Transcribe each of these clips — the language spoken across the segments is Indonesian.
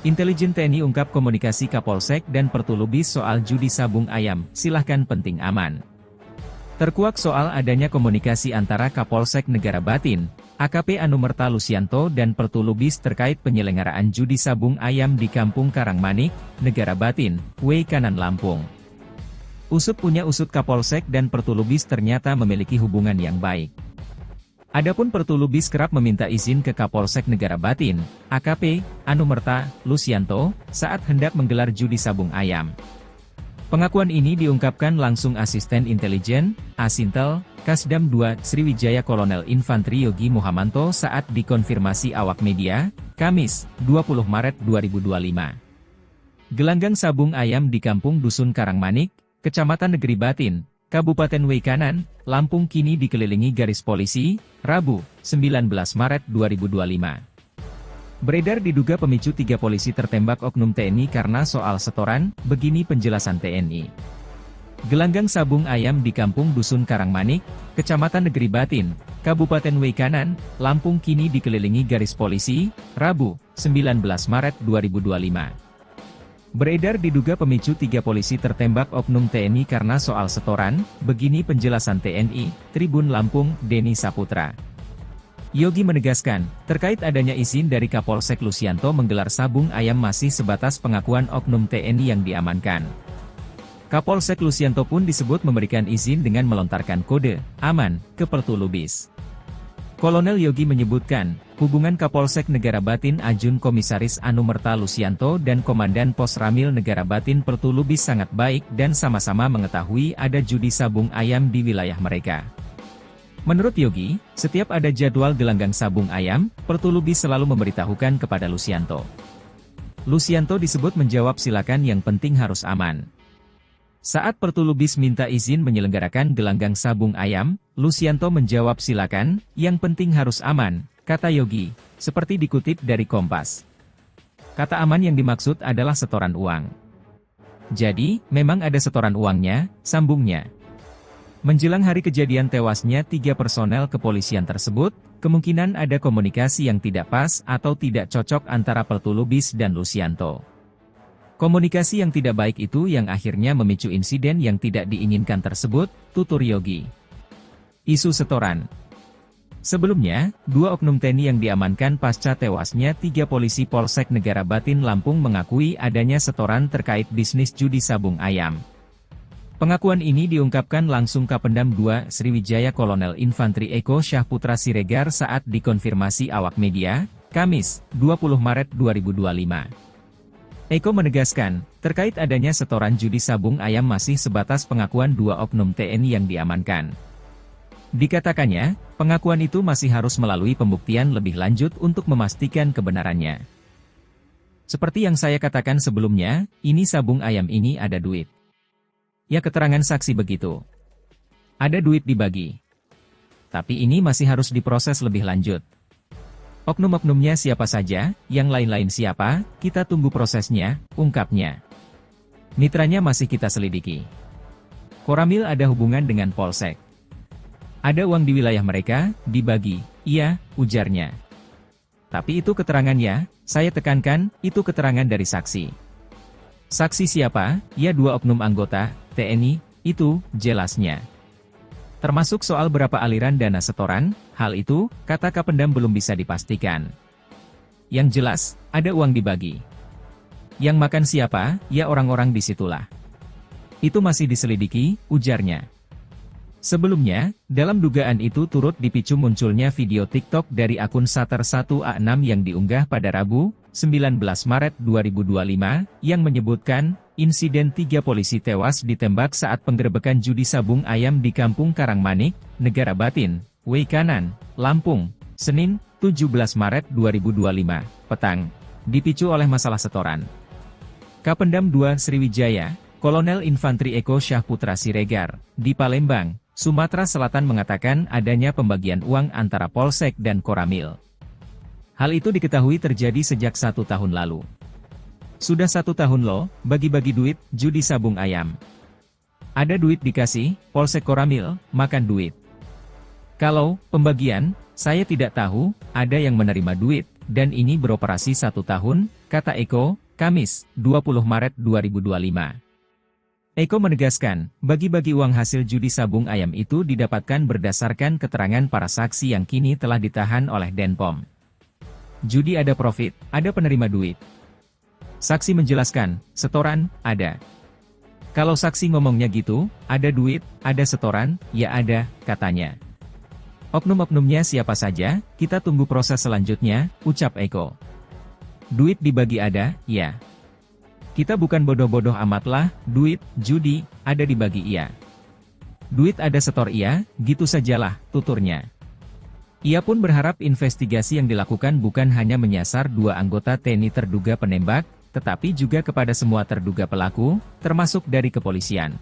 Intelijen TNI ungkap komunikasi Kapolsek dan Pertulubis soal judi sabung ayam, silahkan penting aman. Terkuak soal adanya komunikasi antara Kapolsek Negara Batin, AKP Anumerta Lusianto dan Pertulubis terkait penyelenggaraan judi sabung ayam di Kampung Karangmanik, Negara Batin, Weikanan, Lampung. Usut punya usut Kapolsek dan Pertulubis ternyata memiliki hubungan yang baik. Adapun Pertulubis kerap meminta izin ke Kapolsek Negara Batin, AKP Anumerta Lusianto, saat hendak menggelar judi sabung ayam. Pengakuan ini diungkapkan langsung Asisten Intelijen, Asintel, Kasdam 2, Sriwijaya Kolonel Infantri Yogi Muhamanto saat dikonfirmasi awak media, Kamis, 20 Maret 2025. Gelanggang sabung ayam di Kampung Dusun Karangmanik, Kecamatan Negeri Batin, Kabupaten Weikanan, Lampung kini dikelilingi garis polisi, Rabu, 19 Maret 2025. Beredar diduga pemicu 3 polisi tertembak oknum TNI karena soal setoran, begini penjelasan TNI. Gelanggang sabung ayam di Kampung Dusun Karangmanik, Kecamatan Negeri Batin, Kabupaten Weikanan, Lampung kini dikelilingi garis polisi, Rabu, 19 Maret 2025. Beredar diduga pemicu 3 polisi tertembak oknum TNI karena soal setoran, begini penjelasan TNI, Tribun Lampung, Denny Saputra. Yogi menegaskan, terkait adanya izin dari Kapolsek Lusianto menggelar sabung ayam masih sebatas pengakuan oknum TNI yang diamankan. Kapolsek Lusianto pun disebut memberikan izin dengan melontarkan kode aman ke Pertulubis. Kolonel Yogi menyebutkan, hubungan Kapolsek Negara Batin Ajun Komisaris Anumerta Lusianto dan Komandan Pos Ramil Negara Batin Pertulubis sangat baik dan sama-sama mengetahui ada judi sabung ayam di wilayah mereka. Menurut Yogi, setiap ada jadwal gelanggang sabung ayam, Pertulubis selalu memberitahukan kepada Lusianto. Lusianto disebut menjawab silakan yang penting harus aman. Saat Pertulubis minta izin menyelenggarakan gelanggang sabung ayam, Lusianto menjawab silakan, yang penting harus aman, kata Yogi, seperti dikutip dari Kompas. Kata aman yang dimaksud adalah setoran uang. Jadi, memang ada setoran uangnya, sambungnya. Menjelang hari kejadian tewasnya 3 personel kepolisian tersebut, kemungkinan ada komunikasi yang tidak pas atau tidak cocok antara Pertulubis dan Lusianto. Komunikasi yang tidak baik itu yang akhirnya memicu insiden yang tidak diinginkan tersebut, tutur Yogi. Isu setoran. Sebelumnya, 2 oknum TNI yang diamankan pasca tewasnya 3 polisi Polsek Negara Batin Lampung mengakui adanya setoran terkait bisnis judi sabung ayam. Pengakuan ini diungkapkan langsung Kapendam 2 Sriwijaya Kolonel Infantri Eko Syahputra Siregar saat dikonfirmasi awak media, Kamis, 20 Maret 2025. Eko menegaskan, terkait adanya setoran judi sabung ayam masih sebatas pengakuan 2 oknum TNI yang diamankan. Dikatakannya, pengakuan itu masih harus melalui pembuktian lebih lanjut untuk memastikan kebenarannya. Seperti yang saya katakan sebelumnya, ini sabung ayam ini ada duit. Ya keterangan saksi begitu. Ada duit dibagi. Tapi ini masih harus diproses lebih lanjut. Oknum-oknumnya siapa saja, yang lain-lain siapa, kita tunggu prosesnya, ungkapnya. Mitranya masih kita selidiki. Koramil ada hubungan dengan Polsek. Ada uang di wilayah mereka, dibagi, iya, ujarnya. Tapi itu keterangannya, saya tekankan, itu keterangan dari saksi. Saksi siapa? Ya 2 oknum anggota, TNI, itu, jelasnya. Termasuk soal berapa aliran dana setoran, hal itu, kata Kapendam belum bisa dipastikan. Yang jelas, ada uang dibagi. Yang makan siapa, ya orang-orang disitulah. Itu masih diselidiki, ujarnya. Sebelumnya, dalam dugaan itu turut dipicu munculnya video TikTok dari akun Sater 1A6 yang diunggah pada Rabu, 19 Maret 2025, yang menyebutkan, insiden 3 polisi tewas ditembak saat penggerebekan judi sabung ayam di Kampung Karangmanik, Negara Batin, Weikanan, Lampung, Senin, 17 Maret 2025, petang, dipicu oleh masalah setoran. Kapendam 2 Sriwijaya, Kolonel Infantri Eko Syahputra Siregar, di Palembang, Sumatera Selatan mengatakan adanya pembagian uang antara Polsek dan Koramil. Hal itu diketahui terjadi sejak 1 tahun lalu. Sudah 1 tahun loh, bagi-bagi duit, judi sabung ayam. Ada duit dikasih, Polsek Koramil, makan duit. Kalau pembagian, saya tidak tahu, ada yang menerima duit, dan ini beroperasi 1 tahun, kata Eko, Kamis, 20 Maret 2025. Eko menegaskan, bagi-bagi uang hasil judi sabung ayam itu didapatkan berdasarkan keterangan para saksi yang kini telah ditahan oleh Denpom. Judi ada profit, ada penerima duit. Saksi menjelaskan, setoran, ada. Kalau saksi ngomongnya gitu, ada duit, ada setoran, ya ada, katanya. Oknum-oknumnya siapa saja, kita tunggu proses selanjutnya, ucap Eko. Duit dibagi ada, ya. Kita bukan bodoh-bodoh amat lah, duit, judi, ada dibagi iya. Duit ada setor iya, gitu sajalah, tuturnya. Ia pun berharap investigasi yang dilakukan bukan hanya menyasar 2 anggota TNI terduga penembak, tetapi juga kepada semua terduga pelaku, termasuk dari kepolisian.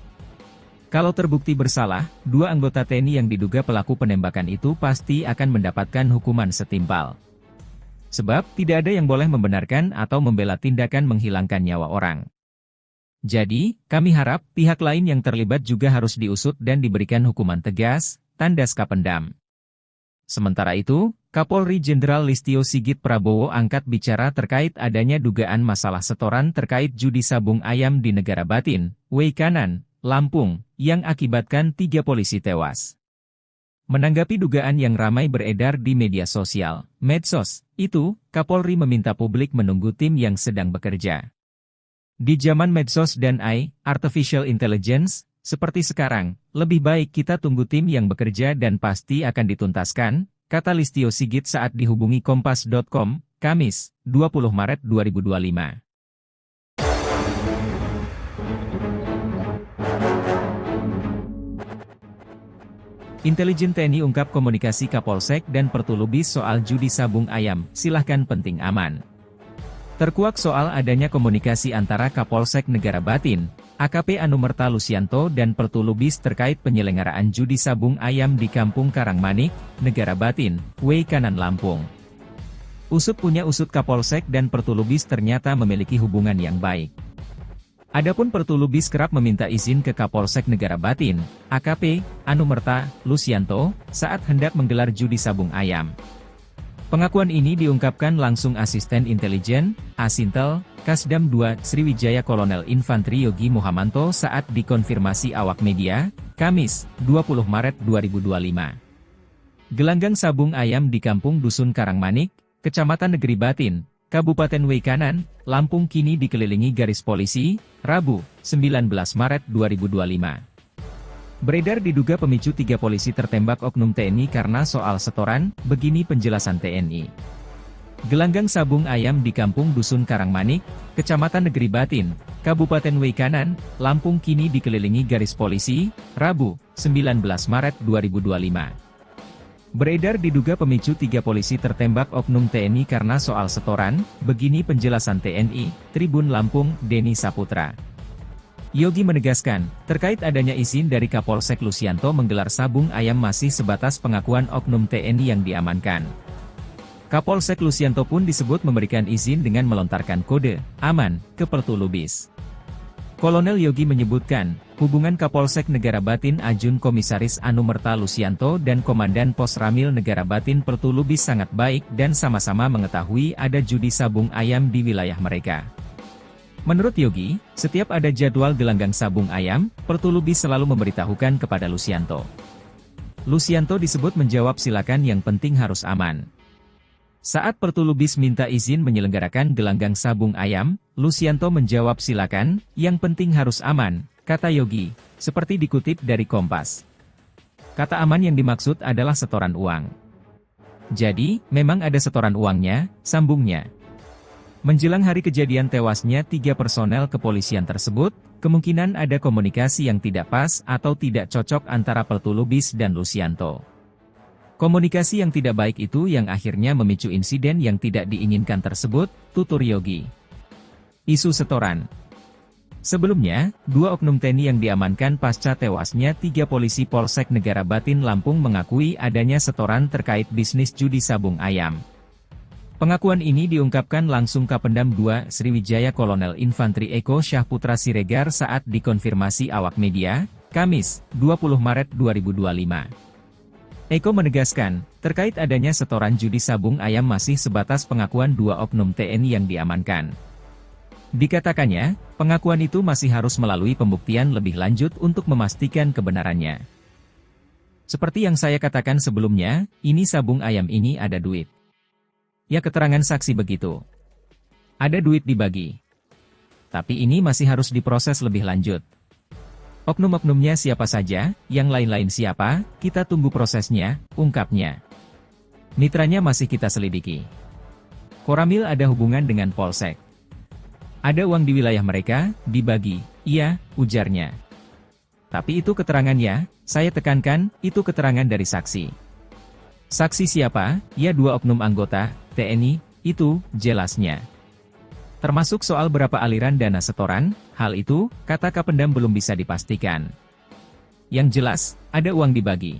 Kalau terbukti bersalah, 2 anggota TNI yang diduga pelaku penembakan itu pasti akan mendapatkan hukuman setimpal. Sebab, tidak ada yang boleh membenarkan atau membela tindakan menghilangkan nyawa orang. Jadi, kami harap pihak lain yang terlibat juga harus diusut dan diberikan hukuman tegas, tandas Kapendam. Sementara itu, Kapolri Jenderal Listio Sigit Prabowo angkat bicara terkait adanya dugaan masalah setoran terkait judi sabung ayam di Negara Batin, Weikanan, Lampung, yang akibatkan 3 polisi tewas. Menanggapi dugaan yang ramai beredar di media sosial, medsos, itu, Kapolri meminta publik menunggu tim yang sedang bekerja. Di zaman medsos dan AI, Artificial Intelligence, seperti sekarang, lebih baik kita tunggu tim yang bekerja dan pasti akan dituntaskan, kata Listio Sigit saat dihubungi Kompas.com, Kamis, 20 Maret 2025. Intelijen TNI ungkap komunikasi Kapolsek dan Pertulubis soal judi sabung ayam, silahkan penting aman. Terkuak soal adanya komunikasi antara Kapolsek Negara Batin, AKP Anumerta Lusianto dan Pertulubis terkait penyelenggaraan judi sabung ayam di Kampung Karangmanik, Negara Batin, Weikanan Lampung. Usut punya usut Kapolsek dan Pertulubis ternyata memiliki hubungan yang baik. Adapun Pertulubis kerap meminta izin ke Kapolsek Negara Batin, AKP Anumerta Lusianto, saat hendak menggelar judi sabung ayam. Pengakuan ini diungkapkan langsung Asisten Intelijen, Asintel, Kasdam 2, Sriwijaya Kolonel Infantri Yogi Muhamanto saat dikonfirmasi awak media, Kamis, 20 Maret 2025. Gelanggang sabung ayam di Kampung Dusun Karangmanik, Kecamatan Negeri Batin, Kabupaten Weikanan, Lampung kini dikelilingi garis polisi, Rabu, 19 Maret 2025. Beredar diduga pemicu 3 polisi tertembak oknum TNI karena soal setoran, begini penjelasan TNI. Gelanggang sabung ayam di Kampung Dusun Karangmanik, Kecamatan Negeri Batin, Kabupaten Weikanan, Lampung kini dikelilingi garis polisi, Rabu, 19 Maret 2025. Beredar diduga pemicu 3 polisi tertembak oknum TNI karena soal setoran, begini penjelasan TNI, Tribun Lampung, Denny Saputra. Yogi menegaskan, terkait adanya izin dari Kapolsek Lusianto menggelar sabung ayam masih sebatas pengakuan oknum TNI yang diamankan. Kapolsek Lusianto pun disebut memberikan izin dengan melontarkan kode aman ke Pertulubis. Kolonel Yogi menyebutkan, hubungan Kapolsek Negara Batin Ajun Komisaris Anumerta Lusianto dan Komandan Pos Ramil Negara Batin Pertulubis sangat baik dan sama-sama mengetahui ada judi sabung ayam di wilayah mereka. Menurut Yogi, setiap ada jadwal gelanggang sabung ayam, Pertulubis selalu memberitahukan kepada Lusianto. Lusianto disebut menjawab silakan yang penting harus aman. Saat Pertulubis minta izin menyelenggarakan gelanggang sabung ayam, Lusianto menjawab silakan, yang penting harus aman, kata Yogi, seperti dikutip dari Kompas. Kata aman yang dimaksud adalah setoran uang. Jadi, memang ada setoran uangnya, sambungnya. Menjelang hari kejadian tewasnya 3 personel kepolisian tersebut, kemungkinan ada komunikasi yang tidak pas atau tidak cocok antara Pertulubis dan Lusianto. Komunikasi yang tidak baik itu yang akhirnya memicu insiden yang tidak diinginkan tersebut, tutur Yogi. Isu setoran. Sebelumnya, 2 oknum TNI yang diamankan pasca tewasnya 3 polisi Polsek Negara Batin Lampung mengakui adanya setoran terkait bisnis judi sabung ayam. Pengakuan ini diungkapkan langsung Kapendam 2 Sriwijaya Kolonel Infantri Eko Syahputra Siregar saat dikonfirmasi awak media, Kamis, 20 Maret 2025. Eko menegaskan, terkait adanya setoran judi sabung ayam masih sebatas pengakuan 2 oknum TNI yang diamankan. Dikatakannya, pengakuan itu masih harus melalui pembuktian lebih lanjut untuk memastikan kebenarannya. Seperti yang saya katakan sebelumnya, ini sabung ayam ini ada duit. Ya, keterangan saksi begitu. Ada duit dibagi. Tapi ini masih harus diproses lebih lanjut. Oknum-oknumnya siapa saja, yang lain-lain siapa, kita tunggu prosesnya, ungkapnya. Mitranya masih kita selidiki. Koramil ada hubungan dengan Polsek. Ada uang di wilayah mereka, dibagi, iya, ujarnya. Tapi itu keterangannya, saya tekankan, itu keterangan dari saksi. Saksi siapa? Ya 2 oknum anggota, TNI, itu, jelasnya. Termasuk soal berapa aliran dana setoran, hal itu, kata Kapendam belum bisa dipastikan. Yang jelas, ada uang dibagi.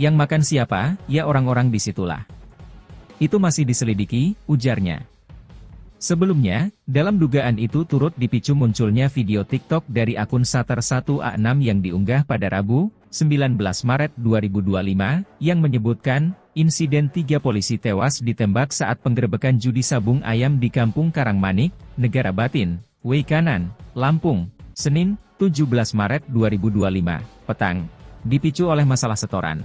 Yang makan siapa, ya orang-orang disitulah. Itu masih diselidiki, ujarnya. Sebelumnya, dalam dugaan itu turut dipicu munculnya video TikTok dari akun Sater1A6 yang diunggah pada Rabu, 19 Maret 2025, yang menyebutkan, insiden 3 polisi tewas ditembak saat penggerebekan judi sabung ayam di Kampung Karangmanik, Negara Batin, Weikanan, Lampung, Senin, 17 Maret 2025, petang, dipicu oleh masalah setoran.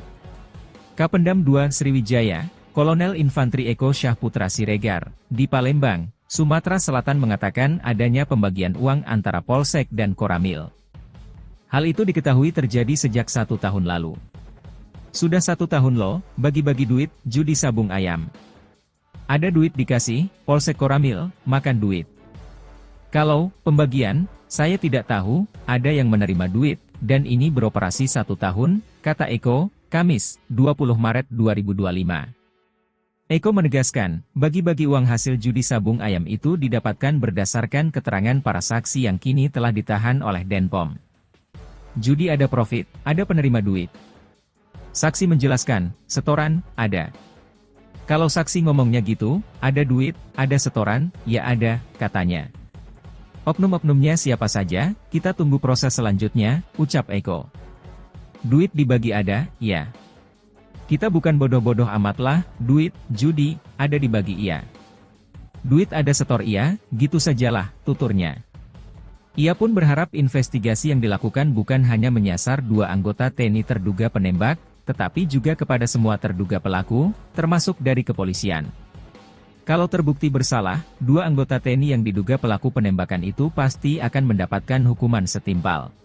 Kapendam 2 Sriwijaya, Kolonel Infantri Eko Syahputra Siregar, di Palembang, Sumatera Selatan mengatakan adanya pembagian uang antara Polsek dan Koramil. Hal itu diketahui terjadi sejak 1 tahun lalu. Sudah 1 tahun loh, bagi-bagi duit, judi sabung ayam. Ada duit dikasih, Polsek Koramil, makan duit. Kalau pembagian, saya tidak tahu, ada yang menerima duit, dan ini beroperasi 1 tahun, kata Eko, Kamis, 20 Maret 2025. Eko menegaskan, bagi-bagi uang hasil judi sabung ayam itu didapatkan berdasarkan keterangan para saksi yang kini telah ditahan oleh Denpom. Judi ada profit, ada penerima duit. Saksi menjelaskan, setoran, ada. Kalau saksi ngomongnya gitu, ada duit, ada setoran, ya ada, katanya. Oknum-oknumnya siapa saja, kita tunggu proses selanjutnya, ucap Eko. Duit dibagi ada, ya. Kita bukan bodoh-bodoh amatlah, duit, judi, ada dibagi iya. Duit ada setor iya, gitu sajalah, tuturnya. Ia pun berharap investigasi yang dilakukan bukan hanya menyasar 2 anggota TNI terduga penembak, tetapi juga kepada semua terduga pelaku, termasuk dari kepolisian. Kalau terbukti bersalah, 2 anggota TNI yang diduga pelaku penembakan itu pasti akan mendapatkan hukuman setimpal.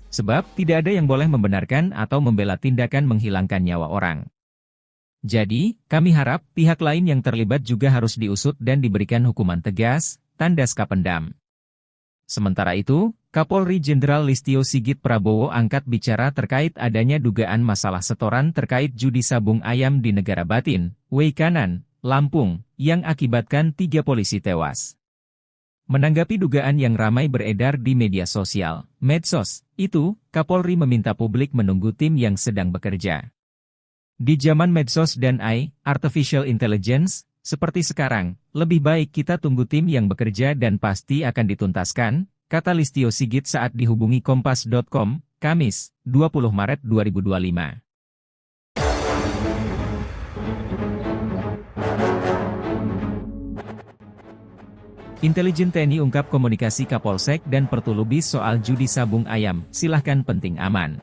Sebab, tidak ada yang boleh membenarkan atau membela tindakan menghilangkan nyawa orang. Jadi, kami harap pihak lain yang terlibat juga harus diusut dan diberikan hukuman tegas, tandas Kapendam. Sementara itu, Kapolri Jenderal Listio Sigit Prabowo angkat bicara terkait adanya dugaan masalah setoran terkait judi sabung ayam di Negara Batin, Weikanan, Lampung, yang akibatkan 3 polisi tewas. Menanggapi dugaan yang ramai beredar di media sosial, medsos, itu, Kapolri meminta publik menunggu tim yang sedang bekerja. Di zaman medsos dan AI, Artificial Intelligence, seperti sekarang, lebih baik kita tunggu tim yang bekerja dan pasti akan dituntaskan, kata Listio Sigit saat dihubungi Kompas.com, Kamis, 20 Maret 2025. Intelijen TNI ungkap komunikasi Kapolsek dan Pertulubis soal judi sabung ayam, silahkan penting aman.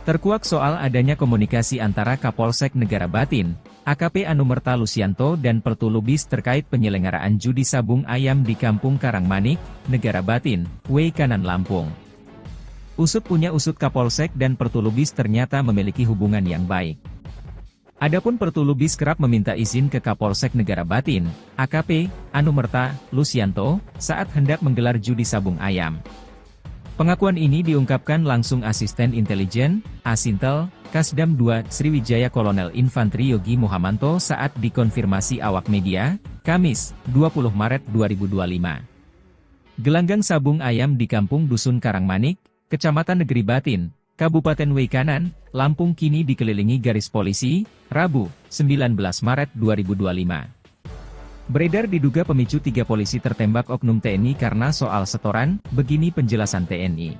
Terkuak soal adanya komunikasi antara Kapolsek Negara Batin, AKP Anumerta Lusianto dan Pertulubis terkait penyelenggaraan judi sabung ayam di Kampung Karangmanik, Negara Batin, Weikanan Lampung. Usut punya usut Kapolsek dan Pertulubis ternyata memiliki hubungan yang baik. Adapun Pertulubis kerap meminta izin ke Kapolsek Negara Batin, AKP Anumerta Lusianto, saat hendak menggelar judi sabung ayam. Pengakuan ini diungkapkan langsung Asisten Intelijen, Asintel, Kasdam 2 Sriwijaya Kolonel Infantri Yogi Muhamanto saat dikonfirmasi awak media, Kamis, 20 Maret 2025. Gelanggang sabung ayam di Kampung Dusun Karangmanik, Kecamatan Negeri Batin, Kabupaten Weikanan, Lampung kini dikelilingi garis polisi, Rabu, 19 Maret 2025. Beredar diduga pemicu 3 polisi tertembak oknum TNI karena soal setoran, begini penjelasan TNI.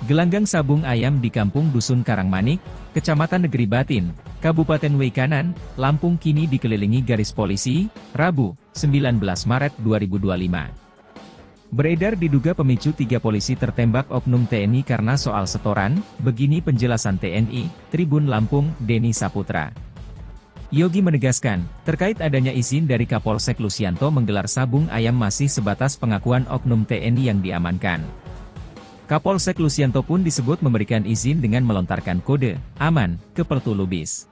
Gelanggang sabung ayam di Kampung Dusun Karangmanik, Kecamatan Negeri Batin, Kabupaten Weikanan, Lampung kini dikelilingi garis polisi, Rabu, 19 Maret 2025. Beredar diduga pemicu 3 polisi tertembak oknum TNI karena soal setoran, begini penjelasan TNI, Tribun Lampung, Denny Saputra. Yogi menegaskan, terkait adanya izin dari Kapolsek Lusianto menggelar sabung ayam masih sebatas pengakuan oknum TNI yang diamankan. Kapolsek Lusianto pun disebut memberikan izin dengan melontarkan kode aman ke Pertulubis.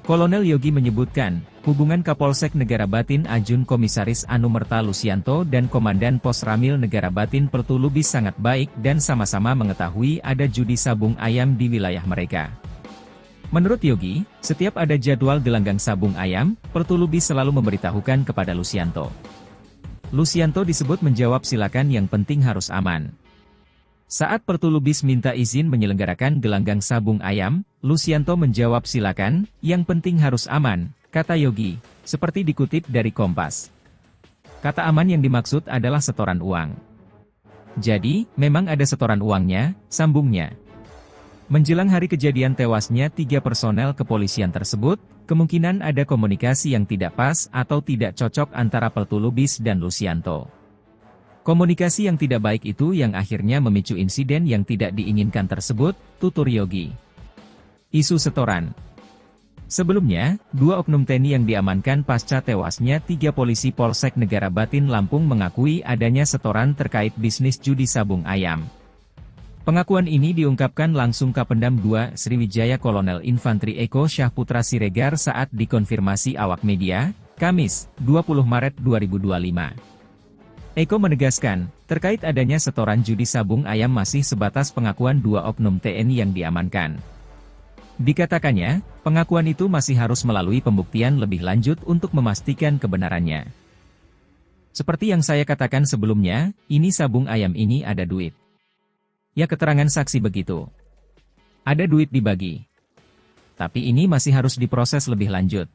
Kolonel Yogi menyebutkan, hubungan Kapolsek Negara Batin Ajun Komisaris Anumerta Lusianto dan Komandan Pos Ramil Negara Batin Pertulubis sangat baik dan sama-sama mengetahui ada judi sabung ayam di wilayah mereka. Menurut Yogi, setiap ada jadwal gelanggang sabung ayam, Pertulubis selalu memberitahukan kepada Lusianto. Lusianto disebut menjawab silakan yang penting harus aman. Saat Pertulubis minta izin menyelenggarakan gelanggang sabung ayam, Lusianto menjawab silakan, yang penting harus aman, kata Yogi, seperti dikutip dari Kompas. Kata aman yang dimaksud adalah setoran uang. Jadi, memang ada setoran uangnya, sambungnya. Menjelang hari kejadian tewasnya 3 personel kepolisian tersebut, kemungkinan ada komunikasi yang tidak pas atau tidak cocok antara Pertulubis dan Lusianto. Komunikasi yang tidak baik itu yang akhirnya memicu insiden yang tidak diinginkan tersebut, tutur Yogi. Isu setoran. Sebelumnya, 2 oknum TNI yang diamankan pasca tewasnya 3 polisi Polsek Negara Batin Lampung mengakui adanya setoran terkait bisnis judi sabung ayam. Pengakuan ini diungkapkan langsung Kapendam 2 Sriwijaya Kolonel Infantri Eko Syahputra Siregar saat dikonfirmasi awak media, Kamis, 20 Maret 2025. Eko menegaskan, terkait adanya setoran judi sabung ayam masih sebatas pengakuan 2 oknum TNI yang diamankan. Dikatakannya, pengakuan itu masih harus melalui pembuktian lebih lanjut untuk memastikan kebenarannya. Seperti yang saya katakan sebelumnya, ini sabung ayam ini ada duit. Ya keterangan saksi begitu. Ada duit dibagi. Tapi ini masih harus diproses lebih lanjut.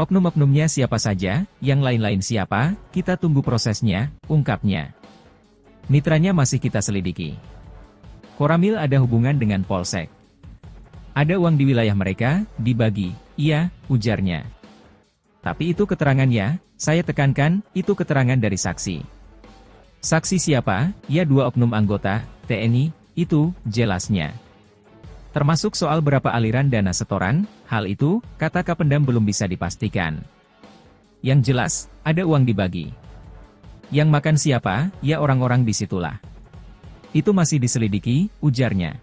Oknum-oknumnya siapa saja, yang lain-lain siapa, kita tunggu prosesnya, ungkapnya. Mitranya masih kita selidiki. Koramil ada hubungan dengan Polsek. Ada uang di wilayah mereka, dibagi, iya, ujarnya. Tapi itu keterangannya, saya tekankan, itu keterangan dari saksi. Saksi siapa? Ya 2 oknum anggota, TNI, itu, jelasnya. Termasuk soal berapa aliran dana setoran, hal itu, kata Kapendam belum bisa dipastikan. Yang jelas, ada uang dibagi. Yang makan siapa, ya orang-orang disitulah. Itu masih diselidiki, ujarnya.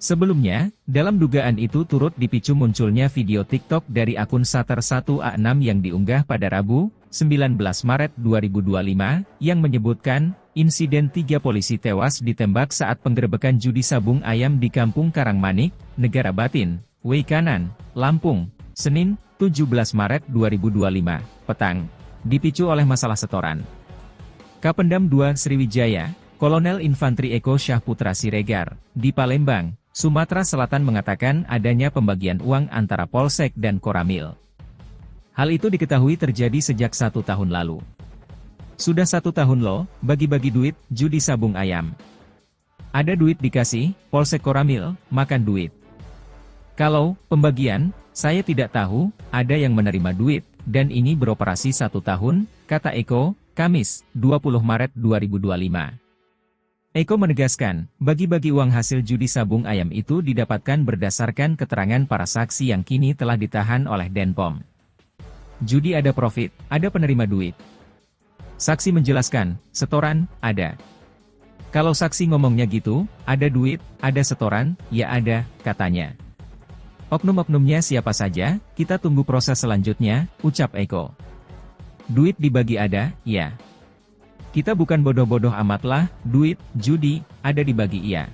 Sebelumnya, dalam dugaan itu turut dipicu munculnya video TikTok dari akun Sater 1A6 yang diunggah pada Rabu, 19 Maret 2025, yang menyebutkan, insiden 3 polisi tewas ditembak saat penggerebekan judi sabung ayam di Kampung Karangmanik, Negara Batin, Weikanan, Lampung, Senin, 17 Maret 2025, petang, dipicu oleh masalah setoran. Kapendam 2 Sriwijaya, Kolonel Infantri Eko Syahputra Siregar, di Palembang, Sumatera Selatan mengatakan adanya pembagian uang antara Polsek dan Koramil. Hal itu diketahui terjadi sejak 1 tahun lalu. Sudah 1 tahun loh, bagi-bagi duit, judi sabung ayam. Ada duit dikasih, Polsek Koramil, makan duit. Kalau pembagian, saya tidak tahu, ada yang menerima duit, dan ini beroperasi 1 tahun, kata Eko, Kamis, 20 Maret 2025. Eko menegaskan, bagi-bagi uang hasil judi sabung ayam itu didapatkan berdasarkan keterangan para saksi yang kini telah ditahan oleh Denpom. Judi ada profit, ada penerima duit. Saksi menjelaskan, setoran, ada. Kalau saksi ngomongnya gitu, ada duit, ada setoran, ya ada, katanya. Oknum-oknumnya siapa saja, kita tunggu proses selanjutnya, ucap Eko. Duit dibagi ada, ya. Kita bukan bodoh-bodoh amatlah, duit, judi, ada dibagi iya.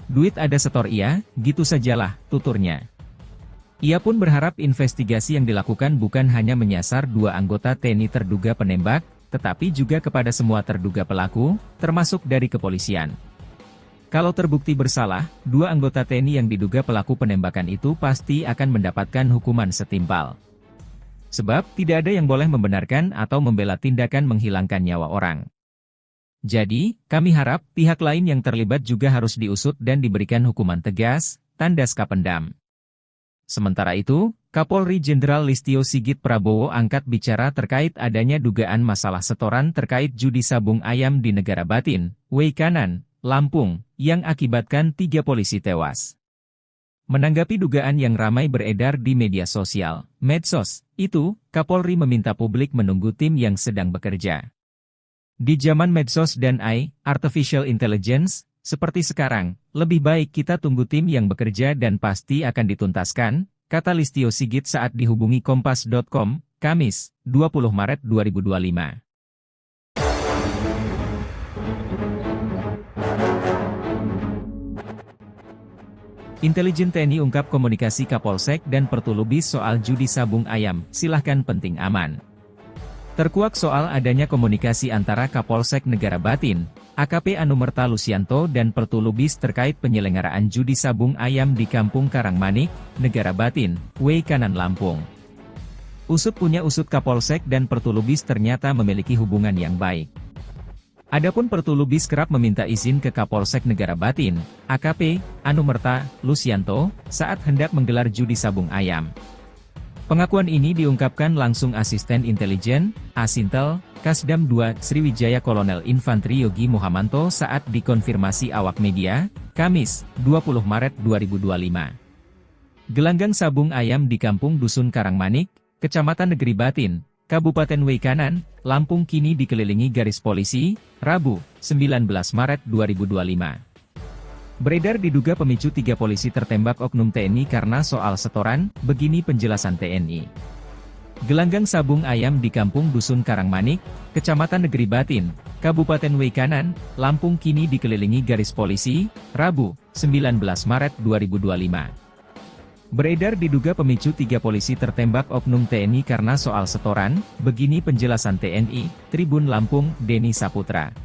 Duit ada setor iya, gitu sajalah, tuturnya. Ia pun berharap investigasi yang dilakukan bukan hanya menyasar 2 anggota TNI terduga penembak, tetapi juga kepada semua terduga pelaku, termasuk dari kepolisian. Kalau terbukti bersalah, 2 anggota TNI yang diduga pelaku penembakan itu pasti akan mendapatkan hukuman setimpal. Sebab, tidak ada yang boleh membenarkan atau membela tindakan menghilangkan nyawa orang. Jadi, kami harap pihak lain yang terlibat juga harus diusut dan diberikan hukuman tegas, tandas Kapendam. Sementara itu, Kapolri Jenderal Listio Sigit Prabowo angkat bicara terkait adanya dugaan masalah setoran terkait judi sabung ayam di Negara Batin, Weikanan, Lampung, yang akibatkan 3 polisi tewas. Menanggapi dugaan yang ramai beredar di media sosial, medsos, itu, Kapolri meminta publik menunggu tim yang sedang bekerja. Di zaman medsos dan AI, Artificial Intelligence, seperti sekarang, lebih baik kita tunggu tim yang bekerja dan pasti akan dituntaskan, kata Listio Sigit saat dihubungi Kompas.com, Kamis, 20 Maret 2025. Intelijen TNI ungkap komunikasi Kapolsek dan Pertulubis soal judi sabung ayam, silahkan penting aman. Terkuak soal adanya komunikasi antara Kapolsek Negara Batin, AKP Anumerta Lusianto dan Pertulubis terkait penyelenggaraan judi sabung ayam di Kampung Karangmanik, Negara Batin, Weikanan Lampung. Usut punya usut Kapolsek dan Pertulubis ternyata memiliki hubungan yang baik. Adapun Pertulubis kerap meminta izin ke Kapolsek Negara Batin, AKP Anumerta Lusianto, saat hendak menggelar judi sabung ayam. Pengakuan ini diungkapkan langsung Asisten Intelijen, Asintel, Kasdam 2, Sriwijaya Kolonel Infantri Yogi Muhamanto saat dikonfirmasi awak media, Kamis, 20 Maret 2025. Gelanggang sabung ayam di Kampung Dusun Karangmanik, Kecamatan Negeri Batin, Kabupaten Weikanan, Lampung kini dikelilingi garis polisi, Rabu, 19 Maret 2025. Beredar diduga pemicu 3 polisi tertembak oknum TNI karena soal setoran, begini penjelasan TNI. Gelanggang sabung ayam di Kampung Dusun Karangmanik, Kecamatan Negeri Batin, Kabupaten Weikanan, Lampung kini dikelilingi garis polisi, Rabu, 19 Maret 2025. Beredar diduga pemicu 3 polisi tertembak oknum TNI karena soal setoran, begini penjelasan TNI, Tribun Lampung, Denny Saputra.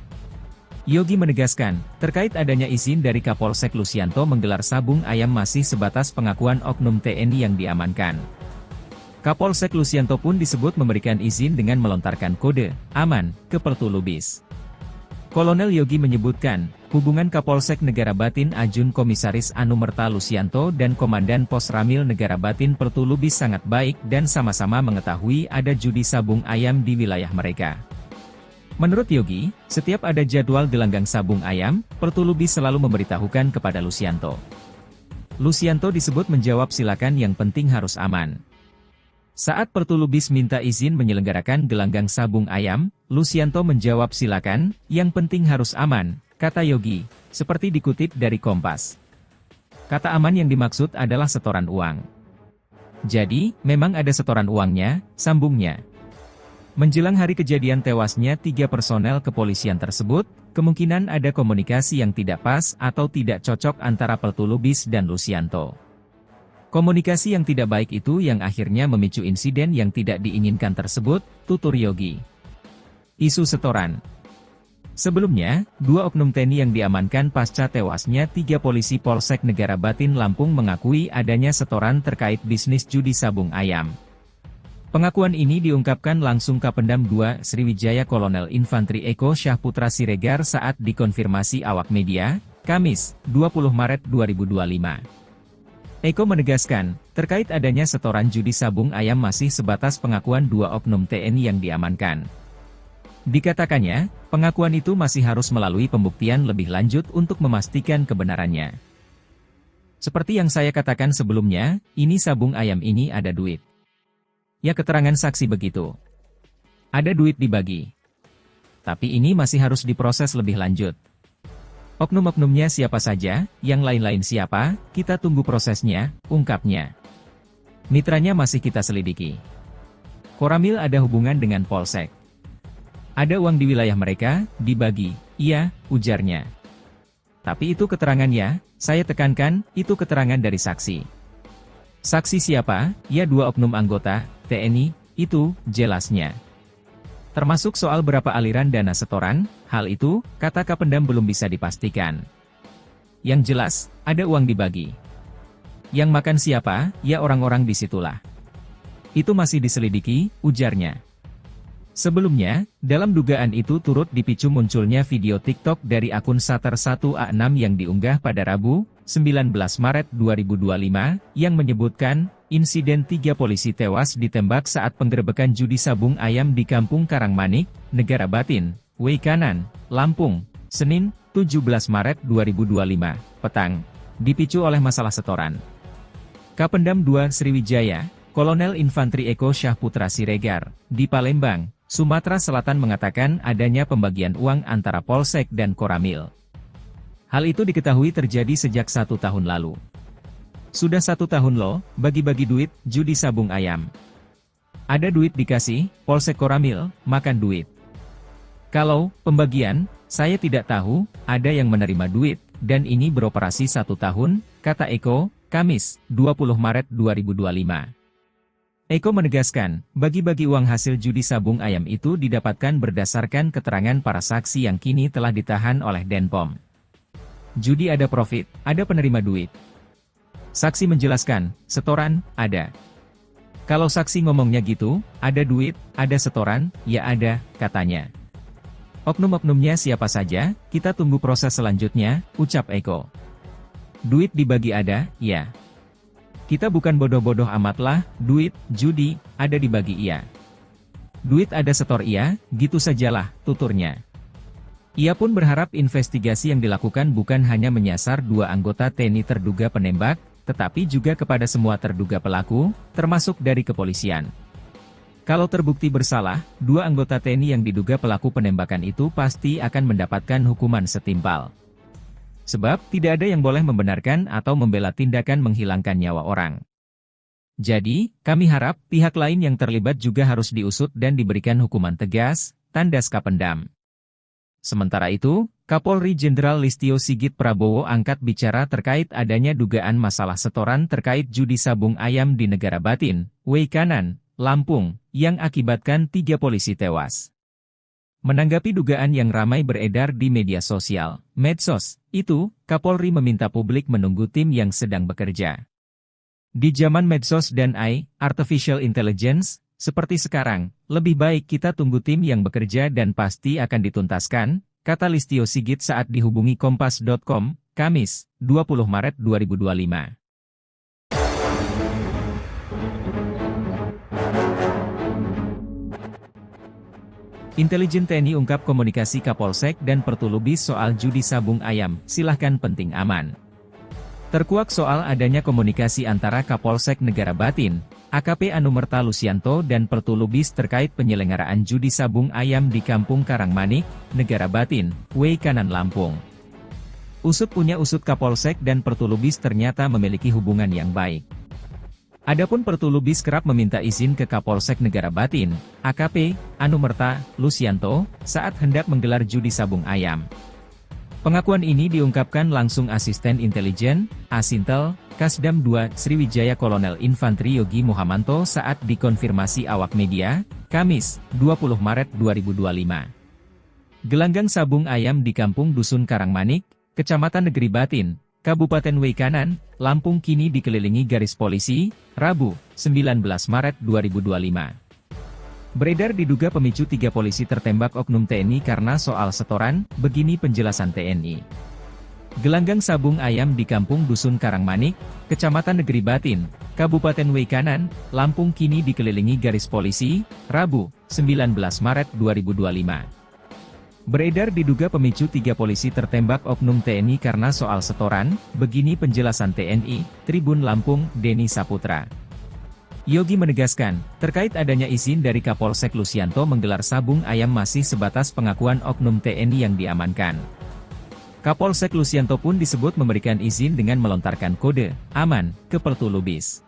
Yogi menegaskan, terkait adanya izin dari Kapolsek Lusianto menggelar sabung ayam masih sebatas pengakuan oknum TNI yang diamankan. Kapolsek Lusianto pun disebut memberikan izin dengan melontarkan kode aman ke Pertulubis. Kolonel Yogi menyebutkan, hubungan Kapolsek Negara Batin Ajun Komisaris Anumerta Lusianto dan Komandan Pos Ramil Negara Batin Pertulubis sangat baik dan sama-sama mengetahui ada judi sabung ayam di wilayah mereka. Menurut Yogi, setiap ada jadwal gelanggang sabung ayam, Pertulubis selalu memberitahukan kepada Lusianto. Lusianto disebut menjawab silakan yang penting harus aman. Saat Pertulubis minta izin menyelenggarakan gelanggang sabung ayam, Lusianto menjawab silakan, yang penting harus aman, kata Yogi, seperti dikutip dari Kompas. Kata aman yang dimaksud adalah setoran uang. Jadi, memang ada setoran uangnya, sambungnya. Menjelang hari kejadian tewasnya 3 personel kepolisian tersebut, kemungkinan ada komunikasi yang tidak pas atau tidak cocok antara Pertulubis dan Lusianto. Komunikasi yang tidak baik itu yang akhirnya memicu insiden yang tidak diinginkan tersebut, tutur Yogi. Isu setoran. Sebelumnya, 2 oknum TNI yang diamankan pasca tewasnya 3 polisi Polsek Negara Batin Lampung mengakui adanya setoran terkait bisnis judi sabung ayam. Pengakuan ini diungkapkan langsung Kapendam 2 Sriwijaya Kolonel Infantri Eko Syahputra Siregar saat dikonfirmasi awak media, Kamis, 20 Maret 2025. Eko menegaskan, terkait adanya setoran judi sabung ayam masih sebatas pengakuan 2 oknum TNI yang diamankan. Dikatakannya, pengakuan itu masih harus melalui pembuktian lebih lanjut untuk memastikan kebenarannya. Seperti yang saya katakan sebelumnya, ini sabung ayam ini ada duit. Ya keterangan saksi begitu. Ada duit dibagi. Tapi ini masih harus diproses lebih lanjut. Oknum-oknumnya siapa saja, yang lain-lain siapa, kita tunggu prosesnya, ungkapnya. Mitranya masih kita selidiki. Koramil ada hubungan dengan Polsek. Ada uang di wilayah mereka, dibagi, iya, ujarnya. Tapi itu keterangannya, saya tekankan, itu keterangan dari saksi. Saksi siapa? Ya 2 oknum anggota, TNI, itu, jelasnya. Termasuk soal berapa aliran dana setoran, hal itu, kata Kapendam belum bisa dipastikan. Yang jelas, ada uang dibagi. Yang makan siapa, ya orang-orang disitulah. Itu masih diselidiki, ujarnya. Sebelumnya, dalam dugaan itu turut dipicu munculnya video TikTok dari akun Sater1A6 yang diunggah pada Rabu, 19 Maret 2025, yang menyebutkan, insiden 3 polisi tewas ditembak saat penggerebekan judi sabung ayam di Kampung Karangmanik, Negara Batin, Weikanan, Lampung, Senin, 17 Maret 2025, petang, dipicu oleh masalah setoran. Kapendam 2 Sriwijaya, Kolonel Infantri Eko Syahputra Siregar, di Palembang, Sumatera Selatan mengatakan adanya pembagian uang antara Polsek dan Koramil. Hal itu diketahui terjadi sejak 1 tahun lalu. Sudah 1 tahun loh, bagi-bagi duit, judi sabung ayam. Ada duit dikasih, Polsek Koramil, makan duit. Kalau pembagian, saya tidak tahu, ada yang menerima duit, dan ini beroperasi 1 tahun, kata Eko, Kamis, 20 Maret 2025. Eko menegaskan, bagi-bagi uang hasil judi sabung ayam itu didapatkan berdasarkan keterangan para saksi yang kini telah ditahan oleh Denpom. Judi ada profit, ada penerima duit. Saksi menjelaskan, setoran, ada. Kalau saksi ngomongnya gitu, ada duit, ada setoran, ya ada, katanya. Oknum-oknumnya siapa saja, kita tunggu proses selanjutnya, ucap Eko. Duit dibagi ada, ya. Kita bukan bodoh-bodoh amatlah, duit, judi, ada dibagi iya. Duit ada setor iya, gitu sajalah, tuturnya. Ia pun berharap investigasi yang dilakukan bukan hanya menyasar 2 anggota TNI terduga penembak, tetapi juga kepada semua terduga pelaku, termasuk dari kepolisian. Kalau terbukti bersalah, 2 anggota TNI yang diduga pelaku penembakan itu pasti akan mendapatkan hukuman setimpal. Sebab, tidak ada yang boleh membenarkan atau membela tindakan menghilangkan nyawa orang. Jadi, kami harap pihak lain yang terlibat juga harus diusut dan diberikan hukuman tegas, tandas Kapendam. Sementara itu, Kapolri Jenderal Listio Sigit Prabowo angkat bicara terkait adanya dugaan masalah setoran terkait judi sabung ayam di Negara Batin, Weikanan, Lampung, yang akibatkan 3 polisi tewas. Menanggapi dugaan yang ramai beredar di media sosial, medsos, itu, Kapolri meminta publik menunggu tim yang sedang bekerja. Di zaman medsos dan AI, Artificial Intelligence, seperti sekarang, lebih baik kita tunggu tim yang bekerja dan pasti akan dituntaskan, kata Listio Sigit saat dihubungi Kompas.com, Kamis, 20 Maret 2025. Intelijen TNI ungkap komunikasi Kapolsek dan Pertulubis soal judi sabung ayam, silahkan penting aman. Terkuak soal adanya komunikasi antara Kapolsek Negara Batin, AKP Anumerta Lusianto dan Pertulubis terkait penyelenggaraan judi sabung ayam di Kampung Karangmanik, Negara Batin, Weikanan Lampung. Usut punya usut Kapolsek dan Pertulubis ternyata memiliki hubungan yang baik. Adapun Pertulubis kerap meminta izin ke Kapolsek Negara Batin, AKP Anumerta Lusianto, saat hendak menggelar judi sabung ayam. Pengakuan ini diungkapkan langsung Asisten Intelijen, Asintel, Kasdam 2 Sriwijaya Kolonel Infantri Yogi Muhamanto saat dikonfirmasi awak media, Kamis, 20 Maret 2025. Gelanggang sabung ayam di Kampung Dusun Karangmanik, Kecamatan Negeri Batin, Kabupaten Weikanan, Lampung kini dikelilingi garis polisi, Rabu, 19 Maret 2025. Beredar diduga pemicu 3 polisi tertembak oknum TNI karena soal setoran, begini penjelasan TNI. Gelanggang sabung ayam di Kampung Dusun Karangmanik, Kecamatan Negeri Batin, Kabupaten Weikanan, Lampung kini dikelilingi garis polisi, Rabu, 19 Maret 2025. Beredar diduga pemicu 3 polisi tertembak oknum TNI karena soal setoran, begini penjelasan TNI, Tribun Lampung, Denny Saputra. Yogi menegaskan, terkait adanya izin dari Kapolsek Lusianto menggelar sabung ayam masih sebatas pengakuan oknum TNI yang diamankan. Kapolsek Lusianto pun disebut memberikan izin dengan melontarkan kode aman ke Pertulubis.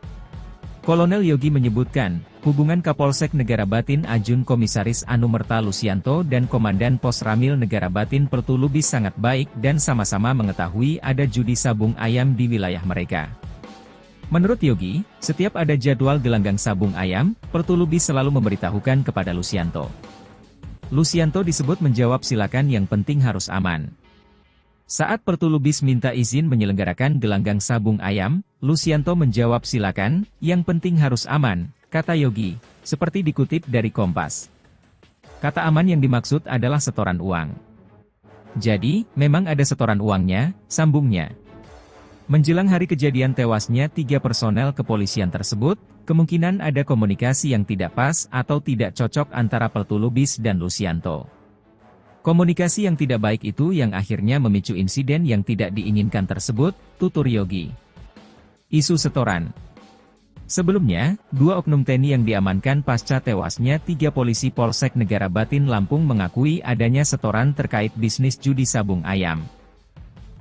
Kolonel Yogi menyebutkan, hubungan Kapolsek Negara Batin Ajun Komisaris Anumerta Lusianto dan Komandan Pos Ramil Negara Batin Pertulubis sangat baik dan sama-sama mengetahui ada judi sabung ayam di wilayah mereka. Menurut Yogi, setiap ada jadwal gelanggang sabung ayam, Pertulubis selalu memberitahukan kepada Lusianto. Lusianto disebut menjawab silakan yang penting harus aman. Saat Pertulubis minta izin menyelenggarakan gelanggang sabung ayam, Lusianto menjawab silakan, yang penting harus aman, kata Yogi, seperti dikutip dari Kompas. Kata aman yang dimaksud adalah setoran uang. Jadi, memang ada setoran uangnya, sambungnya. Menjelang hari kejadian tewasnya 3 personel kepolisian tersebut, kemungkinan ada komunikasi yang tidak pas atau tidak cocok antara Peltu Lubis dan Lucianto. Komunikasi yang tidak baik itu yang akhirnya memicu insiden yang tidak diinginkan tersebut, tutur Yogi. Isu setoran. Sebelumnya, 2 oknum TNI yang diamankan pasca tewasnya 3 polisi Polsek Negara Batin Lampung mengakui adanya setoran terkait bisnis judi sabung ayam.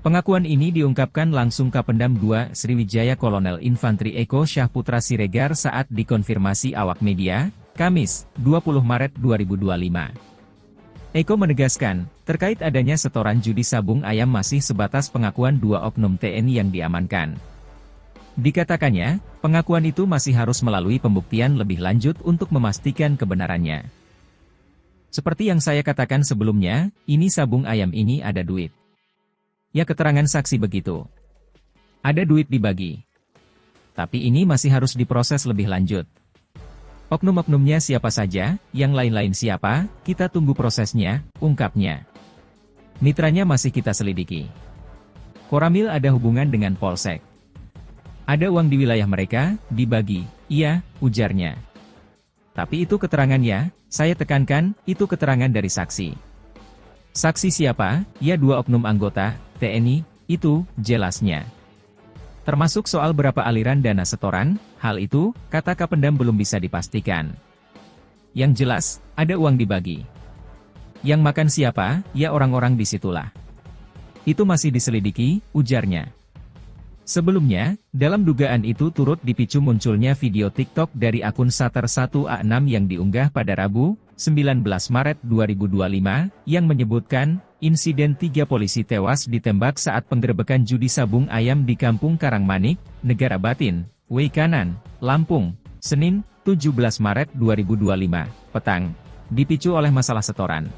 Pengakuan ini diungkapkan langsung Kapendam 2 Sriwijaya Kolonel Infantri Eko Syahputra Siregar saat dikonfirmasi awak media, Kamis, 20 Maret 2025. Eko menegaskan, terkait adanya setoran judi sabung ayam masih sebatas pengakuan 2 oknum TNI yang diamankan. Dikatakannya, pengakuan itu masih harus melalui pembuktian lebih lanjut untuk memastikan kebenarannya. Seperti yang saya katakan sebelumnya, ini sabung ayam ini ada duit. Ya keterangan saksi begitu. Ada duit dibagi. Tapi ini masih harus diproses lebih lanjut. Oknum-oknumnya siapa saja, yang lain-lain siapa, kita tunggu prosesnya, ungkapnya. Mitranya masih kita selidiki. Koramil ada hubungan dengan Polsek. Ada uang di wilayah mereka, dibagi, iya, ujarnya. Tapi itu keterangannya, saya tekankan, itu keterangan dari saksi. Saksi siapa? Ya 2 oknum anggota, TNI, itu, jelasnya. Termasuk soal berapa aliran dana setoran, hal itu, kata Kapendam belum bisa dipastikan. Yang jelas, ada uang dibagi. Yang makan siapa, ya orang-orang disitulah. Itu masih diselidiki, ujarnya. Sebelumnya, dalam dugaan itu turut dipicu munculnya video TikTok dari akun Sater 1A6 yang diunggah pada Rabu, 19 Maret 2025, yang menyebutkan, insiden 3 polisi tewas ditembak saat penggerebekan judi sabung ayam di Kampung Karangmanik, Negara Batin, Weikanan, Lampung, Senin, 17 Maret 2025, petang, dipicu oleh masalah setoran.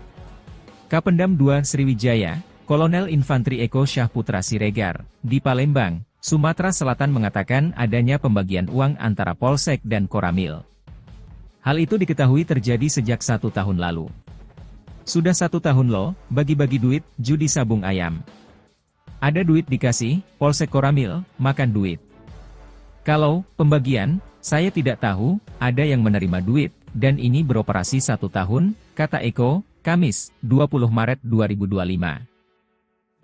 Kapendam 2 Sriwijaya, Kolonel Infantri Eko Syahputra Siregar, di Palembang, Sumatera Selatan mengatakan adanya pembagian uang antara Polsek dan Koramil. Hal itu diketahui terjadi sejak 1 tahun lalu. Sudah 1 tahun loh, bagi-bagi duit, judi sabung ayam. Ada duit dikasih, Polsek Koramil, makan duit. Kalau pembagian, saya tidak tahu, ada yang menerima duit, dan ini beroperasi 1 tahun, kata Eko, Kamis, 20 Maret 2025.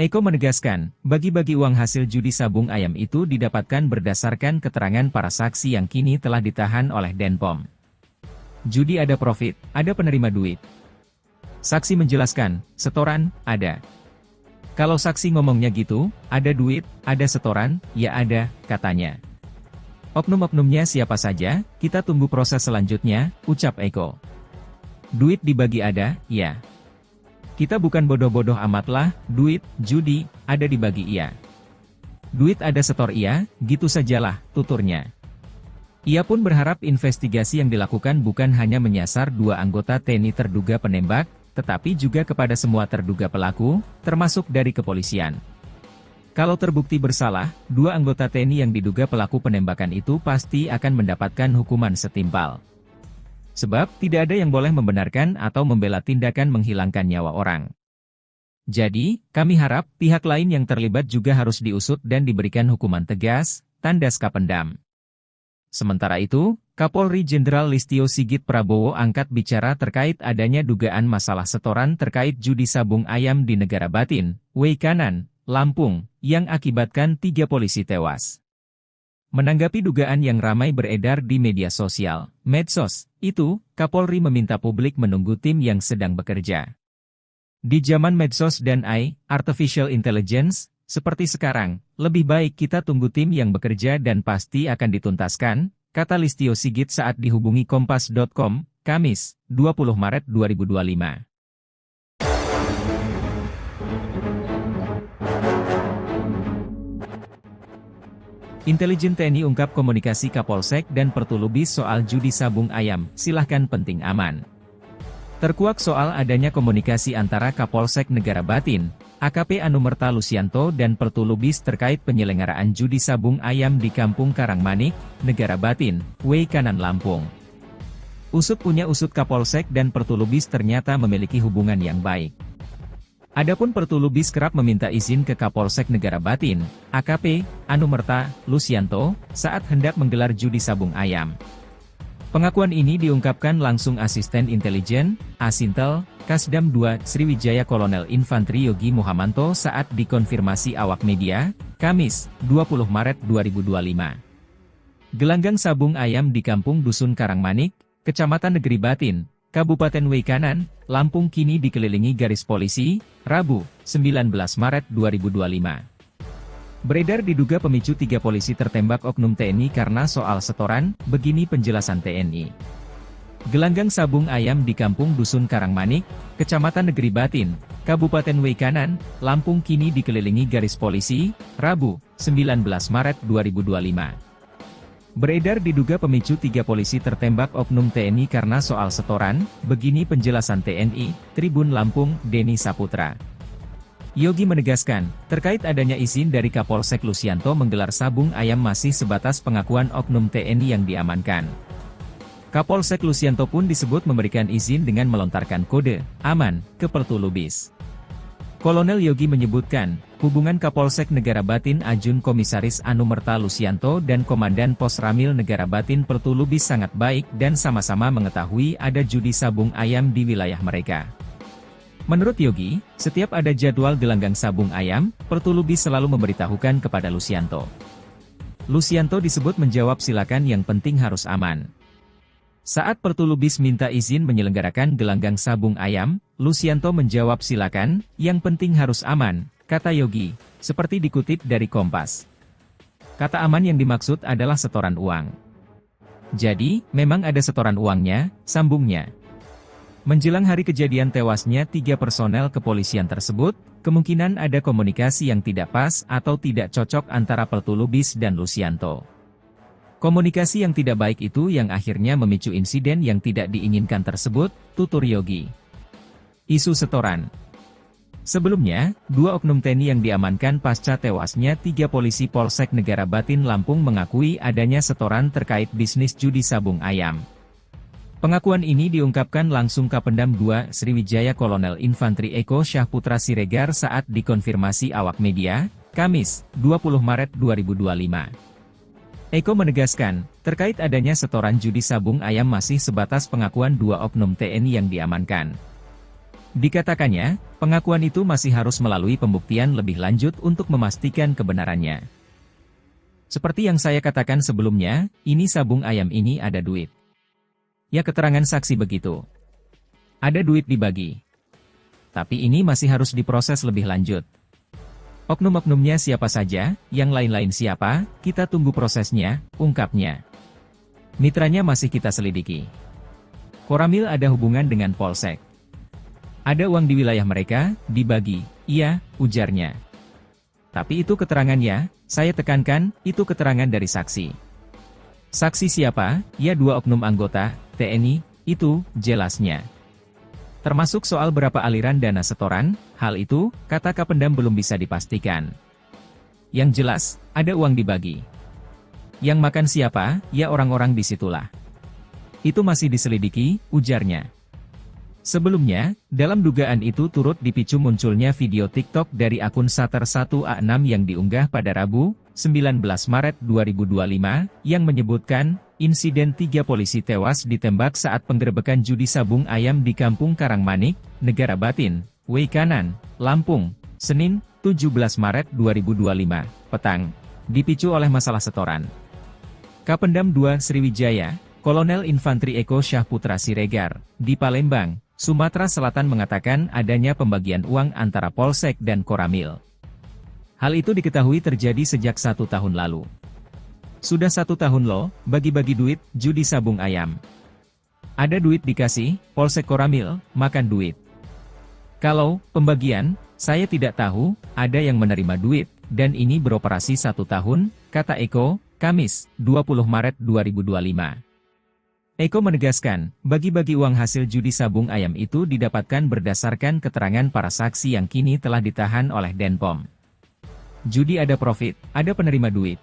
Eko menegaskan, bagi-bagi uang hasil judi sabung ayam itu didapatkan berdasarkan keterangan para saksi yang kini telah ditahan oleh Denpom. Judi ada profit, ada penerima duit. Saksi menjelaskan, setoran, ada. Kalau saksi ngomongnya gitu, ada duit, ada setoran, ya ada, katanya. Oknum-oknumnya siapa saja, kita tunggu proses selanjutnya, ucap Eko. Duit dibagi ada, ya. Kita bukan bodoh-bodoh amatlah, duit, judi, ada dibagi iya. Duit ada setor iya, gitu sajalah, tuturnya. Ia pun berharap investigasi yang dilakukan bukan hanya menyasar 2 anggota TNI terduga penembak, tetapi juga kepada semua terduga pelaku, termasuk dari kepolisian. Kalau terbukti bersalah, 2 anggota TNI yang diduga pelaku penembakan itu pasti akan mendapatkan hukuman setimpal. Sebab, tidak ada yang boleh membenarkan atau membela tindakan menghilangkan nyawa orang. Jadi, kami harap pihak lain yang terlibat juga harus diusut dan diberikan hukuman tegas, tandas Kapendam. Sementara itu, Kapolri Jenderal Listio Sigit Prabowo angkat bicara terkait adanya dugaan masalah setoran terkait judi sabung ayam di Negara Batin, Weikanan, Lampung, yang akibatkan 3 polisi tewas. Menanggapi dugaan yang ramai beredar di media sosial, medsos, itu, Kapolri meminta publik menunggu tim yang sedang bekerja. Di zaman medsos dan AI, Artificial Intelligence, seperti sekarang, lebih baik kita tunggu tim yang bekerja dan pasti akan dituntaskan, kata Listio Sigit saat dihubungi Kompas.com, Kamis, 20 Maret 2025. Intelijen TNI ungkap komunikasi Kapolsek dan Peltu Lubis soal judi sabung ayam, silahkan penting aman. Terkuak soal adanya komunikasi antara Kapolsek Negara Batin, AKP Anumerta Lucianto dan Peltu Lubis terkait penyelenggaraan judi sabung ayam di Kampung Karangmanik, Negara Batin, Weikanan Lampung. Usut Kapolsek dan Pertulubis ternyata memiliki hubungan yang baik. Adapun Pertulubis kerap meminta izin ke Kapolsek Negara Batin, AKP, Anumerta, Lusianto, saat hendak menggelar judi sabung ayam. Pengakuan ini diungkapkan langsung Asisten Intelijen, Asintel, Kasdam 2, Sriwijaya Kolonel Infantri Yogi Muhamanto saat dikonfirmasi awak media, Kamis, 20 Maret 2025. Gelanggang sabung ayam di Kampung Dusun Karangmanik, Kecamatan Negeri Batin, Kabupaten Weikanan, Lampung kini dikelilingi garis polisi, Rabu, 19 Maret 2025. Beredar diduga pemicu 3 polisi tertembak oknum TNI karena soal setoran, begini penjelasan TNI. Gelanggang sabung ayam di Kampung Dusun Karangmanik, Kecamatan Negeri Batin, Kabupaten Weikanan, Lampung kini dikelilingi garis polisi, Rabu, 19 Maret 2025. Beredar diduga pemicu 3 polisi tertembak oknum TNI karena soal setoran, begini penjelasan TNI, Tribun Lampung, Denny Saputra. Yogi menegaskan, terkait adanya izin dari Kapolsek Lusianto menggelar sabung ayam masih sebatas pengakuan oknum TNI yang diamankan. Kapolsek Lusianto pun disebut memberikan izin dengan melontarkan kode aman ke Pertulubis. Kolonel Yogi menyebutkan, hubungan Kapolsek Negara Batin Ajun Komisaris Anumerta Lusianto dan Komandan Pos Ramil Negara Batin Pertulubis sangat baik dan sama-sama mengetahui ada judi sabung ayam di wilayah mereka. Menurut Yogi, setiap ada jadwal gelanggang sabung ayam, Pertulubis selalu memberitahukan kepada Lusianto. Lusianto disebut menjawab silakan yang penting harus aman. Saat Pertulubis minta izin menyelenggarakan gelanggang sabung ayam, Lusianto menjawab silakan, yang penting harus aman, kata Yogi, seperti dikutip dari Kompas. Kata aman yang dimaksud adalah setoran uang. Jadi, memang ada setoran uangnya, sambungnya. Menjelang hari kejadian tewasnya 3 personel kepolisian tersebut, kemungkinan ada komunikasi yang tidak pas atau tidak cocok antara Pertulubis dan Lusianto. Komunikasi yang tidak baik itu yang akhirnya memicu insiden yang tidak diinginkan tersebut, tutur Yogi. Isu setoran. Sebelumnya, 2 oknum TNI yang diamankan pasca tewasnya 3 polisi Polsek Negara Batin Lampung mengakui adanya setoran terkait bisnis judi sabung ayam. Pengakuan ini diungkapkan langsung Kapendam 2 Sriwijaya Kolonel Infantri Eko Syahputra Siregar saat dikonfirmasi awak media, Kamis, 20 Maret 2025. Eko menegaskan, terkait adanya setoran judi sabung ayam masih sebatas pengakuan 2 oknum TNI yang diamankan. Dikatakannya, pengakuan itu masih harus melalui pembuktian lebih lanjut untuk memastikan kebenarannya. Seperti yang saya katakan sebelumnya, ini sabung ayam ini ada duit. Ya keterangan saksi begitu. Ada duit dibagi. Tapi ini masih harus diproses lebih lanjut. Oknum-oknumnya siapa saja, yang lain-lain siapa, kita tunggu prosesnya, ungkapnya. Mitranya masih kita selidiki. Koramil ada hubungan dengan Polsek. Ada uang di wilayah mereka, dibagi, iya, ujarnya. Tapi itu keterangannya, saya tekankan, itu keterangan dari saksi. Saksi siapa? Ya 2 oknum anggota TNI, itu, jelasnya. Termasuk soal berapa aliran dana setoran, hal itu, kata Kapendam belum bisa dipastikan. Yang jelas, ada uang dibagi. Yang makan siapa? Ya orang-orang disitulah. Itu masih diselidiki, ujarnya. Sebelumnya, dalam dugaan itu turut dipicu munculnya video TikTok dari akun Sater1A6 yang diunggah pada Rabu, 19 Maret 2025, yang menyebutkan, insiden 3 polisi tewas ditembak saat penggerebekan judi sabung ayam di Kampung Karangmanik, Negara Batin, Weikanan, Lampung, Senin, 17 Maret 2025, petang, dipicu oleh masalah setoran. Kapendam 2 Sriwijaya, Kolonel Infantri Eko Syahputra Siregar, di Palembang, Sumatera Selatan mengatakan adanya pembagian uang antara Polsek dan Koramil. Hal itu diketahui terjadi sejak 1 tahun lalu. Sudah 1 tahun loh, bagi-bagi duit, judi sabung ayam. Ada duit dikasih, Polsek Koramil, makan duit. Kalau pembagian, saya tidak tahu, ada yang menerima duit, dan ini beroperasi 1 tahun, kata Eko, Kamis, 20 Maret 2025. Eko menegaskan, bagi-bagi uang hasil judi sabung ayam itu didapatkan berdasarkan keterangan para saksi yang kini telah ditahan oleh Denpom. Judi ada profit, ada penerima duit.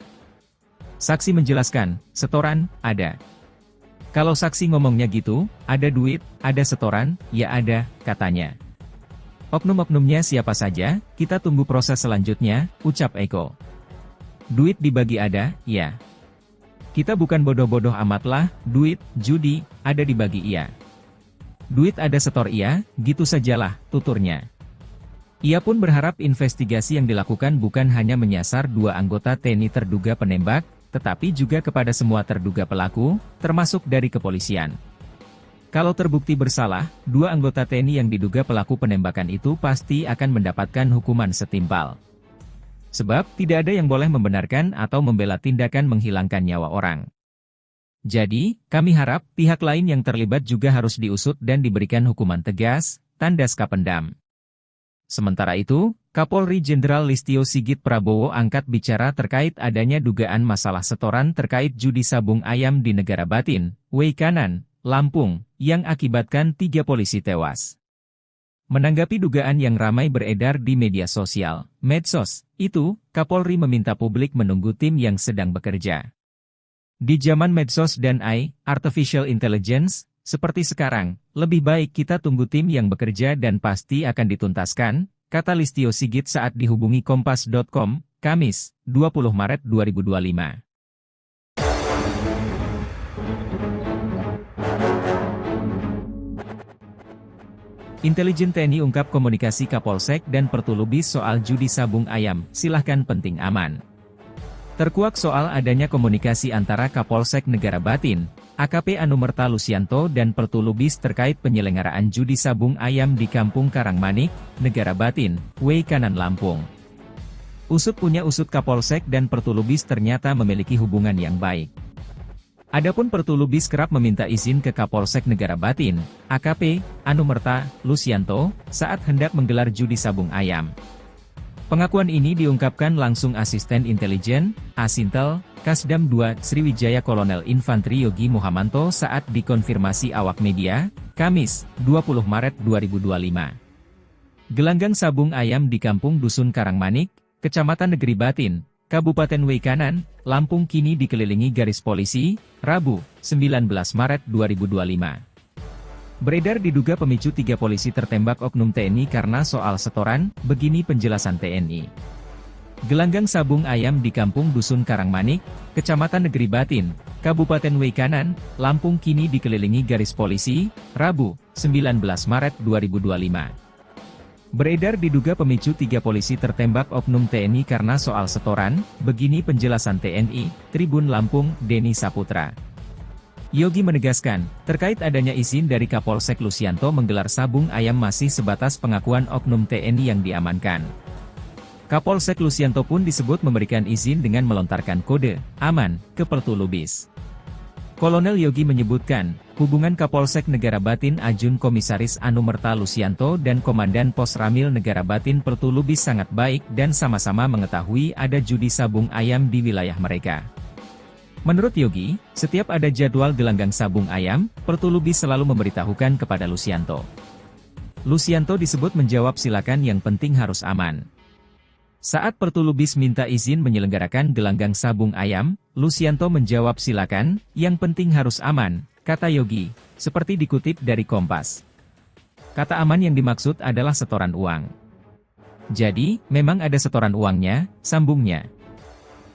Saksi menjelaskan, setoran, ada. Kalau saksi ngomongnya gitu, ada duit, ada setoran, ya ada, katanya. Oknum-oknumnya siapa saja, kita tunggu proses selanjutnya, ucap Eko. Duit dibagi ada, ya. Kita bukan bodoh-bodoh amat lah, duit, judi, ada dibagi iya. Duit ada setor iya, gitu sajalah, tuturnya. Ia pun berharap investigasi yang dilakukan bukan hanya menyasar 2 anggota TNI terduga penembak, tetapi juga kepada semua terduga pelaku, termasuk dari kepolisian. Kalau terbukti bersalah, 2 anggota TNI yang diduga pelaku penembakan itu pasti akan mendapatkan hukuman setimpal. Sebab, tidak ada yang boleh membenarkan atau membela tindakan menghilangkan nyawa orang. Jadi, kami harap pihak lain yang terlibat juga harus diusut dan diberikan hukuman tegas, tandas Kapendam. Sementara itu, Kapolri Jenderal Listio Sigit Prabowo angkat bicara terkait adanya dugaan masalah setoran terkait judi sabung ayam di Negara Batin, Weikanan, Lampung, yang akibatkan 3 polisi tewas. Menanggapi dugaan yang ramai beredar di media sosial, medsos, itu, Kapolri meminta publik menunggu tim yang sedang bekerja. Di zaman medsos dan AI, Artificial Intelligence, seperti sekarang, lebih baik kita tunggu tim yang bekerja dan pasti akan dituntaskan, kata Listio Sigit saat dihubungi Kompas.com, Kamis, 20 Maret 2025. Intelijen TNI ungkap komunikasi Kapolsek dan Pertulubis soal judi sabung ayam, silahkan penting aman. Terkuak soal adanya komunikasi antara Kapolsek Negara Batin, AKP Anumerta Lusianto dan Pertulubis terkait penyelenggaraan judi sabung ayam di Kampung Karangmanik, Negara Batin, Weikanan Lampung. Usut punya usut Kapolsek dan Pertulubis ternyata memiliki hubungan yang baik. Adapun Pertulubis kerap meminta izin ke Kapolsek Negara Batin, AKP Anumerta Lusianto, saat hendak menggelar judi sabung ayam. Pengakuan ini diungkapkan langsung Asisten Intelijen, Asintel, Kasdam 2, Sriwijaya Kolonel Infantri Yogi Muhamanto saat dikonfirmasi awak media, Kamis, 20 Maret 2025. Gelanggang sabung ayam di Kampung Dusun Karangmanik, Kecamatan Negeri Batin, Kabupaten Weikanan, Lampung kini dikelilingi garis polisi, Rabu, 19 Maret 2025. Beredar diduga pemicu 3 polisi tertembak oknum TNI karena soal setoran, begini penjelasan TNI. Gelanggang sabung ayam di Kampung Dusun Karangmanik, Kecamatan Negeri Batin, Kabupaten Weikanan, Lampung kini dikelilingi garis polisi, Rabu, 19 Maret 2025. Beredar diduga pemicu 3 polisi tertembak oknum TNI karena soal setoran, begini penjelasan TNI, Tribun Lampung, Denny Saputra. Yogi menegaskan, terkait adanya izin dari Kapolsek Lusianto menggelar sabung ayam masih sebatas pengakuan oknum TNI yang diamankan. Kapolsek Lusianto pun disebut memberikan izin dengan melontarkan kode aman ke Pertulubis. Kolonel Yogi menyebutkan, hubungan Kapolsek Negara Batin Ajun Komisaris Anumerta Lusianto dan Komandan Pos Ramil Negara Batin Pertulubis sangat baik dan sama-sama mengetahui ada judi sabung ayam di wilayah mereka. Menurut Yogi, setiap ada jadwal gelanggang sabung ayam, Pertulubis selalu memberitahukan kepada Lusianto. Lusianto disebut menjawab silakan yang penting harus aman. Saat Pertulubis minta izin menyelenggarakan gelanggang sabung ayam, Lusianto menjawab silakan, yang penting harus aman, kata Yogi, seperti dikutip dari Kompas. Kata aman yang dimaksud adalah setoran uang. Jadi, memang ada setoran uangnya, sambungnya.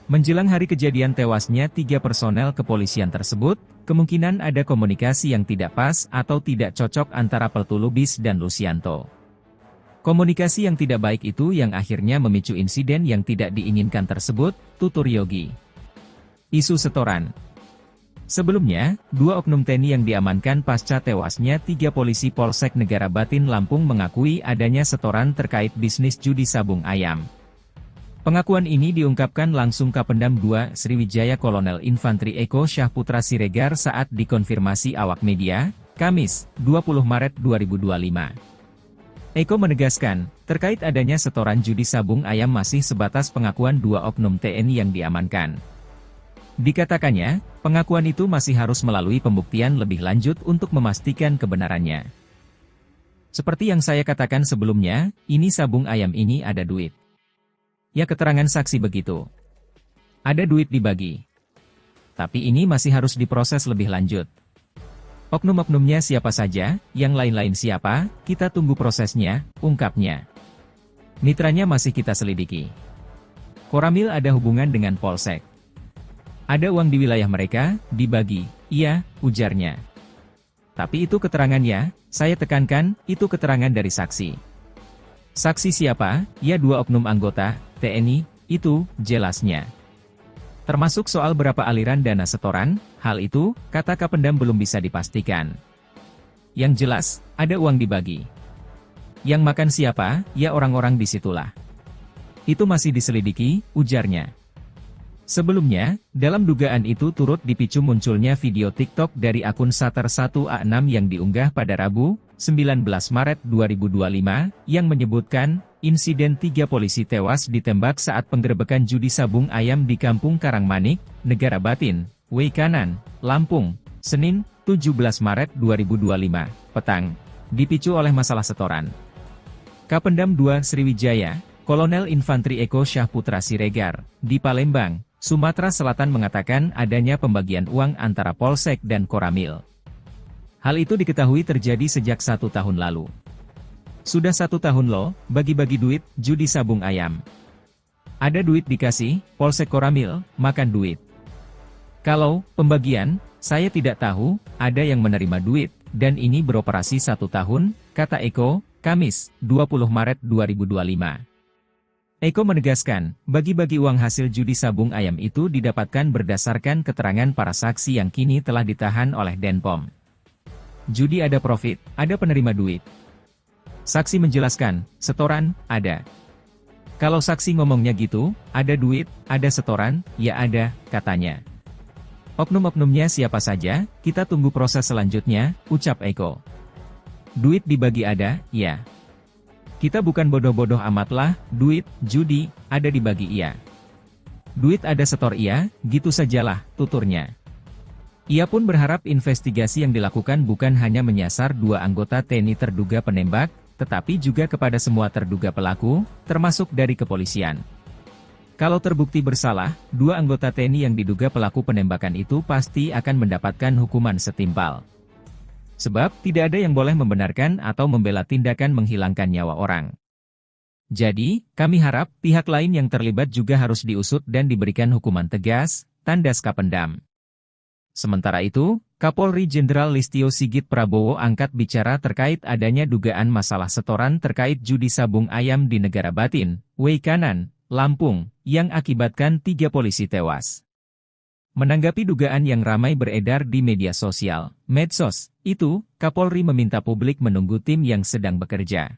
Menjelang hari kejadian tewasnya 3 personel kepolisian tersebut, kemungkinan ada komunikasi yang tidak pas atau tidak cocok antara Pertulubis dan Lusianto. Komunikasi yang tidak baik itu yang akhirnya memicu insiden yang tidak diinginkan tersebut, tutur Yogi. Isu setoran. Sebelumnya, 2 oknum TNI yang diamankan pasca tewasnya 3 polisi Polsek Negara Batin Lampung mengakui adanya setoran terkait bisnis judi sabung ayam. Pengakuan ini diungkapkan langsung Kapendam 2 Sriwijaya Kolonel Infantri Eko Syahputra Siregar saat dikonfirmasi awak media, Kamis, 20 Maret 2025. Eko menegaskan, terkait adanya setoran judi sabung ayam masih sebatas pengakuan 2 oknum TNI yang diamankan. Dikatakannya, pengakuan itu masih harus melalui pembuktian lebih lanjut untuk memastikan kebenarannya. Seperti yang saya katakan sebelumnya, ini sabung ayam ini ada duit. Ya keterangan saksi begitu. Ada duit dibagi. Tapi ini masih harus diproses lebih lanjut. Oknum-oknumnya siapa saja, yang lain-lain siapa, kita tunggu prosesnya, ungkapnya. Mitranya masih kita selidiki. Koramil ada hubungan dengan Polsek. Ada uang di wilayah mereka, dibagi, iya, ujarnya. Tapi itu keterangannya, saya tekankan, itu keterangan dari saksi. Saksi siapa? Ya 2 oknum anggota, TNI, itu, jelasnya. Termasuk soal berapa aliran dana setoran, hal itu, kata Kapendam belum bisa dipastikan. Yang jelas, ada uang dibagi. Yang makan siapa, ya orang-orang disitulah. Itu masih diselidiki, ujarnya. Sebelumnya, dalam dugaan itu turut dipicu munculnya video TikTok dari akun Sater 1A6 yang diunggah pada Rabu, 19 Maret 2025, yang menyebutkan, insiden 3 polisi tewas ditembak saat penggerebekan judi sabung ayam di Kampung Karangmanik, Negara Batin, Weikanan, Lampung, Senin, 17 Maret 2025, petang, dipicu oleh masalah setoran. Kapendam 2 Sriwijaya, Kolonel Infantri Eko Syahputra Siregar, di Palembang, Sumatera Selatan mengatakan adanya pembagian uang antara Polsek dan Koramil. Hal itu diketahui terjadi sejak 1 tahun lalu. Sudah 1 tahun loh, bagi-bagi duit, judi sabung ayam. Ada duit dikasih, Polsek Koramil, makan duit. Kalau pembagian, saya tidak tahu, ada yang menerima duit, dan ini beroperasi 1 tahun, kata Eko, Kamis, 20 Maret 2025. Eko menegaskan, bagi-bagi uang hasil judi sabung ayam itu didapatkan berdasarkan keterangan para saksi yang kini telah ditahan oleh Denpom. Judi ada profit, ada penerima duit. Saksi menjelaskan, setoran, ada. Kalau saksi ngomongnya gitu, ada duit, ada setoran, ya ada, katanya. Oknum-oknumnya siapa saja, kita tunggu proses selanjutnya, ucap Eko. Duit dibagi ada, ya. Kita bukan bodoh-bodoh amatlah, duit, judi, ada dibagi iya. Duit ada setor iya, gitu sajalah, tuturnya. Ia pun berharap investigasi yang dilakukan bukan hanya menyasar 2 anggota TNI terduga penembak, tetapi juga kepada semua terduga pelaku, termasuk dari kepolisian. Kalau terbukti bersalah, 2 anggota TNI yang diduga pelaku penembakan itu pasti akan mendapatkan hukuman setimpal. Sebab, tidak ada yang boleh membenarkan atau membela tindakan menghilangkan nyawa orang. Jadi, kami harap pihak lain yang terlibat juga harus diusut dan diberikan hukuman tegas, tandas Kapendam. Sementara itu, Kapolri Jenderal Listio Sigit Prabowo angkat bicara terkait adanya dugaan masalah setoran terkait judi sabung ayam di Negara Batin, Weikanan, Lampung, yang akibatkan 3 polisi tewas. Menanggapi dugaan yang ramai beredar di media sosial, medsos, itu, Kapolri meminta publik menunggu tim yang sedang bekerja.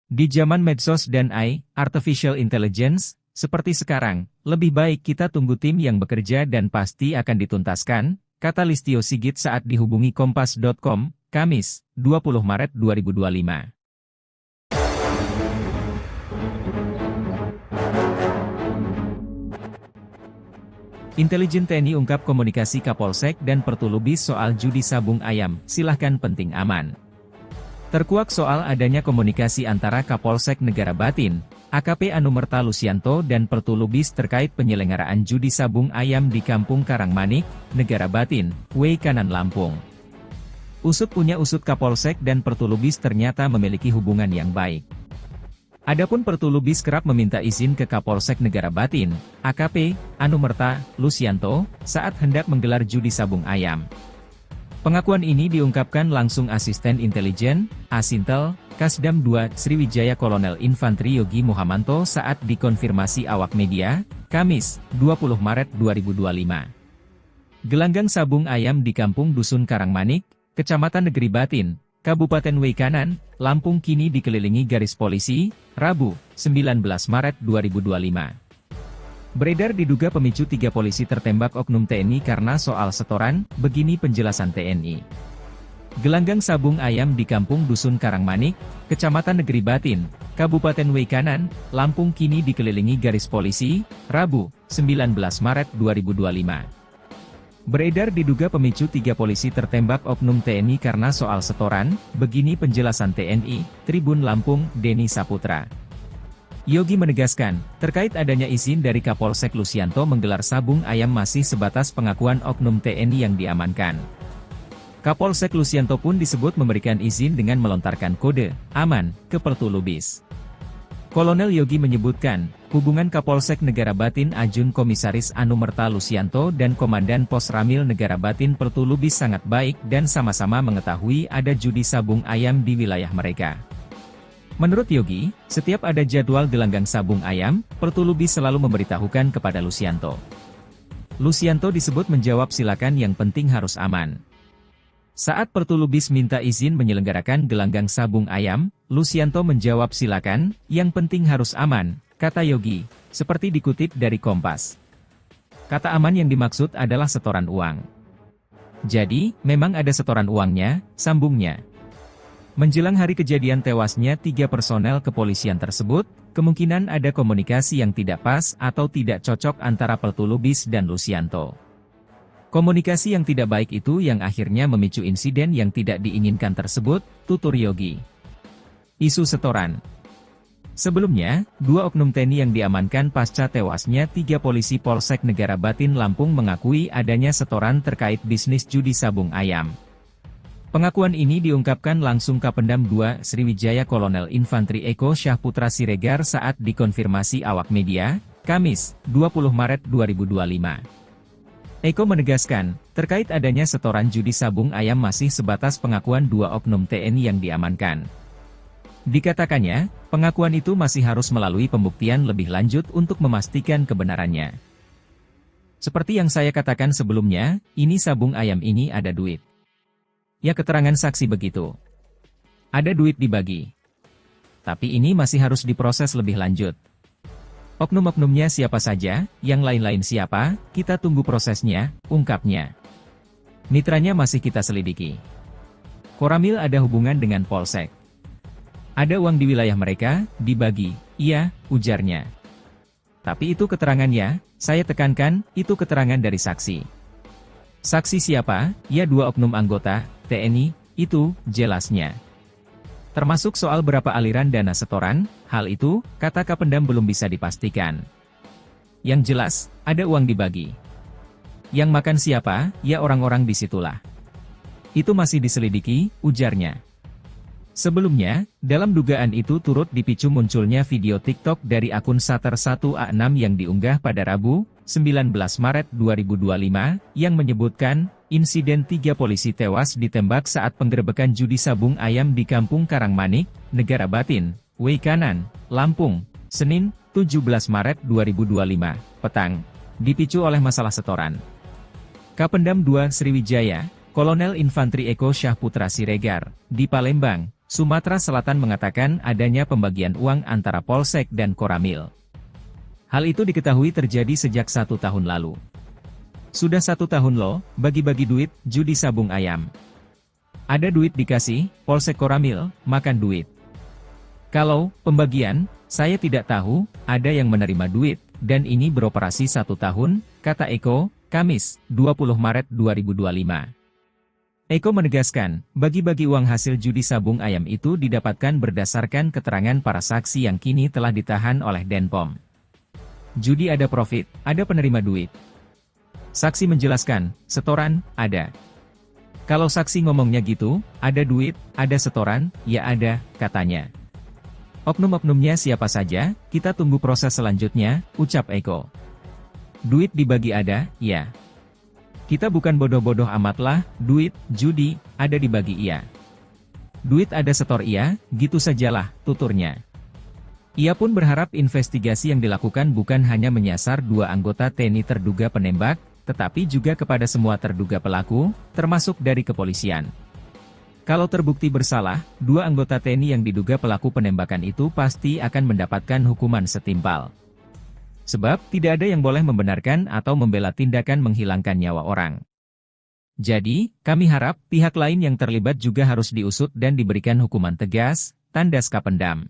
Di zaman medsos dan AI, Artificial Intelligence, seperti sekarang, lebih baik kita tunggu tim yang bekerja dan pasti akan dituntaskan, kata Listio Sigit saat dihubungi Kompas.com, Kamis, 20 Maret 2025. Intelijen TNI ungkap komunikasi Kapolsek dan Pertulubis soal judi sabung ayam, silahkan penting aman. Terkuak soal adanya komunikasi antara Kapolsek Negara Batin, AKP Anumerta Lusianto dan Pertulubis terkait penyelenggaraan judi sabung ayam di Kampung Karangmanik, Negara Batin, Weikanan Lampung. Usut punya usut Kapolsek dan Pertulubis ternyata memiliki hubungan yang baik. Adapun Pertulubis kerap meminta izin ke Kapolsek Negara Batin, AKP Anumerta Lusianto, saat hendak menggelar judi sabung ayam. Pengakuan ini diungkapkan langsung Asisten Intelijen, Asintel, Kasdam 2 Sriwijaya Kolonel Infantri Yogi Muhamanto saat dikonfirmasi awak media, Kamis, 20 Maret 2025. Gelanggang sabung ayam di Kampung Dusun Karangmanik, Kecamatan Negeri Batin, Kabupaten Weikanan, Lampung kini dikelilingi garis polisi, Rabu, 19 Maret 2025. Beredar diduga pemicu 3 polisi tertembak oknum TNI karena soal setoran, begini penjelasan TNI. Gelanggang sabung ayam di Kampung Dusun Karangmanik, Kecamatan Negeri Batin, Kabupaten Weikanan, Lampung kini dikelilingi garis polisi, Rabu, 19 Maret 2025. Beredar diduga pemicu 3 polisi tertembak oknum TNI karena soal setoran, begini penjelasan TNI, Tribun Lampung, Denny Saputra. Yogi menegaskan, terkait adanya izin dari Kapolsek Lusianto menggelar sabung ayam masih sebatas pengakuan oknum TNI yang diamankan. Kapolsek Lusianto pun disebut memberikan izin dengan melontarkan kode aman ke Pertulubis. Kolonel Yogi menyebutkan, hubungan Kapolsek Negara Batin Ajun Komisaris Anumerta Lusianto dan Komandan Pos Ramil Negara Batin Pertulubis sangat baik dan sama-sama mengetahui ada judi sabung ayam di wilayah mereka. Menurut Yogi, setiap ada jadwal gelanggang sabung ayam, Pertulubis selalu memberitahukan kepada Lusianto. Lusianto disebut menjawab silakan yang penting harus aman. Saat Pertulubis minta izin menyelenggarakan gelanggang sabung ayam, Lusianto menjawab silakan, yang penting harus aman, kata Yogi, seperti dikutip dari Kompas. Kata aman yang dimaksud adalah setoran uang. Jadi, memang ada setoran uangnya, sambungnya. Menjelang hari kejadian tewasnya 3 personel kepolisian tersebut, kemungkinan ada komunikasi yang tidak pas atau tidak cocok antara Pertulubis dan Lusianto. Komunikasi yang tidak baik itu yang akhirnya memicu insiden yang tidak diinginkan tersebut, tutur Yogi. Isu setoran. Sebelumnya, 2 oknum TNI yang diamankan pasca tewasnya 3 polisi Polsek Negara Batin Lampung mengakui adanya setoran terkait bisnis judi sabung ayam. Pengakuan ini diungkapkan langsung Kapendam 2 Sriwijaya Kolonel Infantri Eko Syahputra Siregar saat dikonfirmasi awak media, Kamis, 20 Maret 2025. Eko menegaskan, terkait adanya setoran judi sabung ayam masih sebatas pengakuan 2 oknum TNI yang diamankan. Dikatakannya, pengakuan itu masih harus melalui pembuktian lebih lanjut untuk memastikan kebenarannya. Seperti yang saya katakan sebelumnya, ini sabung ayam ini ada duit. Ya keterangan saksi begitu. Ada duit dibagi. Tapi ini masih harus diproses lebih lanjut. Oknum-oknumnya siapa saja, yang lain-lain siapa, kita tunggu prosesnya, ungkapnya. Mitranya masih kita selidiki. Koramil ada hubungan dengan Polsek. Ada uang di wilayah mereka, dibagi, iya, ujarnya. Tapi itu keterangannya, saya tekankan, itu keterangan dari saksi. Saksi siapa? Ya 2 oknum anggota, TNI, itu, jelasnya. Termasuk soal berapa aliran dana setoran, hal itu, kata Kapendam belum bisa dipastikan. Yang jelas, ada uang dibagi. Yang makan siapa, ya orang-orang disitulah. Itu masih diselidiki, ujarnya. Sebelumnya, dalam dugaan itu turut dipicu munculnya video TikTok dari akun Sater1A6 yang diunggah pada Rabu, 19 Maret 2025, yang menyebutkan, insiden 3 polisi tewas ditembak saat penggerebekan judi sabung ayam di Kampung Karangmanik, Negara Batin, Weikanan, Lampung, Senin, 17 Maret 2025, petang, dipicu oleh masalah setoran. Kapendam 2 Sriwijaya, Kolonel Infantri Eko Syahputra Siregar, di Palembang, Sumatera Selatan mengatakan adanya pembagian uang antara Polsek dan Koramil. Hal itu diketahui terjadi sejak 1 tahun lalu. Sudah 1 tahun loh, bagi-bagi duit, judi sabung ayam. Ada duit dikasih, Polsek Koramil, makan duit. Kalau, pembagian, saya tidak tahu, ada yang menerima duit, dan ini beroperasi 1 tahun, kata Eko, Kamis, 20 Maret 2025. Eko menegaskan, bagi-bagi uang hasil judi sabung ayam itu didapatkan berdasarkan keterangan para saksi yang kini telah ditahan oleh Denpom. Judi ada profit, ada penerima duit. Saksi menjelaskan, setoran, ada. Kalau saksi ngomongnya gitu, ada duit, ada setoran, ya ada, katanya. Oknum-oknumnya siapa saja, kita tunggu proses selanjutnya, ucap Eko. Duit dibagi ada, ya. Kita bukan bodoh-bodoh amat lah, duit, judi, ada dibagi iya. Duit ada setor iya, gitu sajalah, tuturnya. Ia pun berharap investigasi yang dilakukan bukan hanya menyasar 2 anggota TNI terduga penembak, tetapi juga kepada semua terduga pelaku, termasuk dari kepolisian. Kalau terbukti bersalah, 2 anggota TNI yang diduga pelaku penembakan itu pasti akan mendapatkan hukuman setimpal. Sebab, tidak ada yang boleh membenarkan atau membela tindakan menghilangkan nyawa orang. Jadi, kami harap pihak lain yang terlibat juga harus diusut dan diberikan hukuman tegas, tandas Kapendam.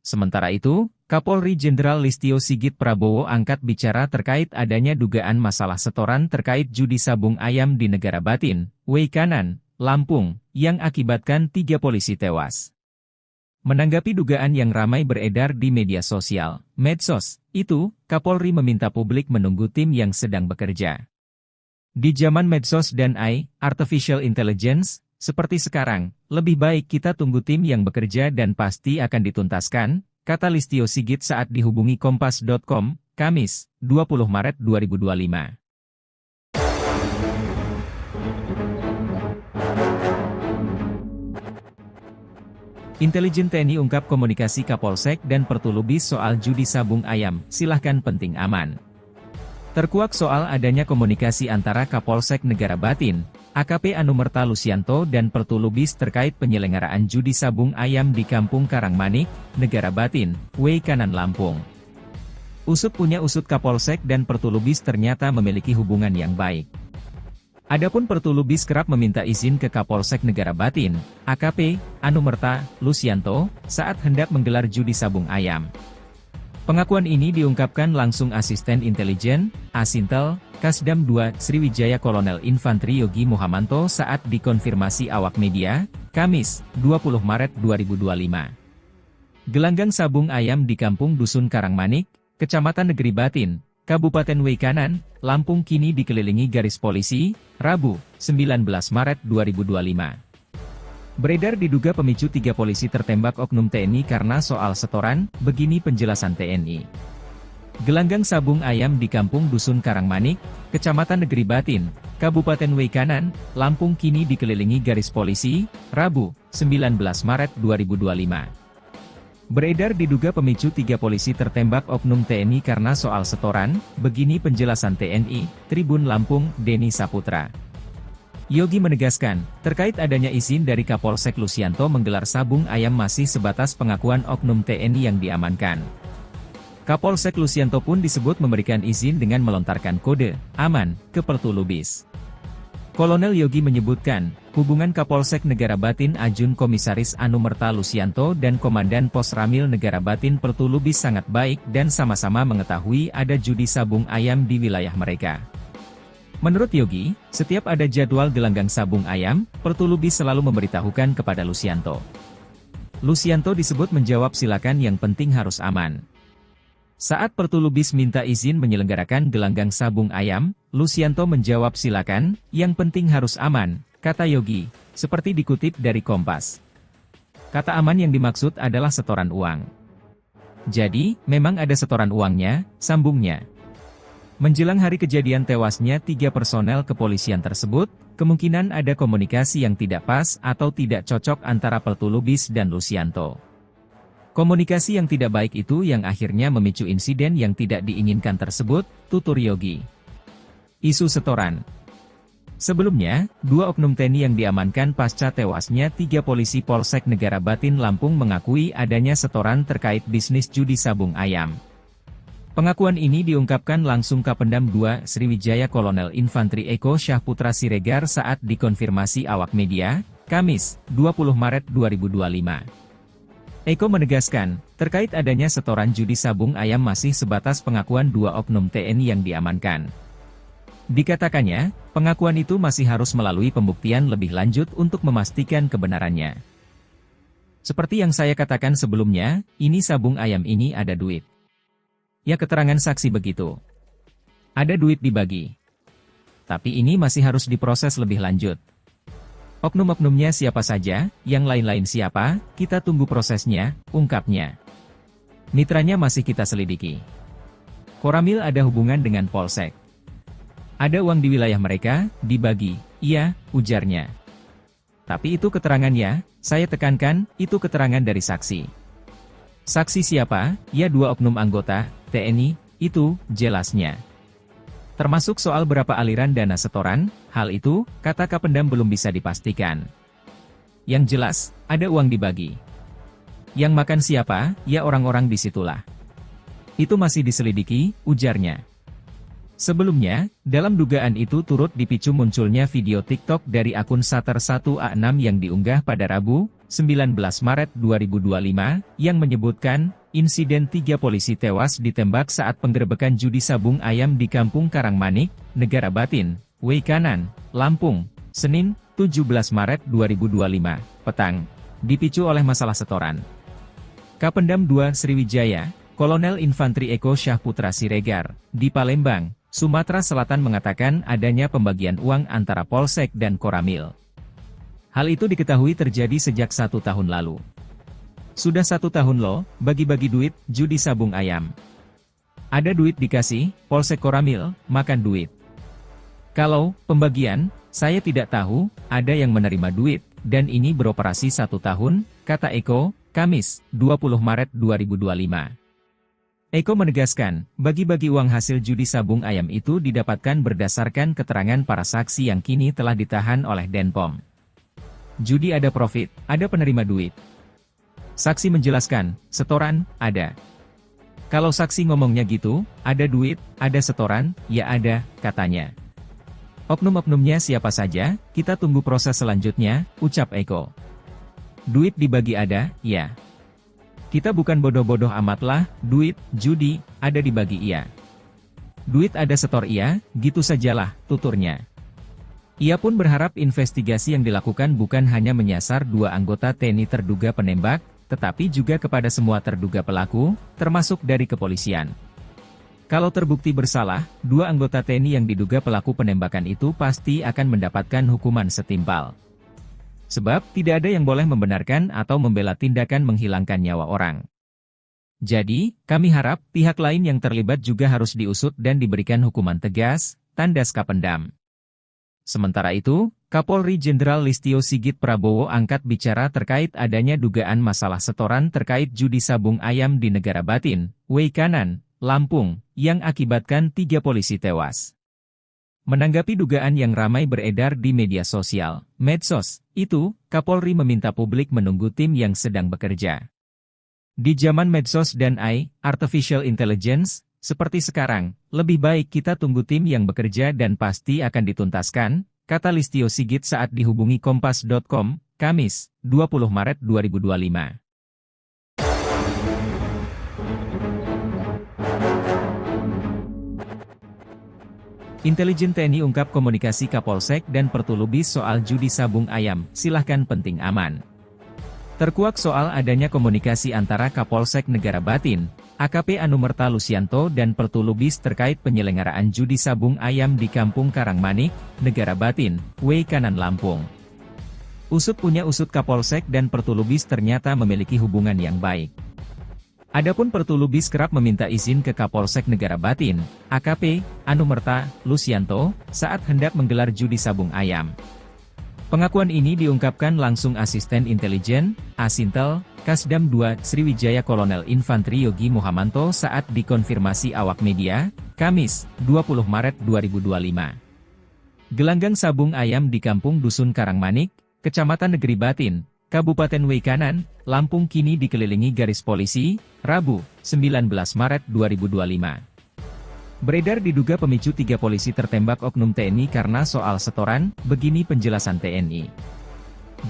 Sementara itu, Kapolri Jenderal Listio Sigit Prabowo angkat bicara terkait adanya dugaan masalah setoran terkait judi sabung ayam di Negara Batin, Weikanan, Lampung, yang akibatkan 3 polisi tewas. Menanggapi dugaan yang ramai beredar di media sosial, medsos, itu, Kapolri meminta publik menunggu tim yang sedang bekerja. Di zaman medsos dan AI, Artificial Intelligence, seperti sekarang, lebih baik kita tunggu tim yang bekerja dan pasti akan dituntaskan, kata Listio Sigit saat dihubungi Kompas.com, Kamis, 20 Maret 2025. Intelijen TNI ungkap komunikasi Kapolsek dan Pertulubis soal judi sabung ayam, silahkan penting aman. Terkuak soal adanya komunikasi antara Kapolsek Negara Batin, AKP Anumerta Lusianto dan Pertulubis terkait penyelenggaraan judi sabung ayam di Kampung Karangmanik, Negara Batin, Weikanan, Lampung. Usut punya usut Kapolsek dan Pertulubis ternyata memiliki hubungan yang baik. Adapun Pertulubis kerap meminta izin ke Kapolsek Negara Batin, AKP Anumerta Lusianto, saat hendak menggelar judi sabung ayam. Pengakuan ini diungkapkan langsung Asisten Intelijen, Asintel, Kasdam 2, Sriwijaya Kolonel Infantri Yogi Muhamanto saat dikonfirmasi awak media, Kamis, 20 Maret 2025. Gelanggang sabung ayam di Kampung Dusun Karangmanik, Kecamatan Negeri Batin, Kabupaten Weikanan, Lampung kini dikelilingi garis polisi, Rabu, 19 Maret 2025. Beredar diduga pemicu 3 polisi tertembak oknum TNI karena soal setoran, begini penjelasan TNI. Gelanggang sabung ayam di Kampung Dusun Karangmanik, Kecamatan Negeri Batin, Kabupaten Weikanan, Lampung kini dikelilingi garis polisi, Rabu, 19 Maret 2025. Beredar diduga pemicu 3 polisi tertembak oknum TNI karena soal setoran, begini penjelasan TNI, Tribun Lampung, Denny Saputra. Yogi menegaskan, terkait adanya izin dari Kapolsek Lusianto menggelar sabung ayam masih sebatas pengakuan oknum TNI yang diamankan. Kapolsek Lusianto pun disebut memberikan izin dengan melontarkan kode aman ke Pertulubis. Kolonel Yogi menyebutkan, hubungan Kapolsek Negara Batin Ajun Komisaris Anumerta Lusianto dan Komandan Pos Ramil Negara Batin Pertulubis sangat baik dan sama-sama mengetahui ada judi sabung ayam di wilayah mereka. Menurut Yogi, setiap ada jadwal gelanggang sabung ayam, Pertulubis selalu memberitahukan kepada Lusianto. Lusianto disebut menjawab silakan yang penting harus aman. Saat Pertulubis minta izin menyelenggarakan gelanggang sabung ayam, Lusianto menjawab silakan, yang penting harus aman, kata Yogi, seperti dikutip dari Kompas. Kata aman yang dimaksud adalah setoran uang. Jadi, memang ada setoran uangnya, sambungnya. Menjelang hari kejadian tewasnya 3 personel kepolisian tersebut, kemungkinan ada komunikasi yang tidak pas atau tidak cocok antara Pertulubis dan Lusianto. Komunikasi yang tidak baik itu yang akhirnya memicu insiden yang tidak diinginkan tersebut, tutur Yogi. Isu setoran. Sebelumnya, 2 oknum TNI yang diamankan pasca tewasnya 3 polisi Polsek Negara Batin Lampung mengakui adanya setoran terkait bisnis judi sabung ayam. Pengakuan ini diungkapkan langsung Kapendam 2 Sriwijaya Kolonel Infantri Eko Syahputra Siregar saat dikonfirmasi awak media, Kamis, 20 Maret 2025. Eko menegaskan, terkait adanya setoran judi sabung ayam masih sebatas pengakuan 2 oknum TNI yang diamankan. Dikatakannya, pengakuan itu masih harus melalui pembuktian lebih lanjut untuk memastikan kebenarannya. Seperti yang saya katakan sebelumnya, ini sabung ayam ini ada duit. Ya keterangan saksi begitu. Ada duit dibagi. Tapi ini masih harus diproses lebih lanjut. Oknum-oknumnya siapa saja, yang lain-lain siapa, kita tunggu prosesnya, ungkapnya. Mitranya masih kita selidiki. Koramil ada hubungan dengan Polsek. Ada uang di wilayah mereka, dibagi, iya, ujarnya. Tapi itu keterangannya, saya tekankan, itu keterangan dari saksi. Saksi siapa? Ya 2 oknum anggota, TNI, itu, jelasnya. Termasuk soal berapa aliran dana setoran, hal itu, kata Kapendam belum bisa dipastikan. Yang jelas, ada uang dibagi. Yang makan siapa, ya orang-orang disitulah. Itu masih diselidiki, ujarnya. Sebelumnya, dalam dugaan itu turut dipicu munculnya video TikTok dari akun Sater1A6 yang diunggah pada Rabu, 19 Maret 2025, yang menyebutkan, insiden 3 polisi tewas ditembak saat penggerebekan judi sabung ayam di Kampung Karangmanik, Negara Batin, Weikanan, Lampung, Senin, 17 Maret 2025, petang, dipicu oleh masalah setoran. Kapendam 2 Sriwijaya, Kolonel Infantri Eko Syahputra Siregar, di Palembang, Sumatera Selatan mengatakan adanya pembagian uang antara Polsek dan Koramil. Hal itu diketahui terjadi sejak 1 tahun lalu. Sudah 1 tahun loh, bagi-bagi duit, judi sabung ayam. Ada duit dikasih, Polsek Koramil, makan duit. Kalau pembagian, saya tidak tahu, ada yang menerima duit, dan ini beroperasi 1 tahun, kata Eko, Kamis, 20 Maret 2025. Eko menegaskan, bagi-bagi uang hasil judi sabung ayam itu didapatkan berdasarkan keterangan para saksi yang kini telah ditahan oleh Denpom. Judi ada profit, ada penerima duit. Saksi menjelaskan, setoran, ada. Kalau saksi ngomongnya gitu, ada duit, ada setoran, ya ada, katanya. Oknum-oknumnya siapa saja, kita tunggu proses selanjutnya, ucap Eko. Duit dibagi ada, ya. Kita bukan bodoh-bodoh amat lah, duit, judi, ada dibagi iya. Duit ada setor iya, gitu sajalah, tuturnya. Ia pun berharap investigasi yang dilakukan bukan hanya menyasar 2 anggota TNI terduga penembak, tetapi juga kepada semua terduga pelaku, termasuk dari kepolisian. Kalau terbukti bersalah, 2 anggota TNI yang diduga pelaku penembakan itu pasti akan mendapatkan hukuman setimpal. Sebab, tidak ada yang boleh membenarkan atau membela tindakan menghilangkan nyawa orang. Jadi, kami harap pihak lain yang terlibat juga harus diusut dan diberikan hukuman tegas, tandas Kapendam. Sementara itu, Kapolri Jenderal Listio Sigit Prabowo angkat bicara terkait adanya dugaan masalah setoran terkait judi sabung ayam di Negara Batin, Weikanan, Lampung, yang akibatkan 3 polisi tewas. Menanggapi dugaan yang ramai beredar di media sosial, medsos, itu, Kapolri meminta publik menunggu tim yang sedang bekerja. Di zaman medsos dan AI, Artificial Intelligence, seperti sekarang, lebih baik kita tunggu tim yang bekerja dan pasti akan dituntaskan, kata Listio Sigit saat dihubungi Kompas.com, Kamis, 20 Maret 2025. Intelijen TNI ungkap komunikasi Kapolsek dan Pertulubis soal judi sabung ayam, silahkan penting aman. Terkuak soal adanya komunikasi antara Kapolsek Negara Batin, AKP Anumerta Lusianto dan Pertulubis terkait penyelenggaraan judi sabung ayam di Kampung Karangmanik, Negara Batin, Weikanan Lampung. Usut punya usut Kapolsek dan Pertulubis ternyata memiliki hubungan yang baik. Adapun Pertulubis kerap meminta izin ke Kapolsek Negara Batin, AKP Anumerta Lusianto, saat hendak menggelar judi sabung ayam. Pengakuan ini diungkapkan langsung Asisten Intelijen, Asintel, Kasdam 2 Sriwijaya Kolonel Infantri Yogi Muhamanto saat dikonfirmasi awak media, Kamis, 20 Maret 2025. Gelanggang sabung ayam di Kampung Dusun Karangmanik, Kecamatan Negeri Batin, Kabupaten Weikanan, Lampung kini dikelilingi garis polisi, Rabu, 19 Maret 2025. Beredar diduga pemicu 3 polisi tertembak oknum TNI karena soal setoran, begini penjelasan TNI.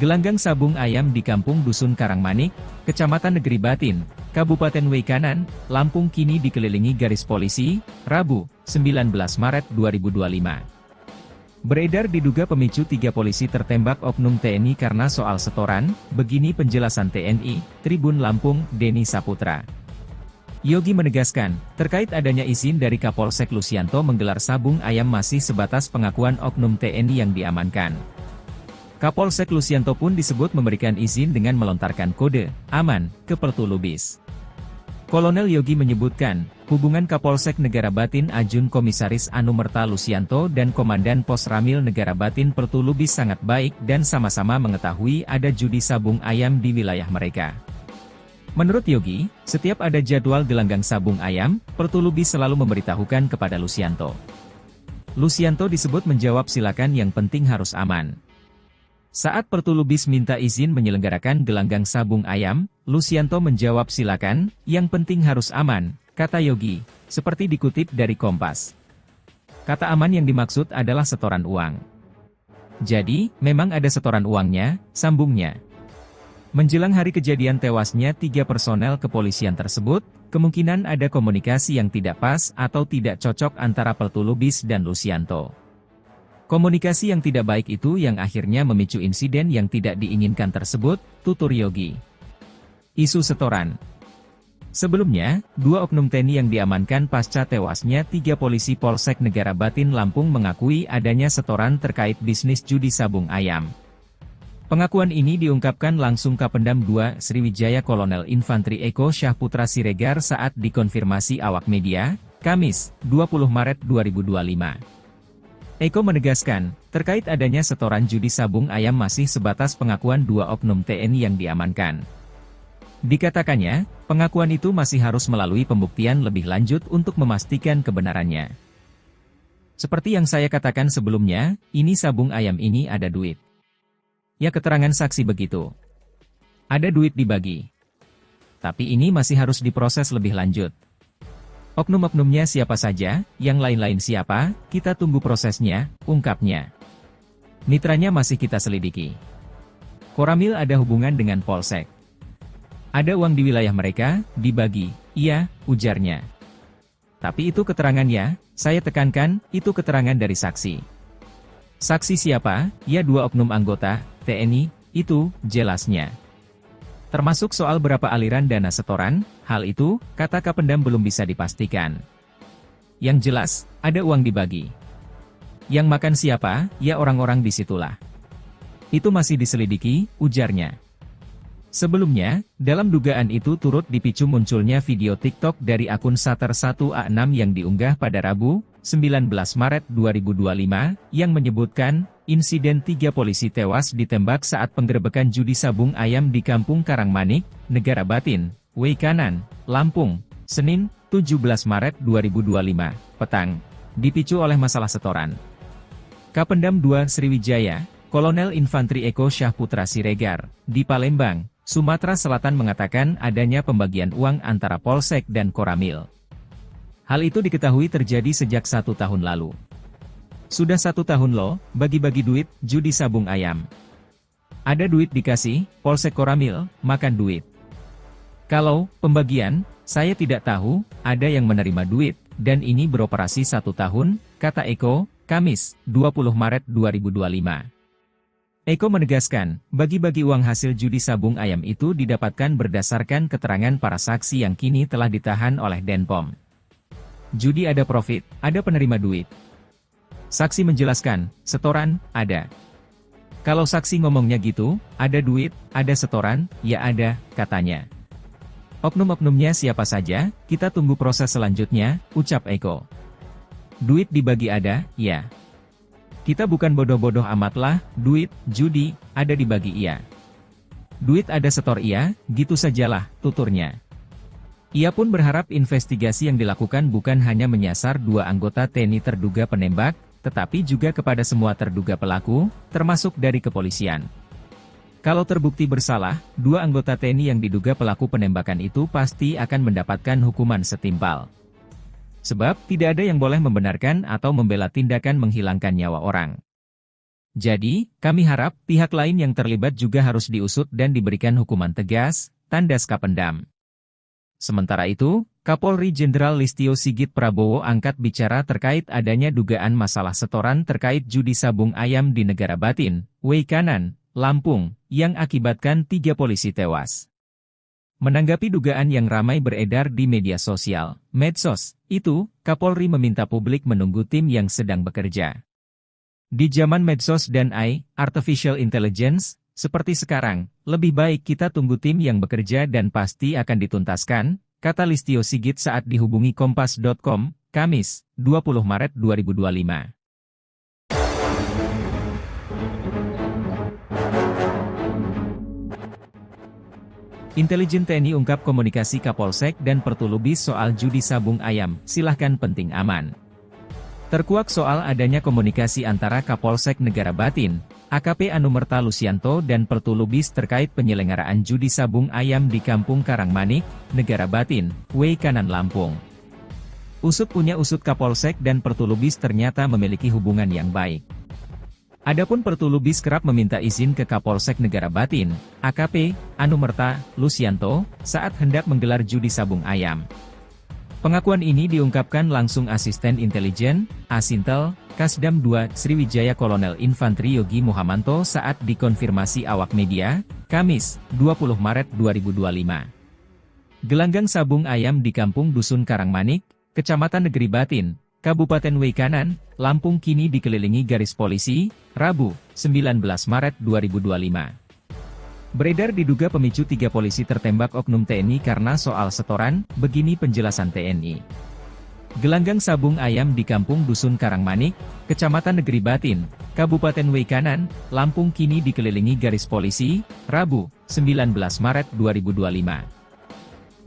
Gelanggang sabung ayam di Kampung Dusun Karangmanik, Kecamatan Negeri Batin, Kabupaten Weikanan, Lampung kini dikelilingi garis polisi, Rabu, 19 Maret 2025. Beredar diduga pemicu 3 polisi tertembak oknum TNI karena soal setoran, begini penjelasan TNI, Tribun Lampung, Denny Saputra. Yogi menegaskan, terkait adanya izin dari Kapolsek Lusianto menggelar sabung ayam masih sebatas pengakuan oknum TNI yang diamankan. Kapolsek Lusianto pun disebut memberikan izin dengan melontarkan kode aman ke Pertulubis. Kolonel Yogi menyebutkan, hubungan Kapolsek Negara Batin Ajun Komisaris Anumerta Lusianto dan Komandan Pos Ramil Negara Batin Pertulubis sangat baik dan sama-sama mengetahui ada judi sabung ayam di wilayah mereka. Menurut Yogi, setiap ada jadwal gelanggang sabung ayam, Pertulubis selalu memberitahukan kepada Lusianto. Lusianto disebut menjawab silakan yang penting harus aman. Saat Pertulubis minta izin menyelenggarakan gelanggang sabung ayam, Lusianto menjawab silakan, yang penting harus aman, kata Yogi, seperti dikutip dari Kompas. Kata aman yang dimaksud adalah setoran uang. Jadi, memang ada setoran uangnya, sambungnya. Menjelang hari kejadian tewasnya 3 personel kepolisian tersebut, kemungkinan ada komunikasi yang tidak pas atau tidak cocok antara Pertulubis dan Lusianto. Komunikasi yang tidak baik itu yang akhirnya memicu insiden yang tidak diinginkan tersebut, tutur Yogi. Isu setoran. Sebelumnya, 2 oknum TNI yang diamankan pasca tewasnya 3 polisi Polsek Negara Batin Lampung mengakui adanya setoran terkait bisnis judi sabung ayam. Pengakuan ini diungkapkan langsung Kapendam 2 Sriwijaya Kolonel Infantri Eko Syahputra Siregar saat dikonfirmasi awak media, Kamis, 20 Maret 2025. Eko menegaskan, terkait adanya setoran judi sabung ayam masih sebatas pengakuan 2 oknum TNI yang diamankan. Dikatakannya, pengakuan itu masih harus melalui pembuktian lebih lanjut untuk memastikan kebenarannya. Seperti yang saya katakan sebelumnya, ini sabung ayam ini ada duit. Ya, keterangan saksi begitu. Ada duit dibagi. Tapi ini masih harus diproses lebih lanjut. Oknum-oknumnya siapa saja, yang lain-lain siapa, kita tunggu prosesnya, ungkapnya. Mitranya masih kita selidiki. Koramil ada hubungan dengan Polsek. Ada uang di wilayah mereka, dibagi, iya, ujarnya. Tapi itu keterangannya, saya tekankan, itu keterangan dari saksi. Saksi siapa? Ya 2 oknum anggota, TNI, itu, jelasnya. Termasuk soal berapa aliran dana setoran, hal itu, kata Kapendam belum bisa dipastikan. Yang jelas, ada uang dibagi. Yang makan siapa? Ya orang-orang disitulah. Itu masih diselidiki, ujarnya. Sebelumnya, dalam dugaan itu turut dipicu munculnya video TikTok dari akun Sater 1A6 yang diunggah pada Rabu, 19 Maret 2025, yang menyebutkan, insiden 3 polisi tewas ditembak saat penggerebekan judi sabung ayam di Kampung Karangmanik, Negara Batin, Weikanan, Lampung, Senin, 17 Maret 2025, petang, dipicu oleh masalah setoran. Kapendam 2 Sriwijaya, Kolonel Infantri Eko Syahputra Siregar, di Palembang, Sumatera Selatan mengatakan adanya pembagian uang antara Polsek dan Koramil. Hal itu diketahui terjadi sejak 1 tahun lalu. Sudah 1 tahun loh, bagi-bagi duit, judi sabung ayam. Ada duit dikasih, Polsek Koramil, makan duit. Kalau pembagian, saya tidak tahu, ada yang menerima duit, dan ini beroperasi 1 tahun, kata Eko, Kamis, 20 Maret 2025. Eko menegaskan, bagi-bagi uang hasil judi sabung ayam itu didapatkan berdasarkan keterangan para saksi yang kini telah ditahan oleh Denpom. Judi ada profit, ada penerima duit. Saksi menjelaskan, setoran, ada. Kalau saksi ngomongnya gitu, ada duit, ada setoran, ya ada, katanya. Oknum-oknumnya siapa saja, kita tunggu proses selanjutnya, ucap Eko. Duit dibagi ada, ya. Kita bukan bodoh-bodoh amatlah, duit, judi, ada dibagi iya. Duit ada setor iya, gitu sajalah, tuturnya. Ia pun berharap investigasi yang dilakukan bukan hanya menyasar 2 anggota TNI terduga penembak, tetapi juga kepada semua terduga pelaku, termasuk dari kepolisian. Kalau terbukti bersalah, 2 anggota TNI yang diduga pelaku penembakan itu pasti akan mendapatkan hukuman setimpal. Sebab, tidak ada yang boleh membenarkan atau membela tindakan menghilangkan nyawa orang. Jadi, kami harap pihak lain yang terlibat juga harus diusut dan diberikan hukuman tegas, tandas Kapendam. Sementara itu, Kapolri Jenderal Listio Sigit Prabowo angkat bicara terkait adanya dugaan masalah setoran terkait judi sabung ayam di Negara Batin, Weikanan, Lampung, yang akibatkan 3 polisi tewas. Menanggapi dugaan yang ramai beredar di media sosial, medsos, itu, Kapolri meminta publik menunggu tim yang sedang bekerja. Di zaman medsos dan AI, Artificial Intelligence, seperti sekarang, lebih baik kita tunggu tim yang bekerja dan pasti akan dituntaskan, kata Listio Sigit saat dihubungi Kompas.com, Kamis, 20 Maret 2025. Intelijen TNI ungkap komunikasi Kapolsek dan Pertulubis soal judi sabung ayam, silahkan penting aman. Terkuak soal adanya komunikasi antara Kapolsek Negara Batin, AKP Anumerta Lusianto dan Pertulubis terkait penyelenggaraan judi sabung ayam di Kampung Karangmanik, Negara Batin, Weikanan Lampung. Usut punya usut Kapolsek dan Pertulubis ternyata memiliki hubungan yang baik. Adapun Pertulubis kerap meminta izin ke Kapolsek Negara Batin, AKP Anumerta Lusianto, saat hendak menggelar judi sabung ayam. Pengakuan ini diungkapkan langsung Asisten Intelijen, Asintel, Kasdam 2 Sriwijaya Kolonel Infantri Yogi Muhamanto saat dikonfirmasi awak media, Kamis, 20 Maret 2025. Gelanggang sabung ayam di Kampung Dusun Karangmanik, Kecamatan Negeri Batin, Kabupaten Weikanan, Lampung kini dikelilingi garis polisi, Rabu, 19 Maret 2025. Beredar diduga pemicu 3 polisi tertembak oknum TNI karena soal setoran, begini penjelasan TNI. Gelanggang sabung ayam di Kampung Dusun Karangmanik, Kecamatan Negeri Batin, Kabupaten Weikanan, Lampung kini dikelilingi garis polisi, Rabu, 19 Maret 2025.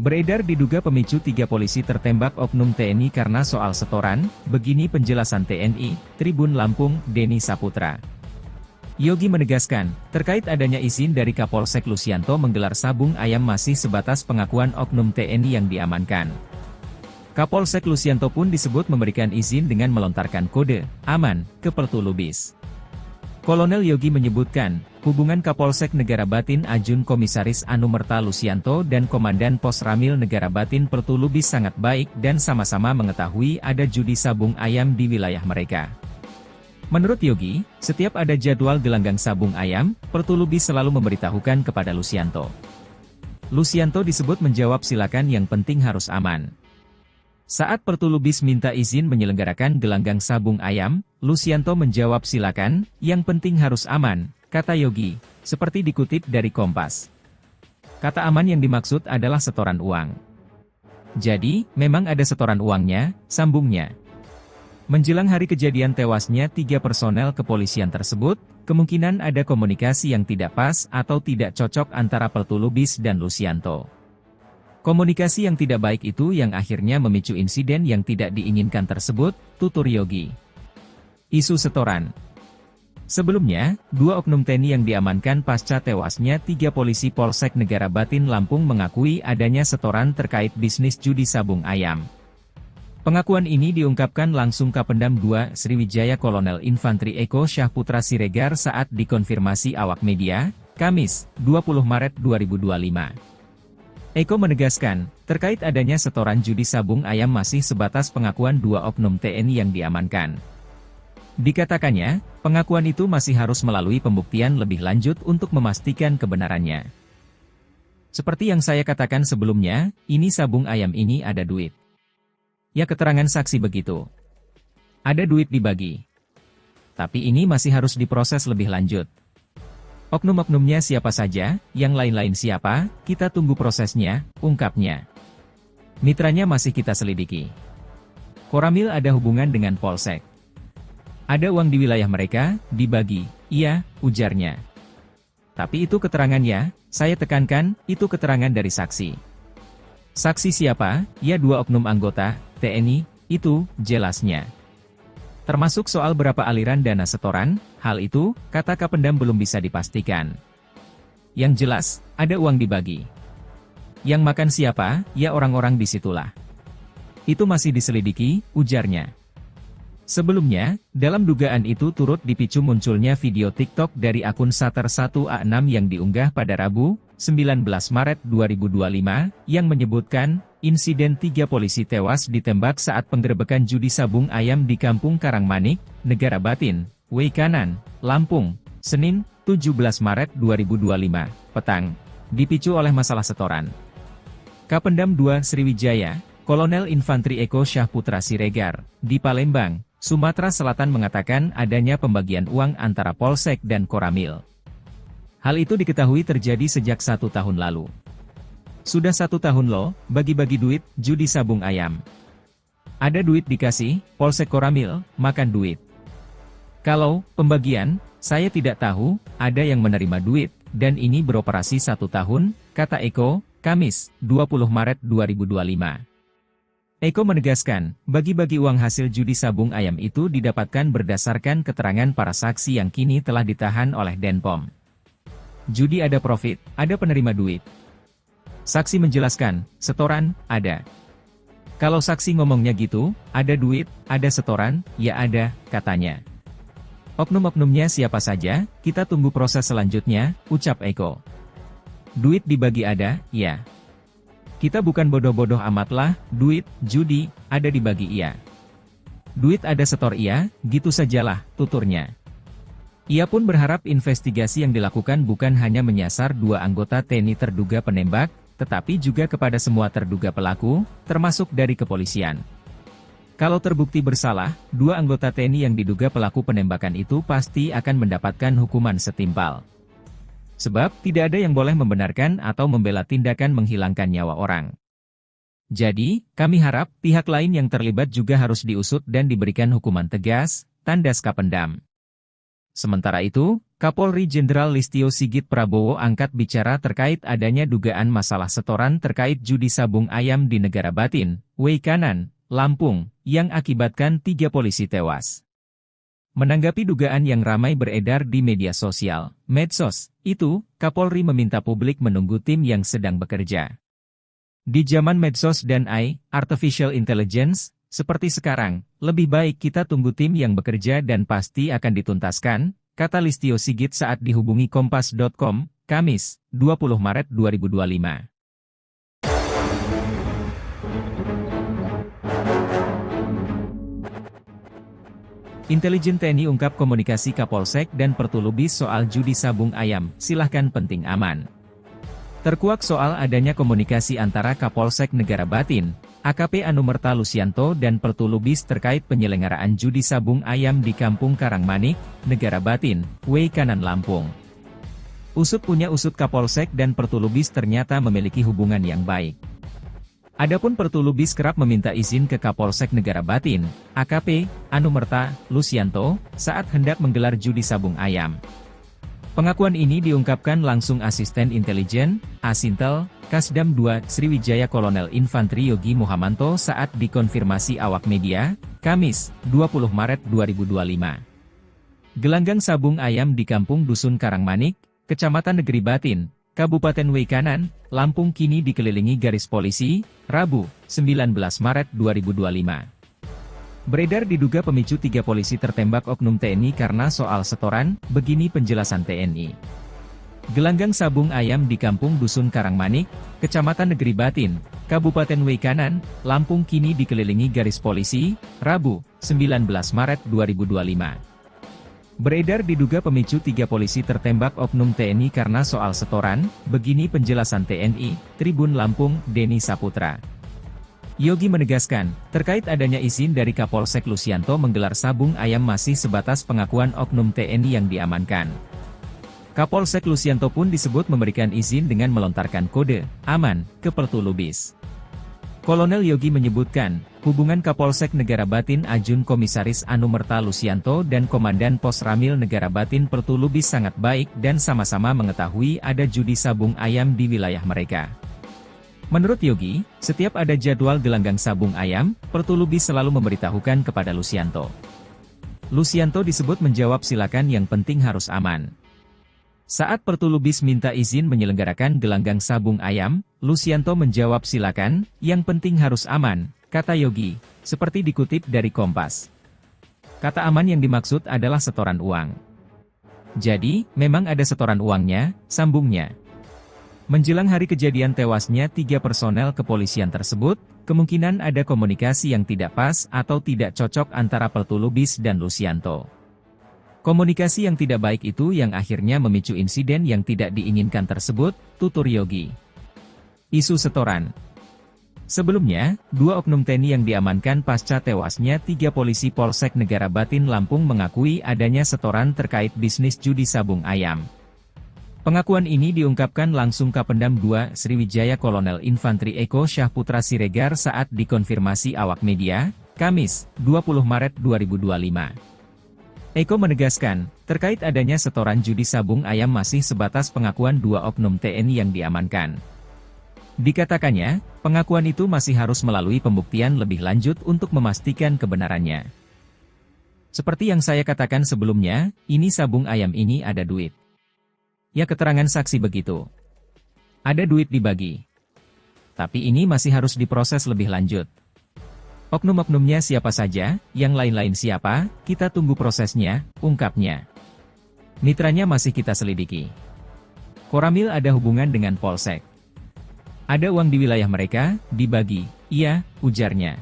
Beredar diduga pemicu 3 polisi tertembak oknum TNI karena soal setoran, begini penjelasan TNI, Tribun Lampung, Denny Saputra. Yogi menegaskan, terkait adanya izin dari Kapolsek Lusianto menggelar sabung ayam masih sebatas pengakuan oknum TNI yang diamankan. Kapolsek Lusianto pun disebut memberikan izin dengan melontarkan kode aman ke Pertulubis. Kolonel Yogi menyebutkan, hubungan Kapolsek Negara Batin Ajun Komisaris Anumerta Lusianto dan Komandan Pos Ramil Negara Batin Pertulubis sangat baik dan sama-sama mengetahui ada judi sabung ayam di wilayah mereka. Menurut Yogi, setiap ada jadwal gelanggang sabung ayam, Pertulubis selalu memberitahukan kepada Lusianto. Lusianto disebut menjawab silakan yang penting harus aman. Saat Pertulubis minta izin menyelenggarakan gelanggang sabung ayam, Lusianto menjawab silakan, yang penting harus aman, kata Yogi, seperti dikutip dari Kompas. Kata aman yang dimaksud adalah setoran uang. Jadi, memang ada setoran uangnya, sambungnya. Menjelang hari kejadian tewasnya 3 personel kepolisian tersebut, kemungkinan ada komunikasi yang tidak pas atau tidak cocok antara Pertulubis dan Lusianto. Komunikasi yang tidak baik itu yang akhirnya memicu insiden yang tidak diinginkan tersebut, tutur Yogi. Isu setoran. Sebelumnya, 2 oknum TNI yang diamankan pasca tewasnya 3 polisi Polsek Negara Batin Lampung mengakui adanya setoran terkait bisnis judi sabung ayam. Pengakuan ini diungkapkan langsung Kapendam 2 Sriwijaya Kolonel Infantri Eko Syahputra Siregar saat dikonfirmasi awak media, Kamis, 20 Maret 2025. Eko menegaskan, terkait adanya setoran judi sabung ayam masih sebatas pengakuan 2 oknum TNI yang diamankan. Dikatakannya, pengakuan itu masih harus melalui pembuktian lebih lanjut untuk memastikan kebenarannya. Seperti yang saya katakan sebelumnya, ini sabung ayam ini ada duit. Ya keterangan saksi begitu. Ada duit dibagi. Tapi ini masih harus diproses lebih lanjut. Oknum-oknumnya siapa saja, yang lain-lain siapa, kita tunggu prosesnya, ungkapnya. Mitranya masih kita selidiki. Koramil ada hubungan dengan Polsek. Ada uang di wilayah mereka, dibagi, iya, ujarnya. Tapi itu keterangannya, saya tekankan, itu keterangan dari saksi. Saksi siapa? Ya 2 oknum anggota, TNI, itu, jelasnya. Termasuk soal berapa aliran dana setoran, hal itu, kata Kapendam belum bisa dipastikan. Yang jelas, ada uang dibagi. Yang makan siapa, ya orang-orang disitulah. Itu masih diselidiki, ujarnya. Sebelumnya, dalam dugaan itu turut dipicu munculnya video TikTok dari akun Sater1A6 yang diunggah pada Rabu, 19 Maret 2025, yang menyebutkan, insiden 3 polisi tewas ditembak saat penggerebekan judi sabung ayam di Kampung Karangmanik, Negara Batin, Weikanan, Lampung, Senin, 17 Maret 2025, petang, dipicu oleh masalah setoran. Kapendam 2 Sriwijaya, Kolonel Infantri Eko Syahputra Siregar, di Palembang, Sumatera Selatan mengatakan adanya pembagian uang antara Polsek dan Koramil. Hal itu diketahui terjadi sejak 1 tahun lalu. Sudah 1 tahun loh, bagi-bagi duit, judi sabung ayam. Ada duit dikasih, Polsek Koramil, makan duit. Kalau pembagian, saya tidak tahu, ada yang menerima duit, dan ini beroperasi 1 tahun, kata Eko, Kamis, 20 Maret 2025. Eko menegaskan, bagi-bagi uang hasil judi sabung ayam itu didapatkan berdasarkan keterangan para saksi yang kini telah ditahan oleh Denpom. Judi ada profit, ada penerima duit. Saksi menjelaskan, setoran, ada. Kalau saksi ngomongnya gitu, ada duit, ada setoran, ya ada, katanya. Oknum-oknumnya siapa saja, kita tunggu proses selanjutnya, ucap Eko. Duit dibagi ada, ya. Kita bukan bodoh-bodoh amatlah, duit, judi, ada dibagi iya. Duit ada setor iya, gitu sajalah, tuturnya. Ia pun berharap investigasi yang dilakukan bukan hanya menyasar 2 anggota TNI terduga penembak, tetapi juga kepada semua terduga pelaku, termasuk dari kepolisian. Kalau terbukti bersalah, 2 anggota TNI yang diduga pelaku penembakan itu pasti akan mendapatkan hukuman setimpal. Sebab, tidak ada yang boleh membenarkan atau membela tindakan menghilangkan nyawa orang. Jadi, kami harap pihak lain yang terlibat juga harus diusut dan diberikan hukuman tegas, tandas Kapendam. Sementara itu, Kapolri Jenderal Listio Sigit Prabowo angkat bicara terkait adanya dugaan masalah setoran terkait judi sabung ayam di Negara Batin, Weikanan, Lampung, yang akibatkan 3 polisi tewas. Menanggapi dugaan yang ramai beredar di media sosial, medsos, itu, Kapolri meminta publik menunggu tim yang sedang bekerja. Di zaman medsos dan AI, Artificial Intelligence, seperti sekarang, lebih baik kita tunggu tim yang bekerja dan pasti akan dituntaskan, kata Listio Sigit saat dihubungi Kompas.com, Kamis, 20 Maret 2025. Intelijen TNI ungkap komunikasi Kapolsek dan Pertulubis soal judi sabung ayam, silahkan penting aman. Terkuak soal adanya komunikasi antara Kapolsek Negara Batin, AKP Anumerta Lusianto dan Pertulubis terkait penyelenggaraan judi sabung ayam di Kampung Karangmanik, Negara Batin, Weikanan Lampung. Usut punya usut Kapolsek dan Pertulubis ternyata memiliki hubungan yang baik. Adapun Pertulubis kerap meminta izin ke Kapolsek Negara Batin, AKP Anumerta Lusianto, saat hendak menggelar judi sabung ayam. Pengakuan ini diungkapkan langsung Asisten Intelijen, Asintel, Kasdam 2 Sriwijaya Kolonel Infantri Yogi Muhamanto saat dikonfirmasi awak media, Kamis, 20 Maret 2025. Gelanggang sabung ayam di Kampung Dusun Karangmanik, Kecamatan Negeri Batin, Kabupaten Weikanan, Lampung kini dikelilingi garis polisi, Rabu, 19 Maret 2025. Beredar diduga pemicu 3 polisi tertembak oknum TNI karena soal setoran, begini penjelasan TNI. Gelanggang sabung ayam di Kampung Dusun Karangmanik, Kecamatan Negeri Batin, Kabupaten Weikanan, Lampung kini dikelilingi garis polisi, Rabu, 19 Maret 2025. Beredar diduga pemicu 3 polisi tertembak oknum TNI karena soal setoran, begini penjelasan TNI, Tribun Lampung, Denny Saputra. Yogi menegaskan, terkait adanya izin dari Kapolsek Lusianto menggelar sabung ayam masih sebatas pengakuan oknum TNI yang diamankan. Kapolsek Lusianto pun disebut memberikan izin dengan melontarkan kode aman ke Pertulubis. Kolonel Yogi menyebutkan, hubungan Kapolsek Negara Batin Ajun Komisaris Anumerta Lusianto dan Komandan Pos Ramil Negara Batin Pertulubis sangat baik dan sama-sama mengetahui ada judi sabung ayam di wilayah mereka. Menurut Yogi, setiap ada jadwal gelanggang sabung ayam, Pertulubis selalu memberitahukan kepada Lusianto. Lusianto disebut menjawab silakan yang penting harus aman. Saat Pertulubis minta izin menyelenggarakan gelanggang sabung ayam, Lusianto menjawab silakan, yang penting harus aman, kata Yogi, seperti dikutip dari Kompas. Kata aman yang dimaksud adalah setoran uang. Jadi, memang ada setoran uangnya, sambungnya. Menjelang hari kejadian tewasnya 3 personel kepolisian tersebut, kemungkinan ada komunikasi yang tidak pas atau tidak cocok antara Pertulubis dan Lusianto. Komunikasi yang tidak baik itu yang akhirnya memicu insiden yang tidak diinginkan tersebut, tutur Yogi. Isu setoran. Sebelumnya, 2 oknum TNI yang diamankan pasca tewasnya 3 polisi Polsek Negara Batin Lampung mengakui adanya setoran terkait bisnis judi sabung ayam. Pengakuan ini diungkapkan langsung Kapendam 2 Sriwijaya Kolonel Infantri Eko Syahputra Siregar saat dikonfirmasi awak media, Kamis, 20 Maret 2025. Eko menegaskan, terkait adanya setoran judi sabung ayam masih sebatas pengakuan 2 oknum TNI yang diamankan. Dikatakannya, pengakuan itu masih harus melalui pembuktian lebih lanjut untuk memastikan kebenarannya. Seperti yang saya katakan sebelumnya, ini sabung ayam ini ada duit. Ya keterangan saksi begitu. Ada duit dibagi. Tapi ini masih harus diproses lebih lanjut. Oknum-oknumnya siapa saja, yang lain-lain siapa, kita tunggu prosesnya, ungkapnya. Mitranya masih kita selidiki. Koramil ada hubungan dengan Polsek. Ada uang di wilayah mereka, dibagi, iya, ujarnya.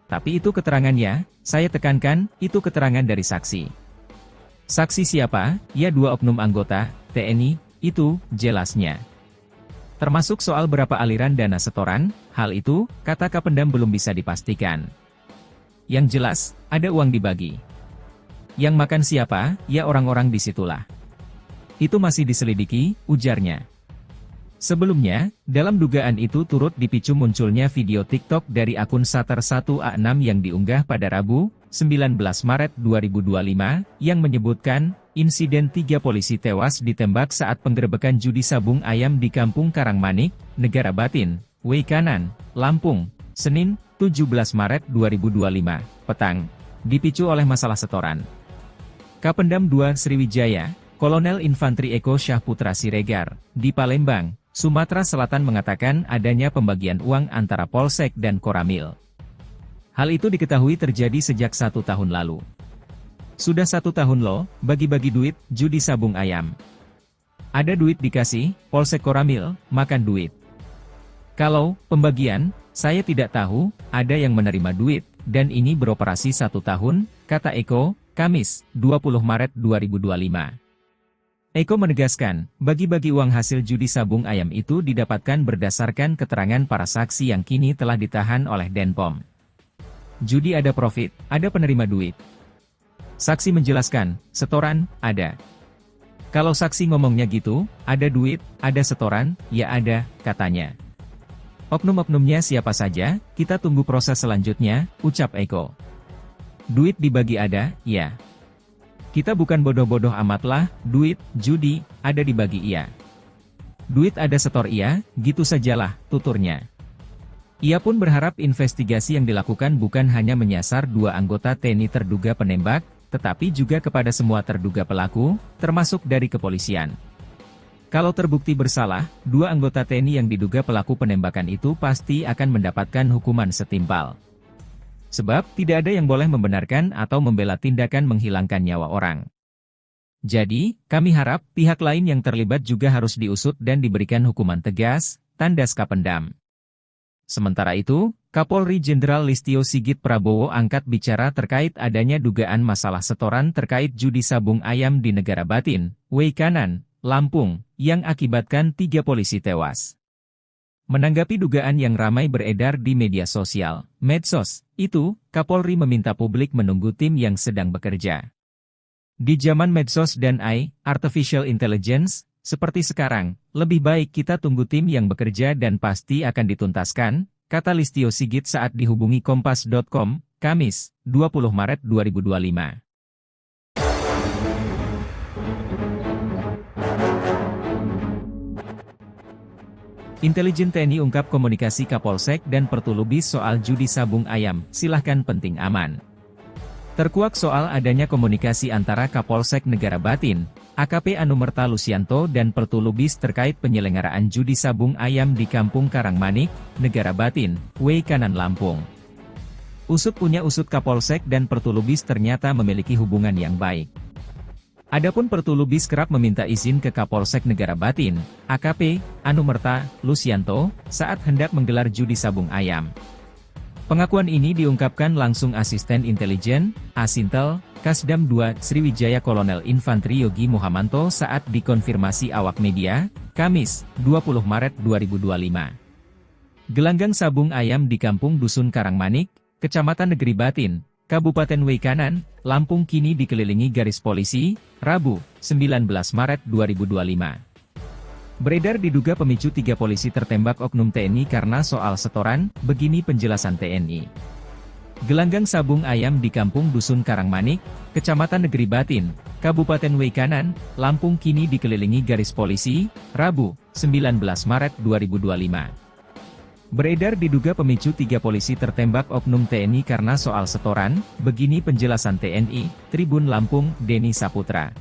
Tapi itu keterangannya, saya tekankan, itu keterangan dari saksi. Saksi siapa? Ya 2 oknum anggota, TNI, itu, jelasnya. Termasuk soal berapa aliran dana setoran, hal itu, kata Kapendam belum bisa dipastikan. Yang jelas, ada uang dibagi. Yang makan siapa, ya orang-orang disitulah. Itu masih diselidiki, ujarnya. Sebelumnya, dalam dugaan itu turut dipicu munculnya video TikTok dari akun Sater1A6 yang diunggah pada Rabu, 19 Maret 2025, yang menyebutkan, insiden 3 polisi tewas ditembak saat penggerebekan judi sabung ayam di Kampung Karangmanik, Negara Batin, Weikanan, Lampung, Senin, 17 Maret 2025, petang, dipicu oleh masalah setoran. Kapendam 2 Sriwijaya, Kolonel Infantri Eko Syahputra Siregar, di Palembang, Sumatera Selatan mengatakan adanya pembagian uang antara Polsek dan Koramil. Hal itu diketahui terjadi sejak 1 tahun lalu. Sudah 1 tahun loh, bagi-bagi duit, judi sabung ayam. Ada duit dikasih, Polsek Koramil, makan duit. Kalau pembagian, saya tidak tahu, ada yang menerima duit, dan ini beroperasi 1 tahun, kata Eko, Kamis, 20 Maret 2025. Eko menegaskan, bagi-bagi uang hasil judi sabung ayam itu didapatkan berdasarkan keterangan para saksi yang kini telah ditahan oleh Denpom. Judi ada profit, ada penerima duit. Saksi menjelaskan, setoran, ada. Kalau saksi ngomongnya gitu, ada duit, ada setoran, ya ada, katanya. Oknum-oknumnya siapa saja, kita tunggu proses selanjutnya, ucap Eko. Duit dibagi ada, ya. Kita bukan bodoh-bodoh amatlah, duit, judi, ada dibagi iya. Duit ada setor iya, gitu sajalah, tuturnya. Ia pun berharap investigasi yang dilakukan bukan hanya menyasar 2 anggota TNI terduga penembak, tetapi juga kepada semua terduga pelaku, termasuk dari kepolisian. Kalau terbukti bersalah, 2 anggota TNI yang diduga pelaku penembakan itu pasti akan mendapatkan hukuman setimpal. Sebab, tidak ada yang boleh membenarkan atau membela tindakan menghilangkan nyawa orang. Jadi, kami harap, pihak lain yang terlibat juga harus diusut dan diberikan hukuman tegas, tandas Kapendam. Sementara itu, Kapolri Jenderal Listio Sigit Prabowo angkat bicara terkait adanya dugaan masalah setoran terkait judi sabung ayam di Negara Batin, Weikanan, Lampung, yang akibatkan 3 polisi tewas. Menanggapi dugaan yang ramai beredar di media sosial, medsos, itu, Kapolri meminta publik menunggu tim yang sedang bekerja. Di zaman medsos dan artificial intelligence, seperti sekarang, lebih baik kita tunggu tim yang bekerja dan pasti akan dituntaskan, kata Listio Sigit saat dihubungi Kompas.com, Kamis, 20 Maret 2025. Intelijen TNI ungkap komunikasi Kapolsek dan Pertulubis soal judi sabung ayam, silahkan penting aman. Terkuak soal adanya komunikasi antara Kapolsek Negara Batin, AKP Anumerta Lusianto dan Pertulubis terkait penyelenggaraan judi sabung ayam di Kampung Karangmanik, Negara Batin, Weikanan Lampung. Usut punya usut Kapolsek dan Pertulubis ternyata memiliki hubungan yang baik. Adapun Pertulubis kerap meminta izin ke Kapolsek Negara Batin, AKP Anumerta Lusianto, saat hendak menggelar judi sabung ayam. Pengakuan ini diungkapkan langsung Asisten Intelijen, Asintel, Kasdam 2 Sriwijaya Kolonel Infantri Yogi Muhamanto saat dikonfirmasi awak media, Kamis, 20 Maret 2025. Gelanggang sabung ayam di Kampung Dusun Karangmanik, Kecamatan Negeri Batin, Kabupaten Weikanan, Lampung kini dikelilingi garis polisi, Rabu, 19 Maret 2025. Beredar diduga pemicu 3 polisi tertembak oknum TNI karena soal setoran, begini penjelasan TNI. Gelanggang sabung ayam di Kampung Dusun Karangmanik, Kecamatan Negeri Batin, Kabupaten Weikanan, Lampung kini dikelilingi garis polisi, Rabu, 19 Maret 2025. Beredar diduga pemicu 3 polisi tertembak oknum TNI karena soal setoran, begini penjelasan TNI, Tribun Lampung, Denny Saputra.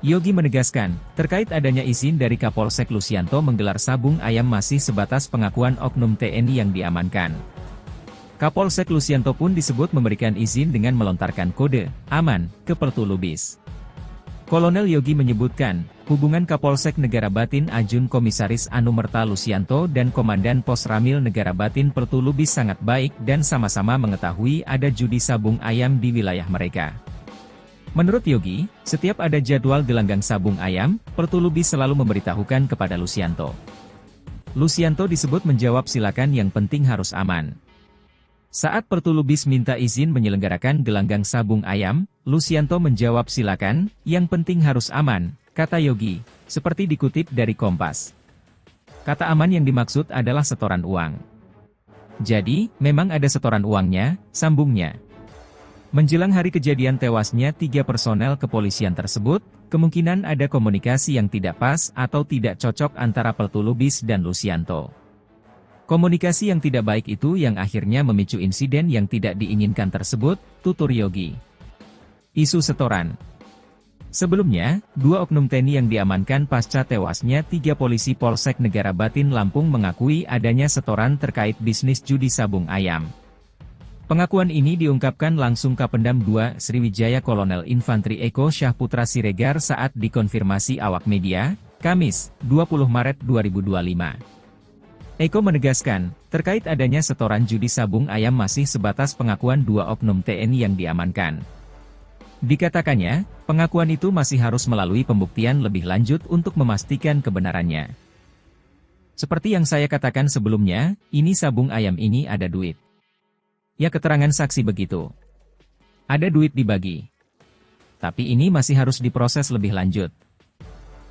Yogi menegaskan, terkait adanya izin dari Kapolsek Lusianto menggelar sabung ayam masih sebatas pengakuan oknum TNI yang diamankan. Kapolsek Lusianto pun disebut memberikan izin dengan melontarkan kode aman ke Pertulubis. Kolonel Yogi menyebutkan, hubungan Kapolsek Negara Batin Ajun Komisaris Anumerta Lusianto dan Komandan Pos Ramil Negara Batin Pertulubis sangat baik dan sama-sama mengetahui ada judi sabung ayam di wilayah mereka. Menurut Yogi, setiap ada jadwal gelanggang sabung ayam, Pertulubis selalu memberitahukan kepada Lusianto. Lucianto disebut menjawab silakan yang penting harus aman. Saat Pertulubis minta izin menyelenggarakan gelanggang sabung ayam, Lucianto menjawab silakan, yang penting harus aman, kata Yogi, seperti dikutip dari Kompas. Kata aman yang dimaksud adalah setoran uang. Jadi, memang ada setoran uangnya, sambungnya. Menjelang hari kejadian tewasnya 3 personel kepolisian tersebut, kemungkinan ada komunikasi yang tidak pas atau tidak cocok antara Pertulubis dan Lucianto. Komunikasi yang tidak baik itu yang akhirnya memicu insiden yang tidak diinginkan tersebut, tutur Yogi. Isu setoran. Sebelumnya, 2 oknum TNI yang diamankan pasca tewasnya 3 polisi Polsek Negara Batin Lampung mengakui adanya setoran terkait bisnis judi sabung ayam. Pengakuan ini diungkapkan langsung Kapendam 2 Sriwijaya Kolonel Infantri Eko Syahputra Siregar saat dikonfirmasi awak media, Kamis, 20 Maret 2025. Eko menegaskan, terkait adanya setoran judi sabung ayam masih sebatas pengakuan 2 oknum TNI yang diamankan. Dikatakannya, pengakuan itu masih harus melalui pembuktian lebih lanjut untuk memastikan kebenarannya. Seperti yang saya katakan sebelumnya, ini sabung ayam ini ada duit. Ya keterangan saksi begitu. Ada duit dibagi. Tapi ini masih harus diproses lebih lanjut.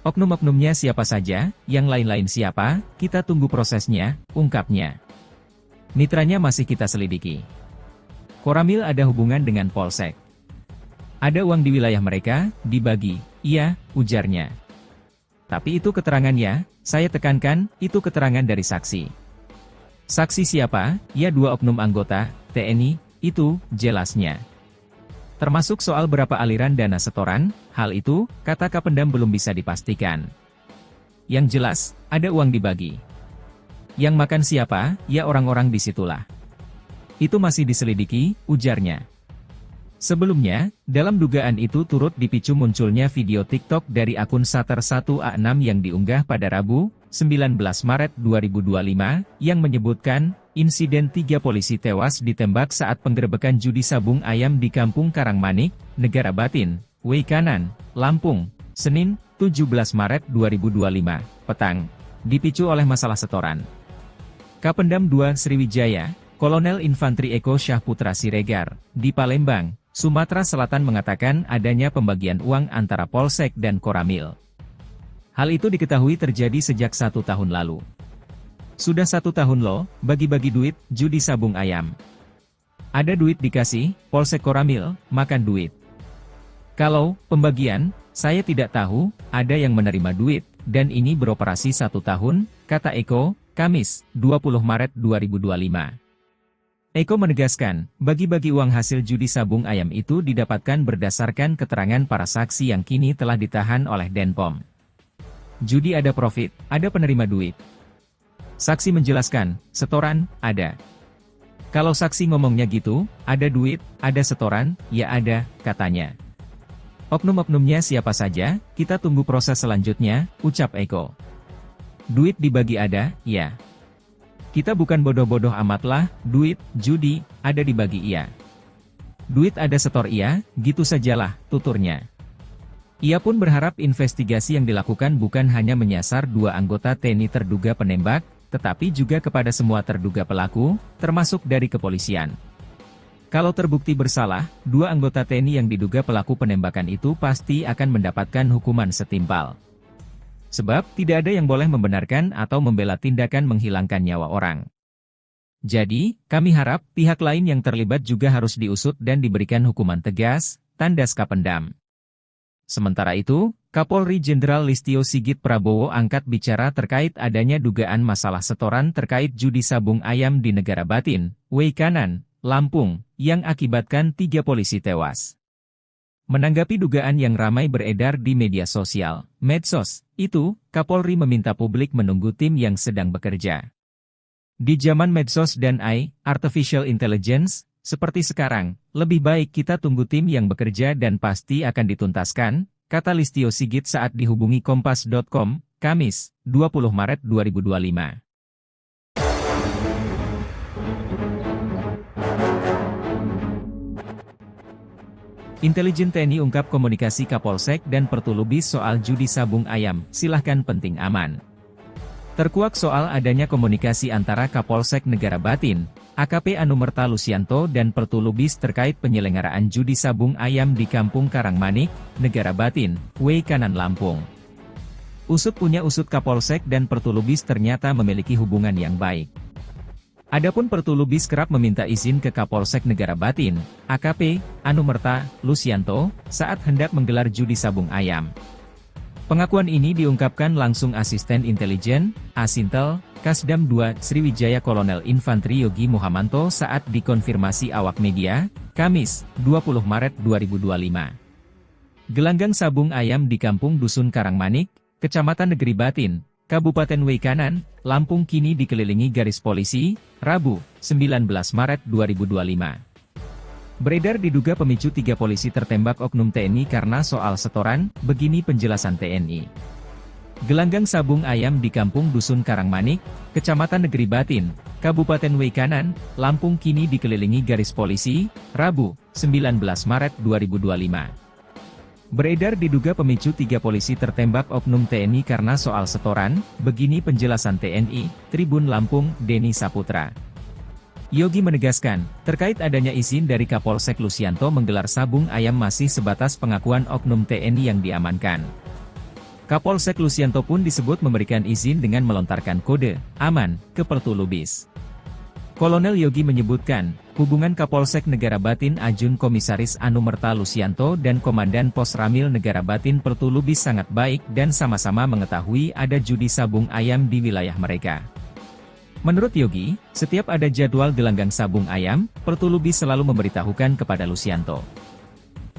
Oknum-oknumnya siapa saja, yang lain-lain siapa, kita tunggu prosesnya, ungkapnya. Mitranya masih kita selidiki. Koramil ada hubungan dengan Polsek. Ada uang di wilayah mereka, dibagi, iya, ujarnya. Tapi itu keterangannya, saya tekankan, itu keterangan dari saksi. Saksi siapa? Ya 2 oknum anggota, TNI, itu, jelasnya. Termasuk soal berapa aliran dana setoran, hal itu, kata Kapendam belum bisa dipastikan. Yang jelas, ada uang dibagi. Yang makan siapa? Ya orang-orang disitulah. Itu masih diselidiki, ujarnya. Sebelumnya, dalam dugaan itu turut dipicu munculnya video TikTok dari akun Sater1A6 yang diunggah pada Rabu, 19 Maret 2025, yang menyebutkan, insiden 3 polisi tewas ditembak saat penggerebekan judi sabung ayam di Kampung Karangmanik, Negara Batin, Weikanan, Lampung, Senin, 17 Maret 2025, petang, dipicu oleh masalah setoran. Kapendam 2 Sriwijaya, Kolonel Infantri Eko Syahputra Siregar, di Palembang, Sumatera Selatan mengatakan adanya pembagian uang antara Polsek dan Koramil. Hal itu diketahui terjadi sejak 1 tahun lalu. Sudah 1 tahun loh, bagi-bagi duit, judi sabung ayam. Ada duit dikasih, Polsek Koramil, makan duit. Kalau pembagian, saya tidak tahu, ada yang menerima duit, dan ini beroperasi 1 tahun, kata Eko, Kamis, 20 Maret 2025. Eko menegaskan, bagi-bagi uang hasil judi sabung ayam itu didapatkan berdasarkan keterangan para saksi yang kini telah ditahan oleh Denpom. Judi ada profit, ada penerima duit. Saksi menjelaskan, setoran, ada. Kalau saksi ngomongnya gitu, ada duit, ada setoran, ya ada, katanya. Oknum-oknumnya siapa saja, kita tunggu proses selanjutnya, ucap Eko. Duit dibagi ada, ya. Kita bukan bodoh-bodoh amatlah, duit, judi, ada dibagi iya. Duit ada setor iya, gitu sajalah, tuturnya. Ia pun berharap investigasi yang dilakukan bukan hanya menyasar 2 anggota TNI terduga penembak, tetapi juga kepada semua terduga pelaku, termasuk dari kepolisian. Kalau terbukti bersalah, 2 anggota TNI yang diduga pelaku penembakan itu pasti akan mendapatkan hukuman setimpal. Sebab, tidak ada yang boleh membenarkan atau membela tindakan menghilangkan nyawa orang. Jadi, kami harap, pihak lain yang terlibat juga harus diusut dan diberikan hukuman tegas, tandas Kapendam. Sementara itu, Kapolri Jenderal Listio Sigit Prabowo angkat bicara terkait adanya dugaan masalah setoran terkait judi sabung ayam di Negara Batin, Weikanan, Lampung, yang akibatkan 3 polisi tewas. Menanggapi dugaan yang ramai beredar di media sosial, medsos, itu, Kapolri meminta publik menunggu tim yang sedang bekerja. Di zaman medsos dan AI, Artificial Intelligence, seperti sekarang, lebih baik kita tunggu tim yang bekerja dan pasti akan dituntaskan, kata Listio Sigit saat dihubungi Kompas.com, Kamis, 20 Maret 2025. Intelijen TNI ungkap komunikasi Kapolsek dan Pertulubis soal judi sabung ayam, silahkan penting aman. Terkuak soal adanya komunikasi antara Kapolsek Negara Batin, AKP Anumerta Lusianto dan Pertulubis terkait penyelenggaraan judi sabung ayam di Kampung Karangmanik, Negara Batin, Weikanan, Lampung. Usut punya usut Kapolsek dan Pertulubis ternyata memiliki hubungan yang baik. Adapun Pertulubis kerap meminta izin ke Kapolsek Negara Batin, AKP Anumerta Lusianto, saat hendak menggelar judi sabung ayam. Pengakuan ini diungkapkan langsung Asisten Intelijen, Asintel, Kasdam 2 Sriwijaya Kolonel Infantri Yogi Muhamanto saat dikonfirmasi awak media, Kamis, 20 Maret 2025. Gelanggang sabung ayam di Kampung Dusun Karangmanik, Kecamatan Negeri Batin, Kabupaten Weikanan, Lampung kini dikelilingi garis polisi, Rabu, 19 Maret 2025. Beredar diduga pemicu 3 polisi tertembak oknum TNI karena soal setoran, begini penjelasan TNI. Gelanggang sabung ayam di Kampung Dusun Karangmanik, Kecamatan Negeri Batin, Kabupaten Weikanan, Lampung kini dikelilingi garis polisi, Rabu, 19 Maret 2025. Beredar diduga pemicu 3 polisi tertembak oknum TNI karena soal setoran, begini penjelasan TNI, Tribun Lampung, Denny Saputra. Yogi menegaskan, terkait adanya izin dari Kapolsek Lusianto menggelar sabung ayam masih sebatas pengakuan oknum TNI yang diamankan. Kapolsek Lusianto pun disebut memberikan izin dengan melontarkan kode aman ke Pertulubis. Kolonel Yogi menyebutkan, hubungan Kapolsek Negara Batin Ajun Komisaris Anumerta Lusianto dan Komandan Pos Ramil Negara Batin Pertulubis sangat baik dan sama-sama mengetahui ada judi sabung ayam di wilayah mereka. Menurut Yogi, setiap ada jadwal gelanggang sabung ayam, Pertulubis selalu memberitahukan kepada Lusianto.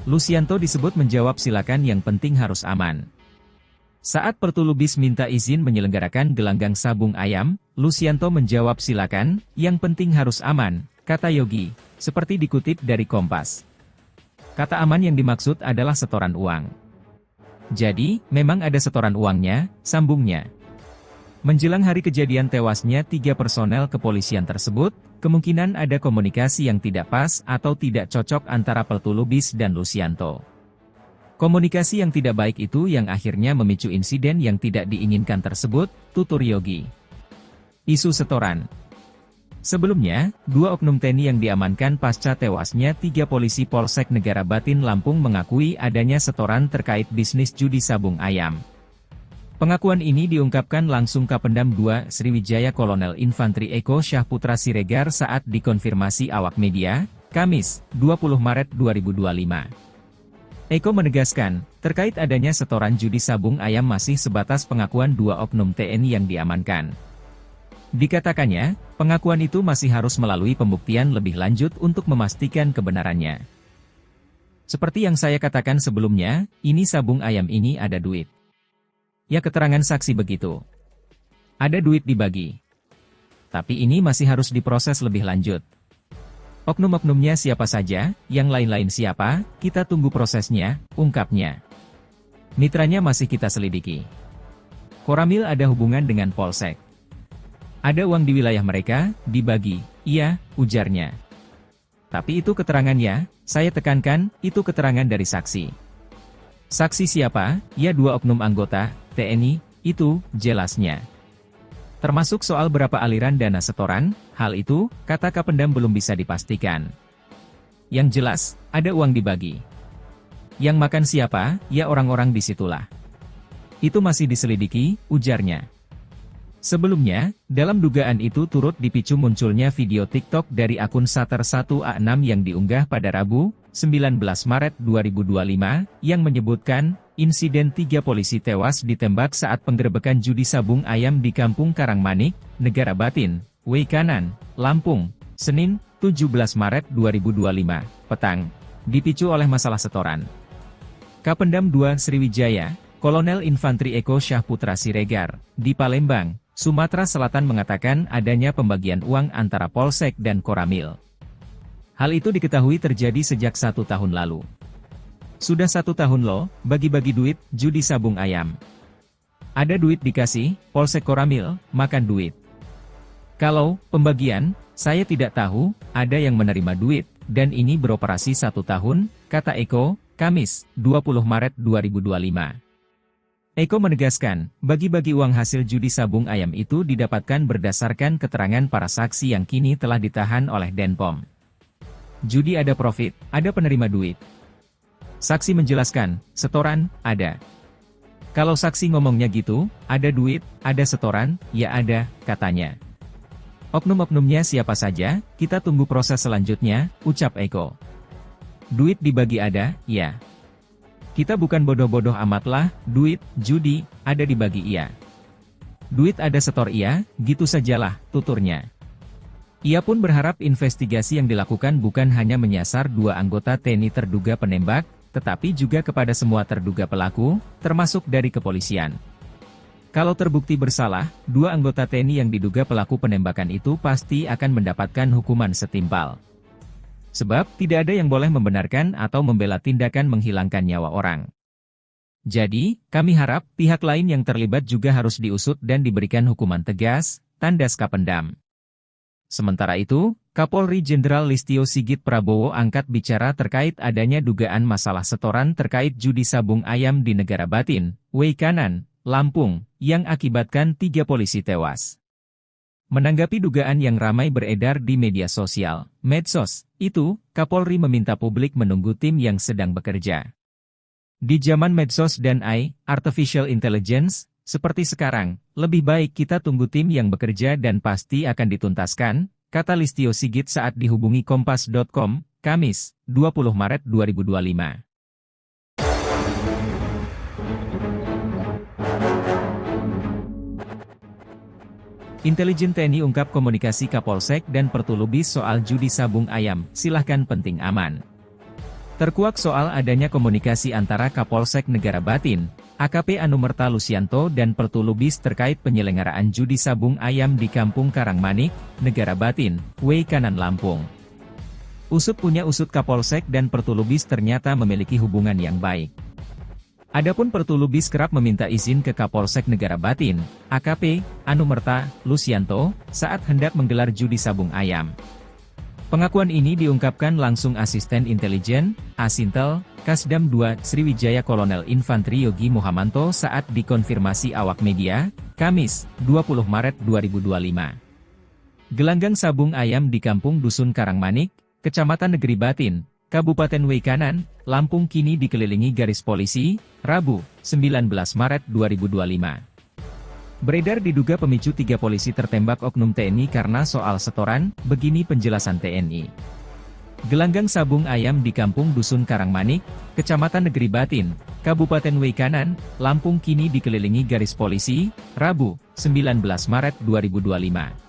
Lusianto disebut menjawab silakan yang penting harus aman. Saat Pertulubis minta izin menyelenggarakan gelanggang sabung ayam, Lusianto menjawab silakan, yang penting harus aman, kata Yogi, seperti dikutip dari Kompas. Kata aman yang dimaksud adalah setoran uang. Jadi, memang ada setoran uangnya, sambungnya. Menjelang hari kejadian tewasnya 3 personel kepolisian tersebut, kemungkinan ada komunikasi yang tidak pas atau tidak cocok antara Pertulubis dan Lusianto. Komunikasi yang tidak baik itu yang akhirnya memicu insiden yang tidak diinginkan tersebut, tutur Yogi. Isu setoran. Sebelumnya, 2 oknum TNI yang diamankan pasca tewasnya 3 polisi Polsek Negara Batin Lampung mengakui adanya setoran terkait bisnis judi sabung ayam. Pengakuan ini diungkapkan langsung Kapendam 2 Sriwijaya Kolonel Infantri Eko Syahputra Siregar saat dikonfirmasi awak media, Kamis, 20 Maret 2025. Eko menegaskan, terkait adanya setoran judi sabung ayam masih sebatas pengakuan 2 oknum TNI yang diamankan. Dikatakannya, pengakuan itu masih harus melalui pembuktian lebih lanjut untuk memastikan kebenarannya. Seperti yang saya katakan sebelumnya, ini sabung ayam ini ada duit. Ya keterangan saksi begitu. Ada duit dibagi. Tapi ini masih harus diproses lebih lanjut. Oknum-oknumnya siapa saja, yang lain-lain siapa, kita tunggu prosesnya, ungkapnya. Mitranya masih kita selidiki. Koramil ada hubungan dengan Polsek. Ada uang di wilayah mereka, dibagi, iya, ujarnya. Tapi itu keterangannya, saya tekankan, itu keterangan dari saksi. Saksi siapa? Ya 2 oknum anggota TNI, itu, jelasnya. Termasuk soal berapa aliran dana setoran, hal itu, kata Kapendam belum bisa dipastikan. Yang jelas, ada uang dibagi. Yang makan siapa, ya orang-orang disitulah. Itu masih diselidiki, ujarnya. Sebelumnya, dalam dugaan itu turut dipicu munculnya video TikTok dari akun Sater1A6 yang diunggah pada Rabu, 19 Maret 2025, yang menyebutkan, insiden 3 polisi tewas ditembak saat penggerebekan judi sabung ayam di Kampung Karangmanik, Negara Batin, Weikanan, Lampung, Senin, 17 Maret 2025, petang, dipicu oleh masalah setoran. Kapendam 2 Sriwijaya, Kolonel Infantri Eko Syahputra Siregar, di Palembang, Sumatera Selatan mengatakan adanya pembagian uang antara Polsek dan Koramil. Hal itu diketahui terjadi sejak 1 tahun lalu. Sudah 1 tahun loh, bagi-bagi duit, judi sabung ayam. Ada duit dikasih, Polsek Koramil, makan duit. Kalau pembagian, saya tidak tahu, ada yang menerima duit, dan ini beroperasi 1 tahun, kata Eko, Kamis, 20 Maret 2025. Eko menegaskan, bagi-bagi uang hasil judi sabung ayam itu didapatkan berdasarkan keterangan para saksi yang kini telah ditahan oleh Denpom. Judi ada profit, ada penerima duit. Saksi menjelaskan, setoran, ada. Kalau saksi ngomongnya gitu, ada duit, ada setoran, ya ada, katanya. Oknum-oknumnya siapa saja, kita tunggu proses selanjutnya, ucap Eko. Duit dibagi ada, ya. Kita bukan bodoh-bodoh amatlah, duit, judi, ada dibagi iya. Duit ada setor iya, gitu sajalah, tuturnya. Ia pun berharap investigasi yang dilakukan bukan hanya menyasar 2 anggota TNI terduga penembak, tetapi juga kepada semua terduga pelaku, termasuk dari kepolisian. Kalau terbukti bersalah, 2 anggota TNI yang diduga pelaku penembakan itu pasti akan mendapatkan hukuman setimpal. Sebab, tidak ada yang boleh membenarkan atau membela tindakan menghilangkan nyawa orang. Jadi, kami harap pihak lain yang terlibat juga harus diusut dan diberikan hukuman tegas, tandas Kapendam. Sementara itu, Kapolri Jenderal Listio Sigit Prabowo angkat bicara terkait adanya dugaan masalah setoran terkait judi sabung ayam di Negara Batin, Weikanan, Lampung, yang akibatkan 3 polisi tewas. Menanggapi dugaan yang ramai beredar di media sosial, medsos, itu, Kapolri meminta publik menunggu tim yang sedang bekerja. Di zaman medsos dan AI, Artificial Intelligence, seperti sekarang, lebih baik kita tunggu tim yang bekerja dan pasti akan dituntaskan, kata Listio Sigit saat dihubungi Kompas.com, Kamis, 20 Maret 2025. Intelijen TNI ungkap komunikasi Kapolsek dan Pertulubis soal judi sabung ayam, silahkan penting aman. Terkuak soal adanya komunikasi antara Kapolsek Negara Batin, AKP Anumerta Lusianto dan Pertulubis terkait penyelenggaraan judi sabung ayam di Kampung Karangmanik, Negara Batin, Weikanan Lampung. Usut punya usut Kapolsek dan Pertulubis ternyata memiliki hubungan yang baik. Adapun Pertulubis kerap meminta izin ke Kapolsek Negara Batin, AKP Anumerta Lusianto, saat hendak menggelar judi sabung ayam. Pengakuan ini diungkapkan langsung Asisten Intelijen, Asintel, Kasdam 2 Sriwijaya Kolonel Infantri Yogi Muhamanto saat dikonfirmasi awak media, Kamis, 20 Maret 2025. Gelanggang sabung ayam di Kampung Dusun Karangmanik, Kecamatan Negeri Batin, Kabupaten Weikanan, Lampung kini dikelilingi garis polisi, Rabu, 19 Maret 2025. Beredar diduga pemicu 3 polisi tertembak oknum TNI karena soal setoran, begini penjelasan TNI. Gelanggang sabung ayam di Kampung Dusun Karangmanik, Kecamatan Negeri Batin, Kabupaten Weikanan, Lampung kini dikelilingi garis polisi, Rabu, 19 Maret 2025.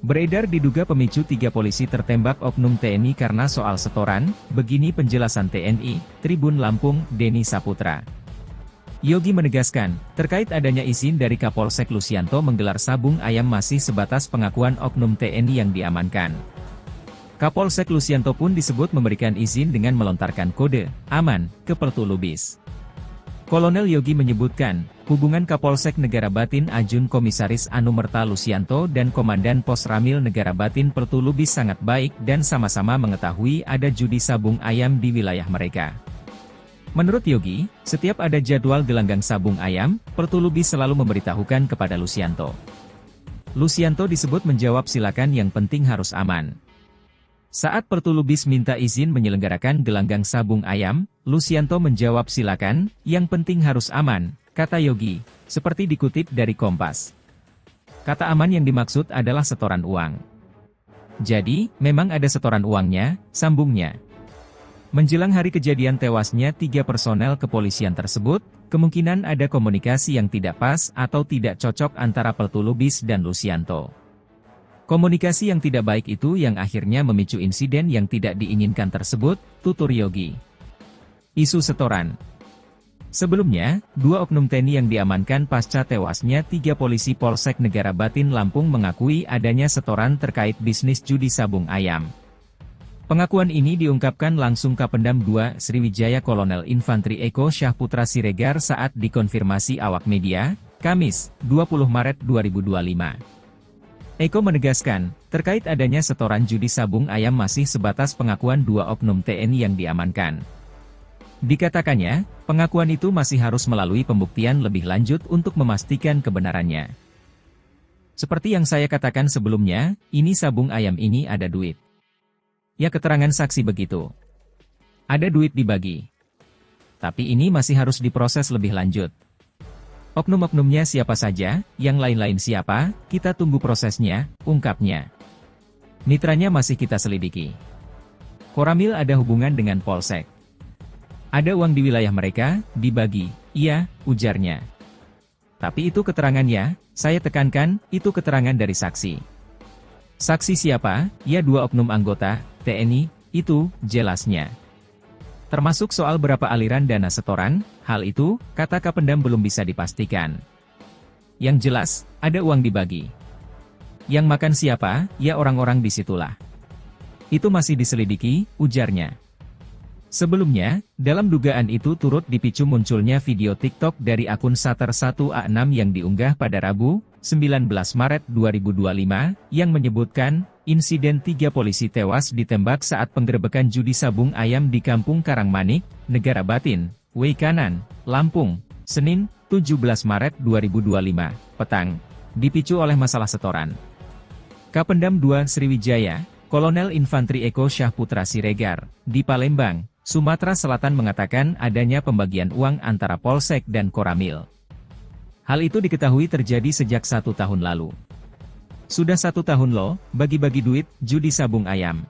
Beredar diduga pemicu 3 polisi tertembak oknum TNI karena soal setoran, begini penjelasan TNI, Tribun Lampung, Denny Saputra. Yogi menegaskan, terkait adanya izin dari Kapolsek Lusianto menggelar sabung ayam masih sebatas pengakuan oknum TNI yang diamankan. Kapolsek Lusianto pun disebut memberikan izin dengan melontarkan kode aman ke Pertulubis. Kolonel Yogi menyebutkan, hubungan Kapolsek Negara Batin Ajun Komisaris Anumerta Lusianto dan Komandan Pos Ramil Negara Batin Pertulubis sangat baik dan sama-sama mengetahui ada judi sabung ayam di wilayah mereka. Menurut Yogi, setiap ada jadwal gelanggang sabung ayam, Pertulubis selalu memberitahukan kepada Lusianto. Lusianto disebut menjawab silakan yang penting harus aman. Saat Pertulubis minta izin menyelenggarakan gelanggang sabung ayam, Lusianto menjawab silakan, yang penting harus aman, kata Yogi, seperti dikutip dari Kompas. Kata aman yang dimaksud adalah setoran uang. Jadi, memang ada setoran uangnya, sambungnya. Menjelang hari kejadian tewasnya 3 personel kepolisian tersebut, kemungkinan ada komunikasi yang tidak pas atau tidak cocok antara Pertulubis dan Lusianto. Komunikasi yang tidak baik itu yang akhirnya memicu insiden yang tidak diinginkan tersebut, tutur Yogi. Isu setoran. Sebelumnya, 2 oknum TNI yang diamankan pasca tewasnya 3 polisi Polsek Negara Batin Lampung mengakui adanya setoran terkait bisnis judi sabung ayam. Pengakuan ini diungkapkan langsung Kapendam 2 Sriwijaya Kolonel Infantri Eko Syahputra Siregar saat dikonfirmasi awak media, Kamis, 20 Maret 2025. Eko menegaskan, terkait adanya setoran judi sabung ayam masih sebatas pengakuan 2 oknum TNI yang diamankan. Dikatakannya, pengakuan itu masih harus melalui pembuktian lebih lanjut untuk memastikan kebenarannya. Seperti yang saya katakan sebelumnya, ini sabung ayam ini ada duit. Ya, keterangan saksi begitu. Ada duit dibagi. Tapi ini masih harus diproses lebih lanjut. Oknum-oknumnya siapa saja, yang lain-lain siapa, kita tunggu prosesnya, ungkapnya. Mitranya masih kita selidiki. Koramil ada hubungan dengan Polsek. Ada uang di wilayah mereka, dibagi, iya, ujarnya. Tapi itu keterangannya, saya tekankan, itu keterangan dari saksi. Saksi siapa? Ya, 2 oknum anggota TNI, itu jelasnya. Termasuk soal berapa aliran dana setoran, hal itu, kata Kapendam belum bisa dipastikan. Yang jelas, ada uang dibagi. Yang makan siapa? Ya, orang-orang disitulah. Itu masih diselidiki, ujarnya. Sebelumnya, dalam dugaan itu turut dipicu munculnya video TikTok dari akun Sater1A6 yang diunggah pada Rabu, 19 Maret 2025, yang menyebutkan, insiden 3 polisi tewas ditembak saat penggerebekan judi sabung ayam di Kampung Karangmanik, Negara Batin, Weikanan, Lampung, Senin, 17 Maret 2025, petang, dipicu oleh masalah setoran. Kapendam 2 Sriwijaya, Kolonel Infantri Eko Syahputra Siregar, di Palembang, Sumatera Selatan mengatakan adanya pembagian uang antara Polsek dan Koramil. Hal itu diketahui terjadi sejak 1 tahun lalu. Sudah 1 tahun loh, bagi-bagi duit, judi sabung ayam.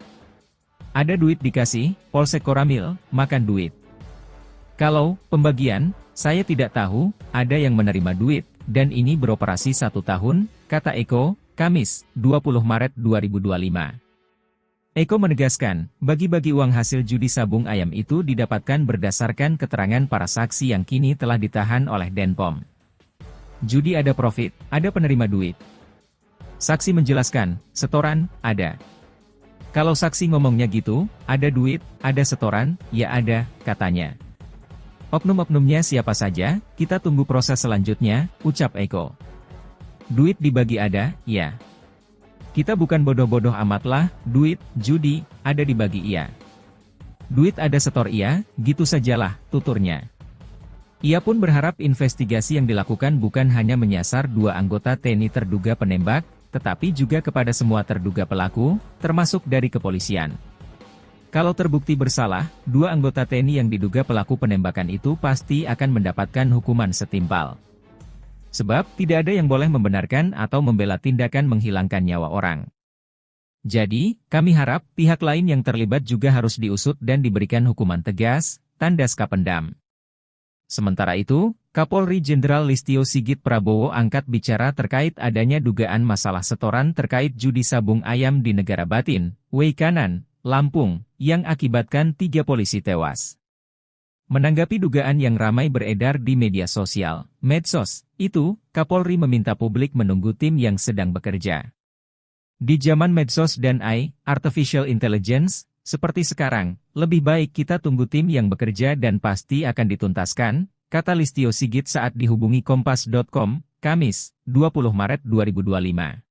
Ada duit dikasih, Polsek Koramil, makan duit. Kalau pembagian, saya tidak tahu, ada yang menerima duit, dan ini beroperasi 1 tahun, kata Eko, Kamis, 20 Maret 2025. Eko menegaskan, bagi-bagi uang hasil judi sabung ayam itu didapatkan berdasarkan keterangan para saksi yang kini telah ditahan oleh Denpom. Judi ada profit, ada penerima duit. Saksi menjelaskan, setoran, ada. Kalau saksi ngomongnya gitu, ada duit, ada setoran, ya ada, katanya. Oknum-oknumnya siapa saja, kita tunggu proses selanjutnya, ucap Eko. Duit dibagi ada, ya. Kita bukan bodoh-bodoh amatlah, duit, judi, ada dibagi iya. Duit ada setor iya, gitu sajalah, tuturnya. Ia pun berharap investigasi yang dilakukan bukan hanya menyasar 2 anggota TNI terduga penembak, tetapi juga kepada semua terduga pelaku, termasuk dari kepolisian. Kalau terbukti bersalah, 2 anggota TNI yang diduga pelaku penembakan itu pasti akan mendapatkan hukuman setimpal. Sebab, tidak ada yang boleh membenarkan atau membela tindakan menghilangkan nyawa orang. Jadi, kami harap, pihak lain yang terlibat juga harus diusut dan diberikan hukuman tegas, tandas Kapendam. Sementara itu, Kapolri Jenderal Listio Sigit Prabowo angkat bicara terkait adanya dugaan masalah setoran terkait judi sabung ayam di Negara Batin, Weikanan, Lampung, yang akibatkan 3 polisi tewas. Menanggapi dugaan yang ramai beredar di media sosial, medsos, itu, Kapolri meminta publik menunggu tim yang sedang bekerja. Di zaman medsos dan artificial intelligence, seperti sekarang, lebih baik kita tunggu tim yang bekerja dan pasti akan dituntaskan, kata Listio Sigit saat dihubungi Kompas.com, Kamis, 20 Maret 2025.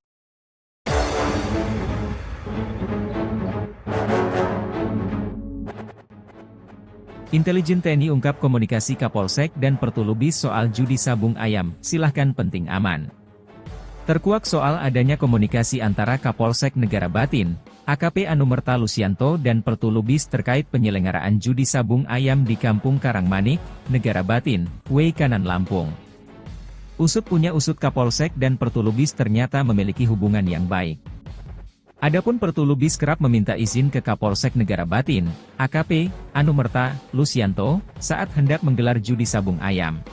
Intelijen TNI ungkap komunikasi Kapolsek dan Pertulubis soal judi sabung ayam, silahkan penting aman. Terkuak soal adanya komunikasi antara Kapolsek Negara Batin, AKP Anumerta Lusianto dan Pertulubis terkait penyelenggaraan judi sabung ayam di Kampung Karangmanik, Negara Batin, Weikanan Lampung. Usut punya usut Kapolsek dan Pertulubis ternyata memiliki hubungan yang baik. Adapun Pertulubis kerap meminta izin ke Kapolsek Negara Batin, AKP Anumerta Lusianto, saat hendak menggelar judi sabung ayam.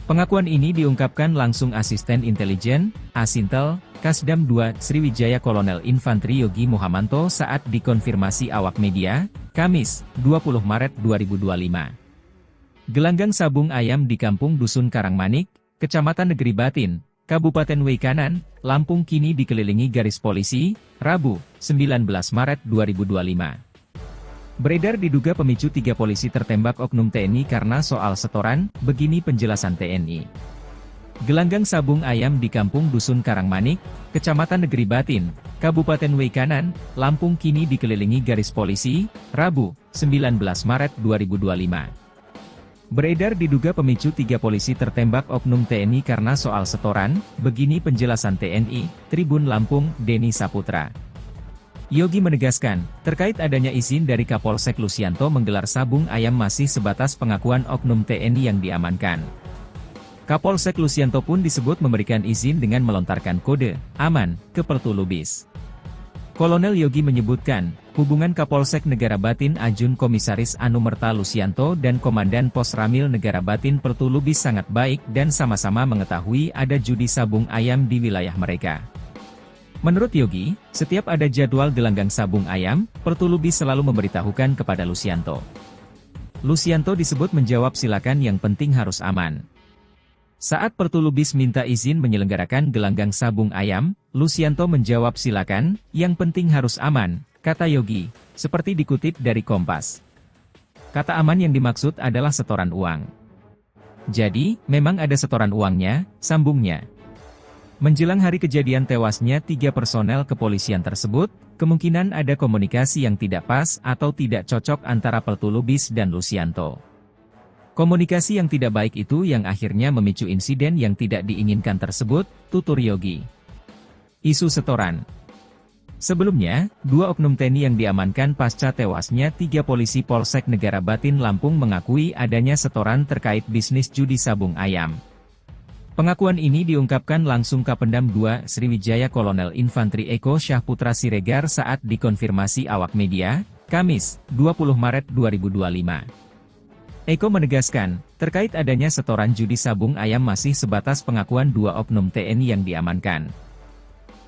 Pengakuan ini diungkapkan langsung Asisten Intelijen, Asintel, Kasdam 2 Sriwijaya Kolonel Infantri Yogi Muhamanto saat dikonfirmasi awak media, Kamis, 20 Maret 2025. Gelanggang sabung ayam di Kampung Dusun Karangmanik, Kecamatan Negeri Batin, Kabupaten Weikanan, Lampung kini dikelilingi garis polisi, Rabu, 19 Maret 2025. Beredar diduga pemicu 3 polisi tertembak oknum TNI karena soal setoran, begini penjelasan TNI. Gelanggang sabung ayam di Kampung Dusun Karangmanik, Kecamatan Negeri Batin, Kabupaten Weikanan, Lampung kini dikelilingi garis polisi, Rabu, 19 Maret 2025. Beredar diduga pemicu 3 polisi tertembak oknum TNI karena soal setoran, begini penjelasan TNI, Tribun Lampung, Denny Saputra. Yogi menegaskan, terkait adanya izin dari Kapolsek Lusianto menggelar sabung ayam masih sebatas pengakuan oknum TNI yang diamankan. Kapolsek Lusianto pun disebut memberikan izin dengan melontarkan kode aman ke Pertu Lubis. Kolonel Yogi menyebutkan, hubungan Kapolsek Negara Batin Ajun Komisaris Anumerta Lusianto dan Komandan Pos Ramil Negara Batin Pertu Lubis sangat baik dan sama-sama mengetahui ada judi sabung ayam di wilayah mereka. Menurut Yogi, setiap ada jadwal gelanggang sabung ayam, Pertu Lubis selalu memberitahukan kepada Lusianto. Lusianto disebut menjawab silakan yang penting harus aman. Saat Pertu Lubis minta izin menyelenggarakan gelanggang sabung ayam, Lusianto menjawab silakan, yang penting harus aman, kata Yogi, seperti dikutip dari Kompas. Kata aman yang dimaksud adalah setoran uang. Jadi, memang ada setoran uangnya, sambungnya. Menjelang hari kejadian tewasnya 3 personel kepolisian tersebut, kemungkinan ada komunikasi yang tidak pas atau tidak cocok antara Pertu Lubis dan Lusianto. Komunikasi yang tidak baik itu yang akhirnya memicu insiden yang tidak diinginkan tersebut, tutur Yogi. Isu setoran. Sebelumnya, 2 oknum TNI yang diamankan pasca tewasnya 3 polisi Polsek Negara Batin Lampung mengakui adanya setoran terkait bisnis judi sabung ayam. Pengakuan ini diungkapkan langsung Kapendam 2 Sriwijaya Kolonel Infantri Eko Syahputra Siregar saat dikonfirmasi awak media, Kamis, 20 Maret 2025. Eko menegaskan, terkait adanya setoran judi sabung ayam masih sebatas pengakuan 2 oknum TNI yang diamankan.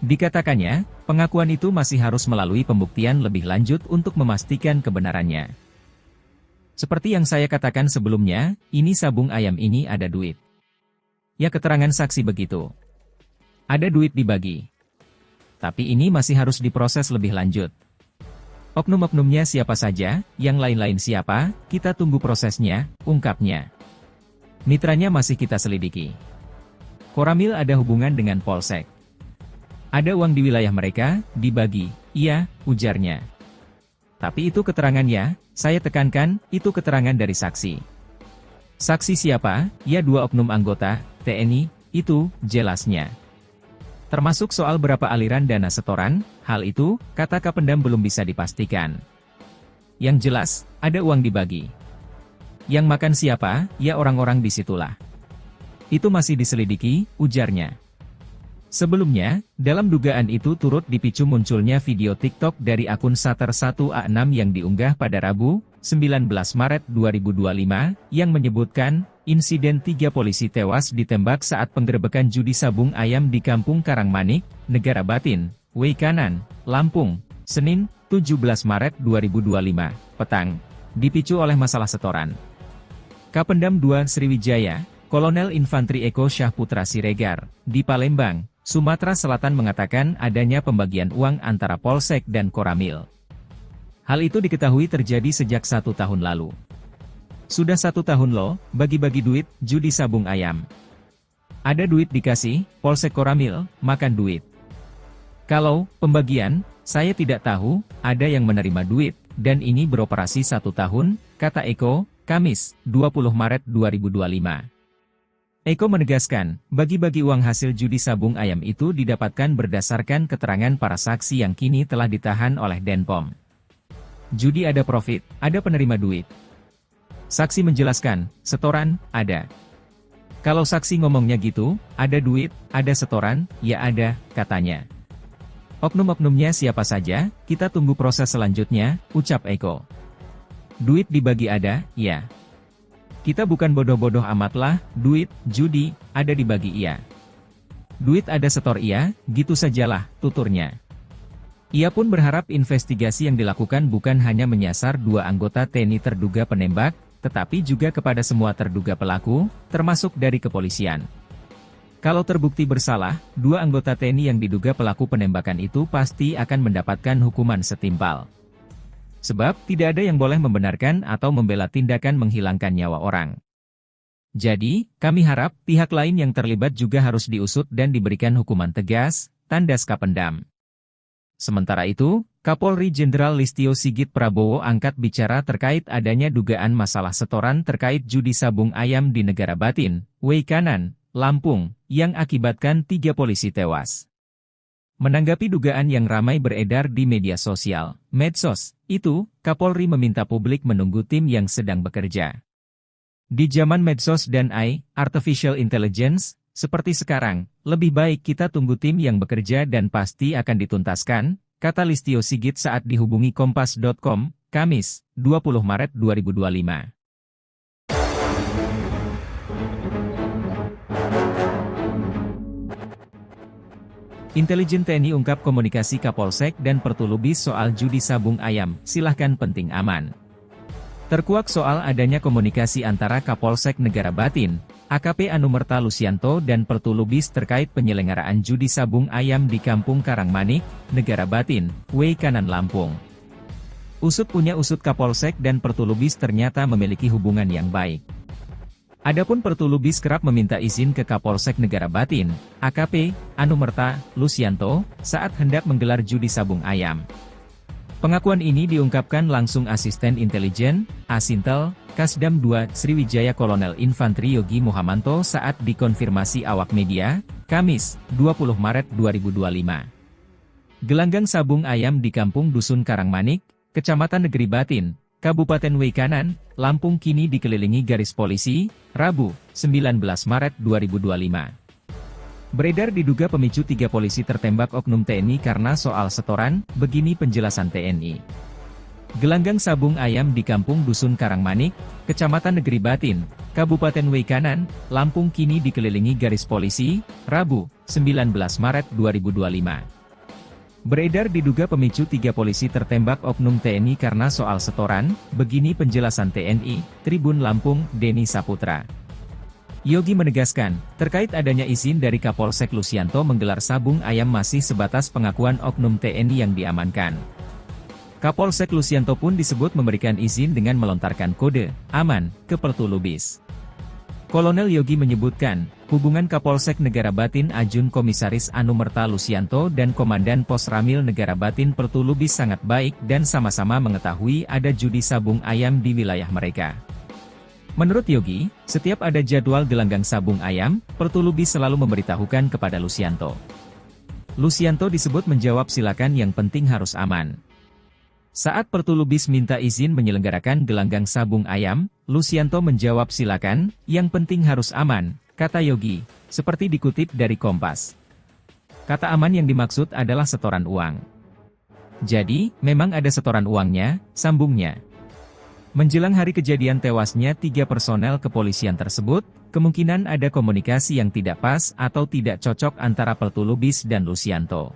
Dikatakannya, pengakuan itu masih harus melalui pembuktian lebih lanjut untuk memastikan kebenarannya. Seperti yang saya katakan sebelumnya, ini sabung ayam ini ada duit. Ya keterangan saksi begitu. Ada duit dibagi. Tapi ini masih harus diproses lebih lanjut. Oknum-oknumnya siapa saja, yang lain-lain siapa, kita tunggu prosesnya, ungkapnya. Mitranya masih kita selidiki. Koramil ada hubungan dengan Polsek. Ada uang di wilayah mereka, dibagi, iya, ujarnya. Tapi itu keterangannya, saya tekankan, itu keterangan dari saksi. Saksi siapa? Ya 2 oknum anggota, TNI, itu, jelasnya. Termasuk soal berapa aliran dana setoran, hal itu, kata Kapendam belum bisa dipastikan. Yang jelas, ada uang dibagi. Yang makan siapa, ya orang-orang disitulah. Itu masih diselidiki, ujarnya. Sebelumnya, dalam dugaan itu turut dipicu munculnya video TikTok dari akun Sater1A6 yang diunggah pada Rabu, 19 Maret 2025, yang menyebutkan, insiden 3 polisi tewas ditembak saat penggerebekan judi sabung ayam di Kampung Karangmanik, Negara Batin, Weikanan, Lampung, Senin, 17 Maret 2025, petang, dipicu oleh masalah setoran. Kapendam 2 Sriwijaya, Kolonel Infantri Eko Syahputra Siregar, di Palembang, Sumatera Selatan mengatakan adanya pembagian uang antara Polsek dan Koramil. Hal itu diketahui terjadi sejak 1 tahun lalu. Sudah 1 tahun loh, bagi-bagi duit, judi sabung ayam. Ada duit dikasih, Polsek Koramil, makan duit. Kalau pembagian, saya tidak tahu, ada yang menerima duit, dan ini beroperasi 1 tahun, kata Eko, Kamis, 20 Maret 2025. Eko menegaskan, bagi-bagi uang hasil judi sabung ayam itu didapatkan berdasarkan keterangan para saksi yang kini telah ditahan oleh Denpom. Judi ada profit, ada penerima duit. Saksi menjelaskan, setoran, ada. Kalau saksi ngomongnya gitu, ada duit, ada setoran, ya ada, katanya. Oknum-oknumnya siapa saja, kita tunggu proses selanjutnya, ucap Eko. Duit dibagi ada, ya. Kita bukan bodoh-bodoh amatlah, duit, judi, ada dibagi iya. Duit ada setor iya, gitu sajalah, tuturnya. Ia pun berharap investigasi yang dilakukan bukan hanya menyasar 2 anggota TNI terduga penembak, tetapi juga kepada semua terduga pelaku, termasuk dari kepolisian. Kalau terbukti bersalah, 2 anggota TNI yang diduga pelaku penembakan itu pasti akan mendapatkan hukuman setimpal. Sebab, tidak ada yang boleh membenarkan atau membela tindakan menghilangkan nyawa orang. Jadi, kami harap pihak lain yang terlibat juga harus diusut dan diberikan hukuman tegas, tandas Kapendam. Sementara itu, Kapolri Jenderal Listio Sigit Prabowo angkat bicara terkait adanya dugaan masalah setoran terkait judi sabung ayam di Negara Batin, Weikanan, Lampung, yang akibatkan 3 polisi tewas. Menanggapi dugaan yang ramai beredar di media sosial, medsos, itu, Kapolri meminta publik menunggu tim yang sedang bekerja. Di zaman medsos dan AI, Artificial Intelligence, seperti sekarang, lebih baik kita tunggu tim yang bekerja dan pasti akan dituntaskan, kata Listio Sigit saat dihubungi Kompas.com, Kamis, 20 Maret 2025. Intelijen TNI ungkap komunikasi Kapolsek dan Pertulubis soal judi sabung ayam, silahkan penting aman. Terkuak soal adanya komunikasi antara Kapolsek Negara Batin, AKP Anumerta Lusianto dan Pertulubis terkait penyelenggaraan judi sabung ayam di Kampung Karangmanik, Negara Batin, Weikanan Lampung. Usut punya usut Kapolsek dan Pertulubis ternyata memiliki hubungan yang baik. Adapun Pertulubis kerap meminta izin ke Kapolsek Negara Batin, AKP Anumerta Lusianto, saat hendak menggelar judi sabung ayam. Pengakuan ini diungkapkan langsung Asisten Intelijen, Asintel, Kasdam 2 Sriwijaya Kolonel Infantri Yogi Muhamanto saat dikonfirmasi awak media, Kamis, 20 Maret 2025. Gelanggang sabung ayam di Kampung Dusun Karangmanik, Kecamatan Negeri Batin, Kabupaten Weikanan, Lampung kini dikelilingi garis polisi, Rabu, 19 Maret 2025. Beredar diduga pemicu 3 polisi tertembak oknum TNI karena soal setoran, begini penjelasan TNI. Gelanggang sabung ayam di Kampung Dusun Karangmanik, Kecamatan Negeri Batin, Kabupaten Weikanan, Lampung kini dikelilingi garis polisi, Rabu, 19 Maret 2025. Beredar diduga pemicu 3 polisi tertembak oknum TNI karena soal setoran, begini penjelasan TNI, Tribun Lampung, Denny Saputra. Yogi menegaskan, terkait adanya izin dari Kapolsek Lusianto menggelar sabung ayam masih sebatas pengakuan oknum TNI yang diamankan. Kapolsek Lusianto pun disebut memberikan izin dengan melontarkan kode aman ke Pertulubis. Kolonel Yogi menyebutkan, hubungan Kapolsek Negara Batin Ajun Komisaris Anumerta Lusianto dan Komandan Pos Ramil Negara Batin Pertulubis sangat baik dan sama-sama mengetahui ada judi sabung ayam di wilayah mereka. Menurut Yogi, setiap ada jadwal gelanggang sabung ayam, Pertulubis selalu memberitahukan kepada Lusianto. Lusianto disebut menjawab silakan yang penting harus aman. Saat Pertulubis minta izin menyelenggarakan gelanggang sabung ayam, Lusianto menjawab silakan, yang penting harus aman, kata Yogi, seperti dikutip dari Kompas. Kata aman yang dimaksud adalah setoran uang. Jadi, memang ada setoran uangnya, sambungnya. Menjelang hari kejadian tewasnya 3 personel kepolisian tersebut, kemungkinan ada komunikasi yang tidak pas atau tidak cocok antara Pertulubis dan Lusianto.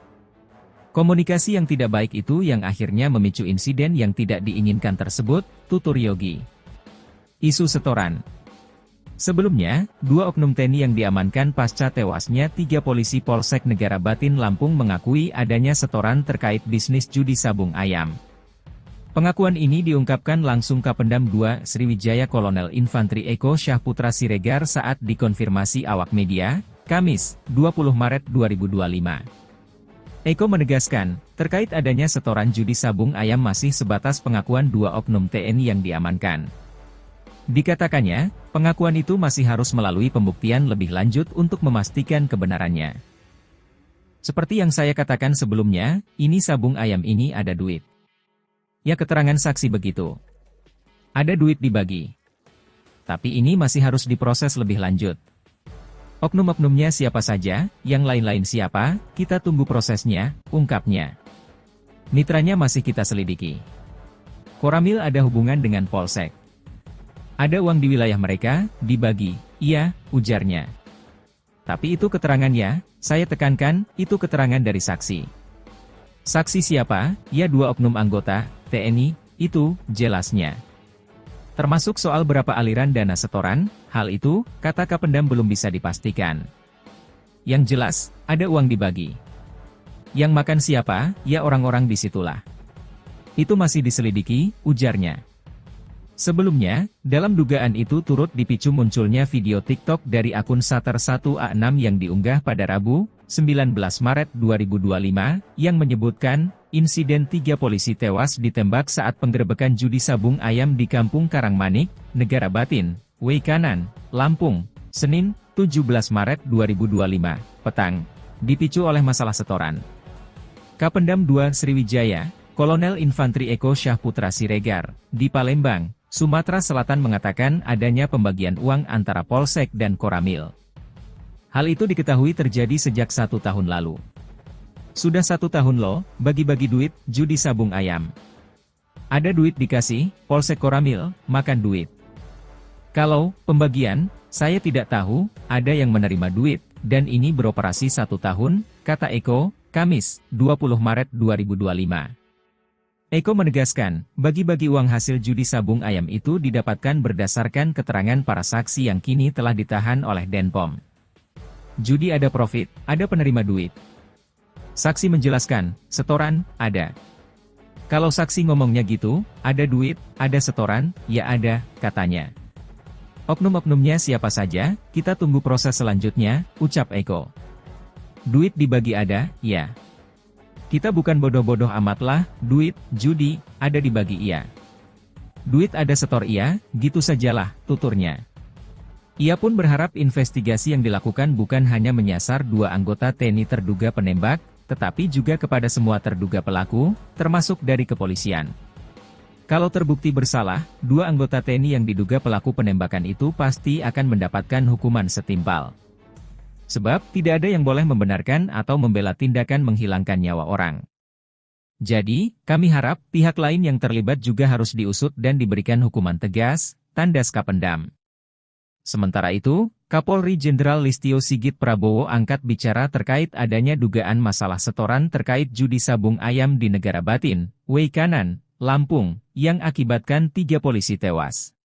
Komunikasi yang tidak baik itu yang akhirnya memicu insiden yang tidak diinginkan tersebut, tutur Yogi. Isu setoran. Sebelumnya, 2 oknum TNI yang diamankan pasca tewasnya 3 polisi Polsek Negara Batin Lampung mengakui adanya setoran terkait bisnis judi sabung ayam. Pengakuan ini diungkapkan langsung Kapendam 2 Sriwijaya Kolonel Infantri Eko Syahputra Siregar saat dikonfirmasi awak media, Kamis, 20 Maret 2025. Eko menegaskan, terkait adanya setoran judi sabung ayam masih sebatas pengakuan 2 oknum TNI yang diamankan. Dikatakannya, pengakuan itu masih harus melalui pembuktian lebih lanjut untuk memastikan kebenarannya. Seperti yang saya katakan sebelumnya, ini sabung ayam ini ada duit. Ya keterangan saksi begitu. Ada duit dibagi. Tapi ini masih harus diproses lebih lanjut. Oknum-oknumnya siapa saja, yang lain-lain siapa, kita tunggu prosesnya, ungkapnya. Mitranya masih kita selidiki. Koramil ada hubungan dengan Polsek. Ada uang di wilayah mereka, dibagi, iya, ujarnya. Tapi itu keterangannya, saya tekankan, itu keterangan dari saksi. Saksi siapa? Ya 2 oknum anggota TNI, itu, jelasnya. Termasuk soal berapa aliran dana setoran, hal itu, kata Kapendam belum bisa dipastikan. Yang jelas, ada uang dibagi. Yang makan siapa, ya orang-orang disitulah. Itu masih diselidiki, ujarnya. Sebelumnya, dalam dugaan itu turut dipicu munculnya video TikTok dari akun Sater1A6 yang diunggah pada Rabu, 19 Maret 2025, yang menyebutkan, insiden 3 polisi tewas ditembak saat penggerebekan judi sabung ayam di Kampung Karangmanik, Negara Batin, Weikanan, Lampung, Senin, 17 Maret 2025, petang, dipicu oleh masalah setoran. Kapendam 2 Sriwijaya, Kolonel Infantri Eko Syahputra Siregar, di Palembang, Sumatera Selatan mengatakan adanya pembagian uang antara Polsek dan Koramil. Hal itu diketahui terjadi sejak 1 tahun lalu. Sudah 1 tahun loh, bagi-bagi duit, judi sabung ayam. Ada duit dikasih, Polsek Koramil, makan duit. Kalau pembagian, saya tidak tahu, ada yang menerima duit, dan ini beroperasi 1 tahun, kata Eko, Kamis, 20 Maret 2025. Eko menegaskan, bagi-bagi uang hasil judi sabung ayam itu didapatkan berdasarkan keterangan para saksi yang kini telah ditahan oleh Denpom. Judi ada profit, ada penerima duit. Saksi menjelaskan, setoran, ada. Kalau saksi ngomongnya gitu, ada duit, ada setoran, ya ada, katanya. Oknum-oknumnya siapa saja, kita tunggu proses selanjutnya, ucap Eko. Duit dibagi ada, ya. Kita bukan bodoh-bodoh amat lah, duit, judi, ada dibagi iya. Duit ada setor iya, gitu sajalah, tuturnya. Ia pun berharap investigasi yang dilakukan bukan hanya menyasar 2 anggota TNI terduga penembak, tetapi juga kepada semua terduga pelaku, termasuk dari kepolisian. Kalau terbukti bersalah, 2 anggota TNI yang diduga pelaku penembakan itu pasti akan mendapatkan hukuman setimpal. Sebab, tidak ada yang boleh membenarkan atau membela tindakan menghilangkan nyawa orang. Jadi, kami harap, pihak lain yang terlibat juga harus diusut dan diberikan hukuman tegas, tandas Kapendam. Sementara itu, Kapolri Jenderal Listio Sigit Prabowo angkat bicara terkait adanya dugaan masalah setoran terkait judi sabung ayam di Negara Batin, Weikanan, Lampung, yang akibatkan 3 polisi tewas.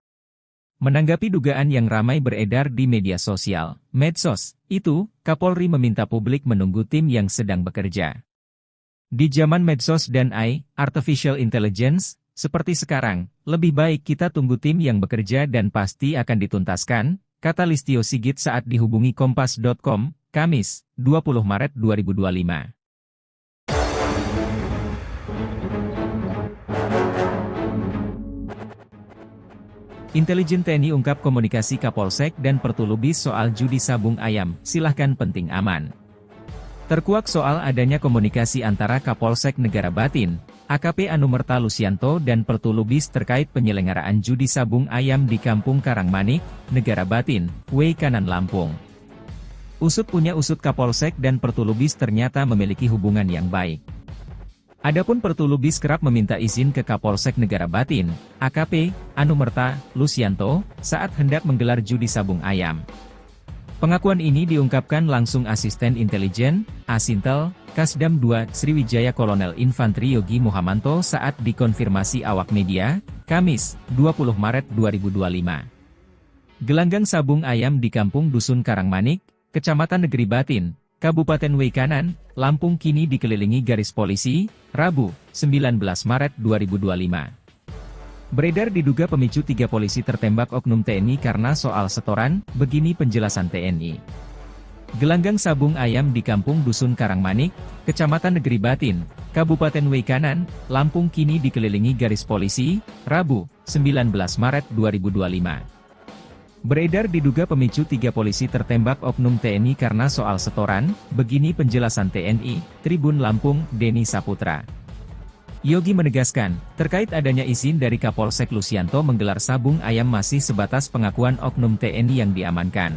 Menanggapi dugaan yang ramai beredar di media sosial, medsos, itu, Kapolri meminta publik menunggu tim yang sedang bekerja. Di zaman medsos dan AI, Artificial Intelligence, seperti sekarang, lebih baik kita tunggu tim yang bekerja dan pasti akan dituntaskan, kata Listio Sigit saat dihubungi Kompas.com, Kamis, 20 Maret 2025. Intelijen TNI ungkap komunikasi Kapolsek dan Pertulubis soal judi sabung ayam, silahkan penting aman. Terkuak soal adanya komunikasi antara Kapolsek Negara Batin, AKP Anumerta Lusianto dan Pertulubis terkait penyelenggaraan judi sabung ayam di Kampung Karangmanik, Negara Batin, Weikanan Lampung. Usut punya usut Kapolsek dan Pertulubis ternyata memiliki hubungan yang baik. Adapun Pertulubis kerap meminta izin ke Kapolsek Negara Batin, AKP Anumerta Lusianto, saat hendak menggelar judi sabung ayam. Pengakuan ini diungkapkan langsung Asisten Intelijen, Asintel, Kasdam 2 Sriwijaya Kolonel Infantri Yogi Muhamanto saat dikonfirmasi awak media, Kamis, 20 Maret 2025. Gelanggang sabung ayam di Kampung Dusun Karangmanik, Kecamatan Negeri Batin, Kabupaten Weikanan, Lampung kini dikelilingi garis polisi, Rabu, 19 Maret 2025. Beredar diduga pemicu 3 polisi tertembak oknum TNI karena soal setoran, begini penjelasan TNI. Gelanggang sabung ayam di Kampung Dusun Karangmanik, Kecamatan Negeri Batin, Kabupaten Weikanan, Lampung kini dikelilingi garis polisi, Rabu, 19 Maret 2025. Beredar diduga pemicu 3 polisi tertembak oknum TNI karena soal setoran, begini penjelasan TNI, Tribun Lampung, Denny Saputra. Yogi menegaskan, terkait adanya izin dari Kapolsek Lusianto menggelar sabung ayam masih sebatas pengakuan oknum TNI yang diamankan.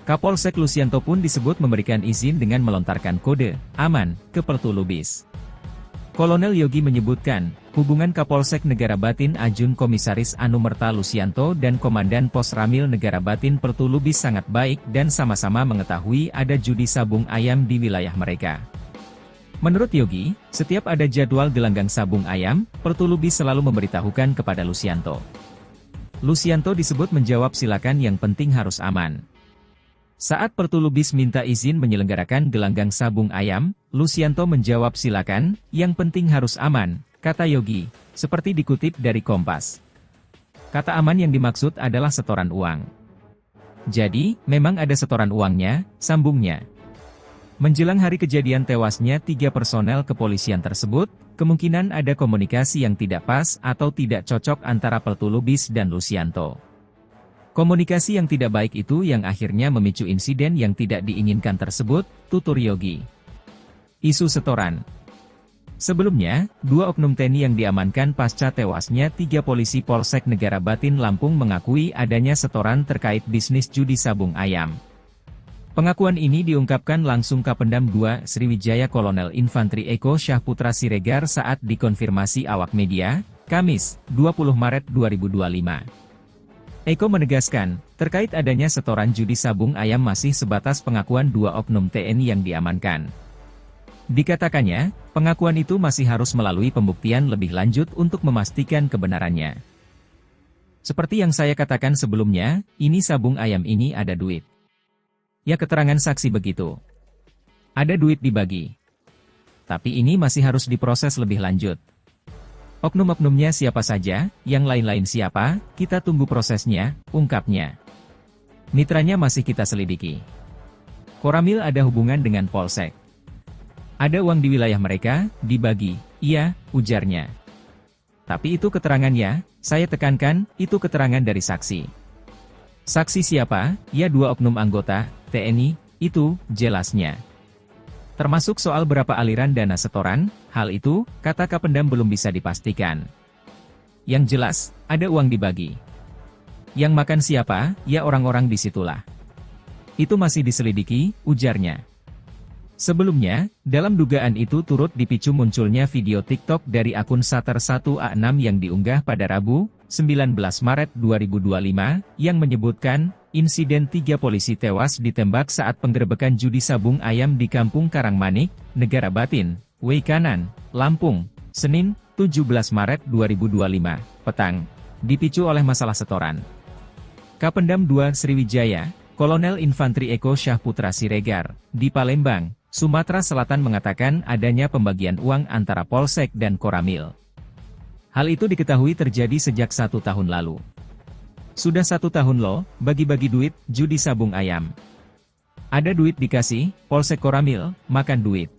Kapolsek Lusianto pun disebut memberikan izin dengan melontarkan kode aman ke Pertulubis. Kolonel Yogi menyebutkan, hubungan Kapolsek Negara Batin Ajun Komisaris Anumerta Lusianto dan Komandan Pos Ramil Negara Batin Pertulubis sangat baik dan sama-sama mengetahui ada judi sabung ayam di wilayah mereka. Menurut Yogi, setiap ada jadwal gelanggang sabung ayam, Pertulubis selalu memberitahukan kepada Lusianto. Lusianto disebut menjawab silakan yang penting harus aman. Saat Pertulubis minta izin menyelenggarakan gelanggang sabung ayam, Lusianto menjawab silakan, yang penting harus aman, kata Yogi, seperti dikutip dari Kompas. Kata aman yang dimaksud adalah setoran uang. Jadi, memang ada setoran uangnya, sambungnya. Menjelang hari kejadian tewasnya 3 personel kepolisian tersebut, kemungkinan ada komunikasi yang tidak pas atau tidak cocok antara Peltu Lubis dan Lucianto. Komunikasi yang tidak baik itu yang akhirnya memicu insiden yang tidak diinginkan tersebut, tutur Yogi. Isu setoran. Sebelumnya, 2 oknum TNI yang diamankan pasca tewasnya 3 polisi Polsek Negara Batin Lampung mengakui adanya setoran terkait bisnis judi sabung ayam. Pengakuan ini diungkapkan langsung Kapendam 2 Sriwijaya Kolonel Infantri Eko Syahputra Siregar saat dikonfirmasi awak media, Kamis, 20 Maret 2025. Eko menegaskan, terkait adanya setoran judi sabung ayam masih sebatas pengakuan 2 oknum TNI yang diamankan. Dikatakannya, pengakuan itu masih harus melalui pembuktian lebih lanjut untuk memastikan kebenarannya. Seperti yang saya katakan sebelumnya, ini sabung ayam ini ada duit. Ya keterangan saksi begitu. Ada duit dibagi. Tapi ini masih harus diproses lebih lanjut. Oknum-oknumnya siapa saja, yang lain-lain siapa, kita tunggu prosesnya, ungkapnya. Mitranya masih kita selidiki. Koramil ada hubungan dengan Polsek. Ada uang di wilayah mereka, dibagi, iya, ujarnya. Tapi itu keterangannya, saya tekankan, itu keterangan dari saksi. Saksi siapa? Ya 2 oknum anggota, TNI, itu, jelasnya. Termasuk soal berapa aliran dana setoran, hal itu, kata Kapendam belum bisa dipastikan. Yang jelas, ada uang dibagi. Yang makan siapa? Ya orang-orang disitulah. Itu masih diselidiki, ujarnya. Sebelumnya, dalam dugaan itu turut dipicu munculnya video TikTok dari akun Sater1A6 yang diunggah pada Rabu, 19 Maret 2025, yang menyebutkan, insiden 3 polisi tewas ditembak saat penggerebekan judi sabung ayam di Kampung Karangmanik, Negara Batin, Weikanan, Lampung, Senin, 17 Maret 2025, petang, dipicu oleh masalah setoran. Kapendam 2 Sriwijaya, Kolonel Infantri Eko Syahputra Siregar, di Palembang, Sumatera Selatan mengatakan adanya pembagian uang antara Polsek dan Koramil. Hal itu diketahui terjadi sejak 1 tahun lalu. Sudah 1 tahun loh, bagi-bagi duit, judi sabung ayam. Ada duit dikasih, Polsek Koramil, makan duit.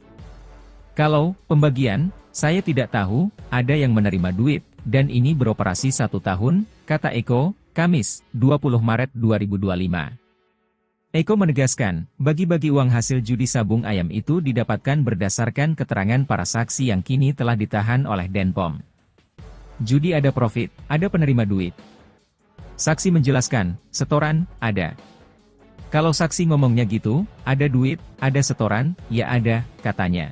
Kalau pembagian, saya tidak tahu, ada yang menerima duit, dan ini beroperasi 1 tahun, kata Eko, Kamis, 20 Maret 2025. Eko menegaskan, bagi-bagi uang hasil judi sabung ayam itu didapatkan berdasarkan keterangan para saksi yang kini telah ditahan oleh Denpom. Judi ada profit, ada penerima duit. Saksi menjelaskan, setoran, ada. Kalau saksi ngomongnya gitu, ada duit, ada setoran, ya ada, katanya.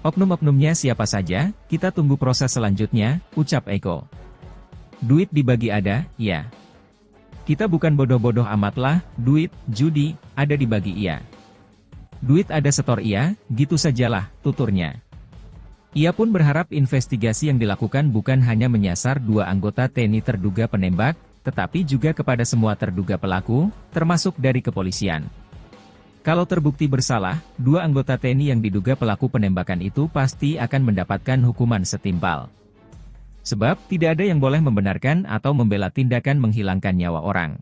Oknum-oknumnya siapa saja, kita tunggu proses selanjutnya, ucap Eko. Duit dibagi ada, ya. Kita bukan bodoh-bodoh amat lah, duit, judi, ada dibagi iya. Duit ada setor iya, gitu sajalah, tuturnya. Ia pun berharap investigasi yang dilakukan bukan hanya menyasar 2 anggota TNI terduga penembak, tetapi juga kepada semua terduga pelaku, termasuk dari kepolisian. Kalau terbukti bersalah, 2 anggota TNI yang diduga pelaku penembakan itu pasti akan mendapatkan hukuman setimpal. Sebab, tidak ada yang boleh membenarkan atau membela tindakan menghilangkan nyawa orang.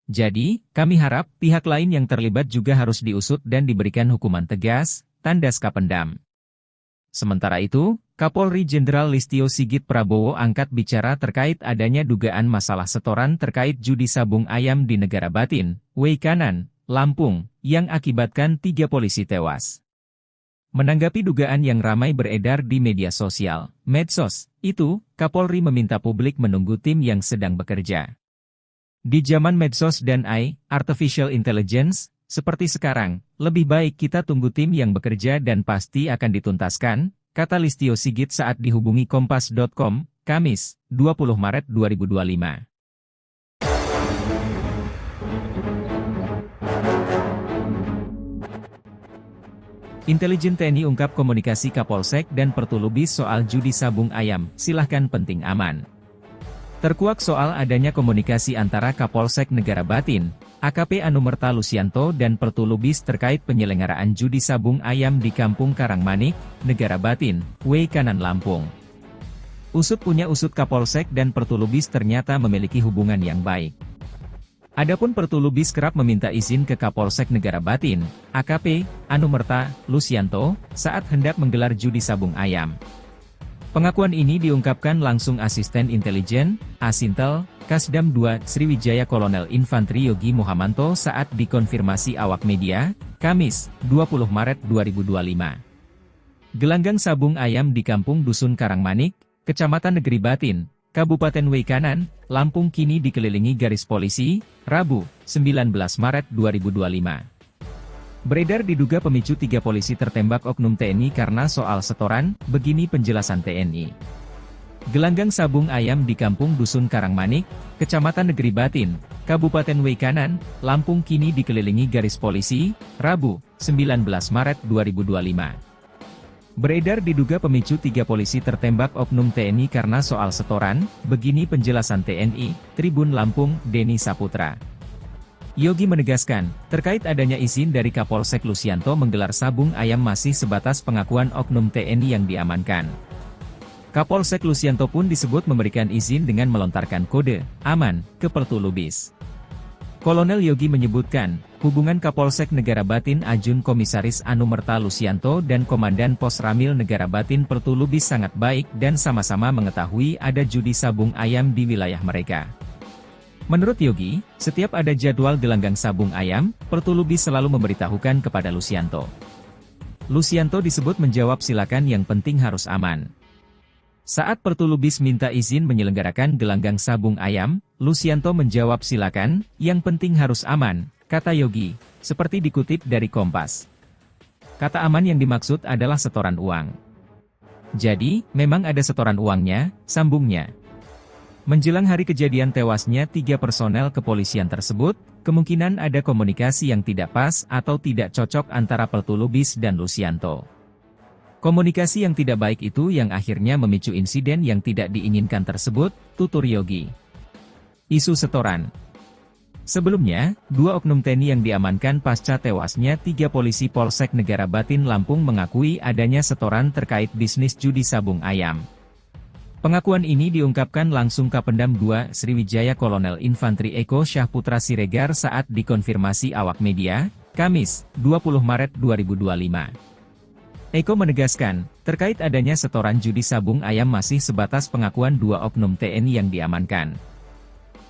Jadi, kami harap, pihak lain yang terlibat juga harus diusut dan diberikan hukuman tegas, tandas Kapendam. Sementara itu, Kapolri Jenderal Listio Sigit Prabowo angkat bicara terkait adanya dugaan masalah setoran terkait judi sabung ayam di Negara Batin, Weikanan, Lampung, yang akibatkan 3 polisi tewas. Menanggapi dugaan yang ramai beredar di media sosial, medsos, itu, Kapolri meminta publik menunggu tim yang sedang bekerja. Di zaman medsos dan AI, Artificial Intelligence, seperti sekarang, lebih baik kita tunggu tim yang bekerja dan pasti akan dituntaskan, kata Listio Sigit saat dihubungi Kompas.com, Kamis, 20 Maret 2025. Intelijen TNI ungkap komunikasi Kapolsek dan Peltu Lubis soal judi sabung ayam, silahkan penting aman. Terkuak soal adanya komunikasi antara Kapolsek Negara Batin, AKP Anumerta Lucianto dan Peltu Lubis terkait penyelenggaraan judi sabung ayam di Kampung Karangmanik, Negara Batin, Weikanan Lampung. Usut punya usut Kapolsek dan Pertulubis ternyata memiliki hubungan yang baik. Adapun Pertulubis kerap meminta izin ke Kapolsek Negara Batin, AKP, Anumerta, Lusianto, saat hendak menggelar judi sabung ayam. Pengakuan ini diungkapkan langsung Asisten Intelijen, Asintel, Kasdam 2, Sriwijaya Kolonel Infantri Yogi Muhamanto saat dikonfirmasi awak media, Kamis, 20 Maret 2025. Gelanggang sabung ayam di Kampung Dusun Karangmanik, Kecamatan Negeri Batin, Kabupaten Weikanan, Lampung kini dikelilingi garis polisi, Rabu, 19 Maret 2025. Beredar diduga pemicu 3 polisi tertembak oknum TNI karena soal setoran, begini penjelasan TNI. Gelanggang sabung ayam di Kampung Dusun Karangmanik, Kecamatan Negeri Batin, Kabupaten Weikanan, Lampung kini dikelilingi garis polisi, Rabu, 19 Maret 2025. Beredar diduga pemicu 3 polisi tertembak oknum TNI karena soal setoran, begini penjelasan TNI, Tribun Lampung, Denny Saputra. Yogi menegaskan, terkait adanya izin dari Kapolsek Lusianto menggelar sabung ayam masih sebatas pengakuan oknum TNI yang diamankan. Kapolsek Lusianto pun disebut memberikan izin dengan melontarkan kode aman ke Pertulubis. Kolonel Yogi menyebutkan, hubungan Kapolsek Negara Batin Ajun Komisaris Anumerta Lusianto dan Komandan Pos Ramil Negara Batin Pertulubis sangat baik dan sama-sama mengetahui ada judi sabung ayam di wilayah mereka. Menurut Yogi, setiap ada jadwal gelanggang sabung ayam, Pertulubis selalu memberitahukan kepada Lusianto. Lusianto disebut menjawab silakan yang penting harus aman. Saat Pertulubis minta izin menyelenggarakan gelanggang sabung ayam, Lusianto menjawab silakan, yang penting harus aman, kata Yogi, seperti dikutip dari Kompas. Kata aman yang dimaksud adalah setoran uang. Jadi, memang ada setoran uangnya, sambungnya. Menjelang hari kejadian tewasnya 3 personel kepolisian tersebut, kemungkinan ada komunikasi yang tidak pas atau tidak cocok antara Pertulubis dan Lusianto. Komunikasi yang tidak baik itu yang akhirnya memicu insiden yang tidak diinginkan tersebut, tutur Yogi. Isu setoran. Sebelumnya, 2 oknum TNI yang diamankan pasca tewasnya 3 polisi Polsek Negara Batin Lampung mengakui adanya setoran terkait bisnis judi sabung ayam. Pengakuan ini diungkapkan langsung Kapendam 2 Sriwijaya Kolonel Infantri Eko Syahputra Siregar saat dikonfirmasi awak media, Kamis, 20 Maret 2025. Eko menegaskan, terkait adanya setoran judi sabung ayam masih sebatas pengakuan 2 oknum TNI yang diamankan.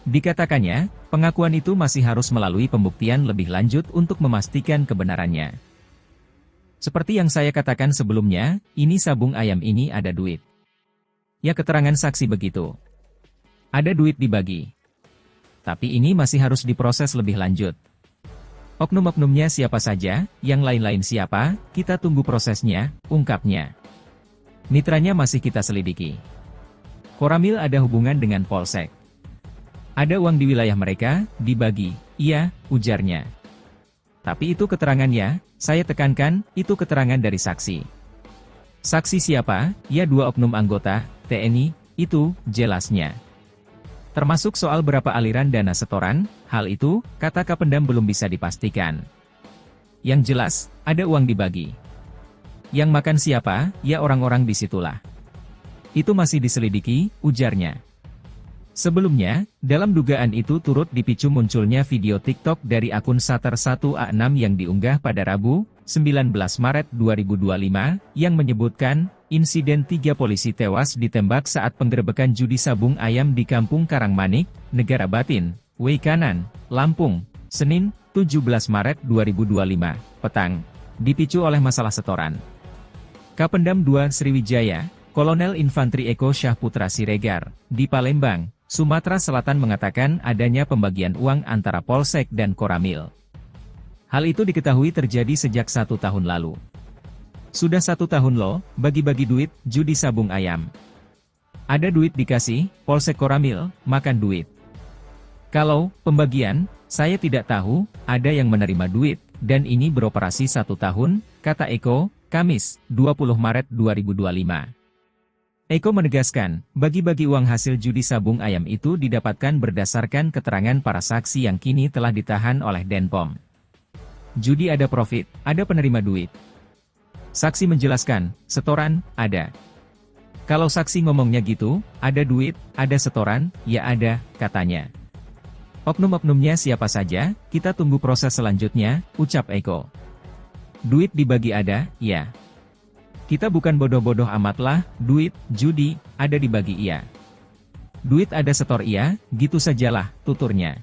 Dikatakannya, pengakuan itu masih harus melalui pembuktian lebih lanjut untuk memastikan kebenarannya. Seperti yang saya katakan sebelumnya, ini sabung ayam ini ada duit. Ya keterangan saksi begitu. Ada duit dibagi. Tapi ini masih harus diproses lebih lanjut. Oknum-oknumnya siapa saja, yang lain-lain siapa, kita tunggu prosesnya, ungkapnya. Mitranya masih kita selidiki. Koramil ada hubungan dengan Polsek. Ada uang di wilayah mereka, dibagi, iya, ujarnya. Tapi itu keterangannya, saya tekankan, itu keterangan dari saksi. Saksi siapa? Ya 2 oknum anggota, TNI, itu, jelasnya. Termasuk soal berapa aliran dana setoran, hal itu, kata Kapendam belum bisa dipastikan. Yang jelas, ada uang dibagi. Yang makan siapa, ya orang-orang disitulah. Itu masih diselidiki, ujarnya. Sebelumnya, dalam dugaan itu turut dipicu munculnya video TikTok dari akun Sater1A6 yang diunggah pada Rabu, 19 Maret 2025, yang menyebutkan, insiden 3 polisi tewas ditembak saat penggerebekan judi sabung ayam di Kampung Karangmanik, Negara Batin, Weikanan, Lampung, Senin, 17 Maret 2025, petang, dipicu oleh masalah setoran. Kapendam 2 Sriwijaya, Kolonel Infantri Eko Syahputra Siregar, di Palembang, Sumatera Selatan mengatakan adanya pembagian uang antara Polsek dan Koramil. Hal itu diketahui terjadi sejak 1 tahun lalu. Sudah 1 tahun loh, bagi-bagi duit, judi sabung ayam. Ada duit dikasih, Polsek Koramil, makan duit. Kalau pembagian, saya tidak tahu, ada yang menerima duit, dan ini beroperasi 1 tahun, kata Eko, Kamis, 20 Maret 2025. Eko menegaskan, bagi-bagi uang hasil judi sabung ayam itu didapatkan berdasarkan keterangan para saksi yang kini telah ditahan oleh Denpom. Judi ada profit, ada penerima duit. Saksi menjelaskan, setoran, ada. Kalau saksi ngomongnya gitu, ada duit, ada setoran, ya ada, katanya. Oknum-oknumnya siapa saja, kita tunggu proses selanjutnya, ucap Eko. Duit dibagi ada, ya. Kita bukan bodoh-bodoh amat lah, duit, judi, ada dibagi iya. Duit ada setor iya, gitu sajalah, tuturnya.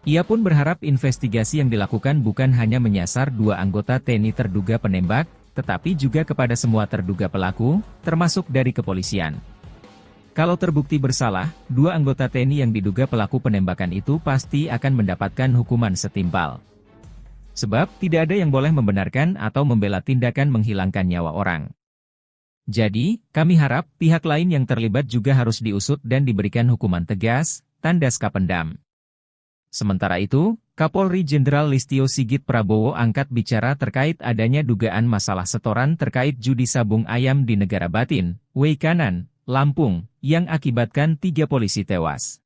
Ia pun berharap investigasi yang dilakukan bukan hanya menyasar 2 anggota TNI terduga penembak, tetapi juga kepada semua terduga pelaku, termasuk dari kepolisian. Kalau terbukti bersalah, 2 anggota TNI yang diduga pelaku penembakan itu pasti akan mendapatkan hukuman setimpal. Sebab, tidak ada yang boleh membenarkan atau membela tindakan menghilangkan nyawa orang. Jadi, kami harap pihak lain yang terlibat juga harus diusut dan diberikan hukuman tegas, tandas Kapendam. Sementara itu, Kapolri Jenderal Listio Sigit Prabowo angkat bicara terkait adanya dugaan masalah setoran terkait judi sabung ayam di Negara Batin, Weikanan, Lampung, yang akibatkan 3 polisi tewas.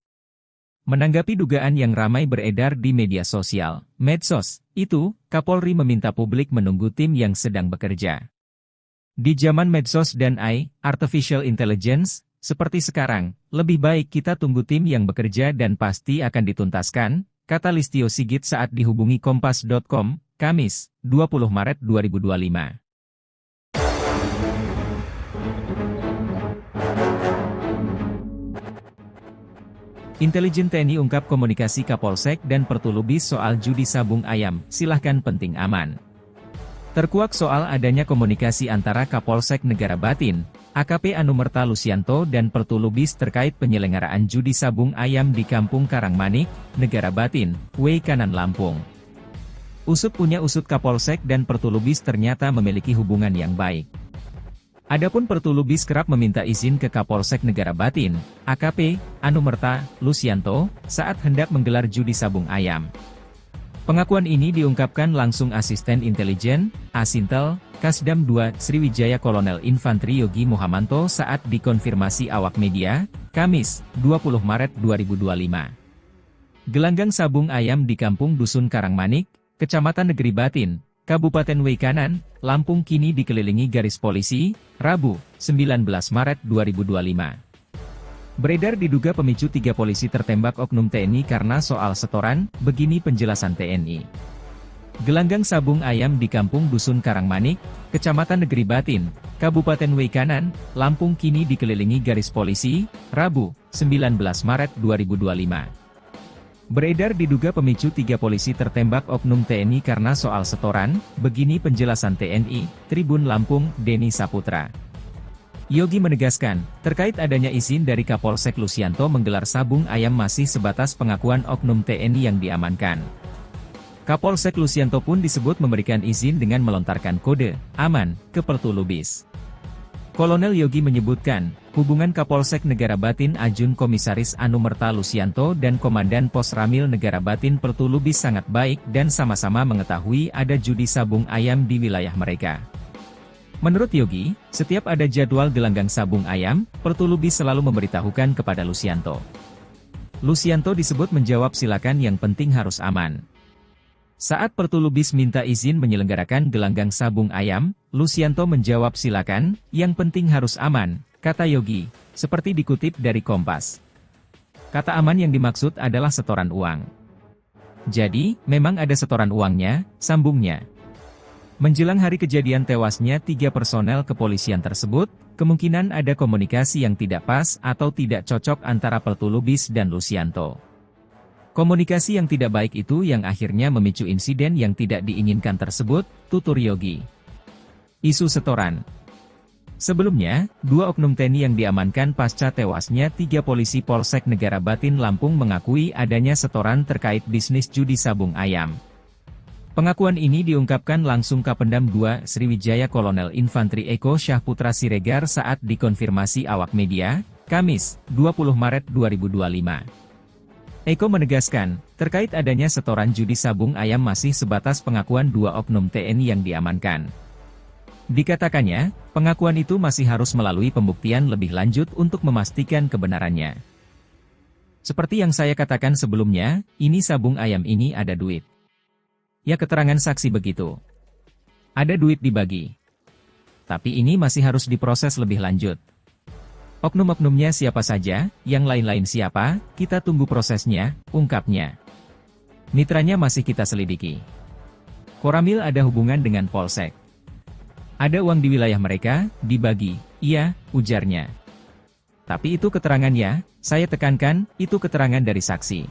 Menanggapi dugaan yang ramai beredar di media sosial, medsos, itu, Kapolri meminta publik menunggu tim yang sedang bekerja. Di zaman medsos dan AI, Artificial Intelligence, seperti sekarang, lebih baik kita tunggu tim yang bekerja dan pasti akan dituntaskan, kata Listio Sigit saat dihubungi Kompas.com, Kamis, 20 Maret 2025. Intelijen TNI ungkap komunikasi Kapolsek dan Pertulubis soal judi sabung ayam, silahkan penting aman. Terkuak soal adanya komunikasi antara Kapolsek Negara Batin, AKP Anumerta Lusianto dan Pertulubis terkait penyelenggaraan judi sabung ayam di Kampung Karangmanik, Negara Batin, Weikanan Lampung. Usut punya usut Kapolsek dan Pertulubis ternyata memiliki hubungan yang baik. Adapun Pertulubis kerap meminta izin ke Kapolsek Negara Batin, AKP Anumerta Lusianto, saat hendak menggelar judi sabung ayam. Pengakuan ini diungkapkan langsung Asisten Intelijen, Asintel, Kasdam 2, Sriwijaya Kolonel Infantri Yogi Muhamanto saat dikonfirmasi awak media, Kamis, 20 Maret 2025. Gelanggang sabung ayam di Kampung Dusun Karangmanik, Kecamatan Negeri Batin, Kabupaten Weikanan, Lampung kini dikelilingi garis polisi, Rabu, 19 Maret 2025. Beredar diduga pemicu 3 polisi tertembak oknum TNI karena soal setoran, begini penjelasan TNI. Gelanggang sabung ayam di Kampung Dusun Karangmanik, Kecamatan Negeri Batin, Kabupaten Weikanan, Lampung kini dikelilingi garis polisi, Rabu, 19 Maret 2025. Beredar diduga pemicu 3 polisi tertembak oknum TNI karena soal setoran, begini penjelasan TNI, Tribun Lampung, Denny Saputra. Yogi menegaskan, terkait adanya izin dari Kapolsek Lusianto menggelar sabung ayam masih sebatas pengakuan oknum TNI yang diamankan. Kapolsek Lusianto pun disebut memberikan izin dengan melontarkan kode aman ke Pertulubis. Kolonel Yogi menyebutkan, hubungan Kapolsek Negara Batin Ajun Komisaris Anumerta Lusianto dan Komandan Pos Ramil Negara Batin Pertulubis sangat baik dan sama-sama mengetahui ada judi sabung ayam di wilayah mereka. Menurut Yogi, setiap ada jadwal gelanggang sabung ayam, Pertulubis selalu memberitahukan kepada Lusianto. Lusianto disebut menjawab silakan yang penting harus aman. Saat Pertulubis minta izin menyelenggarakan gelanggang sabung ayam, Lusianto menjawab silakan, yang penting harus aman, kata Yogi, seperti dikutip dari Kompas. Kata aman yang dimaksud adalah setoran uang. Jadi, memang ada setoran uangnya, sambungnya. Menjelang hari kejadian tewasnya 3 personel kepolisian tersebut, kemungkinan ada komunikasi yang tidak pas atau tidak cocok antara Pertulubis dan Lusianto. Komunikasi yang tidak baik itu yang akhirnya memicu insiden yang tidak diinginkan tersebut, tutur Yogi. Isu setoran. Sebelumnya, 2 oknum TNI yang diamankan pasca tewasnya 3 polisi Polsek Negara Batin Lampung mengakui adanya setoran terkait bisnis judi sabung ayam. Pengakuan ini diungkapkan langsung Kapendam 2 Sriwijaya Kolonel Infantri Eko Syahputra Siregar saat dikonfirmasi awak media, Kamis, 20 Maret 2025. Eko menegaskan, terkait adanya setoran judi sabung ayam masih sebatas pengakuan 2 oknum TNI yang diamankan. Dikatakannya, pengakuan itu masih harus melalui pembuktian lebih lanjut untuk memastikan kebenarannya. Seperti yang saya katakan sebelumnya, ini sabung ayam ini ada duit. Ya keterangan saksi begitu. Ada duit dibagi. Tapi ini masih harus diproses lebih lanjut. Oknum-oknumnya siapa saja, yang lain-lain siapa, kita tunggu prosesnya, ungkapnya. Mitranya masih kita selidiki. Koramil ada hubungan dengan Polsek. Ada uang di wilayah mereka, dibagi, iya, ujarnya. Tapi itu keterangannya, saya tekankan, itu keterangan dari saksi.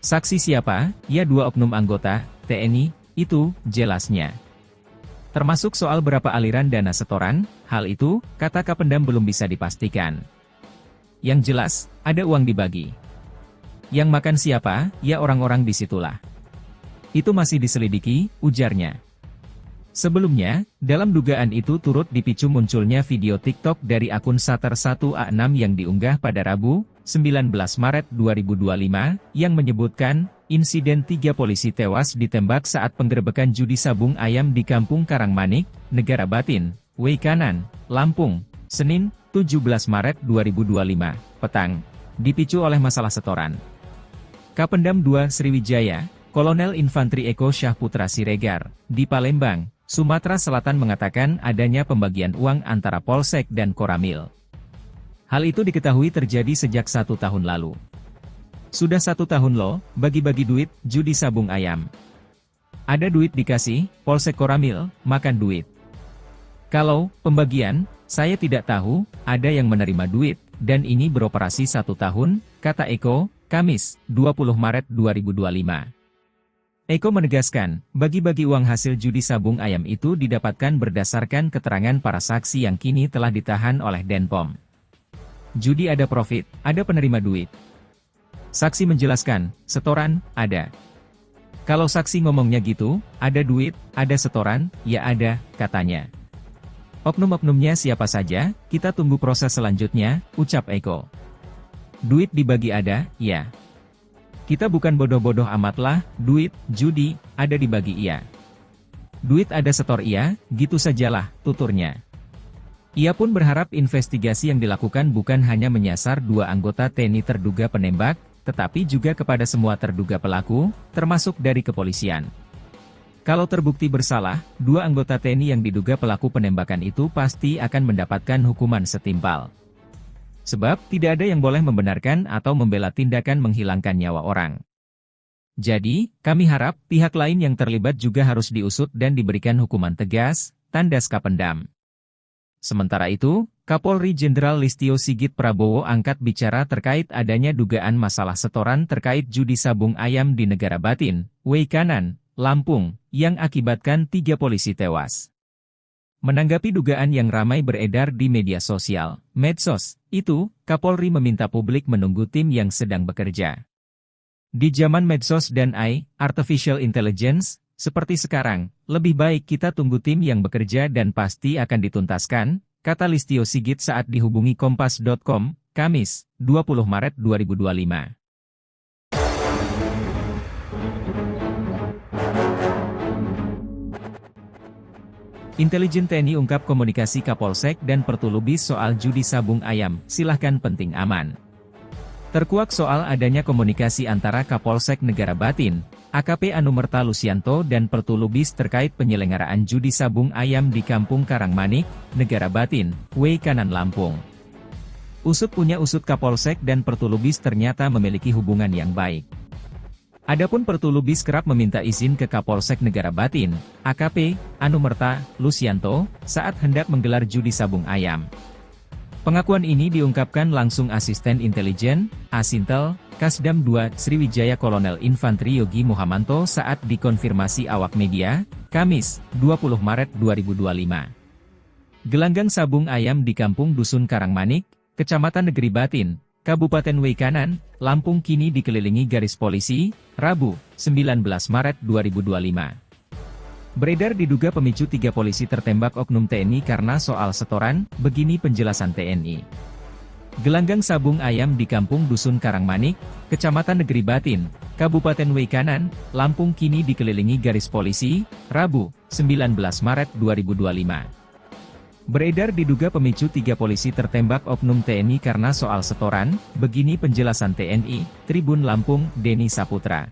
Saksi siapa? Ya 2 oknum anggota, TNI, itu, jelasnya. Termasuk soal berapa aliran dana setoran, hal itu, kata Kapendam belum bisa dipastikan. Yang jelas, ada uang dibagi. Yang makan siapa, ya orang-orang disitulah. Itu masih diselidiki, ujarnya. Sebelumnya, dalam dugaan itu turut dipicu munculnya video TikTok dari akun Sater1A6 yang diunggah pada Rabu, 19 Maret 2025, yang menyebutkan, insiden 3 polisi tewas ditembak saat penggerebekan judi sabung ayam di Kampung Karangmanik, Negara Batin, Weikanan, Lampung, Senin, 17 Maret 2025, petang, dipicu oleh masalah setoran. Kapendam 2 Sriwijaya, Kolonel Infantri Eko Syahputra Siregar, di Palembang, Sumatera Selatan mengatakan adanya pembagian uang antara Polsek dan Koramil. Hal itu diketahui terjadi sejak 1 tahun lalu. Sudah 1 tahun loh, bagi-bagi duit, judi sabung ayam. Ada duit dikasih, Polsek Koramil, makan duit. Kalau pembagian, saya tidak tahu, ada yang menerima duit, dan ini beroperasi 1 tahun, kata Eko, Kamis, 20 Maret 2025. Eko menegaskan, bagi-bagi uang hasil judi sabung ayam itu didapatkan berdasarkan keterangan para saksi yang kini telah ditahan oleh Denpom. Judi ada profit, ada penerima duit. Saksi menjelaskan, setoran, ada. Kalau saksi ngomongnya gitu, ada duit, ada setoran, ya ada, katanya. Oknum-oknumnya siapa saja, kita tunggu proses selanjutnya, ucap Eko. Duit dibagi ada, ya. Kita bukan bodoh-bodoh amatlah, duit, judi, ada dibagi iya. Duit ada setor iya, gitu sajalah, tuturnya. Ia pun berharap investigasi yang dilakukan bukan hanya menyasar 2 anggota TNI terduga penembak, tetapi juga kepada semua terduga pelaku, termasuk dari kepolisian. Kalau terbukti bersalah, 2 anggota TNI yang diduga pelaku penembakan itu pasti akan mendapatkan hukuman setimpal. Sebab, tidak ada yang boleh membenarkan atau membela tindakan menghilangkan nyawa orang. Jadi, kami harap, pihak lain yang terlibat juga harus diusut dan diberikan hukuman tegas, tandas Kapendam. Sementara itu, Kapolri Jenderal Listio Sigit Prabowo angkat bicara terkait adanya dugaan masalah setoran terkait judi sabung ayam di Negara Batin, Weikanan, Lampung, yang akibatkan 3 polisi tewas. Menanggapi dugaan yang ramai beredar di media sosial, medsos, itu, Kapolri meminta publik menunggu tim yang sedang bekerja. Di zaman medsos dan AI, Artificial Intelligence, seperti sekarang, lebih baik kita tunggu tim yang bekerja dan pasti akan dituntaskan, kata Listio Sigit saat dihubungi Kompas.com, Kamis, 20 Maret 2025. Intelijen TNI ungkap komunikasi Kapolsek dan Pertulubis soal judi sabung ayam, silahkan penting aman. Terkuak soal adanya komunikasi antara Kapolsek Negara Batin, AKP Anumerta Lusianto dan Pertulubis terkait penyelenggaraan judi sabung ayam di Kampung Karangmanik, Negara Batin, Weikanan Lampung. Usut punya usut Kapolsek dan Pertulubis ternyata memiliki hubungan yang baik. Adapun Pertulubis kerap meminta izin ke Kapolsek Negara Batin, AKP Anumerta Lusianto, saat hendak menggelar judi sabung ayam. Pengakuan ini diungkapkan langsung Asisten Intelijen, Asintel, Kasdam 2 Sriwijaya Kolonel Infantri Yogi Muhamanto saat dikonfirmasi awak media, Kamis, 20 Maret 2025. Gelanggang sabung ayam di Kampung Dusun Karangmanik, Kecamatan Negeri Batin, Kabupaten Weikanan, Lampung kini dikelilingi garis polisi, Rabu, 19 Maret 2025. Beredar diduga pemicu 3 polisi tertembak oknum TNI karena soal setoran, begini penjelasan TNI. Gelanggang sabung ayam di Kampung Dusun Karangmanik, Kecamatan Negeri Batin, Kabupaten Weikanan, Lampung kini dikelilingi garis polisi, Rabu, 19 Maret 2025. Beredar diduga pemicu 3 polisi tertembak oknum TNI karena soal setoran, begini penjelasan TNI, Tribun Lampung, Denny Saputra.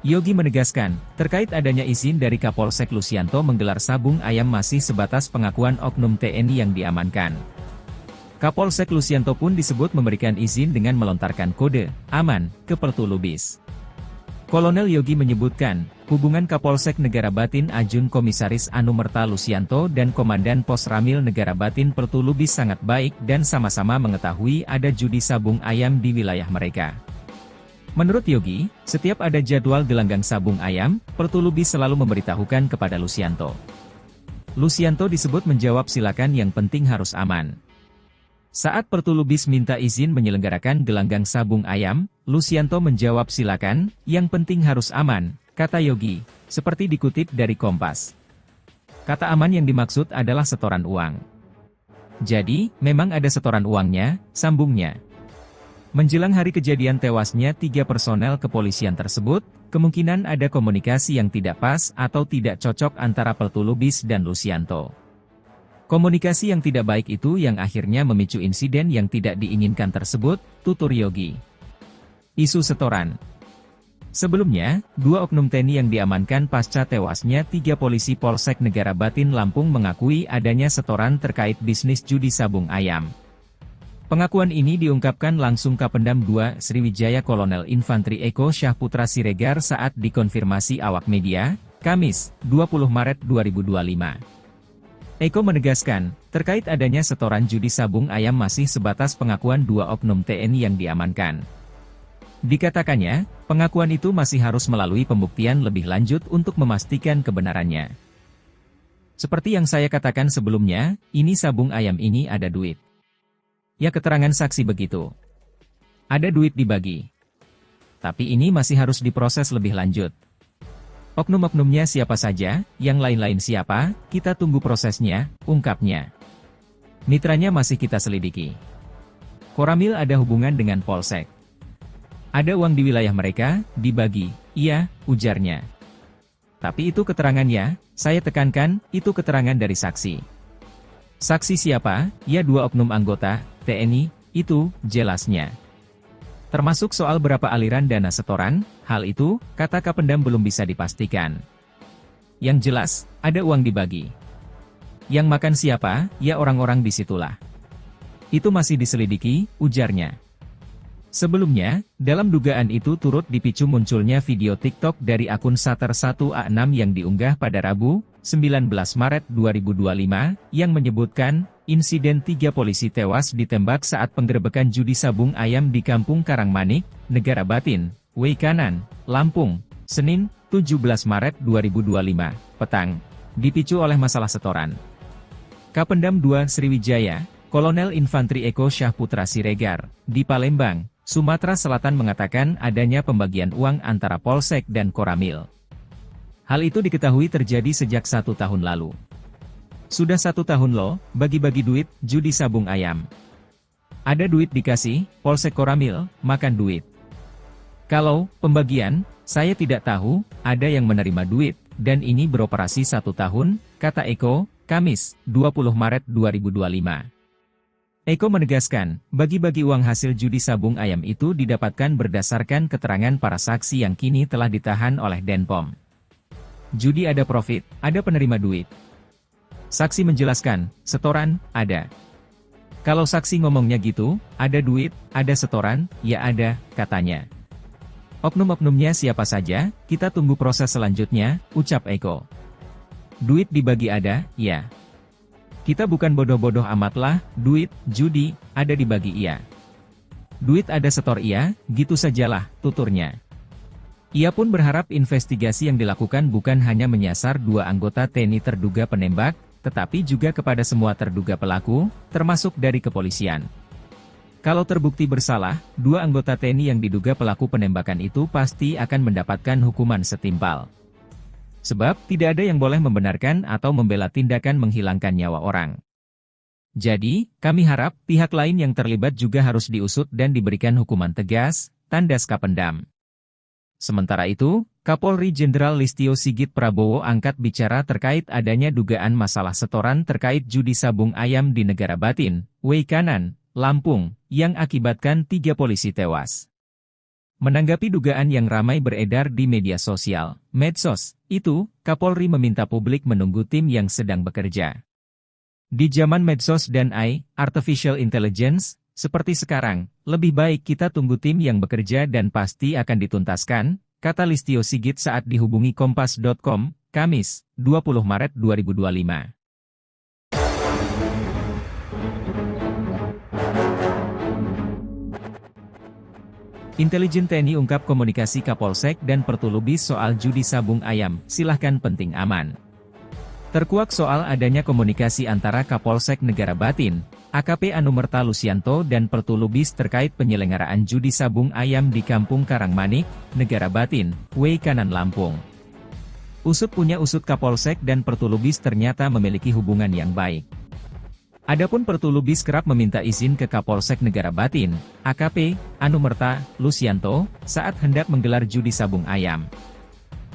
Yogi menegaskan, terkait adanya izin dari Kapolsek Lusianto menggelar sabung ayam masih sebatas pengakuan oknum TNI yang diamankan. Kapolsek Lusianto pun disebut memberikan izin dengan melontarkan kode aman ke Pertulubis. Kolonel Yogi menyebutkan, hubungan Kapolsek Negara Batin Ajun Komisaris Anumerta Lusianto dan Komandan Pos Ramil Negara Batin Pertulubis sangat baik dan sama-sama mengetahui ada judi sabung ayam di wilayah mereka. Menurut Yogi, setiap ada jadwal gelanggang sabung ayam, Pertulubis selalu memberitahukan kepada Lusianto. Lusianto disebut menjawab silakan, yang penting harus aman. Saat Pertulubis minta izin menyelenggarakan gelanggang sabung ayam, Lusianto menjawab silakan, yang penting harus aman, kata Yogi, seperti dikutip dari Kompas. Kata aman yang dimaksud adalah setoran uang. Jadi, memang ada setoran uangnya, sambungnya. Menjelang hari kejadian tewasnya 3 personel kepolisian tersebut, kemungkinan ada komunikasi yang tidak pas atau tidak cocok antara Pertulubis dan Lusianto. Komunikasi yang tidak baik itu yang akhirnya memicu insiden yang tidak diinginkan tersebut, tutur Yogi. Isu setoran. Sebelumnya, 2 oknum TNI yang diamankan pasca tewasnya 3 polisi Polsek Negara Batin Lampung mengakui adanya setoran terkait bisnis judi sabung ayam. Pengakuan ini diungkapkan langsung Kapendam 2 Sriwijaya Kolonel Infantri Eko Syahputra Siregar saat dikonfirmasi awak media, Kamis, 20 Maret 2025. Eko menegaskan, terkait adanya setoran judi sabung ayam masih sebatas pengakuan 2 oknum TNI yang diamankan. Dikatakannya, pengakuan itu masih harus melalui pembuktian lebih lanjut untuk memastikan kebenarannya. Seperti yang saya katakan sebelumnya, ini sabung ayam ini ada duit. Ya, keterangan saksi begitu. Ada duit dibagi. Tapi ini masih harus diproses lebih lanjut. Oknum-oknumnya siapa saja, yang lain-lain siapa, kita tunggu prosesnya, ungkapnya. Mitranya masih kita selidiki. Koramil ada hubungan dengan Polsek. Ada uang di wilayah mereka, dibagi, iya, ujarnya. Tapi itu keterangannya, saya tekankan, itu keterangan dari saksi. Saksi siapa? Ya 2 oknum anggota, TNI, itu, jelasnya. Termasuk soal berapa aliran dana setoran, hal itu, kata Kapendam belum bisa dipastikan. Yang jelas, ada uang dibagi. Yang makan siapa, ya orang-orang disitulah. Itu masih diselidiki, ujarnya. Sebelumnya, dalam dugaan itu turut dipicu munculnya video TikTok dari akun Sater 1A6 yang diunggah pada Rabu, 19 Maret 2025, yang menyebutkan, insiden 3 polisi tewas ditembak saat penggerebekan judi sabung ayam di Kampung Karangmanik, Negara Batin, Weikanan, Lampung, Senin, 17 Maret 2025, petang, dipicu oleh masalah setoran. Kapendam 2 Sriwijaya, Kolonel Infantri Eko Syahputra Siregar, di Palembang, Sumatera Selatan mengatakan adanya pembagian uang antara Polsek dan Koramil. Hal itu diketahui terjadi sejak 1 tahun lalu. Sudah 1 tahun loh, bagi-bagi duit, judi sabung ayam. Ada duit dikasih, Polsek Koramil, makan duit. Kalau pembagian, saya tidak tahu, ada yang menerima duit, dan ini beroperasi 1 tahun, kata Eko, Kamis, 20 Maret 2025. Eko menegaskan, bagi-bagi uang hasil judi sabung ayam itu didapatkan berdasarkan keterangan para saksi yang kini telah ditahan oleh Denpom. Judi ada profit, ada penerima duit. Saksi menjelaskan, setoran, ada. Kalau saksi ngomongnya gitu, ada duit, ada setoran, ya ada, katanya. Oknum-oknumnya siapa saja, kita tunggu proses selanjutnya, ucap Eko. Duit dibagi ada, ya. Kita bukan bodoh-bodoh amat lah, duit, judi, ada dibagi iya. Duit ada setor iya, gitu sajalah, tuturnya. Ia pun berharap investigasi yang dilakukan bukan hanya menyasar 2 anggota TNI terduga penembak, tetapi juga kepada semua terduga pelaku, termasuk dari kepolisian. Kalau terbukti bersalah, 2 anggota TNI yang diduga pelaku penembakan itu pasti akan mendapatkan hukuman setimpal. Sebab, tidak ada yang boleh membenarkan atau membela tindakan menghilangkan nyawa orang. Jadi, kami harap, pihak lain yang terlibat juga harus diusut dan diberikan hukuman tegas, tandas Kapendam. Sementara itu, Kapolri Jenderal Listio Sigit Prabowo angkat bicara terkait adanya dugaan masalah setoran terkait judi sabung ayam di Negara Batin, Weikanan, Lampung, yang akibatkan 3 polisi tewas. Menanggapi dugaan yang ramai beredar di media sosial, medsos, itu, Kapolri meminta publik menunggu tim yang sedang bekerja. Di zaman medsos dan AI, Artificial Intelligence, seperti sekarang, lebih baik kita tunggu tim yang bekerja dan pasti akan dituntaskan, kata Listio Sigit saat dihubungi Kompas.com, Kamis, 20 Maret 2025. Intelijen TNI ungkap komunikasi Kapolsek dan Pertulubis soal judi sabung ayam, silahkan penting aman. Terkuak soal adanya komunikasi antara Kapolsek Negara Batin, AKP Anumerta Lusianto dan Pertulubis terkait penyelenggaraan judi sabung ayam di Kampung Karangmanik, Negara Batin, Weikanan, Lampung. Usut punya usut Kapolsek dan Pertulubis ternyata memiliki hubungan yang baik. Adapun Pertulubis kerap meminta izin ke Kapolsek Negara Batin, AKP Anumerta Lusianto, saat hendak menggelar judi sabung ayam.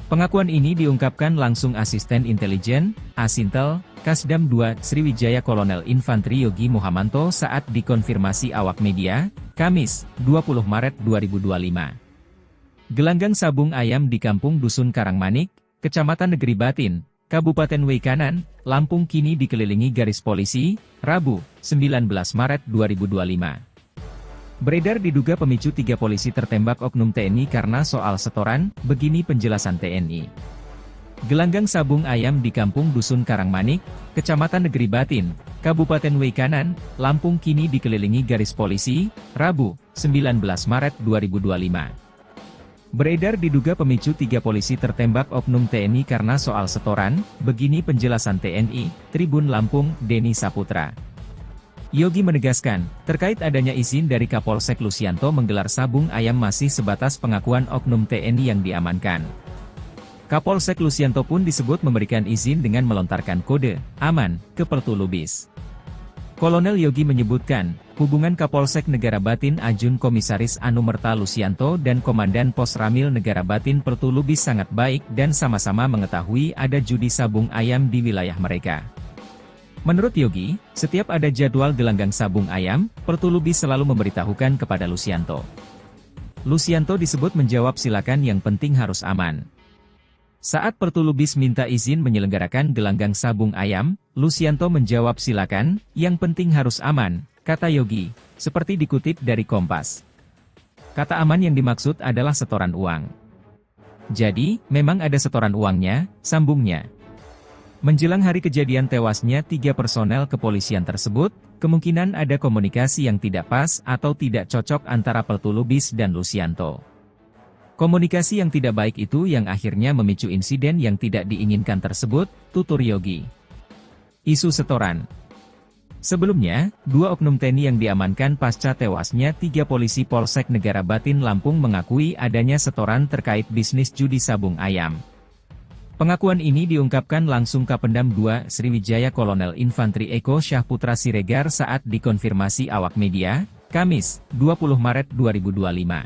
Pengakuan ini diungkapkan langsung Asisten Intelijen, Asintel, Kasdam 2, Sriwijaya Kolonel Infantri Yogi Muhamanto saat dikonfirmasi awak media, Kamis, 20 Maret 2025. Gelanggang sabung ayam di Kampung Dusun Karangmanik, Kecamatan Negeri Batin, Kabupaten Weikanan, Lampung kini dikelilingi garis polisi, Rabu, 19 Maret 2025. Beredar diduga pemicu 3 polisi tertembak oknum TNI karena soal setoran, begini penjelasan TNI. Gelanggang sabung ayam di Kampung Dusun Karangmanik, Kecamatan Negeri Batin, Kabupaten Weikanan, Lampung kini dikelilingi garis polisi, Rabu, 19 Maret 2025. Beredar diduga pemicu 3 polisi tertembak oknum TNI karena soal setoran, begini penjelasan TNI, Tribun Lampung, Denny Saputra. Yogi menegaskan, terkait adanya izin dari Kapolsek Lusianto menggelar sabung ayam masih sebatas pengakuan oknum TNI yang diamankan. Kapolsek Lusianto pun disebut memberikan izin dengan melontarkan kode aman ke Pertulubis. Kolonel Yogi menyebutkan, hubungan Kapolsek Negara Batin Ajun Komisaris Anumerta Lusianto dan Komandan Pos Ramil Negara Batin Pertulubis sangat baik dan sama-sama mengetahui ada judi sabung ayam di wilayah mereka. Menurut Yogi, setiap ada jadwal gelanggang sabung ayam, Pertulubis selalu memberitahukan kepada Lusianto. Lusianto disebut menjawab silakan yang penting harus aman. Saat Pertulubis minta izin menyelenggarakan gelanggang sabung ayam, Lusianto menjawab silakan, yang penting harus aman, kata Yogi, seperti dikutip dari Kompas. Kata aman yang dimaksud adalah setoran uang. Jadi, memang ada setoran uangnya, sambungnya. Menjelang hari kejadian tewasnya 3 personel kepolisian tersebut, kemungkinan ada komunikasi yang tidak pas atau tidak cocok antara Pertulubis dan Lusianto. Komunikasi yang tidak baik itu yang akhirnya memicu insiden yang tidak diinginkan tersebut, tutur Yogi. Isu setoran. Sebelumnya, 2 oknum TNI yang diamankan pasca tewasnya 3 polisi Polsek Negara Batin Lampung mengakui adanya setoran terkait bisnis judi sabung ayam. Pengakuan ini diungkapkan langsung Kapendam 2 Sriwijaya Kolonel Infantri Eko Syahputra Siregar saat dikonfirmasi awak media, Kamis, 20 Maret 2025.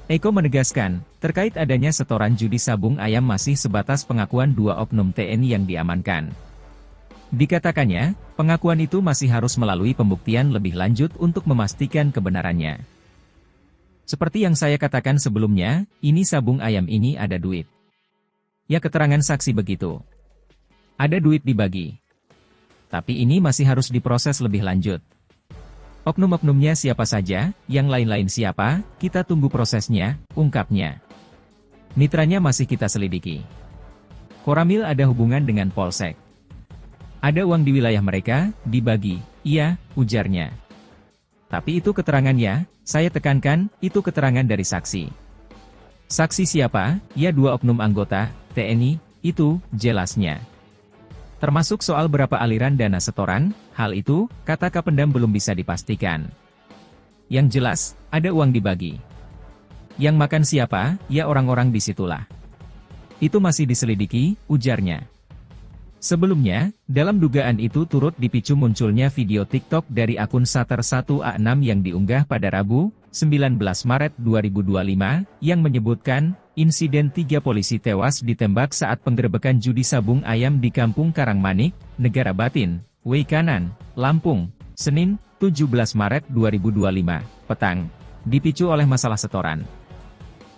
Eko menegaskan, terkait adanya setoran judi sabung ayam masih sebatas pengakuan 2 oknum TNI yang diamankan. Dikatakannya, pengakuan itu masih harus melalui pembuktian lebih lanjut untuk memastikan kebenarannya. Seperti yang saya katakan sebelumnya, ini sabung ayam ini ada duit. Ya keterangan saksi begitu. Ada duit dibagi. Tapi ini masih harus diproses lebih lanjut. Oknum-oknumnya siapa saja, yang lain-lain siapa, kita tunggu prosesnya, ungkapnya. Mitranya masih kita selidiki. Koramil ada hubungan dengan Polsek. Ada uang di wilayah mereka, dibagi, iya, ujarnya. Tapi itu keterangannya, saya tekankan, itu keterangan dari saksi. Saksi siapa? Ya 2 oknum anggota, TNI, itu, jelasnya. Termasuk soal berapa aliran dana setoran, hal itu, kata Kapendam belum bisa dipastikan. Yang jelas, ada uang dibagi. Yang makan siapa, ya orang-orang disitulah. Itu masih diselidiki, ujarnya. Sebelumnya, dalam dugaan itu turut dipicu munculnya video TikTok dari akun Sater 1A6 yang diunggah pada Rabu, 19 Maret 2025, yang menyebutkan, insiden 3 polisi tewas ditembak saat penggerebekan judi sabung ayam di Kampung Karangmanik, Negara Batin, Weikanan, Lampung, Senin, 17 Maret 2025, petang, dipicu oleh masalah setoran.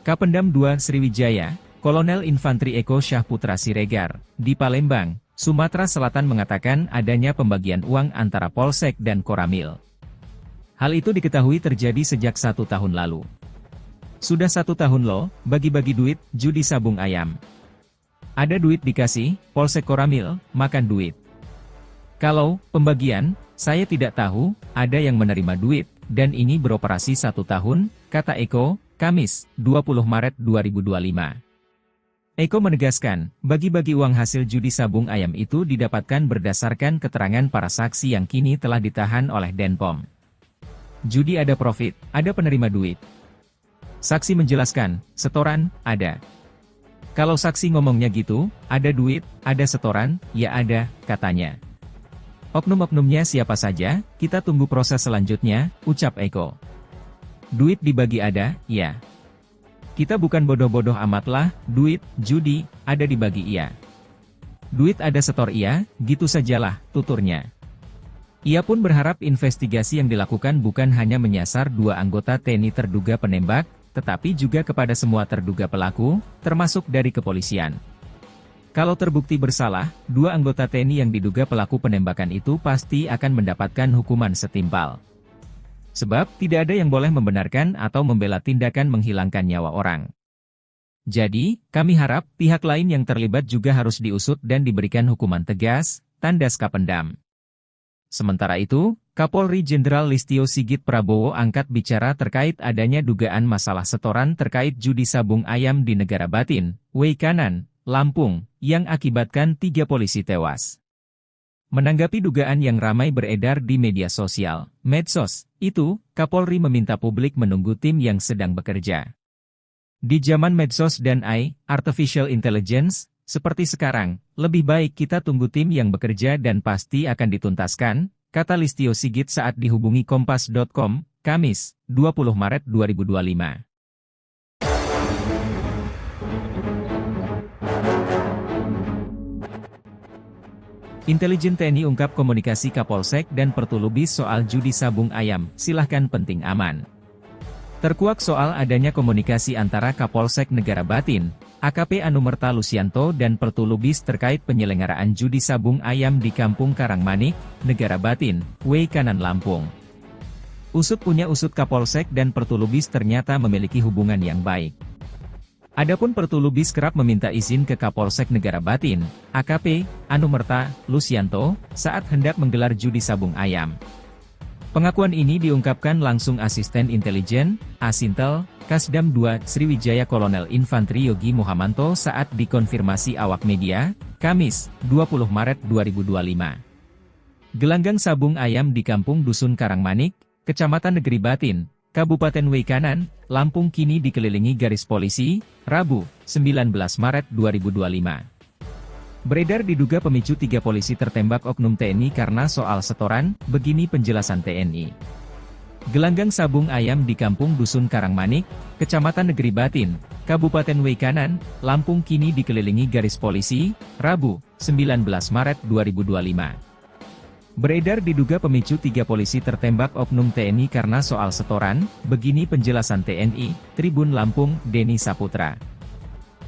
Kapendam 2 Sriwijaya, Kolonel Infantri Eko Syahputra Siregar, di Palembang, Sumatera Selatan mengatakan adanya pembagian uang antara Polsek dan Koramil. Hal itu diketahui terjadi sejak 1 tahun lalu. Sudah 1 tahun loh, bagi-bagi duit, judi sabung ayam. Ada duit dikasih, Polsek Koramil, makan duit. Kalau pembagian, saya tidak tahu, ada yang menerima duit, dan ini beroperasi 1 tahun, kata Eko, Kamis, 20 Maret 2025. Eko menegaskan, bagi-bagi uang hasil judi sabung ayam itu didapatkan berdasarkan keterangan para saksi yang kini telah ditahan oleh Denpom. Judi ada profit, ada penerima duit. Saksi menjelaskan, setoran, ada. Kalau saksi ngomongnya gitu, ada duit, ada setoran, ya ada, katanya. Oknum-oknumnya siapa saja, kita tunggu proses selanjutnya, ucap Eko. Duit dibagi ada, ya. Kita bukan bodoh-bodoh amatlah, duit, judi, ada dibagi iya. Duit ada setor iya, gitu sajalah, tuturnya. Ia pun berharap investigasi yang dilakukan bukan hanya menyasar 2 anggota TNI terduga penembak, tetapi juga kepada semua terduga pelaku, termasuk dari kepolisian. Kalau terbukti bersalah, 2 anggota TNI yang diduga pelaku penembakan itu pasti akan mendapatkan hukuman setimpal. Sebab, tidak ada yang boleh membenarkan atau membela tindakan menghilangkan nyawa orang. Jadi, kami harap pihak lain yang terlibat juga harus diusut dan diberikan hukuman tegas, tandas Kapendam. Sementara itu, Kapolri Jenderal Listio Sigit Prabowo angkat bicara terkait adanya dugaan masalah setoran terkait judi sabung ayam di Negara Batin, Weikanan, Lampung, yang akibatkan 3 polisi tewas. Menanggapi dugaan yang ramai beredar di media sosial, medsos, itu, Kapolri meminta publik menunggu tim yang sedang bekerja. Di zaman medsos dan AI, Artificial Intelligence, seperti sekarang, lebih baik kita tunggu tim yang bekerja dan pasti akan dituntaskan, kata Listio Sigit saat dihubungi Kompas.com, Kamis, 20 Maret 2025. Intelijen TNI ungkap komunikasi Kapolsek dan Pertulubis soal judi sabung ayam, silahkan penting aman. Terkuak soal adanya komunikasi antara Kapolsek Negara Batin, AKP Anumerta Lusianto dan Pertulubis terkait penyelenggaraan judi sabung ayam di Kampung Karangmanik, Negara Batin, Weikanan Lampung. Usut punya usut Kapolsek dan Pertulubis ternyata memiliki hubungan yang baik. Adapun Pertulubis kerap meminta izin ke Kapolsek Negara Batin, AKP Anumerta Lusianto, saat hendak menggelar judi sabung ayam. Pengakuan ini diungkapkan langsung Asisten Intelijen, Asintel, Kasdam 2 Sriwijaya Kolonel Infantri Yogi Muhamanto saat dikonfirmasi awak media, Kamis, 20 Maret 2025. Gelanggang sabung ayam di Kampung Dusun Karangmanik, Kecamatan Negeri Batin, Kabupaten Weikanan, Lampung kini dikelilingi garis polisi, Rabu, 19 Maret 2025. Beredar diduga pemicu 3 polisi tertembak oknum TNI karena soal setoran, begini penjelasan TNI. Gelanggang sabung ayam di Kampung Dusun Karangmanik, Kecamatan Negeri Batin, Kabupaten Weikanan, Lampung kini dikelilingi garis polisi, Rabu, 19 Maret 2025. Beredar diduga pemicu 3 polisi tertembak oknum TNI karena soal setoran, begini penjelasan TNI, Tribun Lampung, Denny Saputra.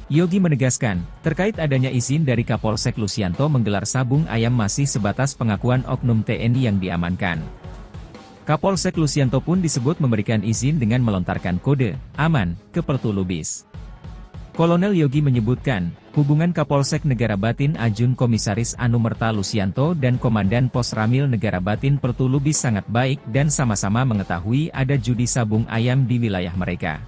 Yogi menegaskan, terkait adanya izin dari Kapolsek Lusianto menggelar sabung ayam masih sebatas pengakuan oknum TNI yang diamankan. Kapolsek Lusianto pun disebut memberikan izin dengan melontarkan kode aman ke Pertulubis. Kolonel Yogi menyebutkan, hubungan Kapolsek Negara Batin Ajun Komisaris Anumerta Lusianto dan Komandan Pos Ramil Negara Batin Pertulubis sangat baik dan sama-sama mengetahui ada judi sabung ayam di wilayah mereka.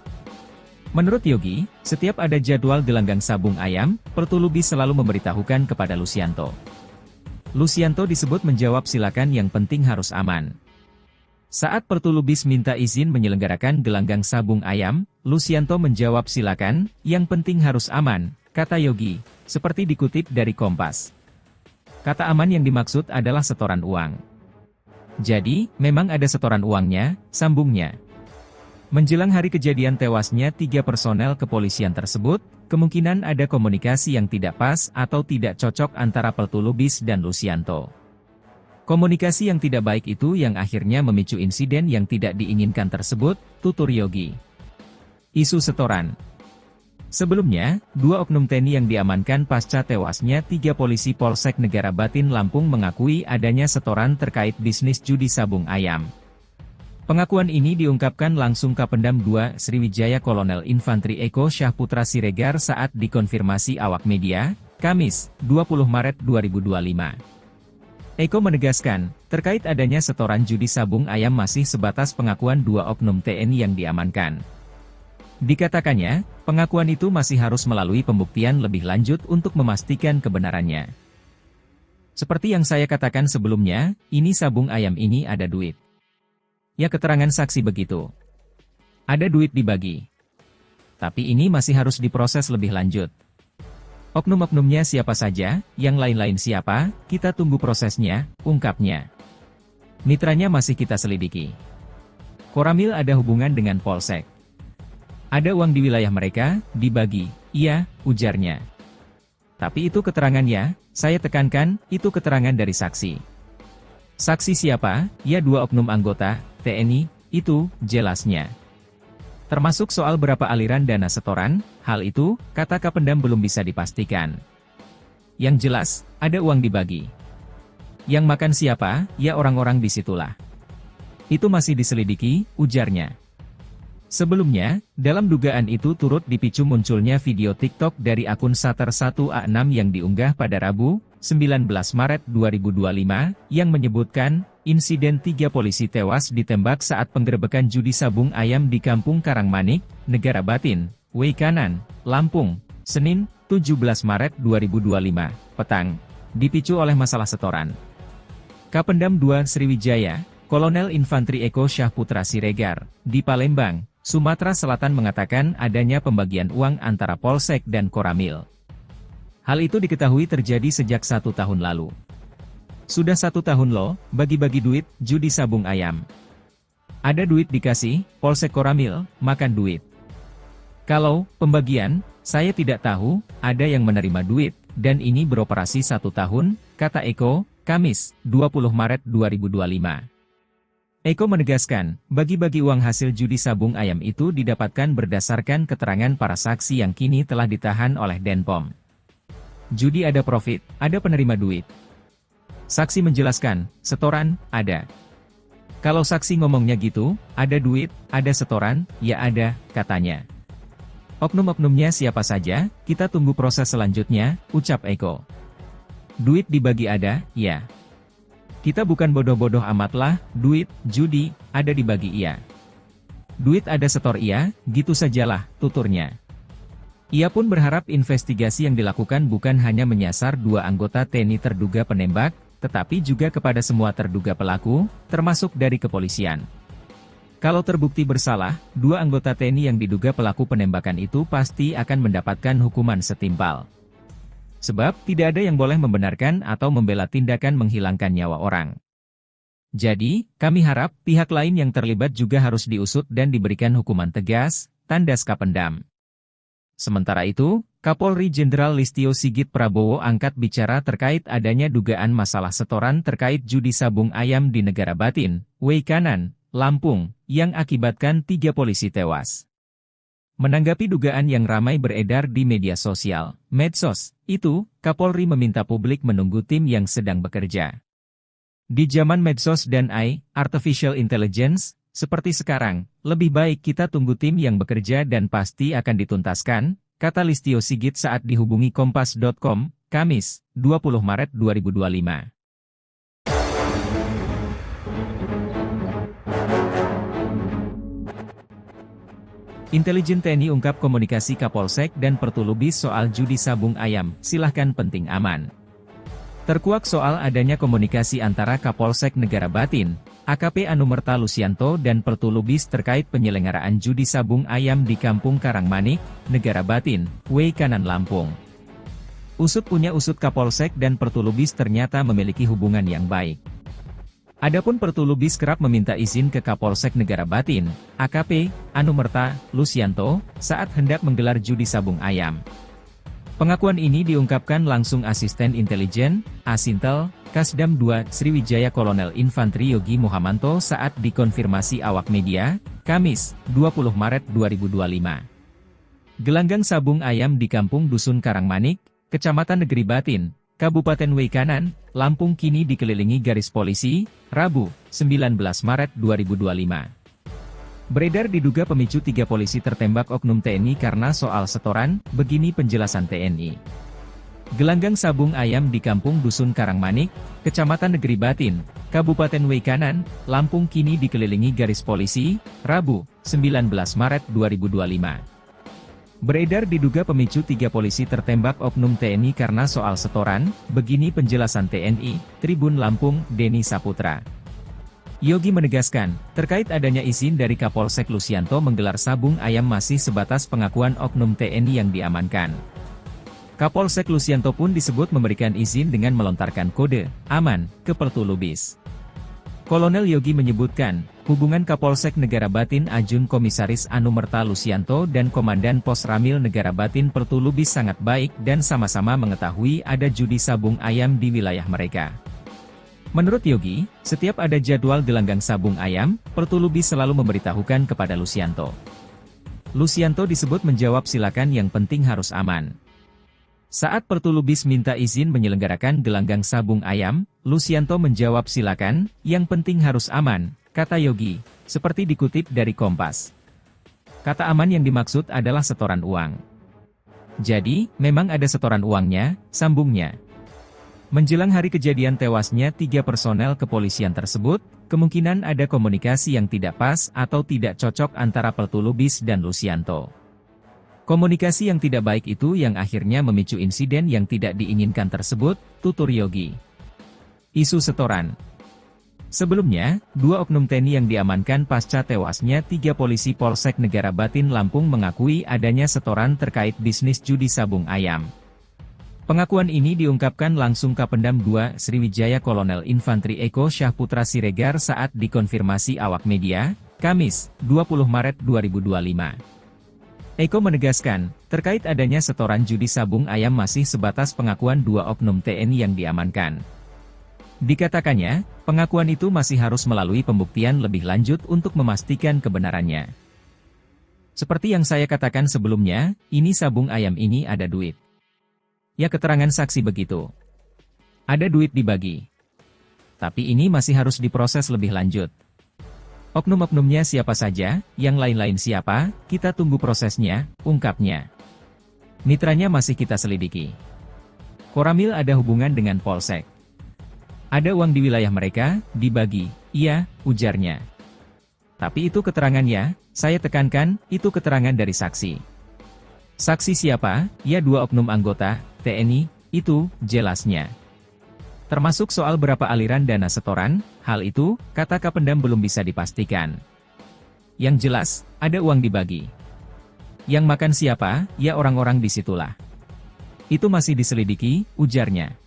Menurut Yogi, setiap ada jadwal gelanggang sabung ayam, Pertulubis selalu memberitahukan kepada Lusianto. Lusianto disebut menjawab silakan yang penting harus aman. Saat Pertulubis minta izin menyelenggarakan gelanggang sabung ayam, Lusianto menjawab silakan, yang penting harus aman, kata Yogi, seperti dikutip dari Kompas. Kata aman yang dimaksud adalah setoran uang. Jadi, memang ada setoran uangnya, sambungnya. Menjelang hari kejadian tewasnya 3 personel kepolisian tersebut, kemungkinan ada komunikasi yang tidak pas atau tidak cocok antara Pertulubis dan Lusianto. Komunikasi yang tidak baik itu yang akhirnya memicu insiden yang tidak diinginkan tersebut, tutur Yogi. Isu setoran. Sebelumnya, 2 oknum TNI yang diamankan pasca tewasnya 3 polisi Polsek Negara Batin Lampung mengakui adanya setoran terkait bisnis judi sabung ayam. Pengakuan ini diungkapkan langsung Kapendam 2 Sriwijaya Kolonel Infantri Eko Syahputra Siregar saat dikonfirmasi awak media, Kamis, 20 Maret 2025. Eko menegaskan, terkait adanya setoran judi sabung ayam masih sebatas pengakuan 2 oknum TNI yang diamankan. Dikatakannya, pengakuan itu masih harus melalui pembuktian lebih lanjut untuk memastikan kebenarannya. Seperti yang saya katakan sebelumnya, ini sabung ayam ini ada duit. Ya, keterangan saksi begitu. Ada duit dibagi. Tapi ini masih harus diproses lebih lanjut. Oknum-oknumnya siapa saja, yang lain-lain siapa, kita tunggu prosesnya, ungkapnya. Mitranya masih kita selidiki. Koramil ada hubungan dengan Polsek. Ada uang di wilayah mereka, dibagi, iya, ujarnya. Tapi itu keterangannya, saya tekankan, itu keterangan dari saksi. Saksi siapa? Ya 2 oknum anggota TNI, itu, jelasnya. Termasuk soal berapa aliran dana setoran, hal itu, kata Kapendam belum bisa dipastikan. Yang jelas, ada uang dibagi. Yang makan siapa? Ya orang-orang disitulah. Itu masih diselidiki, ujarnya. Sebelumnya, dalam dugaan itu turut dipicu munculnya video TikTok dari akun Sater1A6 yang diunggah pada Rabu, 19 Maret 2025, yang menyebutkan, insiden 3 polisi tewas ditembak saat penggerebekan judi sabung ayam di Kampung Karangmanik, Negara Batin, Weikanan, Lampung, Senin, 17 Maret 2025, petang, dipicu oleh masalah setoran. Kapendam 2 Sriwijaya, Kolonel Infantri Eko Syahputra Siregar, di Palembang, Sumatera Selatan mengatakan adanya pembagian uang antara Polsek dan Koramil. Hal itu diketahui terjadi sejak 1 tahun lalu. Sudah 1 tahun loh, bagi-bagi duit, judi sabung ayam. Ada duit dikasih, Polsek Koramil, makan duit. Kalau pembagian, saya tidak tahu, ada yang menerima duit, dan ini beroperasi 1 tahun, kata Eko, Kamis, 20 Maret 2025. Eko menegaskan, bagi-bagi uang hasil judi sabung ayam itu didapatkan berdasarkan keterangan para saksi yang kini telah ditahan oleh Denpom. Judi ada profit, ada penerima duit. Saksi menjelaskan, setoran, ada. Kalau saksi ngomongnya gitu, ada duit, ada setoran, ya ada, katanya. Oknum-oknumnya siapa saja, kita tunggu proses selanjutnya, ucap Eko. Duit dibagi ada, ya. Kita bukan bodoh-bodoh amatlah, duit, judi, ada dibagi iya. Duit ada setor iya, gitu sajalah, tuturnya. Ia pun berharap investigasi yang dilakukan bukan hanya menyasar 2 anggota TNI terduga penembak, tetapi juga kepada semua terduga pelaku, termasuk dari kepolisian. Kalau terbukti bersalah, 2 anggota TNI yang diduga pelaku penembakan itu pasti akan mendapatkan hukuman setimpal. Sebab, tidak ada yang boleh membenarkan atau membela tindakan menghilangkan nyawa orang. Jadi, kami harap pihak lain yang terlibat juga harus diusut dan diberikan hukuman tegas, tandas Kapendam. Sementara itu, Kapolri Jenderal Listio Sigit Prabowo angkat bicara terkait adanya dugaan masalah setoran terkait judi sabung ayam di Negara Batin, Weikanan, Lampung, yang akibatkan 3 polisi tewas. Menanggapi dugaan yang ramai beredar di media sosial, medsos, itu, Kapolri meminta publik menunggu tim yang sedang bekerja. Di zaman medsos dan artificial intelligence, seperti sekarang, lebih baik kita tunggu tim yang bekerja dan pasti akan dituntaskan, kata Listio Sigit saat dihubungi Kompas.com, Kamis, 20 Maret 2025. Intelijen TNI ungkap komunikasi Kapolsek dan Pertulubis soal judi sabung ayam, silahkan penting aman. Terkuak soal adanya komunikasi antara Kapolsek Negara Batin, AKP Anumerta Lusianto dan Pertulubis terkait penyelenggaraan judi sabung ayam di Kampung Karangmanik, Negara Batin, Weikanan Lampung. Usut punya usut Kapolsek dan Pertulubis ternyata memiliki hubungan yang baik. Adapun Pertulubis kerap meminta izin ke Kapolsek Negara Batin, AKP Anumerta Lusianto, saat hendak menggelar judi sabung ayam. Pengakuan ini diungkapkan langsung Asisten Intelijen, Asintel, Kasdam 2 Sriwijaya Kolonel Infantri Yogi Muhamanto saat dikonfirmasi awak media, Kamis, 20 Maret 2025. Gelanggang sabung ayam di Kampung Dusun Karangmanik, Kecamatan Negeri Batin, Kabupaten Weikanan, Lampung kini dikelilingi garis polisi, Rabu, 19 Maret 2025. Beredar diduga pemicu 3 polisi tertembak oknum TNI karena soal setoran, begini penjelasan TNI. Gelanggang sabung ayam di Kampung Dusun Karangmanik, Kecamatan Negeri Batin, Kabupaten Weikanan, Lampung kini dikelilingi garis polisi, Rabu, 19 Maret 2025. Beredar diduga pemicu 3 polisi tertembak oknum TNI karena soal setoran, begini penjelasan TNI, Tribun Lampung, Denny Saputra. Yogi menegaskan, terkait adanya izin dari Kapolsek Lusianto menggelar sabung ayam masih sebatas pengakuan oknum TNI yang diamankan. Kapolsek Lusianto pun disebut memberikan izin dengan melontarkan kode aman ke Pertulubis. Kolonel Yogi menyebutkan, hubungan Kapolsek Negara Batin Ajun Komisaris Anumerta Lusianto dan Komandan Pos Ramil Negara Batin Pertulubis sangat baik dan sama-sama mengetahui ada judi sabung ayam di wilayah mereka. Menurut Yogi, setiap ada jadwal gelanggang sabung ayam, Pertulubis selalu memberitahukan kepada Lusianto. Lusianto disebut menjawab silakan yang penting harus aman. Saat Pertulubis minta izin menyelenggarakan gelanggang sabung ayam, Lusianto menjawab silakan, yang penting harus aman, kata Yogi, seperti dikutip dari Kompas. Kata aman yang dimaksud adalah setoran uang. Jadi, memang ada setoran uangnya, sambungnya. Menjelang hari kejadian tewasnya 3 personel kepolisian tersebut, kemungkinan ada komunikasi yang tidak pas atau tidak cocok antara Pertulubis dan Lusianto. Komunikasi yang tidak baik itu yang akhirnya memicu insiden yang tidak diinginkan tersebut, tutur Yogi. Isu setoran. Sebelumnya, 2 oknum TNI yang diamankan pasca tewasnya 3 polisi Polsek Negara Batin Lampung mengakui adanya setoran terkait bisnis judi sabung ayam. Pengakuan ini diungkapkan langsung Kapendam 2 Sriwijaya Kolonel Infantri Eko Syahputra Siregar saat dikonfirmasi awak media, Kamis, 20 Maret 2025. Eko menegaskan, terkait adanya setoran judi sabung ayam masih sebatas pengakuan 2 oknum TNI yang diamankan. Dikatakannya, pengakuan itu masih harus melalui pembuktian lebih lanjut untuk memastikan kebenarannya. Seperti yang saya katakan sebelumnya, ini sabung ayam ini ada duit. Ya keterangan saksi begitu. Ada duit dibagi. Tapi ini masih harus diproses lebih lanjut. Oknum-oknumnya siapa saja, yang lain-lain siapa, kita tunggu prosesnya, ungkapnya. Mitranya masih kita selidiki. Koramil ada hubungan dengan Polsek. Ada uang di wilayah mereka, dibagi, iya, ujarnya. Tapi itu keterangannya, saya tekankan, itu keterangan dari saksi. Saksi siapa? Ya 2 oknum anggota, TNI, itu, jelasnya. Termasuk soal berapa aliran dana setoran, hal itu, kata Kapendam belum bisa dipastikan. Yang jelas, ada uang dibagi. Yang makan siapa, ya orang-orang disitulah. Itu masih diselidiki, ujarnya.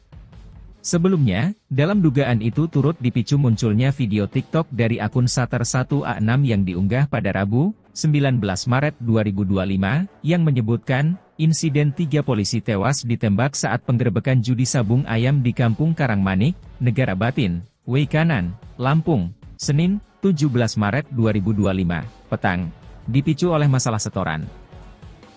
Sebelumnya, dalam dugaan itu turut dipicu munculnya video TikTok dari akun Sater1A6 yang diunggah pada Rabu, 19 Maret 2025, yang menyebutkan, insiden 3 polisi tewas ditembak saat penggerebekan judi sabung ayam di Kampung Karangmanik, Negara Batin, Weikanan, Lampung, Senin, 17 Maret 2025, petang, dipicu oleh masalah setoran.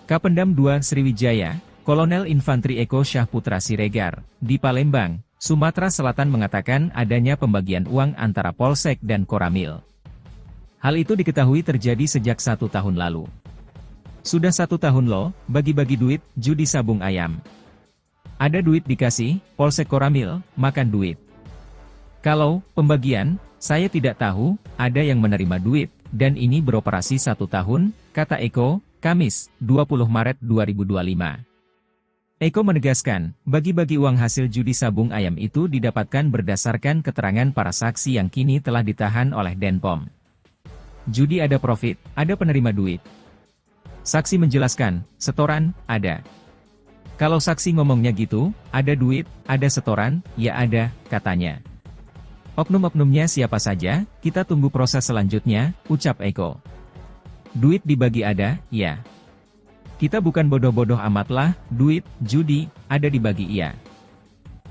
Kapendam 2 Sriwijaya, Kolonel Infantri Eko Syahputra Siregar, di Palembang, Sumatera Selatan mengatakan adanya pembagian uang antara Polsek dan Koramil. Hal itu diketahui terjadi sejak 1 tahun lalu. Sudah 1 tahun loh, bagi-bagi duit, judi sabung ayam. Ada duit dikasih, Polsek Koramil, makan duit. Kalau pembagian, saya tidak tahu, ada yang menerima duit, dan ini beroperasi 1 tahun, kata Eko, Kamis, 20 Maret 2025. Eko menegaskan, bagi-bagi uang hasil judi sabung ayam itu didapatkan berdasarkan keterangan para saksi yang kini telah ditahan oleh Denpom. Judi ada profit, ada penerima duit. Saksi menjelaskan, setoran, ada. Kalau saksi ngomongnya gitu, ada duit, ada setoran, ya ada, katanya. Oknum-oknumnya siapa saja, kita tunggu proses selanjutnya, ucap Eko. Duit dibagi ada, ya. Kita bukan bodoh-bodoh amatlah, duit, judi, ada dibagi iya.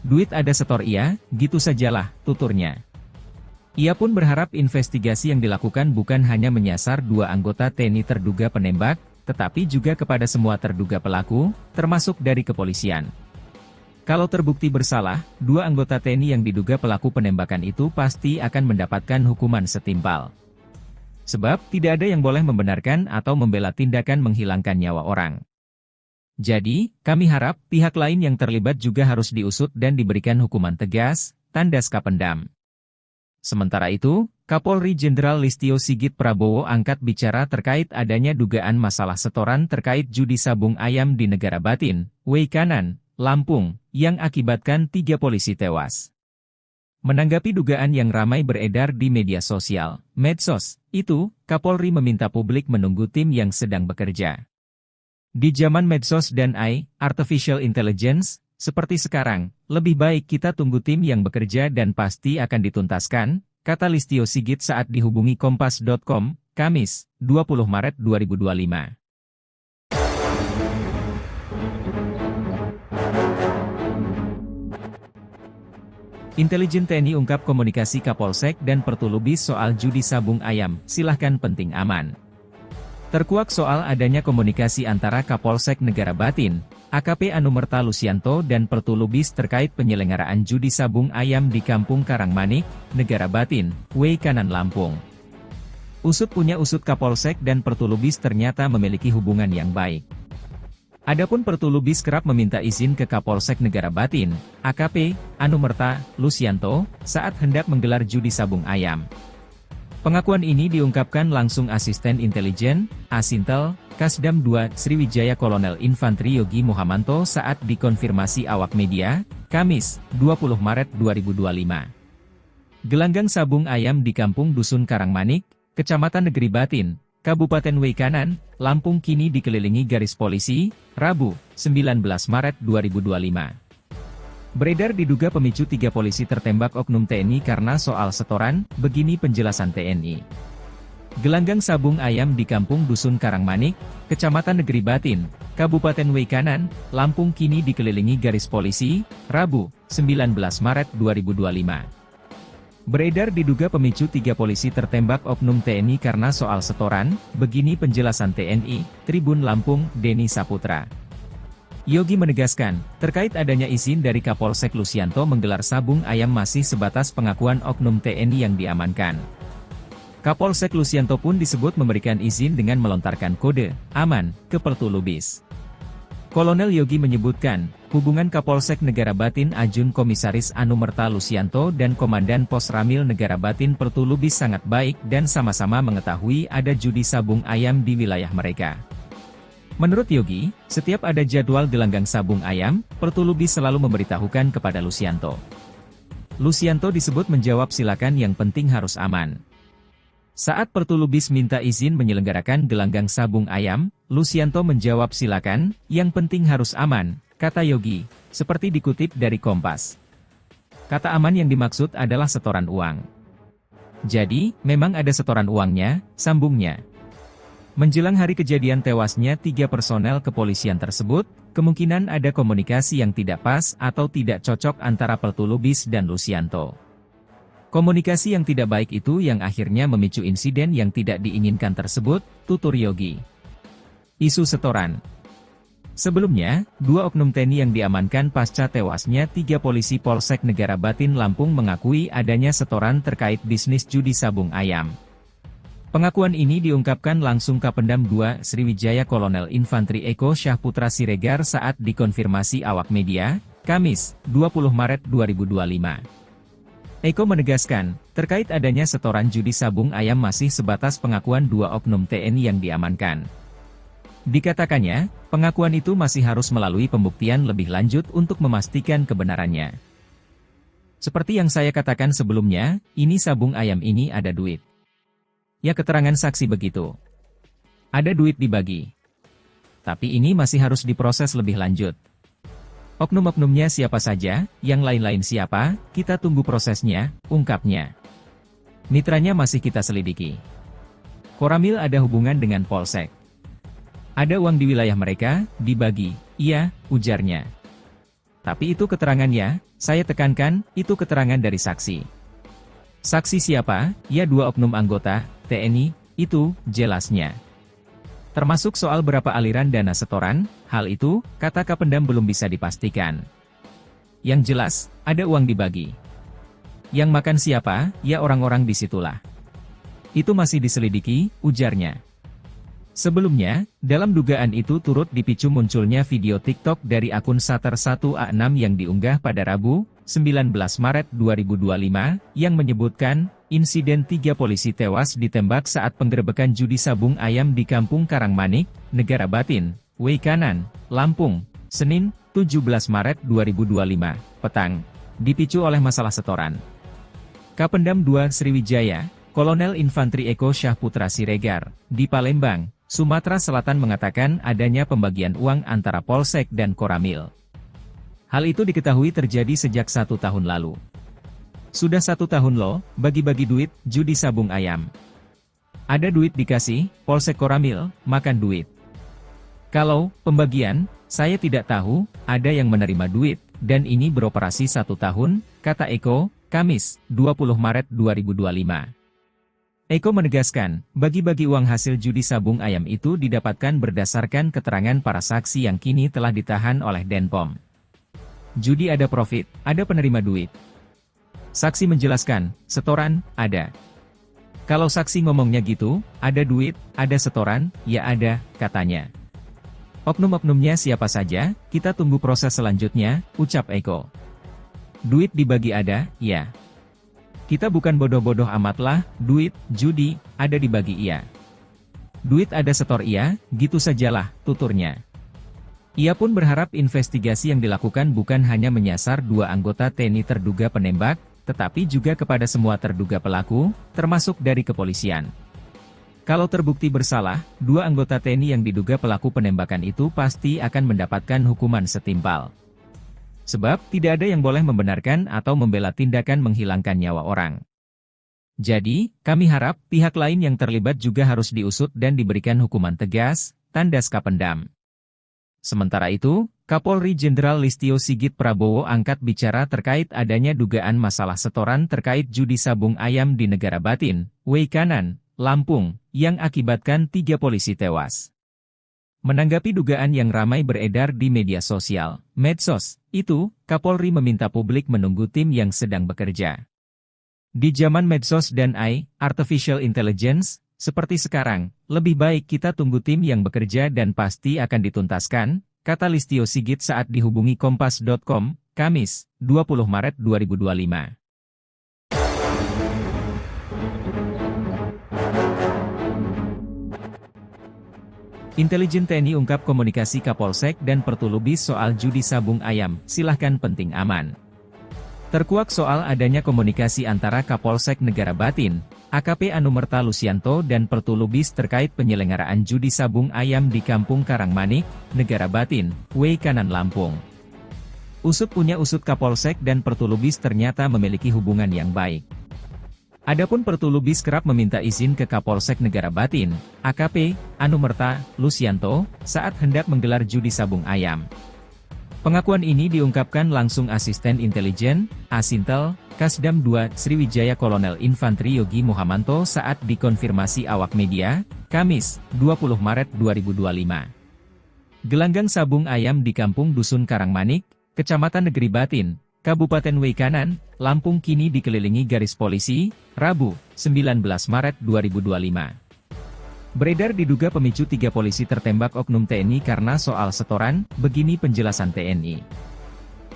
Duit ada setor iya, gitu sajalah, tuturnya. Ia pun berharap investigasi yang dilakukan bukan hanya menyasar 2 anggota TNI terduga penembak, tetapi juga kepada semua terduga pelaku, termasuk dari kepolisian. Kalau terbukti bersalah, 2 anggota TNI yang diduga pelaku penembakan itu pasti akan mendapatkan hukuman setimpal. Sebab, tidak ada yang boleh membenarkan atau membela tindakan menghilangkan nyawa orang. Jadi, kami harap pihak lain yang terlibat juga harus diusut dan diberikan hukuman tegas, tandas Kapendam. Sementara itu, Kapolri Jenderal Listio Sigit Prabowo angkat bicara terkait adanya dugaan masalah setoran terkait judi sabung ayam di Negara Batin, Weikanan, Lampung, yang akibatkan 3 polisi tewas. Menanggapi dugaan yang ramai beredar di media sosial, medsos, itu, Kapolri meminta publik menunggu tim yang sedang bekerja. Di zaman medsos dan AI, Artificial Intelligence, seperti sekarang, lebih baik kita tunggu tim yang bekerja dan pasti akan dituntaskan, kata Listio Sigit saat dihubungi Kompas.com, Kamis, 20 Maret 2025. Intelijen TNI ungkap komunikasi Kapolsek dan Pertulubis soal judi sabung ayam, silahkan penting aman. Terkuak soal adanya komunikasi antara Kapolsek Negara Batin, AKP Anumerta Lusianto dan Pertulubis terkait penyelenggaraan judi sabung ayam di Kampung Karangmanik, Negara Batin, Weikanan Lampung. Usut punya usut Kapolsek dan Pertulubis ternyata memiliki hubungan yang baik. Adapun Pertulubis kerap meminta izin ke Kapolsek Negara Batin, AKP Anumerta Lusianto, saat hendak menggelar judi sabung ayam. Pengakuan ini diungkapkan langsung Asisten Intelijen, Asintel, Kasdam 2 Sriwijaya Kolonel Infantri Yogi Muhamanto saat dikonfirmasi awak media, Kamis, 20 Maret 2025. Gelanggang sabung ayam di Kampung Dusun Karangmanik, Kecamatan Negeri Batin, Kabupaten Weikanan, Lampung kini dikelilingi garis polisi, Rabu, 19 Maret 2025. Beredar diduga pemicu 3 polisi tertembak oknum TNI karena soal setoran, begini penjelasan TNI. Gelanggang sabung ayam di Kampung Dusun Karangmanik, Kecamatan Negeri Batin, Kabupaten Weikanan, Lampung kini dikelilingi garis polisi, Rabu, 19 Maret 2025. Beredar diduga pemicu 3 polisi tertembak oknum TNI karena soal setoran, begini penjelasan TNI, Tribun Lampung, Denny Saputra. Yogi menegaskan, terkait adanya izin dari Kapolsek Lusianto menggelar sabung ayam masih sebatas pengakuan oknum TNI yang diamankan. Kapolsek Lusianto pun disebut memberikan izin dengan melontarkan kode aman ke Pertulubis. Kolonel Yogi menyebutkan, hubungan Kapolsek Negara Batin Ajun Komisaris Anumerta Lusianto dan Komandan Pos Ramil Negara Batin Pertulubis sangat baik dan sama-sama mengetahui ada judi sabung ayam di wilayah mereka. Menurut Yogi, setiap ada jadwal gelanggang sabung ayam, Pertulubis selalu memberitahukan kepada Lusianto. Lusianto disebut menjawab silakan yang penting harus aman. Saat Pertulubis minta izin menyelenggarakan gelanggang sabung ayam, Lusianto menjawab silakan, yang penting harus aman, kata Yogi, seperti dikutip dari Kompas. Kata aman yang dimaksud adalah setoran uang. Jadi, memang ada setoran uangnya, sambungnya. Menjelang hari kejadian tewasnya 3 personel kepolisian tersebut, kemungkinan ada komunikasi yang tidak pas atau tidak cocok antara Pertulubis dan Lusianto. Komunikasi yang tidak baik itu yang akhirnya memicu insiden yang tidak diinginkan tersebut, tutur Yogi. Isu setoran. Sebelumnya, 2 oknum TNI yang diamankan pasca tewasnya 3 polisi Polsek Negara Batin Lampung mengakui adanya setoran terkait bisnis judi sabung ayam. Pengakuan ini diungkapkan langsung Kapendam 2 Sriwijaya Kolonel Infantri Eko Syahputra Siregar saat dikonfirmasi awak media, Kamis, 20 Maret 2025. Eko menegaskan, terkait adanya setoran judi sabung ayam masih sebatas pengakuan 2 oknum TNI yang diamankan. Dikatakannya, pengakuan itu masih harus melalui pembuktian lebih lanjut untuk memastikan kebenarannya. Seperti yang saya katakan sebelumnya, ini sabung ayam ini ada duit. Ya keterangan saksi begitu. Ada duit dibagi. Tapi ini masih harus diproses lebih lanjut. Oknum-oknumnya siapa saja, yang lain-lain siapa, kita tunggu prosesnya, ungkapnya. Mitranya masih kita selidiki. Koramil ada hubungan dengan Polsek. Ada uang di wilayah mereka, dibagi, iya, ujarnya. Tapi itu keterangannya, saya tekankan, itu keterangan dari saksi. Saksi siapa? Ya 2 oknum anggota, TNI, itu, jelasnya. Termasuk soal berapa aliran dana setoran, hal itu, kata Kapendam belum bisa dipastikan. Yang jelas, ada uang dibagi. Yang makan siapa, ya orang-orang disitulah. Itu masih diselidiki, ujarnya. Sebelumnya, dalam dugaan itu turut dipicu munculnya video TikTok dari akun Sater1A6 yang diunggah pada Rabu, 19 Maret 2025, yang menyebutkan, insiden 3 polisi tewas ditembak saat penggerebekan judi sabung ayam di Kampung Karangmanik, Negara Batin, Weikanan, Lampung, Senin, 17 Maret 2025, petang, dipicu oleh masalah setoran. Kapendam 2 Sriwijaya, Kolonel Infantri Eko Syahputra Siregar, di Palembang, Sumatera Selatan mengatakan adanya pembagian uang antara Polsek dan Koramil. Hal itu diketahui terjadi sejak 1 tahun lalu. Sudah 1 tahun loh, bagi-bagi duit, judi sabung ayam. Ada duit dikasih, Polsek Koramil, makan duit. Kalau pembagian, saya tidak tahu, ada yang menerima duit, dan ini beroperasi 1 tahun, kata Eko, Kamis, 20 Maret 2025. Eko menegaskan, bagi-bagi uang hasil judi sabung ayam itu didapatkan berdasarkan keterangan para saksi yang kini telah ditahan oleh Denpom. Judi ada profit, ada penerima duit. Saksi menjelaskan, setoran, ada. Kalau saksi ngomongnya gitu, ada duit, ada setoran, ya ada, katanya. Oknum-oknumnya siapa saja, kita tunggu proses selanjutnya, ucap Eko. Duit dibagi ada, ya. Kita bukan bodoh-bodoh amatlah, duit, judi, ada dibagi iya. Duit ada setor iya, gitu sajalah, tuturnya. Ia pun berharap investigasi yang dilakukan bukan hanya menyasar 2 anggota TNI terduga penembak, tetapi juga kepada semua terduga pelaku, termasuk dari kepolisian. Kalau terbukti bersalah, 2 anggota TNI yang diduga pelaku penembakan itu pasti akan mendapatkan hukuman setimpal. Sebab, tidak ada yang boleh membenarkan atau membela tindakan menghilangkan nyawa orang. Jadi, kami harap pihak lain yang terlibat juga harus diusut dan diberikan hukuman tegas, tandas Kapendam. Sementara itu, Kapolri Jenderal Listio Sigit Prabowo angkat bicara terkait adanya dugaan masalah setoran terkait judi sabung ayam di Negara Batin, Weikanan, Lampung, yang akibatkan 3 polisi tewas. Menanggapi dugaan yang ramai beredar di media sosial, medsos, itu, Kapolri meminta publik menunggu tim yang sedang bekerja. Di zaman medsos dan artificial intelligence, seperti sekarang, lebih baik kita tunggu tim yang bekerja dan pasti akan dituntaskan, kata Listio Sigit saat dihubungi Kompas.com, Kamis, 20 Maret 2025. Intelijen TNI ungkap komunikasi Kapolsek dan Pertulubis soal judi sabung ayam, silahkan penting aman. Terkuak soal adanya komunikasi antara Kapolsek Negara Batin, AKP Anumerta Lusianto dan Pertulubis terkait penyelenggaraan judi sabung ayam di Kampung Karangmanik, Negara Batin, Weikanan Lampung. Usut punya usut Kapolsek dan Pertulubis ternyata memiliki hubungan yang baik. Adapun Pertulubis kerap meminta izin ke Kapolsek Negara Batin, AKP Anumerta Lusianto, saat hendak menggelar judi sabung ayam. Pengakuan ini diungkapkan langsung Asisten Intelijen, Asintel, Kasdam 2 Sriwijaya Kolonel Infantri Yogi Muhamanto saat dikonfirmasi awak media, Kamis, 20 Maret 2025. Gelanggang sabung ayam di Kampung Dusun Karangmanik, Kecamatan Negeri Batin, Kabupaten Weikanan, Lampung kini dikelilingi garis polisi, Rabu, 19 Maret 2025. Beredar diduga pemicu 3 polisi tertembak oknum TNI karena soal setoran, begini penjelasan TNI.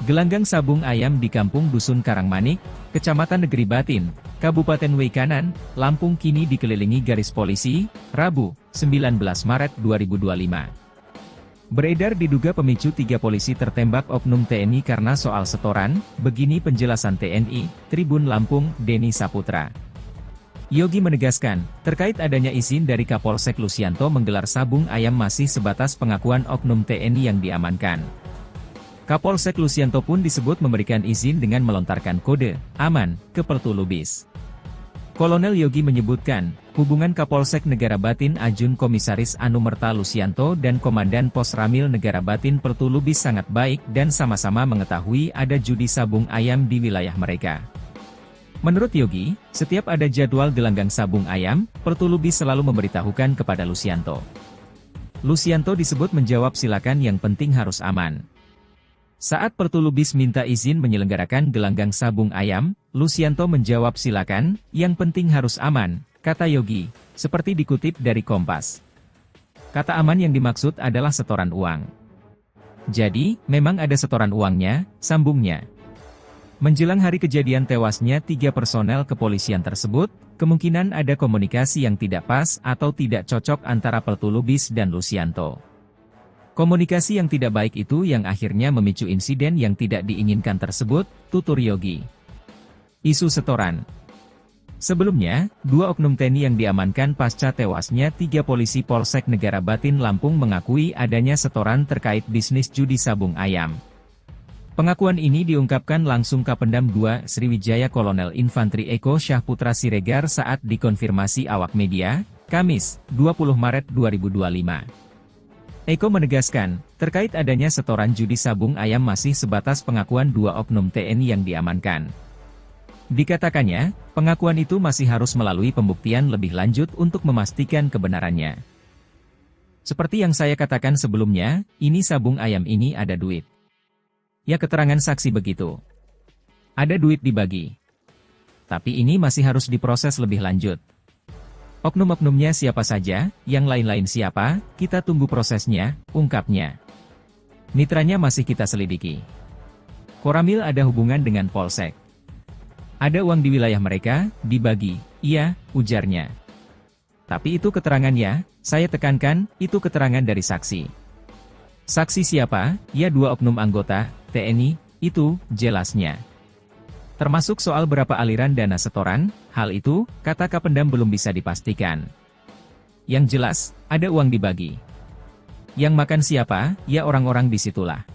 Gelanggang sabung ayam di Kampung Dusun Karangmanik, Kecamatan Negeri Batin, Kabupaten Weikanan, Lampung kini dikelilingi garis polisi, Rabu, 19 Maret 2025. Beredar diduga pemicu 3 polisi tertembak oknum TNI karena soal setoran, begini penjelasan TNI, Tribun Lampung, Denny Saputra. Yogi menegaskan, terkait adanya izin dari Kapolsek Lusianto menggelar sabung ayam masih sebatas pengakuan oknum TNI yang diamankan. Kapolsek Lusianto pun disebut memberikan izin dengan melontarkan kode aman ke Pertulubis. Kolonel Yogi menyebutkan, hubungan Kapolsek Negara Batin Ajun Komisaris Anumerta Lusianto dan Komandan Pos Ramil Negara Batin Pertulubis sangat baik dan sama-sama mengetahui ada judi sabung ayam di wilayah mereka. Menurut Yogi, setiap ada jadwal gelanggang sabung ayam, Pertulubis selalu memberitahukan kepada Lusianto. Lucianto disebut menjawab silakan yang penting harus aman. Saat Pertulubis minta izin menyelenggarakan gelanggang sabung ayam, Lucianto menjawab silakan, yang penting harus aman, kata Yogi, seperti dikutip dari Kompas. Kata aman yang dimaksud adalah setoran uang. Jadi, memang ada setoran uangnya, sambungnya. Menjelang hari kejadian tewasnya 3 personel kepolisian tersebut, kemungkinan ada komunikasi yang tidak pas atau tidak cocok antara Pertulubis dan Lucianto. Komunikasi yang tidak baik itu yang akhirnya memicu insiden yang tidak diinginkan tersebut, tutur Yogi. Isu setoran. Sebelumnya, 2 oknum TNI yang diamankan pasca tewasnya 3 polisi Polsek Negara Batin Lampung mengakui adanya setoran terkait bisnis judi sabung ayam. Pengakuan ini diungkapkan langsung Kapendam 2 Sriwijaya Kolonel Infantri Eko Syahputra Siregar saat dikonfirmasi awak media, Kamis, 20 Maret 2025. Eko menegaskan, terkait adanya setoran judi sabung ayam masih sebatas pengakuan 2 oknum TNI yang diamankan. Dikatakannya, pengakuan itu masih harus melalui pembuktian lebih lanjut untuk memastikan kebenarannya. Seperti yang saya katakan sebelumnya, ini sabung ayam ini ada duit. Ya keterangan saksi begitu. Ada duit dibagi. Tapi ini masih harus diproses lebih lanjut. Oknum-oknumnya siapa saja, yang lain-lain siapa, kita tunggu prosesnya, ungkapnya. Mitranya masih kita selidiki. Koramil ada hubungan dengan Polsek. Ada uang di wilayah mereka, dibagi, iya, ujarnya. Tapi itu keterangannya, saya tekankan, itu keterangan dari saksi. Saksi siapa? Ya 2 oknum anggota, TNI, itu, jelasnya. Termasuk soal berapa aliran dana setoran, hal itu, kata Kapendam belum bisa dipastikan. Yang jelas, ada uang dibagi. Yang makan siapa? Ya orang-orang disitulah.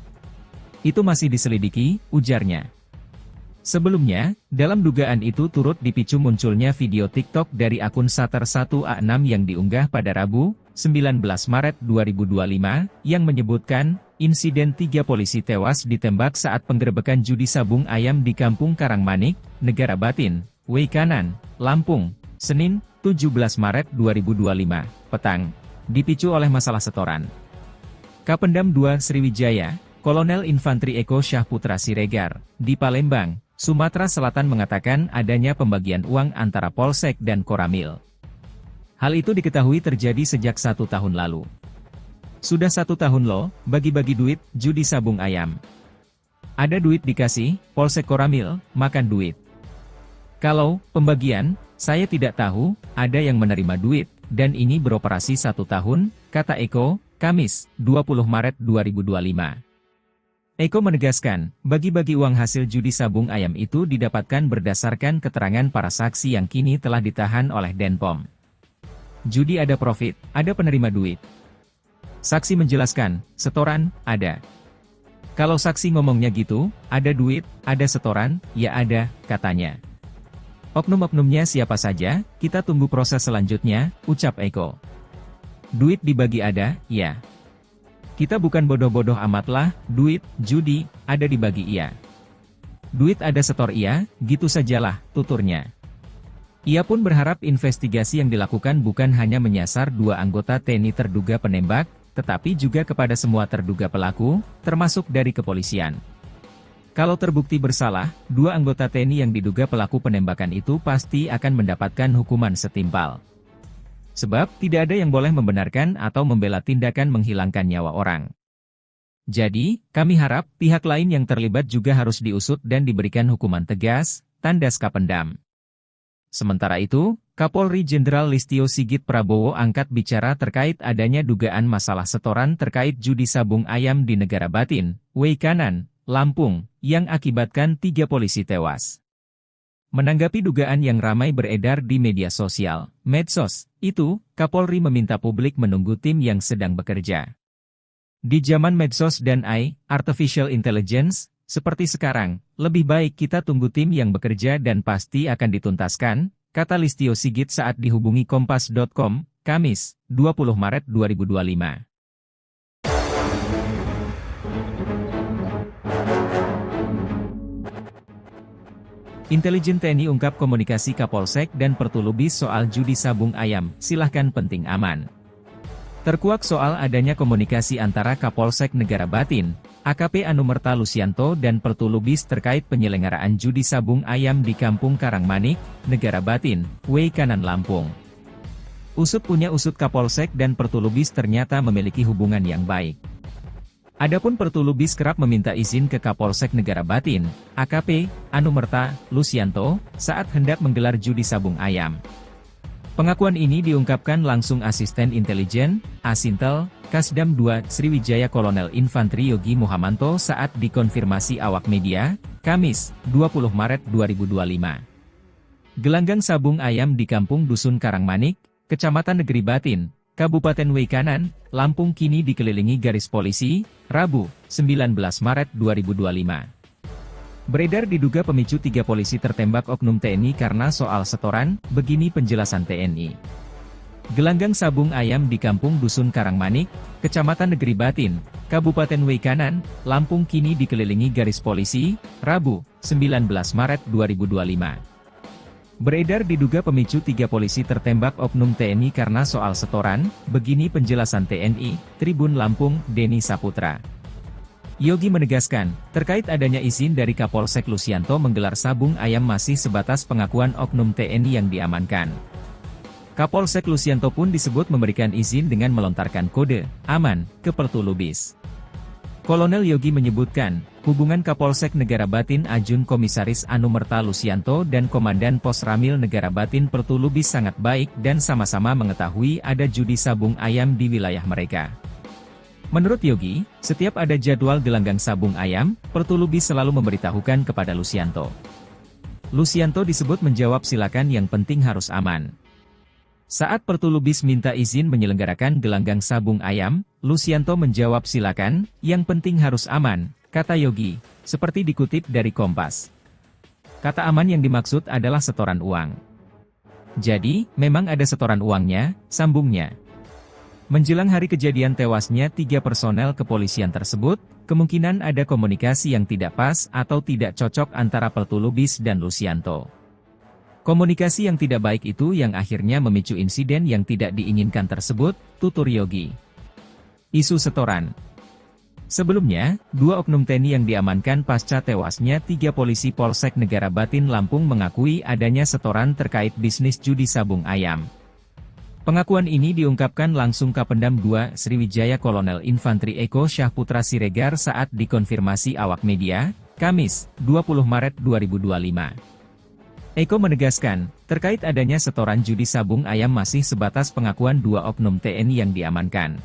Itu masih diselidiki, ujarnya. Sebelumnya, dalam dugaan itu turut dipicu munculnya video TikTok dari akun Sater1A6 yang diunggah pada Rabu, 19 Maret 2025, yang menyebutkan, insiden 3 polisi tewas ditembak saat penggerebekan judi sabung ayam di Kampung Karangmanik, Negara Batin, Weikanan, Lampung, Senin, 17 Maret 2025, petang, dipicu oleh masalah setoran. Kapendam 2 Sriwijaya, Kolonel Infantri Eko Syahputra Siregar, di Palembang, Sumatera Selatan mengatakan adanya pembagian uang antara Polsek dan Koramil. Hal itu diketahui terjadi sejak 1 tahun lalu. Sudah 1 tahun loh, bagi-bagi duit, judi sabung ayam. Ada duit dikasih, Polsek Koramil, makan duit. Kalau pembagian, saya tidak tahu, ada yang menerima duit, dan ini beroperasi 1 tahun, kata Eko, Kamis, 20 Maret 2025. Eko menegaskan, bagi-bagi uang hasil judi sabung ayam itu didapatkan berdasarkan keterangan para saksi yang kini telah ditahan oleh Denpom. Judi ada profit, ada penerima duit. Saksi menjelaskan, setoran, ada. Kalau saksi ngomongnya gitu, ada duit, ada setoran, ya ada, katanya. Oknum-oknumnya siapa saja, kita tunggu proses selanjutnya, ucap Eko. Duit dibagi ada, ya. Kita bukan bodoh-bodoh amatlah, duit, judi, ada dibagi iya. Duit ada setor iya, gitu sajalah, tuturnya. Ia pun berharap investigasi yang dilakukan bukan hanya menyasar 2 anggota TNI terduga penembak, tetapi juga kepada semua terduga pelaku, termasuk dari kepolisian. Kalau terbukti bersalah, 2 anggota TNI yang diduga pelaku penembakan itu pasti akan mendapatkan hukuman setimpal. Sebab, tidak ada yang boleh membenarkan atau membela tindakan menghilangkan nyawa orang. Jadi, kami harap, pihak lain yang terlibat juga harus diusut dan diberikan hukuman tegas, tandas Kapendam. Sementara itu, Kapolri Jenderal Listio Sigit Prabowo angkat bicara terkait adanya dugaan masalah setoran terkait judi sabung ayam di Negara Batin, Weikanan, Lampung, yang akibatkan 3 polisi tewas. Menanggapi dugaan yang ramai beredar di media sosial, medsos, itu, Kapolri meminta publik menunggu tim yang sedang bekerja. Di zaman medsos dan AI, Artificial Intelligence, seperti sekarang, lebih baik kita tunggu tim yang bekerja dan pasti akan dituntaskan, kata Listio Sigit saat dihubungi Kompas.com, Kamis, 20 Maret 2025. Intelijen TNI ungkap komunikasi Kapolsek dan Pertulubis soal judi sabung ayam, silahkan penting aman. Terkuak soal adanya komunikasi antara Kapolsek Negara Batin, AKP Anumerta Lusianto dan Pertulubis terkait penyelenggaraan judi sabung ayam di Kampung Karangmanik, Negara Batin, Weikanan, Lampung. Usut punya usut Kapolsek dan Pertulubis ternyata memiliki hubungan yang baik. Adapun Pertulubis kerap meminta izin ke Kapolsek Negara Batin, AKP Anumerta Lusianto, saat hendak menggelar judi sabung ayam. Pengakuan ini diungkapkan langsung Asisten Intelijen, Asintel, Kasdam 2 Sriwijaya Kolonel Infantri Yogi Muhamanto saat dikonfirmasi awak media, Kamis, 20 Maret 2025. Gelanggang sabung ayam di Kampung Dusun Karangmanik, Kecamatan Negeri Batin, Kabupaten Weikanan, Lampung kini dikelilingi garis polisi, Rabu, 19 Maret 2025. Beredar diduga pemicu 3 polisi tertembak oknum TNI karena soal setoran, begini penjelasan TNI. Gelanggang sabung ayam di Kampung Dusun Karangmanik, Kecamatan Negeri Batin, Kabupaten Weikanan, Lampung kini dikelilingi garis polisi, Rabu, 19 Maret 2025. Beredar diduga pemicu 3 polisi tertembak oknum TNI karena soal setoran, begini penjelasan TNI, Tribun Lampung, Denny Saputra. Yogi menegaskan, terkait adanya izin dari Kapolsek Lusianto menggelar sabung ayam masih sebatas pengakuan oknum TNI yang diamankan. Kapolsek Lusianto pun disebut memberikan izin dengan melontarkan kode aman ke Pertulubis. Kolonel Yogi menyebutkan, hubungan Kapolsek Negara Batin Ajun Komisaris Anumerta Lusianto dan Komandan Pos Ramil Negara Batin Pertulubis sangat baik dan sama-sama mengetahui ada judi sabung ayam di wilayah mereka. Menurut Yogi, setiap ada jadwal gelanggang sabung ayam, Pertulubis selalu memberitahukan kepada Lusianto. Lusianto disebut menjawab silakan yang penting harus aman. Saat Pertulubis minta izin menyelenggarakan gelanggang sabung ayam, Lusianto menjawab silakan, yang penting harus aman, kata Yogi, seperti dikutip dari Kompas. Kata aman yang dimaksud adalah setoran uang. Jadi, memang ada setoran uangnya, sambungnya. Menjelang hari kejadian tewasnya 3 personel kepolisian tersebut, kemungkinan ada komunikasi yang tidak pas atau tidak cocok antara Pertulubis dan Lusianto. Komunikasi yang tidak baik itu yang akhirnya memicu insiden yang tidak diinginkan tersebut, tutur Yogi. Isu setoran. Sebelumnya, 2 oknum TNI yang diamankan pasca tewasnya 3 polisi Polsek Negara Batin Lampung mengakui adanya setoran terkait bisnis judi sabung ayam. Pengakuan ini diungkapkan langsung Kapendam 2 Sriwijaya Kolonel Infantri Eko Syahputra Siregar saat dikonfirmasi awak media, Kamis, 20 Maret 2025. Eko menegaskan, terkait adanya setoran judi sabung ayam masih sebatas pengakuan 2 oknum TNI yang diamankan.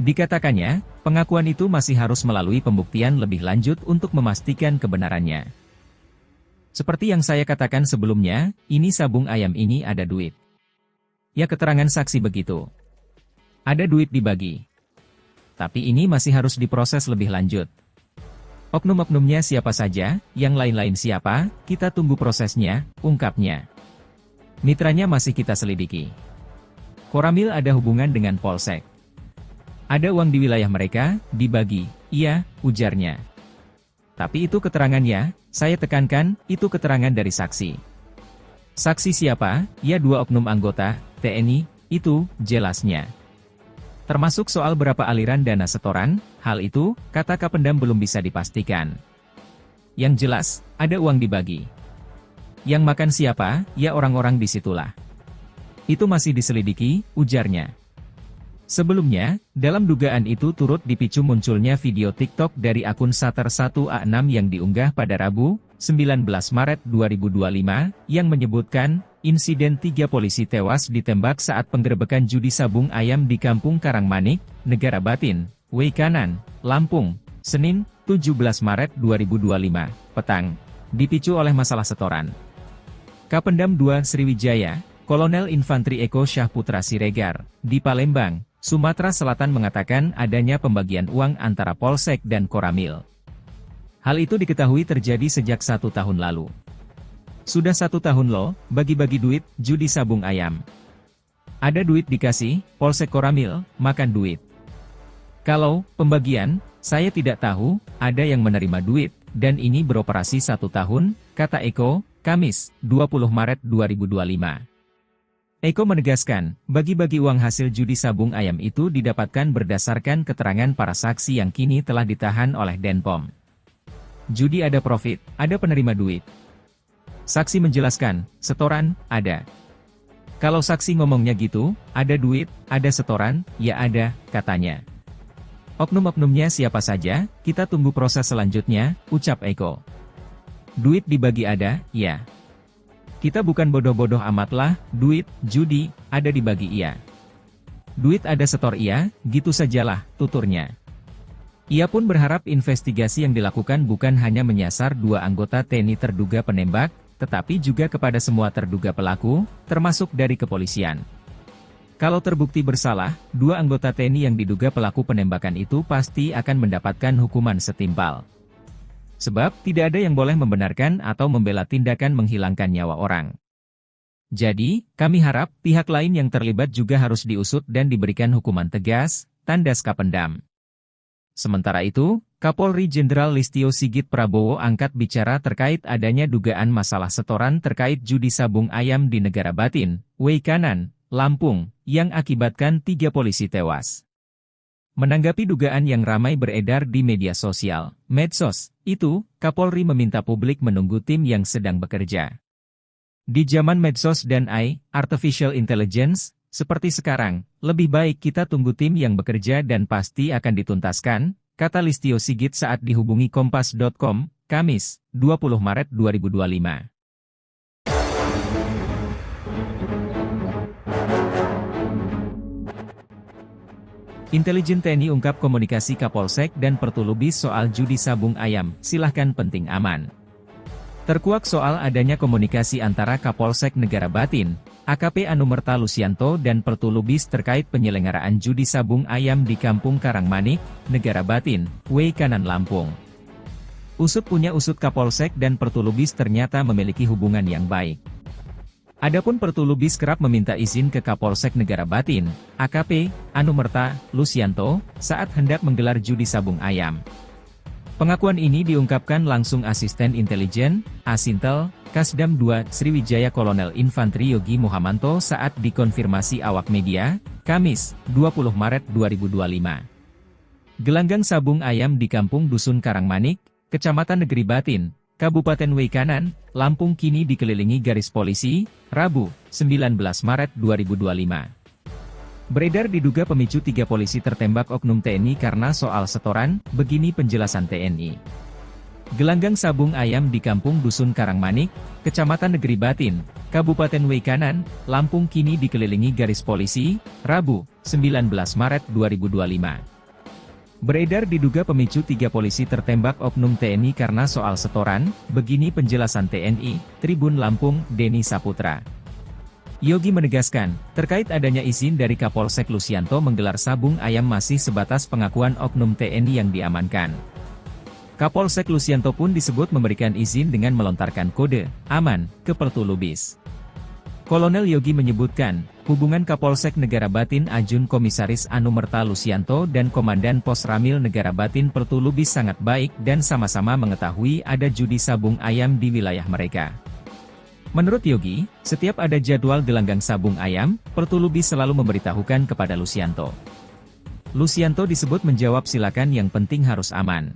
Dikatakannya, pengakuan itu masih harus melalui pembuktian lebih lanjut untuk memastikan kebenarannya. Seperti yang saya katakan sebelumnya, ini sabung ayam ini ada duit. Ya keterangan saksi begitu. Ada duit dibagi. Tapi ini masih harus diproses lebih lanjut. Oknum-oknumnya siapa saja, yang lain-lain siapa, kita tunggu prosesnya, ungkapnya. Mitranya masih kita selidiki. Koramil ada hubungan dengan Polsek. Ada uang di wilayah mereka, dibagi, iya, ujarnya. Tapi itu keterangannya, saya tekankan, itu keterangan dari saksi. Saksi siapa? Ya 2 oknum anggota TNI, itu, jelasnya. Termasuk soal berapa aliran dana setoran, hal itu, kata Kapendam belum bisa dipastikan. Yang jelas, ada uang dibagi. Yang makan siapa, ya orang-orang disitulah. Itu masih diselidiki, ujarnya. Sebelumnya, dalam dugaan itu turut dipicu munculnya video TikTok dari akun Sater 1A6 yang diunggah pada Rabu, 19 Maret 2025, yang menyebutkan, insiden 3 polisi tewas ditembak saat penggerebekan judi sabung ayam di Kampung Karangmanik, Negara Batin, Weikanan, Lampung, Senin, 17 Maret 2025, petang, dipicu oleh masalah setoran. Kapendam 2 Sriwijaya, Kolonel Infantri Eko Syahputra Siregar, di Palembang, Sumatera Selatan mengatakan adanya pembagian uang antara Polsek dan Koramil. Hal itu diketahui terjadi sejak 1 tahun lalu. Sudah 1 tahun loh, bagi-bagi duit, judi sabung ayam. Ada duit dikasih, Polsek Koramil, makan duit. Kalau pembagian, saya tidak tahu, ada yang menerima duit, dan ini beroperasi 1 tahun, kata Eko, Kamis, 20 Maret 2025. Eko menegaskan, bagi-bagi uang hasil judi sabung ayam itu didapatkan berdasarkan keterangan para saksi yang kini telah ditahan oleh Denpom. Judi ada profit, ada penerima duit. Saksi menjelaskan, setoran, ada. Kalau saksi ngomongnya gitu, ada duit, ada setoran, ya ada, katanya. Oknum-oknumnya siapa saja, kita tunggu proses selanjutnya, ucap Eko. Duit dibagi ada, ya. Kita bukan bodoh-bodoh amat lah, duit, judi, ada dibagi iya. Duit ada setor iya, gitu sajalah, tuturnya. Ia pun berharap investigasi yang dilakukan bukan hanya menyasar 2 anggota TNI terduga penembak, tetapi juga kepada semua terduga pelaku, termasuk dari kepolisian. Kalau terbukti bersalah, 2 anggota TNI yang diduga pelaku penembakan itu pasti akan mendapatkan hukuman setimpal. Sebab, tidak ada yang boleh membenarkan atau membela tindakan menghilangkan nyawa orang. Jadi, kami harap pihak lain yang terlibat juga harus diusut dan diberikan hukuman tegas, tandas Kapendam. Sementara itu, Kapolri Jenderal Listio Sigit Prabowo angkat bicara terkait adanya dugaan masalah setoran terkait judi sabung ayam di Negara Batin, Weikanan, Lampung, yang akibatkan 3 polisi tewas. Menanggapi dugaan yang ramai beredar di media sosial, medsos, itu, Kapolri meminta publik menunggu tim yang sedang bekerja. Di zaman medsos dan AI, Artificial Intelligence, seperti sekarang, lebih baik kita tunggu tim yang bekerja dan pasti akan dituntaskan, kata Listio Sigit saat dihubungi Kompas.com, Kamis, 20 Maret 2025. Intelijen TNI ungkap komunikasi Kapolsek dan Pertulubis soal judi sabung ayam, silahkan penting aman. Terkuak soal adanya komunikasi antara Kapolsek Negara Batin, AKP Anumerta Lusianto dan Pertulubis terkait penyelenggaraan judi sabung ayam di Kampung Karangmanik, Negara Batin, Weikanan Lampung. Usut punya usut Kapolsek dan Pertulubis ternyata memiliki hubungan yang baik. Adapun Pertulubis kerap meminta izin ke Kapolsek Negara Batin, AKP Anumerta Lusianto, saat hendak menggelar judi sabung ayam. Pengakuan ini diungkapkan langsung Asisten Intelijen, Asintel, Kasdam 2, Sriwijaya Kolonel Infantri Yogi Muhamanto saat dikonfirmasi awak media, Kamis, 20 Maret 2025. Gelanggang sabung ayam di Kampung Dusun Karangmanik, Kecamatan Negeri Batin, Kabupaten Weikanan, Lampung kini dikelilingi garis polisi, Rabu, 19 Maret 2025. Beredar diduga pemicu 3 polisi tertembak oknum TNI karena soal setoran, begini penjelasan TNI. Gelanggang sabung ayam di Kampung Dusun Karangmanik, Kecamatan Negeri Batin, Kabupaten Weikanan, Lampung kini dikelilingi garis polisi, Rabu, 19 Maret 2025. Beredar diduga pemicu 3 polisi tertembak oknum TNI karena soal setoran, begini penjelasan TNI, Tribun Lampung, Denny Saputra. Yogi menegaskan, terkait adanya izin dari Kapolsek Lusianto menggelar sabung ayam masih sebatas pengakuan oknum TNI yang diamankan. Kapolsek Lusianto pun disebut memberikan izin dengan melontarkan kode, aman, ke Pertulubis. Kolonel Yogi menyebutkan, hubungan Kapolsek Negara Batin Ajun Komisaris Anumerta Lusianto dan Komandan Pos Ramil Negara Batin Pertulubis sangat baik dan sama-sama mengetahui ada judi sabung ayam di wilayah mereka. Menurut Yogi, setiap ada jadwal gelanggang sabung ayam, Pertulubis selalu memberitahukan kepada Lusianto. Lusianto disebut menjawab silakan yang penting harus aman.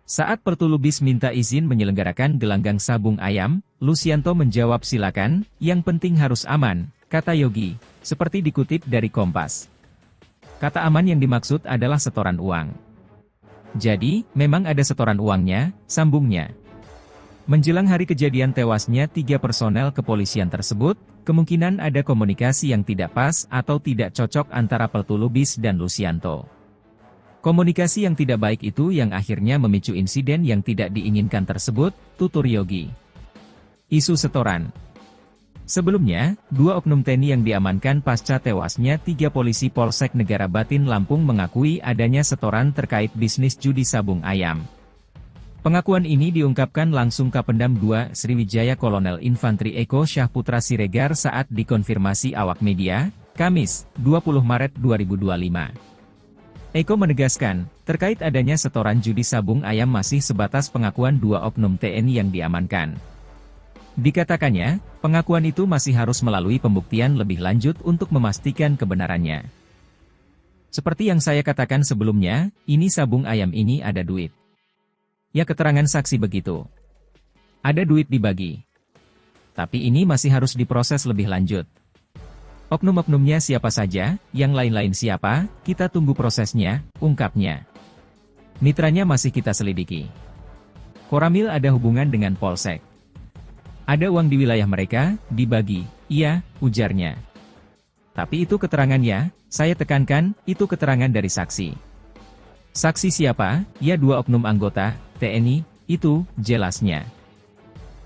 Saat Pertulubis minta izin menyelenggarakan gelanggang sabung ayam, Lusianto menjawab silakan, yang penting harus aman, kata Yogi, seperti dikutip dari Kompas. Kata aman yang dimaksud adalah setoran uang. Jadi, memang ada setoran uangnya, sambungnya. Menjelang hari kejadian tewasnya 3 personel kepolisian tersebut, kemungkinan ada komunikasi yang tidak pas atau tidak cocok antara Pertulubis dan Lusianto. Komunikasi yang tidak baik itu yang akhirnya memicu insiden yang tidak diinginkan tersebut, tutur Yogi. Isu setoran. Sebelumnya, 2 oknum TNI yang diamankan pasca tewasnya 3 polisi Polsek Negara Batin Lampung mengakui adanya setoran terkait bisnis judi sabung ayam. Pengakuan ini diungkapkan langsung Kapendam 2 Sriwijaya Kolonel Infantri Eko Syahputra Siregar saat dikonfirmasi awak media, Kamis, 20 Maret 2025. Eko menegaskan, terkait adanya setoran judi sabung ayam masih sebatas pengakuan 2 oknum TNI yang diamankan. Dikatakannya, pengakuan itu masih harus melalui pembuktian lebih lanjut untuk memastikan kebenarannya. Seperti yang saya katakan sebelumnya, ini sabung ayam ini ada duit. Ya, keterangan saksi begitu. Ada duit dibagi. Tapi ini masih harus diproses lebih lanjut. Oknum-oknumnya siapa saja, yang lain-lain siapa, kita tunggu prosesnya, ungkapnya. Mitranya masih kita selidiki. Koramil ada hubungan dengan Polsek. Ada uang di wilayah mereka, dibagi, iya, ujarnya. Tapi itu keterangannya, saya tekankan, itu keterangan dari saksi. Saksi siapa? Ya, 2 oknum anggota TNI, itu, jelasnya.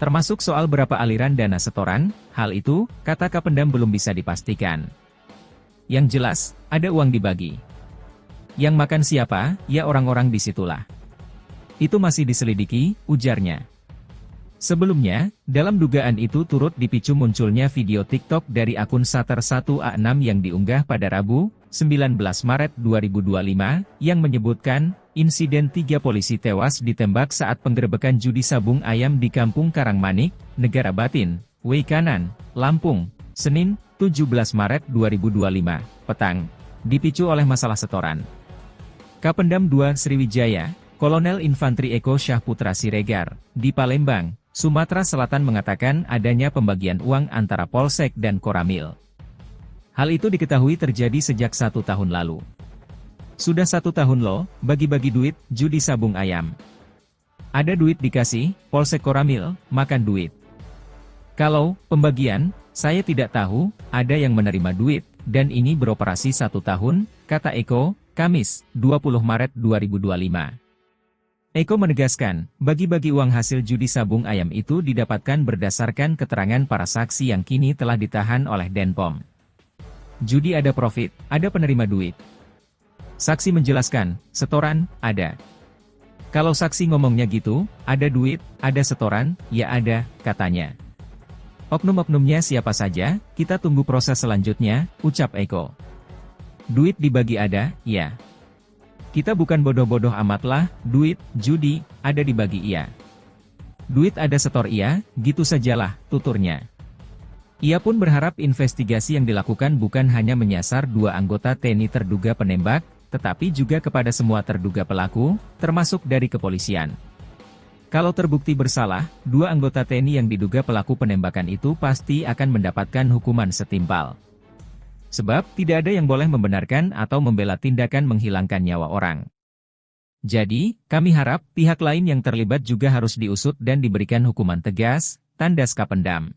Termasuk soal berapa aliran dana setoran, hal itu, kata Kapendam belum bisa dipastikan. Yang jelas, ada uang dibagi. Yang makan siapa? Ya, orang-orang disitulah. Itu masih diselidiki, ujarnya. Sebelumnya, dalam dugaan itu turut dipicu munculnya video TikTok dari akun Sater 1A6 yang diunggah pada Rabu, 19 Maret 2025, yang menyebutkan, insiden 3 polisi tewas ditembak saat penggerebekan judi sabung ayam di Kampung Karangmanik, Negara Batin, Weikanan, Lampung, Senin, 17 Maret 2025, petang, dipicu oleh masalah setoran. Kapendam 2 Sriwijaya, Kolonel Infantri Eko Syahputra Siregar, di Palembang, Sumatera Selatan mengatakan adanya pembagian uang antara Polsek dan Koramil. Hal itu diketahui terjadi sejak 1 tahun lalu. Sudah 1 tahun loh, bagi-bagi duit, judi sabung ayam. Ada duit dikasih, Polsek Koramil, makan duit. Kalau pembagian, saya tidak tahu, ada yang menerima duit, dan ini beroperasi 1 tahun, kata Eko, Kamis, 20 Maret 2025. Eko menegaskan, bagi-bagi uang hasil judi sabung ayam itu didapatkan berdasarkan keterangan para saksi yang kini telah ditahan oleh Denpom. Judi ada profit, ada penerima duit. Saksi menjelaskan, setoran, ada. Kalau saksi ngomongnya gitu, ada duit, ada setoran, ya ada, katanya. Oknum-oknumnya siapa saja, kita tunggu proses selanjutnya, ucap Eko. Duit dibagi ada, ya. Kita bukan bodoh-bodoh amat lah, duit, judi, ada dibagi iya. Duit ada setor iya, gitu sajalah, tuturnya. Ia pun berharap investigasi yang dilakukan bukan hanya menyasar 2 anggota TNI terduga penembak, tetapi juga kepada semua terduga pelaku, termasuk dari kepolisian. Kalau terbukti bersalah, 2 anggota TNI yang diduga pelaku penembakan itu pasti akan mendapatkan hukuman setimpal. Sebab, tidak ada yang boleh membenarkan atau membela tindakan menghilangkan nyawa orang. Jadi, kami harap pihak lain yang terlibat juga harus diusut dan diberikan hukuman tegas, tandas Kapendam.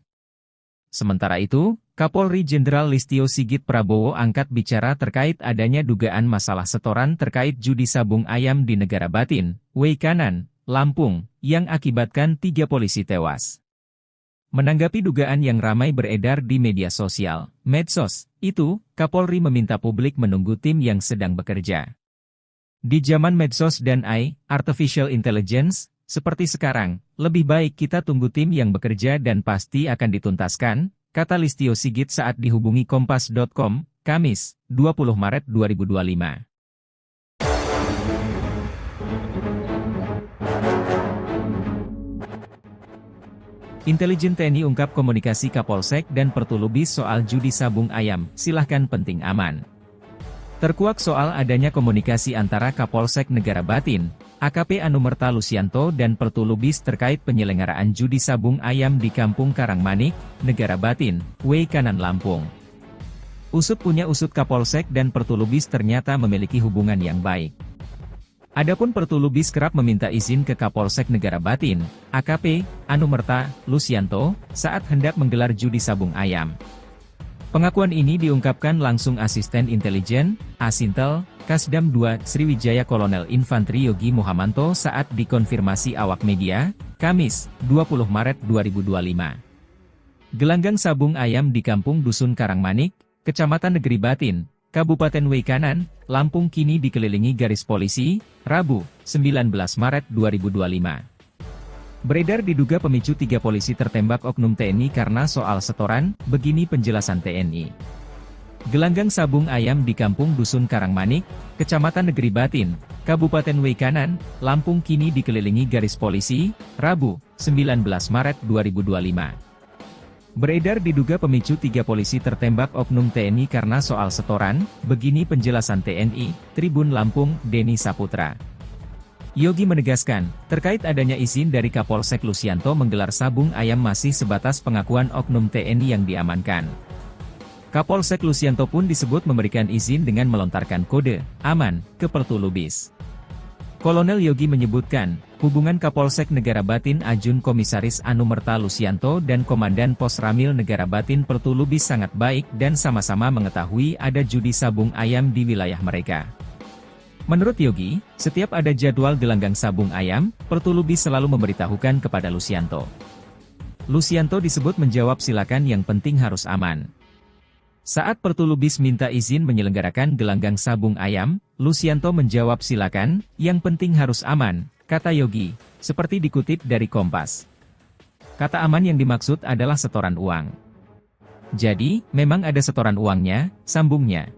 Sementara itu, Kapolri Jenderal Listio Sigit Prabowo angkat bicara terkait adanya dugaan masalah setoran terkait judi sabung ayam di Negara Batin, Weikanan, Lampung, yang akibatkan 3 polisi tewas. Menanggapi dugaan yang ramai beredar di media sosial, medsos, itu, Kapolri meminta publik menunggu tim yang sedang bekerja. Di zaman medsos dan AI, Artificial Intelligence, seperti sekarang, lebih baik kita tunggu tim yang bekerja dan pasti akan dituntaskan, kata Listio Sigit saat dihubungi Kompas.com, Kamis, 20 Maret 2025. Intelijen TNI ungkap komunikasi Kapolsek dan Pertulubis soal judi sabung ayam, silahkan penting aman. Terkuak soal adanya komunikasi antara Kapolsek Negara Batin, AKP Anumerta Lusianto dan Pertulubis terkait penyelenggaraan judi sabung ayam di Kampung Karangmanik, Negara Batin, Weikanan Lampung. Usut punya usut Kapolsek dan Pertulubis ternyata memiliki hubungan yang baik. Adapun Pertulubis kerap meminta izin ke Kapolsek Negara Batin, AKP Anumerta Lusianto, saat hendak menggelar judi sabung ayam. Pengakuan ini diungkapkan langsung Asisten Intelijen, Asintel, Kasdam 2 Sriwijaya Kolonel Infantri Yogi Muhamanto saat dikonfirmasi awak media, Kamis, 20 Maret 2025. Gelanggang sabung ayam di Kampung Dusun Karangmanik, Kecamatan Negeri Batin, Kabupaten Weikanan, Lampung kini dikelilingi garis polisi, Rabu, 19 Maret 2025. Beredar diduga pemicu 3 polisi tertembak oknum TNI karena soal setoran, begini penjelasan TNI. Gelanggang sabung ayam di Kampung Dusun Karangmanik, Kecamatan Negeri Batin, Kabupaten Weikanan, Lampung kini dikelilingi garis polisi, Rabu, 19 Maret 2025. Beredar diduga pemicu 3 polisi tertembak oknum TNI karena soal setoran, begini penjelasan TNI, Tribun Lampung, Denny Saputra. Yogi menegaskan, terkait adanya izin dari Kapolsek Lusianto menggelar sabung ayam masih sebatas pengakuan oknum TNI yang diamankan. Kapolsek Lusianto pun disebut memberikan izin dengan melontarkan kode aman ke Pertu Lubis. Kolonel Yogi menyebutkan, hubungan Kapolsek Negara Batin Ajun Komisaris Anumerta Lusianto dan Komandan Pos Ramil Negara Batin Pertu Lubis sangat baik dan sama-sama mengetahui ada judi sabung ayam di wilayah mereka. Menurut Yogi, setiap ada jadwal gelanggang sabung ayam, Pertu Lubis selalu memberitahukan kepada Lusianto. Lusianto disebut menjawab silakan yang penting harus aman. Saat Pertu Lubis minta izin menyelenggarakan gelanggang sabung ayam, Lusianto menjawab silakan, yang penting harus aman, kata Yogi, seperti dikutip dari Kompas. Kata aman yang dimaksud adalah setoran uang. Jadi, memang ada setoran uangnya, sambungnya.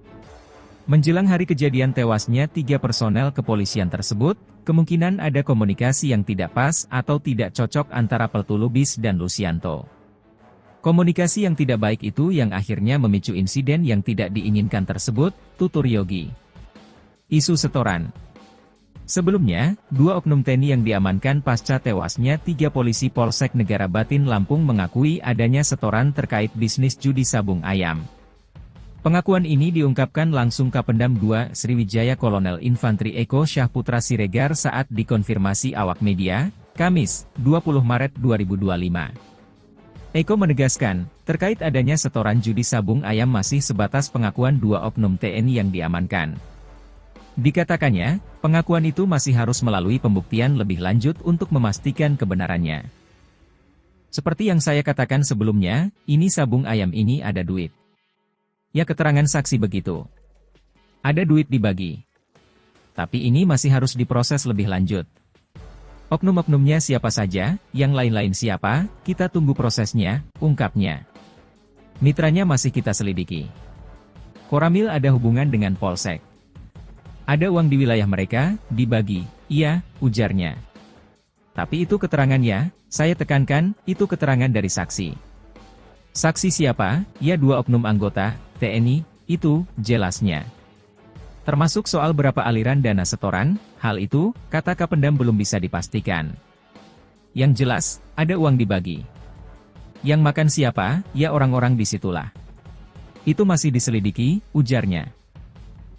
Menjelang hari kejadian tewasnya 3 personel kepolisian tersebut, kemungkinan ada komunikasi yang tidak pas atau tidak cocok antara Pertu Lubis dan Lusianto. Komunikasi yang tidak baik itu yang akhirnya memicu insiden yang tidak diinginkan tersebut, tutur Yogi. Isu setoran. Sebelumnya, 2 oknum TNI yang diamankan pasca tewasnya 3 polisi Polsek Negara Batin Lampung mengakui adanya setoran terkait bisnis judi sabung ayam. Pengakuan ini diungkapkan langsung Kapendam 2 Sriwijaya Kolonel Infantri Eko Syahputra Siregar saat dikonfirmasi awak media, Kamis, 20 Maret 2025. Eko menegaskan, terkait adanya setoran judi sabung ayam masih sebatas pengakuan 2 oknum TNI yang diamankan. Dikatakannya, pengakuan itu masih harus melalui pembuktian lebih lanjut untuk memastikan kebenarannya. Seperti yang saya katakan sebelumnya, ini sabung ayam ini ada duit. Ya keterangan saksi begitu. Ada duit dibagi. Tapi ini masih harus diproses lebih lanjut. Oknum-oknumnya siapa saja, yang lain-lain siapa, kita tunggu prosesnya, ungkapnya. Mitranya masih kita selidiki. Koramil ada hubungan dengan Polsek. Ada uang di wilayah mereka, dibagi, iya, ujarnya. Tapi itu keterangannya, saya tekankan, itu keterangan dari saksi. Saksi siapa? Ya 2 oknum anggota, TNI, itu, jelasnya. Termasuk soal berapa aliran dana setoran, hal itu, kata Kapendam belum bisa dipastikan. Yang jelas, ada uang dibagi. Yang makan siapa, ya orang-orang disitulah. Itu masih diselidiki, ujarnya.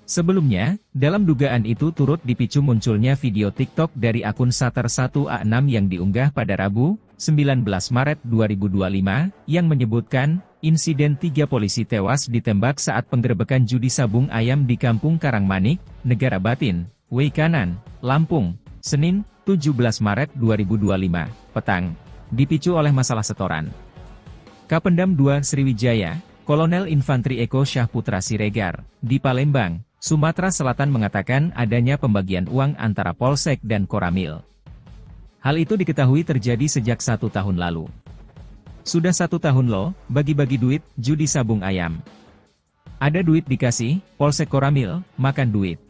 Sebelumnya, dalam dugaan itu turut dipicu munculnya video TikTok dari akun Sater 1A6 yang diunggah pada Rabu, 19 Maret 2025, yang menyebutkan, insiden 3 polisi tewas ditembak saat penggerebekan judi sabung ayam di Kampung Karangmanik, Negara Batin, Weikanan, Lampung, Senin, 17 Maret 2025, petang, dipicu oleh masalah setoran. Kapendam 2 Sriwijaya, Kolonel Infantri Eko Syahputra Siregar, di Palembang, Sumatera Selatan mengatakan adanya pembagian uang antara Polsek dan Koramil. Hal itu diketahui terjadi sejak 1 tahun lalu. Sudah 1 tahun loh, bagi-bagi duit, judi sabung ayam. Ada duit dikasih, Polsek Koramil, makan duit.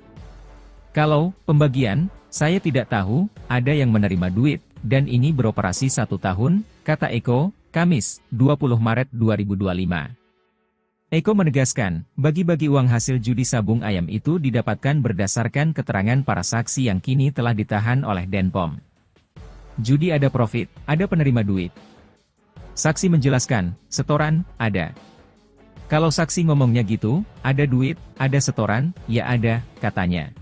Kalau pembagian, saya tidak tahu, ada yang menerima duit, dan ini beroperasi 1 tahun, kata Eko, Kamis, 20 Maret 2025. Eko menegaskan, bagi-bagi uang hasil judi sabung ayam itu didapatkan berdasarkan keterangan para saksi yang kini telah ditahan oleh Denpom. Judi ada profit, ada penerima duit. Saksi menjelaskan, setoran, ada. Kalau saksi ngomongnya gitu, ada duit, ada setoran, ya ada, katanya.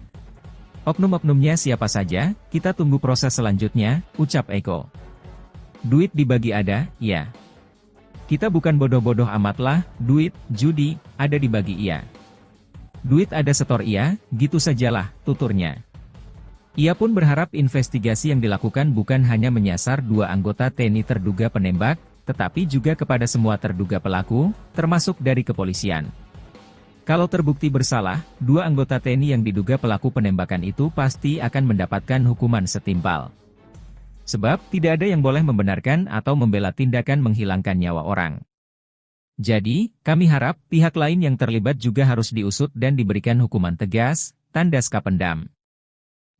Oknum-oknumnya siapa saja, kita tunggu proses selanjutnya, ucap Eko. Duit dibagi ada, ya. Kita bukan bodoh-bodoh amat lah, duit, judi, ada dibagi iya. Duit ada setor iya, gitu sajalah, tuturnya. Ia pun berharap investigasi yang dilakukan bukan hanya menyasar 2 anggota TNI terduga penembak, tetapi juga kepada semua terduga pelaku, termasuk dari kepolisian. Kalau terbukti bersalah, 2 anggota TNI yang diduga pelaku penembakan itu pasti akan mendapatkan hukuman setimpal. Sebab, tidak ada yang boleh membenarkan atau membela tindakan menghilangkan nyawa orang. Jadi, kami harap pihak lain yang terlibat juga harus diusut dan diberikan hukuman tegas, tandas Kapendam.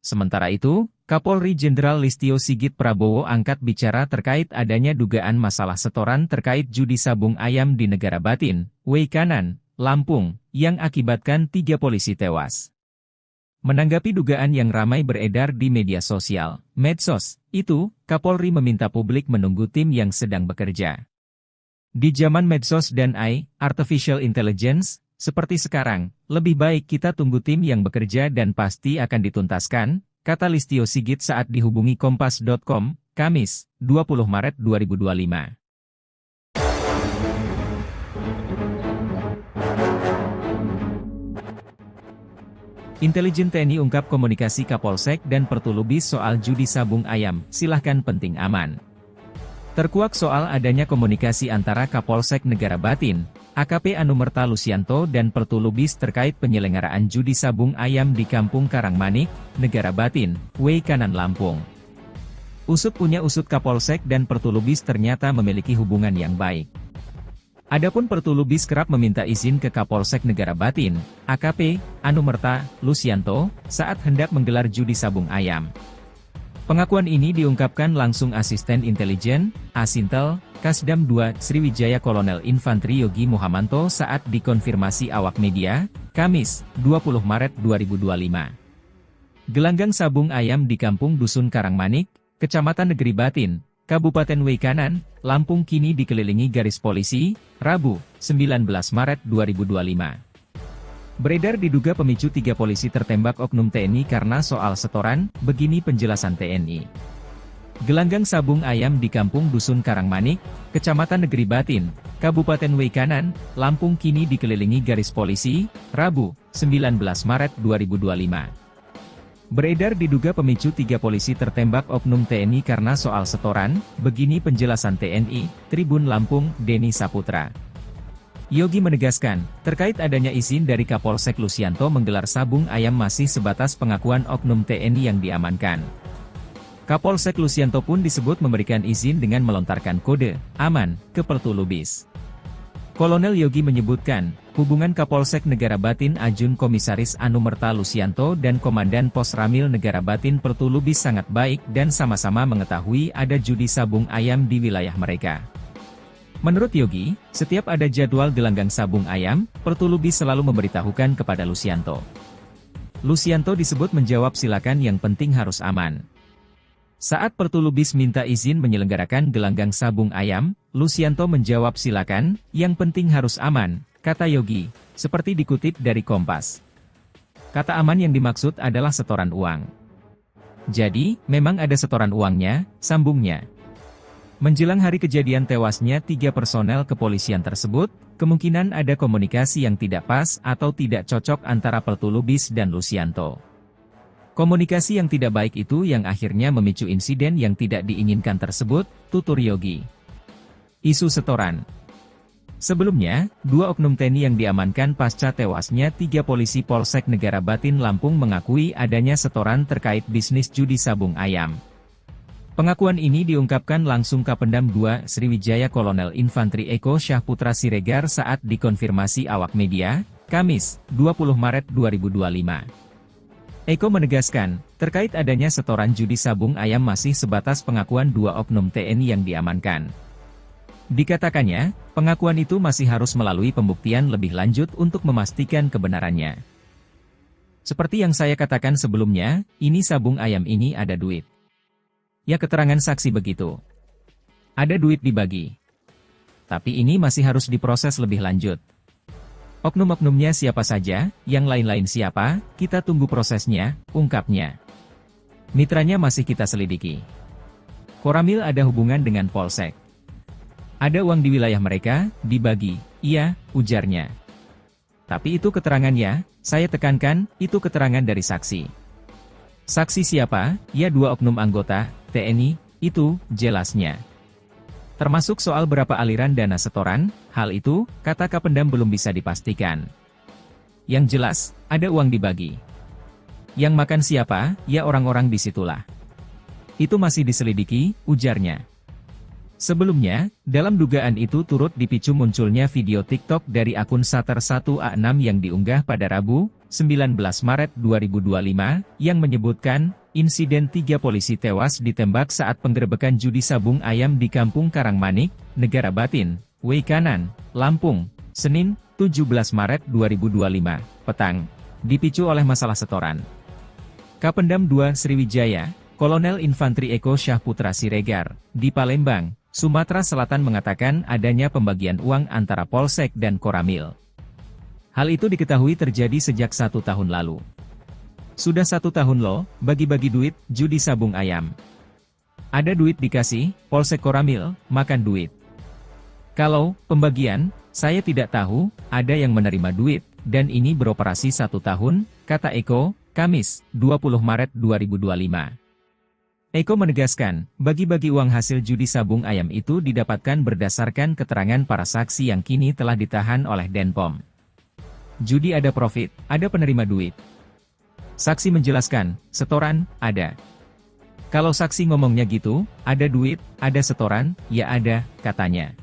Sementara itu, Kapolri Jenderal Listio Sigit Prabowo angkat bicara terkait adanya dugaan masalah setoran terkait judi sabung ayam di Negara Batin, Weikanan, Lampung, yang akibatkan 3 polisi tewas. Menanggapi dugaan yang ramai beredar di media sosial, medsos, itu, Kapolri meminta publik menunggu tim yang sedang bekerja. Di zaman medsos dan AI, Artificial Intelligence, seperti sekarang, lebih baik kita tunggu tim yang bekerja dan pasti akan dituntaskan, kata Listio Sigit saat dihubungi Kompas.com, Kamis, 20 Maret 2025. Intelijen TNI ungkap komunikasi Kapolsek dan Pertulubis soal judi sabung ayam, silahkan penting aman. Terkuak soal adanya komunikasi antara Kapolsek Negara Batin, AKP Anumerta Lusianto dan Pertulubis terkait penyelenggaraan judi sabung ayam di Kampung Karangmanik, Negara Batin, Weikanan Lampung. Usut punya usut Kapolsek dan Pertulubis ternyata memiliki hubungan yang baik. Adapun Pertulubis kerap meminta izin ke Kapolsek Negara Batin, AKP Anumerta Lusianto, saat hendak menggelar judi sabung ayam. Pengakuan ini diungkapkan langsung Asisten Intelijen, Asintel, Kasdam 2, Sriwijaya Kolonel Infantri Yogi Muhamanto saat dikonfirmasi awak media, Kamis, 20 Maret 2025. Gelanggang sabung ayam di Kampung Dusun Karangmanik, Kecamatan Negeri Batin, Kabupaten Weikanan, Lampung kini dikelilingi garis polisi, Rabu, 19 Maret 2025. Beredar diduga pemicu 3 polisi tertembak oknum TNI karena soal setoran, begini penjelasan TNI. Gelanggang sabung ayam di Kampung Dusun Karangmanik, Kecamatan Negeri Batin, Kabupaten Weikanan, Lampung kini dikelilingi garis polisi, Rabu, 19 Maret 2025. Beredar diduga pemicu 3 polisi tertembak oknum TNI karena soal setoran, begini penjelasan TNI, Tribun Lampung, Denny Saputra. Yogi menegaskan, terkait adanya izin dari Kapolsek Lusianto menggelar sabung ayam masih sebatas pengakuan oknum TNI yang diamankan. Kapolsek Lusianto pun disebut memberikan izin dengan melontarkan kode aman ke Pertulubis. Kolonel Yogi menyebutkan, hubungan Kapolsek Negara Batin Ajun Komisaris Anumerta Lusianto dan Komandan Pos Ramil Negara Batin Pertulubis sangat baik dan sama-sama mengetahui ada judi sabung ayam di wilayah mereka. Menurut Yogi, setiap ada jadwal gelanggang sabung ayam, Pertulubis selalu memberitahukan kepada Lusianto. Lusianto disebut menjawab silakan yang penting harus aman. Saat Pertulubis minta izin menyelenggarakan gelanggang sabung ayam, Lusianto menjawab silakan, yang penting harus aman, kata Yogi, seperti dikutip dari Kompas. Kata aman yang dimaksud adalah setoran uang. Jadi, memang ada setoran uangnya, sambungnya. Menjelang hari kejadian tewasnya 3 personel kepolisian tersebut, kemungkinan ada komunikasi yang tidak pas atau tidak cocok antara Pertulubis dan Lusianto. Komunikasi yang tidak baik itu yang akhirnya memicu insiden yang tidak diinginkan tersebut, tutur Yogi. Isu setoran. Sebelumnya, 2 oknum TNI yang diamankan pasca tewasnya 3 polisi Polsek Negara Batin Lampung mengakui adanya setoran terkait bisnis judi sabung ayam. Pengakuan ini diungkapkan langsung Kapendam 2 Sriwijaya Kolonel Infantri Eko Syahputra Siregar saat dikonfirmasi awak media, Kamis, 20 Maret 2025. Eko menegaskan, terkait adanya setoran judi sabung ayam masih sebatas pengakuan 2 oknum TNI yang diamankan. Dikatakannya, pengakuan itu masih harus melalui pembuktian lebih lanjut untuk memastikan kebenarannya. Seperti yang saya katakan sebelumnya, ini sabung ayam ini ada duit. Ya keterangan saksi begitu. Ada duit dibagi. Tapi ini masih harus diproses lebih lanjut. Oknum-oknumnya siapa saja, yang lain-lain siapa, kita tunggu prosesnya, ungkapnya. Mitranya masih kita selidiki. Koramil ada hubungan dengan Polsek. Ada uang di wilayah mereka, dibagi, iya, ujarnya. Tapi itu keterangannya, saya tekankan, itu keterangan dari saksi. Saksi siapa? Ya 2 oknum anggota TNI, itu, jelasnya. Termasuk soal berapa aliran dana setoran, hal itu, kata Kapendam belum bisa dipastikan. Yang jelas, ada uang dibagi. Yang makan siapa, ya orang-orang disitulah. Itu masih diselidiki, ujarnya. Sebelumnya, dalam dugaan itu turut dipicu munculnya video TikTok dari akun Sater1A6 yang diunggah pada Rabu, 19 Maret 2025, yang menyebutkan, insiden 3 polisi tewas ditembak saat penggerebekan judi sabung ayam di Kampung Karangmanik, Negara Batin, Weikanan, Lampung, Senin, 17 Maret 2025, petang, dipicu oleh masalah setoran. Kapendam 2 Sriwijaya, Kolonel Infantri Eko Syahputra Siregar, di Palembang, Sumatera Selatan mengatakan adanya pembagian uang antara Polsek dan Koramil. Hal itu diketahui terjadi sejak 1 tahun lalu. Sudah 1 tahun loh, bagi-bagi duit, judi sabung ayam. Ada duit dikasih, Polsek Koramil, makan duit. Kalau pembagian, saya tidak tahu, ada yang menerima duit, dan ini beroperasi 1 tahun, kata Eko, Kamis, 20 Maret 2025. Eko menegaskan, bagi-bagi uang hasil judi sabung ayam itu didapatkan berdasarkan keterangan para saksi yang kini telah ditahan oleh Denpom. Judi ada profit, ada penerima duit. Saksi menjelaskan, setoran, ada. Kalau saksi ngomongnya gitu, ada duit, ada setoran, ya ada, katanya.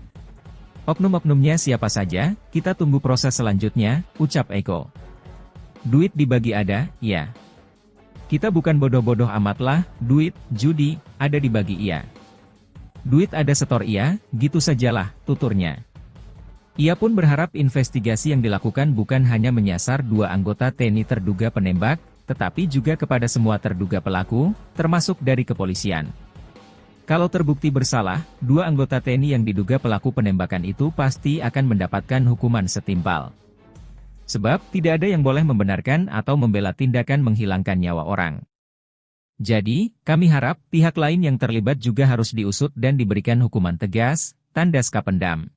Oknum-oknumnya siapa saja, kita tunggu proses selanjutnya, ucap Eko. Duit dibagi ada, ya. Kita bukan bodoh-bodoh amatlah, duit, judi, ada dibagi iya. Duit ada setor iya, gitu sajalah, tuturnya. Ia pun berharap investigasi yang dilakukan bukan hanya menyasar 2 anggota TNI terduga penembak, tetapi juga kepada semua terduga pelaku, termasuk dari kepolisian. Kalau terbukti bersalah, 2 anggota TNI yang diduga pelaku penembakan itu pasti akan mendapatkan hukuman setimpal. Sebab, tidak ada yang boleh membenarkan atau membela tindakan menghilangkan nyawa orang. Jadi, kami harap, pihak lain yang terlibat juga harus diusut dan diberikan hukuman tegas, tandas Kapendam.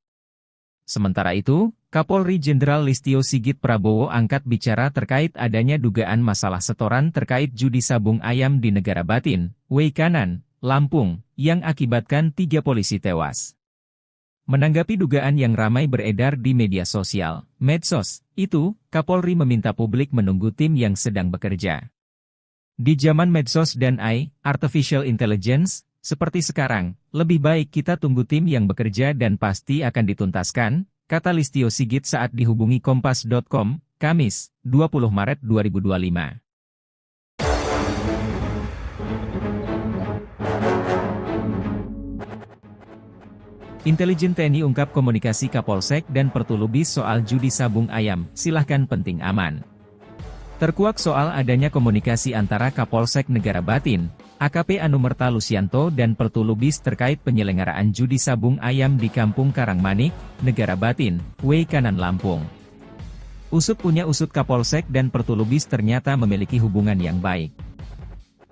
Sementara itu, Kapolri Jenderal Listio Sigit Prabowo angkat bicara terkait adanya dugaan masalah setoran terkait judi sabung ayam di Negara Batin, Weikanan, Lampung, yang akibatkan 3 polisi tewas. Menanggapi dugaan yang ramai beredar di media sosial, medsos, itu, Kapolri meminta publik menunggu tim yang sedang bekerja. Di zaman medsos dan AI, Artificial Intelligence, seperti sekarang, lebih baik kita tunggu tim yang bekerja dan pasti akan dituntaskan, kata Listio Sigit saat dihubungi Kompas.com, Kamis, 20 Maret 2025. Intelijen TNI ungkap komunikasi Kapolsek dan Pertulubis soal judi sabung ayam, silahkan penting aman. Terkuak soal adanya komunikasi antara Kapolsek Negara Batin, AKP Anumerta Lusianto dan Pertulubis terkait penyelenggaraan judi sabung ayam di Kampung Karangmanik, Negara Batin, Weikanan Lampung. Usut punya usut Kapolsek dan Pertulubis ternyata memiliki hubungan yang baik.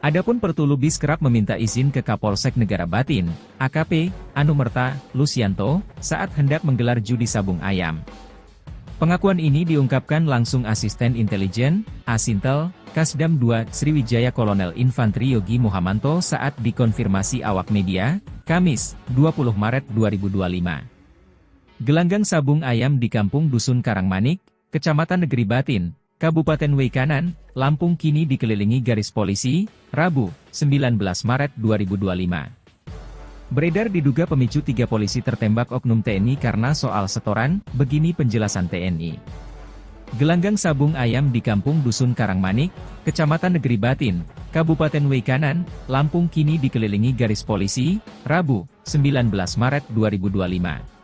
Adapun Pertulubis kerap meminta izin ke Kapolsek Negara Batin, AKP Anumerta Lusianto, saat hendak menggelar judi sabung ayam. Pengakuan ini diungkapkan langsung Asisten Intelijen, Asintel, Kasdam 2 Sriwijaya Kolonel Infantri Yogi Muhamanto saat dikonfirmasi awak media, Kamis, 20 Maret 2025. Gelanggang sabung ayam di Kampung Dusun Karangmanik, Kecamatan Negeri Batin, Kabupaten Weikanan, Lampung kini dikelilingi garis polisi, Rabu, 19 Maret 2025. Beredar diduga pemicu 3 polisi tertembak oknum TNI karena soal setoran, begini penjelasan TNI. Gelanggang sabung ayam di Kampung Dusun Karangmanik, Kecamatan Negeri Batin, Kabupaten Weikanan, Lampung kini dikelilingi garis polisi, Rabu, 19 Maret 2025.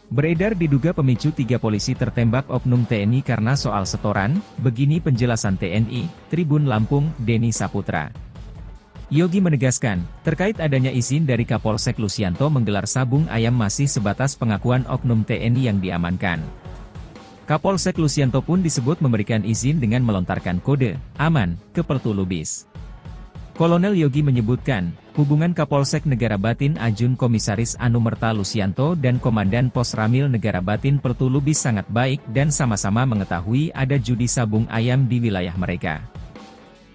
Beredar diduga pemicu 3 polisi tertembak oknum TNI karena soal setoran, begini penjelasan TNI, Tribun Lampung, Denny Saputra. Yogi menegaskan, terkait adanya izin dari Kapolsek Lusianto menggelar sabung ayam masih sebatas pengakuan oknum TNI yang diamankan. Kapolsek Lusianto pun disebut memberikan izin dengan melontarkan kode aman ke Pertulubis. Kolonel Yogi menyebutkan, hubungan Kapolsek Negara Batin Ajun Komisaris Anumerta Lusianto dan Komandan Pos Ramil Negara Batin Pertulubis sangat baik dan sama-sama mengetahui ada judi sabung ayam di wilayah mereka.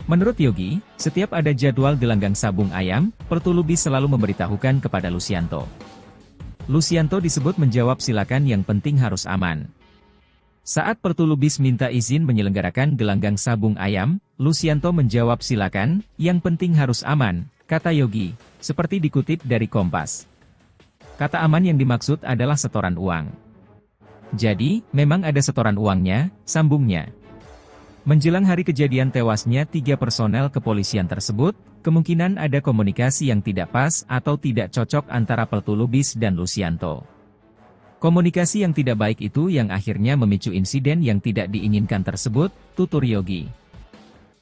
Menurut Yogi, setiap ada jadwal gelanggang sabung ayam, Pertulubis selalu memberitahukan kepada Lusianto. Lusianto disebut menjawab silakan yang penting harus aman. Saat Pertulubis minta izin menyelenggarakan gelanggang sabung ayam, Lusianto menjawab silakan, yang penting harus aman, kata Yogi, seperti dikutip dari Kompas. Kata aman yang dimaksud adalah setoran uang. Jadi, memang ada setoran uangnya, sambungnya. Menjelang hari kejadian tewasnya 3 personel kepolisian tersebut, kemungkinan ada komunikasi yang tidak pas atau tidak cocok antara Peltu Lubis dan Lucianto. Komunikasi yang tidak baik itu yang akhirnya memicu insiden yang tidak diinginkan tersebut, tutur Yogi.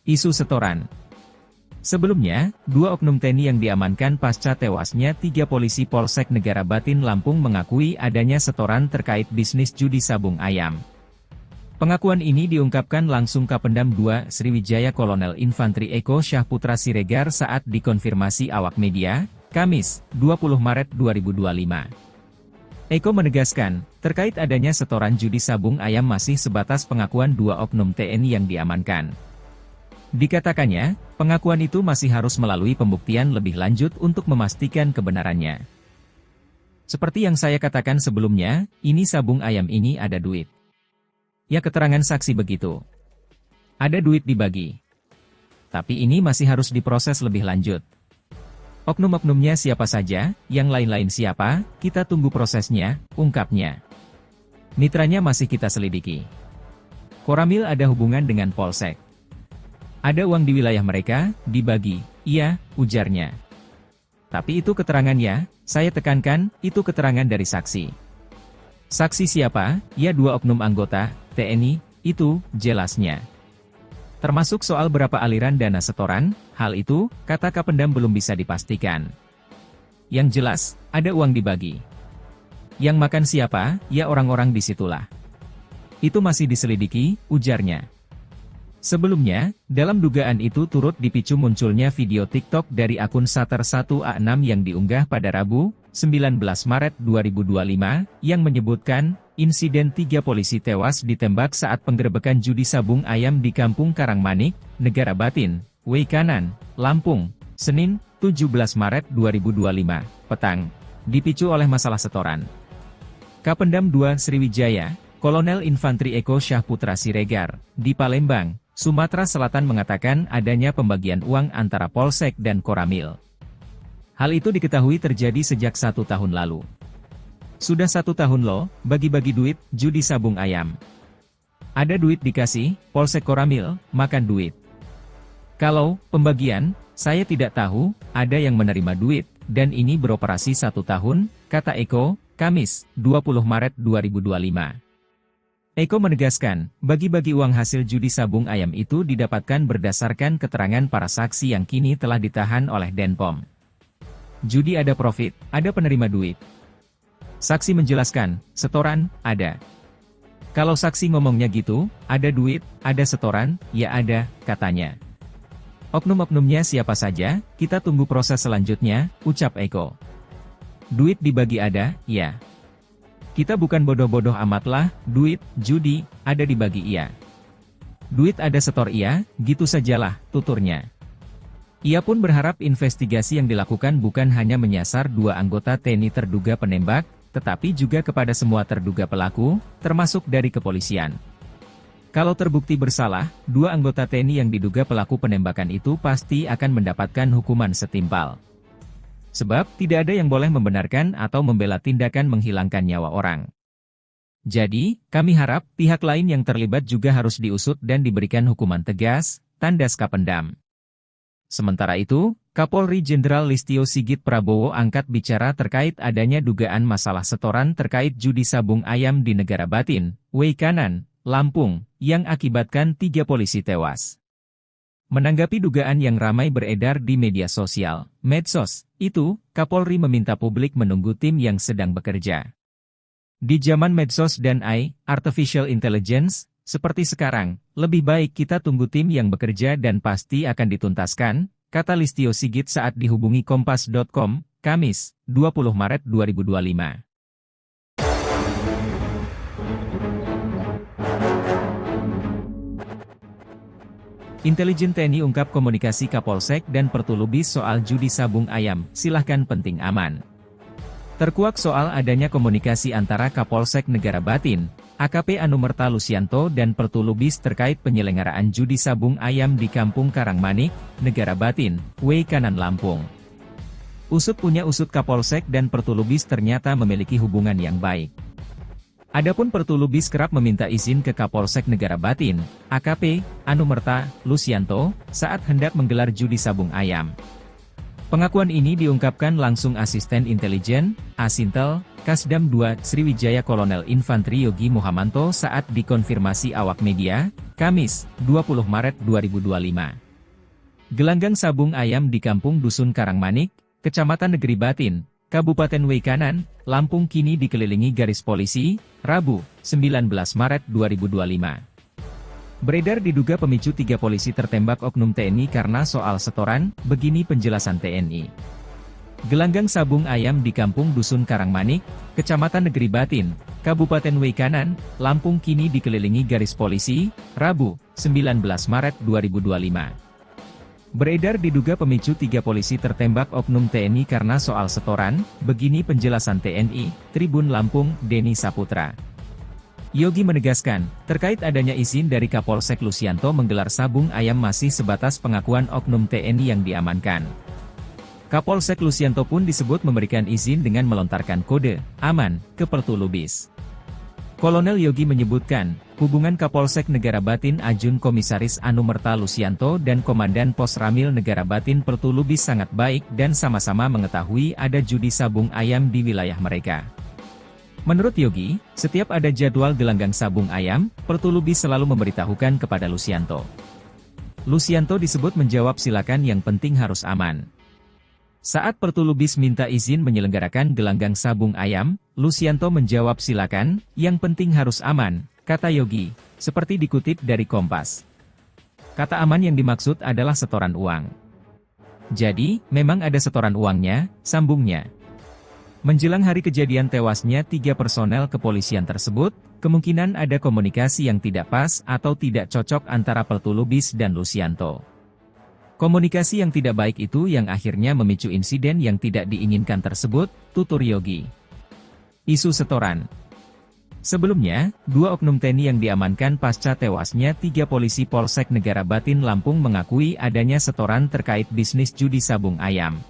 Isu setoran. Sebelumnya, 2 oknum TNI yang diamankan pasca tewasnya 3 polisi Polsek Negara Batin Lampung mengakui adanya setoran terkait bisnis judi sabung ayam. Pengakuan ini diungkapkan langsung Kapendam 2 Sriwijaya Kolonel Infantri Eko Syahputra Siregar saat dikonfirmasi awak media, Kamis, 20 Maret 2025. Eko menegaskan, terkait adanya setoran judi sabung ayam masih sebatas pengakuan 2 oknum TNI yang diamankan. Dikatakannya, pengakuan itu masih harus melalui pembuktian lebih lanjut untuk memastikan kebenarannya. Seperti yang saya katakan sebelumnya, ini sabung ayam ini ada duit. Ya keterangan saksi begitu. Ada duit dibagi. Tapi ini masih harus diproses lebih lanjut. Oknum-oknumnya siapa saja, yang lain-lain siapa, kita tunggu prosesnya, ungkapnya. Mitranya masih kita selidiki. Koramil ada hubungan dengan Polsek. Ada uang di wilayah mereka, dibagi, iya, ujarnya. Tapi itu keterangannya, saya tekankan, itu keterangan dari saksi. Saksi siapa? Ya 2 oknum anggota TNI, itu, jelasnya. Termasuk soal berapa aliran dana setoran, hal itu, kata Kapendam belum bisa dipastikan. Yang jelas, ada uang dibagi. Yang makan siapa? Ya orang-orang disitulah. Itu masih diselidiki, ujarnya. Sebelumnya, dalam dugaan itu turut dipicu munculnya video TikTok dari akun Sater 1A6 yang diunggah pada Rabu, 19 Maret 2025, yang menyebutkan, insiden 3 polisi tewas ditembak saat penggerebekan judi sabung ayam di Kampung Karangmanik, Negara Batin, Weikanan, Lampung, Senin, 17 Maret 2025, petang, dipicu oleh masalah setoran. Kapendam 2 Sriwijaya, Kolonel Infantri Eko Syahputra Siregar, di Palembang, Sumatera Selatan mengatakan adanya pembagian uang antara Polsek dan Koramil. Hal itu diketahui terjadi sejak 1 tahun lalu. Sudah 1 tahun loh, bagi-bagi duit, judi sabung ayam. Ada duit dikasih, Polsek Koramil, makan duit. Kalau pembagian, saya tidak tahu, ada yang menerima duit, dan ini beroperasi 1 tahun, kata Eko, Kamis, 20 Maret 2025. Eko menegaskan, bagi-bagi uang hasil judi sabung ayam itu didapatkan berdasarkan keterangan para saksi yang kini telah ditahan oleh Denpom. Judi ada profit, ada penerima duit. Saksi menjelaskan, setoran, ada. Kalau saksi ngomongnya gitu, ada duit, ada setoran, ya ada, katanya. Oknum-oknumnya siapa saja, kita tunggu proses selanjutnya, ucap Eko. Duit dibagi ada, ya. Kita bukan bodoh-bodoh amat lah, duit, judi, ada dibagi iya. Duit ada setor iya, gitu sajalah, tuturnya. Ia pun berharap investigasi yang dilakukan bukan hanya menyasar 2 anggota TNI terduga penembak, tetapi juga kepada semua terduga pelaku, termasuk dari kepolisian. Kalau terbukti bersalah, 2 anggota TNI yang diduga pelaku penembakan itu pasti akan mendapatkan hukuman setimpal. Sebab, tidak ada yang boleh membenarkan atau membela tindakan menghilangkan nyawa orang. Jadi, kami harap, pihak lain yang terlibat juga harus diusut dan diberikan hukuman tegas, tandas Kapendam. Sementara itu, Kapolri Jenderal Listio Sigit Prabowo angkat bicara terkait adanya dugaan masalah setoran terkait judi sabung ayam di Negara Batin, Weikanan, Lampung, yang akibatkan 3 polisi tewas. Menanggapi dugaan yang ramai beredar di media sosial, medsos, itu, Kapolri meminta publik menunggu tim yang sedang bekerja. Di zaman medsos dan AI, Artificial Intelligence, seperti sekarang, lebih baik kita tunggu tim yang bekerja dan pasti akan dituntaskan, kata Listio Sigit saat dihubungi Kompas.com, Kamis, 20 Maret 2025. Intelijen TNI ungkap komunikasi Kapolsek dan Peltu Lubis soal judi sabung ayam, silahkan penting aman. Terkuak soal adanya komunikasi antara Kapolsek Negara Batin, AKP Anumerta Lucianto dan Peltu Lubis terkait penyelenggaraan judi sabung ayam di Kampung Karangmanik, Negara Batin, Weikanan Lampung. Usut Kapolsek dan Pertulubis ternyata memiliki hubungan yang baik. Adapun Pertulubis kerap meminta izin ke Kapolsek Negara Batin, AKP Anumerta Lusianto, saat hendak menggelar judi sabung ayam. Pengakuan ini diungkapkan langsung Asisten Intelijen, Asintel, Kasdam 2 Sriwijaya Kolonel Infantri Yogi Muhamanto saat dikonfirmasi awak media, Kamis, 20 Maret 2025. Gelanggang sabung ayam di Kampung Dusun Karangmanik, Kecamatan Negeri Batin, Kabupaten Weikanan, Lampung kini dikelilingi garis polisi, Rabu, 19 Maret 2025. Beredar diduga pemicu 3 polisi tertembak oknum TNI karena soal setoran, begini penjelasan TNI. Gelanggang sabung ayam di Kampung Dusun Karangmanik, Kecamatan Negeri Batin, Kabupaten Weikanan, Lampung kini dikelilingi garis polisi, Rabu, 19 Maret 2025. Beredar diduga pemicu 3 polisi tertembak oknum TNI karena soal setoran, begini penjelasan TNI, Tribun Lampung, Denny Saputra. Yogi menegaskan, terkait adanya izin dari Kapolsek Lusianto menggelar sabung ayam masih sebatas pengakuan oknum TNI yang diamankan. Kapolsek Lusianto pun disebut memberikan izin dengan melontarkan kode aman ke Pertulubis. Kolonel Yogi menyebutkan, hubungan Kapolsek Negara Batin Ajun Komisaris Anumerta Lusianto dan Komandan Pos Ramil Negara Batin Pertulubis sangat baik dan sama-sama mengetahui ada judi sabung ayam di wilayah mereka. Menurut Yogi, setiap ada jadwal gelanggang sabung ayam, Pertulubis selalu memberitahukan kepada Lusianto. Lusianto disebut menjawab silakan yang penting harus aman. Saat Pertulubis minta izin menyelenggarakan gelanggang sabung ayam, Lusianto menjawab silakan, yang penting harus aman, kata Yogi, seperti dikutip dari Kompas. Kata aman yang dimaksud adalah setoran uang. Jadi, memang ada setoran uangnya, sambungnya. Menjelang hari kejadian tewasnya 3 personel kepolisian tersebut, kemungkinan ada komunikasi yang tidak pas atau tidak cocok antara Pertulubis dan Lusianto. Komunikasi yang tidak baik itu yang akhirnya memicu insiden yang tidak diinginkan tersebut, tutur Yogi. Isu setoran. Sebelumnya, 2 oknum TNI yang diamankan pasca tewasnya 3 polisi Polsek Negara Batin Lampung mengakui adanya setoran terkait bisnis judi sabung ayam.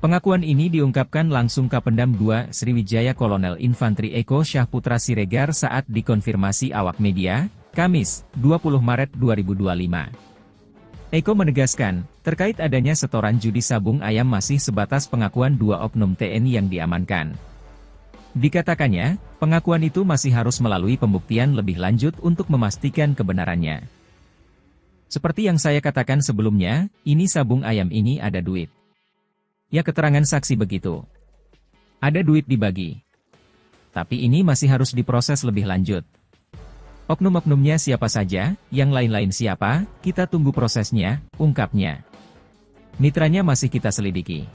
Pengakuan ini diungkapkan langsung Kapendam 2 Sriwijaya Kolonel Infantri Eko Syahputra Siregar saat dikonfirmasi awak media, Kamis, 20 Maret 2025. Eko menegaskan, terkait adanya setoran judi sabung ayam masih sebatas pengakuan 2 oknum TNI yang diamankan. Dikatakannya, pengakuan itu masih harus melalui pembuktian lebih lanjut untuk memastikan kebenarannya. Seperti yang saya katakan sebelumnya, ini sabung ayam ini ada duit. Ya keterangan saksi begitu. Ada duit dibagi. Tapi ini masih harus diproses lebih lanjut. Oknum-oknumnya siapa saja, yang lain-lain siapa, kita tunggu prosesnya, ungkapnya. Mitranya masih kita selidiki.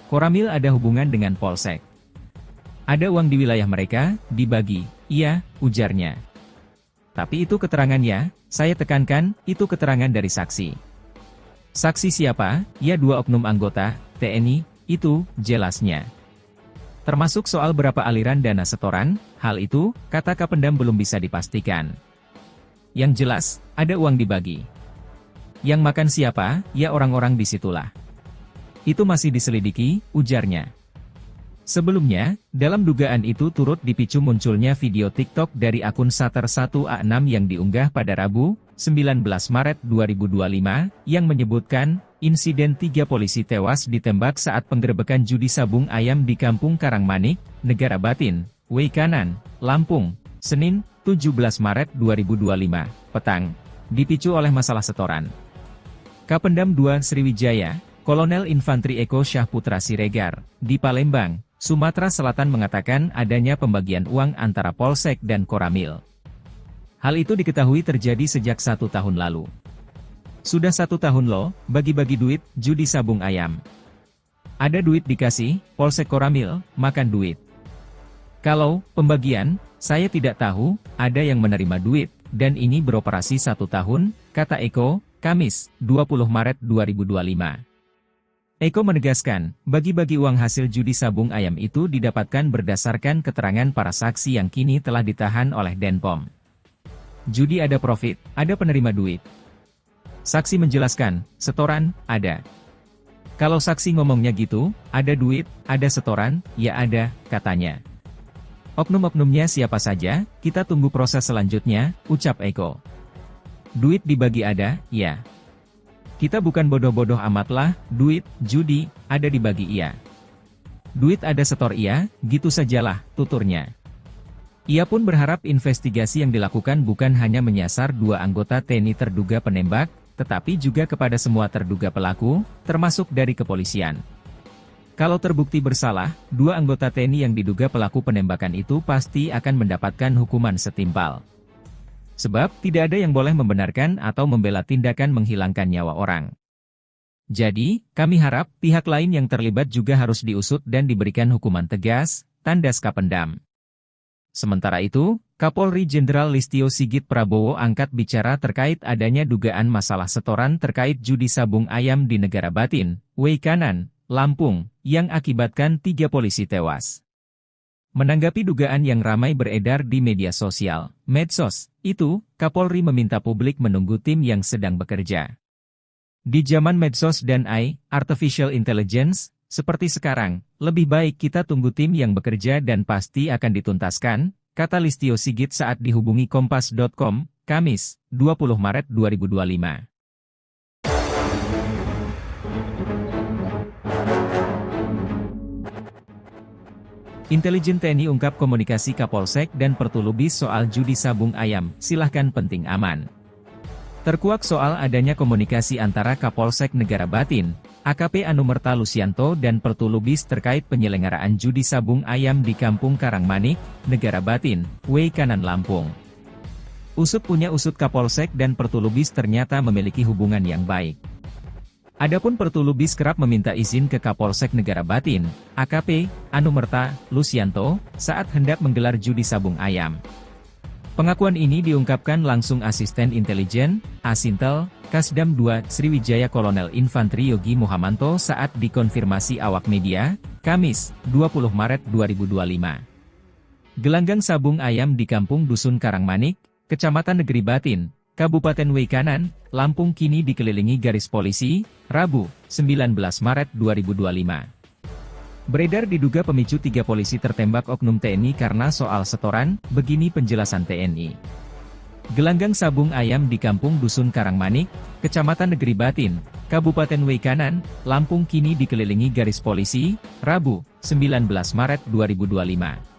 Koramil ada hubungan dengan Polsek. Ada uang di wilayah mereka, dibagi, iya, ujarnya. Tapi itu keterangannya, saya tekankan, itu keterangan dari saksi. Saksi siapa? Ya 2 oknum anggota, TNI, itu, jelasnya. Termasuk soal berapa aliran dana setoran, hal itu, kata Kapendam belum bisa dipastikan. Yang jelas, ada uang dibagi. Yang makan siapa, ya orang-orang disitulah. Itu masih diselidiki, ujarnya. Sebelumnya, dalam dugaan itu turut dipicu munculnya video TikTok dari akun Sater 1A6 yang diunggah pada Rabu, 19 Maret 2025, yang menyebutkan, insiden 3 polisi tewas ditembak saat penggerebekan judi sabung ayam di Kampung Karangmanik, Negara Batin, Weikanan, Lampung, Senin, 17 Maret 2025, petang, dipicu oleh masalah setoran. Kapendam 2 Sriwijaya, Kolonel Infantri Eko Syahputra Siregar, di Palembang, Sumatera Selatan mengatakan adanya pembagian uang antara Polsek dan Koramil. Hal itu diketahui terjadi sejak 1 tahun lalu. Sudah 1 tahun loh, bagi-bagi duit, judi sabung ayam. Ada duit dikasih, Polsek Koramil, makan duit. Kalau pembagian, saya tidak tahu, ada yang menerima duit, dan ini beroperasi 1 tahun, kata Eko, Kamis, 20 Maret 2025. Eko menegaskan, bagi-bagi uang hasil judi sabung ayam itu didapatkan berdasarkan keterangan para saksi yang kini telah ditahan oleh Denpom. Judi ada profit, ada penerima duit. Saksi menjelaskan, setoran, ada. Kalau saksi ngomongnya gitu, ada duit, ada setoran, ya ada, katanya. Oknum-oknumnya siapa saja, kita tunggu proses selanjutnya, ucap Eko. Duit dibagi ada, ya. Kita bukan bodoh-bodoh amat lah, duit, judi, ada dibagi iya. Duit ada setor iya, gitu sajalah, tuturnya. Ia pun berharap investigasi yang dilakukan bukan hanya menyasar 2 anggota TNI terduga penembak, tetapi juga kepada semua terduga pelaku, termasuk dari kepolisian. Kalau terbukti bersalah, 2 anggota TNI yang diduga pelaku penembakan itu pasti akan mendapatkan hukuman setimpal. Sebab, tidak ada yang boleh membenarkan atau membela tindakan menghilangkan nyawa orang. Jadi, kami harap pihak lain yang terlibat juga harus diusut dan diberikan hukuman tegas, tandas Kapendam. Sementara itu, Kapolri Jenderal Listio Sigit Prabowo angkat bicara terkait adanya dugaan masalah setoran terkait judi sabung ayam di Negara Batin, Weikanan, Lampung, yang akibatkan 3 polisi tewas. Menanggapi dugaan yang ramai beredar di media sosial, medsos, itu, Kapolri meminta publik menunggu tim yang sedang bekerja. Di zaman medsos dan AI, Artificial Intelligence, seperti sekarang, lebih baik kita tunggu tim yang bekerja dan pasti akan dituntaskan, kata Listio Sigit saat dihubungi Kompas.com, Kamis, 20 Maret 2025. Intelijen TNI ungkap komunikasi Kapolsek dan Pertulubis soal judi sabung ayam, silahkan penting aman. Terkuak soal adanya komunikasi antara Kapolsek Negara Batin, AKP Anumerta Lusianto dan Pertulubis terkait penyelenggaraan judi sabung ayam di Kampung Karangmanik, Negara Batin, Weikanan Lampung. Usut punya usut Kapolsek dan Pertulubis ternyata memiliki hubungan yang baik. Adapun Pertulubis kerap meminta izin ke Kapolsek Negara Batin, AKP Anumerta Lusianto, saat hendak menggelar judi sabung ayam. Pengakuan ini diungkapkan langsung Asisten Intelijen, Asintel, Kasdam 2, Sriwijaya Kolonel Infantri Yogi Muhamanto saat dikonfirmasi awak media, Kamis, 20 Maret 2025. Gelanggang sabung ayam di Kampung Dusun Karangmanik, Kecamatan Negeri Batin, Kabupaten Weikanan, Lampung kini dikelilingi garis polisi, Rabu, 19 Maret 2025. Beredar diduga pemicu 3 polisi tertembak oknum TNI karena soal setoran, begini penjelasan TNI. Gelanggang sabung ayam di Kampung Dusun Karangmanik, Kecamatan Negeri Batin, Kabupaten Weikanan, Lampung kini dikelilingi garis polisi, Rabu, 19 Maret 2025.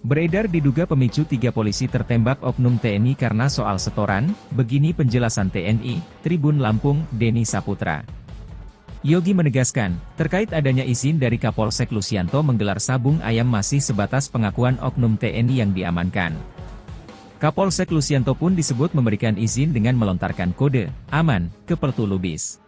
Beredar diduga pemicu 3 polisi tertembak oknum TNI karena soal setoran, begini penjelasan TNI, Tribun Lampung, Denny Saputra. Yogi menegaskan, terkait adanya izin dari Kapolsek Lusianto menggelar sabung ayam masih sebatas pengakuan oknum TNI yang diamankan. Kapolsek Lusianto pun disebut memberikan izin dengan melontarkan kode aman ke Pertulubis.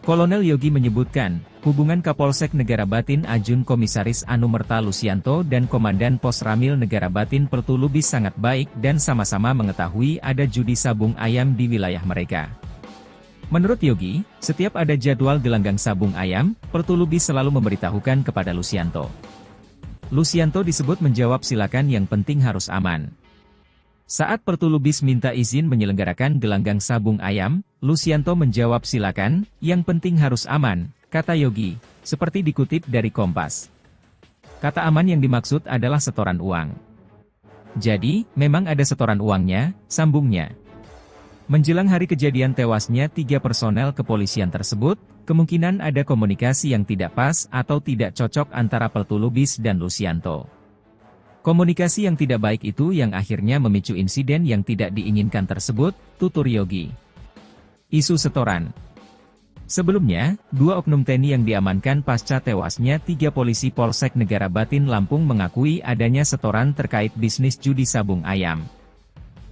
Kolonel Yogi menyebutkan, hubungan Kapolsek Negara Batin Ajun Komisaris Anumerta Lusianto dan Komandan Pos Ramil Negara Batin Pertulubis sangat baik dan sama-sama mengetahui ada judi sabung ayam di wilayah mereka. Menurut Yogi, setiap ada jadwal gelanggang sabung ayam, Pertulubis selalu memberitahukan kepada Lusianto. Lusianto disebut menjawab silakan yang penting harus aman. Saat Pertulubis minta izin menyelenggarakan gelanggang sabung ayam, Lusianto menjawab silakan, yang penting harus aman, kata Yogi, seperti dikutip dari Kompas. Kata aman yang dimaksud adalah setoran uang. Jadi, memang ada setoran uangnya, sambungnya. Menjelang hari kejadian tewasnya 3 personel kepolisian tersebut, kemungkinan ada komunikasi yang tidak pas atau tidak cocok antara Pertulubis dan Lusianto. Komunikasi yang tidak baik itu yang akhirnya memicu insiden yang tidak diinginkan tersebut, tutur Yogi. Isu setoran. Sebelumnya, 2 oknum TNI yang diamankan pasca tewasnya 3 polisi Polsek Negara Batin Lampung mengakui adanya setoran terkait bisnis judi sabung ayam.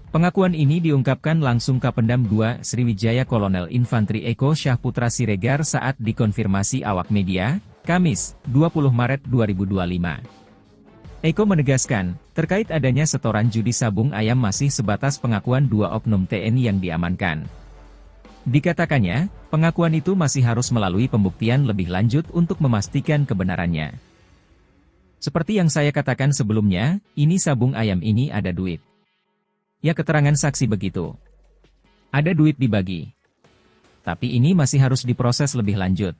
Pengakuan ini diungkapkan langsung Kapendam 2 Sriwijaya Kolonel Infantri Eko Syahputra Siregar saat dikonfirmasi awak media, Kamis, 20 Maret 2025. Eko menegaskan, terkait adanya setoran judi sabung ayam masih sebatas pengakuan 2 oknum TNI yang diamankan. Dikatakannya, pengakuan itu masih harus melalui pembuktian lebih lanjut untuk memastikan kebenarannya. Seperti yang saya katakan sebelumnya, ini sabung ayam ini ada duit. Ya keterangan saksi begitu. Ada duit dibagi. Tapi ini masih harus diproses lebih lanjut.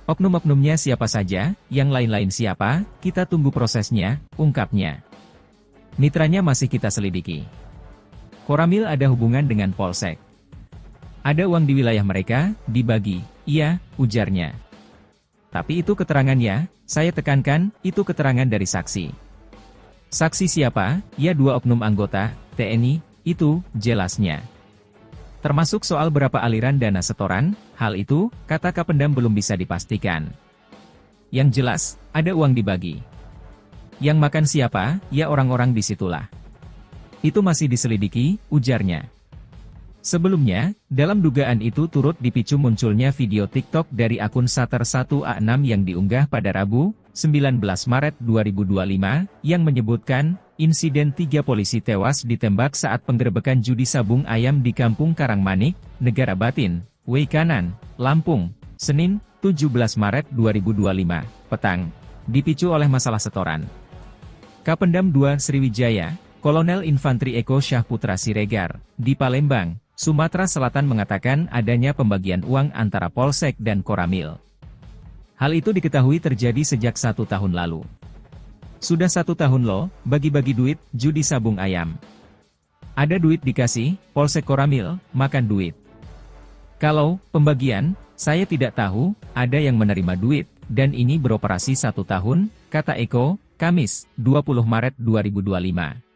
Oknum-oknumnya siapa saja, yang lain-lain siapa, kita tunggu prosesnya, ungkapnya. Mitranya masih kita selidiki. Koramil ada hubungan dengan Polsek. Ada uang di wilayah mereka, dibagi, iya, ujarnya. Tapi itu keterangannya, saya tekankan, itu keterangan dari saksi. Saksi siapa? Ya 2 oknum anggota, TNI, itu, jelasnya. Termasuk soal berapa aliran dana setoran, hal itu, kata Kapendam belum bisa dipastikan. Yang jelas, ada uang dibagi. Yang makan siapa? Ya orang-orang disitulah. Itu masih diselidiki, ujarnya. Sebelumnya, dalam dugaan itu turut dipicu munculnya video TikTok dari akun Sater 1A6 yang diunggah pada Rabu, 19 Maret 2025, yang menyebutkan, insiden 3 polisi tewas ditembak saat penggerebekan judi sabung ayam di Kampung Karangmanik, Negara Batin, Weikanan, Lampung, Senin, 17 Maret 2025, petang, dipicu oleh masalah setoran. Kapendam 2 Sriwijaya, Kolonel Infantri Eko Syahputra Siregar, di Palembang, Sumatera Selatan mengatakan adanya pembagian uang antara Polsek dan Koramil. Hal itu diketahui terjadi sejak 1 tahun lalu. Sudah 1 tahun loh, bagi-bagi duit, judi sabung ayam. Ada duit dikasih, Polsek Koramil, makan duit. Kalau pembagian, saya tidak tahu, ada yang menerima duit, dan ini beroperasi 1 tahun, kata Eko, Kamis, 20 Maret 2025.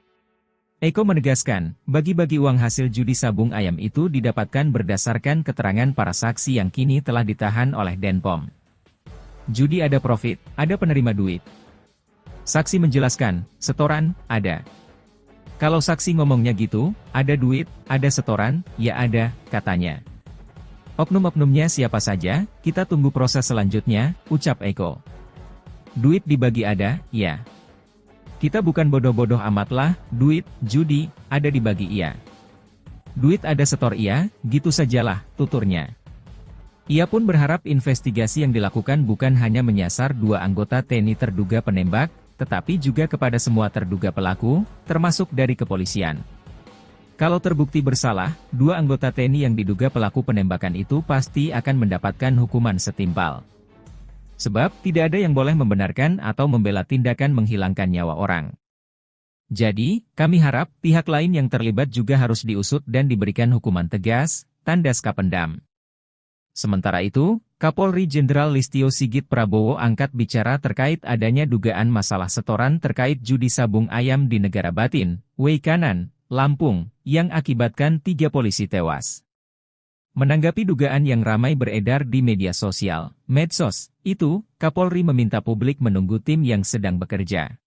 Eko menegaskan, bagi-bagi uang hasil judi sabung ayam itu didapatkan berdasarkan keterangan para saksi yang kini telah ditahan oleh Denpom. Judi ada profit, ada penerima duit. Saksi menjelaskan, setoran, ada. Kalau saksi ngomongnya gitu, ada duit, ada setoran, ya ada, katanya. Oknum-oknumnya siapa saja, kita tunggu proses selanjutnya, ucap Eko. Duit dibagi ada, ya. Kita bukan bodoh-bodoh amat lah, duit, judi, ada dibagi iya. Duit ada setor iya, gitu sajalah, tuturnya. Ia pun berharap investigasi yang dilakukan bukan hanya menyasar 2 anggota TNI terduga penembak, tetapi juga kepada semua terduga pelaku, termasuk dari kepolisian. Kalau terbukti bersalah, 2 anggota TNI yang diduga pelaku penembakan itu pasti akan mendapatkan hukuman setimpal. Sebab, tidak ada yang boleh membenarkan atau membela tindakan menghilangkan nyawa orang. Jadi, kami harap pihak lain yang terlibat juga harus diusut dan diberikan hukuman tegas, tandas Kapendam. Sementara itu, Kapolri Jenderal Listio Sigit Prabowo angkat bicara terkait adanya dugaan masalah setoran terkait judi sabung ayam di Negara Batin, Weikanan, Lampung, yang akibatkan 3 polisi tewas. Menanggapi dugaan yang ramai beredar di media sosial, medsos, itu, Kapolri meminta publik menunggu tim yang sedang bekerja.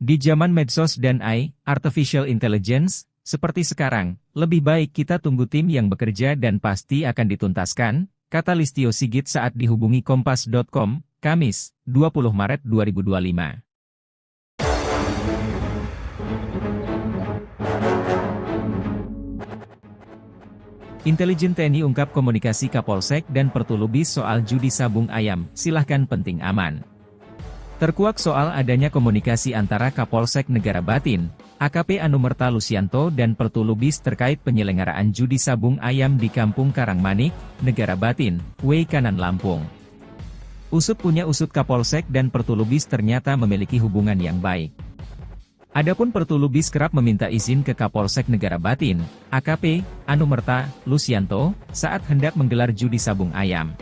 Di zaman medsos dan AI, Artificial Intelligence, seperti sekarang, lebih baik kita tunggu tim yang bekerja dan pasti akan dituntaskan, kata Listio Sigit saat dihubungi Kompas.com, Kamis, 20 Maret 2025. Intelijen TNI ungkap komunikasi Kapolsek dan Pertulubis soal judi sabung ayam, silahkan penting aman. Terkuak soal adanya komunikasi antara Kapolsek Negara Batin, AKP Anumerta Lusianto dan Pertulubis terkait penyelenggaraan judi sabung ayam di Kampung Karangmanik, Negara Batin, Weikanan Lampung. Usut punya usut Kapolsek dan Pertulubis ternyata memiliki hubungan yang baik. Adapun Pertulubis kerap meminta izin ke Kapolsek Negara Batin, AKP Anumerta Lusianto, saat hendak menggelar judi sabung ayam.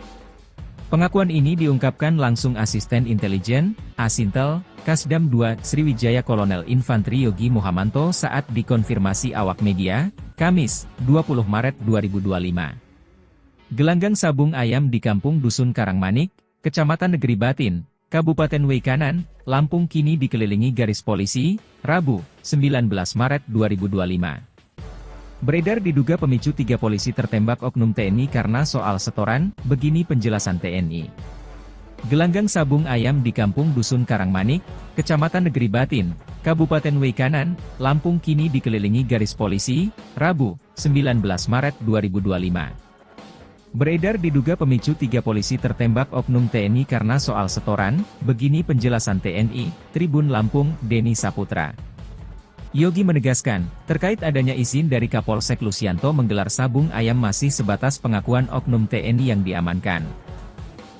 Pengakuan ini diungkapkan langsung Asisten Intelijen, Asintel, Kasdam 2 Sriwijaya Kolonel Infantri Yogi Muhamanto saat dikonfirmasi awak media, Kamis, 20 Maret 2025. Gelanggang sabung ayam di Kampung Dusun Karangmanik, Kecamatan Negeri Batin, Kabupaten Weikanan, Lampung kini dikelilingi garis polisi, Rabu, 19 Maret 2025. Beredar diduga pemicu 3 polisi tertembak oknum TNI karena soal setoran, begini penjelasan TNI. Gelanggang sabung ayam di Kampung Dusun Karangmanik, Kecamatan Negeri Batin, Kabupaten Weikanan, Lampung kini dikelilingi garis polisi, Rabu, 19 Maret 2025. Beredar diduga pemicu 3 polisi tertembak oknum TNI karena soal setoran, begini penjelasan TNI, Tribun Lampung, Denny Saputra. Yogi menegaskan, terkait adanya izin dari Kapolsek Lusianto menggelar sabung ayam masih sebatas pengakuan oknum TNI yang diamankan.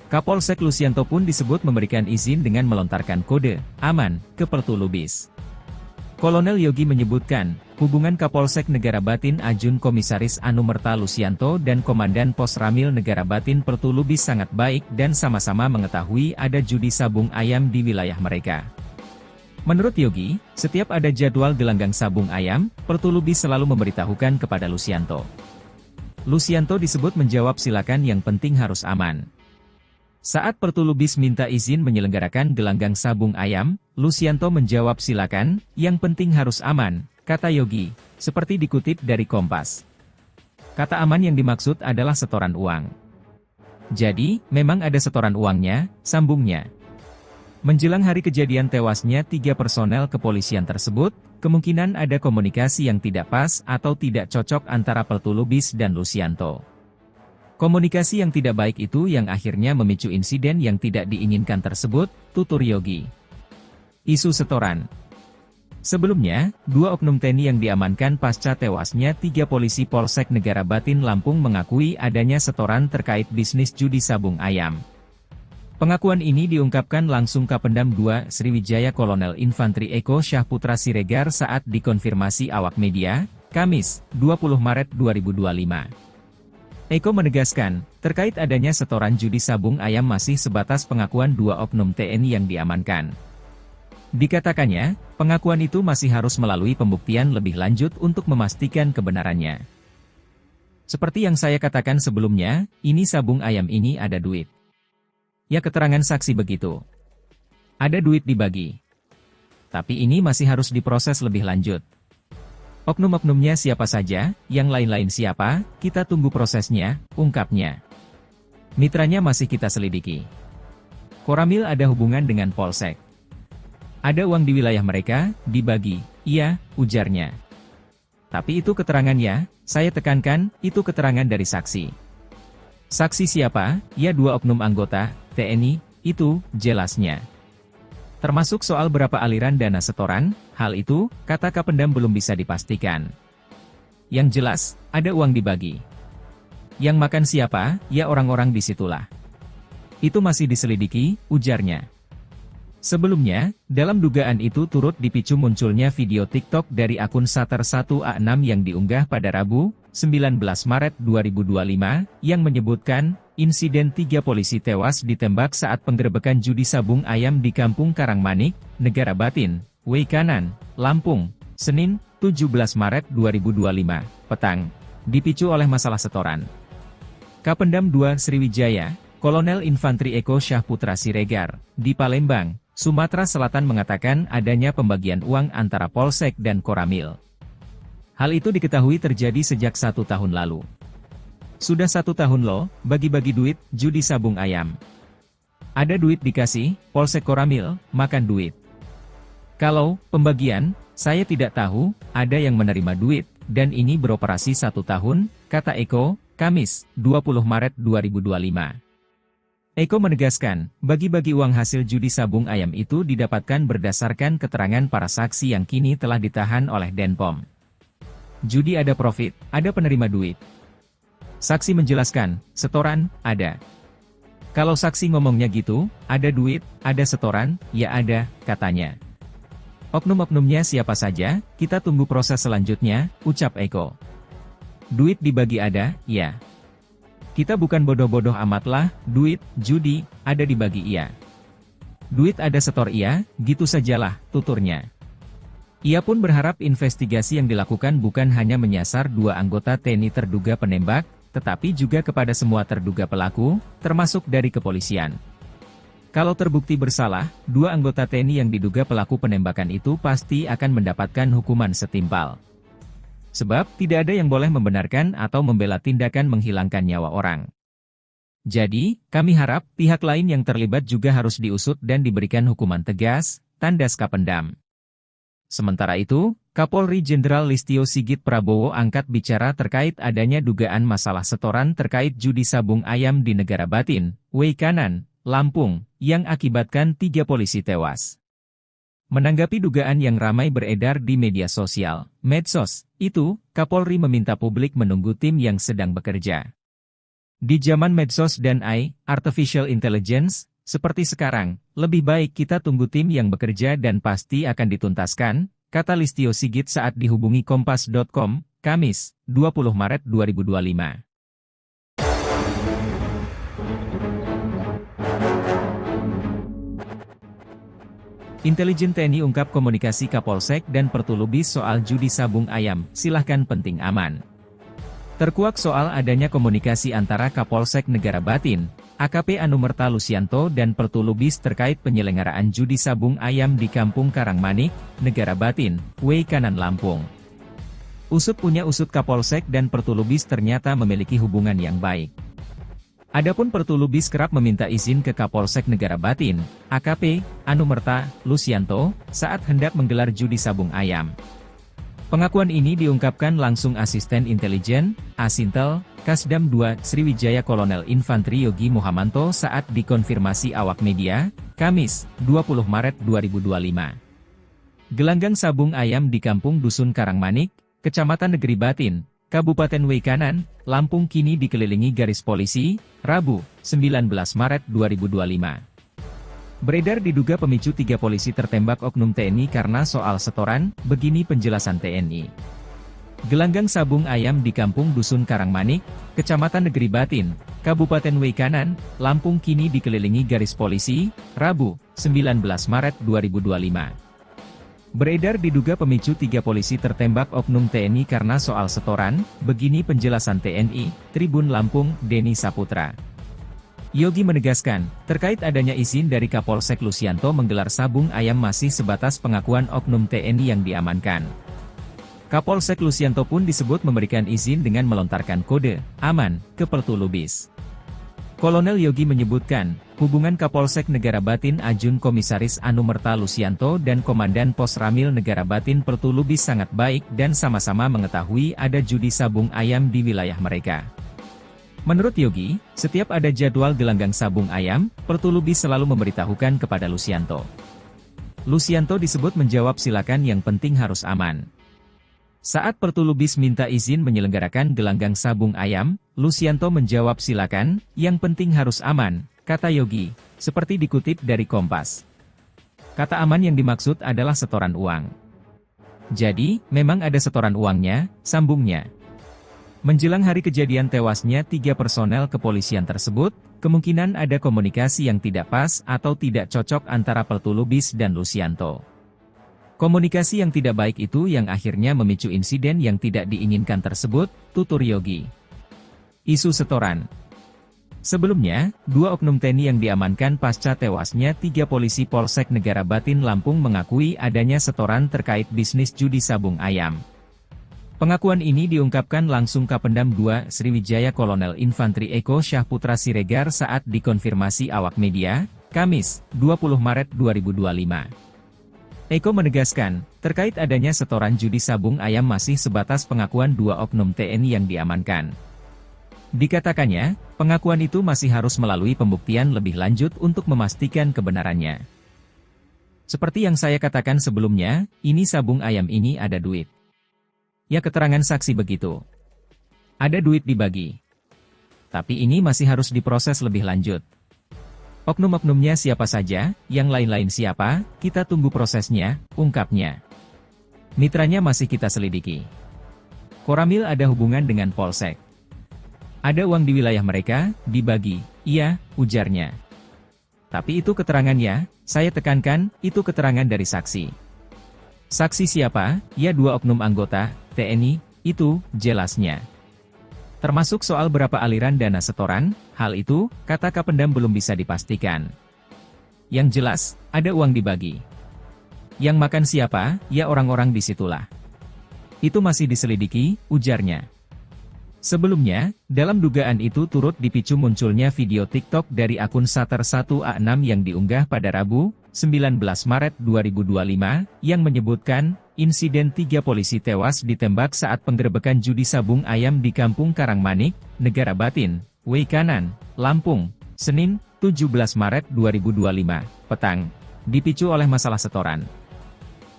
Kapolsek Lusianto pun disebut memberikan izin dengan melontarkan kode aman ke Pertulubis. Kolonel Yogi menyebutkan, hubungan Kapolsek Negara Batin Ajun Komisaris Anumerta Lusianto dan Komandan Pos Ramil Negara Batin Pertulubis sangat baik dan sama-sama mengetahui ada judi sabung ayam di wilayah mereka. Menurut Yogi, setiap ada jadwal gelanggang sabung ayam, Pertulubis selalu memberitahukan kepada Lusianto. Lusianto disebut menjawab silakan, yang penting harus aman. Saat Pertulubis minta izin menyelenggarakan gelanggang sabung ayam, Lusianto menjawab silakan, yang penting harus aman, kata Yogi, seperti dikutip dari Kompas. Kata aman yang dimaksud adalah setoran uang. Jadi, memang ada setoran uangnya, sambungnya. Menjelang hari kejadian tewasnya 3 personel kepolisian tersebut, kemungkinan ada komunikasi yang tidak pas atau tidak cocok antara Pertulubis dan Lusianto. Komunikasi yang tidak baik itu yang akhirnya memicu insiden yang tidak diinginkan tersebut, tutur Yogi. Isu setoran. Sebelumnya, 2 oknum TNI yang diamankan pasca tewasnya 3 polisi Polsek Negara Batin Lampung mengakui adanya setoran terkait bisnis judi sabung ayam. Pengakuan ini diungkapkan langsung Kapendam 2 Sriwijaya Kolonel Infantri Eko Syahputra Siregar saat dikonfirmasi awak media, Kamis, 20 Maret 2025. Eko menegaskan, terkait adanya setoran judi sabung ayam masih sebatas pengakuan 2 oknum TNI yang diamankan. Dikatakannya, pengakuan itu masih harus melalui pembuktian lebih lanjut untuk memastikan kebenarannya. Seperti yang saya katakan sebelumnya, ini sabung ayam ini ada duit. Ya, keterangan saksi begitu. Ada duit dibagi. Tapi ini masih harus diproses lebih lanjut. Oknum-oknumnya siapa saja, yang lain-lain siapa, kita tunggu prosesnya, ungkapnya. Mitranya masih kita selidiki. Koramil ada hubungan dengan Polsek. Ada uang di wilayah mereka, dibagi, iya, ujarnya. Tapi itu keterangannya, saya tekankan, itu keterangan dari saksi. Saksi siapa? Ya 2 oknum anggota, TNI, itu, jelasnya. Termasuk soal berapa aliran dana setoran, hal itu, kata Kapendam belum bisa dipastikan. Yang jelas, ada uang dibagi. Yang makan siapa, ya orang-orang disitulah. Itu masih diselidiki, ujarnya. Sebelumnya, dalam dugaan itu turut dipicu munculnya video TikTok dari akun Sater 1A6 yang diunggah pada Rabu, 19 Maret 2025, yang menyebutkan, insiden 3 polisi tewas ditembak saat penggerebekan judi sabung ayam di Kampung Karangmanik, Negara Batin, Weikanan, Lampung, Senin, 17 Maret 2025, petang, dipicu oleh masalah setoran. Kapendam 2 Sriwijaya, Kolonel Infantri Eko Syahputra Siregar, di Palembang, Sumatera Selatan mengatakan adanya pembagian uang antara Polsek dan Koramil. Hal itu diketahui terjadi sejak 1 tahun lalu. Sudah 1 tahun loh, bagi-bagi duit, judi sabung ayam. Ada duit dikasih, Polsek Koramil, makan duit. Kalau pembagian, saya tidak tahu, ada yang menerima duit, dan ini beroperasi 1 tahun, kata Eko, Kamis, 20 Maret 2025. Eko menegaskan, bagi-bagi uang hasil judi sabung ayam itu didapatkan berdasarkan keterangan para saksi yang kini telah ditahan oleh Denpom. Judi ada profit, ada penerima duit. Saksi menjelaskan, setoran, ada. Kalau saksi ngomongnya gitu, ada duit, ada setoran, ya ada, katanya. Oknum-oknumnya siapa saja, kita tunggu proses selanjutnya, ucap Eko. Duit dibagi ada, ya. Kita bukan bodoh-bodoh amatlah, duit, judi, ada dibagi iya. Duit ada setor iya, gitu sajalah, tuturnya. Ia pun berharap investigasi yang dilakukan bukan hanya menyasar 2 anggota TNI terduga penembak, tetapi juga kepada semua terduga pelaku, termasuk dari kepolisian. Kalau terbukti bersalah, 2 anggota TNI yang diduga pelaku penembakan itu pasti akan mendapatkan hukuman setimpal. Sebab, tidak ada yang boleh membenarkan atau membela tindakan menghilangkan nyawa orang. Jadi, kami harap pihak lain yang terlibat juga harus diusut dan diberikan hukuman tegas, tandas Kapendam. Sementara itu, Kapolri Jenderal Listio Sigit Prabowo angkat bicara terkait adanya dugaan masalah setoran terkait judi sabung ayam di Negara Batin, Weikanan, Lampung, yang akibatkan 3 polisi tewas. Menanggapi dugaan yang ramai beredar di media sosial, medsos, itu, Kapolri meminta publik menunggu tim yang sedang bekerja. Di zaman medsos dan artificial intelligence, seperti sekarang, lebih baik kita tunggu tim yang bekerja dan pasti akan dituntaskan, kata Listio Sigit saat dihubungi Kompas.com, Kamis, 20 Maret 2025. Intelijen TNI ungkap komunikasi Kapolsek dan Pertulubis soal judi sabung ayam, silahkan penting aman. Terkuak soal adanya komunikasi antara Kapolsek Negara Batin, AKP Anumerta Lusianto dan Pertulubis terkait penyelenggaraan judi sabung ayam di Kampung Karangmanik, Negara Batin, Weikanan, Lampung. Usut punya usut Kapolsek dan Pertulubis ternyata memiliki hubungan yang baik. Adapun Pertulubis kerap meminta izin ke Kapolsek Negara Batin, AKP Anumerta Lusianto, saat hendak menggelar judi sabung ayam. Pengakuan ini diungkapkan langsung Asisten Intelijen, Asintel, Kasdam 2, Sriwijaya Kolonel Infantri Yogi Muhamanto saat dikonfirmasi awak media, Kamis, 20 Maret 2025. Gelanggang sabung ayam di Kampung Dusun Karangmanik, Kecamatan Negeri Batin, Kabupaten Weikanan, Lampung kini dikelilingi garis polisi, Rabu, 19 Maret 2025. Beredar diduga pemicu 3 polisi tertembak oknum TNI karena soal setoran, begini penjelasan TNI. Gelanggang sabung ayam di Kampung Dusun Karangmanik, Kecamatan Negeri Batin, Kabupaten Weikanan, Lampung kini dikelilingi garis polisi, Rabu, 19 Maret 2025. Beredar diduga pemicu 3 polisi tertembak oknum TNI karena soal setoran, begini penjelasan TNI, Tribun Lampung, Denny Saputra. Yogi menegaskan, terkait adanya izin dari Kapolsek Lusianto menggelar sabung ayam masih sebatas pengakuan oknum TNI yang diamankan. Kapolsek Lusianto pun disebut memberikan izin dengan melontarkan kode aman ke Pertulubis. Kolonel Yogi menyebutkan, hubungan Kapolsek Negara Batin Ajun Komisaris Anumerta Lusianto dan Komandan Pos Ramil Negara Batin Pertulubis sangat baik dan sama-sama mengetahui ada judi sabung ayam di wilayah mereka. Menurut Yogi, setiap ada jadwal gelanggang sabung ayam, Pertulubis selalu memberitahukan kepada Lusianto. Lusianto disebut menjawab silakan yang penting harus aman. Saat Pertulubis minta izin menyelenggarakan gelanggang sabung ayam, Lusianto menjawab silakan, yang penting harus aman, kata Yogi, seperti dikutip dari Kompas. Kata aman yang dimaksud adalah setoran uang. Jadi, memang ada setoran uangnya, sambungnya. Menjelang hari kejadian tewasnya 3 personel kepolisian tersebut, kemungkinan ada komunikasi yang tidak pas atau tidak cocok antara Pertulubis dan Lusianto. Komunikasi yang tidak baik itu yang akhirnya memicu insiden yang tidak diinginkan tersebut, tutur Yogi. Isu setoran. Sebelumnya, 2 oknum TNI yang diamankan pasca tewasnya 3 polisi Polsek Negara Batin Lampung mengakui adanya setoran terkait bisnis judi sabung ayam. Pengakuan ini diungkapkan langsung Kapendam 2 Sriwijaya Kolonel Infantri Eko Syahputra Siregar saat dikonfirmasi awak media, Kamis, 20 Maret 2025. Eko menegaskan, terkait adanya setoran judi sabung ayam masih sebatas pengakuan 2 oknum TNI yang diamankan. Dikatakannya, pengakuan itu masih harus melalui pembuktian lebih lanjut untuk memastikan kebenarannya. Seperti yang saya katakan sebelumnya, ini sabung ayam ini ada duit. Ya keterangan saksi begitu. Ada duit dibagi. Tapi ini masih harus diproses lebih lanjut. Oknum-oknumnya siapa saja, yang lain-lain siapa, kita tunggu prosesnya, ungkapnya. Mitranya masih kita selidiki. Koramil ada hubungan dengan Polsek. Ada uang di wilayah mereka, dibagi, iya, ujarnya. Tapi itu keterangannya, saya tekankan, itu keterangan dari saksi. Saksi siapa? Ya 2 oknum anggota TNI, itu, jelasnya. Termasuk soal berapa aliran dana setoran, hal itu, kata Kapendam belum bisa dipastikan. Yang jelas, ada uang dibagi. Yang makan siapa, ya orang-orang disitulah. Itu masih diselidiki, ujarnya. Sebelumnya, dalam dugaan itu turut dipicu munculnya video TikTok dari akun Sater1A6 yang diunggah pada Rabu, 19 Maret 2025, yang menyebutkan, insiden 3 polisi tewas ditembak saat penggerebekan judi sabung ayam di Kampung Karangmanik, Negara Batin, Weikanan, Lampung, Senin, 17 Maret 2025, petang, dipicu oleh masalah setoran.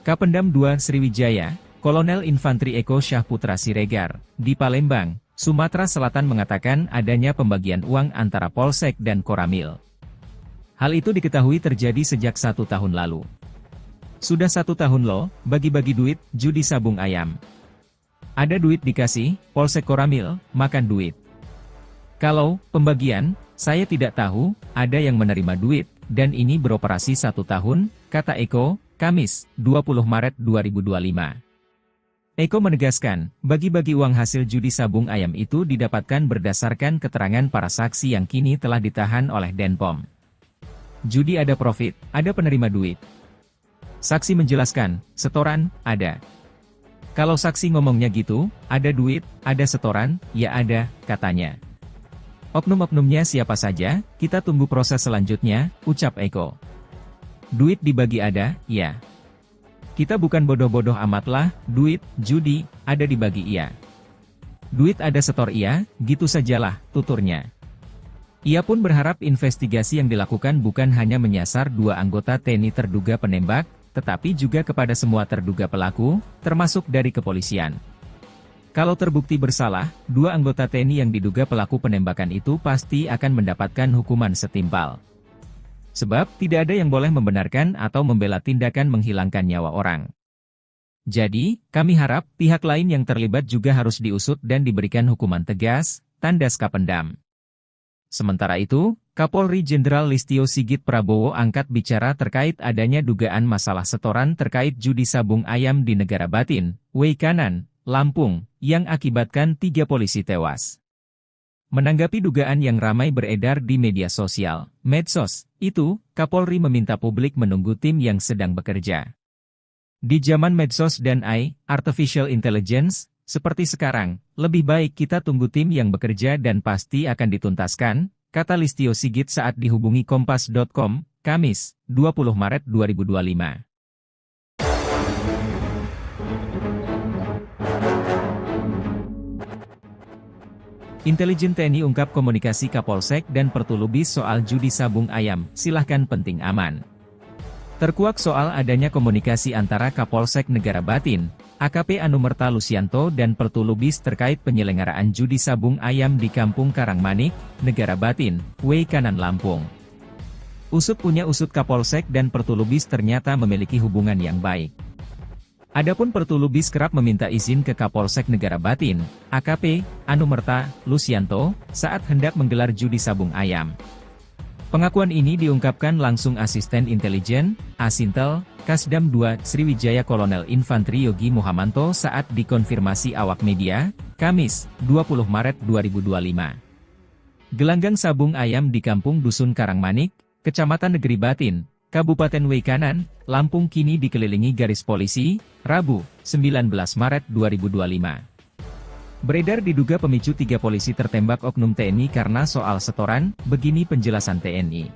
Kapendam 2 Sriwijaya, Kolonel Infantri Eko Syahputra Siregar, di Palembang, Sumatera Selatan mengatakan adanya pembagian uang antara Polsek dan Koramil. Hal itu diketahui terjadi sejak 1 tahun lalu. Sudah 1 tahun loh, bagi-bagi duit, judi sabung ayam. Ada duit dikasih, Polsek Koramil, makan duit. Kalau pembagian, saya tidak tahu, ada yang menerima duit, dan ini beroperasi 1 tahun, kata Eko, Kamis, 20 Maret 2025. Eko menegaskan, bagi-bagi uang hasil judi sabung ayam itu didapatkan berdasarkan keterangan para saksi yang kini telah ditahan oleh Denpom. Judi ada profit, ada penerima duit. Saksi menjelaskan, setoran, ada. Kalau saksi ngomongnya gitu, ada duit, ada setoran, ya ada, katanya. Oknum-oknumnya siapa saja, kita tunggu proses selanjutnya, ucap Eko. Duit dibagi ada, ya. Kita bukan bodoh-bodoh amatlah, duit, judi, ada dibagi iya. Duit ada setor iya, gitu sajalah, tuturnya. Ia pun berharap investigasi yang dilakukan bukan hanya menyasar 2 anggota TNI terduga penembak, tetapi juga kepada semua terduga pelaku, termasuk dari kepolisian. Kalau terbukti bersalah, 2 anggota TNI yang diduga pelaku penembakan itu pasti akan mendapatkan hukuman setimpal. Sebab, tidak ada yang boleh membenarkan atau membela tindakan menghilangkan nyawa orang. Jadi, kami harap pihak lain yang terlibat juga harus diusut dan diberikan hukuman tegas, tandas Kapendam. Sementara itu, Kapolri Jenderal Listio Sigit Prabowo angkat bicara terkait adanya dugaan masalah setoran terkait judi sabung ayam di Negara Batin, Weikanan, Lampung, yang akibatkan 3 polisi tewas. Menanggapi dugaan yang ramai beredar di media sosial, medsos, itu, Kapolri meminta publik menunggu tim yang sedang bekerja. Di zaman medsos dan AI, Artificial Intelligence, seperti sekarang, lebih baik kita tunggu tim yang bekerja dan pasti akan dituntaskan, kata Listio Sigit saat dihubungi Kompas.com, Kamis, 20 Maret 2025. Intelijen TNI ungkap komunikasi Kapolsek dan Pertulubis soal judi sabung ayam, silahkan penting aman. Terkuak soal adanya komunikasi antara Kapolsek Negara Batin, AKP Anumerta Lusianto dan Pertulubis terkait penyelenggaraan judi sabung ayam di Kampung Karangmanik, Negara Batin, Weikanan Lampung. Usut punya usut Kapolsek dan Pertulubis ternyata memiliki hubungan yang baik. Adapun Pertulubis kerap meminta izin ke Kapolsek Negara Batin, AKP Anumerta Lusianto, saat hendak menggelar judi sabung ayam. Pengakuan ini diungkapkan langsung Asisten Intelijen, Asintel, Kasdam 2, Sriwijaya Kolonel Infantri Yogi Muhamanto saat dikonfirmasi awak media, Kamis, 20 Maret 2025. Gelanggang sabung ayam di Kampung Dusun Karangmanik, Kecamatan Negeri Batin, Kabupaten Weikanan, Lampung kini dikelilingi garis polisi, Rabu, 19 Maret 2025. Beredar diduga pemicu 3 polisi tertembak oknum TNI karena soal setoran, begini penjelasan TNI.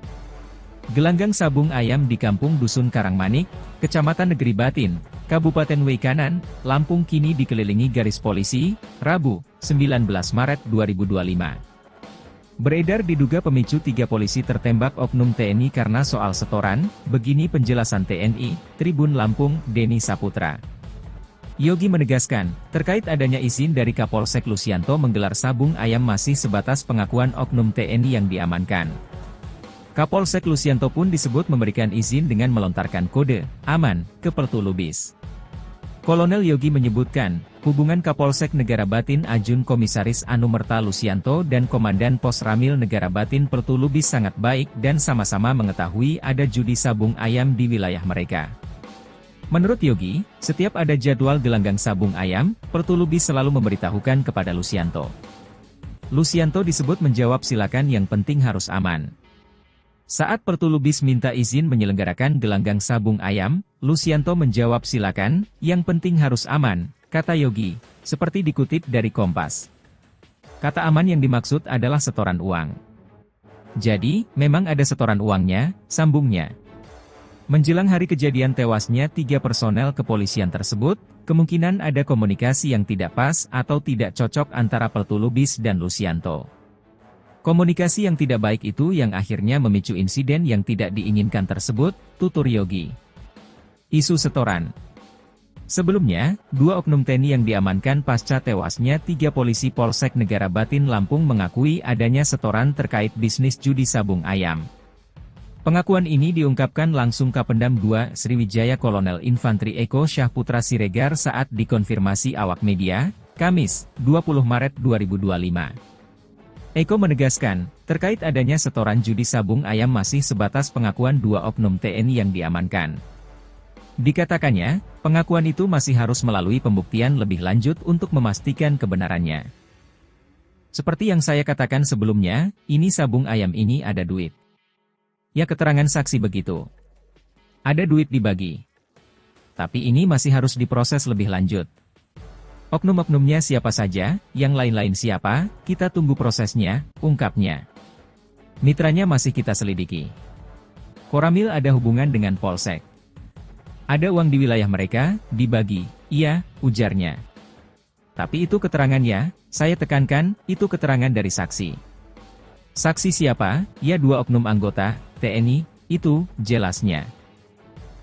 Gelanggang sabung ayam di Kampung Dusun Karangmanik, Kecamatan Negeri Batin, Kabupaten Weikanan, Lampung kini dikelilingi garis polisi, Rabu, 19 Maret 2025. Beredar diduga pemicu 3 polisi tertembak oknum TNI karena soal setoran, begini penjelasan TNI, Tribun Lampung, Denny Saputra. Yogi menegaskan, terkait adanya izin dari Kapolsek Lusianto menggelar sabung ayam masih sebatas pengakuan oknum TNI yang diamankan. Kapolsek Lusianto pun disebut memberikan izin dengan melontarkan kode aman ke Pertulubis. Kolonel Yogi menyebutkan, hubungan Kapolsek Negara Batin Ajun Komisaris Anumerta Lusianto dan Komandan Pos Ramil Negara Batin Pertulubis sangat baik dan sama-sama mengetahui ada judi sabung ayam di wilayah mereka. Menurut Yogi, setiap ada jadwal gelanggang sabung ayam, Pertulubis selalu memberitahukan kepada Lusianto. Lusianto disebut menjawab silakan yang penting harus aman. Saat Pertulubis minta izin menyelenggarakan gelanggang sabung ayam, Lusianto menjawab silakan, yang penting harus aman, kata Yogi, seperti dikutip dari Kompas. Kata aman yang dimaksud adalah setoran uang. Jadi, memang ada setoran uangnya, sambungnya. Menjelang hari kejadian tewasnya 3 personel kepolisian tersebut, kemungkinan ada komunikasi yang tidak pas atau tidak cocok antara Pertulubis dan Lusianto. Komunikasi yang tidak baik itu yang akhirnya memicu insiden yang tidak diinginkan tersebut, tutur Yogi. Isu setoran. Sebelumnya, 2 oknum TNI yang diamankan pasca tewasnya 3 polisi Polsek Negara Batin Lampung mengakui adanya setoran terkait bisnis judi sabung ayam. Pengakuan ini diungkapkan langsung Kapendam 2 Sriwijaya Kolonel Infantri Eko Syahputra Siregar saat dikonfirmasi awak media, Kamis, 20 Maret 2025. Eko menegaskan, terkait adanya setoran judi sabung ayam masih sebatas pengakuan 2 oknum TNI yang diamankan. Dikatakannya, pengakuan itu masih harus melalui pembuktian lebih lanjut untuk memastikan kebenarannya. Seperti yang saya katakan sebelumnya, ini sabung ayam ini ada duit. Ya, keterangan saksi begitu. Ada duit dibagi. Tapi ini masih harus diproses lebih lanjut. Oknum-oknumnya siapa saja, yang lain-lain siapa, kita tunggu prosesnya, ungkapnya. Mitranya masih kita selidiki. Koramil ada hubungan dengan Polsek. Ada uang di wilayah mereka, dibagi, iya, ujarnya. Tapi itu keterangannya, saya tekankan, itu keterangan dari saksi. Saksi siapa? Ya 2 oknum anggota TNI, itu, jelasnya.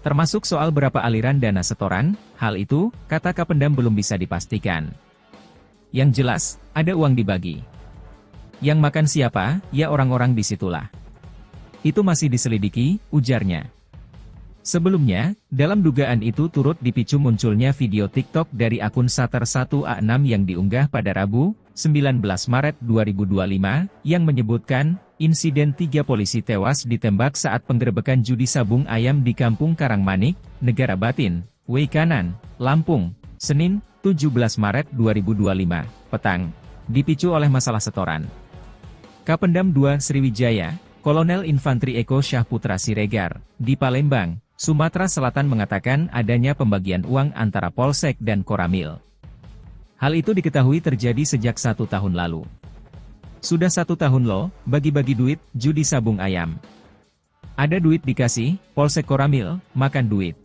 Termasuk soal berapa aliran dana setoran, hal itu, kata Kapendam belum bisa dipastikan. Yang jelas, ada uang dibagi. Yang makan siapa, ya orang-orang disitulah. Itu masih diselidiki, ujarnya. Sebelumnya, dalam dugaan itu turut dipicu munculnya video TikTok dari akun Sater 1A6 yang diunggah pada Rabu, 19 Maret 2025, yang menyebutkan, insiden 3 polisi tewas ditembak saat penggerebekan judi sabung ayam di Kampung Karangmanik, Negara Batin, Weikanan, Lampung, Senin, 17 Maret 2025, petang, dipicu oleh masalah setoran. Kapendam 2 Sriwijaya, Kolonel Infantri Eko Syahputra Siregar, di Palembang, Sumatera Selatan mengatakan adanya pembagian uang antara Polsek dan Koramil. Hal itu diketahui terjadi sejak 1 tahun lalu. Sudah 1 tahun loh, bagi-bagi duit, judi sabung ayam. Ada duit dikasih, Polsek Koramil, makan duit.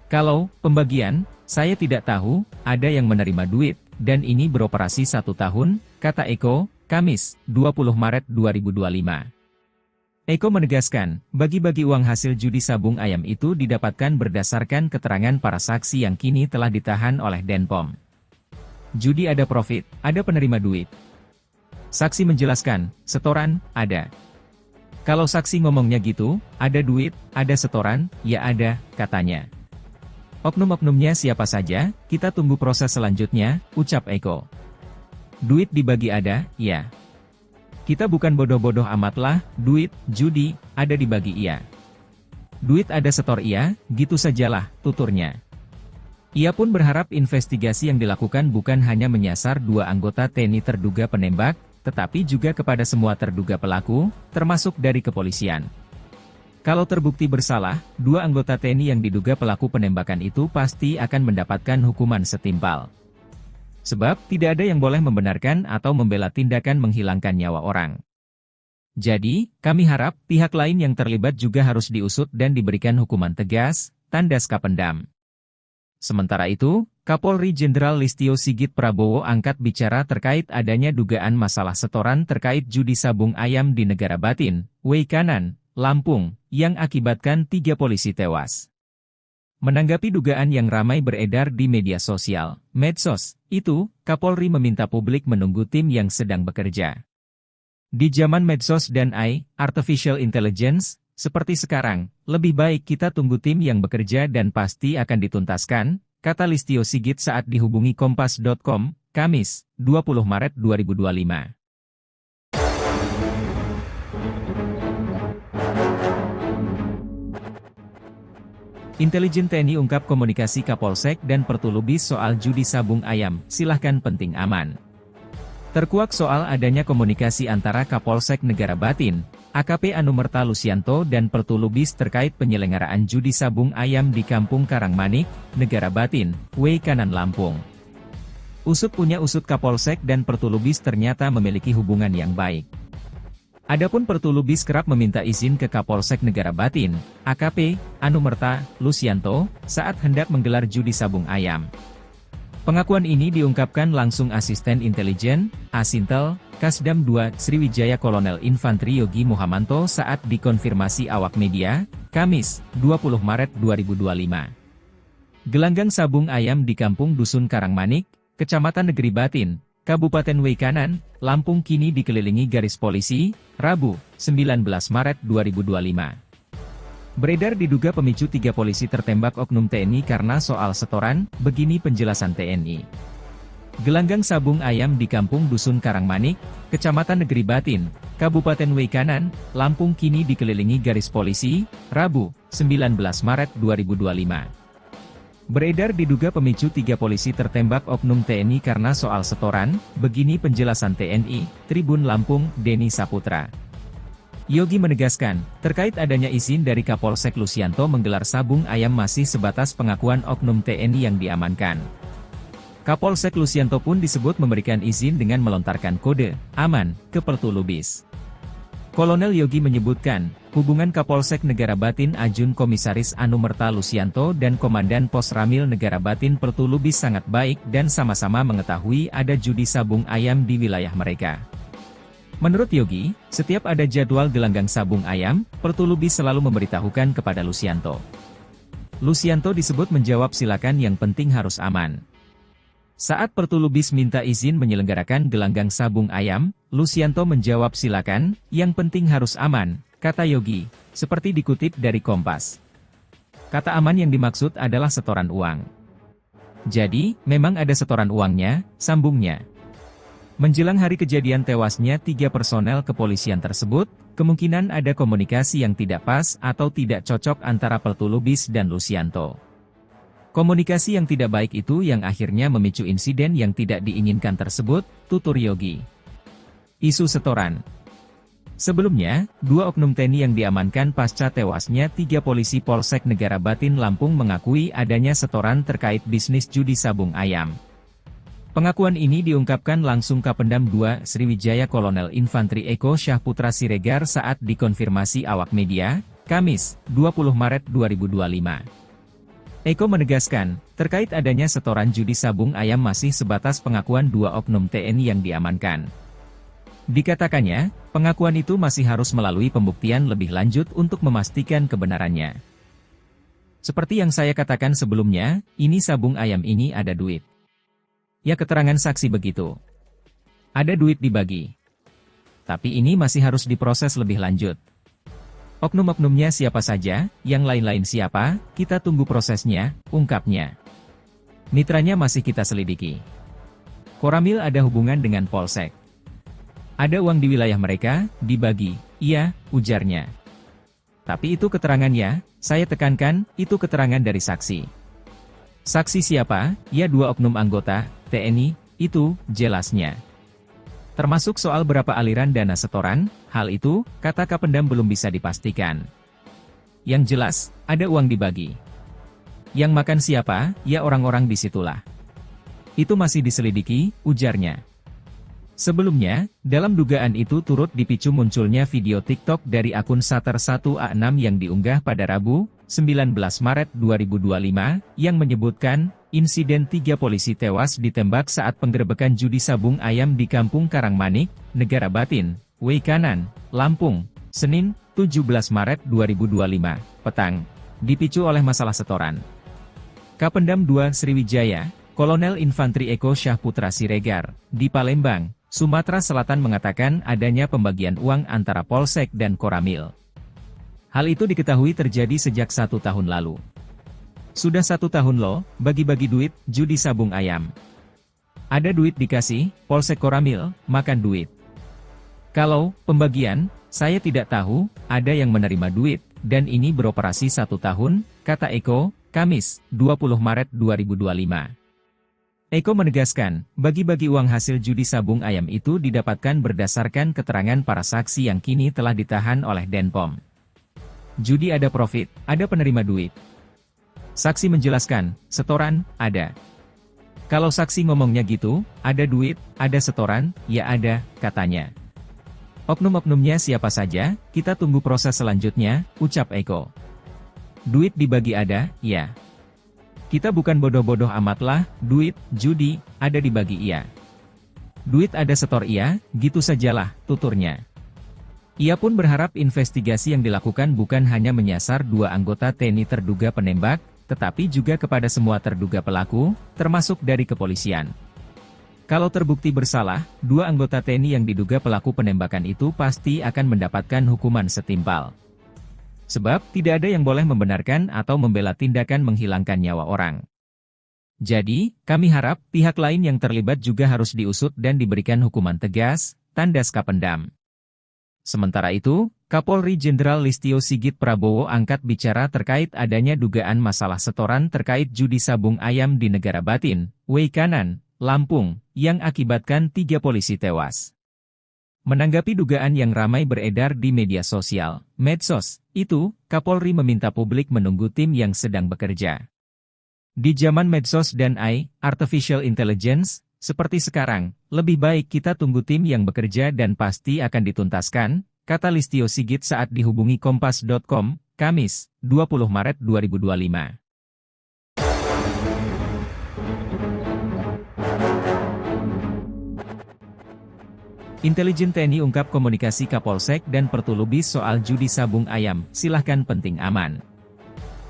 Kalau pembagian, saya tidak tahu, ada yang menerima duit, dan ini beroperasi 1 tahun, kata Eko, Kamis, 20 Maret 2025. Eko menegaskan, bagi-bagi uang hasil judi sabung ayam itu didapatkan berdasarkan keterangan para saksi yang kini telah ditahan oleh Denpom. Judi ada profit, ada penerima duit. Saksi menjelaskan, setoran, ada. Kalau saksi ngomongnya gitu, ada duit, ada setoran, ya ada, katanya. Oknum-oknumnya siapa saja, kita tunggu proses selanjutnya, ucap Eko. Duit dibagi ada, ya. Kita bukan bodoh-bodoh amatlah, duit, judi, ada dibagi iya. Duit ada setor iya, gitu sajalah, tuturnya. Ia pun berharap investigasi yang dilakukan bukan hanya menyasar 2 anggota TNI terduga penembak, tetapi juga kepada semua terduga pelaku, termasuk dari kepolisian. Kalau terbukti bersalah, 2 anggota TNI yang diduga pelaku penembakan itu pasti akan mendapatkan hukuman setimpal. Sebab, tidak ada yang boleh membenarkan atau membela tindakan menghilangkan nyawa orang. Jadi, kami harap pihak lain yang terlibat juga harus diusut dan diberikan hukuman tegas, tandas Kapendam. Sementara itu, Kapolri Jenderal Listio Sigit Prabowo angkat bicara terkait adanya dugaan masalah setoran terkait judi sabung ayam di Negara Batin, Weikanan, Lampung, yang akibatkan 3 polisi tewas. Menanggapi dugaan yang ramai beredar di media sosial, medsos, itu, Kapolri meminta publik menunggu tim yang sedang bekerja. Di zaman medsos dan artificial intelligence, seperti sekarang, lebih baik kita tunggu tim yang bekerja dan pasti akan dituntaskan, kata Listio Sigit saat dihubungi Kompas.com, Kamis, 20 Maret 2025. Intelijen TNI ungkap komunikasi Kapolsek dan Pertulubis soal judi sabung ayam, silahkan penting aman. Terkuak soal adanya komunikasi antara Kapolsek Negara Batin, AKP Anumerta Lusianto dan Pertulubis terkait penyelenggaraan judi sabung ayam di Kampung Karangmanik, Negara Batin, Weikanan Lampung. Usut punya usut Kapolsek dan Pertulubis ternyata memiliki hubungan yang baik. Adapun Pertulubis kerap meminta izin ke Kapolsek Negara Batin, AKP Anumerta Lusianto, saat hendak menggelar judi sabung ayam. Pengakuan ini diungkapkan langsung Asisten Intelijen, Asintel, Kasdam 2 Sriwijaya Kolonel Infantri Yogi Muhamanto saat dikonfirmasi awak media, Kamis, 20 Maret 2025. Gelanggang sabung ayam di Kampung Dusun Karangmanik, Kecamatan Negeri Batin, Kabupaten Weikanan, Lampung kini dikelilingi garis polisi, Rabu, 19 Maret 2025. Beredar diduga pemicu 3 polisi tertembak oknum TNI karena soal setoran, begini penjelasan TNI. Gelanggang sabung ayam di Kampung Dusun Karangmanik, Kecamatan Negeri Batin, Kabupaten Weikanan, Lampung kini dikelilingi garis polisi, Rabu, 19 Maret 2025. Beredar diduga pemicu 3 polisi tertembak oknum TNI karena soal setoran, begini penjelasan TNI, Tribun Lampung, Denny Saputra. Yogi menegaskan, terkait adanya izin dari Kapolsek Lusianto menggelar sabung ayam masih sebatas pengakuan oknum TNI yang diamankan. Kapolsek Lusianto pun disebut memberikan izin dengan melontarkan kode aman ke Pertu Lubis. Kolonel Yogi menyebutkan, hubungan Kapolsek Negara Batin Ajun Komisaris Anumerta Lusianto dan Komandan Pos Ramil Negara Batin Pertu Lubis sangat baik dan sama-sama mengetahui ada judi sabung ayam di wilayah mereka. Menurut Yogi, setiap ada jadwal gelanggang sabung ayam, Pertu Lubis selalu memberitahukan kepada Lusianto. Lusianto disebut menjawab silakan yang penting harus aman. Saat Pertu Lubis minta izin menyelenggarakan gelanggang sabung ayam, Lusianto menjawab silakan, yang penting harus aman, kata Yogi, seperti dikutip dari Kompas. Kata aman yang dimaksud adalah setoran uang. Jadi, memang ada setoran uangnya, sambungnya. Menjelang hari kejadian tewasnya 3 personel kepolisian tersebut, kemungkinan ada komunikasi yang tidak pas atau tidak cocok antara Pertu Lubis dan Lusianto. Komunikasi yang tidak baik itu yang akhirnya memicu insiden yang tidak diinginkan tersebut, tutur Yogi. Isu setoran. Sebelumnya, 2 oknum TNI yang diamankan pasca tewasnya 3 polisi Polsek Negara Batin Lampung mengakui adanya setoran terkait bisnis judi sabung ayam. Pengakuan ini diungkapkan langsung Kapendam 2 Sriwijaya Kolonel Infantri Eko Syahputra Siregar saat dikonfirmasi awak media, Kamis, 20 Maret 2025. Eko menegaskan, terkait adanya setoran judi sabung ayam masih sebatas pengakuan 2 oknum TNI yang diamankan. Dikatakannya, pengakuan itu masih harus melalui pembuktian lebih lanjut untuk memastikan kebenarannya. Seperti yang saya katakan sebelumnya, ini sabung ayam ini ada duit. Ya keterangan saksi begitu. Ada duit dibagi. Tapi ini masih harus diproses lebih lanjut. Oknum-oknumnya siapa saja, yang lain-lain siapa, kita tunggu prosesnya, ungkapnya. Mitranya masih kita selidiki. Koramil ada hubungan dengan Polsek. Ada uang di wilayah mereka, dibagi, iya, ujarnya. Tapi itu keterangannya, saya tekankan, itu keterangan dari saksi. Saksi siapa? Ya 2 oknum anggota, TNI, itu, jelasnya. Termasuk soal berapa aliran dana setoran, hal itu, kata Kapendam belum bisa dipastikan. Yang jelas, ada uang dibagi. Yang makan siapa, ya orang-orang disitulah. Itu masih diselidiki, ujarnya. Sebelumnya, dalam dugaan itu turut dipicu munculnya video TikTok dari akun Sater1A6 yang diunggah pada Rabu, 19 Maret 2025, yang menyebutkan, insiden 3 polisi tewas ditembak saat penggerebekan judi sabung ayam di Kampung Karangmanik, Negara Batin, Weikanan, Lampung, Senin, 17 Maret 2025, petang, dipicu oleh masalah setoran. Kapendam 2 Sriwijaya, Kolonel Infantri Eko Syahputra Siregar, di Palembang, Sumatera Selatan mengatakan adanya pembagian uang antara Polsek dan Koramil. Hal itu diketahui terjadi sejak 1 tahun lalu. Sudah 1 tahun loh, bagi-bagi duit, judi sabung ayam. Ada duit dikasih, Polsek Koramil, makan duit. Kalau pembagian, saya tidak tahu, ada yang menerima duit, dan ini beroperasi 1 tahun, kata Eko, Kamis, 20 Maret 2025. Eko menegaskan, bagi-bagi uang hasil judi sabung ayam itu didapatkan berdasarkan keterangan para saksi yang kini telah ditahan oleh Denpom. Judi ada profit, ada penerima duit. Saksi menjelaskan, setoran, ada. Kalau saksi ngomongnya gitu, ada duit, ada setoran, ya ada, katanya. Oknum-oknumnya siapa saja, kita tunggu proses selanjutnya, ucap Eko. Duit dibagi ada, ya. Kita bukan bodoh-bodoh amat lah, duit, judi, ada dibagi iya. Duit ada setor iya, gitu sajalah, tuturnya. Ia pun berharap investigasi yang dilakukan bukan hanya menyasar 2 anggota TNI terduga penembak, tetapi juga kepada semua terduga pelaku, termasuk dari kepolisian. Kalau terbukti bersalah, 2 anggota TNI yang diduga pelaku penembakan itu pasti akan mendapatkan hukuman setimpal. Sebab, tidak ada yang boleh membenarkan atau membela tindakan menghilangkan nyawa orang. Jadi, kami harap pihak lain yang terlibat juga harus diusut dan diberikan hukuman tegas, tanda Kapendam. Sementara itu, Kapolri Jenderal Listio Sigit Prabowo angkat bicara terkait adanya dugaan masalah setoran terkait judi sabung ayam di Negara Batin, Weikanan, Lampung, yang akibatkan 3 polisi tewas. Menanggapi dugaan yang ramai beredar di media sosial, medsos, itu, Kapolri meminta publik menunggu tim yang sedang bekerja. Di zaman medsos dan artificial intelligence, seperti sekarang, lebih baik kita tunggu tim yang bekerja dan pasti akan dituntaskan, kata Listio Sigit saat dihubungi Kompas.com, Kamis, 20 Maret 2025. Intelijen TNI ungkap komunikasi Kapolsek dan Pertulubis soal judi sabung ayam, silahkan penting aman.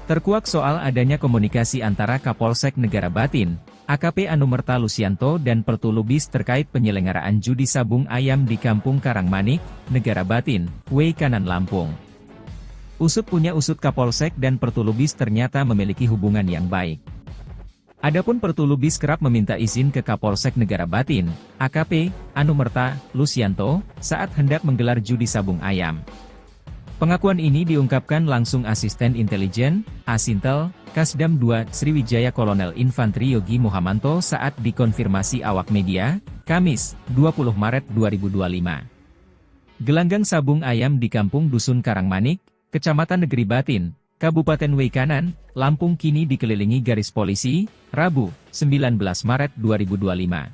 Terkuak soal adanya komunikasi antara Kapolsek Negara Batin, AKP Anumerta Lusianto dan Pertulubis terkait penyelenggaraan judi sabung ayam di Kampung Karangmanik, Negara Batin, Weikanan Lampung. Usut punya usut Kapolsek dan Pertulubis ternyata memiliki hubungan yang baik. Adapun Pertulubis kerap meminta izin ke Kapolsek Negara Batin, AKP Anumerta Lusianto, saat hendak menggelar judi sabung ayam. Pengakuan ini diungkapkan langsung Asisten Intelijen, Asintel, Kasdam 2, Sriwijaya Kolonel Infantri Yogi Muhamanto saat dikonfirmasi awak media, Kamis, 20 Maret 2025. Gelanggang sabung ayam di Kampung Dusun Karangmanik, Kecamatan Negeri Batin, Kabupaten Weikanan, Lampung kini dikelilingi garis polisi, Rabu, 19 Maret 2025.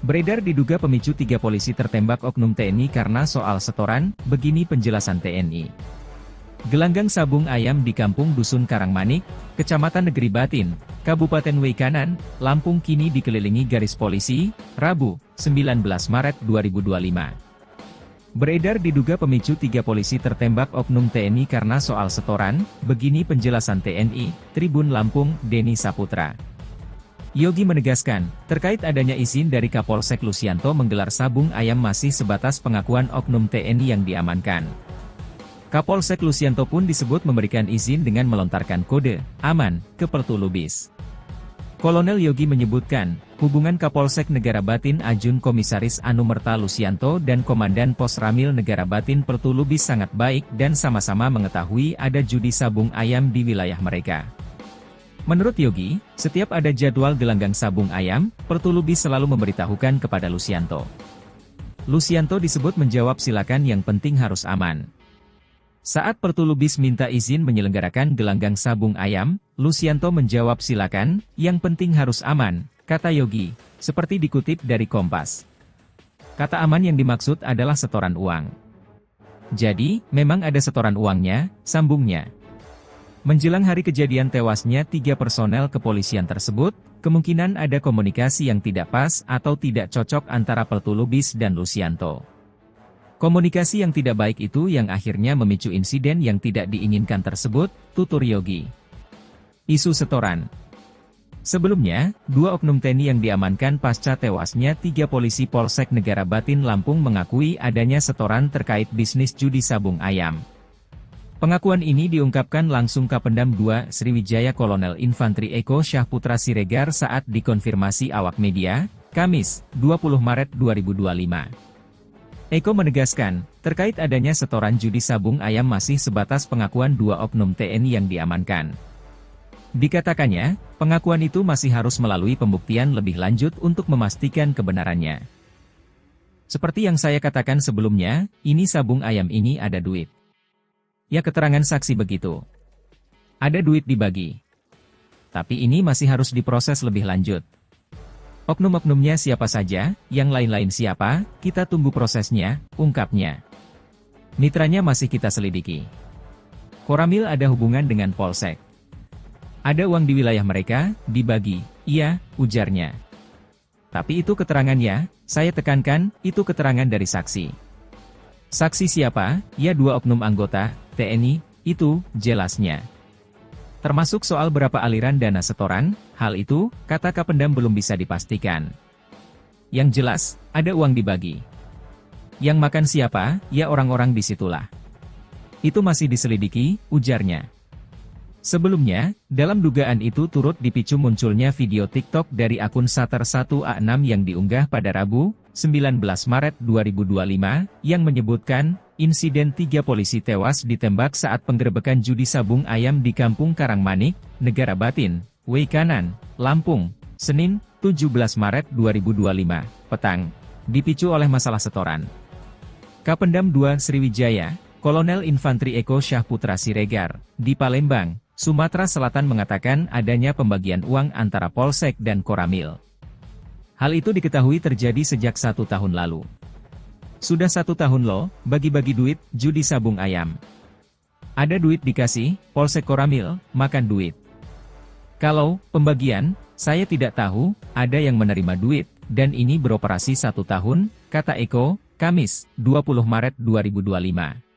Beredar diduga pemicu 3 polisi tertembak oknum TNI karena soal setoran, begini penjelasan TNI. Gelanggang sabung ayam di Kampung Dusun Karangmanik, Kecamatan Negeri Batin, Kabupaten Weikanan, Lampung kini dikelilingi garis polisi, Rabu, 19 Maret 2025. Beredar diduga pemicu 3 polisi tertembak oknum TNI karena soal setoran, begini penjelasan TNI, Tribun Lampung, Denny Saputra. Yogi menegaskan, terkait adanya izin dari Kapolsek Lusianto menggelar sabung ayam masih sebatas pengakuan oknum TNI yang diamankan. Kapolsek Lusianto pun disebut memberikan izin dengan melontarkan kode aman ke Pertulubis. Kolonel Yogi menyebutkan, hubungan Kapolsek Negara Batin Ajun Komisaris Anumerta Lusianto dan Komandan Pos Ramil Negara Batin Pertulubis sangat baik dan sama-sama mengetahui ada judi sabung ayam di wilayah mereka. Menurut Yogi, setiap ada jadwal gelanggang sabung ayam, Pertulubis selalu memberitahukan kepada Lusianto. Lusianto disebut menjawab silakan yang penting harus aman. Saat Pertulubis minta izin menyelenggarakan gelanggang sabung ayam, Lusianto menjawab silakan, yang penting harus aman, kata Yogi, seperti dikutip dari Kompas. Kata aman yang dimaksud adalah setoran uang. Jadi, memang ada setoran uangnya, sambungnya. Menjelang hari kejadian tewasnya 3 personel kepolisian tersebut, kemungkinan ada komunikasi yang tidak pas atau tidak cocok antara Pertulubis dan Lusianto. Komunikasi yang tidak baik itu yang akhirnya memicu insiden yang tidak diinginkan tersebut, tutur Yogi. Isu setoran. Sebelumnya, 2 oknum TNI yang diamankan pasca tewasnya 3 polisi Polsek Negara Batin Lampung mengakui adanya setoran terkait bisnis judi sabung ayam. Pengakuan ini diungkapkan langsung Kapendam 2 Sriwijaya Kolonel Infantri Eko Syahputra Siregar saat dikonfirmasi awak media, Kamis, 20 Maret 2025. Eko menegaskan, terkait adanya setoran judi sabung ayam masih sebatas pengakuan 2 oknum TNI yang diamankan. Dikatakannya, pengakuan itu masih harus melalui pembuktian lebih lanjut untuk memastikan kebenarannya. Seperti yang saya katakan sebelumnya, ini sabung ayam ini ada duit. Ya keterangan saksi begitu. Ada duit dibagi. Tapi ini masih harus diproses lebih lanjut. Oknum-oknumnya siapa saja, yang lain-lain siapa, kita tunggu prosesnya, ungkapnya. Mitranya masih kita selidiki. Koramil ada hubungan dengan Polsek. Ada uang di wilayah mereka, dibagi, iya, ujarnya. Tapi itu keterangannya, saya tekankan, itu keterangan dari saksi. Saksi siapa? Ya 2 oknum anggota TNI, itu, jelasnya. Termasuk soal berapa aliran dana setoran, hal itu, kata Kapendam belum bisa dipastikan. Yang jelas, ada uang dibagi. Yang makan siapa, ya orang-orang disitulah. Itu masih diselidiki, ujarnya. Sebelumnya, dalam dugaan itu turut dipicu munculnya video TikTok dari akun Sater1A6 yang diunggah pada Rabu, 19 Maret 2025, yang menyebutkan, insiden 3 polisi tewas ditembak saat penggerebekan judi sabung ayam di Kampung Karangmanik, Negara Batin, Weikanan, Lampung, Senin, 17 Maret 2025, petang, dipicu oleh masalah setoran. Kapendam 2 Sriwijaya, Kolonel Infantri Eko Syahputra Siregar, di Palembang, Sumatera Selatan mengatakan adanya pembagian uang antara Polsek dan Koramil. Hal itu diketahui terjadi sejak 1 tahun lalu. Sudah 1 tahun loh, bagi-bagi duit, judi sabung ayam. Ada duit dikasih, Polsek Koramil, makan duit. Kalau pembagian, saya tidak tahu, ada yang menerima duit, dan ini beroperasi 1 tahun, kata Eko, Kamis, 20 Maret 2025.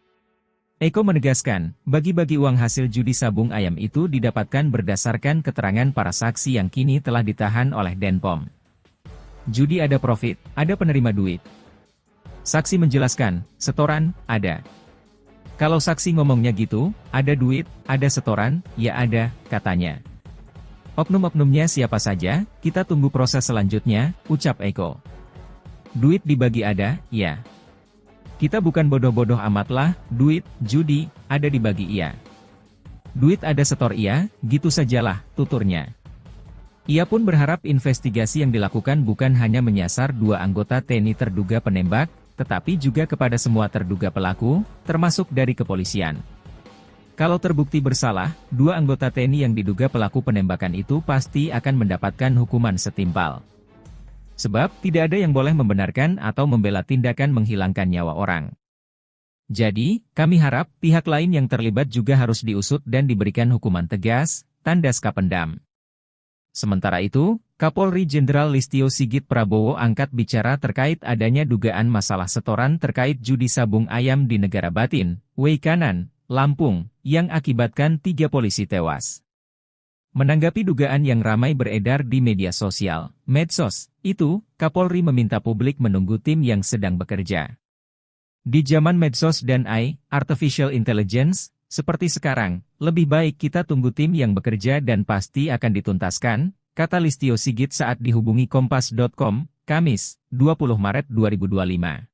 Eko menegaskan, bagi-bagi uang hasil judi sabung ayam itu didapatkan berdasarkan keterangan para saksi yang kini telah ditahan oleh Denpom. Judi ada profit, ada penerima duit. Saksi menjelaskan, setoran, ada. Kalau saksi ngomongnya gitu, ada duit, ada setoran, ya ada, katanya. Oknum-oknumnya siapa saja, kita tunggu proses selanjutnya, ucap Eko. Duit dibagi ada, ya. Kita bukan bodoh-bodoh amat lah, duit, judi, ada dibagi iya. Duit ada setor iya, gitu sajalah, tuturnya. Ia pun berharap investigasi yang dilakukan bukan hanya menyasar 2 anggota TNI terduga penembak, tetapi juga kepada semua terduga pelaku, termasuk dari kepolisian. Kalau terbukti bersalah, 2 anggota TNI yang diduga pelaku penembakan itu pasti akan mendapatkan hukuman setimpal. Sebab, tidak ada yang boleh membenarkan atau membela tindakan menghilangkan nyawa orang. Jadi, kami harap pihak lain yang terlibat juga harus diusut dan diberikan hukuman tegas, tandas Kapendam. Sementara itu, Kapolri Jenderal Listio Sigit Prabowo angkat bicara terkait adanya dugaan masalah setoran terkait judi sabung ayam di Negara Batin, Weikanan, Lampung, yang akibatkan 3 polisi tewas. Menanggapi dugaan yang ramai beredar di media sosial, medsos, itu, Kapolri meminta publik menunggu tim yang sedang bekerja. Di zaman medsos dan AI, Artificial Intelligence, seperti sekarang, lebih baik kita tunggu tim yang bekerja dan pasti akan dituntaskan, kata Listio Sigit saat dihubungi Kompas.com, Kamis, 20 Maret 2025.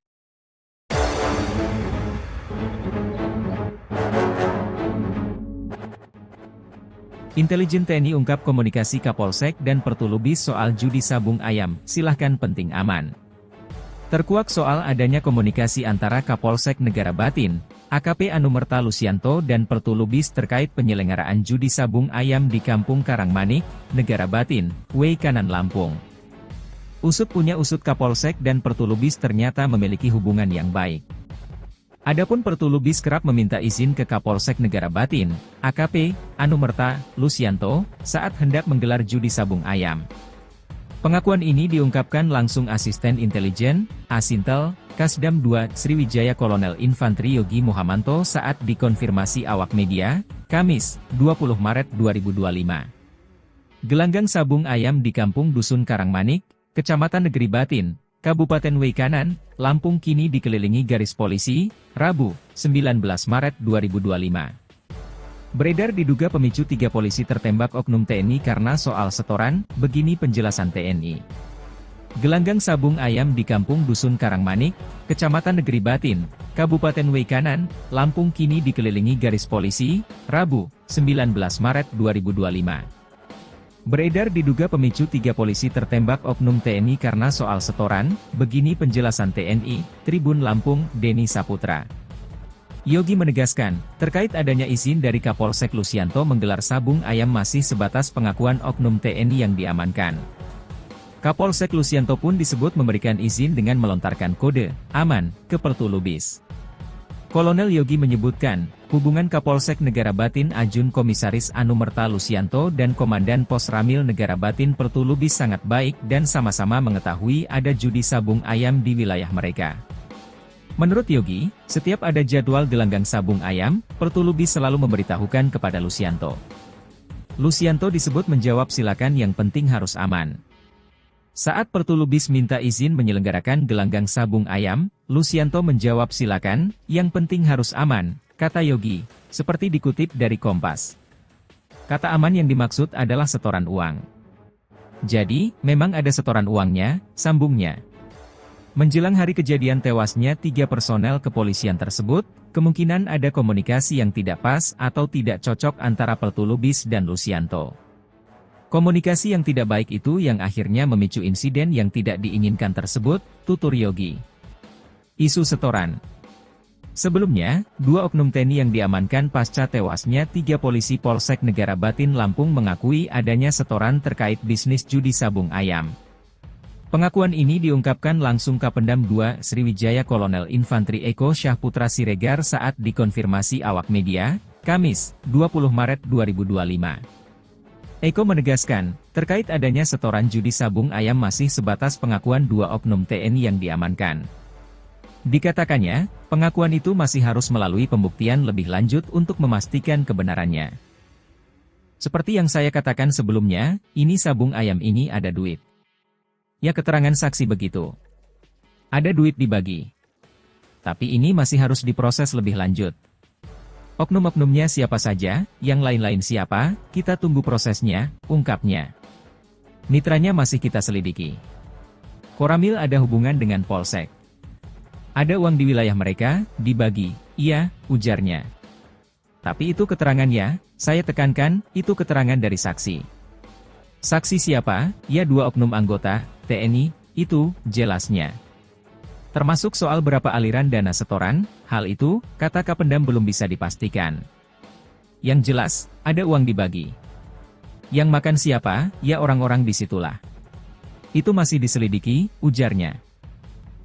Intelijen TNI ungkap komunikasi Kapolsek dan Pertulubis soal judi sabung ayam, silahkan penting aman. Terkuak soal adanya komunikasi antara Kapolsek Negara Batin, AKP Anumerta Lusianto dan Pertulubis terkait penyelenggaraan judi sabung ayam di Kampung Karangmanik, Negara Batin, Weikanan Lampung. Usut punya usut Kapolsek dan Pertulubis ternyata memiliki hubungan yang baik. Adapun Pertulubis kerap meminta izin ke Kapolsek Negara Batin, AKP Anumerta Lusianto, saat hendak menggelar judi sabung ayam. Pengakuan ini diungkapkan langsung Asisten Intelijen, Asintel, Kasdam 2 Sriwijaya Kolonel Infantri Yogi Muhamanto saat dikonfirmasi awak media, Kamis, 20 Maret 2025. Gelanggang sabung ayam di Kampung Dusun Karangmanik, Kecamatan Negeri Batin, Kabupaten Weikanan, Lampung kini dikelilingi garis polisi, Rabu, 19 Maret 2025. Beredar diduga pemicu 3 polisi tertembak oknum TNI karena soal setoran, begini penjelasan TNI. Gelanggang sabung ayam di Kampung Dusun Karangmanik, Kecamatan Negeri Batin, Kabupaten Weikanan, Lampung kini dikelilingi garis polisi, Rabu, 19 Maret 2025. Beredar diduga pemicu 3 polisi tertembak oknum TNI karena soal setoran, begini penjelasan TNI, Tribun Lampung, Denny Saputra. Yogi menegaskan, terkait adanya izin dari Kapolsek Lusianto menggelar sabung ayam masih sebatas pengakuan oknum TNI yang diamankan. Kapolsek Lusianto pun disebut memberikan izin dengan melontarkan kode aman ke Pertulubis. Kolonel Yogi menyebutkan, hubungan Kapolsek Negara Batin Ajun Komisaris Anumerta Lusianto dan Komandan Pos Ramil Negara Batin Pertulubis sangat baik dan sama-sama mengetahui ada judi sabung ayam di wilayah mereka. Menurut Yogi, setiap ada jadwal gelanggang sabung ayam, Pertulubis selalu memberitahukan kepada Lusianto. Lucianto disebut menjawab silakan yang penting harus aman. Saat Pertulubis minta izin menyelenggarakan gelanggang sabung ayam, Lucianto menjawab silakan, yang penting harus aman, kata Yogi, seperti dikutip dari Kompas. Kata aman yang dimaksud adalah setoran uang. Jadi, memang ada setoran uangnya, sambungnya. Menjelang hari kejadian tewasnya 3 personel kepolisian tersebut, kemungkinan ada komunikasi yang tidak pas atau tidak cocok antara Pertulubis dan Lucianto. Komunikasi yang tidak baik itu yang akhirnya memicu insiden yang tidak diinginkan tersebut, tutur Yogi. Isu setoran. Sebelumnya, 2 oknum TNI yang diamankan pasca tewasnya 3 polisi Polsek Negara Batin Lampung mengakui adanya setoran terkait bisnis judi sabung ayam. Pengakuan ini diungkapkan langsung Kapendam 2 Sriwijaya Kolonel Infantri Eko Syahputra Siregar saat dikonfirmasi awak media, Kamis, 20 Maret 2025. Eko menegaskan, terkait adanya setoran judi sabung ayam masih sebatas pengakuan 2 oknum TNI yang diamankan. Dikatakannya, pengakuan itu masih harus melalui pembuktian lebih lanjut untuk memastikan kebenarannya. Seperti yang saya katakan sebelumnya, ini sabung ayam ini ada duit. Ya keterangan saksi begitu. Ada duit dibagi. Tapi ini masih harus diproses lebih lanjut. Oknum-oknumnya siapa saja, yang lain-lain siapa, kita tunggu prosesnya, ungkapnya. Mitranya masih kita selidiki. Koramil ada hubungan dengan Polsek. Ada uang di wilayah mereka, dibagi, iya, ujarnya. Tapi itu keterangannya, saya tekankan, itu keterangan dari saksi. Saksi siapa? Ya 2 oknum anggota, TNI, itu, jelasnya. Termasuk soal berapa aliran dana setoran, hal itu, kata Kapendam belum bisa dipastikan. Yang jelas, ada uang dibagi. Yang makan siapa, ya orang-orang disitulah. Itu masih diselidiki, ujarnya.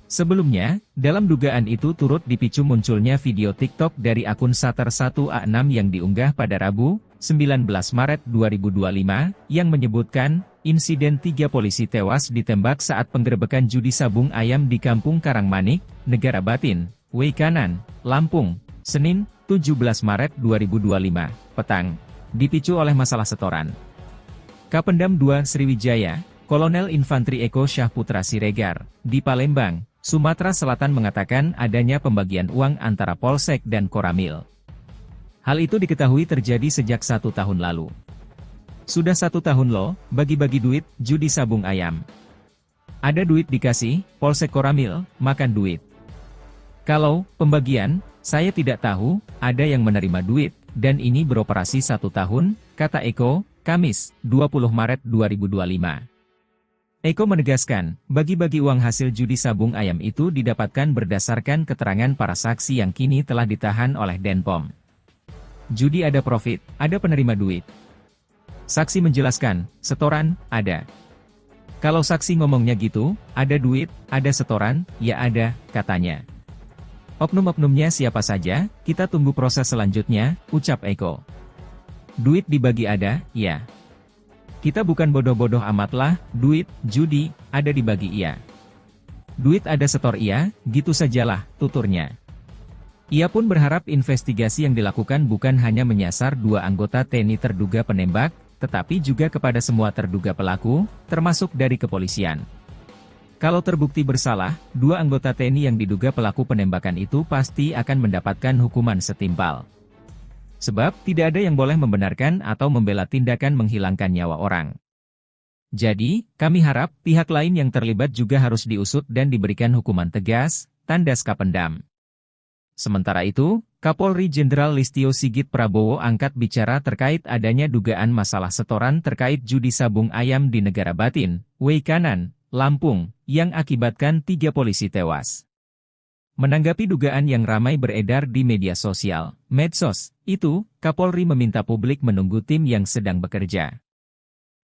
Sebelumnya, dalam dugaan itu turut dipicu munculnya video TikTok dari akun Sater 1A6 yang diunggah pada Rabu, 19 Maret 2025, yang menyebutkan, insiden 3 polisi tewas ditembak saat penggerebekan judi sabung ayam di Kampung Karangmanik, Negara Batin, Weikanan, Lampung, Senin, 17 Maret 2025, petang, dipicu oleh masalah setoran. Kapendam 2 Sriwijaya, Kolonel Infantri Eko Syahputra Siregar, di Palembang, Sumatera Selatan mengatakan adanya pembagian uang antara Polsek dan Koramil. Hal itu diketahui terjadi sejak 1 tahun lalu. Sudah 1 tahun loh, bagi-bagi duit, judi sabung ayam. Ada duit dikasih, Polsek Koramil, makan duit. Kalau pembagian, saya tidak tahu, ada yang menerima duit, dan ini beroperasi 1 tahun, kata Eko, Kamis, 20 Maret 2025. Eko menegaskan, bagi-bagi uang hasil judi sabung ayam itu didapatkan berdasarkan keterangan para saksi yang kini telah ditahan oleh Denpom. Judi ada profit, ada penerima duit. Saksi menjelaskan, setoran, ada. Kalau saksi ngomongnya gitu, ada duit, ada setoran, ya ada, katanya. Oknum-oknumnya siapa saja, kita tunggu proses selanjutnya, ucap Eko. Duit dibagi ada, ya. Kita bukan bodoh-bodoh amatlah, duit, judi, ada dibagi iya. Duit ada setor iya, gitu sajalah, tuturnya. Ia pun berharap investigasi yang dilakukan bukan hanya menyasar 2 anggota TNI terduga penembak, tetapi juga kepada semua terduga pelaku, termasuk dari kepolisian. Kalau terbukti bersalah, 2 anggota TNI yang diduga pelaku penembakan itu pasti akan mendapatkan hukuman setimpal. Sebab, tidak ada yang boleh membenarkan atau membela tindakan menghilangkan nyawa orang. Jadi, kami harap pihak lain yang terlibat juga harus diusut dan diberikan hukuman tegas, tandas Kapendam. Sementara itu, Kapolri Jenderal Listio Sigit Prabowo angkat bicara terkait adanya dugaan masalah setoran terkait judi sabung ayam di Negara Batin, Weikanan, Lampung, yang akibatkan 3 polisi tewas. Menanggapi dugaan yang ramai beredar di media sosial, medsos, itu, Kapolri meminta publik menunggu tim yang sedang bekerja.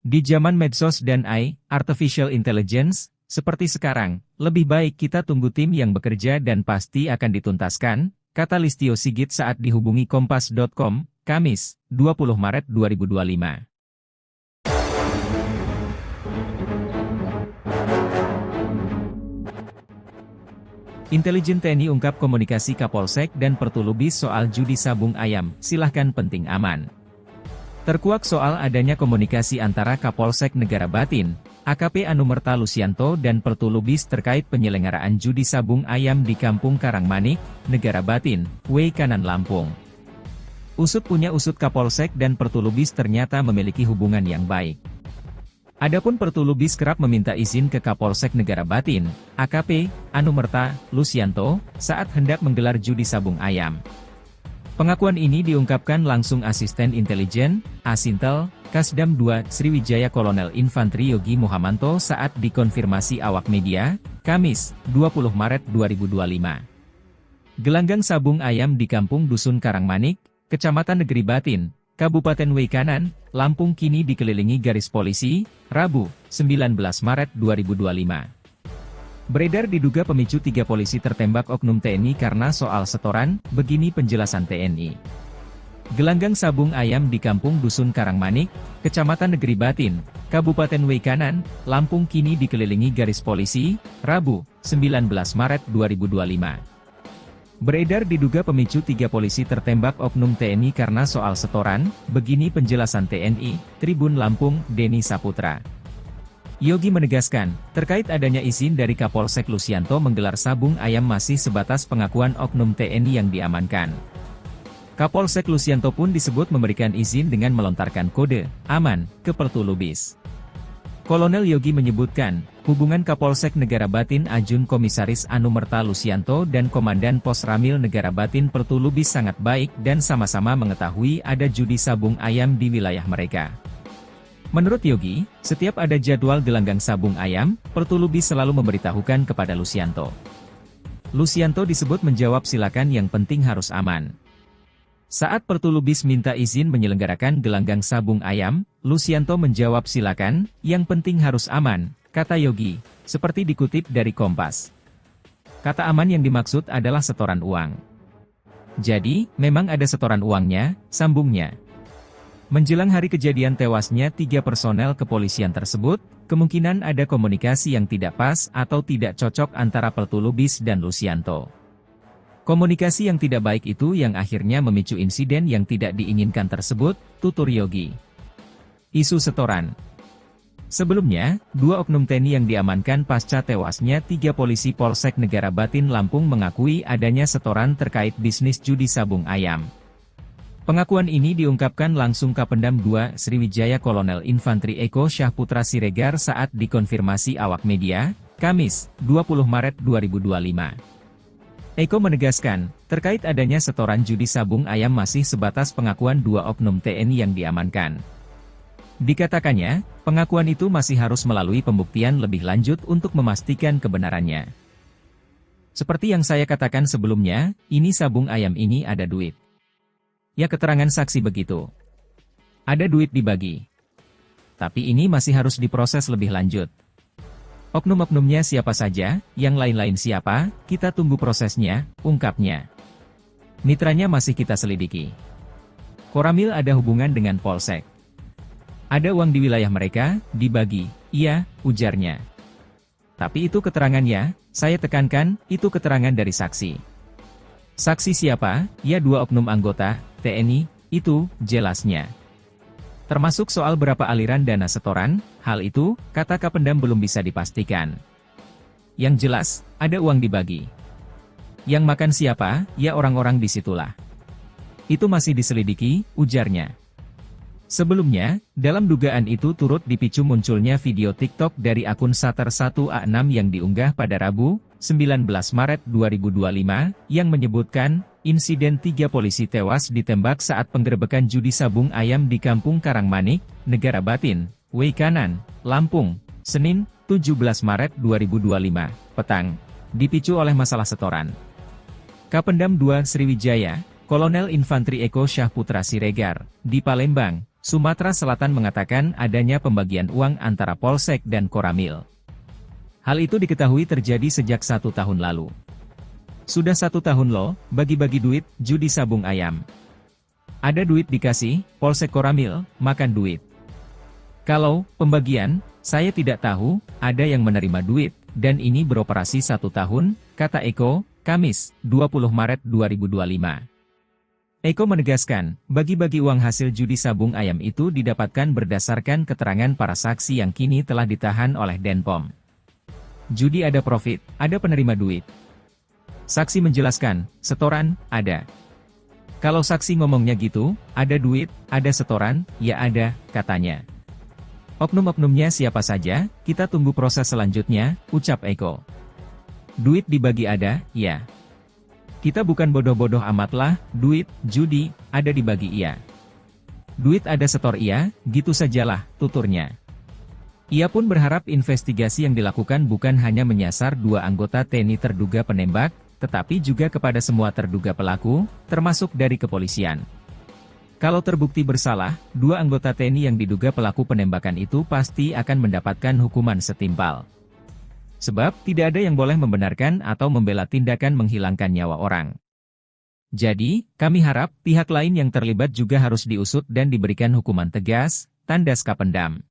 Di zaman medsos dan AI, Artificial Intelligence, seperti sekarang, lebih baik kita tunggu tim yang bekerja dan pasti akan dituntaskan, kata Listio Sigit saat dihubungi Kompas.com, Kamis, 20 Maret 2025. Intelijen TNI ungkap komunikasi Kapolsek dan Pertulubis soal judi sabung ayam, silahkan penting aman. Terkuak soal adanya komunikasi antara Kapolsek Negara Batin, AKP Anumerta Lusianto dan Pertulubis terkait penyelenggaraan judi sabung ayam di Kampung Karangmanik, Negara Batin, Weikanan, Lampung. Usut punya usut Kapolsek dan Pertulubis ternyata memiliki hubungan yang baik. Adapun Pertulubis kerap meminta izin ke Kapolsek Negara Batin, AKP Anumerta Lusianto, saat hendak menggelar judi sabung ayam. Pengakuan ini diungkapkan langsung Asisten Intelijen, Asintel, Kasdam 2, Sriwijaya Kolonel Infantri Yogi Muhamanto saat dikonfirmasi awak media, Kamis, 20 Maret 2025. Gelanggang sabung ayam di Kampung Dusun Karangmanik, Kecamatan Negeri Batin, Kabupaten Weikanan, Lampung kini dikelilingi garis polisi, Rabu, 19 Maret 2025. Beredar diduga pemicu 3 polisi tertembak oknum TNI karena soal setoran, begini penjelasan TNI. Gelanggang sabung ayam di Kampung Dusun Karangmanik, Kecamatan Negeri Batin, Kabupaten Weikanan, Lampung kini dikelilingi garis polisi, Rabu, 19 Maret 2025. Beredar diduga pemicu 3 polisi tertembak oknum TNI karena soal setoran, begini penjelasan TNI, Tribun Lampung, Denny Saputra. Yogi menegaskan, terkait adanya izin dari Kapolsek Lusianto menggelar sabung ayam masih sebatas pengakuan oknum TNI yang diamankan. Kapolsek Lusianto pun disebut memberikan izin dengan melontarkan kode aman ke Pertulubis. Kolonel Yogi menyebutkan, hubungan Kapolsek Negara Batin Ajun Komisaris Anumerta Lusianto dan Komandan Pos Ramil Negara Batin Pertulubis sangat baik dan sama-sama mengetahui ada judi sabung ayam di wilayah mereka. Menurut Yogi, setiap ada jadwal gelanggang sabung ayam, Pertulubis selalu memberitahukan kepada Lusianto. Lusianto disebut menjawab silakan yang penting harus aman. Saat Pertulubis minta izin menyelenggarakan gelanggang sabung ayam, Lusianto menjawab silakan, yang penting harus aman, kata Yogi, seperti dikutip dari Kompas. Kata aman yang dimaksud adalah setoran uang. Jadi, memang ada setoran uangnya, sambungnya. Menjelang hari kejadian tewasnya 3 personel kepolisian tersebut, kemungkinan ada komunikasi yang tidak pas atau tidak cocok antara Pertulubis dan Lusianto. Komunikasi yang tidak baik itu yang akhirnya memicu insiden yang tidak diinginkan tersebut, tutur Yogi. Isu setoran. Sebelumnya, 2 oknum TNI yang diamankan pasca tewasnya 3 polisi Polsek Negara Batin Lampung mengakui adanya setoran terkait bisnis judi sabung ayam. Pengakuan ini diungkapkan langsung Kapendam 2 Sriwijaya Kolonel Infantri Eko Syahputra Siregar saat dikonfirmasi awak media, Kamis, 20 Maret 2025. Eko menegaskan, terkait adanya setoran judi sabung ayam masih sebatas pengakuan 2 oknum TNI yang diamankan. Dikatakannya, pengakuan itu masih harus melalui pembuktian lebih lanjut untuk memastikan kebenarannya. Seperti yang saya katakan sebelumnya, ini sabung ayam ini ada duit. Ya keterangan saksi begitu. Ada duit dibagi. Tapi ini masih harus diproses lebih lanjut. Oknum-oknumnya siapa saja, yang lain-lain siapa, kita tunggu prosesnya, ungkapnya. Mitranya masih kita selidiki. Koramil ada hubungan dengan Polsek. Ada uang di wilayah mereka, dibagi, iya, ujarnya. Tapi itu keterangannya, saya tekankan, itu keterangan dari saksi. Saksi siapa? Ya 2 oknum anggota TNI, itu, jelasnya. Termasuk soal berapa aliran dana setoran, hal itu, kata Kapendam belum bisa dipastikan. Yang jelas, ada uang dibagi. Yang makan siapa, ya orang-orang disitulah. Itu masih diselidiki, ujarnya. Sebelumnya, dalam dugaan itu turut dipicu munculnya video TikTok dari akun Sater 1A6 yang diunggah pada Rabu, 19 Maret 2025, yang menyebutkan, insiden 3 polisi tewas ditembak saat penggerebekan judi sabung ayam di Kampung Karangmanik, Negara Batin, Weikanan, Lampung, Senin, 17 Maret 2025, petang, dipicu oleh masalah setoran. Kapendam 2 Sriwijaya, Kolonel Infantri Eko Syahputra Siregar, di Palembang, Sumatera Selatan mengatakan adanya pembagian uang antara Polsek dan Koramil. Hal itu diketahui terjadi sejak 1 tahun lalu. Sudah 1 tahun loh, bagi-bagi duit, judi sabung ayam. Ada duit dikasih, Polsek Koramil, makan duit. Kalau pembagian, saya tidak tahu, ada yang menerima duit, dan ini beroperasi 1 tahun, kata Eko, Kamis, 20 Maret 2025. Eko menegaskan, bagi-bagi uang hasil judi sabung ayam itu didapatkan berdasarkan keterangan para saksi yang kini telah ditahan oleh Denpom. Judi ada profit, ada penerima duit. Saksi menjelaskan, setoran, ada. Kalau saksi ngomongnya gitu, ada duit, ada setoran, ya ada, katanya. Oknum-oknumnya siapa saja, kita tunggu proses selanjutnya, ucap Eko. Duit dibagi ada, ya. Kita bukan bodoh-bodoh amat lah, duit, judi, ada dibagi iya. Duit ada setor iya, gitu sajalah, tuturnya. Ia pun berharap investigasi yang dilakukan bukan hanya menyasar 2 anggota TNI terduga penembak, tetapi juga kepada semua terduga pelaku, termasuk dari kepolisian. Kalau terbukti bersalah, 2 anggota TNI yang diduga pelaku penembakan itu pasti akan mendapatkan hukuman setimpal. Sebab, tidak ada yang boleh membenarkan atau membela tindakan menghilangkan nyawa orang. Jadi, kami harap, pihak lain yang terlibat juga harus diusut dan diberikan hukuman tegas, tandas Kapendam.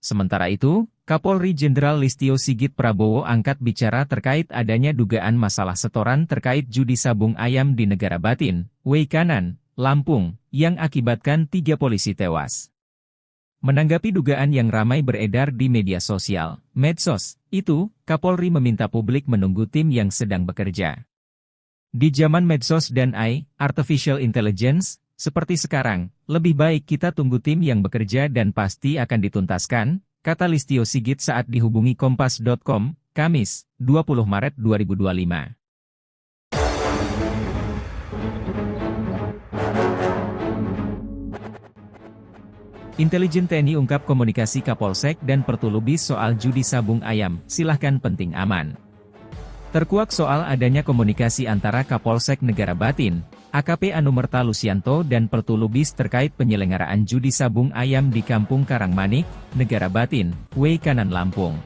Sementara itu, Kapolri Jenderal Listio Sigit Prabowo angkat bicara terkait adanya dugaan masalah setoran terkait judi sabung ayam di Negara Batin, Weikanan, Lampung, yang akibatkan 3 polisi tewas. Menanggapi dugaan yang ramai beredar di media sosial, medsos, itu, Kapolri meminta publik menunggu tim yang sedang bekerja. Di zaman medsos dan AI, Artificial Intelligence, seperti sekarang, lebih baik kita tunggu tim yang bekerja dan pasti akan dituntaskan, kata Listio Sigit saat dihubungi Kompas.com, Kamis, 20 Maret 2025. Intelijen TNI ungkap komunikasi Kapolsek dan Pertulubis soal judi sabung ayam, silahkan penting aman. Terkuak soal adanya komunikasi antara Kapolsek Negara Batin, AKP Anumerta Lusianto dan Pertulubis terkait penyelenggaraan judi sabung ayam di Kampung Karangmanik, Negara Batin, Weikanan Lampung.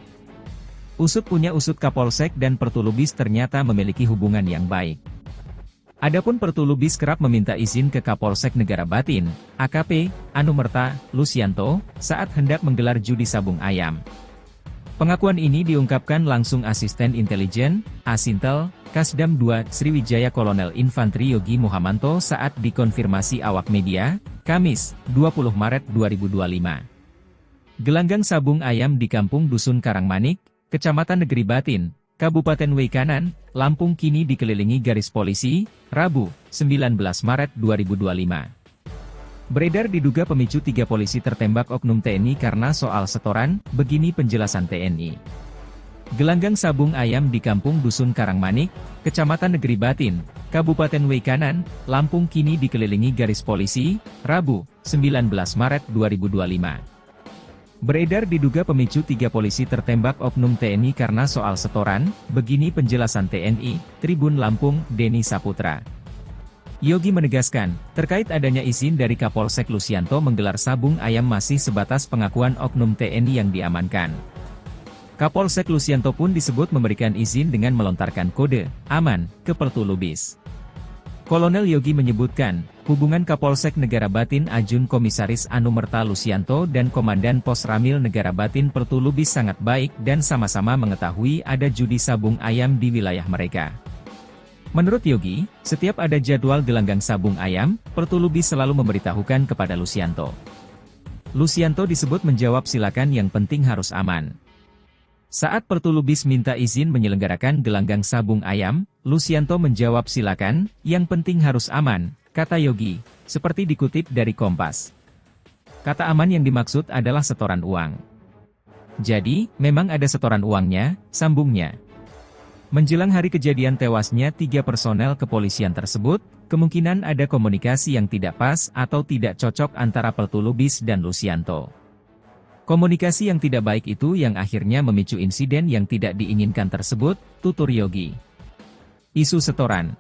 Usut punya usut Kapolsek dan Pertulubis ternyata memiliki hubungan yang baik. Adapun Pertulubis kerap meminta izin ke Kapolsek Negara Batin, AKP Anumerta Lusianto, saat hendak menggelar judi sabung ayam. Pengakuan ini diungkapkan langsung Asisten Intelijen, Asintel, Kasdam 2, Sriwijaya Kolonel Infantri Yogi Muhamanto saat dikonfirmasi awak media, Kamis, 20 Maret 2025. Gelanggang sabung ayam di Kampung Dusun Karangmanik, Kecamatan Negeri Batin, Kabupaten Weikanan, Lampung kini dikelilingi garis polisi, Rabu, 19 Maret 2025. Beredar diduga pemicu 3 polisi tertembak oknum TNI karena soal setoran, begini penjelasan TNI. Gelanggang sabung ayam di Kampung Dusun Karangmanik, Kecamatan Negeri Batin, Kabupaten Weikanan, Lampung kini dikelilingi garis polisi, Rabu, 19 Maret 2025. Beredar diduga pemicu 3 polisi tertembak oknum TNI karena soal setoran, begini penjelasan TNI, Tribun Lampung, Denny Saputra. Yogi menegaskan, terkait adanya izin dari Kapolsek Lusianto menggelar sabung ayam masih sebatas pengakuan oknum TNI yang diamankan. Kapolsek Lusianto pun disebut memberikan izin dengan melontarkan kode aman ke Pertulubis. Kolonel Yogi menyebutkan, hubungan Kapolsek Negara Batin Ajun Komisaris Anumerta Lusianto dan Komandan Pos Ramil Negara Batin Pertulubis sangat baik dan sama-sama mengetahui ada judi sabung ayam di wilayah mereka. Menurut Yogi, setiap ada jadwal gelanggang sabung ayam, Pertulubis selalu memberitahukan kepada Lusianto. Lusianto disebut menjawab silakan yang penting harus aman. Saat Pertulubis minta izin menyelenggarakan gelanggang sabung ayam, Lusianto menjawab silakan, yang penting harus aman, kata Yogi, seperti dikutip dari Kompas. Kata aman yang dimaksud adalah setoran uang. Jadi, memang ada setoran uangnya, sambungnya. Menjelang hari kejadian tewasnya 3 personel kepolisian tersebut, kemungkinan ada komunikasi yang tidak pas atau tidak cocok antara Pertulubis dan Lusianto. Komunikasi yang tidak baik itu yang akhirnya memicu insiden yang tidak diinginkan tersebut, tutur Yogi. Isu setoran.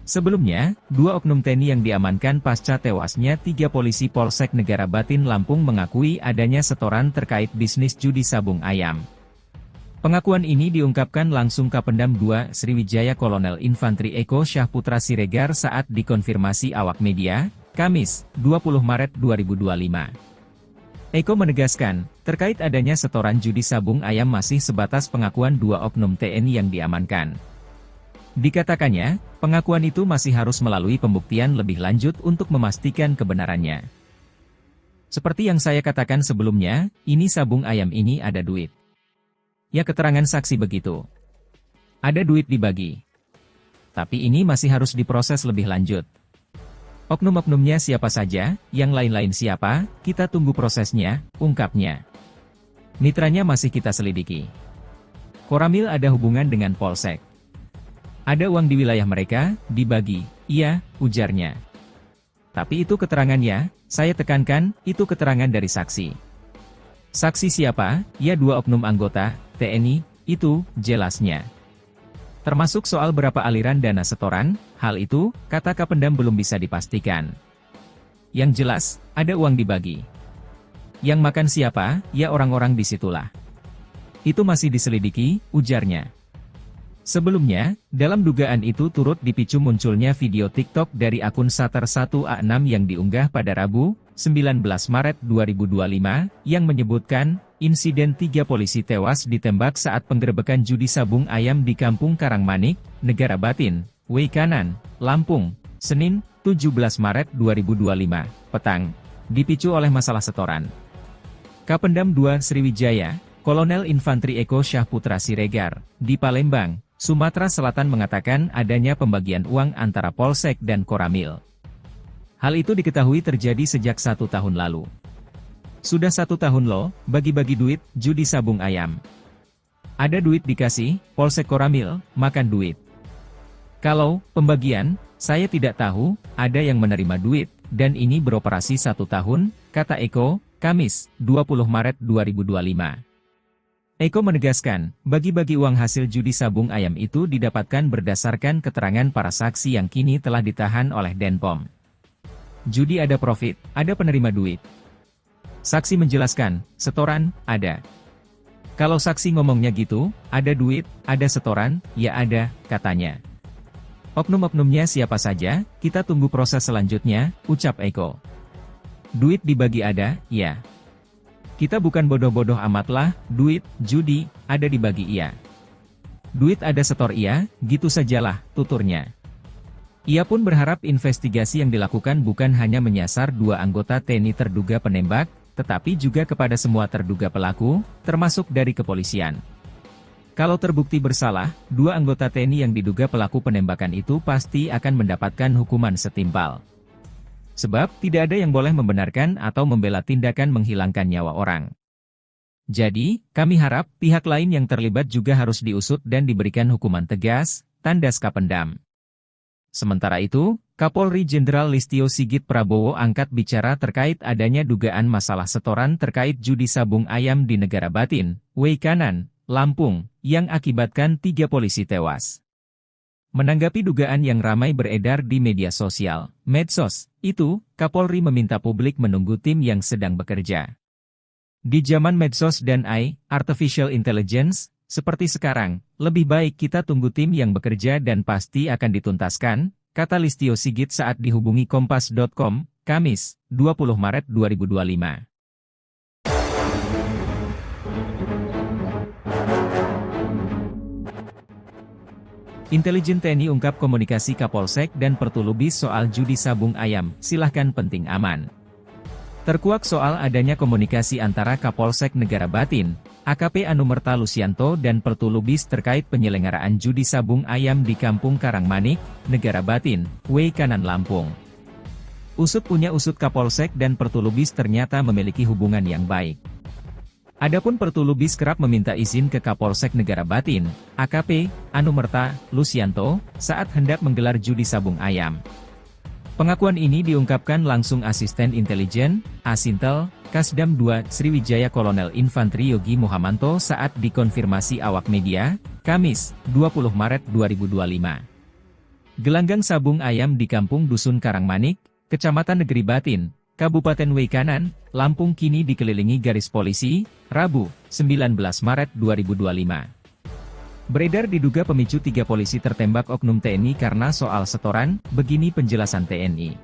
Sebelumnya, 2 oknum TNI yang diamankan pasca tewasnya 3 polisi Polsek Negara Batin Lampung mengakui adanya setoran terkait bisnis judi sabung ayam. Pengakuan ini diungkapkan langsung Kapendam 2 Sriwijaya Kolonel Infantri Eko Syahputra Siregar saat dikonfirmasi awak media, Kamis, 20 Maret 2025. Eko menegaskan, terkait adanya setoran judi sabung ayam masih sebatas pengakuan 2 oknum TNI yang diamankan. Dikatakannya, pengakuan itu masih harus melalui pembuktian lebih lanjut untuk memastikan kebenarannya. Seperti yang saya katakan sebelumnya, ini sabung ayam ini ada duit. Ya, keterangan saksi begitu. Ada duit dibagi. Tapi ini masih harus diproses lebih lanjut. Oknum-oknumnya siapa saja, yang lain-lain siapa, kita tunggu prosesnya, ungkapnya. Mitranya masih kita selidiki. Koramil ada hubungan dengan Polsek. Ada uang di wilayah mereka, dibagi, iya, ujarnya. Tapi itu keterangannya, saya tekankan, itu keterangan dari saksi. Saksi siapa? Ya, 2 oknum anggota TNI, itu jelasnya. Termasuk soal berapa aliran dana setoran, hal itu, kata Kapendam belum bisa dipastikan. Yang jelas, ada uang dibagi. Yang makan siapa? Ya, orang-orang disitulah. Itu masih diselidiki, ujarnya. Sebelumnya, dalam dugaan itu turut dipicu munculnya video TikTok dari akun Sater 1A6 yang diunggah pada Rabu, 19 Maret 2025, yang menyebutkan, insiden 3 polisi tewas ditembak saat penggerebekan judi sabung ayam di Kampung Karangmanik, Negara Batin, Weikanan, Lampung, Senin, 17 Maret 2025, petang, dipicu oleh masalah setoran. Kapendam 2 Sriwijaya, Kolonel Infantri Eko Syahputra Siregar, di Palembang, Sumatera Selatan mengatakan adanya pembagian uang antara Polsek dan Koramil. Hal itu diketahui terjadi sejak 1 tahun lalu. Sudah 1 tahun loh, bagi-bagi duit, judi sabung ayam. Ada duit dikasih, Polsek Koramil, makan duit. Kalau pembagian, saya tidak tahu, ada yang menerima duit, dan ini beroperasi 1 tahun, kata Eko, Kamis, 20 Maret 2025. Eko menegaskan, bagi-bagi uang hasil judi sabung ayam itu didapatkan berdasarkan keterangan para saksi yang kini telah ditahan oleh Denpom. Judi ada profit, ada penerima duit. Saksi menjelaskan, setoran, ada. Kalau saksi ngomongnya gitu, ada duit, ada setoran, ya ada, katanya. Oknum-oknumnya siapa saja, kita tunggu proses selanjutnya, ucap Eko. Duit dibagi ada, ya. Kita bukan bodoh-bodoh amat lah, duit, judi, ada dibagi iya. Duit ada setor iya, gitu sajalah, tuturnya. Ia pun berharap investigasi yang dilakukan bukan hanya menyasar 2 anggota TNI terduga penembak, tetapi juga kepada semua terduga pelaku, termasuk dari kepolisian. Kalau terbukti bersalah, 2 anggota TNI yang diduga pelaku penembakan itu pasti akan mendapatkan hukuman setimpal. Sebab, tidak ada yang boleh membenarkan atau membela tindakan menghilangkan nyawa orang. Jadi, kami harap, pihak lain yang terlibat juga harus diusut dan diberikan hukuman tegas, tandas Kapendam. Sementara itu, Kapolri Jenderal Listio Sigit Prabowo angkat bicara terkait adanya dugaan masalah setoran terkait judi sabung ayam di Negara Batin, Weikanan, Lampung, yang akibatkan 3 polisi tewas. Menanggapi dugaan yang ramai beredar di media sosial, medsos, itu, Kapolri meminta publik menunggu tim yang sedang bekerja. Di zaman medsos dan AI, Artificial Intelligence, seperti sekarang, lebih baik kita tunggu tim yang bekerja dan pasti akan dituntaskan, kata Listio Sigit saat dihubungi Kompas.com, Kamis, 20 Maret 2025. Intelijen TNI ungkap komunikasi Kapolsek dan Pertulubis soal judi sabung ayam, silahkan penting aman. Terkuak soal adanya komunikasi antara Kapolsek Negara Batin, AKP Anumerta Lusianto dan Pertulubis terkait penyelenggaraan judi sabung ayam di Kampung Karangmanik, Negara Batin, Weikanan Lampung. Usut punya usut Kapolsek dan Pertulubis ternyata memiliki hubungan yang baik. Adapun Pertulubis kerap meminta izin ke Kapolsek Negara Batin, AKP Anumerta Lusianto, saat hendak menggelar judi sabung ayam. Pengakuan ini diungkapkan langsung Asisten Intelijen, Asintel, Kasdam 2 Sriwijaya Kolonel Infantri Yogi Muhamanto saat dikonfirmasi awak media, Kamis, 20 Maret 2025. Gelanggang sabung ayam di Kampung Dusun Karangmanik, Kecamatan Negeri Batin, Kabupaten Weikanan, Lampung kini dikelilingi garis polisi, Rabu, 19 Maret 2025. Beredar diduga pemicu 3 polisi tertembak oknum TNI karena soal setoran, begini penjelasan TNI.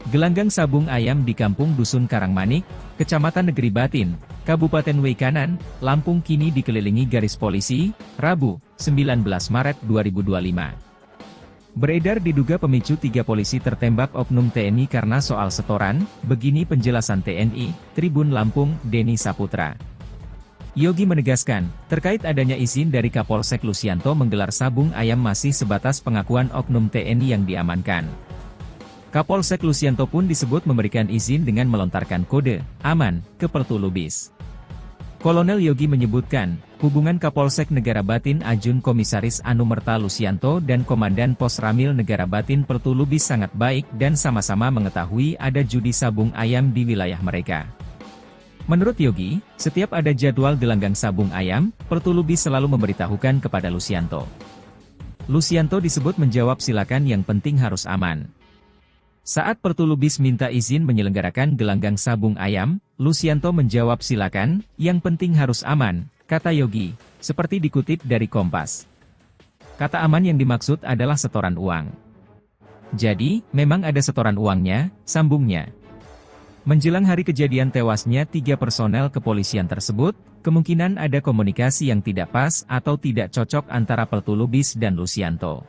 Gelanggang sabung ayam di Kampung Dusun Karangmanik, Kecamatan Negeri Batin, Kabupaten Weikanan, Lampung kini dikelilingi garis polisi, Rabu, 19 Maret 2025. Beredar diduga pemicu 3 polisi tertembak oknum TNI karena soal setoran, begini penjelasan TNI, Tribun Lampung, Denny Saputra. Yogi menegaskan, terkait adanya izin dari Kapolsek Lusianto menggelar sabung ayam masih sebatas pengakuan oknum TNI yang diamankan. Kapolsek Lusianto pun disebut memberikan izin dengan melontarkan kode aman ke Pertulubis. Kolonel Yogi menyebutkan, hubungan Kapolsek Negara Batin Ajun Komisaris Anumerta Lusianto dan Komandan Pos Ramil Negara Batin Pertulubis sangat baik dan sama-sama mengetahui ada judi sabung ayam di wilayah mereka. Menurut Yogi, setiap ada jadwal gelanggang sabung ayam, Pertulubis selalu memberitahukan kepada Lusianto. Lusianto disebut menjawab silakan yang penting harus aman. Saat Pertulubis minta izin menyelenggarakan gelanggang sabung ayam, Lusianto menjawab silakan, yang penting harus aman, kata Yogi, seperti dikutip dari Kompas. Kata aman yang dimaksud adalah setoran uang. Jadi, memang ada setoran uangnya, sambungnya. Menjelang hari kejadian tewasnya 3 personel kepolisian tersebut, kemungkinan ada komunikasi yang tidak pas atau tidak cocok antara Pertulubis dan Lusianto.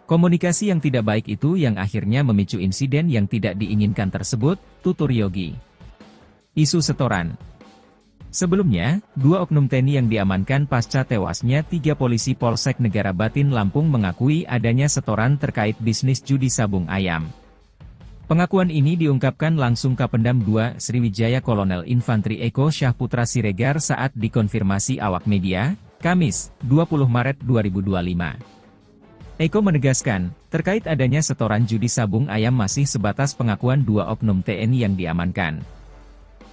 Komunikasi yang tidak baik itu yang akhirnya memicu insiden yang tidak diinginkan tersebut, tutur Yogi. Isu setoran. Sebelumnya, 2 oknum TNI yang diamankan pasca tewasnya 3 polisi Polsek Negara Batin Lampung mengakui adanya setoran terkait bisnis judi sabung ayam. Pengakuan ini diungkapkan langsung Kapendam 2 Sriwijaya Kolonel Infantri Eko Syahputra Siregar saat dikonfirmasi awak media, Kamis, 20 Maret 2025. Eko menegaskan, terkait adanya setoran judi sabung ayam masih sebatas pengakuan 2 oknum TNI yang diamankan.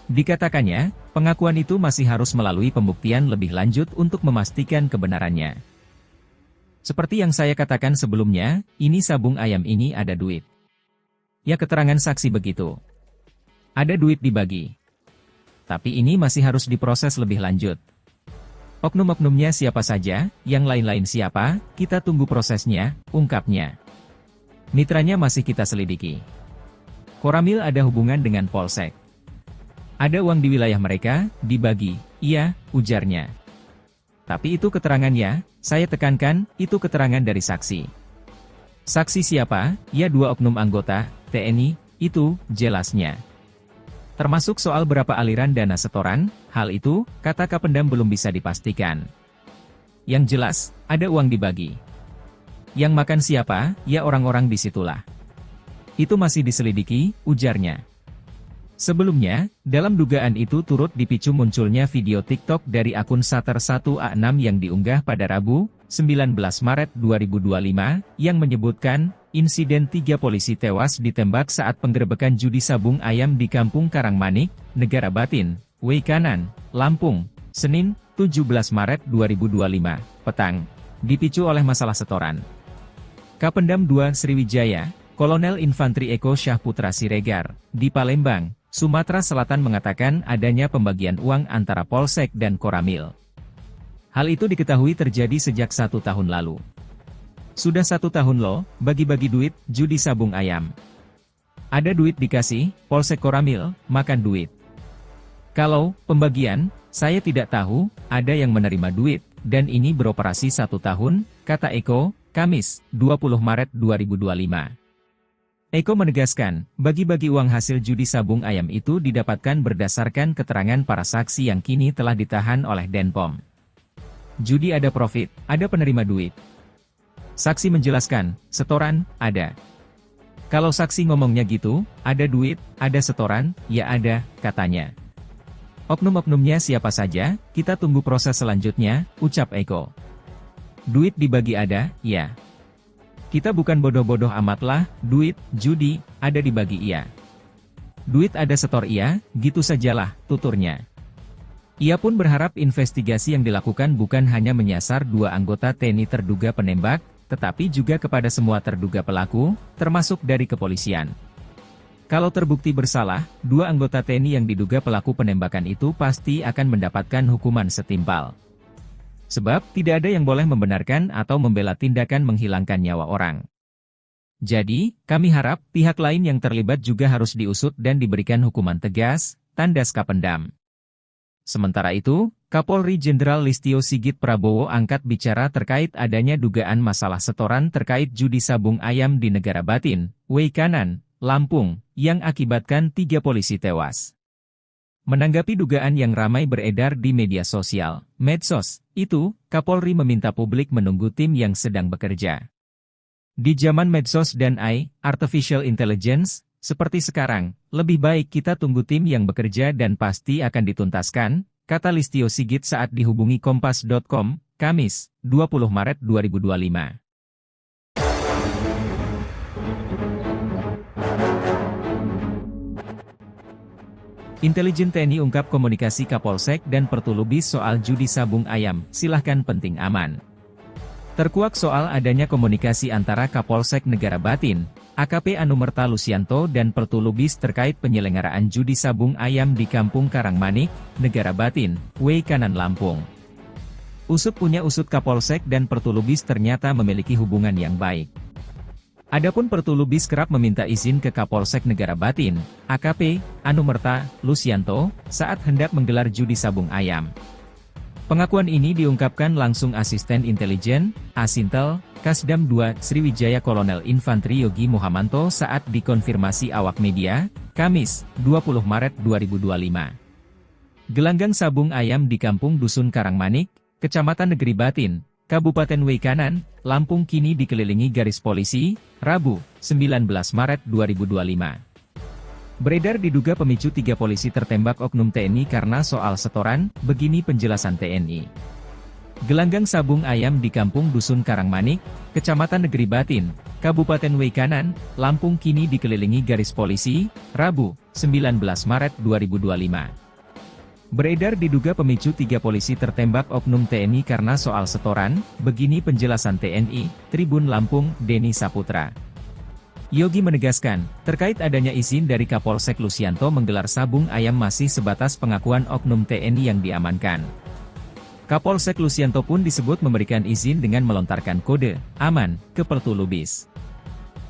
Dikatakannya, pengakuan itu masih harus melalui pembuktian lebih lanjut untuk memastikan kebenarannya. Seperti yang saya katakan sebelumnya, ini sabung ayam ini ada duit. Ya keterangan saksi begitu. Ada duit dibagi. Tapi ini masih harus diproses lebih lanjut. Oknum-oknumnya siapa saja, yang lain-lain siapa, kita tunggu prosesnya, ungkapnya. Mitranya masih kita selidiki. Koramil ada hubungan dengan Polsek. Ada uang di wilayah mereka, dibagi, iya, ujarnya. Tapi itu keterangannya, saya tekankan, itu keterangan dari saksi. Saksi siapa? Ya 2 oknum anggota, TNI, itu, jelasnya. Termasuk soal berapa aliran dana setoran, hal itu, kata Kapendam belum bisa dipastikan. Yang jelas, ada uang dibagi. Yang makan siapa, ya orang-orang disitulah. Itu masih diselidiki, ujarnya. Sebelumnya, dalam dugaan itu turut dipicu munculnya video TikTok dari akun Sater 1A6 yang diunggah pada Rabu, 19 Maret 2025, yang menyebutkan, insiden 3 polisi tewas ditembak saat penggerebekan judi sabung ayam di Kampung Karangmanik, Negara Batin, Weikanan, Lampung, Senin, 17 Maret 2025, petang, dipicu oleh masalah setoran. Kapendam 2 Sriwijaya, Kolonel Infantri Eko Syahputra Siregar, di Palembang, Sumatera Selatan mengatakan adanya pembagian uang antara Polsek dan Koramil. Hal itu diketahui terjadi sejak 1 tahun lalu. Sudah 1 tahun loh, bagi-bagi duit, judi sabung ayam. Ada duit dikasih, Polsek Koramil, makan duit. Kalau pembagian, saya tidak tahu, ada yang menerima duit, dan ini beroperasi 1 tahun, kata Eko, Kamis, 20 Maret 2025. Eko menegaskan, bagi-bagi uang hasil judi sabung ayam itu didapatkan berdasarkan keterangan para saksi yang kini telah ditahan oleh Denpom. Judi ada profit, ada penerima duit. Saksi menjelaskan, setoran, ada. Kalau saksi ngomongnya gitu, ada duit, ada setoran, ya ada, katanya. Oknum-oknumnya siapa saja, kita tunggu proses selanjutnya, ucap Eko. Duit dibagi ada, ya. Kita bukan bodoh-bodoh amatlah, duit, judi, ada dibagi iya. Duit ada setor iya, gitu sajalah, tuturnya. Ia pun berharap investigasi yang dilakukan bukan hanya menyasar 2 anggota TNI terduga penembak, tetapi juga kepada semua terduga pelaku, termasuk dari kepolisian. Kalau terbukti bersalah, 2 anggota TNI yang diduga pelaku penembakan itu pasti akan mendapatkan hukuman setimpal. Sebab, tidak ada yang boleh membenarkan atau membela tindakan menghilangkan nyawa orang. Jadi, kami harap pihak lain yang terlibat juga harus diusut dan diberikan hukuman tegas, tandas Kapendam. Sementara itu, Kapolri Jenderal Listio Sigit Prabowo angkat bicara terkait adanya dugaan masalah setoran terkait judi sabung ayam di Negara Batin, Weikanan, Lampung, yang akibatkan 3 polisi tewas. Menanggapi dugaan yang ramai beredar di media sosial, medsos, itu, Kapolri meminta publik menunggu tim yang sedang bekerja. Di zaman medsos dan AI, Artificial Intelligence, seperti sekarang, lebih baik kita tunggu tim yang bekerja dan pasti akan dituntaskan, kata Listio Sigit saat dihubungi Kompas.com, Kamis, 20 Maret 2025. Intelijen TNI ungkap komunikasi Kapolsek dan Pertulubis soal judi sabung ayam, silahkan penting aman. Terkuak soal adanya komunikasi antara Kapolsek Negara Batin, AKP Anumerta Lusianto dan Pertulubis terkait penyelenggaraan judi sabung ayam di Kampung Karangmanik, Negara Batin, Weikanan Lampung. Usut punya usut Kapolsek dan Pertulubis ternyata memiliki hubungan yang baik. Adapun Pertulubis kerap meminta izin ke Kapolsek Negara Batin, AKP Anumerta Lusianto, saat hendak menggelar judi sabung ayam. Pengakuan ini diungkapkan langsung Asisten Intelijen, Asintel, Kasdam 2, Sriwijaya Kolonel Infantri Yogi Muhamanto saat dikonfirmasi awak media, Kamis, 20 Maret 2025. Gelanggang sabung ayam di Kampung Dusun Karangmanik, Kecamatan Negeri Batin, Kabupaten Weikanan, Lampung kini dikelilingi garis polisi, Rabu, 19 Maret 2025. Beredar diduga pemicu 3 polisi tertembak oknum TNI karena soal setoran, begini penjelasan TNI. Gelanggang sabung ayam di Kampung Dusun Karangmanik, Kecamatan Negeri Batin, Kabupaten Weikanan, Lampung kini dikelilingi garis polisi, Rabu, 19 Maret 2025. Beredar diduga pemicu 3 polisi tertembak oknum TNI karena soal setoran, begini penjelasan TNI, Tribun Lampung, Denny Saputra. Yogi menegaskan, terkait adanya izin dari Kapolsek Lusianto menggelar sabung ayam masih sebatas pengakuan oknum TNI yang diamankan. Kapolsek Lusianto pun disebut memberikan izin dengan melontarkan kode aman ke Pertulubis.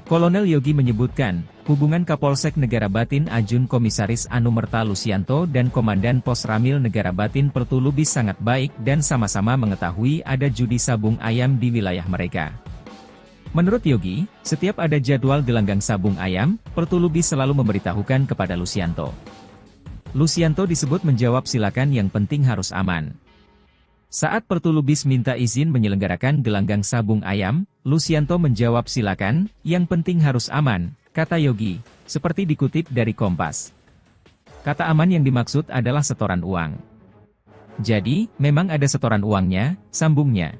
Kolonel Yogi menyebutkan, hubungan Kapolsek Negara Batin Ajun Komisaris Anumerta Lusianto dan Komandan Pos Ramil Negara Batin Pertulubis sangat baik dan sama-sama mengetahui ada judi sabung ayam di wilayah mereka. Menurut Yogi, setiap ada jadwal gelanggang sabung ayam, Pertulubis selalu memberitahukan kepada Lusianto. Lusianto disebut menjawab silakan yang penting harus aman. Saat Pertulubis minta izin menyelenggarakan gelanggang sabung ayam, Lusianto menjawab silakan, yang penting harus aman, kata Yogi, seperti dikutip dari Kompas. Kata aman yang dimaksud adalah setoran uang. Jadi, memang ada setoran uangnya, sambungnya.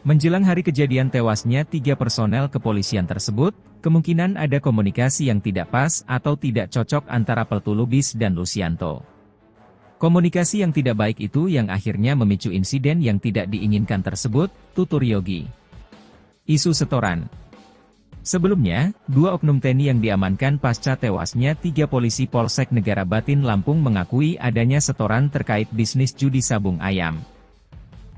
Menjelang hari kejadian tewasnya 3 personel kepolisian tersebut, kemungkinan ada komunikasi yang tidak pas atau tidak cocok antara Pertulubis dan Lusianto. Komunikasi yang tidak baik itu yang akhirnya memicu insiden yang tidak diinginkan tersebut, tutur Yogi. Isu setoran. Sebelumnya, 2 oknum TNI yang diamankan pasca tewasnya 3 polisi Polsek Negara Batin Lampung mengakui adanya setoran terkait bisnis judi sabung ayam.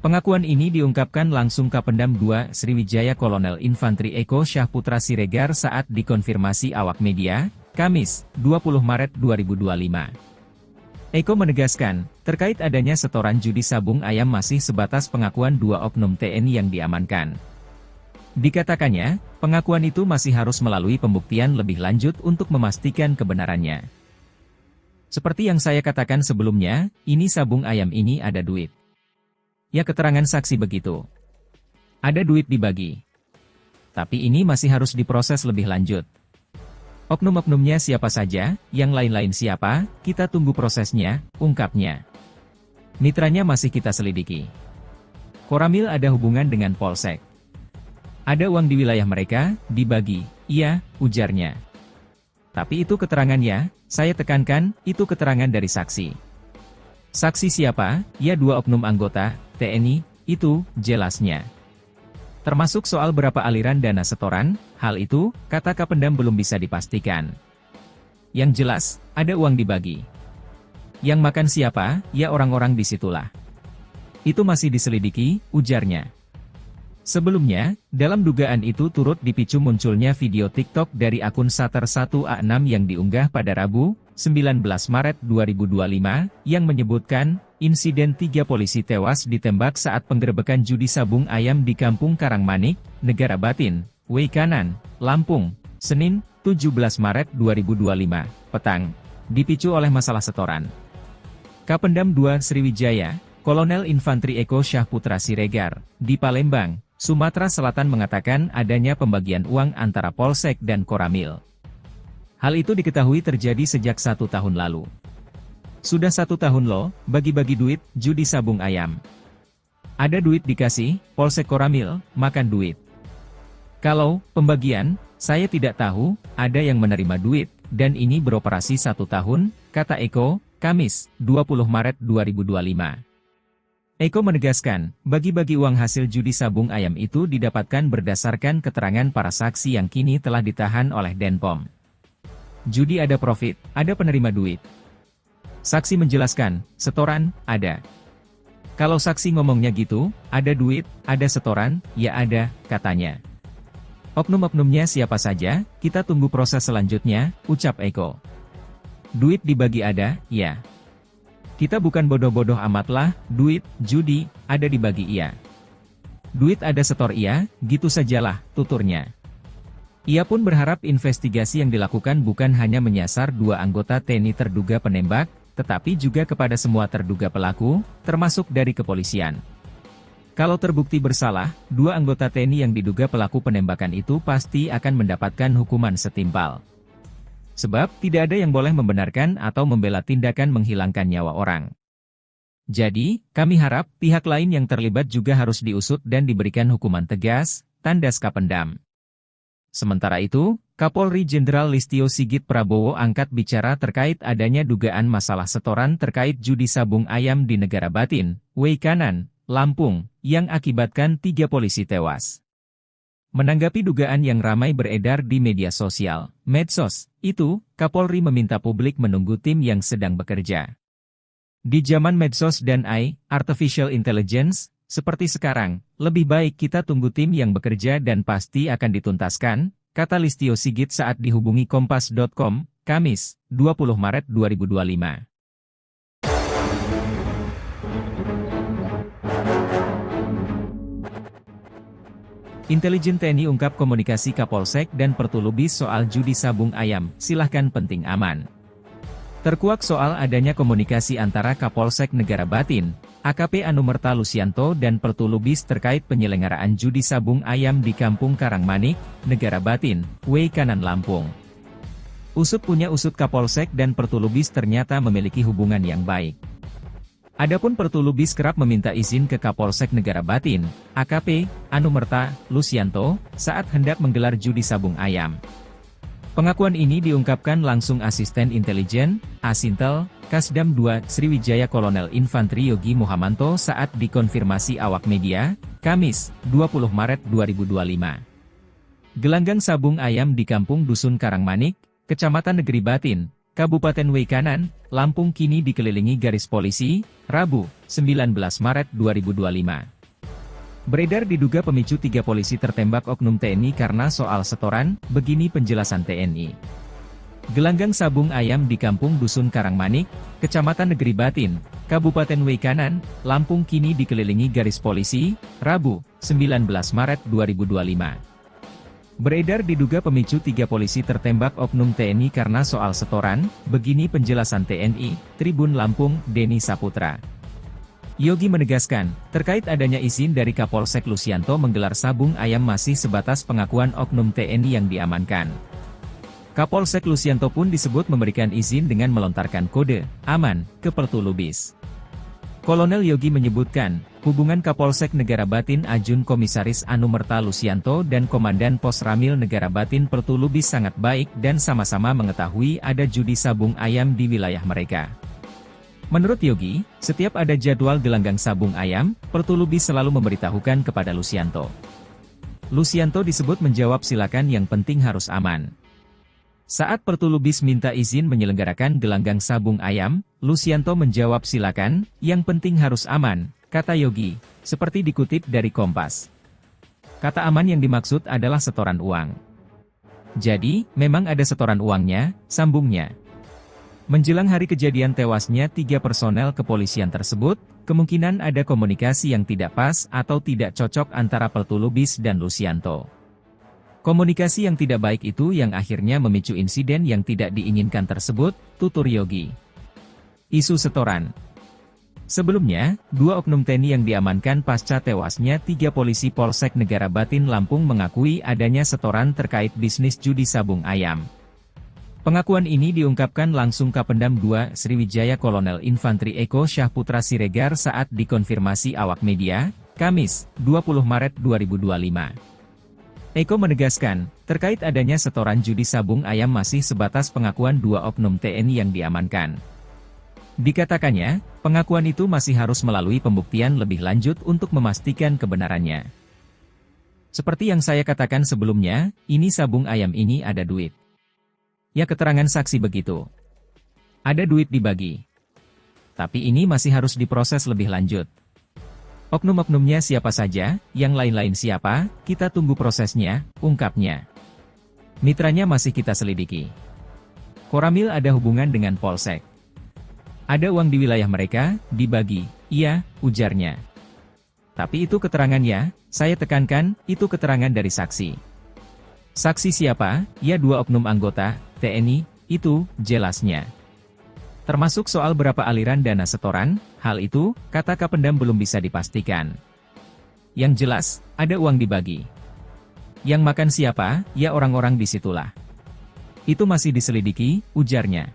Pengakuan ini diungkapkan langsung Kapendam 2 Sriwijaya Kolonel Infantri Eko Syahputra Siregar saat dikonfirmasi awak media, Kamis, 20 Maret 2025. Eko menegaskan, terkait adanya setoran judi sabung ayam masih sebatas pengakuan 2 oknum TNI yang diamankan. Dikatakannya, pengakuan itu masih harus melalui pembuktian lebih lanjut untuk memastikan kebenarannya. Seperti yang saya katakan sebelumnya, ini sabung ayam ini ada duit. Ya keterangan saksi begitu. Ada duit dibagi. Tapi ini masih harus diproses lebih lanjut. Oknum-oknumnya siapa saja, yang lain-lain siapa, kita tunggu prosesnya, ungkapnya. Mitranya masih kita selidiki. Koramil ada hubungan dengan Polsek. Ada uang di wilayah mereka, dibagi, iya, ujarnya. Tapi itu keterangannya, saya tekankan, itu keterangan dari saksi. Saksi siapa? Ya 2 oknum anggota TNI, itu, jelasnya. Termasuk soal berapa aliran dana setoran, hal itu, kata Kapendam belum bisa dipastikan. Yang jelas, ada uang dibagi. Yang makan siapa, ya orang-orang disitulah. Itu masih diselidiki, ujarnya. Sebelumnya, dalam dugaan itu turut dipicu munculnya video TikTok dari akun Sater1A6 yang diunggah pada Rabu, 19 Maret 2025, yang menyebutkan, insiden 3 polisi tewas ditembak saat penggerebekan judi sabung ayam di Kampung Karangmanik, Negara Batin, Weikanan, Lampung, Senin, 17 Maret 2025, petang, dipicu oleh masalah setoran. Kapendam 2 Sriwijaya, Kolonel Infantri Eko Syahputra Siregar, di Palembang, Sumatera Selatan mengatakan adanya pembagian uang antara Polsek dan Koramil. Hal itu diketahui terjadi sejak 1 tahun lalu. Sudah 1 tahun loh, bagi-bagi duit, judi sabung ayam. Ada duit dikasih, Polsek Koramil, makan duit. Kalau pembagian, saya tidak tahu, ada yang menerima duit, dan ini beroperasi 1 tahun, kata Eko, Kamis, 20 Maret 2025. Eko menegaskan, bagi-bagi uang hasil judi sabung ayam itu didapatkan berdasarkan keterangan para saksi yang kini telah ditahan oleh Denpom. Judi ada profit, ada penerima duit. Saksi menjelaskan, setoran, ada. Kalau saksi ngomongnya gitu, ada duit, ada setoran, ya ada, katanya. Oknum-oknumnya siapa saja, kita tunggu proses selanjutnya, ucap Eko. Duit dibagi ada, ya. Kita bukan bodoh-bodoh amatlah, duit, judi, ada dibagi iya. Duit ada setor iya, gitu sajalah, tuturnya. Ia pun berharap investigasi yang dilakukan bukan hanya menyasar 2 anggota TNI terduga penembak, tetapi juga kepada semua terduga pelaku, termasuk dari kepolisian. Kalau terbukti bersalah, 2 anggota TNI yang diduga pelaku penembakan itu pasti akan mendapatkan hukuman setimpal. Sebab, tidak ada yang boleh membenarkan atau membela tindakan menghilangkan nyawa orang. Jadi, kami harap, pihak lain yang terlibat juga harus diusut dan diberikan hukuman tegas, tandas Kapendam. Sementara itu, Kapolri Jenderal Listio Sigit Prabowo angkat bicara terkait adanya dugaan masalah setoran terkait judi sabung ayam di Negara Batin, Weikanan, Lampung, yang akibatkan 3 polisi tewas. Menanggapi dugaan yang ramai beredar di media sosial, medsos, itu, Kapolri meminta publik menunggu tim yang sedang bekerja. Di zaman medsos dan AI, Artificial Intelligence, seperti sekarang, lebih baik kita tunggu tim yang bekerja dan pasti akan dituntaskan, kata Listio Sigit saat dihubungi Kompas.com, Kamis, 20 Maret 2025. Intelijen TNI ungkap komunikasi Kapolsek dan Pertulubis soal judi sabung ayam, silahkan penting aman. Terkuak soal adanya komunikasi antara Kapolsek Negara Batin, AKP Anumerta Lusianto dan Pertulubis terkait penyelenggaraan judi sabung ayam di Kampung Karangmanik, Negara Batin, Weikanan Lampung. Usut punya usut Kapolsek dan Pertulubis ternyata memiliki hubungan yang baik. Adapun Pertulubis kerap meminta izin ke Kapolsek Negara Batin, AKP Anumerta Lusianto, saat hendak menggelar judi sabung ayam. Pengakuan ini diungkapkan langsung Asisten Intelijen, Asintel, Kasdam 2 Sriwijaya Kolonel Infantri Yogi Muhamanto saat dikonfirmasi awak media, Kamis, 20 Maret 2025. Gelanggang sabung ayam di Kampung Dusun Karangmanik, Kecamatan Negeri Batin, Kabupaten Weikanan, Lampung kini dikelilingi garis polisi, Rabu, 19 Maret 2025. Beredar diduga pemicu 3 polisi tertembak oknum TNI karena soal setoran, begini penjelasan TNI. Gelanggang sabung ayam di Kampung Dusun Karangmanik, Kecamatan Negeri Batin, Kabupaten Weikanan, Lampung kini dikelilingi garis polisi, Rabu, 19 Maret 2025. Beredar diduga pemicu 3 polisi tertembak oknum TNI karena soal setoran, begini penjelasan TNI, Tribun Lampung, Denny Saputra. Yogi menegaskan, terkait adanya izin dari Kapolsek Lusianto menggelar sabung ayam masih sebatas pengakuan oknum TNI yang diamankan. Kapolsek Lusianto pun disebut memberikan izin dengan melontarkan kode aman ke Pertulubis. Kolonel Yogi menyebutkan, hubungan Kapolsek Negara Batin Ajun Komisaris Anumerta Lusianto dan Komandan Pos Ramil Negara Batin Pertulubis sangat baik dan sama-sama mengetahui ada judi sabung ayam di wilayah mereka. Menurut Yogi, setiap ada jadwal gelanggang sabung ayam, Pertulubis selalu memberitahukan kepada Lusianto. Lusianto disebut menjawab silakan yang penting harus aman. Saat Pertulubis minta izin menyelenggarakan gelanggang sabung ayam, Lusianto menjawab silakan, yang penting harus aman, kata Yogi, seperti dikutip dari Kompas. Kata aman yang dimaksud adalah setoran uang. Jadi, memang ada setoran uangnya, sambungnya. Menjelang hari kejadian tewasnya 3 personel kepolisian tersebut, kemungkinan ada komunikasi yang tidak pas atau tidak cocok antara Peltu Lubis dan Lucianto. Komunikasi yang tidak baik itu yang akhirnya memicu insiden yang tidak diinginkan tersebut, tutur Yogi. Isu setoran. Sebelumnya, 2 oknum TNI yang diamankan pasca tewasnya 3 polisi Polsek Negara Batin Lampung mengakui adanya setoran terkait bisnis judi sabung ayam. Pengakuan ini diungkapkan langsung Kapendam 2 Sriwijaya Kolonel Infantri Eko Syahputra Siregar saat dikonfirmasi awak media, Kamis, 20 Maret 2025. Eko menegaskan, terkait adanya setoran judi sabung ayam masih sebatas pengakuan 2 oknum TNI yang diamankan. Dikatakannya, pengakuan itu masih harus melalui pembuktian lebih lanjut untuk memastikan kebenarannya. Seperti yang saya katakan sebelumnya, ini sabung ayam ini ada duit. Ya keterangan saksi begitu. Ada duit dibagi. Tapi ini masih harus diproses lebih lanjut. Oknum-oknumnya siapa saja, yang lain-lain siapa, kita tunggu prosesnya, ungkapnya. Mitranya masih kita selidiki. Koramil ada hubungan dengan Polsek. Ada uang di wilayah mereka, dibagi, iya, ujarnya. Tapi itu keterangannya, saya tekankan, itu keterangan dari saksi. Saksi siapa? Ya 2 oknum anggota, TNI, itu, jelasnya. Termasuk soal berapa aliran dana setoran, hal itu, kata Kapendam belum bisa dipastikan. Yang jelas, ada uang dibagi. Yang makan siapa? Ya orang-orang disitulah. Itu masih diselidiki, ujarnya.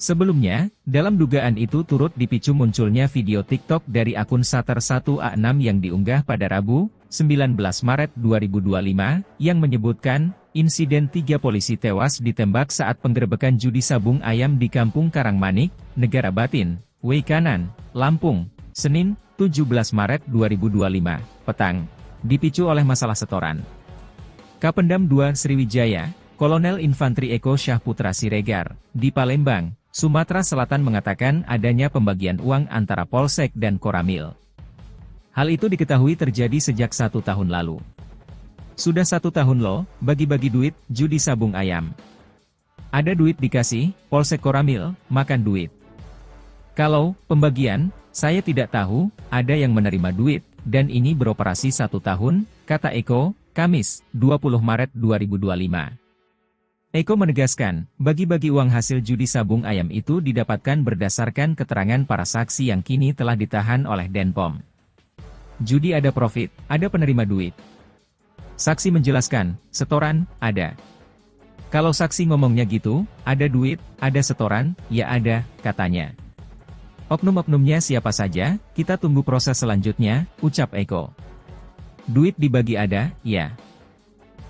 Sebelumnya, dalam dugaan itu turut dipicu munculnya video TikTok dari akun Sater1A6 yang diunggah pada Rabu, 19 Maret 2025, yang menyebutkan, insiden 3 polisi tewas ditembak saat penggerebekan judi sabung ayam di Kampung Karangmanik, Negara Batin, Weikanan, Lampung, Senin, 17 Maret 2025, petang, dipicu oleh masalah setoran. Kapendam 2 Sriwijaya, Kolonel Infantri Eko Syahputra Siregar, di Palembang, Sumatera Selatan mengatakan adanya pembagian uang antara Polsek dan Koramil. Hal itu diketahui terjadi sejak 1 tahun lalu. Sudah 1 tahun loh, bagi-bagi duit, judi sabung ayam. Ada duit dikasih, Polsek Koramil, makan duit. Kalau pembagian, saya tidak tahu, ada yang menerima duit, dan ini beroperasi 1 tahun, kata Eko, Kamis, 20 Maret 2025. Eko menegaskan, bagi-bagi uang hasil judi sabung ayam itu didapatkan berdasarkan keterangan para saksi yang kini telah ditahan oleh Denpom. Judi ada profit, ada penerima duit. Saksi menjelaskan, setoran, ada. Kalau saksi ngomongnya gitu, ada duit, ada setoran, ya ada, katanya. Oknum-oknumnya siapa saja, kita tunggu proses selanjutnya, ucap Eko. Duit dibagi ada, ya.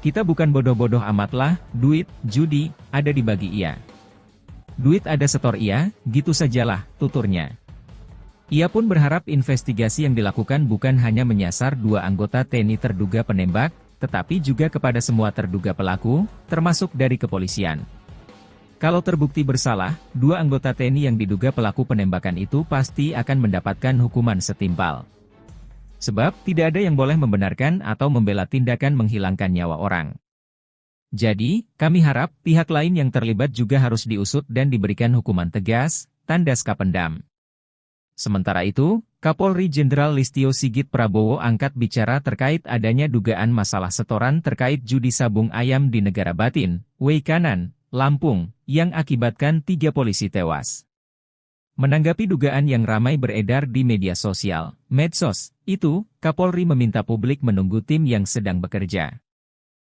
Kita bukan bodoh-bodoh amat lah, duit, judi, ada dibagi iya. Duit ada setor iya, gitu sajalah, tuturnya. Ia pun berharap investigasi yang dilakukan bukan hanya menyasar 2 anggota TNI terduga penembak, tetapi juga kepada semua terduga pelaku, termasuk dari kepolisian. Kalau terbukti bersalah, 2 anggota TNI yang diduga pelaku penembakan itu pasti akan mendapatkan hukuman setimpal. Sebab, tidak ada yang boleh membenarkan atau membela tindakan menghilangkan nyawa orang. Jadi, kami harap, pihak lain yang terlibat juga harus diusut dan diberikan hukuman tegas, tandas Kapendam. Sementara itu, Kapolri Jenderal Listio Sigit Prabowo angkat bicara terkait adanya dugaan masalah setoran terkait judi sabung ayam di Negara Batin, Weikanan, Lampung, yang akibatkan 3 polisi tewas. Menanggapi dugaan yang ramai beredar di media sosial, medsos, itu, Kapolri meminta publik menunggu tim yang sedang bekerja.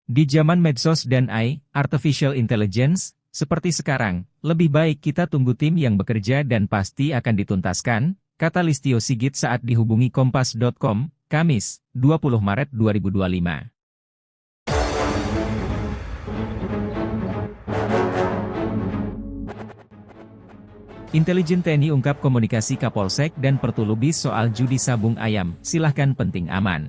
Di zaman medsos dan AI, Artificial Intelligence, seperti sekarang, lebih baik kita tunggu tim yang bekerja dan pasti akan dituntaskan, kata Listio Sigit saat dihubungi Kompas.com, Kamis, 20 Maret 2025. Intelijen TNI ungkap komunikasi Kapolsek dan Peltu Lubis soal judi sabung ayam, silahkan penting aman.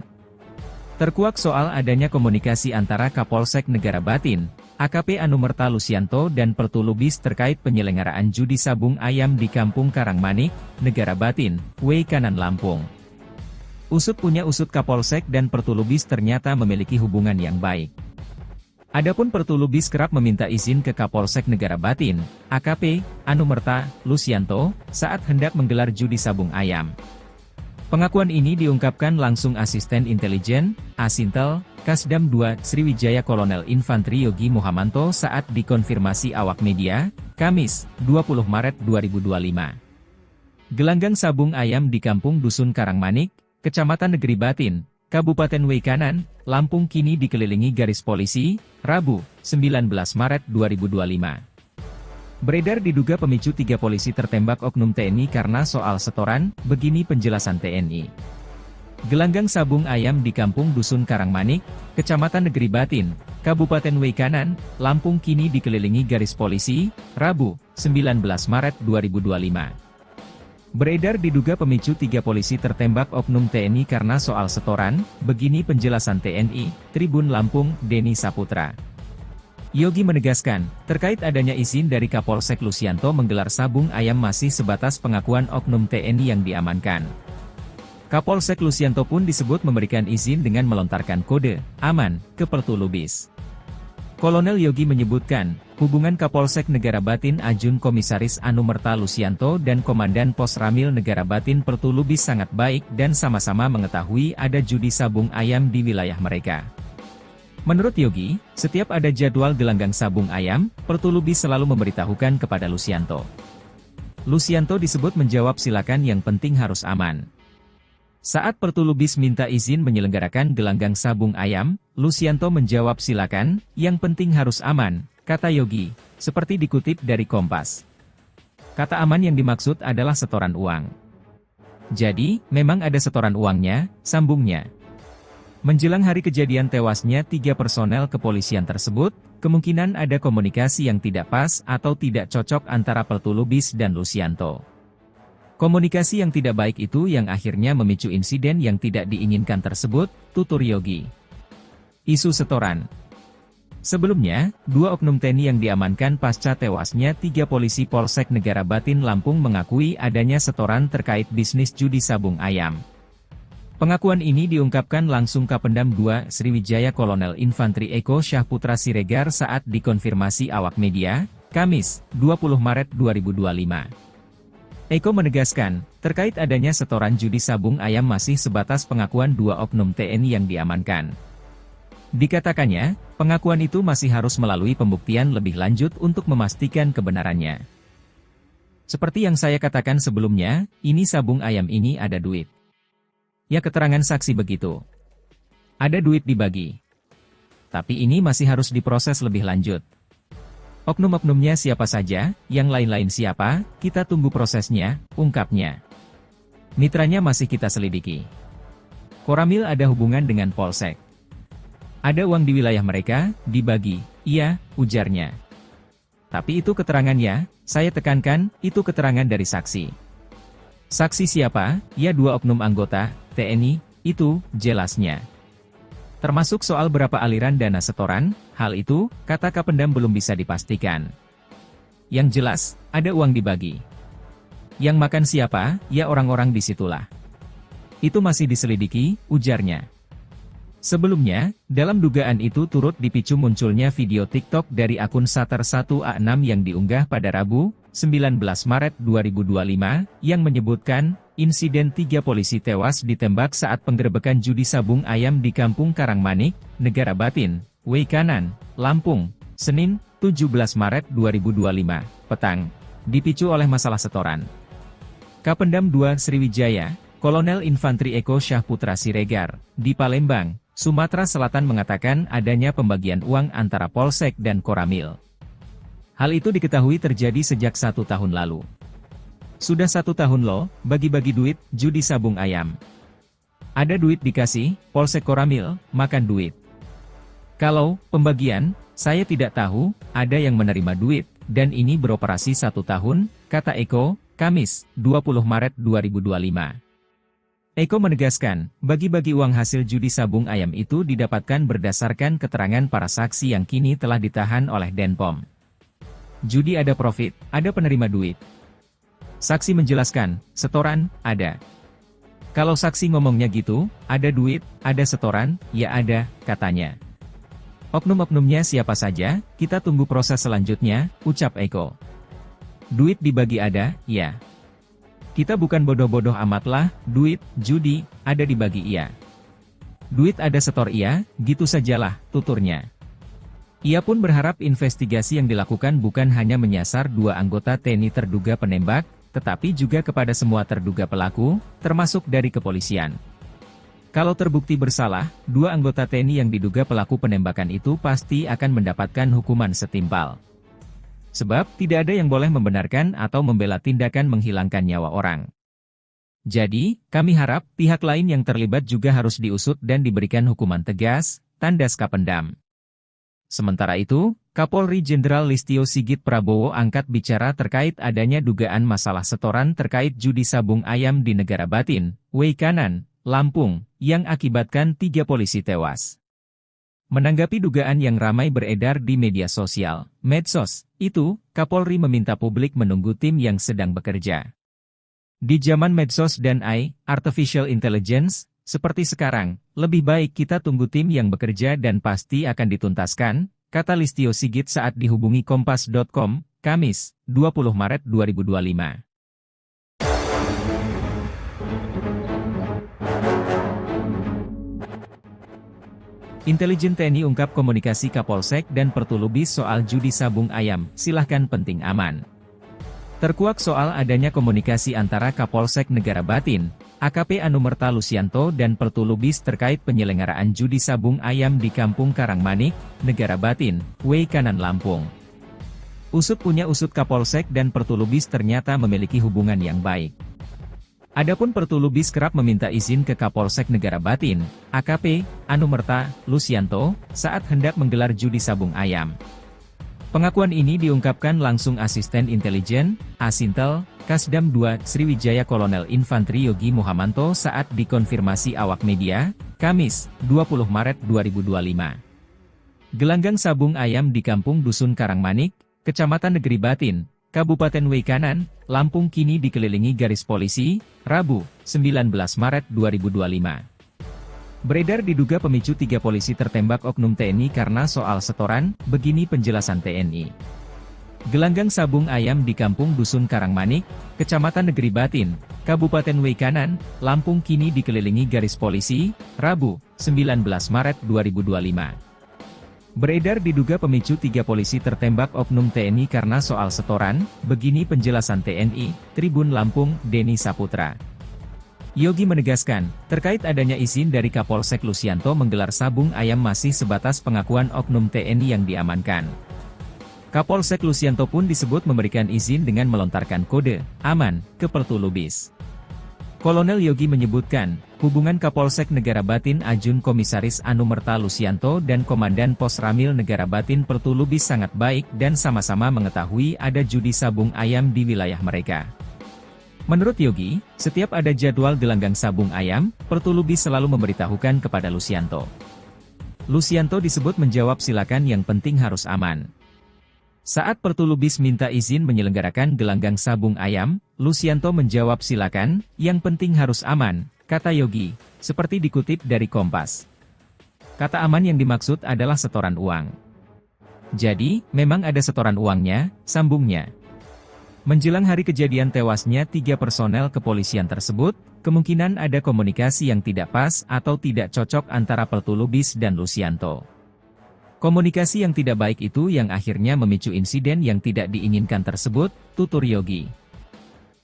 Terkuak soal adanya komunikasi antara Kapolsek Negara Batin, AKP Anumerta Lucianto dan Peltu Lubis terkait penyelenggaraan judi sabung ayam di Kampung Karangmanik, Negara Batin, Weikanan Lampung. Usut Kapolsek dan Pertulubis ternyata memiliki hubungan yang baik. Adapun Pertulubis kerap meminta izin ke Kapolsek Negara Batin, AKP, Anumerta, Lusianto, saat hendak menggelar judi sabung ayam. Pengakuan ini diungkapkan langsung Asisten Intelijen, Asintel, Kasdam 2, Sriwijaya Kolonel Infantri Yogi Muhamanto saat dikonfirmasi awak media, Kamis, 20 Maret 2025. Gelanggang sabung ayam di Kampung Dusun Karangmanik, Kecamatan Negeri Batin, Kabupaten Weikanan, Lampung kini dikelilingi garis polisi, Rabu, 19 Maret 2025. Beredar diduga pemicu 3 polisi tertembak oknum TNI karena soal setoran, begini penjelasan TNI. Gelanggang sabung ayam di Kampung Dusun Karangmanik, Kecamatan Negeri Batin, Kabupaten Weikanan, Lampung kini dikelilingi garis polisi, Rabu, 19 Maret 2025. Beredar diduga pemicu 3 polisi tertembak oknum TNI karena soal setoran, begini penjelasan TNI, Tribun Lampung, Denny Saputra. Yogi menegaskan, terkait adanya izin dari Kapolsek Lusianto menggelar sabung ayam masih sebatas pengakuan oknum TNI yang diamankan. Kapolsek Lusianto pun disebut memberikan izin dengan melontarkan kode aman ke Pertulubis. Kolonel Yogi menyebutkan, hubungan Kapolsek Negara Batin Ajun Komisaris Anumerta Lusianto dan Komandan Pos Ramil Negara Batin Pertulubis sangat baik dan sama-sama mengetahui ada judi sabung ayam di wilayah mereka. Menurut Yogi, setiap ada jadwal gelanggang sabung ayam, Pertulubis selalu memberitahukan kepada Lusianto. Lusianto disebut menjawab silakan yang penting harus aman. Saat Pertulubis minta izin menyelenggarakan gelanggang sabung ayam, Lusianto menjawab silakan, yang penting harus aman, kata Yogi, seperti dikutip dari Kompas. Kata aman yang dimaksud adalah setoran uang. Jadi, memang ada setoran uangnya, sambungnya. Menjelang hari kejadian tewasnya 3 personel kepolisian tersebut, kemungkinan ada komunikasi yang tidak pas atau tidak cocok antara Pertulubis dan Lusianto. Komunikasi yang tidak baik itu yang akhirnya memicu insiden yang tidak diinginkan tersebut, tutur Yogi. Isu setoran. Sebelumnya, 2 oknum TNI yang diamankan pasca tewasnya 3 polisi Polsek Negara Batin Lampung mengakui adanya setoran terkait bisnis judi sabung ayam. Pengakuan ini diungkapkan langsung Kapendam 2 Sriwijaya Kolonel Infantri Eko Syahputra Siregar saat dikonfirmasi awak media, Kamis, 20 Maret 2025. Eko menegaskan, terkait adanya setoran judi sabung ayam masih sebatas pengakuan 2 oknum TNI yang diamankan. Dikatakannya, pengakuan itu masih harus melalui pembuktian lebih lanjut untuk memastikan kebenarannya. Seperti yang saya katakan sebelumnya, ini sabung ayam ini ada duit. Ya keterangan saksi begitu. Ada duit dibagi. Tapi ini masih harus diproses lebih lanjut. Oknum-oknumnya siapa saja, yang lain-lain siapa, kita tunggu prosesnya, ungkapnya. Mitranya masih kita selidiki. Koramil ada hubungan dengan Polsek. Ada uang di wilayah mereka, dibagi, iya, ujarnya. Tapi itu keterangannya, saya tekankan, itu keterangan dari saksi. Saksi siapa? Ya 2 oknum anggota, TNI, itu, jelasnya. Termasuk soal berapa aliran dana setoran, hal itu, kata Kapendam belum bisa dipastikan. Yang jelas, ada uang dibagi. Yang makan siapa, ya orang-orang disitulah. Itu masih diselidiki, ujarnya. Sebelumnya, dalam dugaan itu turut dipicu munculnya video TikTok dari akun Sater 1A6 yang diunggah pada Rabu, 19 Maret 2025, yang menyebutkan, insiden 3 polisi tewas ditembak saat penggerebekan judi sabung ayam di Kampung Karangmanik, Negara Batin, Weikanan, Lampung, Senin, 17 Maret 2025, petang, dipicu oleh masalah setoran. Kapendam 2 Sriwijaya, Kolonel Infantri Eko Syahputra Siregar, di Palembang, Sumatera Selatan mengatakan adanya pembagian uang antara Polsek dan Koramil. Hal itu diketahui terjadi sejak 1 tahun lalu. Sudah 1 tahun loh, bagi-bagi duit, judi sabung ayam. Ada duit dikasih, Polsek Koramil, makan duit. Kalau pembagian, saya tidak tahu, ada yang menerima duit, dan ini beroperasi 1 tahun, kata Eko, Kamis, 20 Maret 2025. Eko menegaskan, bagi-bagi uang hasil judi sabung ayam itu didapatkan berdasarkan keterangan para saksi yang kini telah ditahan oleh Denpom. Judi ada profit, ada penerima duit. Saksi menjelaskan, setoran, ada. Kalau saksi ngomongnya gitu, ada duit, ada setoran, ya ada, katanya. Oknum-oknumnya siapa saja, kita tunggu proses selanjutnya, ucap Eko. Duit dibagi ada, ya. Kita bukan bodoh-bodoh amat lah, duit, judi, ada dibagi iya. Duit ada setor iya, gitu sajalah, tuturnya. Ia pun berharap investigasi yang dilakukan bukan hanya menyasar 2 anggota TNI terduga penembak, tetapi juga kepada semua terduga pelaku, termasuk dari kepolisian. Kalau terbukti bersalah, 2 anggota TNI yang diduga pelaku penembakan itu pasti akan mendapatkan hukuman setimpal. Sebab, tidak ada yang boleh membenarkan atau membela tindakan menghilangkan nyawa orang. Jadi, kami harap pihak lain yang terlibat juga harus diusut dan diberikan hukuman tegas, tandas Kapendam. Sementara itu, Kapolri Jenderal Listio Sigit Prabowo angkat bicara terkait adanya dugaan masalah setoran terkait judi sabung ayam di Negara Batin, Weikanan, Lampung, yang akibatkan 3 polisi tewas. Menanggapi dugaan yang ramai beredar di media sosial, medsos, itu, Kapolri meminta publik menunggu tim yang sedang bekerja. Di zaman medsos dan AI, Artificial Intelligence, seperti sekarang, lebih baik kita tunggu tim yang bekerja dan pasti akan dituntaskan, kata Listio Sigit saat dihubungi Kompas.com, Kamis, 20 Maret 2025. Intelijen TNI ungkap komunikasi Kapolsek dan Pertulubis soal judi sabung ayam, silahkan penting aman. Terkuak soal adanya komunikasi antara Kapolsek Negara Batin, AKP Anumerta Lusianto dan Pertulubis terkait penyelenggaraan judi sabung ayam di Kampung Karangmanik, Negara Batin, Weikanan Lampung. Usut punya usut Kapolsek dan Pertulubis ternyata memiliki hubungan yang baik. Adapun Pertulubis kerap meminta izin ke Kapolsek Negara Batin, AKP Anumerta Lusianto, saat hendak menggelar judi sabung ayam. Pengakuan ini diungkapkan langsung Asisten Intelijen, Asintel, Kasdam 2, Sriwijaya Kolonel Infantri Yogi Muhamanto saat dikonfirmasi awak media, Kamis, 20 Maret 2025. Gelanggang sabung ayam di Kampung Dusun Karangmanik, Kecamatan Negeri Batin, Kabupaten Weikanan, Lampung kini dikelilingi garis polisi, Rabu, 19 Maret 2025. Beredar diduga pemicu 3 polisi tertembak oknum TNI karena soal setoran, begini penjelasan TNI. Gelanggang sabung ayam di Kampung Dusun Karangmanik, Kecamatan Negeri Batin, Kabupaten Weikanan, Lampung kini dikelilingi garis polisi, Rabu, 19 Maret 2025. Beredar diduga pemicu 3 polisi tertembak oknum TNI karena soal setoran, begini penjelasan TNI, Tribun Lampung, Denny Saputra. Yogi menegaskan, terkait adanya izin dari Kapolsek Lusianto menggelar sabung ayam masih sebatas pengakuan oknum TNI yang diamankan. Kapolsek Lusianto pun disebut memberikan izin dengan melontarkan kode, aman, ke Pertulubis. Kolonel Yogi menyebutkan, hubungan Kapolsek Negara Batin Ajun Komisaris Anumerta Lusianto dan Komandan Pos Ramil Negara Batin Pertulubis sangat baik dan sama-sama mengetahui ada judi sabung ayam di wilayah mereka. Menurut Yogi, setiap ada jadwal gelanggang sabung ayam, Pertulubis selalu memberitahukan kepada Lusianto. Lusianto disebut menjawab silakan yang penting harus aman. Saat Pertulubis minta izin menyelenggarakan gelanggang sabung ayam, Lusianto menjawab silakan, yang penting harus aman, kata Yogi, seperti dikutip dari Kompas. Kata aman yang dimaksud adalah setoran uang. Jadi, memang ada setoran uangnya, sambungnya. Menjelang hari kejadian tewasnya 3 personel kepolisian tersebut, kemungkinan ada komunikasi yang tidak pas atau tidak cocok antara Pertulubis dan Lusianto. Komunikasi yang tidak baik itu yang akhirnya memicu insiden yang tidak diinginkan tersebut, tutur Yogi.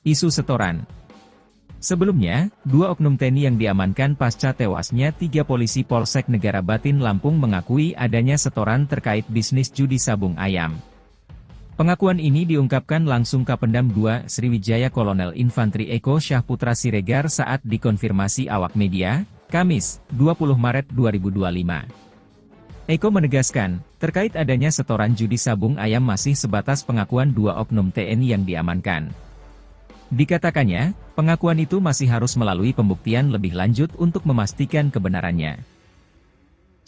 Isu setoran. Sebelumnya, 2 oknum TNI yang diamankan pasca tewasnya 3 polisi Polsek Negara Batin Lampung mengakui adanya setoran terkait bisnis judi sabung ayam. Pengakuan ini diungkapkan langsung Kapendam 2 Sriwijaya Kolonel Infantri Eko Syahputra Siregar saat dikonfirmasi awak media, Kamis, 20 Maret 2025. Eko menegaskan, terkait adanya setoran judi sabung ayam masih sebatas pengakuan 2 oknum TNI yang diamankan. Dikatakannya, pengakuan itu masih harus melalui pembuktian lebih lanjut untuk memastikan kebenarannya.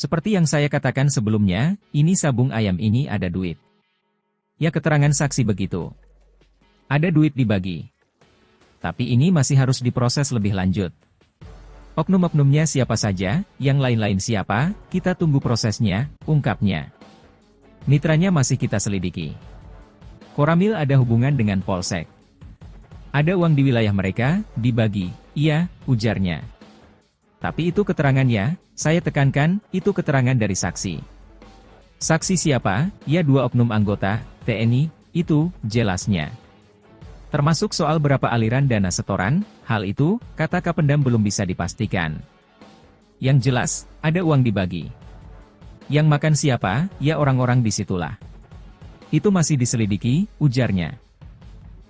Seperti yang saya katakan sebelumnya, ini sabung ayam ini ada duit. Ya keterangan saksi begitu. Ada duit dibagi. Tapi ini masih harus diproses lebih lanjut. Oknum-oknumnya siapa saja, yang lain-lain siapa, kita tunggu prosesnya, ungkapnya. Mitranya masih kita selidiki. Koramil ada hubungan dengan Polsek. Ada uang di wilayah mereka, dibagi, iya, ujarnya. Tapi itu keterangannya, saya tekankan, itu keterangan dari saksi. Saksi siapa? Ya 2 oknum anggota, TNI, itu, jelasnya. Termasuk soal berapa aliran dana setoran, hal itu, kata Kapendam belum bisa dipastikan. Yang jelas, ada uang dibagi. Yang makan siapa, ya orang-orang disitulah. Itu masih diselidiki, ujarnya.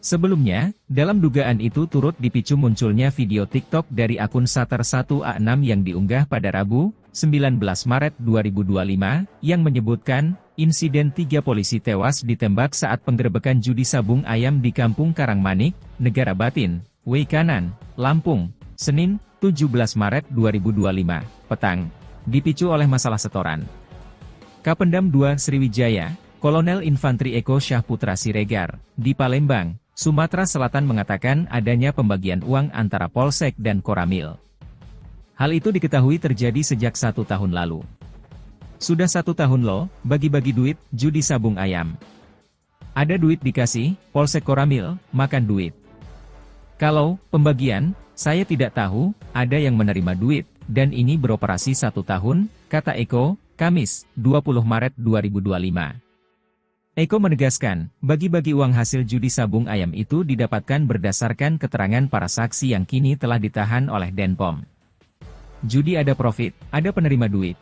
Sebelumnya, dalam dugaan itu turut dipicu munculnya video TikTok dari akun Sater 1A6 yang diunggah pada Rabu, 19 Maret 2025, yang menyebutkan, insiden 3 polisi tewas ditembak saat penggerebekan judi sabung ayam di Kampung Karangmanik, Negara Batin, Weikanan, Lampung, Senin, 17 Maret 2025, petang, dipicu oleh masalah setoran. Kapendam 2 Sriwijaya, Kolonel Infantri Eko Syahputra Siregar, di Palembang, Sumatera Selatan mengatakan adanya pembagian uang antara Polsek dan Koramil. Hal itu diketahui terjadi sejak 1 tahun lalu. Sudah 1 tahun loh, bagi-bagi duit, judi sabung ayam. Ada duit dikasih, Polsek Koramil, makan duit. Kalau pembagian, saya tidak tahu, ada yang menerima duit, dan ini beroperasi 1 tahun, kata Eko, Kamis, 20 Maret 2025. Eko menegaskan, bagi-bagi uang hasil judi sabung ayam itu didapatkan berdasarkan keterangan para saksi yang kini telah ditahan oleh Denpom. Judi ada profit, ada penerima duit.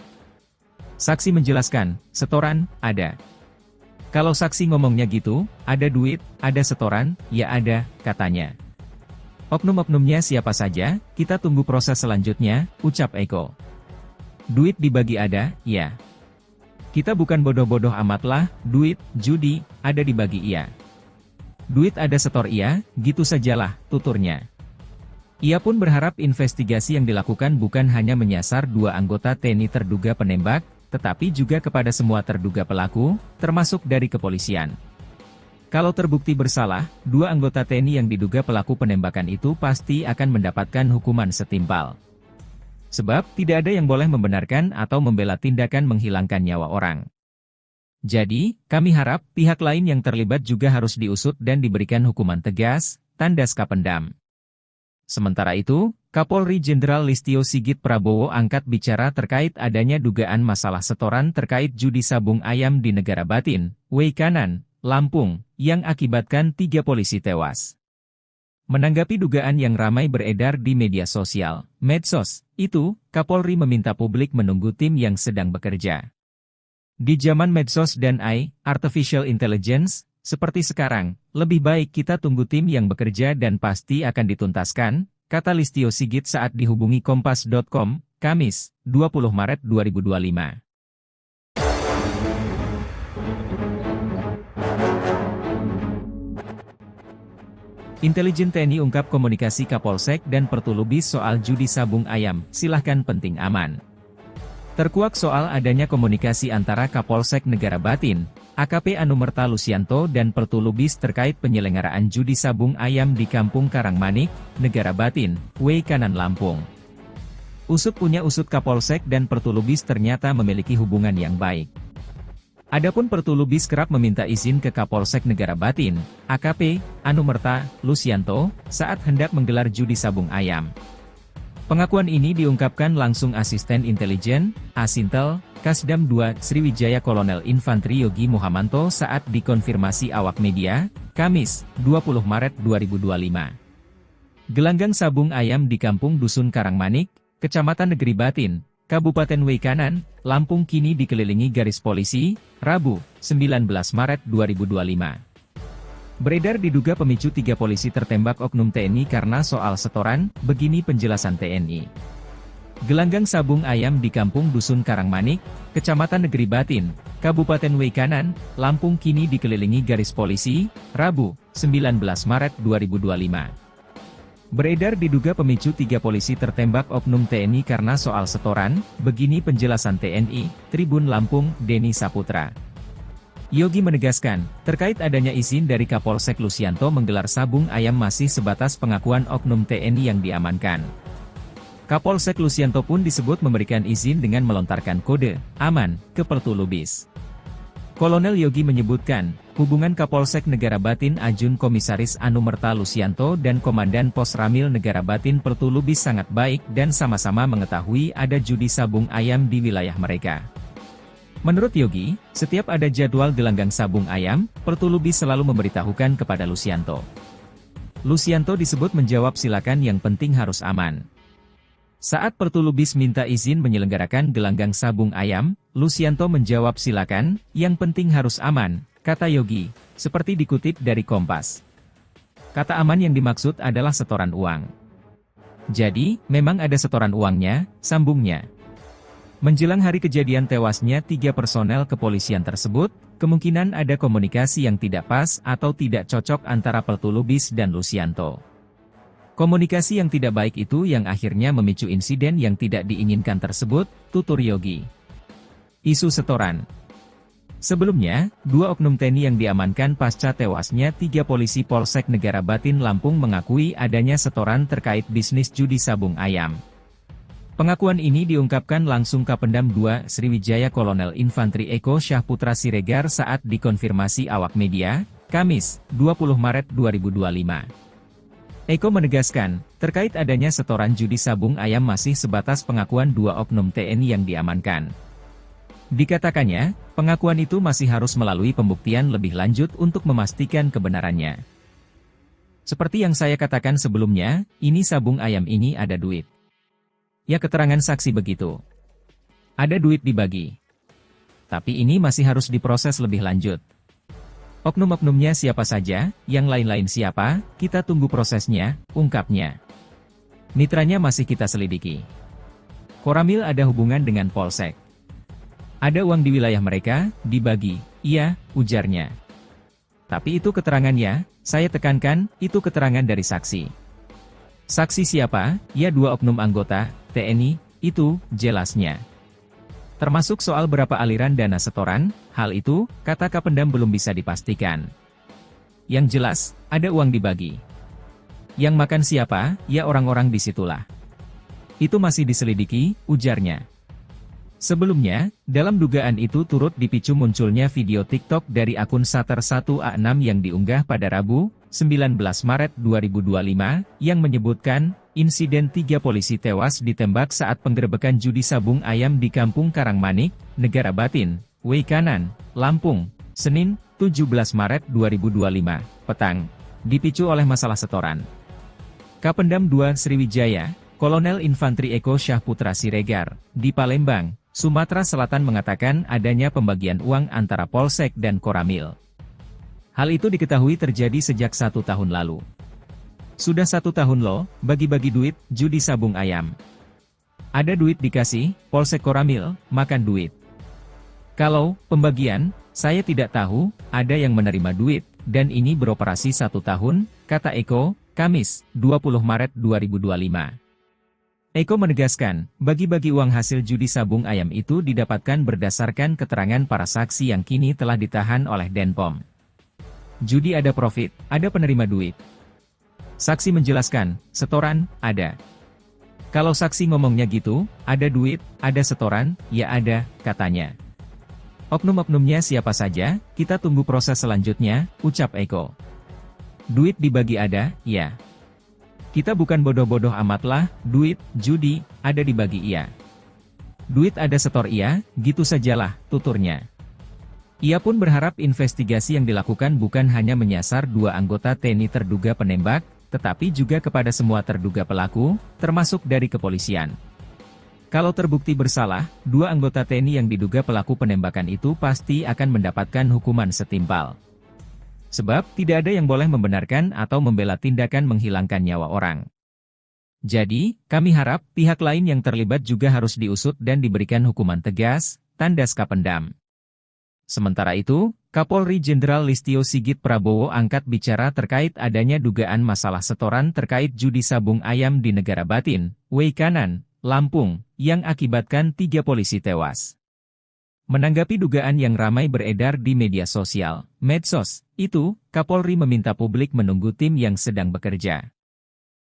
Saksi menjelaskan, setoran, ada. Kalau saksi ngomongnya gitu, ada duit, ada setoran, ya ada, katanya. Oknum-oknumnya siapa saja, kita tunggu proses selanjutnya, ucap Eko. Duit dibagi ada, ya. Kita bukan bodoh-bodoh amat lah, duit, judi, ada dibagi iya. Duit ada setor iya, gitu sajalah, tuturnya. Ia pun berharap investigasi yang dilakukan bukan hanya menyasar 2 anggota TNI terduga penembak, tetapi juga kepada semua terduga pelaku, termasuk dari kepolisian. Kalau terbukti bersalah, 2 anggota TNI yang diduga pelaku penembakan itu pasti akan mendapatkan hukuman setimpal. Sebab, tidak ada yang boleh membenarkan atau membela tindakan menghilangkan nyawa orang. Jadi, kami harap pihak lain yang terlibat juga harus diusut dan diberikan hukuman tegas, tandas Kapendam. Sementara itu, Kapolri Jenderal Listio Sigit Prabowo angkat bicara terkait adanya dugaan masalah setoran terkait judi sabung ayam di Negara Batin, Weikanan, Lampung, yang akibatkan 3 polisi tewas. Menanggapi dugaan yang ramai beredar di media sosial, medsos, itu, Kapolri meminta publik menunggu tim yang sedang bekerja. Di zaman medsos dan AI, Artificial Intelligence, seperti sekarang, lebih baik kita tunggu tim yang bekerja dan pasti akan dituntaskan, kata Listio Sigit saat dihubungi Kompas.com, Kamis, 20 Maret 2025. Intelijen TNI ungkap komunikasi Kapolsek dan Pertulubis soal judi sabung ayam, silahkan penting aman. Terkuak soal adanya komunikasi antara Kapolsek Negara Batin, AKP Anumerta Lusianto dan Pertulubis terkait penyelenggaraan judi sabung ayam di Kampung Karangmanik, Negara Batin, Weikanan Lampung. Usut punya usut Kapolsek dan Pertulubis ternyata memiliki hubungan yang baik. Adapun Pertulubis kerap meminta izin ke Kapolsek Negara Batin, AKP Anumerta Lusianto, saat hendak menggelar judi sabung ayam. Pengakuan ini diungkapkan langsung Asisten Intelijen, Asintel, Kasdam 2 Sriwijaya Kolonel Infantri Yogi Muhamanto saat dikonfirmasi awak media, Kamis, 20 Maret 2025. Gelanggang sabung ayam di Kampung Dusun Karangmanik, Kecamatan Negeri Batin, Kabupaten Weikanan, Lampung kini dikelilingi garis polisi, Rabu, 19 Maret 2025. Beredar diduga pemicu 3 polisi tertembak oknum TNI karena soal setoran, begini penjelasan TNI. Gelanggang sabung ayam di Kampung Dusun Karangmanik, Kecamatan Negeri Batin, Kabupaten Weikanan, Lampung kini dikelilingi garis polisi, Rabu, 19 Maret 2025. Beredar diduga pemicu 3 polisi tertembak oknum TNI karena soal setoran, begini penjelasan TNI, Tribun Lampung, Denny Saputra. Yogi menegaskan, terkait adanya izin dari Kapolsek Lusianto menggelar sabung ayam masih sebatas pengakuan oknum TNI yang diamankan. Kapolsek Lusianto pun disebut memberikan izin dengan melontarkan kode aman ke Pertu Lubis. Kolonel Yogi menyebutkan, hubungan Kapolsek Negara Batin Ajun Komisaris Anumerta Lusianto dan Komandan Pos Ramil Negara Batin Pertu Lubis sangat baik dan sama-sama mengetahui ada judi sabung ayam di wilayah mereka. Menurut Yogi, setiap ada jadwal gelanggang sabung ayam, Pertu Lubis selalu memberitahukan kepada Lusianto. Lusianto disebut menjawab silakan, yang penting harus aman. Saat Pertu Lubis minta izin menyelenggarakan gelanggang sabung ayam, Lusianto menjawab silakan, yang penting harus aman, kata Yogi, seperti dikutip dari Kompas. Kata aman yang dimaksud adalah setoran uang. Jadi, memang ada setoran uangnya, sambungnya. Menjelang hari kejadian tewasnya 3 personel kepolisian tersebut, kemungkinan ada komunikasi yang tidak pas atau tidak cocok antara Pertu Lubis dan Lusianto. Komunikasi yang tidak baik itu yang akhirnya memicu insiden yang tidak diinginkan tersebut, tutur Yogi. Isu setoran. Sebelumnya, 2 oknum TNI yang diamankan pasca tewasnya 3 polisi Polsek Negara Batin Lampung mengakui adanya setoran terkait bisnis judi sabung ayam. Pengakuan ini diungkapkan langsung Kapendam 2 Sriwijaya Kolonel Infantri Eko Syahputra Siregar saat dikonfirmasi awak media, Kamis, 20 Maret 2025. Eko menegaskan, terkait adanya setoran judi sabung ayam masih sebatas pengakuan 2 oknum TNI yang diamankan. Dikatakannya, pengakuan itu masih harus melalui pembuktian lebih lanjut untuk memastikan kebenarannya. Seperti yang saya katakan sebelumnya, ini sabung ayam ini ada duit. Ya, keterangan saksi begitu. Ada duit dibagi. Tapi ini masih harus diproses lebih lanjut. Oknum-oknumnya siapa saja, yang lain-lain siapa, kita tunggu prosesnya, ungkapnya. Mitranya masih kita selidiki. Koramil ada hubungan dengan Polsek. Ada uang di wilayah mereka, dibagi, iya, ujarnya. Tapi itu keterangannya, saya tekankan, itu keterangan dari saksi. Saksi siapa? Ya 2 oknum anggota, TNI, itu, jelasnya. Termasuk soal berapa aliran dana setoran, hal itu, kata Kapendam belum bisa dipastikan. Yang jelas, ada uang dibagi. Yang makan siapa, ya orang-orang disitulah. Itu masih diselidiki, ujarnya. Sebelumnya, dalam dugaan itu turut dipicu munculnya video TikTok dari akun Sater 1A6 yang diunggah pada Rabu, 19 Maret 2025, yang menyebutkan, insiden 3 polisi tewas ditembak saat penggerebekan judi sabung ayam di Kampung Karangmanik, Negara Batin, Weikanan, Lampung, Senin, 17 Maret 2025, petang, dipicu oleh masalah setoran. Kapendam 2 Sriwijaya, Kolonel Infantri Eko Syahputra Siregar, di Palembang, Sumatera Selatan mengatakan adanya pembagian uang antara Polsek dan Koramil. Hal itu diketahui terjadi sejak 1 tahun lalu. Sudah 1 tahun loh, bagi-bagi duit, judi sabung ayam. Ada duit dikasih, Polsek Koramil, makan duit. Kalau pembagian, saya tidak tahu, ada yang menerima duit, dan ini beroperasi 1 tahun, kata Eko, Kamis, 20 Maret 2025. Eko menegaskan, bagi-bagi uang hasil judi sabung ayam itu didapatkan berdasarkan keterangan para saksi yang kini telah ditahan oleh Denpom. Judi ada profit, ada penerima duit. Saksi menjelaskan, setoran, ada. Kalau saksi ngomongnya gitu, ada duit, ada setoran, ya ada, katanya. Oknum-oknumnya siapa saja, kita tunggu proses selanjutnya, ucap Eko. Duit dibagi ada, ya. Kita bukan bodoh-bodoh amat lah, duit, judi, ada dibagi iya. Duit ada setor iya, gitu sajalah, tuturnya. Ia pun berharap investigasi yang dilakukan bukan hanya menyasar 2 anggota TNI terduga penembak, tetapi juga kepada semua terduga pelaku, termasuk dari kepolisian. Kalau terbukti bersalah, 2 anggota TNI yang diduga pelaku penembakan itu pasti akan mendapatkan hukuman setimpal. Sebab, tidak ada yang boleh membenarkan atau membela tindakan menghilangkan nyawa orang. Jadi, kami harap pihak lain yang terlibat juga harus diusut dan diberikan hukuman tegas, tandas Kapendam. Sementara itu, Kapolri Jenderal Listio Sigit Prabowo angkat bicara terkait adanya dugaan masalah setoran terkait judi sabung ayam di Negara Batin, Weikanan, Lampung, yang akibatkan 3 polisi tewas. Menanggapi dugaan yang ramai beredar di media sosial, medsos, itu, Kapolri meminta publik menunggu tim yang sedang bekerja.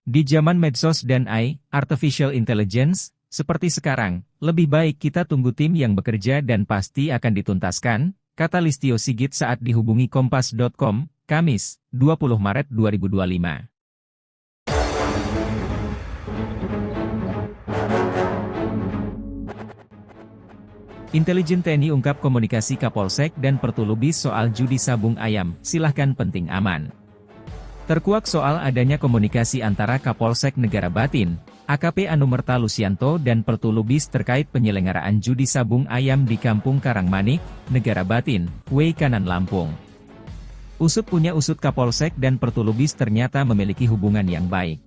Di zaman medsos dan AI, Artificial Intelligence, seperti sekarang, lebih baik kita tunggu tim yang bekerja dan pasti akan dituntaskan, kata Listio Sigit saat dihubungi Kompas.com, Kamis, 20 Maret 2025. Intelijen TNI ungkap komunikasi Kapolsek dan Pertulubis soal judi sabung ayam, silahkan penting aman. Terkuak soal adanya komunikasi antara Kapolsek Negara Batin, AKP Anumerta Lusianto dan Pertulubis terkait penyelenggaraan judi sabung ayam di Kampung Karangmanik, Negara Batin, Weikanan, Lampung. Usut punya usut Kapolsek dan Pertulubis ternyata memiliki hubungan yang baik.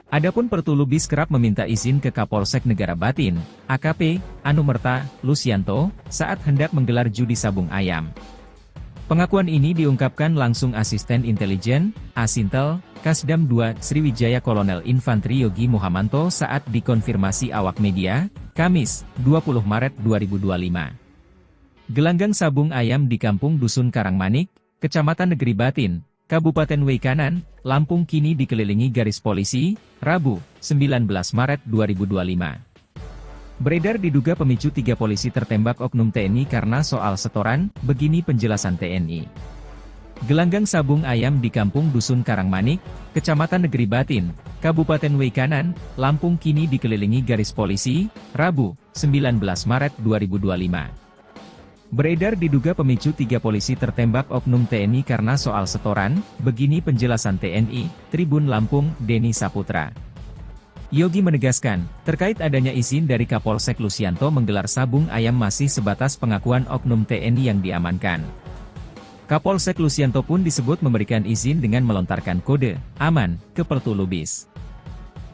Adapun Pertulubis kerap meminta izin ke Kapolsek Negara Batin, AKP Anumerta Lusianto, saat hendak menggelar judi sabung ayam. Pengakuan ini diungkapkan langsung Asisten Intelijen, Asintel, Kasdam 2 Sriwijaya Kolonel Infantri Yogi Muhamanto saat dikonfirmasi awak media, Kamis, 20 Maret 2025. Gelanggang sabung ayam di Kampung Dusun Karangmanik, Kecamatan Negeri Batin, Kabupaten Weikanan, Lampung kini dikelilingi garis polisi, Rabu, 19 Maret 2025. Beredar diduga pemicu 3 polisi tertembak oknum TNI karena soal setoran, begini penjelasan TNI. Gelanggang sabung ayam di Kampung Dusun Karangmanik, Kecamatan Negeri Batin, Kabupaten Weikanan, Lampung kini dikelilingi garis polisi, Rabu, 19 Maret 2025. Beredar diduga pemicu 3 polisi tertembak oknum TNI karena soal setoran, begini penjelasan TNI, Tribun Lampung, Denny Saputra. Yogi menegaskan, terkait adanya izin dari Kapolsek Lusianto menggelar sabung ayam masih sebatas pengakuan oknum TNI yang diamankan. Kapolsek Lusianto pun disebut memberikan izin dengan melontarkan kode aman ke Pertulubis.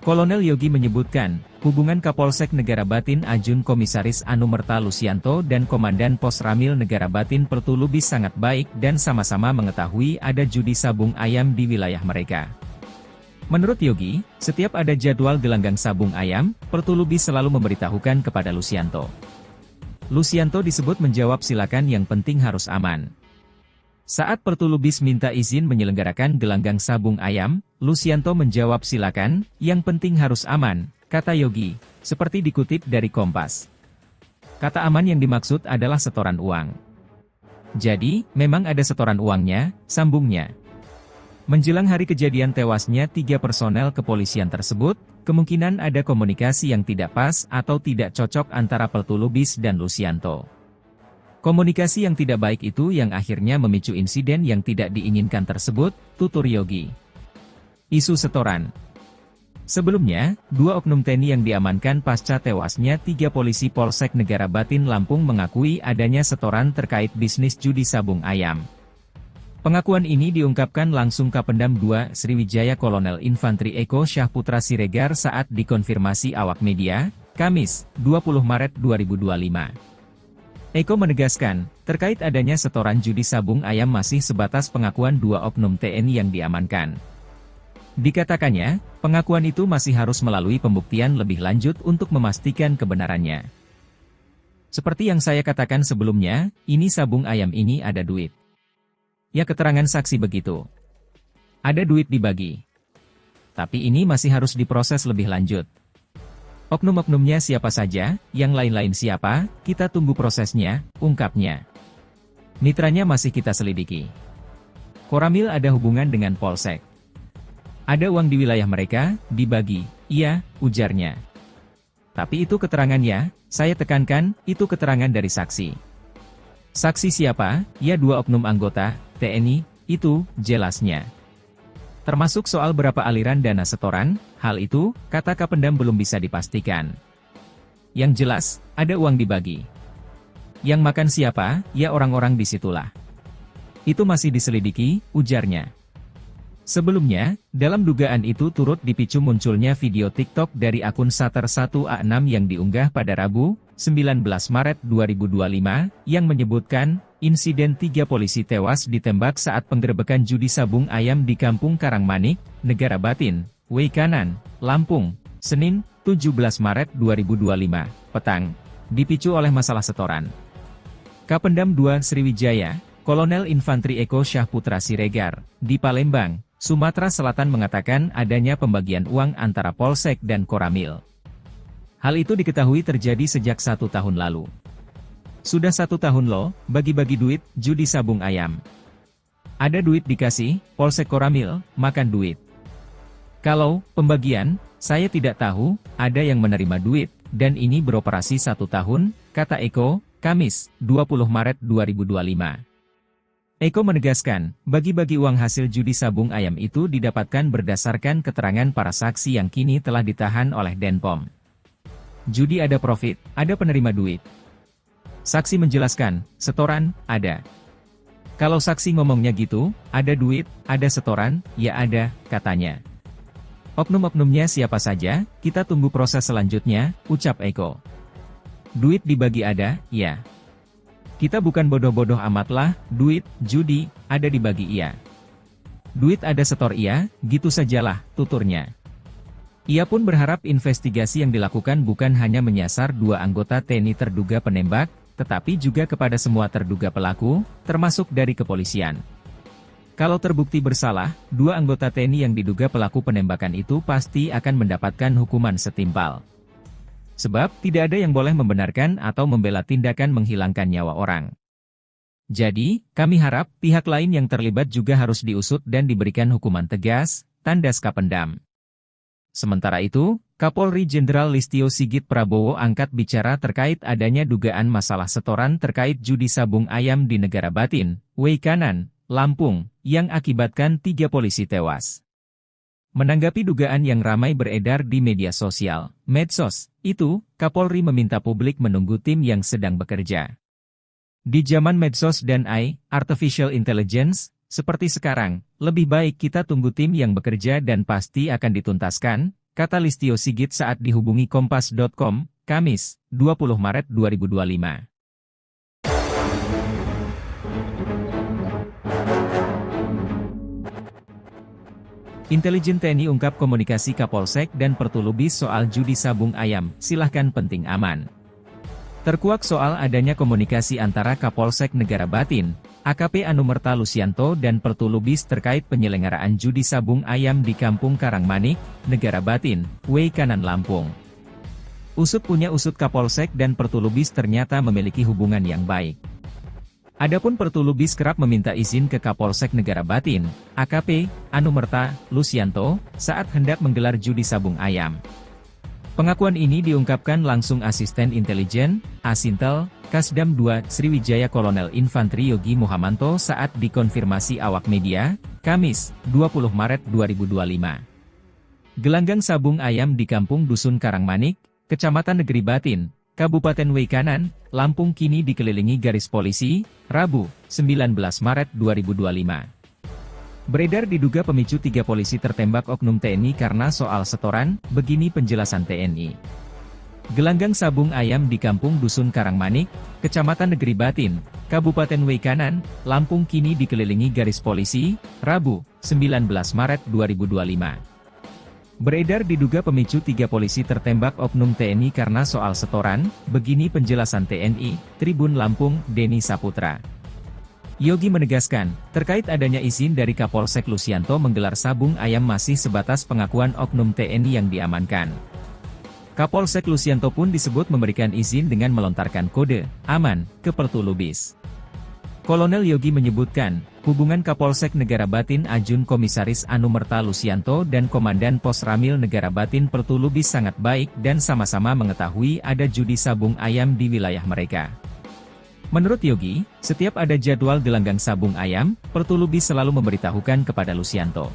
Kolonel Yogi menyebutkan, hubungan Kapolsek Negara Batin Ajun Komisaris Anumerta Lusianto dan Komandan Pos Ramil Negara Batin Pertulubis sangat baik dan sama-sama mengetahui ada judi sabung ayam di wilayah mereka. Menurut Yogi, setiap ada jadwal gelanggang sabung ayam, Pertulubis selalu memberitahukan kepada Lusianto. Lusianto disebut menjawab silakan yang penting harus aman. Saat Pertulubis minta izin menyelenggarakan gelanggang sabung ayam, Lusianto menjawab silakan, yang penting harus aman, kata Yogi, seperti dikutip dari Kompas. Kata aman yang dimaksud adalah setoran uang. Jadi, memang ada setoran uangnya, sambungnya. Menjelang hari kejadian tewasnya 3 personel kepolisian tersebut, kemungkinan ada komunikasi yang tidak pas atau tidak cocok antara Pertulubis dan Lusianto. Komunikasi yang tidak baik itu yang akhirnya memicu insiden yang tidak diinginkan tersebut, tutur Yogi. Isu setoran. Sebelumnya, 2 oknum TNI yang diamankan pasca tewasnya 3 polisi Polsek Negara Batin Lampung mengakui adanya setoran terkait bisnis judi sabung ayam. Pengakuan ini diungkapkan langsung Kapendam 2 Sriwijaya Kolonel Infantri Eko Syahputra Siregar saat dikonfirmasi awak media, Kamis, 20 Maret 2025. Eko menegaskan, terkait adanya setoran judi sabung ayam masih sebatas pengakuan 2 oknum TNI yang diamankan. Dikatakannya, pengakuan itu masih harus melalui pembuktian lebih lanjut untuk memastikan kebenarannya. Seperti yang saya katakan sebelumnya, ini sabung ayam ini ada duit. Ya keterangan saksi begitu. Ada duit dibagi. Tapi ini masih harus diproses lebih lanjut. Oknum-oknumnya siapa saja, yang lain-lain siapa, kita tunggu prosesnya, ungkapnya. Mitranya masih kita selidiki. Koramil ada hubungan dengan Polsek. Ada uang di wilayah mereka, dibagi, iya, ujarnya. Tapi itu keterangannya, saya tekankan, itu keterangan dari saksi. Saksi siapa? Ya 2 oknum anggota TNI, itu, jelasnya. Termasuk soal berapa aliran dana setoran, hal itu, kata Kapendam belum bisa dipastikan. Yang jelas, ada uang dibagi. Yang makan siapa, ya orang-orang disitulah. Itu masih diselidiki, ujarnya. Sebelumnya, dalam dugaan itu turut dipicu munculnya video TikTok dari akun Sater1A6 yang diunggah pada Rabu, 19 Maret 2025, yang menyebutkan, insiden 3 polisi tewas ditembak saat penggerebekan judi sabung ayam di Kampung Karangmanik, Negara Batin, Weikanan, Lampung, Senin, 17 Maret 2025, petang, dipicu oleh masalah setoran. Kapendam 2 Sriwijaya, Kolonel Infantri Eko Syahputra Siregar, di Palembang, Sumatera Selatan mengatakan adanya pembagian uang antara Polsek dan Koramil. Hal itu diketahui terjadi sejak 1 tahun lalu. Sudah 1 tahun loh, bagi-bagi duit, judi sabung ayam. Ada duit dikasih, Polsek Koramil, makan duit. Kalau pembagian, saya tidak tahu, ada yang menerima duit, dan ini beroperasi 1 tahun, kata Eko, Kamis, 20 Maret 2025. Eko menegaskan, bagi-bagi uang hasil judi sabung ayam itu didapatkan berdasarkan keterangan para saksi yang kini telah ditahan oleh Denpom. Judi ada profit, ada penerima duit. Saksi menjelaskan, setoran, ada. Kalau saksi ngomongnya gitu, ada duit, ada setoran, ya ada, katanya. Oknum-oknumnya siapa saja, kita tunggu proses selanjutnya, ucap Eko. Duit dibagi ada, ya. Kita bukan bodoh-bodoh amatlah, duit, judi, ada dibagi iya. Duit ada setor iya, gitu sajalah, tuturnya. Ia pun berharap investigasi yang dilakukan bukan hanya menyasar 2 anggota TNI terduga penembak, tetapi juga kepada semua terduga pelaku, termasuk dari kepolisian. Kalau terbukti bersalah, 2 anggota TNI yang diduga pelaku penembakan itu pasti akan mendapatkan hukuman setimpal. Sebab, tidak ada yang boleh membenarkan atau membela tindakan menghilangkan nyawa orang. Jadi, kami harap, pihak lain yang terlibat juga harus diusut dan diberikan hukuman tegas, tandas Kapendam. Sementara itu, Kapolri Jenderal Listio Sigit Prabowo angkat bicara terkait adanya dugaan masalah setoran terkait judi sabung ayam di Negara Batin, Weikanan, Lampung, yang akibatkan 3 polisi tewas. Menanggapi dugaan yang ramai beredar di media sosial, medsos, itu, Kapolri meminta publik menunggu tim yang sedang bekerja. Di zaman medsos dan artificial intelligence, seperti sekarang, lebih baik kita tunggu tim yang bekerja dan pasti akan dituntaskan, kata Listio Sigit saat dihubungi Kompas.com, Kamis, 20 Maret 2025. Intelijen TNI ungkap komunikasi Kapolsek dan Pertulubis soal judi sabung ayam, silahkan penting aman. Terkuak soal adanya komunikasi antara Kapolsek Negara Batin, AKP Anumerta Lusianto dan Pertulubis terkait penyelenggaraan judi sabung ayam di Kampung Karangmanik, Negara Batin, Weikanan Lampung. Usut punya usut Kapolsek dan Pertulubis ternyata memiliki hubungan yang baik. Adapun Pertulubis kerap meminta izin ke Kapolsek Negara Batin, AKP Anumerta Lusianto, saat hendak menggelar judi sabung ayam. Pengakuan ini diungkapkan langsung Asisten Intelijen, Asintel, Kasdam 2, Sriwijaya Kolonel Infantri Yogi Muhamanto saat dikonfirmasi awak media, Kamis, 20 Maret 2025. Gelanggang sabung ayam di Kampung Dusun Karangmanik, Kecamatan Negeri Batin, Kabupaten Weikanan, Lampung kini dikelilingi garis polisi, Rabu, 19 Maret 2025. Beredar diduga pemicu 3 polisi tertembak oknum TNI karena soal setoran, begini penjelasan TNI. Gelanggang sabung ayam di Kampung Dusun Karangmanik, Kecamatan Negeri Batin, Kabupaten Weikanan, Lampung kini dikelilingi garis polisi, Rabu, 19 Maret 2025. Beredar diduga pemicu 3 polisi tertembak oknum TNI karena soal setoran, begini penjelasan TNI, Tribun Lampung, Denny Saputra. Yogi menegaskan, terkait adanya izin dari Kapolsek Lusianto menggelar sabung ayam masih sebatas pengakuan oknum TNI yang diamankan. Kapolsek Lusianto pun disebut memberikan izin dengan melontarkan kode aman ke Pertulubis. Kolonel Yogi menyebutkan, hubungan Kapolsek Negara Batin Ajun Komisaris Anumerta Lusianto dan Komandan Pos Ramil Negara Batin Pertulubis sangat baik dan sama-sama mengetahui ada judi sabung ayam di wilayah mereka. Menurut Yogi, setiap ada jadwal gelanggang sabung ayam, Pertulubis selalu memberitahukan kepada Lusianto.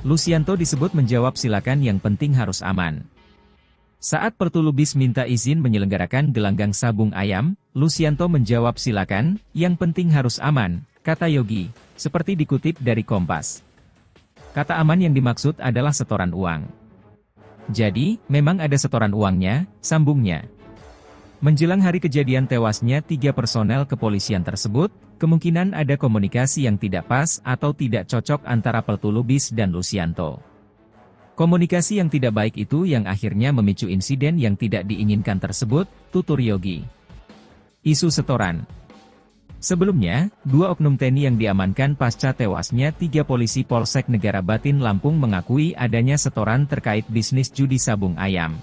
Lusianto disebut menjawab silakan yang penting harus aman. Saat Pertulubis minta izin menyelenggarakan gelanggang sabung ayam, Lusianto menjawab silakan, yang penting harus aman, kata Yogi, seperti dikutip dari Kompas. Kata aman yang dimaksud adalah setoran uang. Jadi, memang ada setoran uangnya, sambungnya. Menjelang hari kejadian tewasnya 3 personel kepolisian tersebut, kemungkinan ada komunikasi yang tidak pas atau tidak cocok antara Pertulubis dan Lusianto. Komunikasi yang tidak baik itu yang akhirnya memicu insiden yang tidak diinginkan tersebut, tutur Yogi. Isu setoran. Sebelumnya, 2 oknum TNI yang diamankan pasca tewasnya 3 polisi Polsek Negara Batin Lampung mengakui adanya setoran terkait bisnis judi sabung ayam.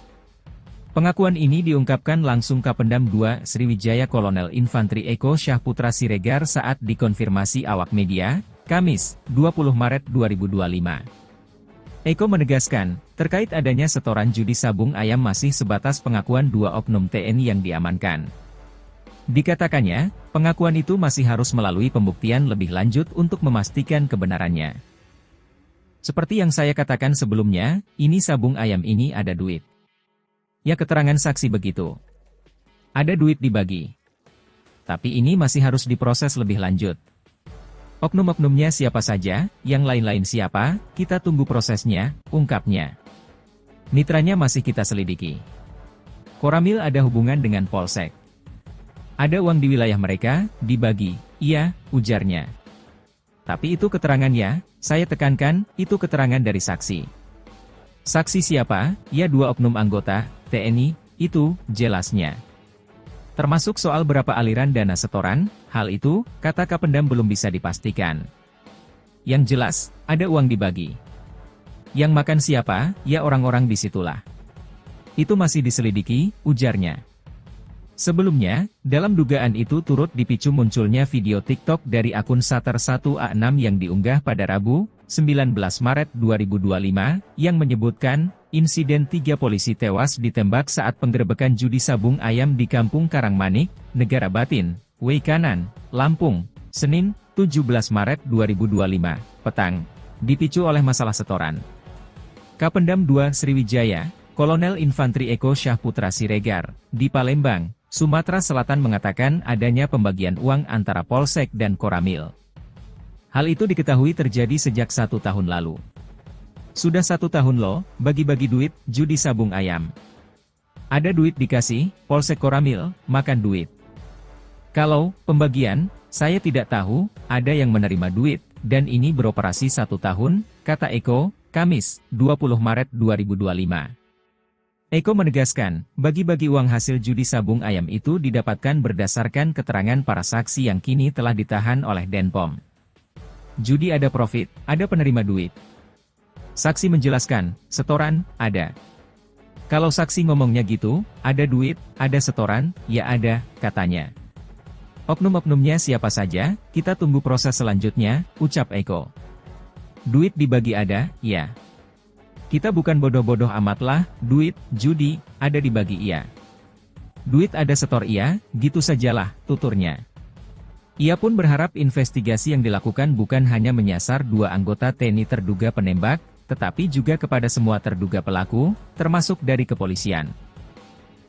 Pengakuan ini diungkapkan langsung Kapendam 2 Sriwijaya Kolonel Infantri Eko Syahputra Siregar saat dikonfirmasi awak media, Kamis, 20 Maret 2025. Eko menegaskan, terkait adanya setoran judi sabung ayam masih sebatas pengakuan 2 oknum TNI yang diamankan. Dikatakannya, pengakuan itu masih harus melalui pembuktian lebih lanjut untuk memastikan kebenarannya. Seperti yang saya katakan sebelumnya, ini sabung ayam ini ada duit. Ya, keterangan saksi begitu. Ada duit dibagi. Tapi ini masih harus diproses lebih lanjut. Oknum-oknumnya siapa saja, yang lain-lain siapa, kita tunggu prosesnya, ungkapnya. Mitranya masih kita selidiki. Koramil ada hubungan dengan Polsek. Ada uang di wilayah mereka, dibagi, iya, ujarnya. Tapi itu keterangannya, saya tekankan, itu keterangan dari saksi. Saksi siapa? Ya 2 oknum anggota TNI, itu, jelasnya. Termasuk soal berapa aliran dana setoran, hal itu, kata Kapendam belum bisa dipastikan. Yang jelas, ada uang dibagi. Yang makan siapa? Ya orang-orang disitulah. Itu masih diselidiki, ujarnya. Sebelumnya, dalam dugaan itu turut dipicu munculnya video TikTok dari akun Sater1A6 yang diunggah pada Rabu, 19 Maret 2025, yang menyebutkan, insiden 3 polisi tewas ditembak saat penggerebekan judi sabung ayam di Kampung Karangmanik, Negara Batin, Weikanan, Lampung, Senin, 17 Maret 2025, petang, dipicu oleh masalah setoran. Kapendam 2 Sriwijaya, Kolonel Infantri Eko Syahputra Siregar, di Palembang, Sumatera Selatan mengatakan adanya pembagian uang antara Polsek dan Koramil. Hal itu diketahui terjadi sejak 1 tahun lalu. Sudah 1 tahun loh, bagi-bagi duit, judi sabung ayam. Ada duit dikasih, Polsek Koramil, makan duit. Kalau pembagian, saya tidak tahu, ada yang menerima duit, dan ini beroperasi 1 tahun, kata Eko, Kamis, 20 Maret 2025. Eko menegaskan, bagi-bagi uang hasil judi sabung ayam itu didapatkan berdasarkan keterangan para saksi yang kini telah ditahan oleh Denpom. Judi ada profit, ada penerima duit. Saksi menjelaskan, setoran, ada. Kalau saksi ngomongnya gitu, ada duit, ada setoran, ya ada, katanya. Oknum-oknumnya siapa saja, kita tunggu proses selanjutnya, ucap Eko. Duit dibagi ada, ya. Kita bukan bodoh-bodoh amat lah, duit, judi, ada dibagi iya. Duit ada setor iya, gitu sajalah, tuturnya. Ia pun berharap investigasi yang dilakukan bukan hanya menyasar 2 anggota TNI terduga penembak, tetapi juga kepada semua terduga pelaku, termasuk dari kepolisian.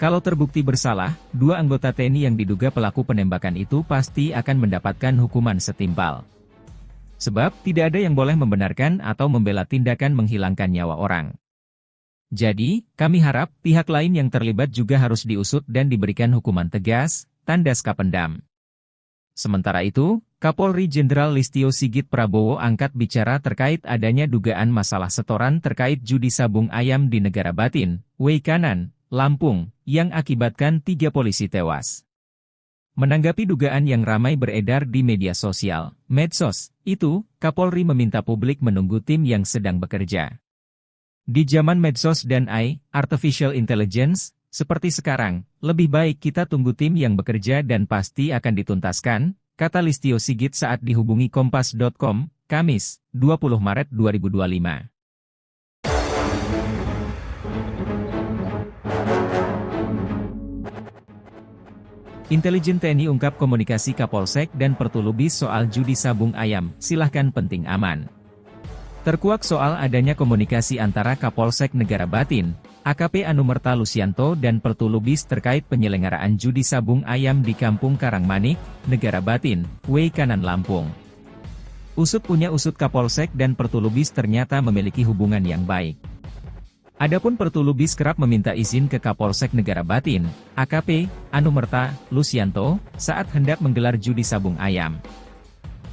Kalau terbukti bersalah, 2 anggota TNI yang diduga pelaku penembakan itu pasti akan mendapatkan hukuman setimpal. Sebab, tidak ada yang boleh membenarkan atau membela tindakan menghilangkan nyawa orang. Jadi, kami harap, pihak lain yang terlibat juga harus diusut dan diberikan hukuman tegas, tandas Kapendam. Sementara itu, Kapolri Jenderal Listio Sigit Prabowo angkat bicara terkait adanya dugaan masalah setoran terkait judi sabung ayam di Negara Batin, Weikanan, Lampung, yang akibatkan 3 polisi tewas. Menanggapi dugaan yang ramai beredar di media sosial, medsos, itu, Kapolri meminta publik menunggu tim yang sedang bekerja. Di zaman medsos dan AI, Artificial Intelligence, seperti sekarang, lebih baik kita tunggu tim yang bekerja dan pasti akan dituntaskan, kata Listio Sigit saat dihubungi Kompas.com, Kamis, 20 Maret 2025. Intelijen TNI ungkap komunikasi Kapolsek dan Pertulubis soal judi sabung ayam, silahkan penting aman. Terkuak soal adanya komunikasi antara Kapolsek Negara Batin, AKP Anumerta Lusianto dan Pertulubis terkait penyelenggaraan judi sabung ayam di Kampung Karangmanik, Negara Batin, Weikanan Lampung. Usut punya usut Kapolsek dan Pertulubis ternyata memiliki hubungan yang baik. Adapun Pertulubis kerap meminta izin ke Kapolsek Negara Batin, AKP Anumerta Lusianto, saat hendak menggelar judi sabung ayam.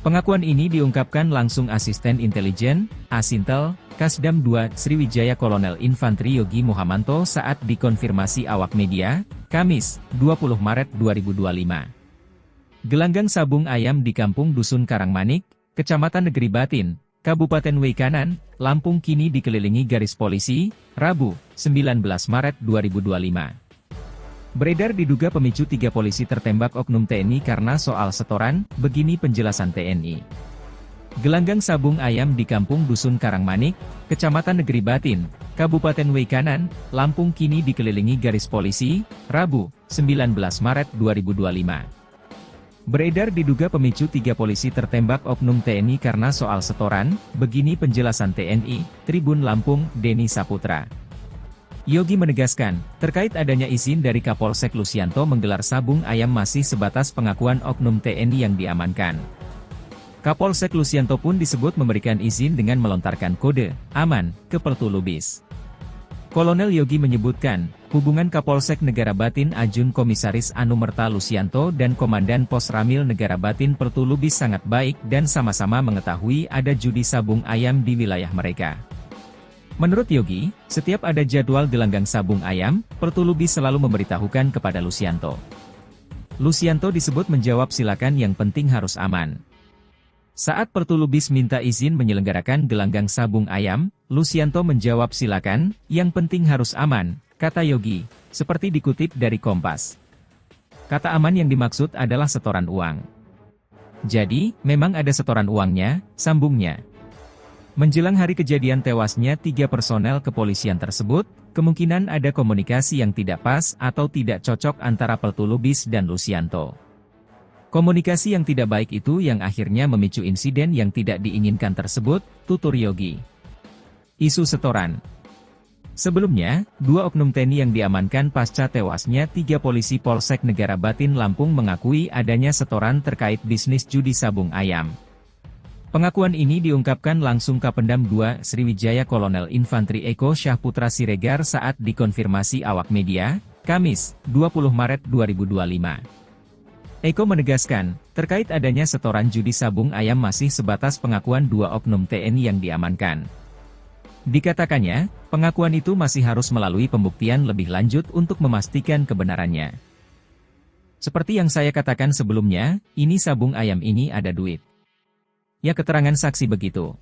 Pengakuan ini diungkapkan langsung Asisten Intelijen, Asintel, Kasdam 2 Sriwijaya Kolonel Infantri Yogi Muhamanto saat dikonfirmasi awak media, Kamis, 20 Maret 2025. Gelanggang sabung ayam di Kampung Dusun Karangmanik, Kecamatan Negeri Batin, Kabupaten Weikanan, Lampung kini dikelilingi garis polisi, Rabu, 19 Maret 2025. Beredar diduga pemicu 3 polisi tertembak oknum TNI karena soal setoran, begini penjelasan TNI. Gelanggang sabung ayam di Kampung Dusun Karangmanik, Kecamatan Negeri Batin, Kabupaten Weikanan, Lampung kini dikelilingi garis polisi, Rabu, 19 Maret 2025. Beredar diduga pemicu 3 polisi tertembak oknum TNI karena soal setoran, begini penjelasan TNI, Tribun Lampung, Denny Saputra. Yogi menegaskan, terkait adanya izin dari Kapolsek Lusianto menggelar sabung ayam masih sebatas pengakuan oknum TNI yang diamankan. Kapolsek Lusianto pun disebut memberikan izin dengan melontarkan kode aman ke Peltu Lubis. Kolonel Yogi menyebutkan, hubungan Kapolsek Negara Batin Ajun Komisaris Anumerta Lusianto dan Komandan Pos Ramil Negara Batin Peltu Lubis sangat baik dan sama-sama mengetahui ada judi sabung ayam di wilayah mereka. Menurut Yogi, setiap ada jadwal gelanggang sabung ayam, Peltu Lubis selalu memberitahukan kepada Lusianto. Lusianto disebut menjawab silakan yang penting harus aman. Saat Peltu Lubis minta izin menyelenggarakan gelanggang sabung ayam, Lusianto menjawab silakan, yang penting harus aman, kata Yogi, seperti dikutip dari Kompas. Kata aman yang dimaksud adalah setoran uang. Jadi, memang ada setoran uangnya, sambungnya. Menjelang hari kejadian tewasnya 3 personel kepolisian tersebut, kemungkinan ada komunikasi yang tidak pas atau tidak cocok antara Peltu Lubis dan Lusianto. Komunikasi yang tidak baik itu yang akhirnya memicu insiden yang tidak diinginkan tersebut, tutur Yogi. Isu setoran. Sebelumnya, 2 oknum TNI yang diamankan pasca tewasnya 3 polisi Polsek Negara Batin Lampung mengakui adanya setoran terkait bisnis judi sabung ayam. Pengakuan ini diungkapkan langsung Kapendam 2 Sriwijaya Kolonel Infantri Eko Syahputra Siregar saat dikonfirmasi awak media, Kamis, 20 Maret 2025. Eko menegaskan, terkait adanya setoran judi sabung ayam masih sebatas pengakuan 2 oknum TNI yang diamankan. Dikatakannya, pengakuan itu masih harus melalui pembuktian lebih lanjut untuk memastikan kebenarannya. Seperti yang saya katakan sebelumnya, ini sabung ayam ini ada duit. Ya keterangan saksi begitu.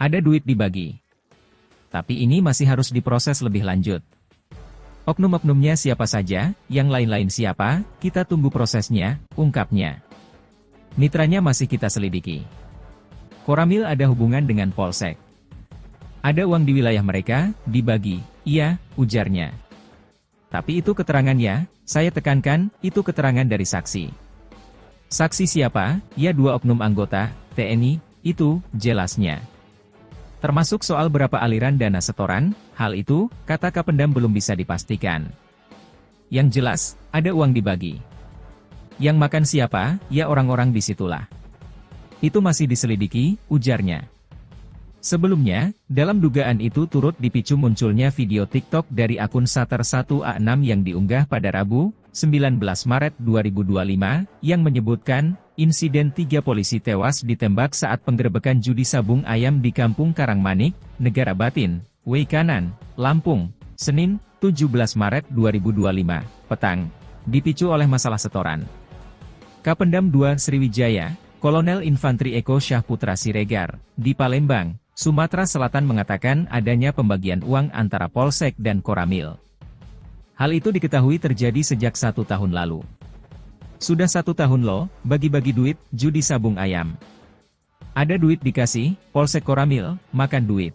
Ada duit dibagi. Tapi ini masih harus diproses lebih lanjut. Oknum-oknumnya siapa saja, yang lain-lain siapa, kita tunggu prosesnya, ungkapnya. Mitranya masih kita selidiki. Koramil ada hubungan dengan Polsek. Ada uang di wilayah mereka, dibagi, iya, ujarnya. Tapi itu keterangannya, saya tekankan, itu keterangan dari saksi. Saksi siapa? Ya 2 oknum anggota, TNI, itu, jelasnya. Termasuk soal berapa aliran dana setoran, hal itu, kata Kapendam belum bisa dipastikan. Yang jelas, ada uang dibagi. Yang makan siapa, ya orang-orang disitulah. Itu masih diselidiki, ujarnya. Sebelumnya, dalam dugaan itu turut dipicu munculnya video TikTok dari akun Sater1A6 yang diunggah pada Rabu, 19 Maret 2025, yang menyebutkan, insiden 3 polisi tewas ditembak saat penggerebekan judi sabung ayam di Kampung Karangmanik, Negara Batin, Weikanan, Lampung, Senin, 17 Maret 2025, petang, dipicu oleh masalah setoran. Kapendam 2 Sriwijaya, Kolonel Infantri Eko Syahputra Siregar, di Palembang, Sumatera Selatan mengatakan adanya pembagian uang antara Polsek dan Koramil. Hal itu diketahui terjadi sejak 1 tahun lalu. Sudah 1 tahun loh, bagi-bagi duit, judi sabung ayam. Ada duit dikasih, Polsek Koramil, makan duit.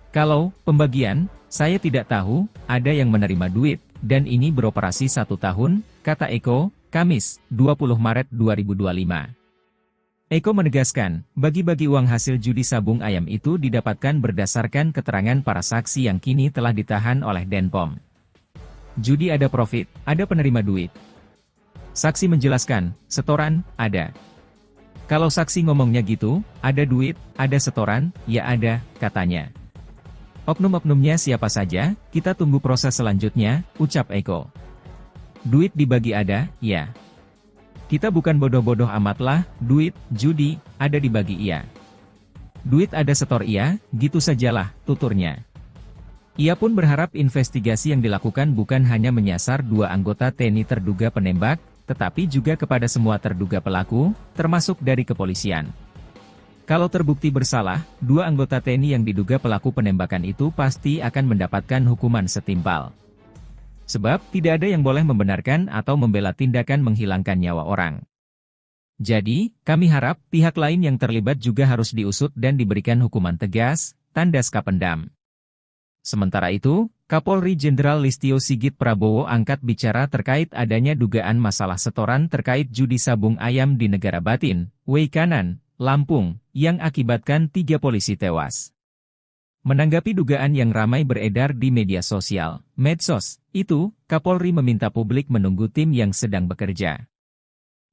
Kalau pembagian, saya tidak tahu, ada yang menerima duit, dan ini beroperasi 1 tahun, kata Eko, Kamis, 20 Maret 2025. Eko menegaskan, bagi-bagi uang hasil judi sabung ayam itu didapatkan berdasarkan keterangan para saksi yang kini telah ditahan oleh Denpom. Judi ada profit, ada penerima duit. Saksi menjelaskan, setoran, ada. Kalau saksi ngomongnya gitu, ada duit, ada setoran, ya ada, katanya. Oknum-oknumnya siapa saja, kita tunggu proses selanjutnya, ucap Eko. Duit dibagi ada, ya. Kita bukan bodoh-bodoh amat lah, duit, judi, ada dibagi iya. Duit ada setor iya, gitu sajalah, tuturnya. Ia pun berharap investigasi yang dilakukan bukan hanya menyasar 2 anggota TNI terduga penembak, tetapi juga kepada semua terduga pelaku, termasuk dari kepolisian. Kalau terbukti bersalah, 2 anggota TNI yang diduga pelaku penembakan itu pasti akan mendapatkan hukuman setimpal. Sebab, tidak ada yang boleh membenarkan atau membela tindakan menghilangkan nyawa orang. Jadi, kami harap pihak lain yang terlibat juga harus diusut dan diberikan hukuman tegas, tanda Kapendam. Sementara itu, Kapolri Jenderal Listio Sigit Prabowo angkat bicara terkait adanya dugaan masalah setoran terkait judi sabung ayam di Negara Batin, Weikanan, Lampung, yang akibatkan 3 polisi tewas. Menanggapi dugaan yang ramai beredar di media sosial, medsos, itu, Kapolri meminta publik menunggu tim yang sedang bekerja.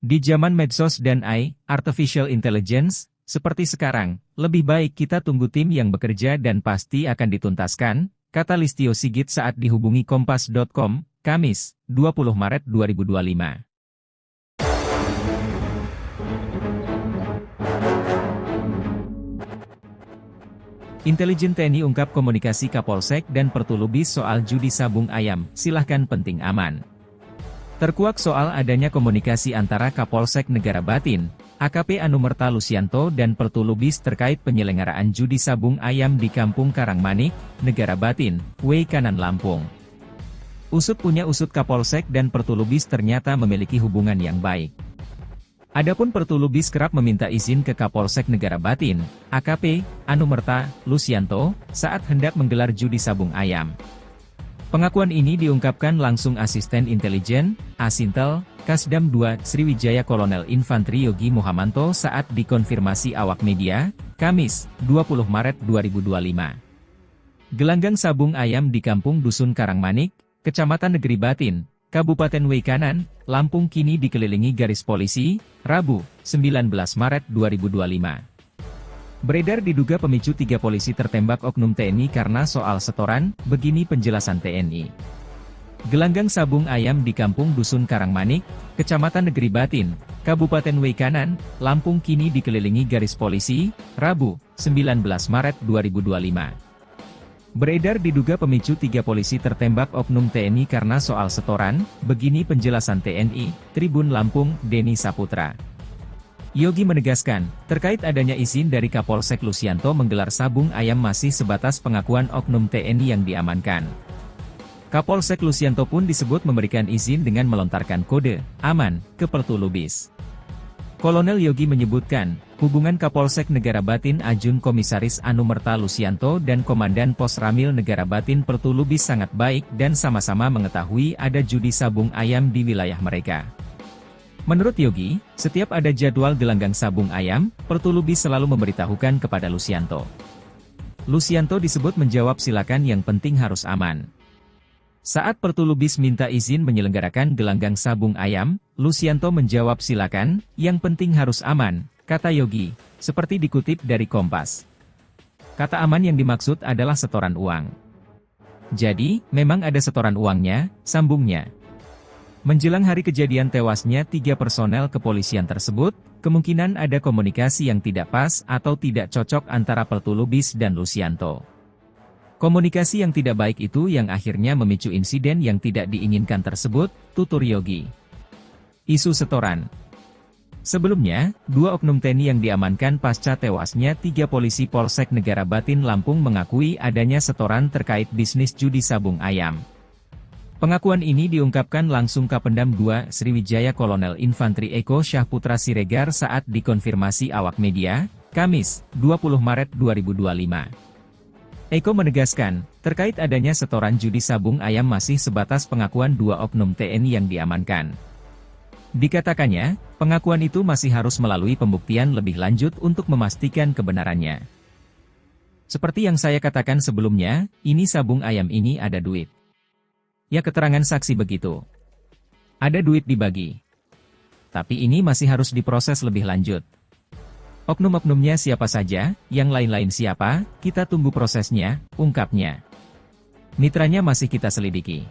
Di zaman medsos dan artificial intelligence, seperti sekarang, lebih baik kita tunggu tim yang bekerja dan pasti akan dituntaskan, kata Listio Sigit saat dihubungi Kompas.com, Kamis, 20 Maret 2025. Intelijen TNI ungkap komunikasi Kapolsek dan Pertulubis soal judi sabung ayam, silahkan penting aman. Terkuak soal adanya komunikasi antara Kapolsek Negara Batin, AKP Anumerta Lusianto dan Pertulubis terkait penyelenggaraan judi sabung ayam di Kampung Karangmanik, Negara Batin, Weikanan Lampung. Usut punya usut Kapolsek dan Pertulubis ternyata memiliki hubungan yang baik. Adapun Pertulubis kerap meminta izin ke Kapolsek Negara Batin, AKP Anumerta Lusianto, saat hendak menggelar judi sabung ayam. Pengakuan ini diungkapkan langsung Asisten Intelijen, Asintel, Kasdam 2, Sriwijaya Kolonel Infantri Yogi Muhamanto saat dikonfirmasi awak media, Kamis, 20 Maret 2025. Gelanggang sabung ayam di Kampung Dusun Karangmanik, Kecamatan Negeri Batin, Kabupaten Weikanan, Lampung kini dikelilingi garis polisi, Rabu, 19 Maret 2025. Beredar diduga pemicu 3 polisi tertembak oknum TNI karena soal setoran, begini penjelasan TNI. Gelanggang sabung ayam di Kampung Dusun Karangmanik, Kecamatan Negeri Batin, Kabupaten Weikanan, Lampung kini dikelilingi garis polisi, Rabu, 19 Maret 2025. Beredar diduga pemicu 3 polisi tertembak oknum TNI karena soal setoran, begini penjelasan TNI, Tribun Lampung, Denny Saputra. Yogi menegaskan, terkait adanya izin dari Kapolsek Lusianto menggelar sabung ayam masih sebatas pengakuan oknum TNI yang diamankan. Kapolsek Lusianto pun disebut memberikan izin dengan melontarkan kode aman ke Pertulubis. Kolonel Yogi menyebutkan, hubungan Kapolsek Negara Batin Ajun Komisaris Anumerta Lusianto dan Komandan Pos Ramil Negara Batin Pertulubis sangat baik dan sama-sama mengetahui ada judi sabung ayam di wilayah mereka. Menurut Yogi, setiap ada jadwal gelanggang sabung ayam, Pertulubis selalu memberitahukan kepada Lusianto. Lusianto disebut menjawab silakan yang penting harus aman. Saat Pertulubis minta izin menyelenggarakan gelanggang sabung ayam, Lusianto menjawab silakan, yang penting harus aman, kata Yogi, seperti dikutip dari Kompas. Kata aman yang dimaksud adalah setoran uang. Jadi, memang ada setoran uangnya, sambungnya. Menjelang hari kejadian tewasnya 3 personel kepolisian tersebut, kemungkinan ada komunikasi yang tidak pas atau tidak cocok antara Pertulubis dan Lusianto. Komunikasi yang tidak baik itu yang akhirnya memicu insiden yang tidak diinginkan tersebut, tutur Yogi. Isu setoran. Sebelumnya, 2 oknum TNI yang diamankan pasca tewasnya 3 polisi Polsek Negara Batin Lampung mengakui adanya setoran terkait bisnis judi sabung ayam. Pengakuan ini diungkapkan langsung Kapendam 2 Sriwijaya Kolonel Infantri Eko Syahputra Siregar saat dikonfirmasi awak media, Kamis, 20 Maret 2025. Eko menegaskan, terkait adanya setoran judi sabung ayam masih sebatas pengakuan 2 oknum TNI yang diamankan. Dikatakannya, pengakuan itu masih harus melalui pembuktian lebih lanjut untuk memastikan kebenarannya. Seperti yang saya katakan sebelumnya, ini sabung ayam ini ada duit. Ya keterangan saksi begitu. Ada duit dibagi. Tapi ini masih harus diproses lebih lanjut. Oknum-oknumnya siapa saja, yang lain-lain siapa, kita tunggu prosesnya, ungkapnya. Mitranya masih kita selidiki.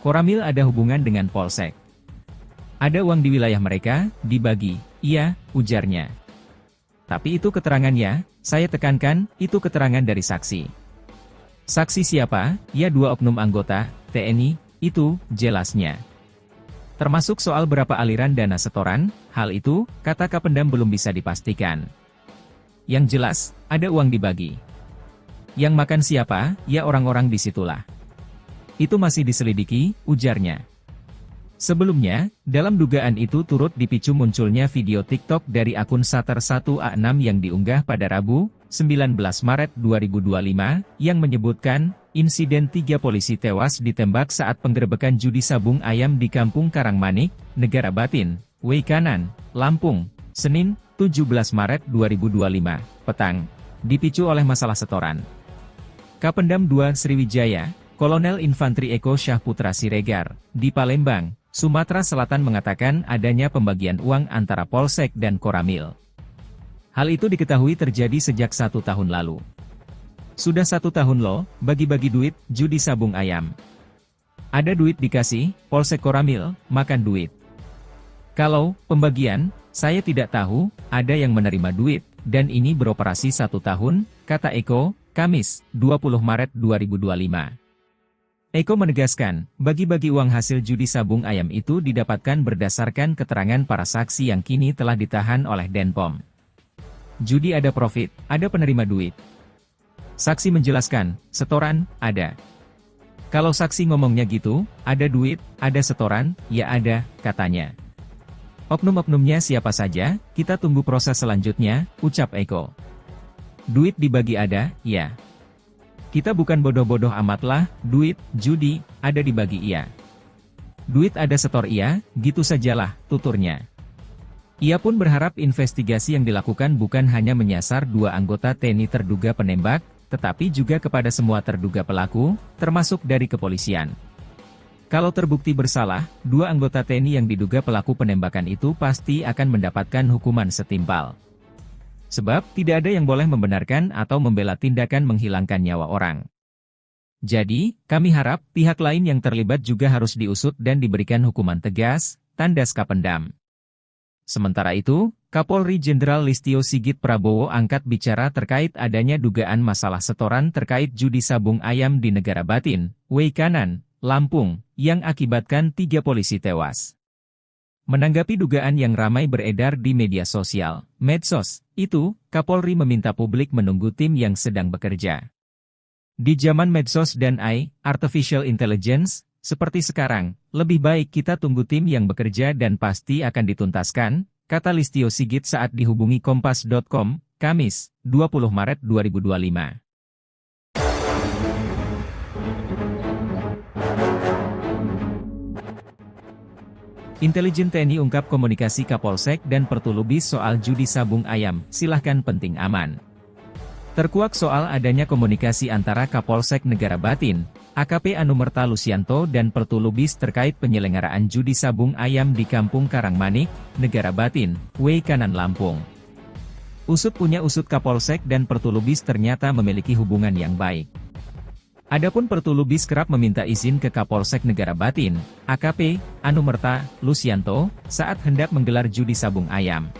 Koramil ada hubungan dengan Polsek. Ada uang di wilayah mereka, dibagi, iya, ujarnya. Tapi itu keterangannya, saya tekankan, itu keterangan dari saksi. Saksi siapa? Ya 2 oknum anggota TNI, itu, jelasnya. Termasuk soal berapa aliran dana setoran, hal itu, kata Kapendam belum bisa dipastikan. Yang jelas, ada uang dibagi. Yang makan siapa, ya orang-orang disitulah. Itu masih diselidiki, ujarnya. Sebelumnya, dalam dugaan itu turut dipicu munculnya video TikTok dari akun Sater1A6 yang diunggah pada Rabu, 19 Maret 2025, yang menyebutkan, insiden 3 polisi tewas ditembak saat penggerebekan judi sabung ayam di Kampung Karangmanik, Negara Batin, Weikanan, Lampung, Senin, 17 Maret 2025, petang, dipicu oleh masalah setoran. Kapendam 2 Sriwijaya, Kolonel Infantri Eko Syahputra Siregar, di Palembang, Sumatera Selatan mengatakan adanya pembagian uang antara Polsek dan Koramil. Hal itu diketahui terjadi sejak 1 tahun lalu. Sudah 1 tahun loh, bagi-bagi duit, judi sabung ayam. Ada duit dikasih, Polsek Koramil, makan duit. Kalau pembagian, saya tidak tahu, ada yang menerima duit, dan ini beroperasi 1 tahun, kata Eko, Kamis, 20 Maret 2025. Eko menegaskan, bagi-bagi uang hasil judi sabung ayam itu didapatkan berdasarkan keterangan para saksi yang kini telah ditahan oleh Denpom. Judi ada profit, ada penerima duit. Saksi menjelaskan, setoran, ada. Kalau saksi ngomongnya gitu, ada duit, ada setoran, ya ada, katanya. Oknum-oknumnya siapa saja, kita tunggu proses selanjutnya, ucap Eko. Duit dibagi ada, ya. Kita bukan bodoh-bodoh amat lah, duit, judi, ada dibagi iya. Duit ada setor iya, gitu sajalah, tuturnya. Ia pun berharap investigasi yang dilakukan bukan hanya menyasar 2 anggota TNI terduga penembak, tetapi juga kepada semua terduga pelaku, termasuk dari kepolisian. Kalau terbukti bersalah, 2 anggota TNI yang diduga pelaku penembakan itu pasti akan mendapatkan hukuman setimpal. Sebab, tidak ada yang boleh membenarkan atau membela tindakan menghilangkan nyawa orang. Jadi, kami harap, pihak lain yang terlibat juga harus diusut dan diberikan hukuman tegas, tandas Kapendam. Sementara itu, Kapolri Jenderal Listio Sigit Prabowo angkat bicara terkait adanya dugaan masalah setoran terkait judi sabung ayam di Negara Batin, Weikanan, Lampung, yang akibatkan 3 polisi tewas. Menanggapi dugaan yang ramai beredar di media sosial, medsos, itu, Kapolri meminta publik menunggu tim yang sedang bekerja. Di zaman medsos dan AI, Artificial Intelligence, seperti sekarang, lebih baik kita tunggu tim yang bekerja dan pasti akan dituntaskan, kata Listio Sigit saat dihubungi Kompas.com, Kamis, 20 Maret 2025. Intelijen TNI ungkap komunikasi Kapolsek dan Pertulubis soal judi sabung ayam, silahkan penting aman. Terkuak soal adanya komunikasi antara Kapolsek Negara Batin, AKP Anumerta Lusianto dan Pertulubis terkait penyelenggaraan judi sabung ayam di Kampung Karangmanik, Negara Batin, Weikanan Lampung. Usut punya usut Kapolsek dan Pertulubis ternyata memiliki hubungan yang baik. Adapun Pertulubis kerap meminta izin ke Kapolsek Negara Batin, AKP Anumerta Lusianto, saat hendak menggelar judi sabung ayam.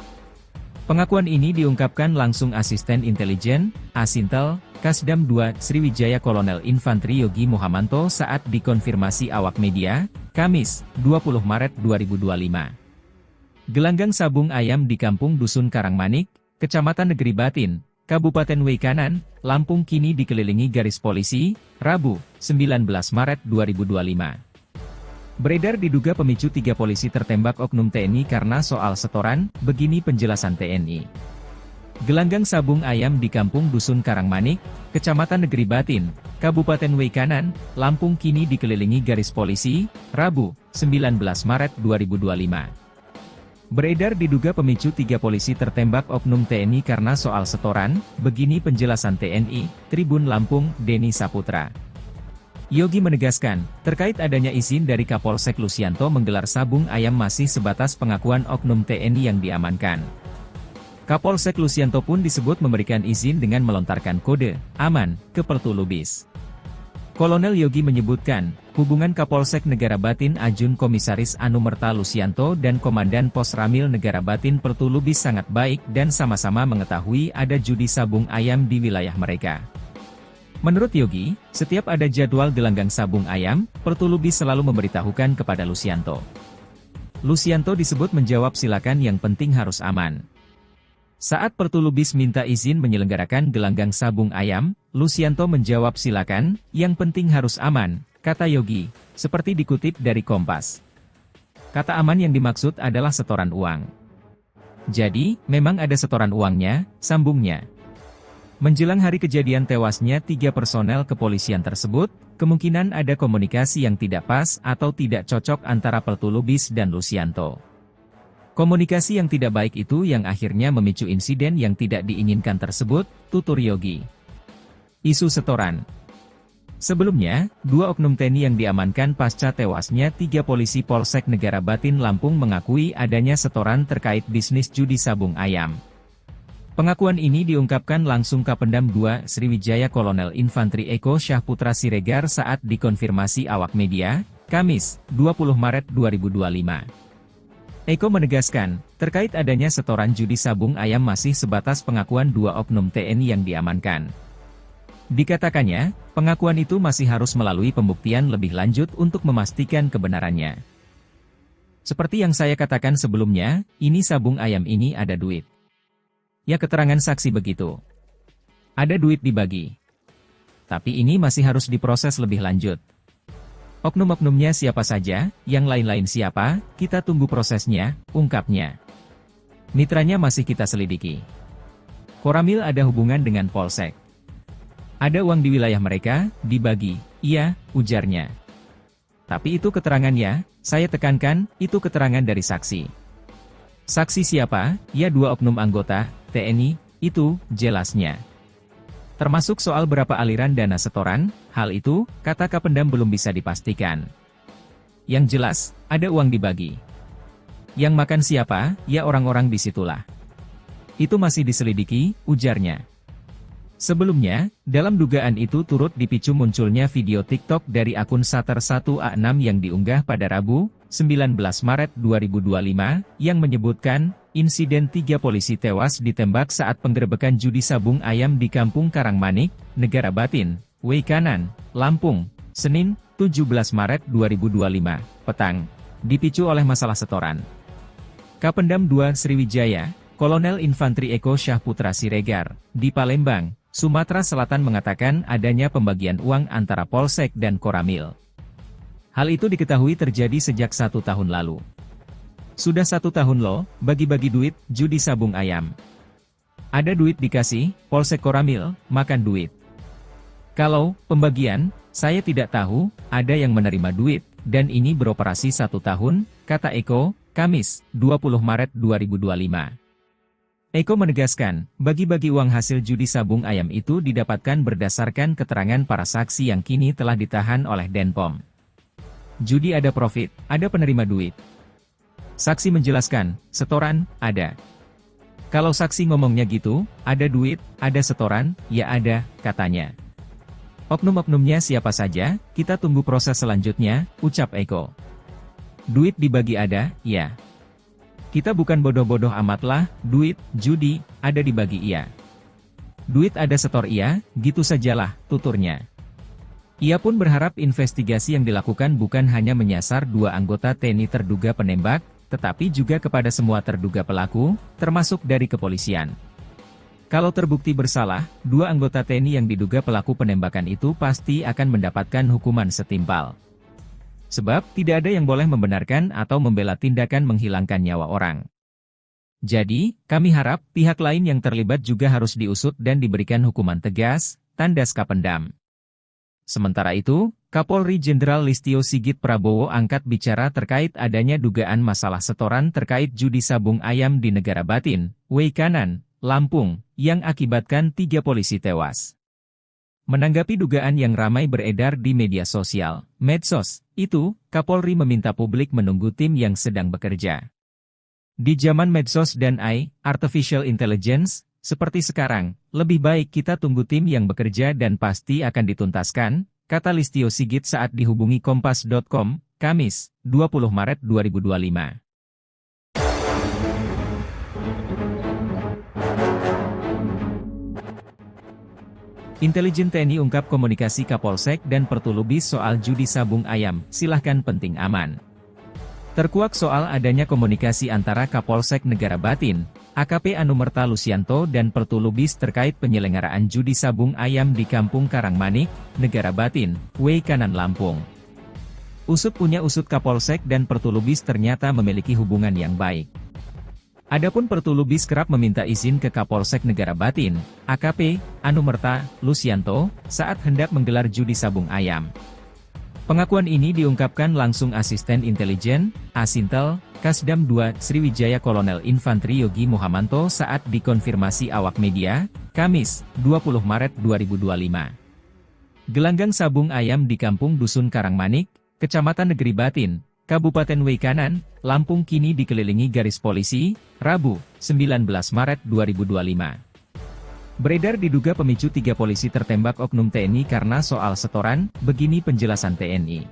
Pengakuan ini diungkapkan langsung Asisten Intelijen, Asintel, Kasdam 2 Sriwijaya Kolonel Infantri Yogi Muhamanto saat dikonfirmasi awak media, Kamis, 20 Maret 2025. Gelanggang sabung ayam di Kampung Dusun Karangmanik, Kecamatan Negeri Batin, Kabupaten Weikanan, Lampung kini dikelilingi garis polisi, Rabu, 19 Maret 2025. Beredar diduga pemicu 3 polisi tertembak oknum TNI karena soal setoran, begini penjelasan TNI. Gelanggang sabung ayam di Kampung Dusun Karangmanik, Kecamatan Negeri Batin, Kabupaten Weikanan, Lampung kini dikelilingi garis polisi, Rabu, 19 Maret 2025. Beredar diduga pemicu 3 polisi tertembak oknum TNI karena soal setoran, begini penjelasan TNI, Tribun Lampung, Denny Saputra. Yogi menegaskan, terkait adanya izin dari Kapolsek Lusianto menggelar sabung ayam masih sebatas pengakuan oknum TNI yang diamankan. Kapolsek Lusianto pun disebut memberikan izin dengan melontarkan kode aman ke Pertulubis. Kolonel Yogi menyebutkan, hubungan Kapolsek Negara Batin Ajun Komisaris Anumerta Lusianto dan Komandan Pos Ramil Negara Batin Pertulubis sangat baik dan sama-sama mengetahui ada judi sabung ayam di wilayah mereka. Menurut Yogi, setiap ada jadwal gelanggang sabung ayam, Pertulubis selalu memberitahukan kepada Lusianto. Lucianto disebut menjawab silakan yang penting harus aman. Saat Pertulubis minta izin menyelenggarakan gelanggang sabung ayam, Lucianto menjawab silakan, yang penting harus aman, kata Yogi, seperti dikutip dari Kompas. Kata aman yang dimaksud adalah setoran uang. Jadi, memang ada setoran uangnya, sambungnya. Menjelang hari kejadian tewasnya 3 personel kepolisian tersebut, kemungkinan ada komunikasi yang tidak pas atau tidak cocok antara Pertulubis dan Lucianto. Komunikasi yang tidak baik itu yang akhirnya memicu insiden yang tidak diinginkan tersebut, tutur Yogi. Isu setoran. Sebelumnya, 2 oknum TNI yang diamankan pasca tewasnya 3 polisi Polsek Negara Batin Lampung mengakui adanya setoran terkait bisnis judi sabung ayam. Pengakuan ini diungkapkan langsung Kapendam 2 Sriwijaya Kolonel Infantri Eko Syahputra Siregar saat dikonfirmasi awak media, Kamis, 20 Maret 2025. Eko menegaskan, terkait adanya setoran judi sabung ayam masih sebatas pengakuan 2 oknum TNI yang diamankan. Dikatakannya, pengakuan itu masih harus melalui pembuktian lebih lanjut untuk memastikan kebenarannya. Seperti yang saya katakan sebelumnya, ini sabung ayam ini ada duit. Ya keterangan saksi begitu. Ada duit dibagi. Tapi ini masih harus diproses lebih lanjut. Oknum-oknumnya siapa saja, yang lain-lain siapa, kita tunggu prosesnya, ungkapnya. Mitranya masih kita selidiki. Koramil ada hubungan dengan Polsek. Ada uang di wilayah mereka, dibagi, iya, ujarnya. Tapi itu keterangannya, saya tekankan, itu keterangan dari saksi. Saksi siapa? Ya 2 oknum anggota, TNI, itu, jelasnya. Termasuk soal berapa aliran dana setoran, hal itu, kata Kapendam belum bisa dipastikan. Yang jelas, ada uang dibagi. Yang makan siapa, ya orang-orang disitulah. Itu masih diselidiki, ujarnya. Sebelumnya, dalam dugaan itu turut dipicu munculnya video TikTok dari akun Sater1A6 yang diunggah pada Rabu, 19 Maret 2025, yang menyebutkan, insiden 3 polisi tewas ditembak saat penggerebekan judi sabung ayam di Kampung Karangmanik, Negara Batin, Weikanan, Lampung, Senin, 17 Maret 2025, petang, dipicu oleh masalah setoran. Kapendam 2 Sriwijaya, Kolonel Infantri Eko Syahputra Siregar, di Palembang, Sumatera Selatan mengatakan adanya pembagian uang antara Polsek dan Koramil. Hal itu diketahui terjadi sejak 1 tahun lalu. Sudah 1 tahun loh, bagi-bagi duit, judi sabung ayam. Ada duit dikasih, Polsek Koramil, makan duit. Kalau, pembagian, saya tidak tahu, ada yang menerima duit, dan ini beroperasi 1 tahun, kata Eko, Kamis, 20 Maret 2025. Eko menegaskan, bagi-bagi uang hasil judi sabung ayam itu didapatkan berdasarkan keterangan para saksi yang kini telah ditahan oleh Denpom. Judi ada profit, ada penerima duit. Saksi menjelaskan, setoran, ada. Kalau saksi ngomongnya gitu, ada duit, ada setoran, ya ada, katanya. Oknum-oknumnya siapa saja, kita tunggu proses selanjutnya, ucap Eko. Duit dibagi ada, ya. Kita bukan bodoh-bodoh amat lah, duit, judi, ada dibagi iya. Duit ada setor iya, gitu sajalah, tuturnya. Ia pun berharap investigasi yang dilakukan bukan hanya menyasar 2 anggota TNI terduga penembak, tetapi juga kepada semua terduga pelaku, termasuk dari kepolisian. Kalau terbukti bersalah, 2 anggota TNI yang diduga pelaku penembakan itu pasti akan mendapatkan hukuman setimpal. Sebab, tidak ada yang boleh membenarkan atau membela tindakan menghilangkan nyawa orang. Jadi, kami harap pihak lain yang terlibat juga harus diusut dan diberikan hukuman tegas, tandas Kapendam. Sementara itu, Kapolri Jenderal Listio Sigit Prabowo angkat bicara terkait adanya dugaan masalah setoran terkait judi sabung ayam di Negara Batin, Weikanan, Lampung, yang akibatkan 3 polisi tewas. Menanggapi dugaan yang ramai beredar di media sosial, medsos, itu, Kapolri meminta publik menunggu tim yang sedang bekerja. Di zaman medsos dan AI, Artificial Intelligence, seperti sekarang, lebih baik kita tunggu tim yang bekerja dan pasti akan dituntaskan, kata Listio Sigit saat dihubungi Kompas.com, Kamis, 20 Maret 2025. Intelijen TNI ungkap komunikasi Kapolsek dan Pertulubis soal judi sabung ayam, silahkan penting aman. Terkuak soal adanya komunikasi antara Kapolsek Negara Batin, AKP Anumerta Lusianto dan Pertulubis terkait penyelenggaraan judi sabung ayam di Kampung Karangmanik, Negara Batin, Weikanan, Lampung. Usut punya usut Kapolsek dan Pertulubis ternyata memiliki hubungan yang baik. Adapun Pertulubis kerap meminta izin ke Kapolsek Negara Batin, AKP Anumerta Lusianto, saat hendak menggelar judi sabung ayam. Pengakuan ini diungkapkan langsung Asisten Intelijen, Asintel, Kasdam 2, Sriwijaya Kolonel Infantri Yogi Muhamanto saat dikonfirmasi awak media, Kamis, 20 Maret 2025. Gelanggang sabung ayam di Kampung Dusun Karangmanik, Kecamatan Negeri Batin, Kabupaten Weikanan, Lampung kini dikelilingi garis polisi, Rabu, 19 Maret 2025. Beredar diduga pemicu 3 polisi tertembak oknum TNI karena soal setoran, begini penjelasan TNI.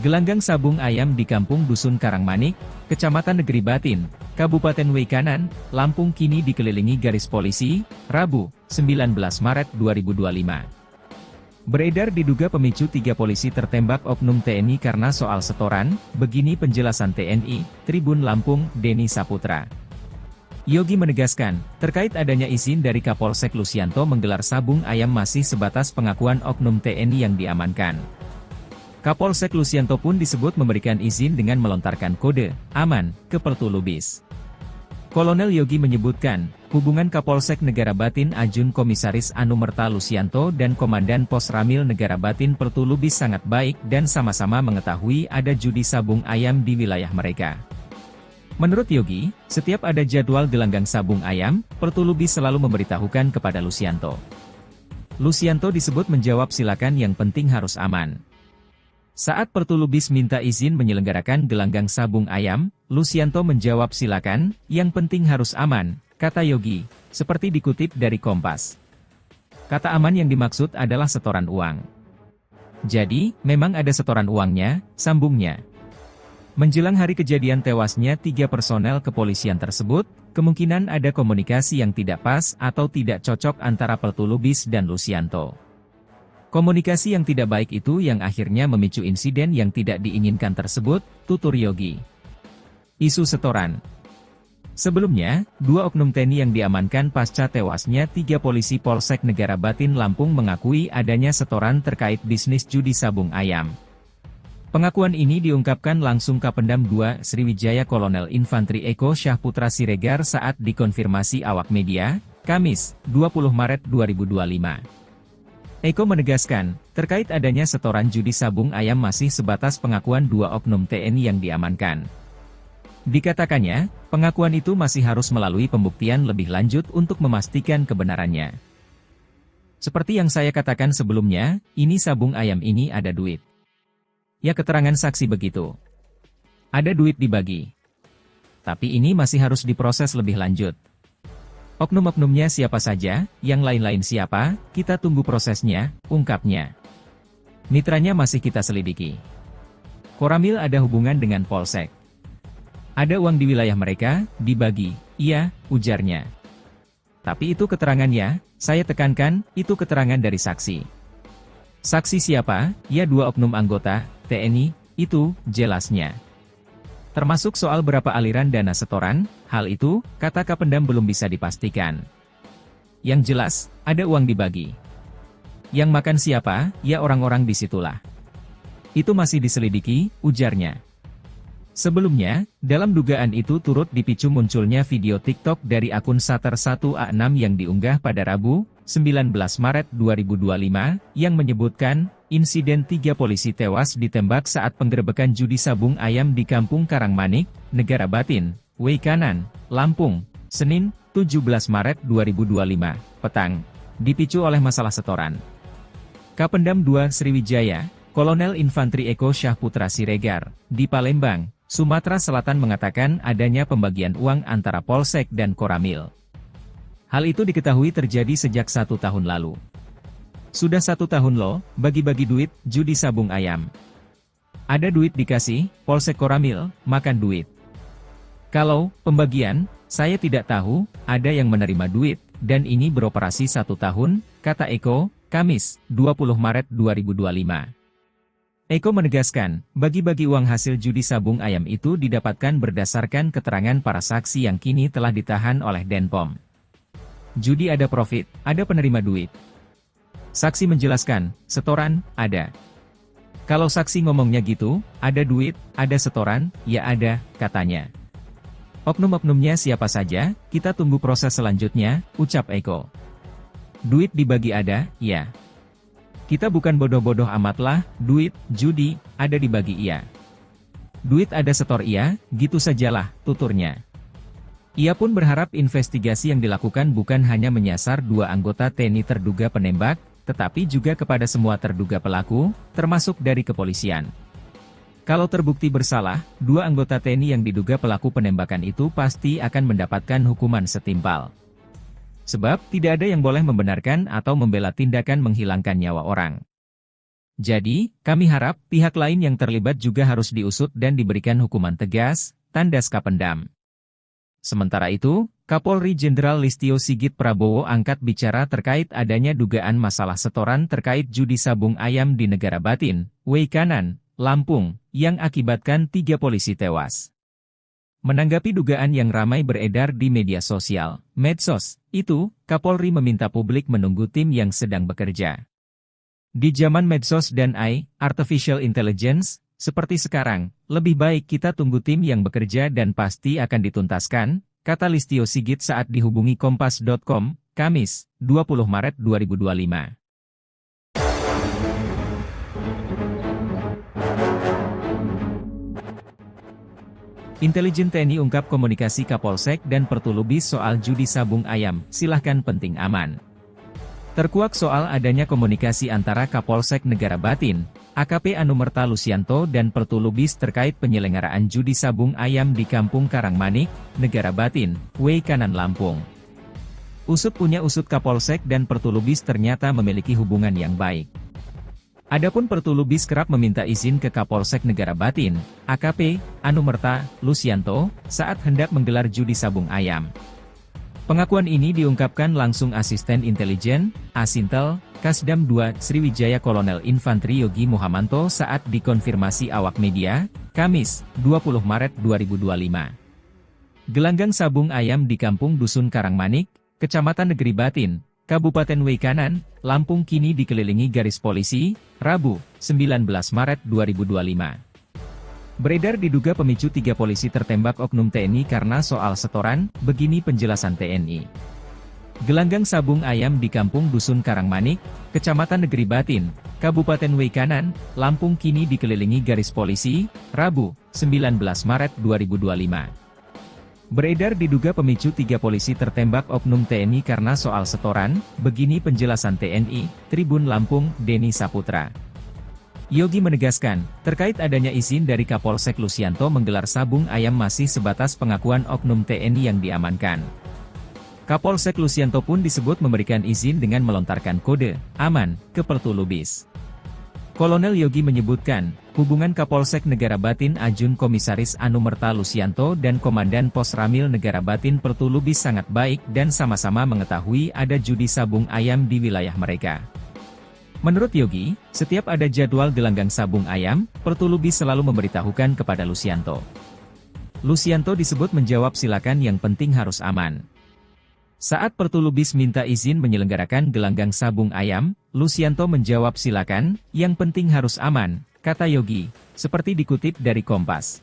Gelanggang sabung ayam di Kampung Dusun Karangmanik, Kecamatan Negeri Batin, Kabupaten Weikanan, Lampung kini dikelilingi garis polisi, Rabu, 19 Maret 2025. Beredar diduga pemicu 3 polisi tertembak oknum TNI karena soal setoran, begini penjelasan TNI, Tribun Lampung, Denny Saputra. Yogi menegaskan, terkait adanya izin dari Kapolsek Lusianto menggelar sabung ayam masih sebatas pengakuan oknum TNI yang diamankan. Kapolsek Lusianto pun disebut memberikan izin dengan melontarkan kode aman ke Pertulubis. Kolonel Yogi menyebutkan, hubungan Kapolsek Negara Batin Ajun Komisaris Anumerta Lusianto dan Komandan Pos Ramil Negara Batin Pertulubis sangat baik dan sama-sama mengetahui ada judi sabung ayam di wilayah mereka. Menurut Yogi, setiap ada jadwal gelanggang sabung ayam, Pertulubis selalu memberitahukan kepada Lusianto. Lusianto disebut menjawab silakan yang penting harus aman. Saat Pertulubis minta izin menyelenggarakan gelanggang sabung ayam, Lusianto menjawab silakan, yang penting harus aman, kata Yogi, seperti dikutip dari Kompas. Kata aman yang dimaksud adalah setoran uang. Jadi, memang ada setoran uangnya, sambungnya. Menjelang hari kejadian tewasnya 3 personel kepolisian tersebut, kemungkinan ada komunikasi yang tidak pas atau tidak cocok antara Pertulubis dan Lusianto. Komunikasi yang tidak baik itu yang akhirnya memicu insiden yang tidak diinginkan tersebut, tutur Yogi. Isu setoran. Sebelumnya, 2 oknum TNI yang diamankan pasca tewasnya 3 polisi Polsek Negara Batin Lampung mengakui adanya setoran terkait bisnis judi sabung ayam. Pengakuan ini diungkapkan langsung Kapendam 2 Sriwijaya Kolonel Infantri Eko Syahputra Siregar saat dikonfirmasi awak media, Kamis, 20 Maret 2025. Eko menegaskan, terkait adanya setoran judi sabung ayam masih sebatas pengakuan 2 oknum TNI yang diamankan. Dikatakannya, pengakuan itu masih harus melalui pembuktian lebih lanjut untuk memastikan kebenarannya. Seperti yang saya katakan sebelumnya, ini sabung ayam ini ada duit. Ya keterangan saksi begitu. Ada duit dibagi. Tapi ini masih harus diproses lebih lanjut. Oknum-oknumnya siapa saja, yang lain-lain siapa, kita tunggu prosesnya, ungkapnya. Mitranya masih kita selidiki. Koramil ada hubungan dengan Polsek. Ada uang di wilayah mereka, dibagi, iya, ujarnya. Tapi itu keterangannya, saya tekankan, itu keterangan dari saksi. Saksi siapa? Ya 2 oknum anggota TNI, itu, jelasnya. Termasuk soal berapa aliran dana setoran, hal itu, kata Kapendam belum bisa dipastikan. Yang jelas, ada uang dibagi. Yang makan siapa, ya orang-orang disitulah. Itu masih diselidiki, ujarnya. Sebelumnya, dalam dugaan itu turut dipicu munculnya video TikTok dari akun Sater 1A6 yang diunggah pada Rabu, 19 Maret 2025, yang menyebutkan, insiden 3 polisi tewas ditembak saat penggerebekan judi sabung ayam di Kampung Karangmanik, Negara Batin, Weikanan, Lampung, Senin, 17 Maret 2025, petang, dipicu oleh masalah setoran. Kapendam 2 Sriwijaya, Kolonel Infantri Eko Syahputra Siregar, di Palembang, Sumatera Selatan mengatakan adanya pembagian uang antara Polsek dan Koramil. Hal itu diketahui terjadi sejak 1 tahun lalu. Sudah 1 tahun loh, bagi-bagi duit, judi sabung ayam. Ada duit dikasih, Polsek Koramil, makan duit. Kalau pembagian, saya tidak tahu, ada yang menerima duit, dan ini beroperasi 1 tahun, kata Eko, Kamis, 20 Maret 2025. Eko menegaskan, bagi-bagi uang hasil judi sabung ayam itu didapatkan berdasarkan keterangan para saksi yang kini telah ditahan oleh Denpom. Judi ada profit, ada penerima duit. Saksi menjelaskan, setoran, ada. Kalau saksi ngomongnya gitu, ada duit, ada setoran, ya ada, katanya. Oknum-oknumnya siapa saja, kita tunggu proses selanjutnya, ucap Eko. Duit dibagi ada, ya. Kita bukan bodoh-bodoh amat lah, duit, judi, ada dibagi iya. Duit ada setor iya, gitu sajalah, tuturnya. Ia pun berharap investigasi yang dilakukan bukan hanya menyasar 2 anggota TNI terduga penembak, tetapi juga kepada semua terduga pelaku, termasuk dari kepolisian. Kalau terbukti bersalah, 2 anggota TNI yang diduga pelaku penembakan itu pasti akan mendapatkan hukuman setimpal. Sebab, tidak ada yang boleh membenarkan atau membela tindakan menghilangkan nyawa orang. Jadi, kami harap, pihak lain yang terlibat juga harus diusut dan diberikan hukuman tegas, tandas Kapendam. Sementara itu, Kapolri Jenderal Listio Sigit Prabowo angkat bicara terkait adanya dugaan masalah setoran terkait judi sabung ayam di Negara Batin, Weikanan, Lampung, yang akibatkan 3 polisi tewas. Menanggapi dugaan yang ramai beredar di media sosial, medsos, itu, Kapolri meminta publik menunggu tim yang sedang bekerja. Di zaman medsos dan AI, Artificial Intelligence, seperti sekarang, lebih baik kita tunggu tim yang bekerja dan pasti akan dituntaskan, kata Listio Sigit saat dihubungi Kompas.com, Kamis, 20 Maret 2025. Intelijen TNI ungkap komunikasi Kapolsek dan Pertulubis soal judi sabung ayam, silahkan penting aman. Terkuak soal adanya komunikasi antara Kapolsek Negara Batin, AKP Anumerta Lusianto dan Pertulubis terkait penyelenggaraan judi sabung ayam di Kampung Karangmanik, Negara Batin, Weikanan Lampung. Usut punya usut Kapolsek dan Pertulubis ternyata memiliki hubungan yang baik. Adapun Pertulubis kerap meminta izin ke Kapolsek Negara Batin, AKP Anumerta Lusianto, saat hendak menggelar judi sabung ayam. Pengakuan ini diungkapkan langsung Asisten Intelijen, Asintel, Kasdam 2, Sriwijaya Kolonel Infantri Yogi Muhamanto saat dikonfirmasi awak media, Kamis, 20 Maret 2025. Gelanggang sabung ayam di Kampung Dusun Karangmanik, Kecamatan Negeri Batin, Kabupaten Weikanan, Lampung kini dikelilingi garis polisi, Rabu, 19 Maret 2025. Beredar diduga pemicu 3 polisi tertembak oknum TNI karena soal setoran, begini penjelasan TNI. Gelanggang sabung ayam di Kampung Dusun Karangmanik, Kecamatan Negeri Batin, Kabupaten Weikanan, Lampung kini dikelilingi garis polisi, Rabu, 19 Maret 2025. Beredar diduga pemicu 3 polisi tertembak oknum TNI karena soal setoran, begini penjelasan TNI, Tribun Lampung, Denny Saputra. Yogi menegaskan, terkait adanya izin dari Kapolsek Lusianto menggelar sabung ayam masih sebatas pengakuan oknum TNI yang diamankan. Kapolsek Lusianto pun disebut memberikan izin dengan melontarkan kode, aman, ke Pertulubis. Kolonel Yogi menyebutkan, hubungan Kapolsek Negara Batin Ajun Komisaris Anumerta Lusianto dan Komandan Pos Ramil Negara Batin Pertulubis sangat baik dan sama-sama mengetahui ada judi sabung ayam di wilayah mereka. Menurut Yogi, setiap ada jadwal gelanggang sabung ayam, Pertulubis selalu memberitahukan kepada Lusianto. Lusianto disebut menjawab silakan yang penting harus aman. Saat Pertulubis minta izin menyelenggarakan gelanggang sabung ayam, Lusianto menjawab silakan, yang penting harus aman, kata Yogi, seperti dikutip dari Kompas.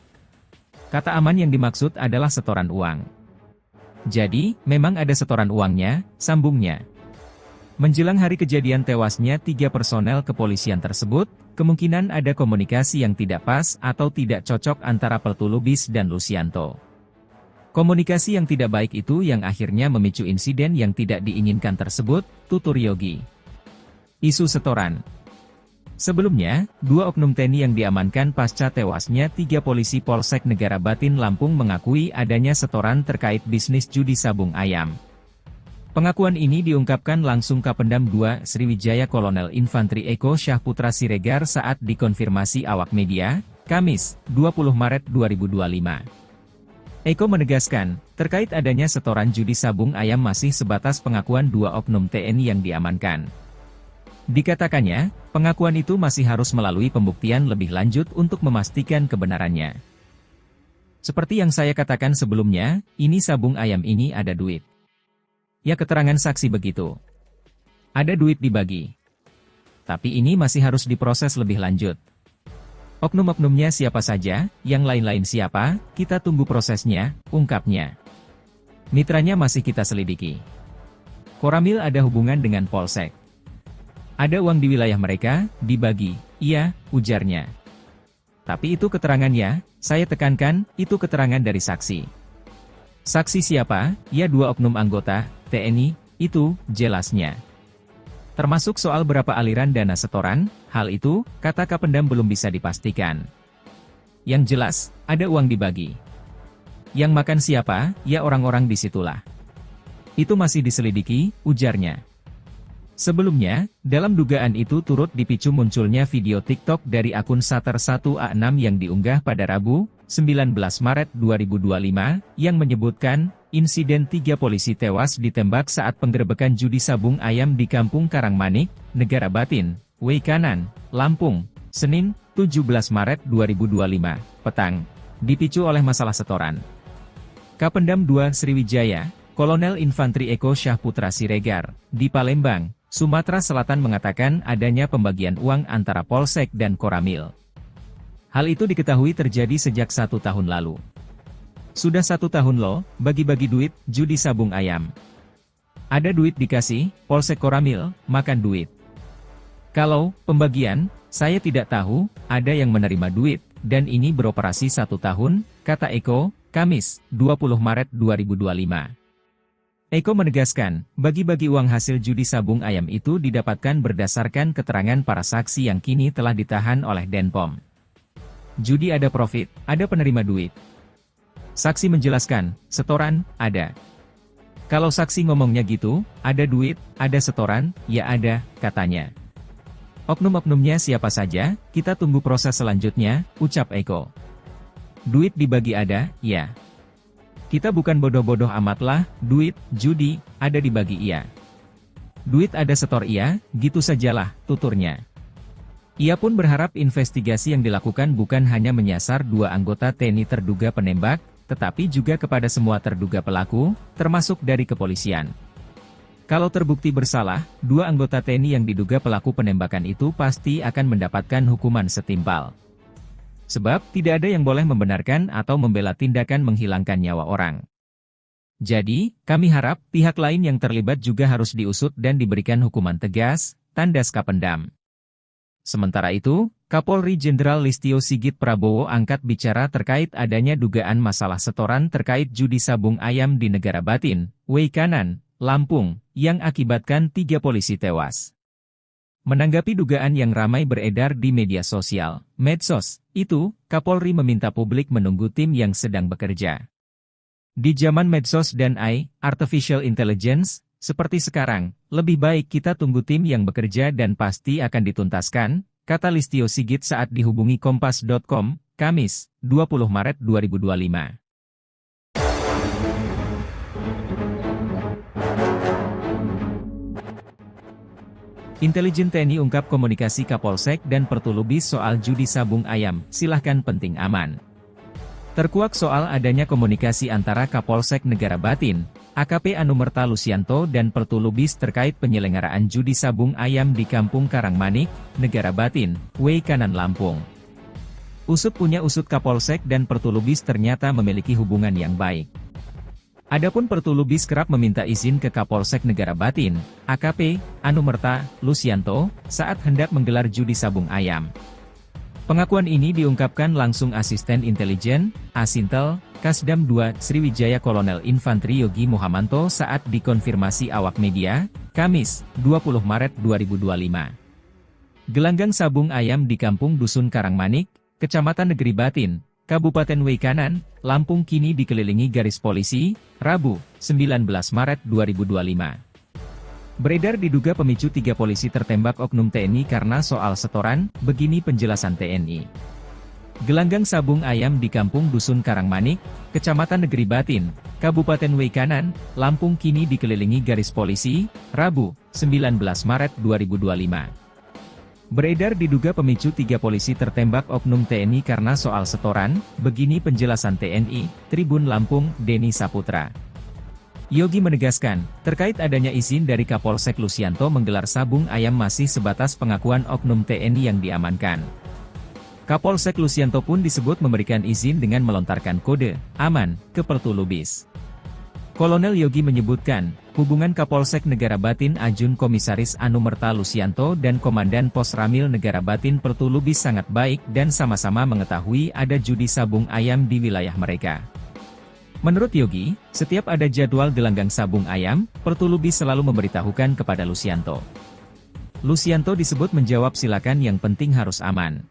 Kata aman yang dimaksud adalah setoran uang. Jadi, memang ada setoran uangnya, sambungnya. Menjelang hari kejadian tewasnya 3 personel kepolisian tersebut, kemungkinan ada komunikasi yang tidak pas atau tidak cocok antara Pertulubis dan Lusianto. Komunikasi yang tidak baik itu yang akhirnya memicu insiden yang tidak diinginkan tersebut, tutur Yogi. Isu setoran. Sebelumnya, 2 oknum TNI yang diamankan pasca tewasnya 3 polisi Polsek Negara Batin Lampung mengakui adanya setoran terkait bisnis judi sabung ayam. Pengakuan ini diungkapkan langsung Kapendam 2 Sriwijaya Kolonel Infantri Eko Syahputra Siregar saat dikonfirmasi awak media, Kamis, 20 Maret 2025. Eko menegaskan, terkait adanya setoran judi sabung ayam masih sebatas pengakuan 2 oknum TNI yang diamankan. Dikatakannya, pengakuan itu masih harus melalui pembuktian lebih lanjut untuk memastikan kebenarannya. Seperti yang saya katakan sebelumnya, ini sabung ayam ini ada duit. Ya, keterangan saksi begitu. Ada duit dibagi. Tapi ini masih harus diproses lebih lanjut. Oknum-oknumnya siapa saja, yang lain-lain siapa, kita tunggu prosesnya, ungkapnya. Mitranya masih kita selidiki. Koramil ada hubungan dengan Polsek. Ada uang di wilayah mereka, dibagi, iya, ujarnya. Tapi itu keterangannya, saya tekankan, itu keterangan dari saksi. Saksi siapa? Ya, 2 oknum anggota TNI, itu, jelasnya. Termasuk soal berapa aliran dana setoran, hal itu, kata Kapendam belum bisa dipastikan. Yang jelas, ada uang dibagi. Yang makan siapa? Ya, orang-orang disitulah. Itu masih diselidiki, ujarnya. Sebelumnya, dalam dugaan itu turut dipicu munculnya video TikTok dari akun Sater 1A6 yang diunggah pada Rabu, 19 Maret 2025, yang menyebutkan, insiden 3 polisi tewas ditembak saat penggerebekan judi sabung ayam di Kampung Karangmanik, Negara Batin, Weikanan, Lampung, Senin, 17 Maret 2025, petang, dipicu oleh masalah setoran. Kapendam 2 Sriwijaya, Kolonel Infantri Eko Syahputra Siregar, di Palembang, Sumatera Selatan mengatakan adanya pembagian uang antara Polsek dan Koramil. Hal itu diketahui terjadi sejak 1 tahun lalu. Sudah 1 tahun loh, bagi-bagi duit, judi sabung ayam. Ada duit dikasih, Polsek Koramil, makan duit. Kalau pembagian, saya tidak tahu, ada yang menerima duit, dan ini beroperasi 1 tahun, kata Eko, Kamis, 20 Maret 2025. Eko menegaskan, bagi-bagi uang hasil judi sabung ayam itu didapatkan berdasarkan keterangan para saksi yang kini telah ditahan oleh Denpom. Judi ada profit, ada penerima duit. Saksi menjelaskan, setoran, ada. Kalau saksi ngomongnya gitu, ada duit, ada setoran, ya ada, katanya. Oknum-oknumnya siapa saja, kita tunggu proses selanjutnya, ucap Eko. Duit dibagi ada, ya. Kita bukan bodoh-bodoh amat lah, duit, judi, ada dibagi iya. Duit ada setor iya, gitu sajalah, tuturnya. Ia pun berharap investigasi yang dilakukan bukan hanya menyasar 2 anggota TNI terduga penembak, tetapi juga kepada semua terduga pelaku, termasuk dari kepolisian. Kalau terbukti bersalah, 2 anggota TNI yang diduga pelaku penembakan itu pasti akan mendapatkan hukuman setimpal. Sebab, tidak ada yang boleh membenarkan atau membela tindakan menghilangkan nyawa orang. Jadi, kami harap pihak lain yang terlibat juga harus diusut dan diberikan hukuman tegas, tandas Kapendam. Sementara itu, Kapolri Jenderal Listio Sigit Prabowo angkat bicara terkait adanya dugaan masalah setoran terkait judi sabung ayam di Negara Batin, Weikanan, Lampung, yang akibatkan 3 polisi tewas. Menanggapi dugaan yang ramai beredar di media sosial, medsos, itu, Kapolri meminta publik menunggu tim yang sedang bekerja. Di zaman medsos dan AI, Artificial Intelligence, seperti sekarang, lebih baik kita tunggu tim yang bekerja dan pasti akan dituntaskan, kata Listio Sigit saat dihubungi Kompas.com, Kamis, 20 Maret 2025. Intelijen TNI ungkap komunikasi Kapolsek dan Pertulubis soal judi sabung ayam, silahkan penting aman. Terkuak soal adanya komunikasi antara Kapolsek Negara Batin, AKP Anumerta Lusianto dan Pertulubis terkait penyelenggaraan judi sabung ayam di Kampung Karangmanik, Negara Batin, Weikanan Lampung. Usut punya usut Kapolsek dan Pertulubis ternyata memiliki hubungan yang baik. Adapun Pertulubis kerap meminta izin ke Kapolsek Negara Batin, AKP Anumerta Lusianto, saat hendak menggelar judi sabung ayam. Pengakuan ini diungkapkan langsung Asisten Intelijen, Asintel, Kasdam 2 Sriwijaya Kolonel Infantri Yogi Muhamanto saat dikonfirmasi awak media, Kamis, 20 Maret 2025. Gelanggang sabung ayam di Kampung Dusun Karangmanik, Kecamatan Negeri Batin, Kabupaten Weikanan, Lampung kini dikelilingi garis polisi, Rabu, 19 Maret 2025. Beredar diduga pemicu 3 polisi tertembak oknum TNI karena soal setoran, begini penjelasan TNI. Gelanggang sabung ayam di Kampung Dusun Karangmanik, Kecamatan Negeri Batin, Kabupaten Weikanan, Lampung kini dikelilingi garis polisi, Rabu, 19 Maret 2025. Beredar diduga pemicu 3 polisi tertembak oknum TNI karena soal setoran, begini penjelasan TNI, Tribun Lampung, Denny Saputra. Yogi menegaskan, terkait adanya izin dari Kapolsek Lusianto menggelar sabung ayam masih sebatas pengakuan oknum TNI yang diamankan. Kapolsek Lusianto pun disebut memberikan izin dengan melontarkan kode aman ke Pertulubis. Kolonel Yogi menyebutkan, hubungan Kapolsek Negara Batin Ajun Komisaris Anumerta Lusianto dan Komandan Pos Ramil Negara Batin Pertulubis sangat baik dan sama-sama mengetahui ada judi sabung ayam di wilayah mereka. Menurut Yogi, setiap ada jadwal gelanggang sabung ayam, Pertulubis selalu memberitahukan kepada Lusianto. Lusianto disebut menjawab silakan yang penting harus aman.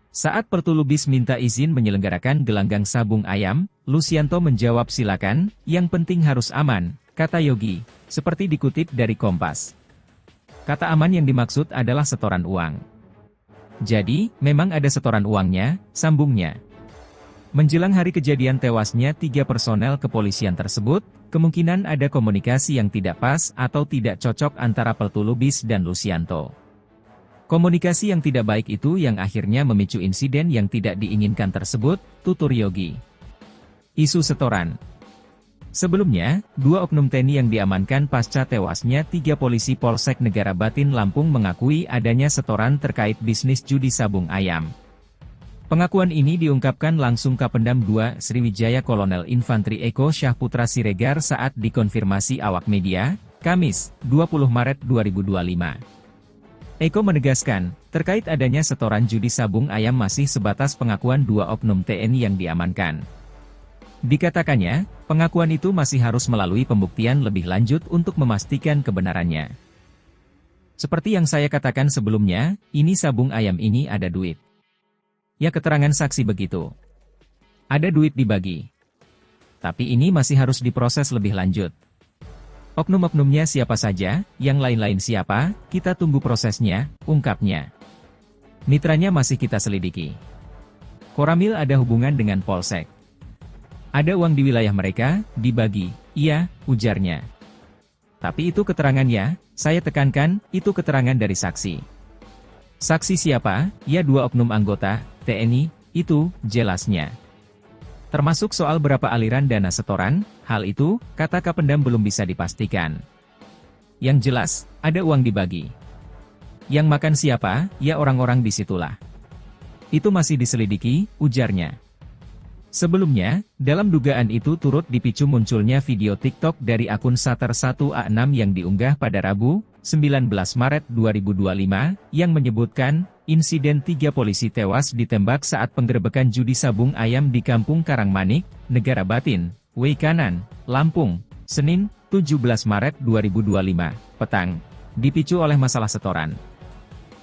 Saat Pertulubis minta izin menyelenggarakan gelanggang sabung ayam, Lusianto menjawab silakan, yang penting harus aman, kata Yogi, seperti dikutip dari Kompas. Kata aman yang dimaksud adalah setoran uang. Jadi, memang ada setoran uangnya, sambungnya. Menjelang hari kejadian tewasnya 3 personel kepolisian tersebut, kemungkinan ada komunikasi yang tidak pas atau tidak cocok antara Pertulubis dan Lusianto. Komunikasi yang tidak baik itu yang akhirnya memicu insiden yang tidak diinginkan tersebut, tutur Yogi. Isu setoran. Sebelumnya, 2 oknum TNI yang diamankan pasca tewasnya 3 polisi Polsek Negara Batin Lampung mengakui adanya setoran terkait bisnis judi sabung ayam. Pengakuan ini diungkapkan langsung Kapendam 2 Sriwijaya Kolonel Infantri Eko Syahputra Siregar saat dikonfirmasi awak media, Kamis, 20 Maret 2025. Eko menegaskan, terkait adanya setoran judi sabung ayam masih sebatas pengakuan 2 oknum TNI yang diamankan. Dikatakannya, pengakuan itu masih harus melalui pembuktian lebih lanjut untuk memastikan kebenarannya. Seperti yang saya katakan sebelumnya, ini sabung ayam ini ada duit. Ya keterangan saksi begitu. Ada duit dibagi. Tapi ini masih harus diproses lebih lanjut. Oknum-oknumnya siapa saja, yang lain-lain siapa, kita tunggu prosesnya, ungkapnya. Mitranya masih kita selidiki. Koramil ada hubungan dengan Polsek. Ada uang di wilayah mereka, dibagi, iya, ujarnya. Tapi itu keterangannya, saya tekankan, itu keterangan dari saksi. Saksi siapa? Ya 2 oknum anggota, TNI, itu, jelasnya. Termasuk soal berapa aliran dana setoran, hal itu, kata Kapendam belum bisa dipastikan. Yang jelas, ada uang dibagi. Yang makan siapa, ya orang-orang disitulah. Itu masih diselidiki, ujarnya. Sebelumnya, dalam dugaan itu turut dipicu munculnya video TikTok dari akun Sater 1A6 yang diunggah pada Rabu, 19 Maret 2025, yang menyebutkan, insiden 3 polisi tewas ditembak saat penggerebekan judi sabung ayam di Kampung Karangmanik, Negara Batin, Weikanan, Lampung, Senin, 17 Maret 2025, petang, dipicu oleh masalah setoran.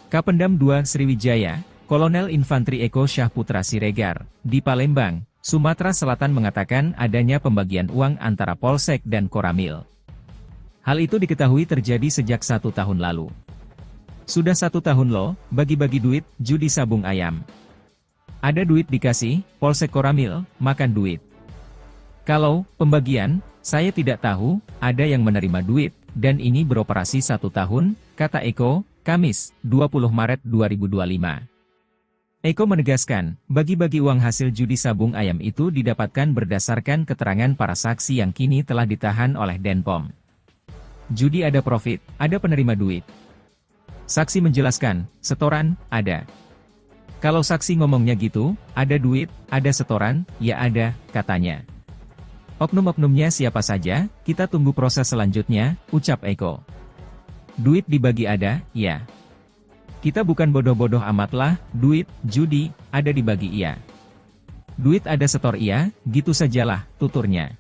Kapendam 2 Sriwijaya, Kolonel Infantri Eko Syahputra Siregar, di Palembang, Sumatera Selatan mengatakan adanya pembagian uang antara Polsek dan Koramil. Hal itu diketahui terjadi sejak 1 tahun lalu. Sudah 1 tahun loh, bagi-bagi duit, judi sabung ayam. Ada duit dikasih, Polsek Koramil, makan duit. Kalau pembagian, saya tidak tahu, ada yang menerima duit, dan ini beroperasi 1 tahun, kata Eko, Kamis, 20 Maret 2025. Eko menegaskan, bagi-bagi uang hasil judi sabung ayam itu didapatkan berdasarkan keterangan para saksi yang kini telah ditahan oleh Denpom. Judi ada profit, ada penerima duit. Saksi menjelaskan, setoran, ada. Kalau saksi ngomongnya gitu, ada duit, ada setoran, ya ada, katanya. Oknum-oknumnya siapa saja, kita tunggu proses selanjutnya, ucap Eko. Duit dibagi ada, ya. Kita bukan bodoh-bodoh amatlah, duit, judi, ada dibagi iya. Duit ada setor iya, gitu sajalah, tuturnya.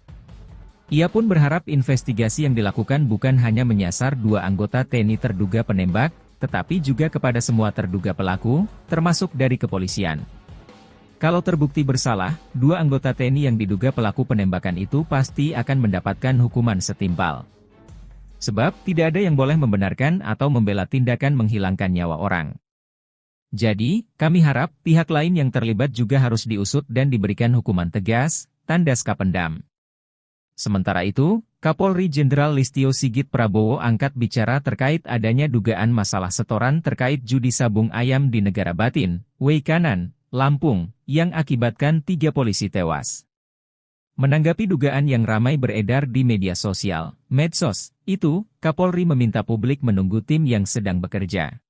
Ia pun berharap investigasi yang dilakukan bukan hanya menyasar 2 anggota TNI terduga penembak, tetapi juga kepada semua terduga pelaku, termasuk dari kepolisian. Kalau terbukti bersalah, 2 anggota TNI yang diduga pelaku penembakan itu pasti akan mendapatkan hukuman setimpal. Sebab, tidak ada yang boleh membenarkan atau membela tindakan menghilangkan nyawa orang. Jadi, kami harap pihak lain yang terlibat juga harus diusut dan diberikan hukuman tegas, tandas Kapendam. Sementara itu, Kapolri Jenderal Listio Sigit Prabowo angkat bicara terkait adanya dugaan masalah setoran terkait judi sabung ayam di Negara Batin, Weikanan, Lampung, yang akibatkan 3 polisi tewas. Menanggapi dugaan yang ramai beredar di media sosial, medsos, itu, Kapolri meminta publik menunggu tim yang sedang bekerja.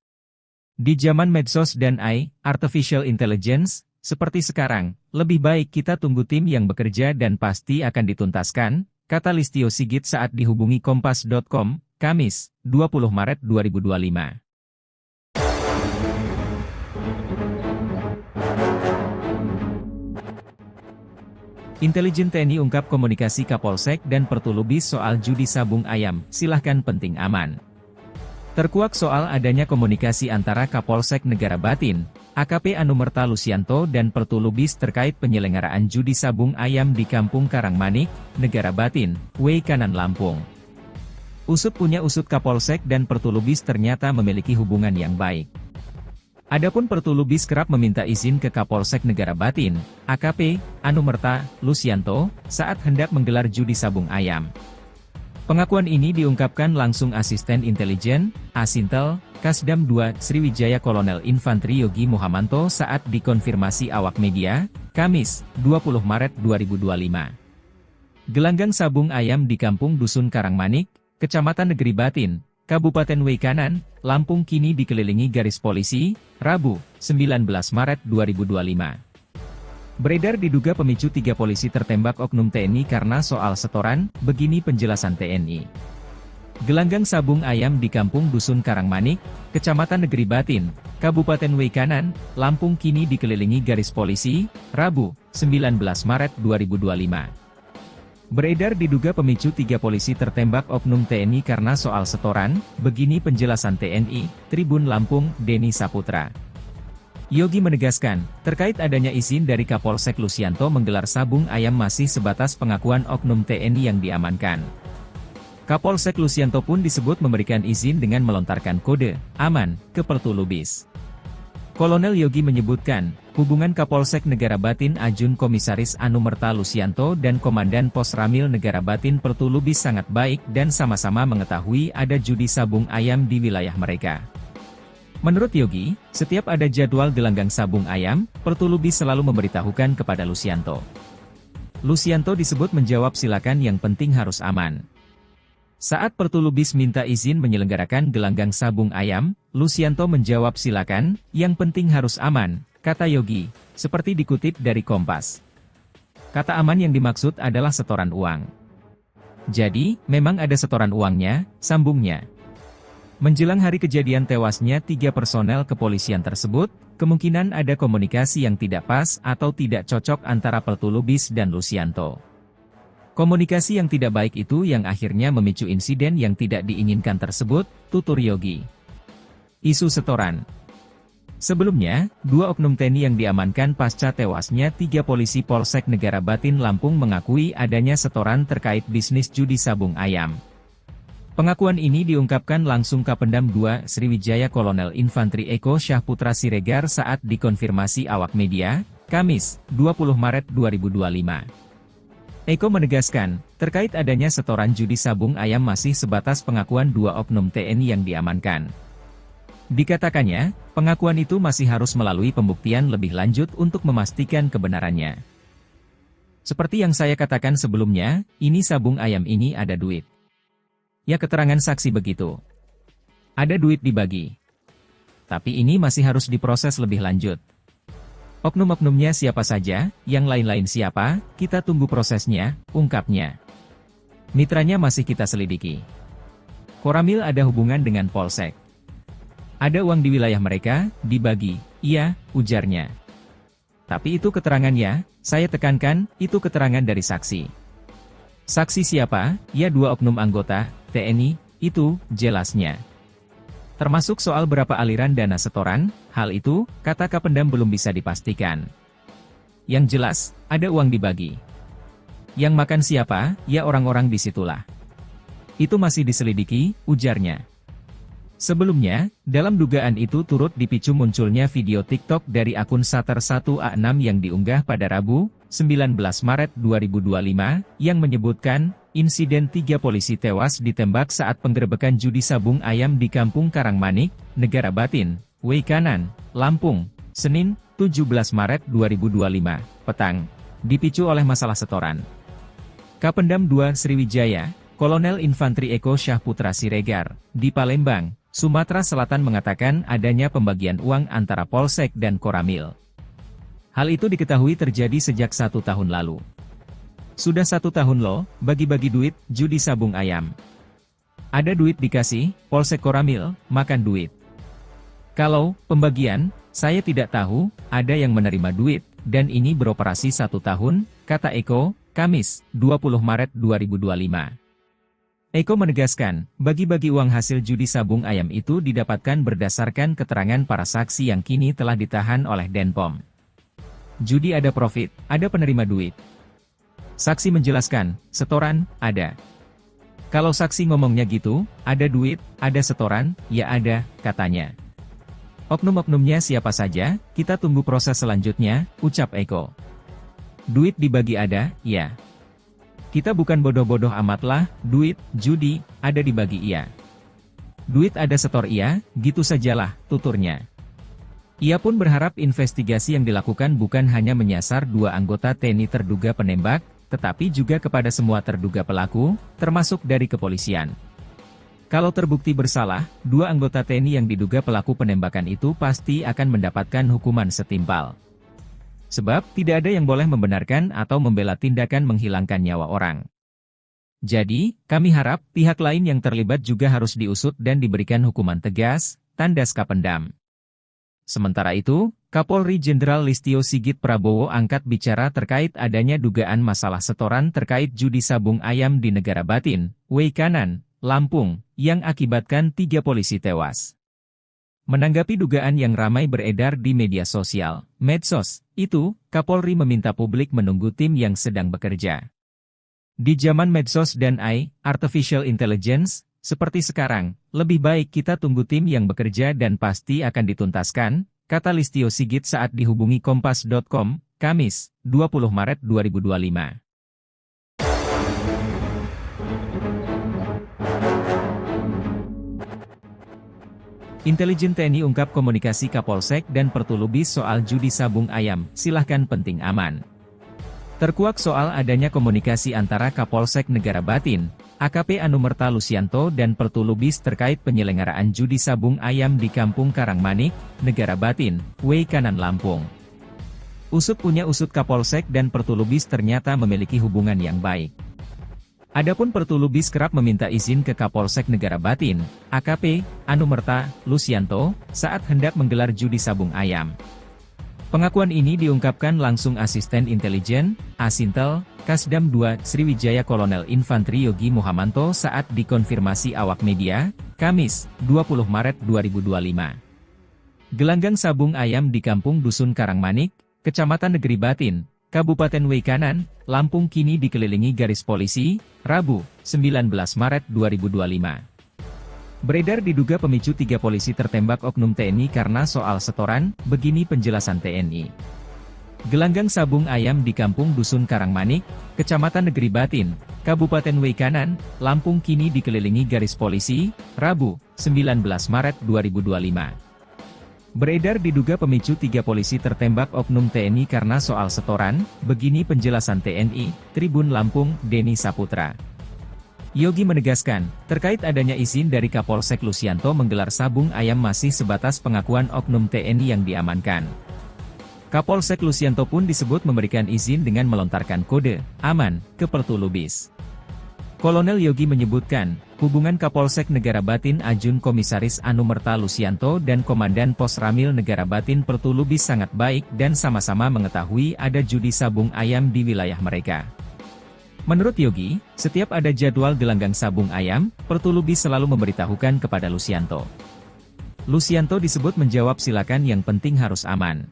Di zaman medsos dan AI, Artificial Intelligence, seperti sekarang, lebih baik kita tunggu tim yang bekerja dan pasti akan dituntaskan, kata Listio Sigit saat dihubungi Kompas.com, Kamis, 20 Maret 2025. Intelijen TNI ungkap komunikasi Kapolsek dan Pertulubis soal judi sabung ayam, silahkan penting aman. Terkuak soal adanya komunikasi antara Kapolsek Negara Batin, AKP Anumerta Lusianto dan Pertulubis terkait penyelenggaraan judi sabung ayam di Kampung Karangmanik, Negara Batin, Weikanan Lampung. Usut punya usut Kapolsek dan Pertulubis ternyata memiliki hubungan yang baik. Adapun Pertulubis kerap meminta izin ke Kapolsek Negara Batin, AKP Anumerta Lusianto, saat hendak menggelar judi sabung ayam. Pengakuan ini diungkapkan langsung Asisten Intelijen, Asintel, Kasdam 2, Sriwijaya Kolonel Infantri Yogi Muhamanto saat dikonfirmasi awak media, Kamis, 20 Maret 2025. Gelanggang sabung ayam di Kampung Dusun Karangmanik, Kecamatan Negeri Batin, Kabupaten Weikanan, Lampung kini dikelilingi garis polisi, Rabu, 19 Maret 2025. Beredar diduga pemicu 3 polisi tertembak oknum TNI karena soal setoran, begini penjelasan TNI. Gelanggang sabung ayam di Kampung Dusun Karangmanik, Kecamatan Negeri Batin, Kabupaten Weikanan, Lampung kini dikelilingi garis polisi, Rabu, 19 Maret 2025. Beredar diduga pemicu 3 polisi tertembak oknum TNI karena soal setoran, begini penjelasan TNI, Tribun Lampung, Denny Saputra. Yogi menegaskan, terkait adanya izin dari Kapolsek Lusianto menggelar sabung ayam masih sebatas pengakuan oknum TNI yang diamankan. Kapolsek Lusianto pun disebut memberikan izin dengan melontarkan kode aman ke Pertulubis. Kolonel Yogi menyebutkan, hubungan Kapolsek Negara Batin Ajun Komisaris Anumerta Lusianto dan Komandan Pos Ramil Negara Batin Pertulubis sangat baik dan sama-sama mengetahui ada judi sabung ayam di wilayah mereka. Menurut Yogi, setiap ada jadwal gelanggang sabung ayam, Pertulubis selalu memberitahukan kepada Lusianto. Lusianto disebut menjawab silakan yang penting harus aman. Saat Pertulubis minta izin menyelenggarakan gelanggang sabung ayam, Lusianto menjawab silakan, yang penting harus aman, kata Yogi, seperti dikutip dari Kompas. Kata aman yang dimaksud adalah setoran uang. Jadi, memang ada setoran uangnya, sambungnya. Menjelang hari kejadian tewasnya 3 personel kepolisian tersebut, kemungkinan ada komunikasi yang tidak pas atau tidak cocok antara Pertulubis dan Lusianto. Komunikasi yang tidak baik itu yang akhirnya memicu insiden yang tidak diinginkan tersebut, tutur Yogi. Isu setoran. Sebelumnya, 2 oknum TNI yang diamankan pasca tewasnya 3 polisi Polsek Negara Batin Lampung mengakui adanya setoran terkait bisnis judi sabung ayam. Pengakuan ini diungkapkan langsung Kapendam 2 Sriwijaya Kolonel Infantri Eko Syahputra Siregar saat dikonfirmasi awak media, Kamis, 20 Maret 2025. Eko menegaskan, terkait adanya setoran judi sabung ayam masih sebatas pengakuan 2 oknum TNI yang diamankan. Dikatakannya, pengakuan itu masih harus melalui pembuktian lebih lanjut untuk memastikan kebenarannya. Seperti yang saya katakan sebelumnya, ini sabung ayam ini ada duit. Ya keterangan saksi begitu. Ada duit dibagi. Tapi ini masih harus diproses lebih lanjut. Oknum-oknumnya siapa saja, yang lain-lain siapa, kita tunggu prosesnya, ungkapnya. Mitranya masih kita selidiki. Koramil ada hubungan dengan Polsek. Ada uang di wilayah mereka, dibagi, iya, ujarnya. Tapi itu keterangannya, saya tekankan, itu keterangan dari saksi. Saksi siapa? Ya 2 oknum anggota, TNI, itu, jelasnya. Termasuk soal berapa aliran dana setoran, hal itu, kata Kapendam belum bisa dipastikan. Yang jelas, ada uang dibagi. Yang makan siapa, ya orang-orang disitulah. Itu masih diselidiki, ujarnya. Sebelumnya, dalam dugaan itu turut dipicu munculnya video TikTok dari akun Sater1A6 yang diunggah pada Rabu, 19 Maret 2025, yang menyebutkan, insiden 3 polisi tewas ditembak saat penggerebekan judi sabung ayam di Kampung Karangmanik, Negara Batin, Weikanan, Lampung, Senin, 17 Maret 2025, petang, dipicu oleh masalah setoran. Kapendam 2 Sriwijaya, Kolonel Infantri Eko Syahputra Siregar, di Palembang, Sumatera Selatan mengatakan adanya pembagian uang antara Polsek dan Koramil. Hal itu diketahui terjadi sejak 1 tahun lalu. Sudah 1 tahun loh, bagi-bagi duit, judi sabung ayam. Ada duit dikasih, Polsek Koramil, makan duit. Kalau pembagian, saya tidak tahu, ada yang menerima duit, dan ini beroperasi 1 tahun, kata Eko, Kamis, 20 Maret 2025. Eko menegaskan, bagi-bagi uang hasil judi sabung ayam itu didapatkan berdasarkan keterangan para saksi yang kini telah ditahan oleh Denpom. Judi ada profit, ada penerima duit. Saksi menjelaskan, setoran, ada. Kalau saksi ngomongnya gitu, ada duit, ada setoran, ya ada, katanya. Oknum-oknumnya siapa saja, kita tunggu proses selanjutnya, ucap Eko. Duit dibagi ada, ya. Kita bukan bodoh-bodoh amatlah, duit, judi, ada dibagi iya. Duit ada setor iya, gitu sajalah, tuturnya. Ia pun berharap investigasi yang dilakukan bukan hanya menyasar 2 anggota TNI terduga penembak, tetapi juga kepada semua terduga pelaku, termasuk dari kepolisian. Kalau terbukti bersalah, 2 anggota TNI yang diduga pelaku penembakan itu pasti akan mendapatkan hukuman setimpal. Sebab, tidak ada yang boleh membenarkan atau membela tindakan menghilangkan nyawa orang. Jadi, kami harap pihak lain yang terlibat juga harus diusut dan diberikan hukuman tegas, tandas Kapendam. Sementara itu, Kapolri Jenderal Listio Sigit Prabowo angkat bicara terkait adanya dugaan masalah setoran terkait judi sabung ayam di Negara Batin, Weikanan, Lampung, yang akibatkan 3 polisi tewas. Menanggapi dugaan yang ramai beredar di media sosial, medsos, itu, Kapolri meminta publik menunggu tim yang sedang bekerja. Di zaman medsos dan AI, Artificial Intelligence, seperti sekarang, lebih baik kita tunggu tim yang bekerja dan pasti akan dituntaskan, kata Listio Sigit saat dihubungi Kompas.com, Kamis, 20 Maret 2025. Intelijen TNI ungkap komunikasi Kapolsek dan Pertulubis soal judi sabung ayam, silahkan penting aman. Terkuak soal adanya komunikasi antara Kapolsek Negara Batin, AKP Anumerta Lusianto dan Pertulubis terkait penyelenggaraan judi sabung ayam di Kampung Karangmanik, Negara Batin, Weikanan Lampung. Usut punya usut Kapolsek dan Pertulubis ternyata memiliki hubungan yang baik. Adapun Pertulubis kerap meminta izin ke Kapolsek Negara Batin, AKP Anumerta Lusianto, saat hendak menggelar judi sabung ayam. Pengakuan ini diungkapkan langsung Asisten Intelijen, Asintel, Kasdam 2 Sriwijaya Kolonel Infantri Yogi Muhamanto saat dikonfirmasi awak media, Kamis, 20 Maret 2025. Gelanggang sabung ayam di Kampung Dusun Karangmanik, Kecamatan Negeri Batin, Kabupaten Weikanan, Lampung kini dikelilingi garis polisi, Rabu, 19 Maret 2025. Beredar diduga pemicu 3 polisi tertembak oknum TNI karena soal setoran, begini penjelasan TNI. Gelanggang sabung ayam di Kampung Dusun Karangmanik, Kecamatan Negeri Batin, Kabupaten Weikanan, Lampung kini dikelilingi garis polisi, Rabu, 19 Maret 2025. Beredar diduga pemicu 3 polisi tertembak oknum TNI karena soal setoran, begini penjelasan TNI, Tribun Lampung, Denny Saputra. Yogi menegaskan, terkait adanya izin dari Kapolsek Lusianto menggelar sabung ayam masih sebatas pengakuan oknum TNI yang diamankan. Kapolsek Lusianto pun disebut memberikan izin dengan melontarkan kode aman ke Pertulubis. Kolonel Yogi menyebutkan, hubungan Kapolsek Negara Batin Ajun Komisaris Anumerta Lusianto dan Komandan Pos Ramil Negara Batin Pertulubis sangat baik dan sama-sama mengetahui ada judi sabung ayam di wilayah mereka. Menurut Yogi, setiap ada jadwal gelanggang sabung ayam, Pertulubis selalu memberitahukan kepada Lusianto. Lusianto disebut menjawab silakan yang penting harus aman.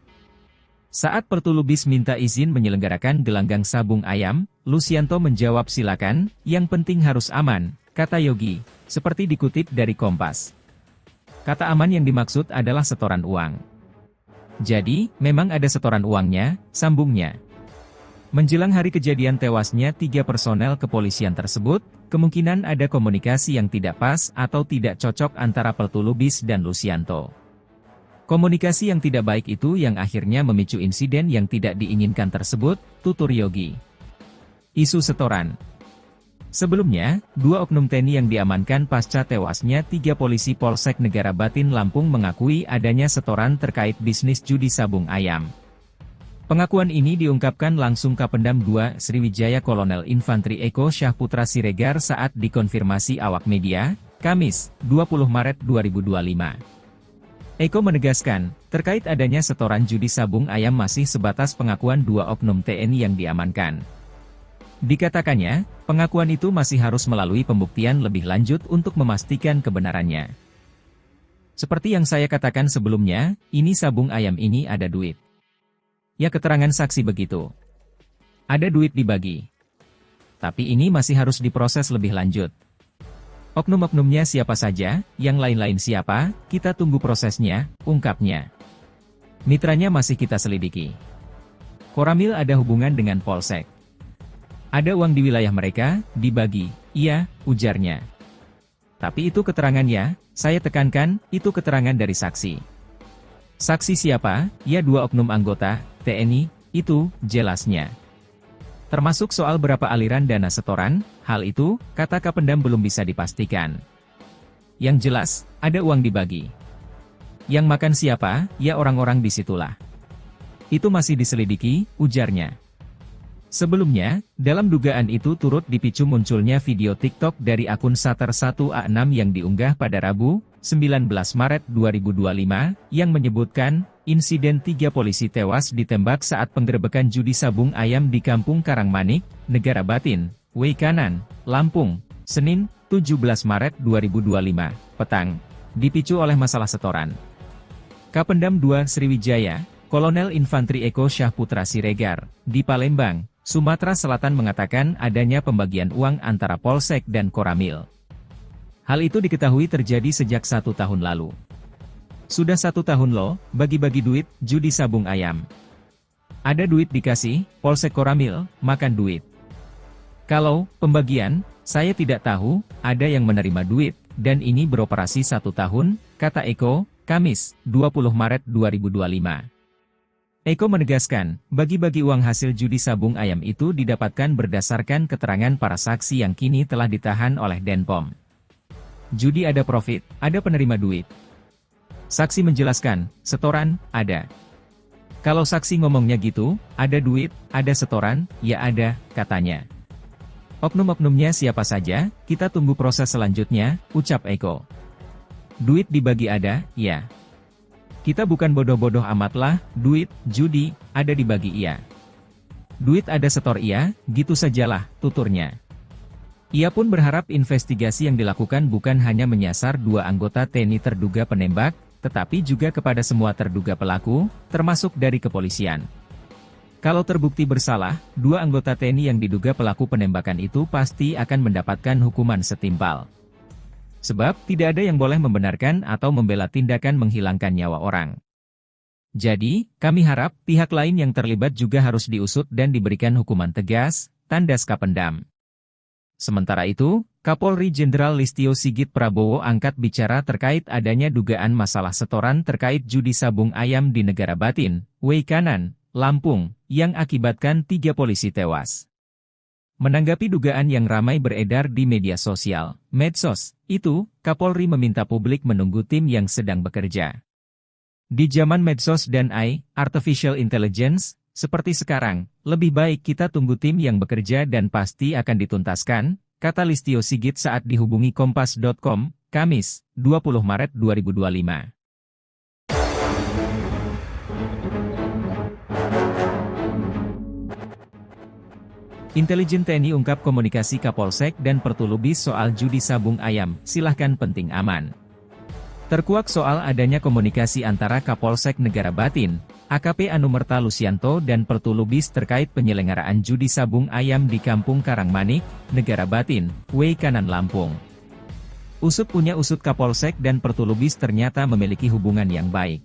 Saat Pertulubis minta izin menyelenggarakan gelanggang sabung ayam, Lusianto menjawab silakan, yang penting harus aman, kata Yogi, seperti dikutip dari Kompas. Kata aman yang dimaksud adalah setoran uang. Jadi, memang ada setoran uangnya, sambungnya. Menjelang hari kejadian tewasnya 3 personel kepolisian tersebut, kemungkinan ada komunikasi yang tidak pas atau tidak cocok antara Peltu Lubis dan Lucianto. Komunikasi yang tidak baik itu yang akhirnya memicu insiden yang tidak diinginkan tersebut, tutur Yogi. Isu setoran. Sebelumnya, 2 oknum TNI yang diamankan pasca tewasnya 3 polisi Polsek Negara Batin Lampung mengakui adanya setoran terkait bisnis judi sabung ayam. Pengakuan ini diungkapkan langsung Kapendam 2 Sriwijaya Kolonel Infantri Eko Syahputra Siregar saat dikonfirmasi awak media, Kamis, 20 Maret 2025. Eko menegaskan, terkait adanya setoran judi sabung ayam masih sebatas pengakuan 2 oknum TNI yang diamankan. Dikatakannya, pengakuan itu masih harus melalui pembuktian lebih lanjut untuk memastikan kebenarannya. Seperti yang saya katakan sebelumnya, ini sabung ayam ini ada duit. Ya keterangan saksi begitu. Ada duit dibagi. Tapi ini masih harus diproses lebih lanjut. Oknum-oknumnya siapa saja, yang lain-lain siapa, kita tunggu prosesnya, ungkapnya. Mitranya masih kita selidiki. Koramil ada hubungan dengan Polsek. Ada uang di wilayah mereka, dibagi, iya, ujarnya. Tapi itu keterangannya, saya tekankan, itu keterangan dari saksi. Saksi siapa? Ya 2 oknum anggota, TNI, itu, jelasnya. Termasuk soal berapa aliran dana setoran, hal itu, kata Kapendam belum bisa dipastikan. Yang jelas, ada uang dibagi. Yang makan siapa? Ya orang-orang disitulah. Itu masih diselidiki, ujarnya. Sebelumnya, dalam dugaan itu turut dipicu munculnya video TikTok dari akun Sater1A6 yang diunggah pada Rabu, 19 Maret 2025, yang menyebutkan, insiden 3 polisi tewas ditembak saat penggerebekan judi sabung ayam di Kampung Karangmanik, Negara Batin, Weikanan, Lampung, Senin, 17 Maret 2025, petang, dipicu oleh masalah setoran. Kapendam 2 Sriwijaya, Kolonel Infantri Eko Syahputra Siregar, di Palembang, Sumatera Selatan mengatakan adanya pembagian uang antara Polsek dan Koramil. Hal itu diketahui terjadi sejak 1 tahun lalu. Sudah 1 tahun loh, bagi-bagi duit, judi sabung ayam. Ada duit dikasih, Polsek Koramil, makan duit. Kalau pembagian, saya tidak tahu, ada yang menerima duit, dan ini beroperasi 1 tahun, kata Eko, Kamis, 20 Maret 2025. Eko menegaskan, bagi-bagi uang hasil judi sabung ayam itu didapatkan berdasarkan keterangan para saksi yang kini telah ditahan oleh Denpom. Judi ada profit, ada penerima duit. Saksi menjelaskan, setoran, ada. Kalau saksi ngomongnya gitu, ada duit, ada setoran, ya ada, katanya. Oknum-oknumnya siapa saja, kita tunggu proses selanjutnya, ucap Eko. Duit dibagi ada, ya. Kita bukan bodoh-bodoh amat lah, duit, judi, ada dibagi iya. Duit ada setor iya, gitu sajalah, tuturnya. Ia pun berharap investigasi yang dilakukan bukan hanya menyasar 2 anggota TNI terduga penembak, tetapi juga kepada semua terduga pelaku, termasuk dari kepolisian. Kalau terbukti bersalah, 2 anggota TNI yang diduga pelaku penembakan itu pasti akan mendapatkan hukuman setimpal. Sebab, tidak ada yang boleh membenarkan atau membela tindakan menghilangkan nyawa orang. Jadi, kami harap, pihak lain yang terlibat juga harus diusut dan diberikan hukuman tegas, tandas Kapendam. Sementara itu, Kapolri Jenderal Listio Sigit Prabowo angkat bicara terkait adanya dugaan masalah setoran terkait judi sabung ayam di Negara Batin, Weikanan, Lampung, yang akibatkan 3 polisi tewas. Menanggapi dugaan yang ramai beredar di media sosial, medsos, itu, Kapolri meminta publik menunggu tim yang sedang bekerja. Di zaman medsos dan artificial intelligence, seperti sekarang, lebih baik kita tunggu tim yang bekerja dan pasti akan dituntaskan, kata Listio Sigit saat dihubungi Kompas.com, Kamis, 20 Maret 2025. Intelijen TNI ungkap komunikasi Kapolsek dan Peltu Lubis soal judi sabung ayam, silahkan penting aman. Terkuak soal adanya komunikasi antara Kapolsek Negara Batin, AKP Anumerta Lucianto dan Peltu Lubis terkait penyelenggaraan judi sabung ayam di Kampung Karangmanik, Negara Batin, Weikanan Lampung. Usut punya usut Kapolsek dan Pertulubis ternyata memiliki hubungan yang baik.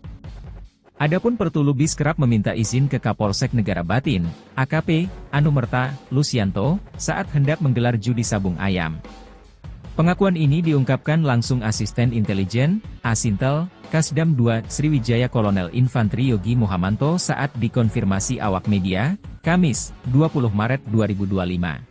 Adapun Pertulubis kerap meminta izin ke Kapolsek Negara Batin, AKP, Anumerta, Lusianto, saat hendak menggelar judi sabung ayam. Pengakuan ini diungkapkan langsung Asisten Intelijen, Asintel, Kasdam 2, Sriwijaya Kolonel Infantri Yogi Muhamanto saat dikonfirmasi awak media, Kamis, 20 Maret 2025.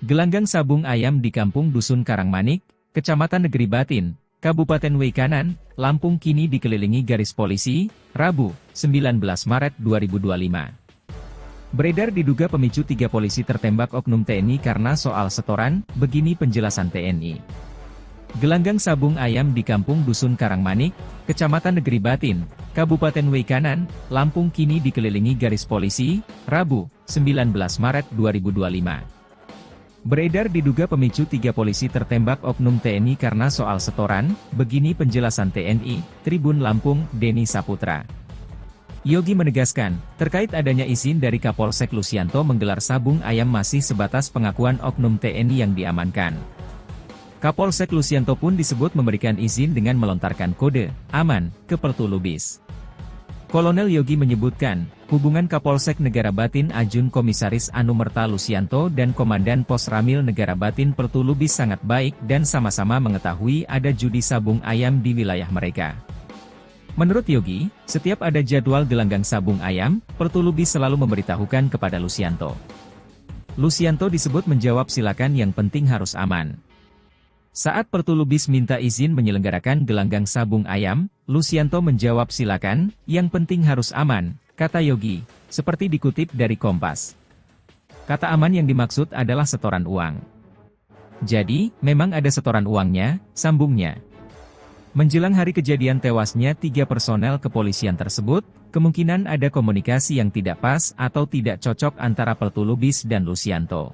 Gelanggang sabung ayam di Kampung Dusun Karangmanik, Kecamatan Negeri Batin, Kabupaten Weikanan, Lampung kini dikelilingi garis polisi, Rabu, 19 Maret 2025. Beredar diduga pemicu 3 polisi tertembak oknum TNI karena soal setoran, begini penjelasan TNI. Gelanggang sabung ayam di Kampung Dusun Karangmanik, Kecamatan Negeri Batin, Kabupaten Weikanan, Lampung kini dikelilingi garis polisi, Rabu, 19 Maret 2025. Beredar diduga pemicu 3 polisi tertembak oknum TNI karena soal setoran, begini penjelasan TNI, Tribun Lampung, Denny Saputra. Yogi menegaskan, terkait adanya izin dari Kapolsek Lusianto menggelar sabung ayam masih sebatas pengakuan oknum TNI yang diamankan. Kapolsek Lusianto pun disebut memberikan izin dengan melontarkan kode aman ke Pertulubis. Kolonel Yogi menyebutkan, hubungan Kapolsek Negara Batin Ajun Komisaris Anumerta Lusianto dan Komandan Pos Ramil Negara Batin Pertulubis sangat baik dan sama-sama mengetahui ada judi sabung ayam di wilayah mereka. Menurut Yogi, setiap ada jadwal gelanggang sabung ayam, Pertulubis selalu memberitahukan kepada Lusianto. Lusianto disebut menjawab silakan yang penting harus aman. Saat Pertulubis minta izin menyelenggarakan gelanggang sabung ayam, Lusianto menjawab silakan, yang penting harus aman, kata Yogi, seperti dikutip dari Kompas. Kata aman yang dimaksud adalah setoran uang. Jadi, memang ada setoran uangnya, sambungnya. Menjelang hari kejadian tewasnya 3 personel kepolisian tersebut, kemungkinan ada komunikasi yang tidak pas atau tidak cocok antara Pertulubis dan Lusianto.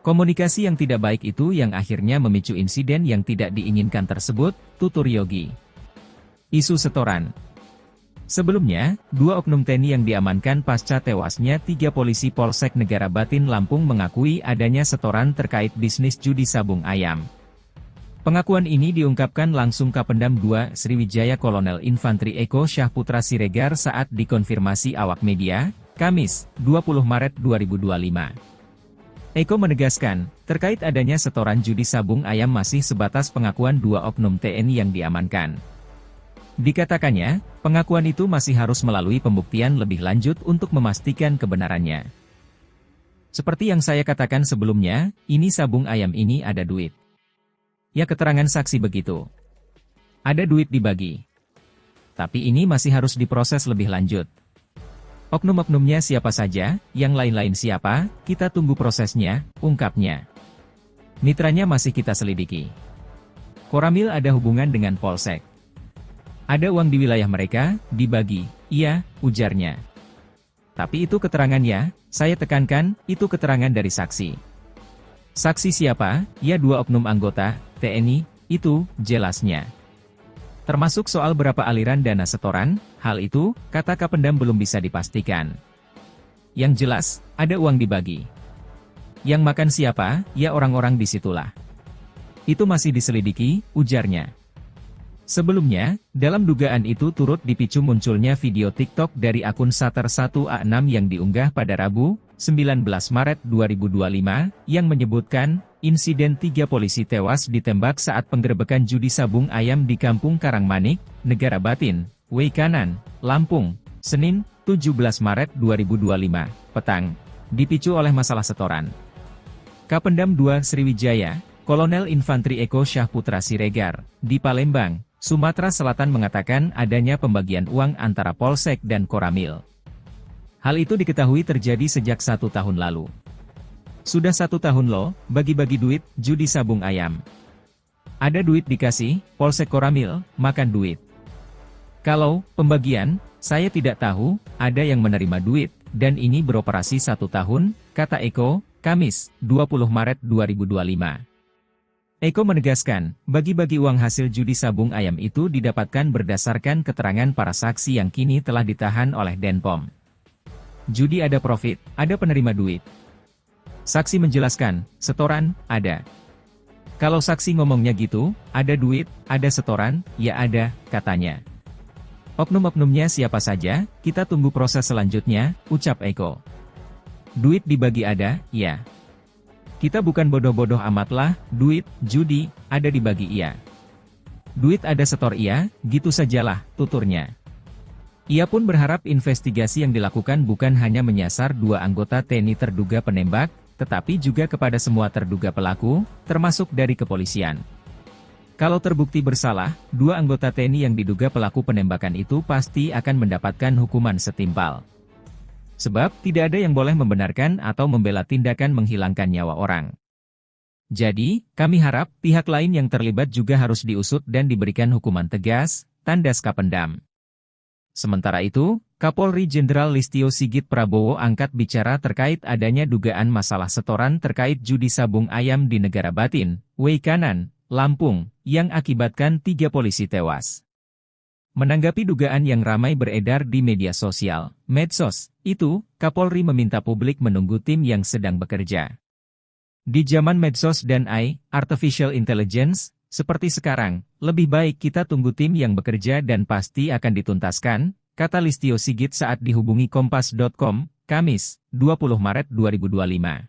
Komunikasi yang tidak baik itu yang akhirnya memicu insiden yang tidak diinginkan tersebut, tutur Yogi. Isu setoran. Sebelumnya, 2 oknum TNI yang diamankan pasca tewasnya 3 polisi Polsek Negara Batin Lampung mengakui adanya setoran terkait bisnis judi sabung ayam. Pengakuan ini diungkapkan langsung Kapendam 2 Sriwijaya Kolonel Infantri Eko Syahputra Siregar saat dikonfirmasi awak media, Kamis, 20 Maret 2025. Eko menegaskan, terkait adanya setoran judi sabung ayam masih sebatas pengakuan 2 oknum TNI yang diamankan. Dikatakannya, pengakuan itu masih harus melalui pembuktian lebih lanjut untuk memastikan kebenarannya. Seperti yang saya katakan sebelumnya, ini sabung ayam ini ada duit. Ya keterangan saksi begitu. Ada duit dibagi. Tapi ini masih harus diproses lebih lanjut. Oknum-oknumnya siapa saja, yang lain-lain siapa, kita tunggu prosesnya, ungkapnya. Mitranya masih kita selidiki. Koramil ada hubungan dengan Polsek. Ada uang di wilayah mereka, dibagi, iya, ujarnya. Tapi itu keterangannya, saya tekankan, itu keterangan dari saksi. Saksi siapa? Ya 2 oknum anggota, TNI, itu, jelasnya. Termasuk soal berapa aliran dana setoran, hal itu, kata Kapendam belum bisa dipastikan. Yang jelas, ada uang dibagi. Yang makan siapa, ya orang-orang disitulah. Itu masih diselidiki, ujarnya. Sebelumnya, dalam dugaan itu turut dipicu munculnya video TikTok dari akun Sater 1A6 yang diunggah pada Rabu, 19 Maret 2025, yang menyebutkan, insiden 3 polisi tewas ditembak saat penggerebekan judi sabung ayam di Kampung Karangmanik, Negara Batin, Weikanan, Lampung, Senin, 17 Maret 2025, petang, dipicu oleh masalah setoran. Kapendam 2 Sriwijaya, Kolonel Infantri Eko Syahputra Siregar, di Palembang, Sumatera Selatan mengatakan adanya pembagian uang antara Polsek dan Koramil. Hal itu diketahui terjadi sejak 1 tahun lalu. Sudah 1 tahun loh, bagi-bagi duit, judi sabung ayam. Ada duit dikasih, Polsek Koramil, makan duit. Kalau pembagian, saya tidak tahu, ada yang menerima duit, dan ini beroperasi 1 tahun, kata Eko, Kamis, 20 Maret 2025. Eko menegaskan, bagi-bagi uang hasil judi sabung ayam itu didapatkan berdasarkan keterangan para saksi yang kini telah ditahan oleh Denpom. Judi ada profit, ada penerima duit. Saksi menjelaskan, setoran, ada. Kalau saksi ngomongnya gitu, ada duit, ada setoran, ya ada, katanya. Oknum-oknumnya siapa saja, kita tunggu proses selanjutnya, ucap Eko. Duit dibagi ada, ya. Kita bukan bodoh-bodoh amat lah, duit, judi, ada dibagi iya. Duit ada setor iya, gitu sajalah, tuturnya. Ia pun berharap investigasi yang dilakukan bukan hanya menyasar 2 anggota TNI terduga penembak, tetapi juga kepada semua terduga pelaku, termasuk dari kepolisian. Kalau terbukti bersalah, 2 anggota TNI yang diduga pelaku penembakan itu pasti akan mendapatkan hukuman setimpal. Sebab, tidak ada yang boleh membenarkan atau membela tindakan menghilangkan nyawa orang. Jadi, kami harap pihak lain yang terlibat juga harus diusut dan diberikan hukuman tegas, tandas Kapendam. Sementara itu, Kapolri Jenderal Listio Sigit Prabowo angkat bicara terkait adanya dugaan masalah setoran terkait judi sabung ayam di Negara Batin, Weikanan, Lampung, yang akibatkan 3 polisi tewas. Menanggapi dugaan yang ramai beredar di media sosial, medsos, itu, Kapolri meminta publik menunggu tim yang sedang bekerja. Di zaman medsos dan AI, Artificial Intelligence, seperti sekarang, lebih baik kita tunggu tim yang bekerja dan pasti akan dituntaskan, kata Listio Sigit saat dihubungi Kompas.com, Kamis, 20 Maret 2025.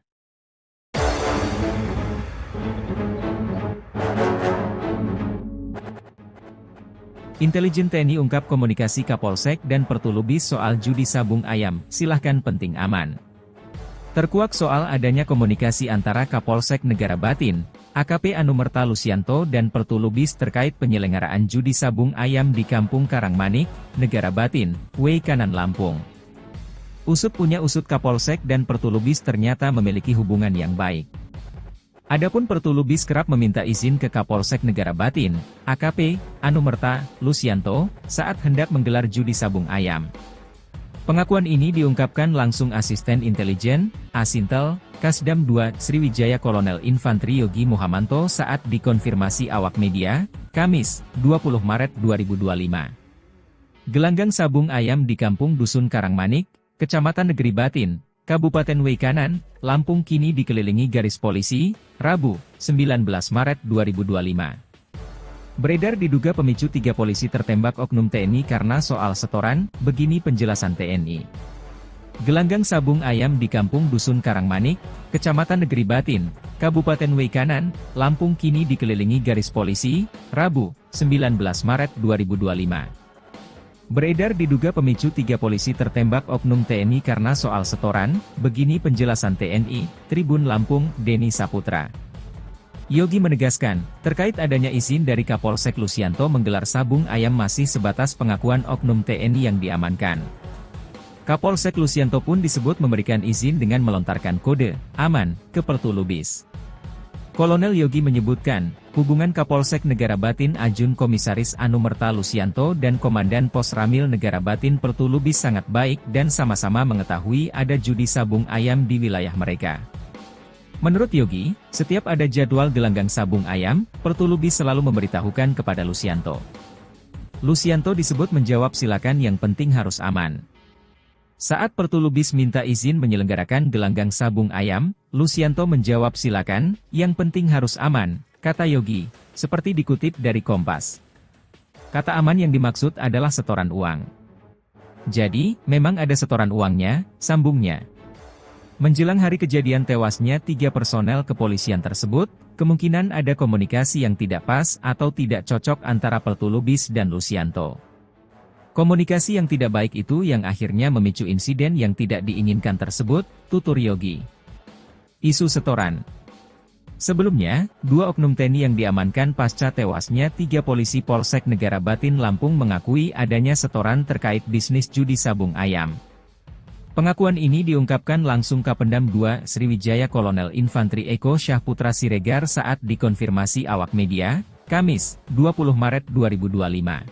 Intelijen TNI ungkap komunikasi Kapolsek dan Pertulubis soal judi sabung ayam, silahkan penting aman. Terkuak soal adanya komunikasi antara Kapolsek Negara Batin, AKP Anumerta Lusianto dan Pertulubis terkait penyelenggaraan judi sabung ayam di Kampung Karangmanik, Negara Batin, Weikanan Lampung. Usut punya usut Kapolsek dan Pertulubis ternyata memiliki hubungan yang baik. Adapun Pertulubis kerap meminta izin ke Kapolsek Negara Batin, AKP Anumerta Lusianto, saat hendak menggelar judi sabung ayam. Pengakuan ini diungkapkan langsung Asisten Intelijen, Asintel, Kasdam 2, Sriwijaya Kolonel Infantri Yogi Muhamanto saat dikonfirmasi awak media, Kamis, 20 Maret 2025. Gelanggang sabung ayam di Kampung Dusun Karangmanik, Kecamatan Negeri Batin, Kabupaten Weikanan, Lampung kini dikelilingi garis polisi, Rabu, 19 Maret 2025. Beredar diduga pemicu 3 polisi tertembak oknum TNI karena soal setoran, begini penjelasan TNI. Gelanggang sabung ayam di Kampung Dusun Karangmanik, Kecamatan Negeri Batin, Kabupaten Weikanan, Lampung kini dikelilingi garis polisi, Rabu, 19 Maret 2025. Beredar diduga pemicu 3 polisi tertembak oknum TNI karena soal setoran, begini penjelasan TNI, Tribun Lampung, Denny Saputra. Yogi menegaskan, terkait adanya izin dari Kapolsek Lusianto menggelar sabung ayam masih sebatas pengakuan oknum TNI yang diamankan. Kapolsek Lusianto pun disebut memberikan izin dengan melontarkan kode aman ke Pertulubis. Kolonel Yogi menyebutkan, hubungan Kapolsek Negara Batin Ajun Komisaris Anumerta Lusianto dan Komandan Pos Ramil Negara Batin Pertulubis sangat baik dan sama-sama mengetahui ada judi sabung ayam di wilayah mereka. Menurut Yogi, setiap ada jadwal gelanggang sabung ayam, Pertulubis selalu memberitahukan kepada Lusianto. Lusianto disebut menjawab silakan yang penting harus aman. Saat Pertulubis minta izin menyelenggarakan gelanggang sabung ayam, Lusianto menjawab silakan, yang penting harus aman, kata Yogi, seperti dikutip dari Kompas. Kata aman yang dimaksud adalah setoran uang. Jadi, memang ada setoran uangnya, sambungnya. Menjelang hari kejadian tewasnya 3 personel kepolisian tersebut, kemungkinan ada komunikasi yang tidak pas atau tidak cocok antara Pertulubis dan Lusianto. Komunikasi yang tidak baik itu yang akhirnya memicu insiden yang tidak diinginkan tersebut, tutur Yogi. Isu setoran. Sebelumnya, 2 oknum TNI yang diamankan pasca tewasnya 3 polisi Polsek Negara Batin Lampung mengakui adanya setoran terkait bisnis judi sabung ayam. Pengakuan ini diungkapkan langsung Kapendam 2 Sriwijaya Kolonel Infantri Eko Syahputra Siregar saat dikonfirmasi awak media, Kamis, 20 Maret 2025.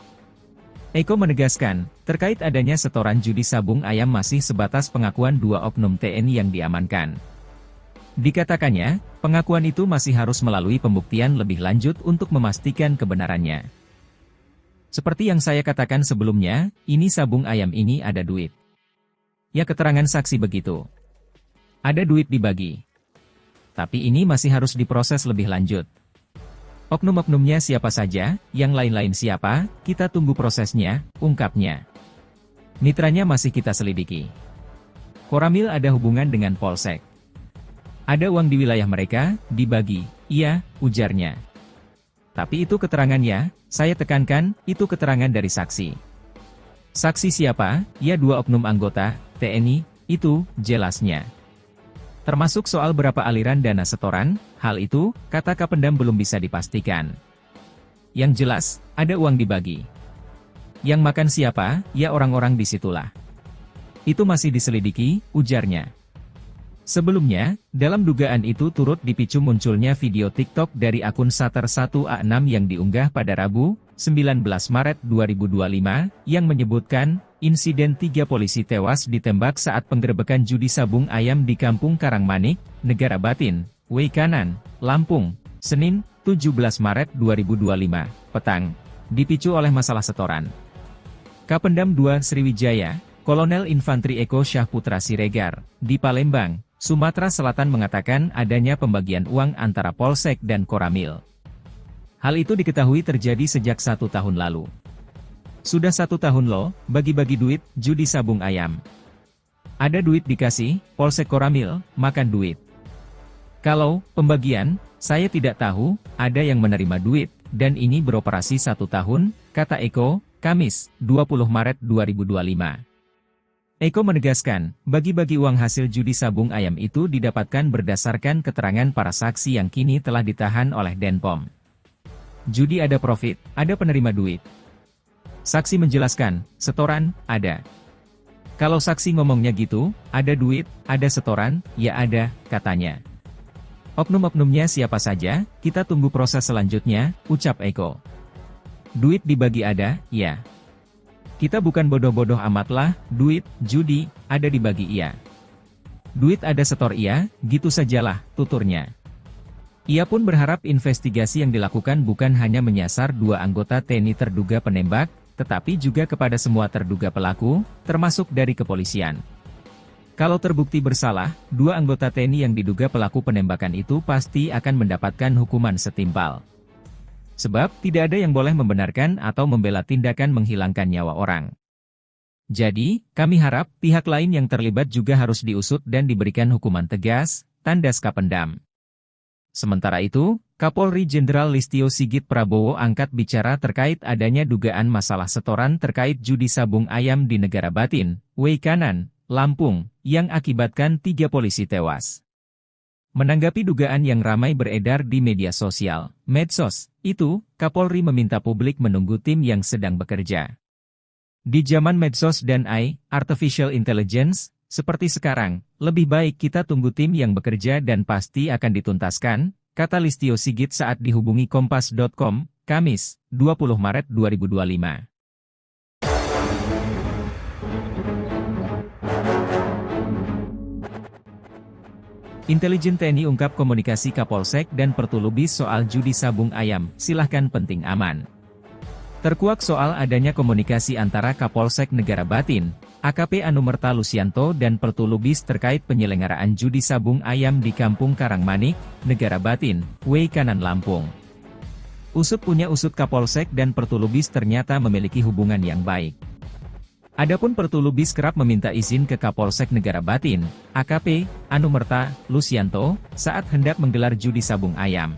Eko menegaskan, terkait adanya setoran judi sabung ayam masih sebatas pengakuan 2 oknum TNI yang diamankan. Dikatakannya, pengakuan itu masih harus melalui pembuktian lebih lanjut untuk memastikan kebenarannya. Seperti yang saya katakan sebelumnya, ini sabung ayam ini ada duit. Ya keterangan saksi begitu. Ada duit dibagi. Tapi ini masih harus diproses lebih lanjut. Oknum-oknumnya siapa saja, yang lain-lain siapa, kita tunggu prosesnya, ungkapnya. Mitranya masih kita selidiki. Koramil ada hubungan dengan Polsek. Ada uang di wilayah mereka, dibagi, iya, ujarnya. Tapi itu keterangannya, saya tekankan, itu keterangan dari saksi. Saksi siapa? Ya 2 oknum anggota, TNI, itu, jelasnya. Termasuk soal berapa aliran dana setoran, hal itu, kata Kapendam belum bisa dipastikan. Yang jelas, ada uang dibagi. Yang makan siapa, ya orang-orang disitulah. Itu masih diselidiki, ujarnya. Sebelumnya, dalam dugaan itu turut dipicu munculnya video TikTok dari akun Sater 1A6 yang diunggah pada Rabu, 19 Maret 2025, yang menyebutkan, insiden 3 polisi tewas ditembak saat penggerebekan judi sabung ayam di Kampung Karangmanik, Negara Batin, Weikanan, Lampung, Senin, 17 Maret 2025, petang, dipicu oleh masalah setoran. Kapendam 2 Sriwijaya, Kolonel Infantri Eko Syahputra Siregar, di Palembang, Sumatera Selatan mengatakan adanya pembagian uang antara Polsek dan Koramil. Hal itu diketahui terjadi sejak 1 tahun lalu. Sudah 1 tahun loh, bagi-bagi duit, judi sabung ayam. Ada duit dikasih, Polsek Koramil, makan duit. Kalau pembagian, saya tidak tahu, ada yang menerima duit, dan ini beroperasi 1 tahun, kata Eko, Kamis, 20 Maret 2025. Eko menegaskan, bagi-bagi uang hasil judi sabung ayam itu didapatkan berdasarkan keterangan para saksi yang kini telah ditahan oleh Denpom. Judi ada profit, ada penerima duit. Saksi menjelaskan, setoran, ada. Kalau saksi ngomongnya gitu, ada duit, ada setoran, ya ada, katanya. Oknum-oknumnya siapa saja, kita tunggu proses selanjutnya, ucap Eko. Duit dibagi ada, ya. Kita bukan bodoh-bodoh amat lah, duit, judi, ada dibagi iya. Duit ada setor iya, gitu sajalah, tuturnya. Ia pun berharap investigasi yang dilakukan bukan hanya menyasar 2 anggota TNI terduga penembak, tetapi juga kepada semua terduga pelaku, termasuk dari kepolisian. Kalau terbukti bersalah, 2 anggota TNI yang diduga pelaku penembakan itu pasti akan mendapatkan hukuman setimpal. Sebab, tidak ada yang boleh membenarkan atau membela tindakan menghilangkan nyawa orang. Jadi, kami harap, pihak lain yang terlibat juga harus diusut dan diberikan hukuman tegas, tandas Kapendam. Sementara itu, Kapolri Jenderal Listio Sigit Prabowo angkat bicara terkait adanya dugaan masalah setoran terkait judi sabung ayam di Negara Batin, Weikanan, Lampung, yang akibatkan 3 polisi tewas. Menanggapi dugaan yang ramai beredar di media sosial, medsos, itu, Kapolri meminta publik menunggu tim yang sedang bekerja. Di zaman medsos dan AI, Artificial Intelligence, seperti sekarang, lebih baik kita tunggu tim yang bekerja dan pasti akan dituntaskan, kata Listio Sigit saat dihubungi Kompas.com, Kamis, 20 Maret 2025. Intelijen TNI ungkap komunikasi Kapolsek dan Pertulubis soal judi sabung ayam, silahkan penting aman. Terkuak soal adanya komunikasi antara Kapolsek Negara Batin, AKP Anumerta Lusianto dan Pertulubis terkait penyelenggaraan judi sabung ayam di Kampung Karangmanik, Negara Batin, Weikanan Lampung. Usut punya usut Kapolsek dan Pertulubis ternyata memiliki hubungan yang baik. Adapun Pertulubis kerap meminta izin ke Kapolsek Negara Batin, AKP, Anumerta, Lusianto, saat hendak menggelar judi sabung ayam.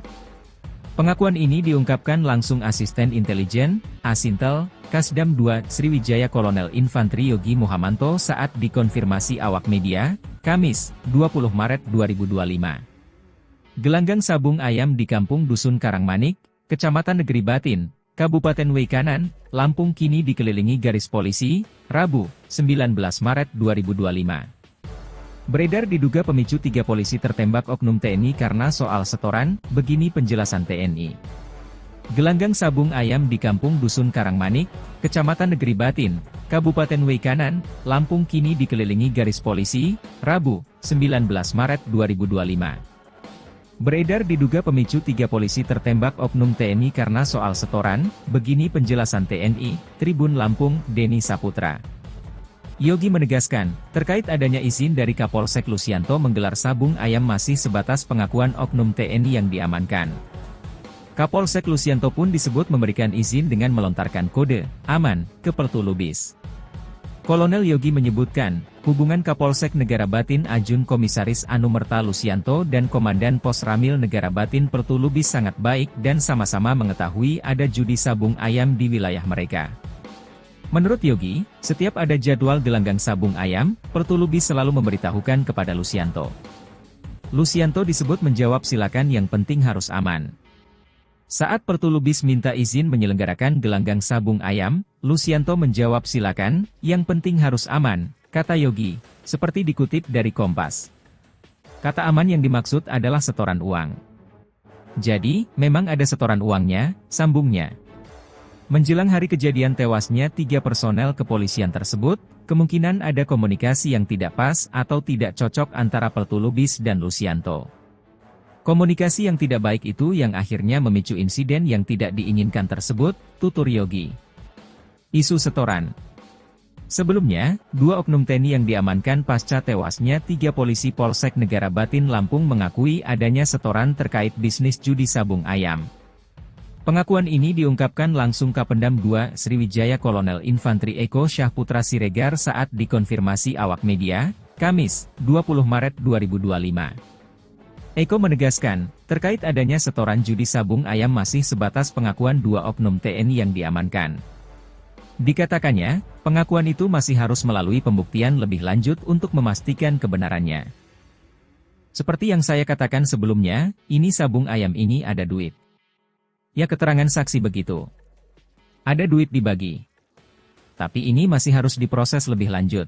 Pengakuan ini diungkapkan langsung Asisten Intelijen, Asintel, Kasdam 2 Sriwijaya Kolonel Infantri Yogi Muhamanto saat dikonfirmasi awak media, Kamis, 20 Maret 2025. Gelanggang sabung ayam di Kampung Dusun Karangmanik, Kecamatan Negeri Batin, Kabupaten Weikanan, Lampung kini dikelilingi garis polisi, Rabu, 19 Maret 2025. Beredar diduga pemicu 3 polisi tertembak oknum TNI karena soal setoran, begini penjelasan TNI. Gelanggang sabung ayam di Kampung Dusun Karangmanik, Kecamatan Negeri Batin, Kabupaten Weikanan, Lampung kini dikelilingi garis polisi, Rabu, 19 Maret 2025. Beredar diduga pemicu 3 polisi tertembak oknum TNI karena soal setoran, begini penjelasan TNI, Tribun Lampung, Denny Saputra. Yogi menegaskan, terkait adanya izin dari Kapolsek Lusianto menggelar sabung ayam masih sebatas pengakuan oknum TNI yang diamankan. Kapolsek Lusianto pun disebut memberikan izin dengan melontarkan kode aman ke Pertulubis. Kolonel Yogi menyebutkan, hubungan Kapolsek Negara Batin Ajun Komisaris Anumerta Lusianto dan Komandan Pos Ramil Negara Batin Pertulubis sangat baik dan sama-sama mengetahui ada judi sabung ayam di wilayah mereka. Menurut Yogi, setiap ada jadwal gelanggang sabung ayam, Pertulubis selalu memberitahukan kepada Lusianto. Lusianto disebut menjawab silakan, yang penting harus aman. Saat Pertulubis minta izin menyelenggarakan gelanggang sabung ayam, Lusianto menjawab silakan, yang penting harus aman, kata Yogi, seperti dikutip dari Kompas. Kata aman yang dimaksud adalah setoran uang. Jadi, memang ada setoran uangnya, sambungnya. Menjelang hari kejadian tewasnya 3 personel kepolisian tersebut, kemungkinan ada komunikasi yang tidak pas atau tidak cocok antara Pertulubis dan Lusianto. Komunikasi yang tidak baik itu yang akhirnya memicu insiden yang tidak diinginkan tersebut, tutur Yogi. Isu setoran. Sebelumnya, 2 oknum TNI yang diamankan pasca tewasnya 3 polisi Polsek Negara Batin Lampung mengakui adanya setoran terkait bisnis judi sabung ayam. Pengakuan ini diungkapkan langsung Kapendam 2 Sriwijaya Kolonel Infantri Eko Syahputra Siregar saat dikonfirmasi awak media, Kamis, 20 Maret 2025. Eko menegaskan, terkait adanya setoran judi sabung ayam masih sebatas pengakuan 2 oknum TNI yang diamankan. Dikatakannya, pengakuan itu masih harus melalui pembuktian lebih lanjut untuk memastikan kebenarannya. Seperti yang saya katakan sebelumnya, ini sabung ayam ini ada duit. Ya, keterangan saksi begitu. Ada duit dibagi. Tapi ini masih harus diproses lebih lanjut.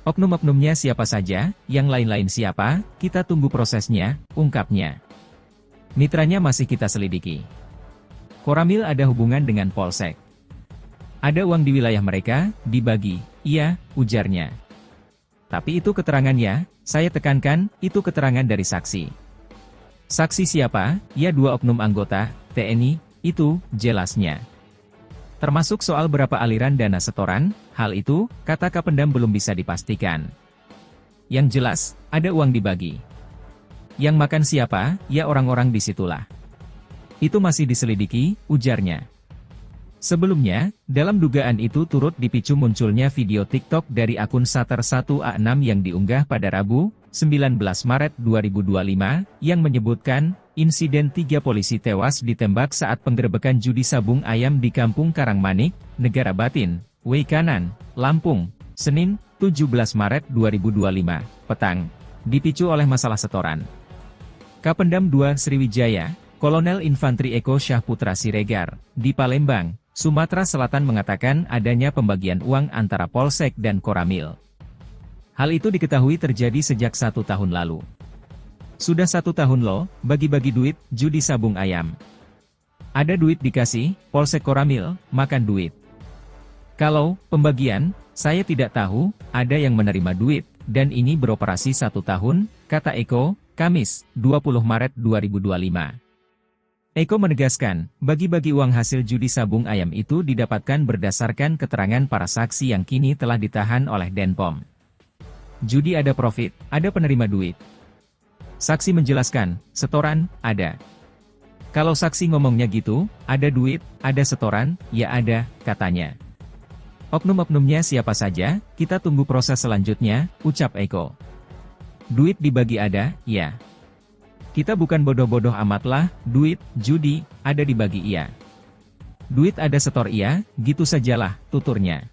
Oknum-oknumnya siapa saja, yang lain-lain siapa, kita tunggu prosesnya, ungkapnya. Mitranya masih kita selidiki. Koramil ada hubungan dengan Polsek. Ada uang di wilayah mereka, dibagi, iya, ujarnya. Tapi itu keterangannya, saya tekankan, itu keterangan dari saksi. Saksi siapa? Ya 2 oknum anggota, TNI, itu, jelasnya. Termasuk soal berapa aliran dana setoran, hal itu, kata Kapendam belum bisa dipastikan. Yang jelas, ada uang dibagi. Yang makan siapa, ya orang-orang disitulah. Itu masih diselidiki, ujarnya. Sebelumnya, dalam dugaan itu turut dipicu munculnya video TikTok dari akun Sater 1A6 yang diunggah pada Rabu, 19 Maret 2025, yang menyebutkan, insiden 3 polisi tewas ditembak saat penggerebekan judi sabung ayam di Kampung Karangmanik, Negara Batin, Weikanan, Lampung, Senin, 17 Maret 2025, petang, dipicu oleh masalah setoran. Kapendam 2 Sriwijaya, Kolonel Infantri Eko Syahputra Siregar, di Palembang, Sumatera Selatan mengatakan adanya pembagian uang antara Polsek dan Koramil. Hal itu diketahui terjadi sejak 1 tahun lalu. Sudah 1 tahun loh, bagi-bagi duit, judi sabung ayam. Ada duit dikasih, Polsek Koramil, makan duit. Kalau pembagian, saya tidak tahu, ada yang menerima duit, dan ini beroperasi 1 tahun, kata Eko, Kamis, 20 Maret 2025. Eko menegaskan, bagi-bagi uang hasil judi sabung ayam itu didapatkan berdasarkan keterangan para saksi yang kini telah ditahan oleh Denpom. Judi ada profit, ada penerima duit. Saksi menjelaskan, setoran, ada. Kalau saksi ngomongnya gitu, ada duit, ada setoran, ya ada, katanya. Oknum-oknumnya siapa saja, kita tunggu proses selanjutnya, ucap Eko. Duit dibagi ada, ya. Kita bukan bodoh-bodoh amat lah, duit, judi, ada dibagi iya. Duit ada setor iya, gitu sajalah, tuturnya.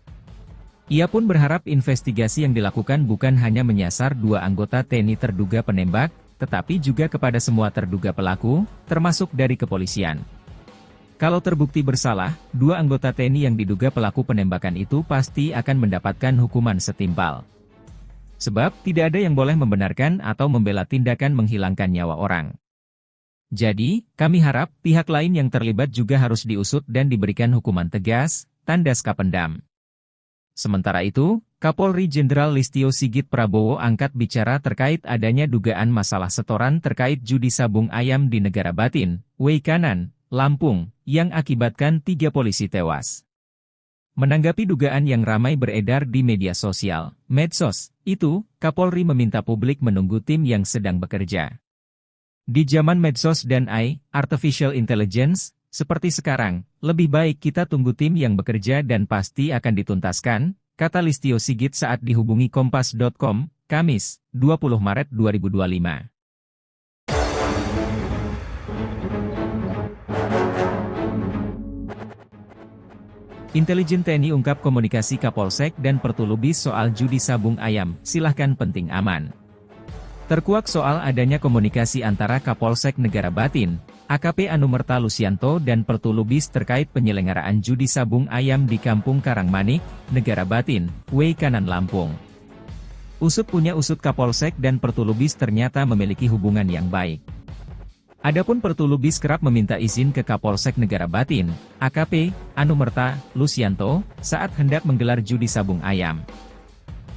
Ia pun berharap investigasi yang dilakukan bukan hanya menyasar 2 anggota TNI terduga penembak, tetapi juga kepada semua terduga pelaku, termasuk dari kepolisian. Kalau terbukti bersalah, 2 anggota TNI yang diduga pelaku penembakan itu pasti akan mendapatkan hukuman setimpal. Sebab, tidak ada yang boleh membenarkan atau membela tindakan menghilangkan nyawa orang. Jadi, kami harap, pihak lain yang terlibat juga harus diusut dan diberikan hukuman tegas, tandas Kapendam. Sementara itu, Kapolri Jenderal Listio Sigit Prabowo angkat bicara terkait adanya dugaan masalah setoran terkait judi sabung ayam di Negara Batin, Weikanan, Lampung, yang akibatkan 3 polisi tewas. Menanggapi dugaan yang ramai beredar di media sosial, medsos, itu, Kapolri meminta publik menunggu tim yang sedang bekerja. Di zaman medsos dan AI, Artificial Intelligence, seperti sekarang, lebih baik kita tunggu tim yang bekerja dan pasti akan dituntaskan, kata Listio Sigit saat dihubungi Kompas.com, Kamis, 20 Maret 2025. Intelijen TNI ungkap komunikasi Kapolsek dan Pertulubis soal judi sabung ayam, silahkan penting aman. Terkuak soal adanya komunikasi antara Kapolsek Negara Batin, AKP Anumerta Lusianto dan Pertulubis terkait penyelenggaraan judi sabung ayam di Kampung Karangmanik, Negara Batin, Weikanan, Lampung. Usut punya usut Kapolsek dan Pertulubis ternyata memiliki hubungan yang baik. Adapun Pertulubis kerap meminta izin ke Kapolsek Negara Batin, AKP Anumerta Lusianto, saat hendak menggelar judi sabung ayam.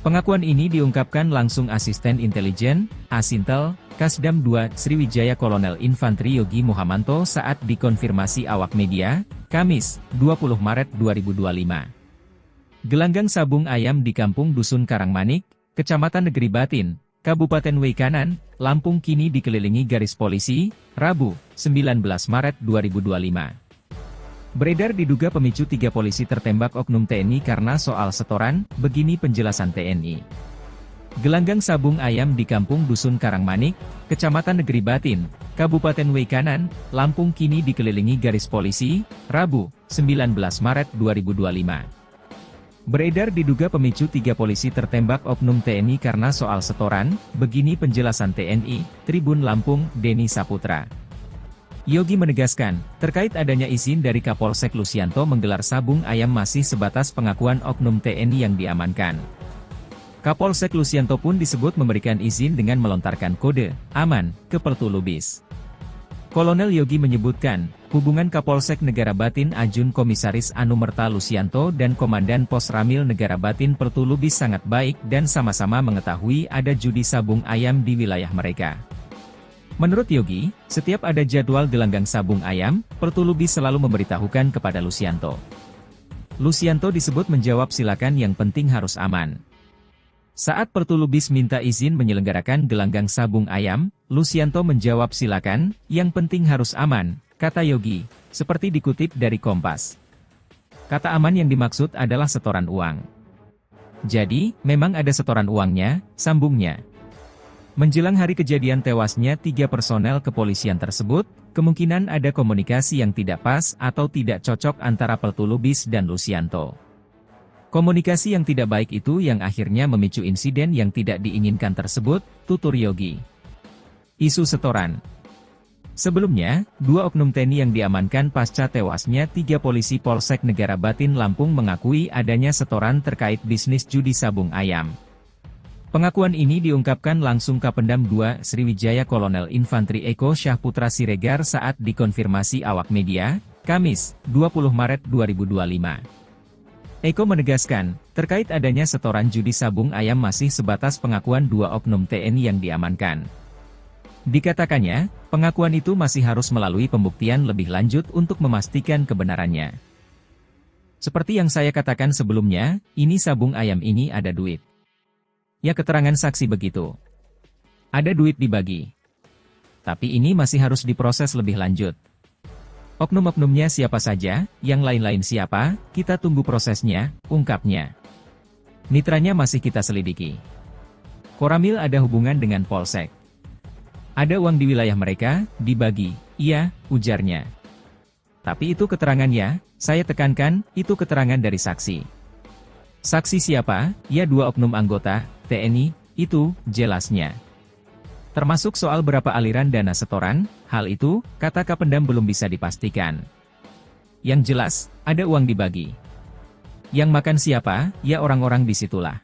Pengakuan ini diungkapkan langsung Asisten Intelijen, Asintel, Kasdam 2, Sriwijaya Kolonel Infantri Yogi Muhamanto saat dikonfirmasi awak media, Kamis, 20 Maret 2025. Gelanggang sabung ayam di Kampung Dusun Karangmanik, Kecamatan Negeri Batin, Kabupaten Weikanan, Lampung kini dikelilingi garis polisi, Rabu, 19 Maret 2025. Beredar diduga pemicu 3 polisi tertembak oknum TNI karena soal setoran, begini penjelasan TNI. Gelanggang sabung ayam di Kampung Dusun Karangmanik, Kecamatan Negeri Batin, Kabupaten Weikanan, Lampung kini dikelilingi garis polisi, Rabu, 19 Maret 2025. Beredar diduga pemicu 3 polisi tertembak oknum TNI karena soal setoran, begini penjelasan TNI, Tribun Lampung, Denny Saputra. Yogi menegaskan, terkait adanya izin dari Kapolsek Lusianto menggelar sabung ayam masih sebatas pengakuan oknum TNI yang diamankan. Kapolsek Lusianto pun disebut memberikan izin dengan melontarkan kode aman ke Pertulubis. Kolonel Yogi menyebutkan, hubungan Kapolsek Negara Batin Ajun Komisaris Anumerta Lusianto dan Komandan Pos Ramil Negara Batin Pertulubis sangat baik dan sama-sama mengetahui ada judi sabung ayam di wilayah mereka. Menurut Yogi, setiap ada jadwal gelanggang sabung ayam, Pertulubis selalu memberitahukan kepada Lusianto. Lusianto disebut menjawab silakan yang penting harus aman. Saat Pertulubis minta izin menyelenggarakan gelanggang sabung ayam, Lusianto menjawab silakan, yang penting harus aman, kata Yogi, seperti dikutip dari Kompas. Kata aman yang dimaksud adalah setoran uang. Jadi, memang ada setoran uangnya, sambungnya. Menjelang hari kejadian tewasnya 3 personel kepolisian tersebut, kemungkinan ada komunikasi yang tidak pas atau tidak cocok antara Pertulubis dan Lusianto. Komunikasi yang tidak baik itu yang akhirnya memicu insiden yang tidak diinginkan tersebut, tutur Yogi. Isu setoran. Sebelumnya, 2 oknum TNI yang diamankan pasca tewasnya 3 polisi Polsek Negara Batin Lampung mengakui adanya setoran terkait bisnis judi sabung ayam. Pengakuan ini diungkapkan langsung Kapendam 2 Sriwijaya Kolonel Infantri Eko Syahputra Siregar saat dikonfirmasi awak media, Kamis, 20 Maret 2025. Eko menegaskan, terkait adanya setoran judi sabung ayam masih sebatas pengakuan 2 oknum TNI yang diamankan. Dikatakannya, pengakuan itu masih harus melalui pembuktian lebih lanjut untuk memastikan kebenarannya. Seperti yang saya katakan sebelumnya, ini sabung ayam ini ada duit. Ya keterangan saksi begitu. Ada duit dibagi. Tapi ini masih harus diproses lebih lanjut. Oknum-oknumnya siapa saja, yang lain-lain siapa, kita tunggu prosesnya, ungkapnya. Mitranya masih kita selidiki. Koramil ada hubungan dengan Polsek. Ada uang di wilayah mereka, dibagi, iya, ujarnya. Tapi itu keterangannya, saya tekankan, itu keterangan dari saksi. Saksi siapa? Ya 2 oknum anggota, TNI, itu, jelasnya. Termasuk soal berapa aliran dana setoran, hal itu, kata Kapendam belum bisa dipastikan. Yang jelas, ada uang dibagi. Yang makan siapa, ya orang-orang disitulah.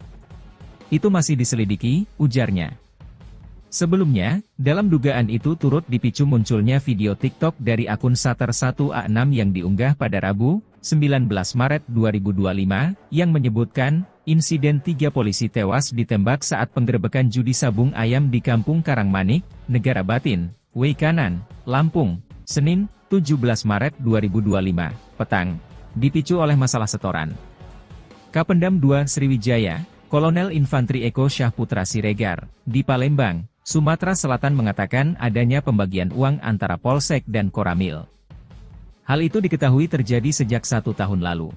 Itu masih diselidiki, ujarnya. Sebelumnya, dalam dugaan itu turut dipicu munculnya video TikTok dari akun Sater 1A6 yang diunggah pada Rabu, 19 Maret 2025, yang menyebutkan, insiden 3 polisi tewas ditembak saat penggerebekan judi sabung ayam di Kampung Karangmanik, Negara Batin, Weikanan, Lampung, Senin, 17 Maret 2025, petang, dipicu oleh masalah setoran. Kapendam 2 Sriwijaya, Kolonel Infantri Eko Syahputra Siregar, di Palembang, Sumatera Selatan mengatakan adanya pembagian uang antara Polsek dan Koramil. Hal itu diketahui terjadi sejak 1 tahun lalu.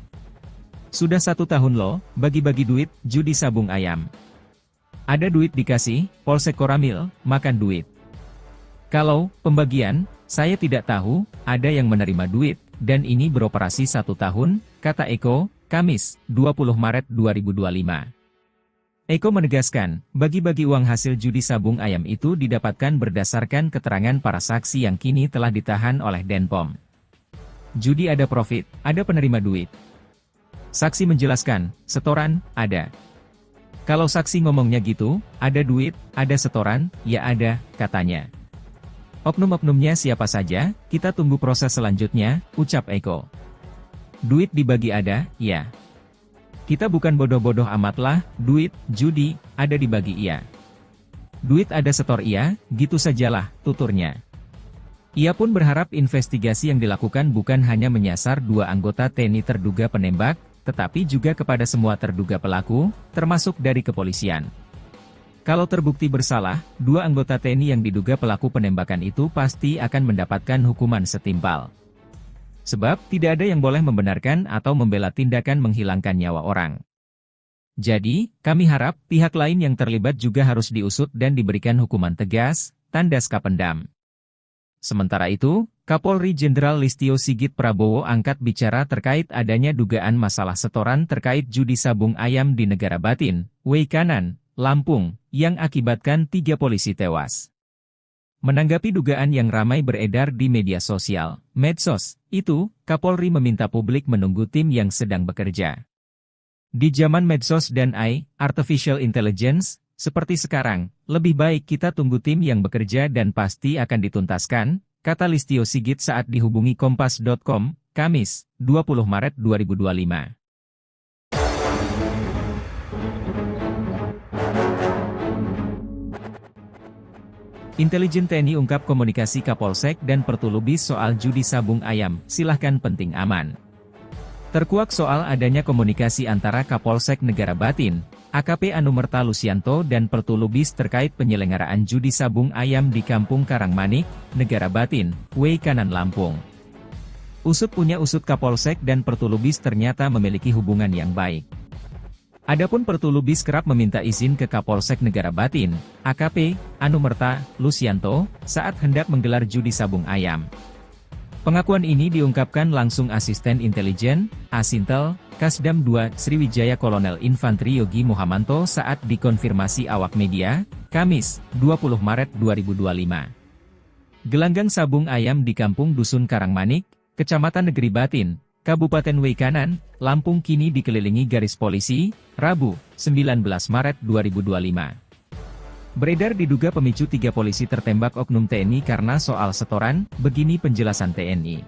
Sudah 1 tahun loh, bagi-bagi duit, judi sabung ayam. Ada duit dikasih, Polsek Koramil, makan duit. Kalau pembagian, saya tidak tahu, ada yang menerima duit, dan ini beroperasi 1 tahun, kata Eko, Kamis, 20 Maret 2025. Eko menegaskan, bagi-bagi uang hasil judi sabung ayam itu didapatkan berdasarkan keterangan para saksi yang kini telah ditahan oleh Denpom. Judi ada profit, ada penerima duit. Saksi menjelaskan, setoran, ada. Kalau saksi ngomongnya gitu, ada duit, ada setoran, ya ada, katanya. Oknum-oknumnya siapa saja, kita tunggu proses selanjutnya, ucap Eko. Duit dibagi ada, ya. Kita bukan bodoh-bodoh amatlah, duit, judi, ada dibagi iya. Duit ada setor iya, gitu sajalah, tuturnya. Ia pun berharap investigasi yang dilakukan bukan hanya menyasar 2 anggota TNI terduga penembak, tetapi juga kepada semua terduga pelaku, termasuk dari kepolisian. Kalau terbukti bersalah, 2 anggota TNI yang diduga pelaku penembakan itu pasti akan mendapatkan hukuman setimpal. Sebab, tidak ada yang boleh membenarkan atau membela tindakan menghilangkan nyawa orang. Jadi, kami harap pihak lain yang terlibat juga harus diusut dan diberikan hukuman tegas, tandas Kapendam. Sementara itu, Kapolri Jenderal Listio Sigit Prabowo angkat bicara terkait adanya dugaan masalah setoran terkait judi sabung ayam di Negara Batin, Weikanan, Lampung, yang akibatkan 3 polisi tewas. Menanggapi dugaan yang ramai beredar di media sosial, medsos, itu, Kapolri meminta publik menunggu tim yang sedang bekerja. Di zaman medsos dan AI, Artificial Intelligence, seperti sekarang, lebih baik kita tunggu tim yang bekerja dan pasti akan dituntaskan, kata Listio Sigit saat dihubungi Kompas.com, Kamis, 20 Maret 2025. Intelijen TNI ungkap komunikasi Kapolsek dan Pertulubis soal judi sabung ayam, silahkan penting aman. Terkuak soal adanya komunikasi antara Kapolsek Negara Batin, AKP Anumerta Lusianto dan Pertulubis terkait penyelenggaraan judi sabung ayam di Kampung Karangmanik, Negara Batin, Weikanan Lampung. Usut punya usut Kapolsek dan Pertulubis ternyata memiliki hubungan yang baik. Adapun Pertulubis kerap meminta izin ke Kapolsek Negara Batin, AKP Anumerta Lusianto, saat hendak menggelar judi sabung ayam. Pengakuan ini diungkapkan langsung Asisten Intelijen, Asintel, Kasdam 2 Sriwijaya Kolonel Infantri Yogi Muhamanto saat dikonfirmasi awak media, Kamis, 20 Maret 2025. Gelanggang sabung ayam di Kampung Dusun Karangmanik, Kecamatan Negeri Batin, Kabupaten Weikanan, Lampung kini dikelilingi garis polisi, Rabu, 19 Maret 2025. Beredar diduga pemicu 3 polisi tertembak oknum TNI karena soal setoran, begini penjelasan TNI.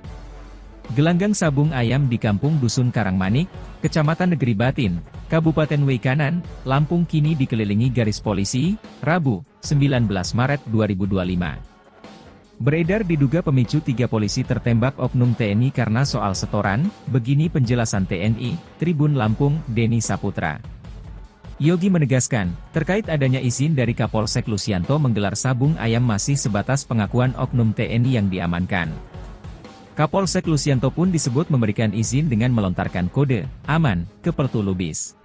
Gelanggang sabung ayam di Kampung Dusun Karangmanik, Kecamatan Negeri Batin, Kabupaten Weikanan, Lampung kini dikelilingi garis polisi, Rabu, 19 Maret 2025. Beredar diduga pemicu 3 polisi tertembak oknum TNI karena soal setoran, begini penjelasan TNI, Tribun Lampung, Denny Saputra. Yogi menegaskan, terkait adanya izin dari Kapolsek Lusianto menggelar sabung ayam masih sebatas pengakuan oknum TNI yang diamankan. Kapolsek Lusianto pun disebut memberikan izin dengan melontarkan kode aman ke Pertulubis.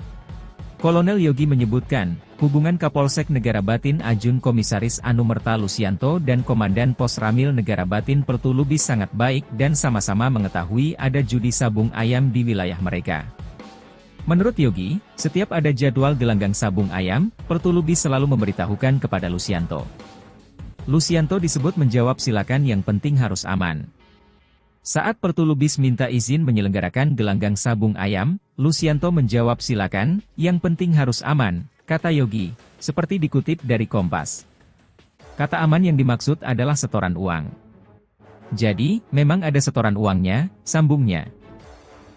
Kolonel Yogi menyebutkan, hubungan Kapolsek Negara Batin Ajun Komisaris Anumerta Lusianto dan Komandan Pos Ramil Negara Batin Pertulubis sangat baik dan sama-sama mengetahui ada judi sabung ayam di wilayah mereka. Menurut Yogi, setiap ada jadwal gelanggang sabung ayam, Pertulubis selalu memberitahukan kepada Lusianto. Lusianto disebut menjawab silakan yang penting harus aman. Saat Pertulubis minta izin menyelenggarakan gelanggang sabung ayam, Lusianto menjawab silakan, yang penting harus aman, kata Yogi, seperti dikutip dari Kompas. Kata aman yang dimaksud adalah setoran uang. Jadi, memang ada setoran uangnya, sambungnya.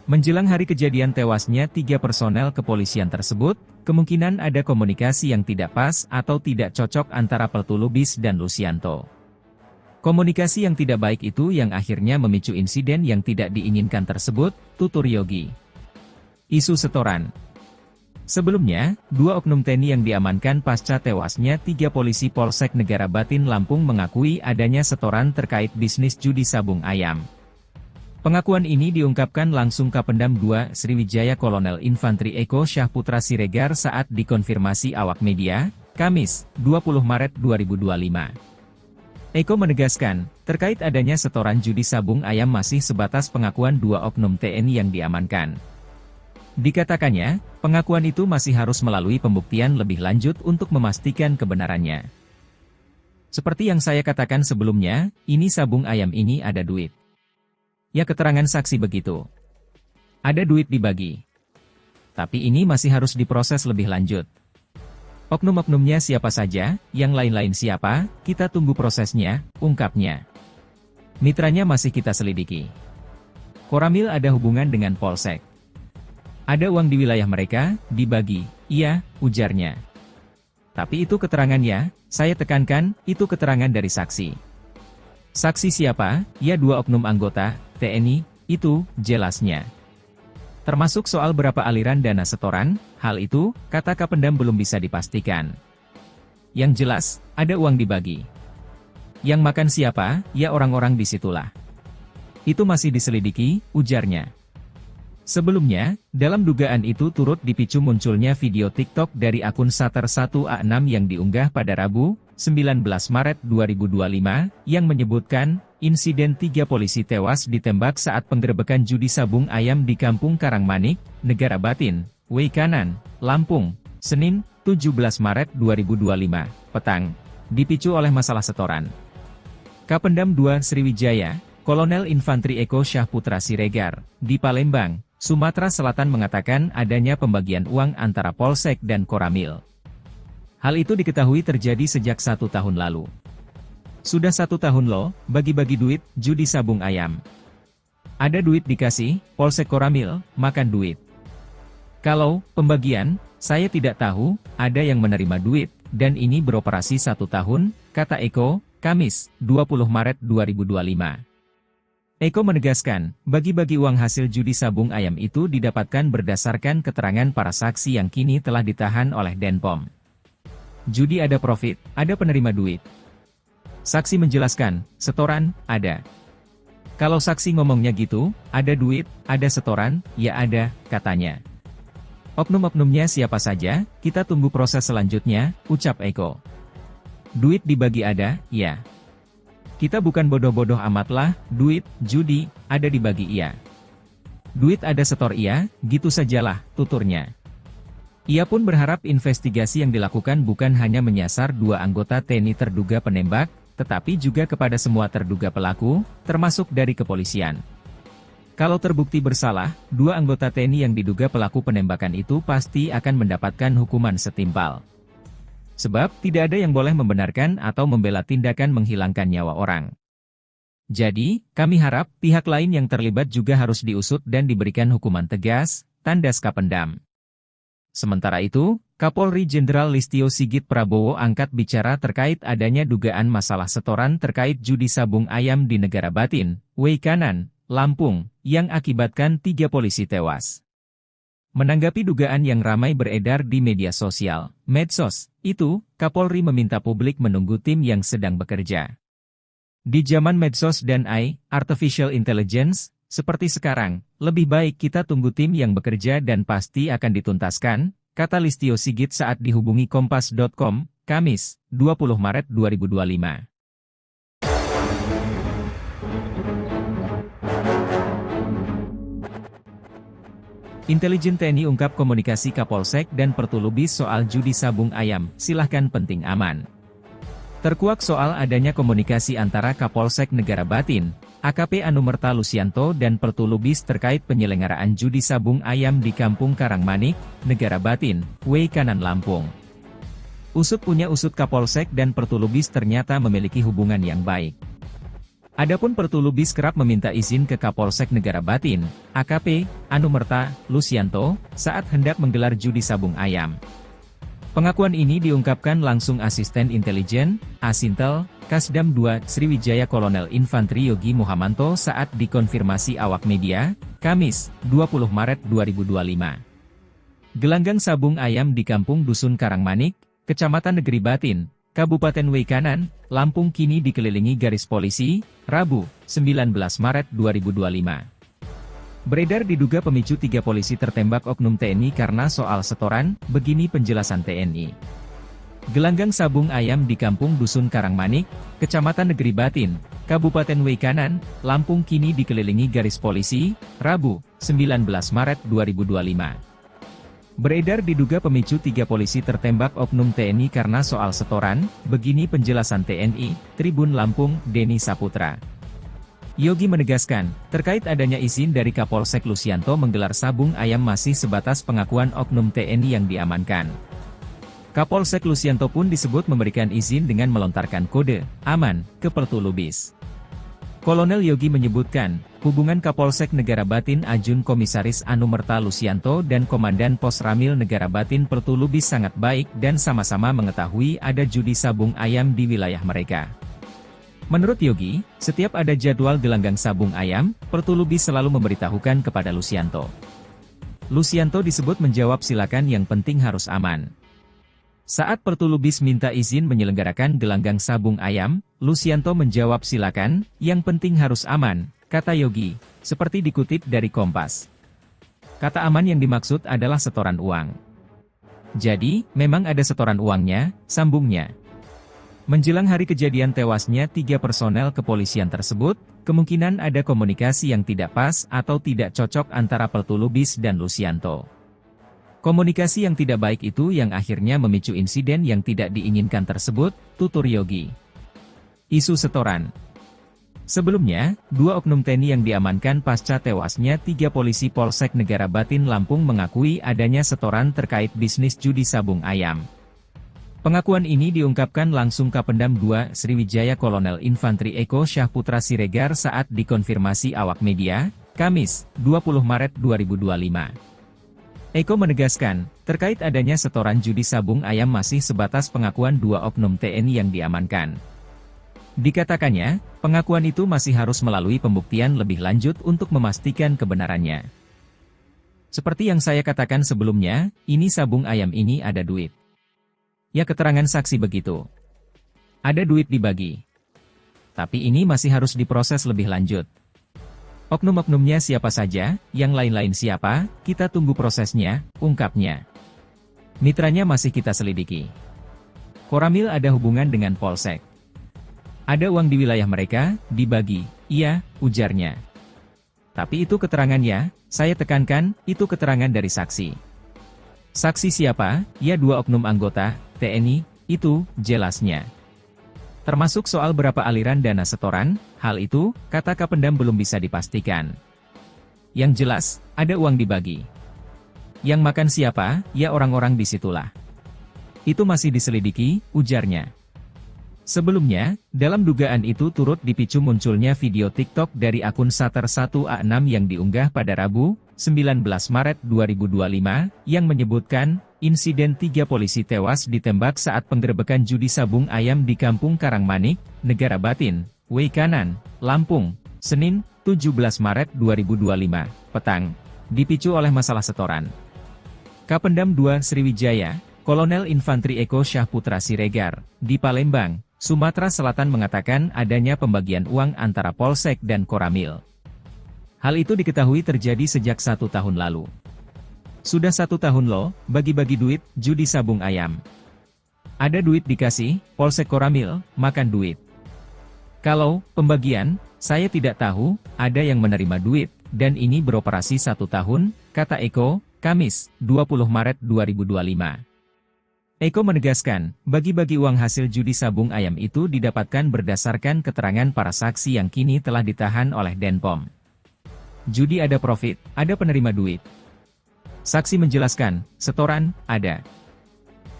Menjelang hari kejadian tewasnya 3 personel kepolisian tersebut, kemungkinan ada komunikasi yang tidak pas atau tidak cocok antara Pertulubis dan Lusianto. Komunikasi yang tidak baik itu yang akhirnya memicu insiden yang tidak diinginkan tersebut, tutur Yogi. Isu setoran. Sebelumnya, 2 oknum TNI yang diamankan pasca tewasnya 3 polisi Polsek Negara Batin Lampung mengakui adanya setoran terkait bisnis judi sabung ayam. Pengakuan ini diungkapkan langsung Kapendam 2 Sriwijaya Kolonel Infantri Eko Syahputra Siregar saat dikonfirmasi awak media, Kamis, 20 Maret 2025. Eko menegaskan, terkait adanya setoran judi sabung ayam masih sebatas pengakuan 2 oknum TNI yang diamankan. Dikatakannya, pengakuan itu masih harus melalui pembuktian lebih lanjut untuk memastikan kebenarannya. Seperti yang saya katakan sebelumnya, ini sabung ayam ini ada duit. Ya, keterangan saksi begitu. Ada duit dibagi. Tapi ini masih harus diproses lebih lanjut. Oknum-oknumnya siapa saja, yang lain-lain siapa, kita tunggu prosesnya, ungkapnya. Mitranya masih kita selidiki. Koramil ada hubungan dengan Polsek. Ada uang di wilayah mereka, dibagi, iya, ujarnya. Tapi itu keterangannya, saya tekankan, itu keterangan dari saksi. Saksi siapa? Ya 2 oknum anggota TNI, itu, jelasnya. Termasuk soal berapa aliran dana setoran, hal itu, kata Kapendam belum bisa dipastikan. Yang jelas, ada uang dibagi. Yang makan siapa? Ya orang-orang disitulah. Itu masih diselidiki, ujarnya. Sebelumnya, dalam dugaan itu turut dipicu munculnya video TikTok dari akun Sater1A6 yang diunggah pada Rabu, 19 Maret 2025, yang menyebutkan, insiden 3 polisi tewas ditembak saat penggerebekan judi sabung ayam di Kampung Karangmanik, Negara Batin, Weikanan, Lampung, Senin, 17 Maret 2025, petang, dipicu oleh masalah setoran. Kapendam 2 Sriwijaya, Kolonel Infantri Eko Syahputra Siregar, di Palembang, Sumatera Selatan mengatakan adanya pembagian uang antara Polsek dan Koramil. Hal itu diketahui terjadi sejak 1 tahun lalu. Sudah 1 tahun loh, bagi-bagi duit, judi sabung ayam. Ada duit dikasih, Polsek Koramil, makan duit. Kalau pembagian, saya tidak tahu, ada yang menerima duit, dan ini beroperasi 1 tahun, kata Eko, Kamis, 20 Maret 2025. Eko menegaskan, bagi-bagi uang hasil judi sabung ayam itu didapatkan berdasarkan keterangan para saksi yang kini telah ditahan oleh Denpom. Judi ada profit, ada penerima duit. Saksi menjelaskan, setoran, ada. Kalau saksi ngomongnya gitu, ada duit, ada setoran, ya ada, katanya. Oknum-oknumnya siapa saja, kita tunggu proses selanjutnya, ucap Eko. Duit dibagi ada, ya. Kita bukan bodoh-bodoh amatlah, duit, judi, ada dibagi iya. Duit ada setor iya, gitu sajalah, tuturnya. Ia pun berharap investigasi yang dilakukan bukan hanya menyasar 2 anggota TNI terduga penembak, tetapi juga kepada semua terduga pelaku, termasuk dari kepolisian. Kalau terbukti bersalah, 2 anggota TNI yang diduga pelaku penembakan itu pasti akan mendapatkan hukuman setimpal. Sebab, tidak ada yang boleh membenarkan atau membela tindakan menghilangkan nyawa orang. Jadi, kami harap, pihak lain yang terlibat juga harus diusut dan diberikan hukuman tegas, tandas Kapendam. Sementara itu, Kapolri Jenderal Listio Sigit Prabowo angkat bicara terkait adanya dugaan masalah setoran terkait judi sabung ayam di Negara Batin, Weikanan, Lampung, yang akibatkan 3 polisi tewas. Menanggapi dugaan yang ramai beredar di media sosial, medsos, itu, Kapolri meminta publik menunggu tim yang sedang bekerja. Di zaman medsos dan artificial intelligence, seperti sekarang, lebih baik kita tunggu tim yang bekerja dan pasti akan dituntaskan, kata Listio Sigit saat dihubungi Kompas.com, Kamis, 20 Maret 2025. Intelijen TNI ungkap komunikasi Kapolsek dan Pertulubis soal judi sabung ayam, silahkan penting aman. Terkuak soal adanya komunikasi antara Kapolsek Negara Batin, AKP Anumerta Lusianto dan Pertulubis terkait penyelenggaraan judi sabung ayam di Kampung Karangmanik, Negara Batin, Weikanan Lampung. Usut punya usut Kapolsek dan Pertulubis ternyata memiliki hubungan yang baik. Adapun Pertulubis kerap meminta izin ke Kapolsek Negara Batin, AKP Anumerta Lusianto, saat hendak menggelar judi sabung ayam. Pengakuan ini diungkapkan langsung Asisten Intelijen, Asintel, Kasdam 2 Sriwijaya Kolonel Infantri Yogi Muhamanto saat dikonfirmasi awak media, Kamis, 20 Maret 2025. Gelanggang sabung ayam di Kampung Dusun Karangmanik, Kecamatan Negeri Batin, Kabupaten Weikanan, Lampung kini dikelilingi garis polisi, Rabu, 19 Maret 2025. Beredar diduga pemicu 3 polisi tertembak oknum TNI karena soal setoran, begini penjelasan TNI. Gelanggang sabung ayam di Kampung Dusun Karangmanik, Kecamatan Negeri Batin, Kabupaten Weikanan, Lampung kini dikelilingi garis polisi, Rabu, 19 Maret 2025. Beredar diduga pemicu 3 polisi tertembak oknum TNI karena soal setoran, begini penjelasan TNI, Tribun Lampung, Denny Saputra. Yogi menegaskan, terkait adanya izin dari Kapolsek Lusianto menggelar sabung ayam masih sebatas pengakuan oknum TNI yang diamankan. Kapolsek Lusianto pun disebut memberikan izin dengan melontarkan kode aman ke Pertulubis. Kolonel Yogi menyebutkan, hubungan Kapolsek Negara Batin Ajun Komisaris Anumerta Lusianto dan Komandan Pos Ramil Negara Batin Pertulubis sangat baik dan sama-sama mengetahui ada judi sabung ayam di wilayah mereka. Menurut Yogi, setiap ada jadwal gelanggang sabung ayam, Pertulubis selalu memberitahukan kepada Lusianto. Lusianto disebut menjawab silakan yang penting harus aman. Saat Pertulubis minta izin menyelenggarakan gelanggang sabung ayam, Lusianto menjawab silakan, yang penting harus aman, kata Yogi, seperti dikutip dari Kompas. Kata aman yang dimaksud adalah setoran uang. Jadi, memang ada setoran uangnya, sambungnya. Menjelang hari kejadian tewasnya 3 personel kepolisian tersebut, kemungkinan ada komunikasi yang tidak pas atau tidak cocok antara Pertulubis dan Lusianto. Komunikasi yang tidak baik itu yang akhirnya memicu insiden yang tidak diinginkan tersebut, tutur Yogi. Isu setoran. Sebelumnya, 2 oknum TNI yang diamankan pasca tewasnya 3 polisi Polsek Negara Batin Lampung mengakui adanya setoran terkait bisnis judi sabung ayam. Pengakuan ini diungkapkan langsung Kapendam 2 Sriwijaya Kolonel Infantri Eko Syahputra Siregar saat dikonfirmasi awak media, Kamis, 20 Maret 2025. Eko menegaskan, terkait adanya setoran judi sabung ayam masih sebatas pengakuan 2 oknum TNI yang diamankan. Dikatakannya, pengakuan itu masih harus melalui pembuktian lebih lanjut untuk memastikan kebenarannya. Seperti yang saya katakan sebelumnya, ini sabung ayam ini ada duit. Ya keterangan saksi begitu. Ada duit dibagi. Tapi ini masih harus diproses lebih lanjut. Oknum-oknumnya siapa saja, yang lain-lain siapa, kita tunggu prosesnya, ungkapnya. Mitranya masih kita selidiki. Koramil ada hubungan dengan Polsek. Ada uang di wilayah mereka, dibagi, iya, ujarnya. Tapi itu keterangannya, saya tekankan, itu keterangan dari saksi. Saksi siapa? Ya 2 oknum anggota, TNI, itu, jelasnya. Termasuk soal berapa aliran dana setoran, hal itu, kata Kapendam belum bisa dipastikan. Yang jelas, ada uang dibagi. Yang makan siapa, ya orang-orang disitulah. Itu masih diselidiki, ujarnya. Sebelumnya, dalam dugaan itu turut dipicu munculnya video TikTok dari akun Sater1A6 yang diunggah pada Rabu, 19 Maret 2025, yang menyebutkan, insiden 3 polisi tewas ditembak saat penggerebekan judi sabung ayam di Kampung Karangmanik, Negara Batin, Weikanan, Lampung, Senin, 17 Maret 2025, petang, dipicu oleh masalah setoran. Kapendam 2 Sriwijaya, Kolonel Infantri Eko Syahputra Siregar, di Palembang, Sumatera Selatan mengatakan adanya pembagian uang antara Polsek dan Koramil. Hal itu diketahui terjadi sejak 1 tahun lalu. Sudah 1 tahun loh, bagi-bagi duit, judi sabung ayam. Ada duit dikasih, Polsek Koramil, makan duit. Kalau pembagian, saya tidak tahu, ada yang menerima duit, dan ini beroperasi 1 tahun, kata Eko, Kamis, 20 Maret 2025. Eko menegaskan, bagi-bagi uang hasil judi sabung ayam itu didapatkan berdasarkan keterangan para saksi yang kini telah ditahan oleh Denpom. Judi ada profit, ada penerima duit. Saksi menjelaskan, setoran, ada.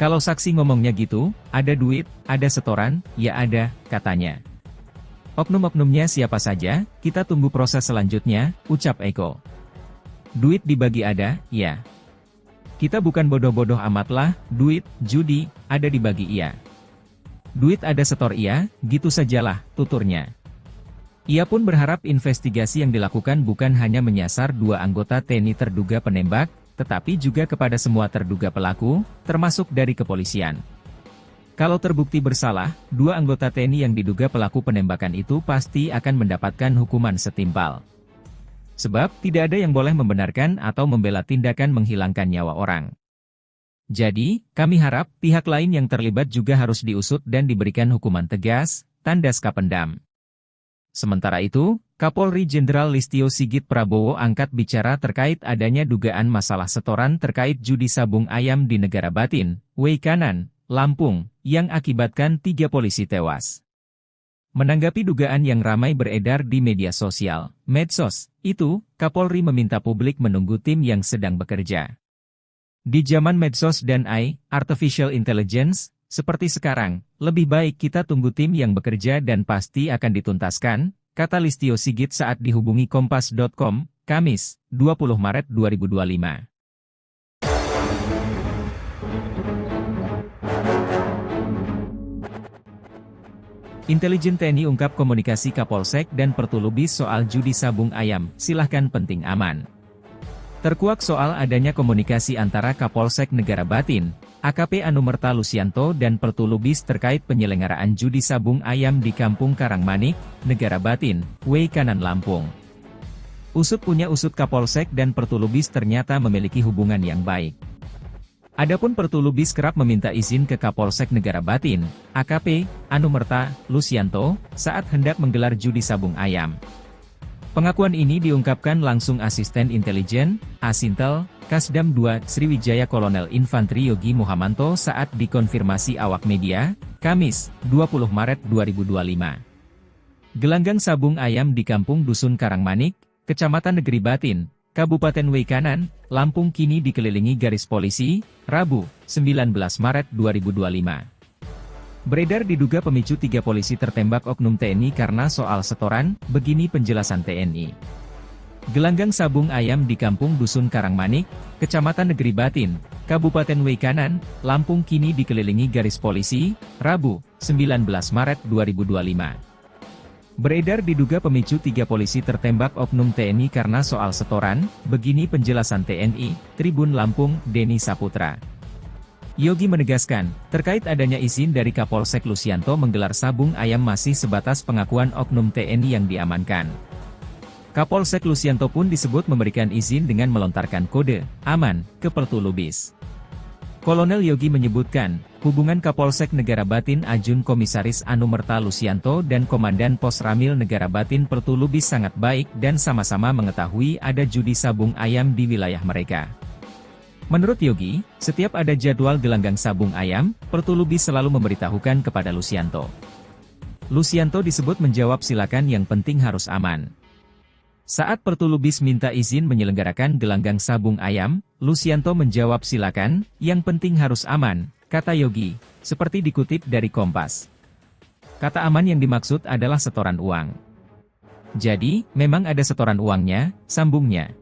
Kalau saksi ngomongnya gitu, ada duit, ada setoran, ya ada, katanya. Oknum-oknumnya siapa saja, kita tunggu proses selanjutnya, ucap Eko. Duit dibagi ada, ya. Kita bukan bodoh-bodoh amatlah, duit, judi, ada dibagi iya. Duit ada setor iya, gitu sajalah, tuturnya. Ia pun berharap investigasi yang dilakukan bukan hanya menyasar 2 anggota TNI terduga penembak, tetapi juga kepada semua terduga pelaku, termasuk dari kepolisian. Kalau terbukti bersalah, 2 anggota TNI yang diduga pelaku penembakan itu pasti akan mendapatkan hukuman setimpal. Sebab, tidak ada yang boleh membenarkan atau membela tindakan menghilangkan nyawa orang. Jadi, kami harap pihak lain yang terlibat juga harus diusut dan diberikan hukuman tegas, tandas Kapendam. Sementara itu, Kapolri Jenderal Listio Sigit Prabowo angkat bicara terkait adanya dugaan masalah setoran terkait judi sabung ayam di Negara Batin, Weikanan, Lampung, yang akibatkan 3 polisi tewas. Menanggapi dugaan yang ramai beredar di media sosial, medsos, itu, Kapolri meminta publik menunggu tim yang sedang bekerja. Di zaman medsos dan AI, Artificial Intelligence, seperti sekarang, lebih baik kita tunggu tim yang bekerja dan pasti akan dituntaskan, kata Listio Sigit saat dihubungi Kompas.com, Kamis, 20 Maret 2025. Intelijen TNI ungkap komunikasi Kapolsek dan Pertulubis soal judi sabung ayam, silahkan penting aman. Terkuak soal adanya komunikasi antara Kapolsek Negara Batin, AKP Anumerta Lusianto dan Pertulubis terkait penyelenggaraan judi sabung ayam di Kampung Karangmanik, Negara Batin, Weikanan Lampung. Usut punya usut Kapolsek dan Pertulubis ternyata memiliki hubungan yang baik. Adapun Pertulubis kerap meminta izin ke Kapolsek Negara Batin, AKP Anumerta Lusianto, saat hendak menggelar judi sabung ayam. Pengakuan ini diungkapkan langsung Asisten Intelijen, Asintel, Kasdam 2 Sriwijaya Kolonel Infantri Yogi Muhamanto saat dikonfirmasi awak media, Kamis, 20 Maret 2025. Gelanggang sabung ayam di Kampung Dusun Karangmanik, Kecamatan Negeri Batin, Kabupaten Weikanan, Lampung kini dikelilingi garis polisi, Rabu, 19 Maret 2025. Beredar diduga pemicu 3 polisi tertembak oknum TNI karena soal setoran, begini penjelasan TNI. Gelanggang sabung ayam di Kampung Dusun Karangmanik, Kecamatan Negeri Batin, Kabupaten Weikanan, Lampung kini dikelilingi garis polisi, Rabu, 19 Maret 2025. Beredar diduga pemicu 3 polisi tertembak oknum TNI karena soal setoran, begini penjelasan TNI, Tribun Lampung, Denny Saputra. Yogi menegaskan, terkait adanya izin dari Kapolsek Lusianto menggelar sabung ayam masih sebatas pengakuan oknum TNI yang diamankan. Kapolsek Lusianto pun disebut memberikan izin dengan melontarkan kode aman ke Pertulubis. Kolonel Yogi menyebutkan, hubungan Kapolsek Negara Batin Ajun Komisaris Anumerta Lusianto dan Komandan Pos Ramil Negara Batin Pertulubis sangat baik dan sama-sama mengetahui ada judi sabung ayam di wilayah mereka. Menurut Yogi, setiap ada jadwal gelanggang sabung ayam, Pertulubis selalu memberitahukan kepada Lusianto. Lusianto disebut menjawab silakan yang penting harus aman. Saat Pertulubis minta izin menyelenggarakan gelanggang sabung ayam, Lusianto menjawab silakan, yang penting harus aman, kata Yogi, seperti dikutip dari Kompas. Kata aman yang dimaksud adalah setoran uang. Jadi, memang ada setoran uangnya, sambungnya.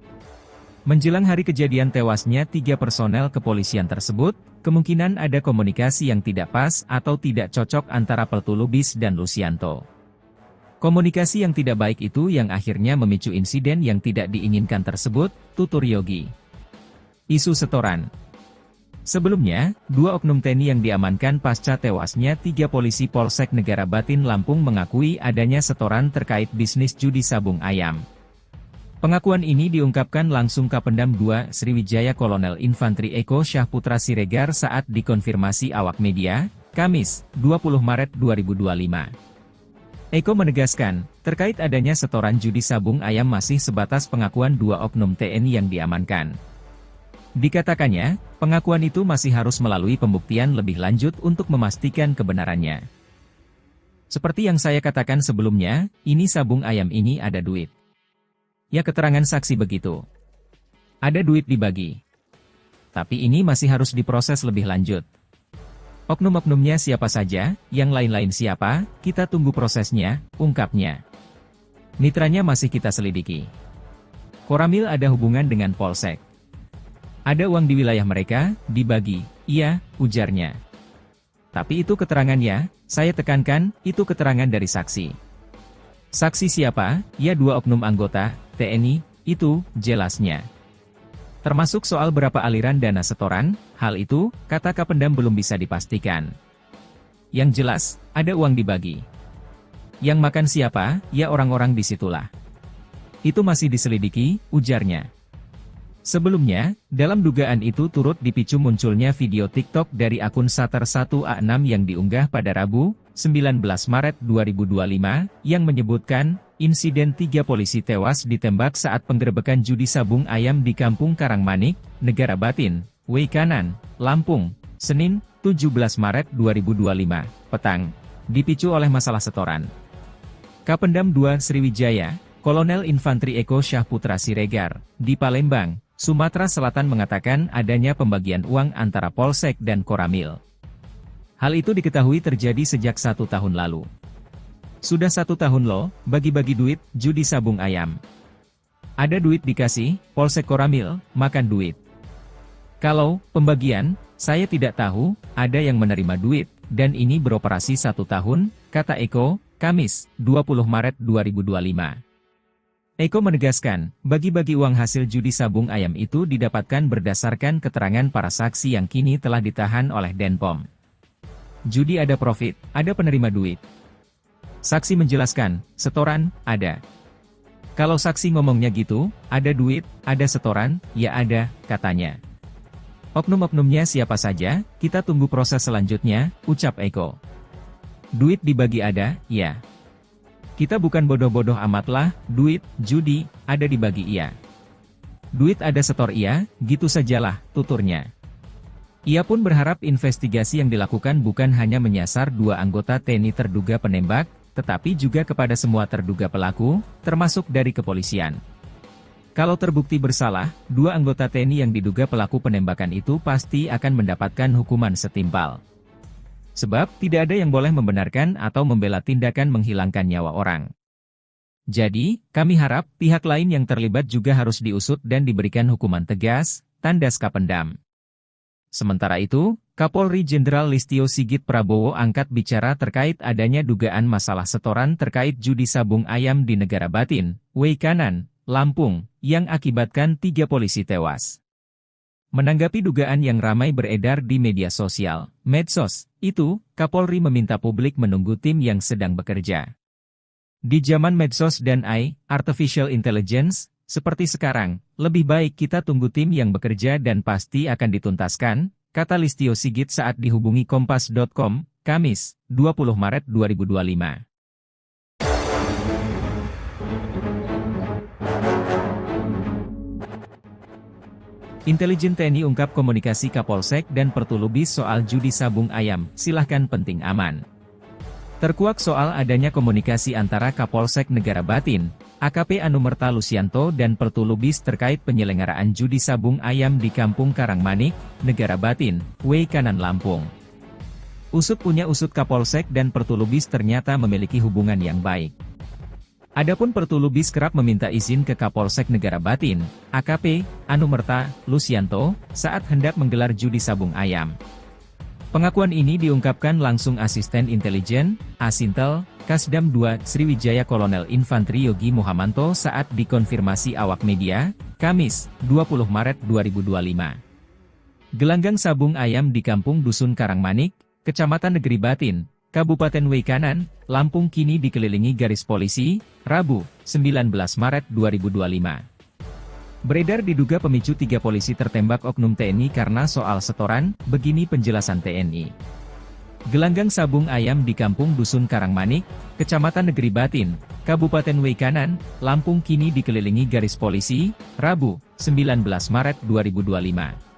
Menjelang hari kejadian tewasnya 3 personel kepolisian tersebut, kemungkinan ada komunikasi yang tidak pas atau tidak cocok antara Pertulubis dan Lusianto. Komunikasi yang tidak baik itu yang akhirnya memicu insiden yang tidak diinginkan tersebut, tutur Yogi. Isu setoran. Sebelumnya, 2 oknum TNI yang diamankan pasca tewasnya 3 polisi Polsek Negara Batin Lampung mengakui adanya setoran terkait bisnis judi sabung ayam. Pengakuan ini diungkapkan langsung Kapendam 2 Sriwijaya Kolonel Infantri Eko Syahputra Siregar saat dikonfirmasi awak media, Kamis, 20 Maret 2025. Eko menegaskan, terkait adanya setoran judi sabung ayam masih sebatas pengakuan 2 oknum TNI yang diamankan. Dikatakannya, pengakuan itu masih harus melalui pembuktian lebih lanjut untuk memastikan kebenarannya. Seperti yang saya katakan sebelumnya, ini sabung ayam ini ada duit. Ya keterangan saksi begitu. Ada duit dibagi. Tapi ini masih harus diproses lebih lanjut. Oknum-oknumnya siapa saja, yang lain-lain siapa, kita tunggu prosesnya, ungkapnya. Mitranya masih kita selidiki. Koramil ada hubungan dengan Polsek. Ada uang di wilayah mereka, dibagi, iya, ujarnya. Tapi itu keterangannya, saya tekankan, itu keterangan dari saksi. Saksi siapa? Ya 2 oknum anggota, TNI, itu, jelasnya. Termasuk soal berapa aliran dana setoran, hal itu, kata Kapendam belum bisa dipastikan. Yang jelas, ada uang dibagi. Yang makan siapa, ya orang-orang disitulah. Itu masih diselidiki, ujarnya. Sebelumnya, dalam dugaan itu turut dipicu munculnya video TikTok dari akun Sater1A6 yang diunggah pada Rabu, 19 Maret 2025, yang menyebutkan, insiden 3 polisi tewas ditembak saat penggerebekan judi sabung ayam di Kampung Karangmanik, Negara Batin, Weikanan, Lampung, Senin, 17 Maret 2025, petang, dipicu oleh masalah setoran. Kapendam 2 Sriwijaya, Kolonel Infantri Eko Syahputra Siregar, di Palembang, Sumatera Selatan mengatakan adanya pembagian uang antara Polsek dan Koramil. Hal itu diketahui terjadi sejak 1 tahun lalu. Sudah 1 tahun loh, bagi-bagi duit, judi sabung ayam. Ada duit dikasih, Polsek Koramil, makan duit. Kalau pembagian, saya tidak tahu, ada yang menerima duit, dan ini beroperasi 1 tahun, kata Eko, Kamis, 20 Maret 2025. Eko menegaskan, bagi-bagi uang hasil judi sabung ayam itu didapatkan berdasarkan keterangan para saksi yang kini telah ditahan oleh Denpom. Judi ada profit, ada penerima duit. Saksi menjelaskan, setoran, ada. Kalau saksi ngomongnya gitu, ada duit, ada setoran, ya ada, katanya. Oknum-oknumnya siapa saja, kita tunggu proses selanjutnya, ucap Eko. Duit dibagi ada, ya. Kita bukan bodoh-bodoh amatlah, duit, judi, ada dibagi iya. Duit ada setor iya, gitu sajalah, tuturnya. Ia pun berharap investigasi yang dilakukan bukan hanya menyasar 2 anggota TNI terduga penembak, tetapi juga kepada semua terduga pelaku, termasuk dari kepolisian. Kalau terbukti bersalah, 2 anggota TNI yang diduga pelaku penembakan itu pasti akan mendapatkan hukuman setimpal. Sebab, tidak ada yang boleh membenarkan atau membela tindakan menghilangkan nyawa orang. Jadi, kami harap pihak lain yang terlibat juga harus diusut dan diberikan hukuman tegas, tandas Kapendam. Sementara itu, Kapolri Jenderal Listio Sigit Prabowo angkat bicara terkait adanya dugaan masalah setoran terkait judi sabung ayam di Negara Batin, Weikanan, Lampung, yang akibatkan 3 polisi tewas. Menanggapi dugaan yang ramai beredar di media sosial, medsos, itu, Kapolri meminta publik menunggu tim yang sedang bekerja. Di zaman medsos dan artificial intelligence, seperti sekarang, lebih baik kita tunggu tim yang bekerja dan pasti akan dituntaskan, kata Listio Sigit saat dihubungi Kompas.com, Kamis, 20 Maret 2025. Intelijen TNI ungkap komunikasi Kapolsek dan Pertulubis soal judi sabung ayam, silahkan penting aman. Terkuak soal adanya komunikasi antara Kapolsek Negara Batin, AKP Anumerta Lusianto dan Pertulubis terkait penyelenggaraan judi sabung ayam di Kampung Karangmanik, Negara Batin, Weikanan Lampung. Usut punya usut Kapolsek dan Pertulubis ternyata memiliki hubungan yang baik. Adapun Pertulubis kerap meminta izin ke Kapolsek Negara Batin, AKP Anumerta Lusianto, saat hendak menggelar judi sabung ayam. Pengakuan ini diungkapkan langsung Asisten Intelijen, Asintel, Kasdam 2 Sriwijaya Kolonel Infantri Yogi Muhamanto saat dikonfirmasi awak media, Kamis, 20 Maret 2025. Gelanggang sabung ayam di Kampung Dusun Karangmanik, Kecamatan Negeri Batin, Kabupaten Weikanan, Lampung kini dikelilingi garis polisi, Rabu, 19 Maret 2025. Beredar diduga pemicu 3 polisi tertembak oknum TNI karena soal setoran, begini penjelasan TNI. Gelanggang sabung ayam di Kampung Dusun Karangmanik, Kecamatan Negeri Batin, Kabupaten Weikanan, Lampung kini dikelilingi garis polisi, Rabu, 19 Maret 2025.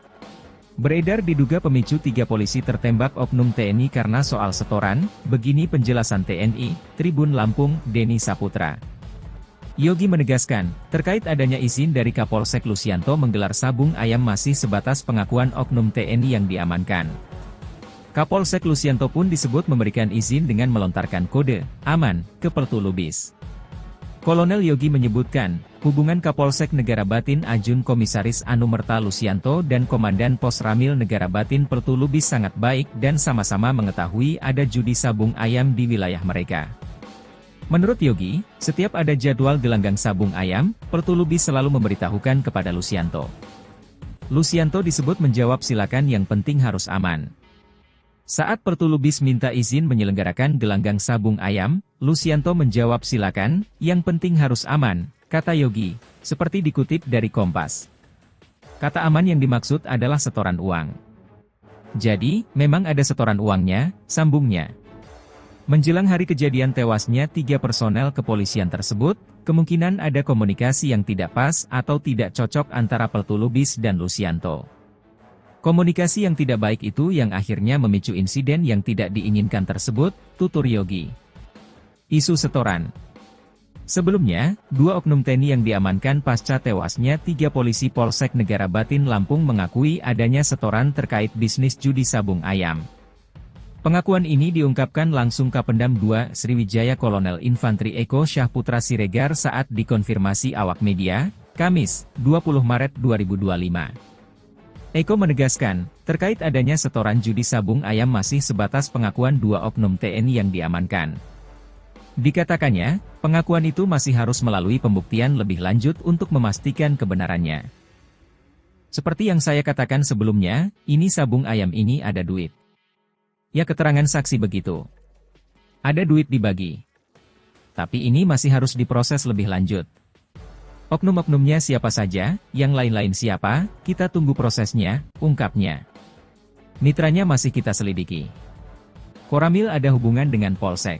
Beredar diduga pemicu 3 polisi tertembak oknum TNI karena soal setoran, begini penjelasan TNI, Tribun Lampung, Denny Saputra. Yogi menegaskan, terkait adanya izin dari Kapolsek Lusianto menggelar sabung ayam masih sebatas pengakuan oknum TNI yang diamankan. Kapolsek Lusianto pun disebut memberikan izin dengan melontarkan kode aman ke Pertulubis. Kolonel Yogi menyebutkan, hubungan Kapolsek Negara Batin Ajun Komisaris Anumerta Lusianto dan Komandan Pos Ramil Negara Batin Pertulubis sangat baik dan sama-sama mengetahui ada judi sabung ayam di wilayah mereka. Menurut Yogi, setiap ada jadwal gelanggang sabung ayam, Pertulubis selalu memberitahukan kepada Lusianto. Lucianto disebut menjawab silakan yang penting harus aman. Saat Pertulubis minta izin menyelenggarakan gelanggang sabung ayam, Lucianto menjawab silakan, yang penting harus aman, kata Yogi, seperti dikutip dari Kompas. Kata aman yang dimaksud adalah setoran uang. Jadi, memang ada setoran uangnya, sambungnya. Menjelang hari kejadian tewasnya 3 personel kepolisian tersebut, kemungkinan ada komunikasi yang tidak pas atau tidak cocok antara Pertulubis dan Lucianto. Komunikasi yang tidak baik itu yang akhirnya memicu insiden yang tidak diinginkan tersebut, tutur Yogi. Isu setoran. Sebelumnya, 2 oknum TNI yang diamankan pasca tewasnya 3 polisi Polsek Negara Batin Lampung mengakui adanya setoran terkait bisnis judi sabung ayam. Pengakuan ini diungkapkan langsung Kapendam 2 Sriwijaya Kolonel Infantri Eko Syahputra Siregar saat dikonfirmasi awak media, Kamis, 20 Maret 2025. Eko menegaskan, terkait adanya setoran judi sabung ayam masih sebatas pengakuan 2 oknum TNI yang diamankan. Dikatakannya, pengakuan itu masih harus melalui pembuktian lebih lanjut untuk memastikan kebenarannya. Seperti yang saya katakan sebelumnya, ini sabung ayam ini ada duit. Ya keterangan saksi begitu. Ada duit dibagi. Tapi ini masih harus diproses lebih lanjut. Oknum-oknumnya siapa saja, yang lain-lain siapa, kita tunggu prosesnya, ungkapnya. Mitranya masih kita selidiki. Koramil ada hubungan dengan Polsek.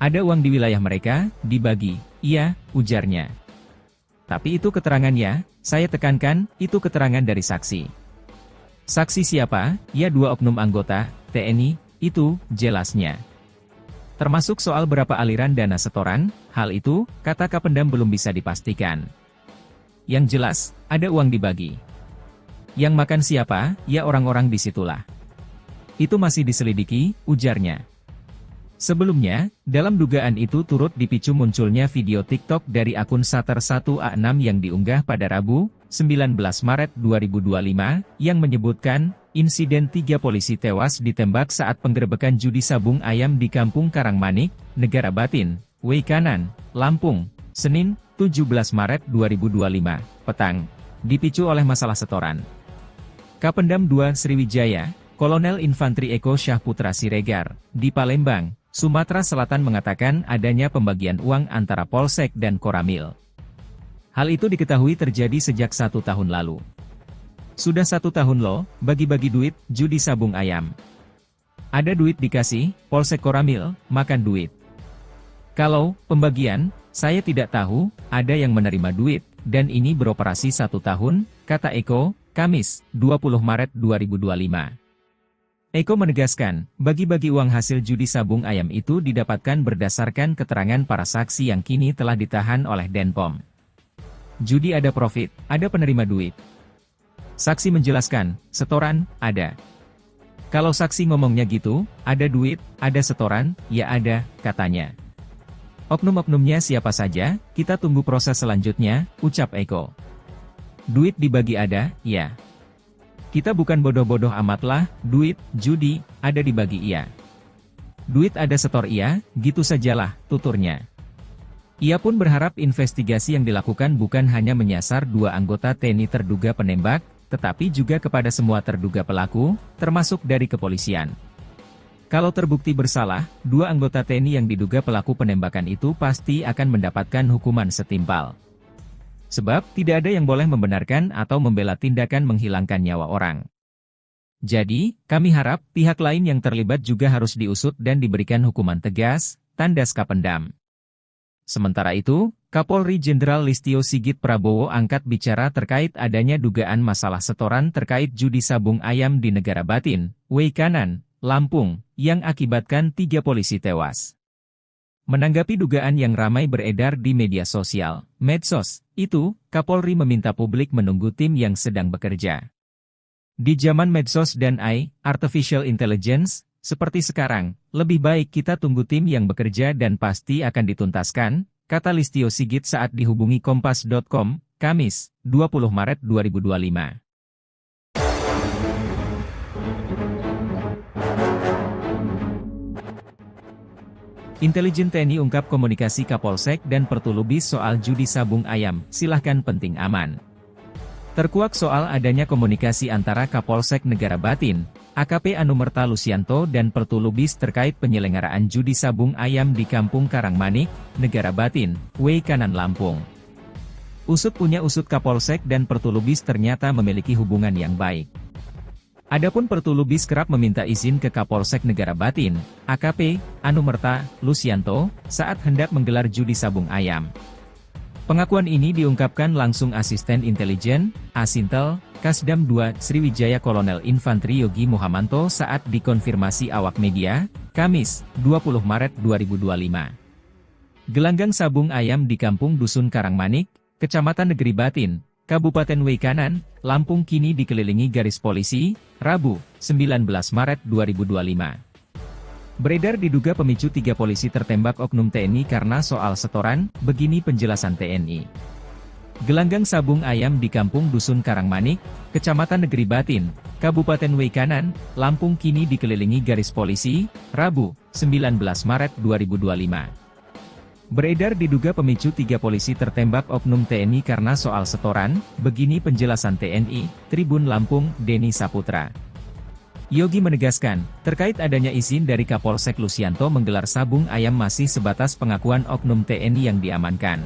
Ada uang di wilayah mereka, dibagi, iya, ujarnya. Tapi itu keterangannya, saya tekankan, itu keterangan dari saksi. Saksi siapa? Ya 2 oknum anggota, TNI, itu, jelasnya. Termasuk soal berapa aliran dana setoran, hal itu, kata Kapendam belum bisa dipastikan. Yang jelas, ada uang dibagi. Yang makan siapa? Ya orang-orang disitulah. Itu masih diselidiki, ujarnya. Sebelumnya, dalam dugaan itu turut dipicu munculnya video TikTok dari akun Sater1A6 yang diunggah pada Rabu, 19 Maret 2025, yang menyebutkan, insiden 3 polisi tewas ditembak saat penggerebekan judi sabung ayam di Kampung Karangmanik, Negara Batin, Weikanan, Lampung, Senin, 17 Maret 2025, petang, dipicu oleh masalah setoran. Kapendam 2 Sriwijaya, Kolonel Infantri Eko Syahputra Siregar, di Palembang, Sumatera Selatan mengatakan adanya pembagian uang antara Polsek dan Koramil. Hal itu diketahui terjadi sejak 1 tahun lalu. Sudah 1 tahun loh, bagi-bagi duit, judi sabung ayam. Ada duit dikasih, Polsek Koramil, makan duit. Kalau pembagian, saya tidak tahu, ada yang menerima duit, dan ini beroperasi 1 tahun, kata Eko, Kamis, 20 Maret 2025. Eko menegaskan, bagi-bagi uang hasil judi sabung ayam itu didapatkan berdasarkan keterangan para saksi yang kini telah ditahan oleh Denpom. Judi ada profit, ada penerima duit. Saksi menjelaskan, setoran, ada. Kalau saksi ngomongnya gitu, ada duit, ada setoran, ya ada, katanya. Oknum-oknumnya siapa saja, kita tunggu proses selanjutnya, ucap Eko. Duit dibagi ada, ya. Kita bukan bodoh-bodoh amatlah, duit, judi, ada dibagi iya. Duit ada setor iya, gitu sajalah, tuturnya. Ia pun berharap investigasi yang dilakukan bukan hanya menyasar 2 anggota TNI terduga penembak, tetapi juga kepada semua terduga pelaku, termasuk dari kepolisian. Kalau terbukti bersalah, 2 anggota TNI yang diduga pelaku penembakan itu pasti akan mendapatkan hukuman setimpal. Sebab, tidak ada yang boleh membenarkan atau membela tindakan menghilangkan nyawa orang. Jadi, kami harap, pihak lain yang terlibat juga harus diusut dan diberikan hukuman tegas, tandas Kapendam. Sementara itu, Kapolri Jenderal Listio Sigit Prabowo angkat bicara terkait adanya dugaan masalah setoran terkait judi sabung ayam di Negara Batin, Weikanan, Lampung, yang akibatkan 3 polisi tewas. Menanggapi dugaan yang ramai beredar di media sosial, medsos, itu, Kapolri meminta publik menunggu tim yang sedang bekerja. Di zaman medsos dan AI, Artificial Intelligence, seperti sekarang, lebih baik kita tunggu tim yang bekerja dan pasti akan dituntaskan, kata Listio Sigit saat dihubungi Kompas.com, Kamis, 20 Maret 2025. Intelijen TNI ungkap komunikasi Kapolsek dan Pertulubis soal judi sabung ayam, silahkan penting aman. Terkuak soal adanya komunikasi antara Kapolsek Negara Batin, AKP Anumerta Lusianto dan Pertulubis terkait penyelenggaraan judi sabung ayam di Kampung Karangmanik, Negara Batin, Weikanan, Lampung. Usut punya usut Kapolsek dan Pertulubis ternyata memiliki hubungan yang baik. Adapun Pertulubis kerap meminta izin ke Kapolsek Negara Batin, AKP Anumerta Lusianto, saat hendak menggelar judi sabung ayam. Pengakuan ini diungkapkan langsung Asisten Intelijen, Asintel, Kasdam 2 Sriwijaya Kolonel Infantri Yogi Muhamanto saat dikonfirmasi awak media, Kamis, 20 Maret 2025. Gelanggang sabung ayam di Kampung Dusun Karangmanik, Kecamatan Negeri Batin, Kabupaten Weikanan, Lampung kini dikelilingi garis polisi, Rabu, 19 Maret 2025. Beredar diduga pemicu 3 polisi tertembak oknum TNI karena soal setoran, begini penjelasan TNI. Gelanggang sabung ayam di Kampung Dusun Karangmanik, Kecamatan Negeri Batin, Kabupaten Weikanan, Lampung kini dikelilingi garis polisi, Rabu, 19 Maret 2025. Beredar diduga pemicu 3 polisi tertembak oknum TNI karena soal setoran, begini penjelasan TNI, Tribun Lampung, Denny Saputra. Yogi menegaskan, terkait adanya izin dari Kapolsek Lusianto menggelar sabung ayam masih sebatas pengakuan oknum TNI yang diamankan.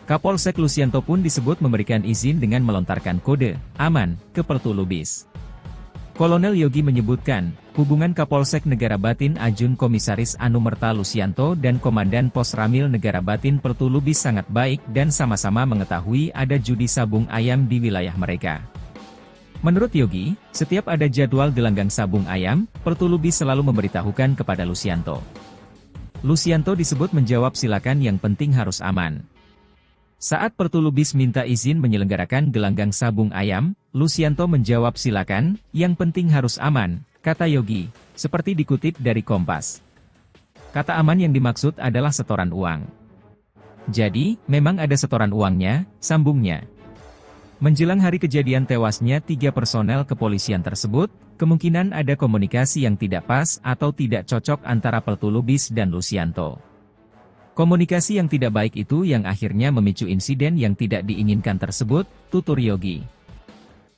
Kapolsek Lusianto pun disebut memberikan izin dengan melontarkan kode aman ke Pertulubis. Kolonel Yogi menyebutkan, hubungan Kapolsek Negara Batin Ajun Komisaris Anumerta Lusianto dan Komandan Pos Ramil Negara Batin Pertulubis sangat baik dan sama-sama mengetahui ada judi sabung ayam di wilayah mereka. Menurut Yogi, setiap ada jadwal gelanggang sabung ayam, Pertulubis selalu memberitahukan kepada Lusianto. Lusianto disebut menjawab silakan yang penting harus aman. Saat Pertulubis minta izin menyelenggarakan gelanggang sabung ayam, Lusianto menjawab silakan, yang penting harus aman, kata Yogi, seperti dikutip dari Kompas. Kata aman yang dimaksud adalah setoran uang. Jadi, memang ada setoran uangnya, sambungnya. Menjelang hari kejadian tewasnya 3 personel kepolisian tersebut, kemungkinan ada komunikasi yang tidak pas atau tidak cocok antara Pertulubis dan Lusianto. Komunikasi yang tidak baik itu yang akhirnya memicu insiden yang tidak diinginkan tersebut, tutur Yogi.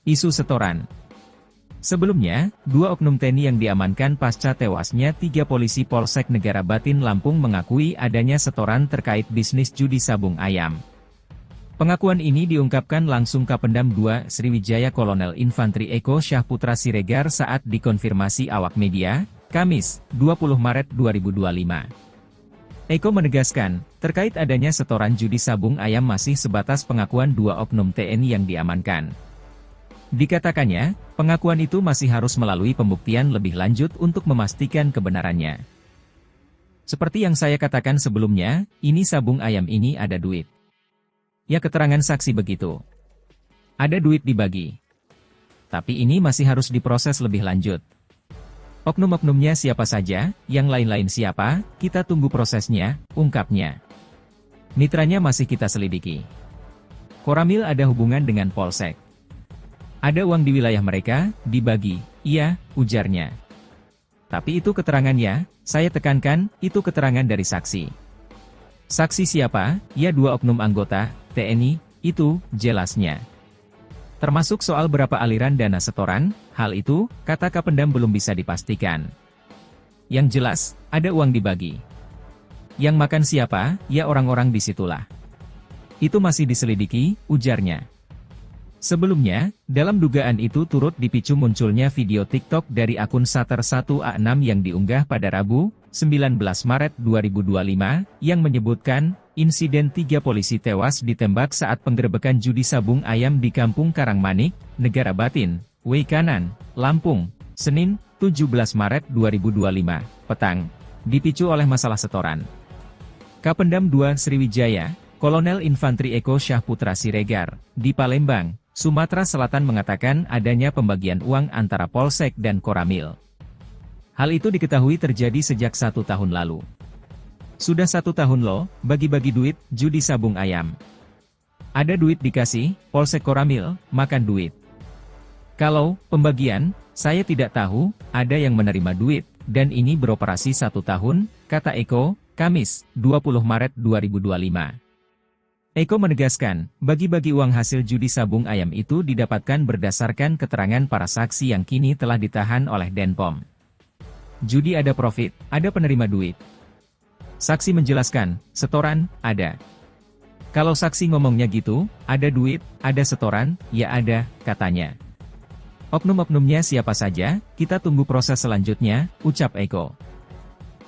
Isu setoran. Sebelumnya, 2 oknum TNI yang diamankan pasca tewasnya 3 polisi Polsek Negara Batin Lampung mengakui adanya setoran terkait bisnis judi sabung ayam. Pengakuan ini diungkapkan langsung Kapendam 2 Sriwijaya Kolonel Infantri Eko Syahputra Siregar saat dikonfirmasi awak media, Kamis, 20 Maret 2025. Eko menegaskan, terkait adanya setoran judi sabung ayam masih sebatas pengakuan 2 oknum TNI yang diamankan. Dikatakannya, pengakuan itu masih harus melalui pembuktian lebih lanjut untuk memastikan kebenarannya. Seperti yang saya katakan sebelumnya, ini sabung ayam ini ada duit. Ya keterangan saksi begitu. Ada duit dibagi. Tapi ini masih harus diproses lebih lanjut. Oknum-oknumnya siapa saja, yang lain-lain siapa, kita tunggu prosesnya, ungkapnya. Mitranya masih kita selidiki. Koramil ada hubungan dengan Polsek. Ada uang di wilayah mereka, dibagi, iya, ujarnya. Tapi itu keterangannya, saya tekankan, itu keterangan dari saksi. Saksi siapa? Ya 2 oknum anggota TNI, itu, jelasnya. Termasuk soal berapa aliran dana setoran, hal itu, kata Kapendam belum bisa dipastikan. Yang jelas, ada uang dibagi. Yang makan siapa, ya orang-orang disitulah. Itu masih diselidiki, ujarnya. Sebelumnya, dalam dugaan itu turut dipicu munculnya video TikTok dari akun Sater1A6 yang diunggah pada Rabu, 19 Maret 2025, yang menyebutkan, insiden 3 polisi tewas ditembak saat penggerebekan judi sabung ayam di Kampung Karangmanik, Negara Batin, Weikanan, Lampung, Senin, 17 Maret 2025, petang, dipicu oleh masalah setoran. Kapendam 2 Sriwijaya, Kolonel Infantri Eko Syahputra Siregar, di Palembang, Sumatera Selatan mengatakan adanya pembagian uang antara Polsek dan Koramil. Hal itu diketahui terjadi sejak 1 tahun lalu. Sudah 1 tahun loh, bagi-bagi duit, judi sabung ayam. Ada duit dikasih, Polsek Koramil, makan duit. Kalau pembagian, saya tidak tahu, ada yang menerima duit, dan ini beroperasi 1 tahun, kata Eko, Kamis, 20 Maret 2025. Eko menegaskan, bagi-bagi uang hasil judi sabung ayam itu didapatkan berdasarkan keterangan para saksi yang kini telah ditahan oleh Denpom. Judi ada profit, ada penerima duit. Saksi menjelaskan, setoran, ada. Kalau saksi ngomongnya gitu, ada duit, ada setoran, ya ada, katanya. Oknum-oknumnya siapa saja, kita tunggu proses selanjutnya, ucap Eko.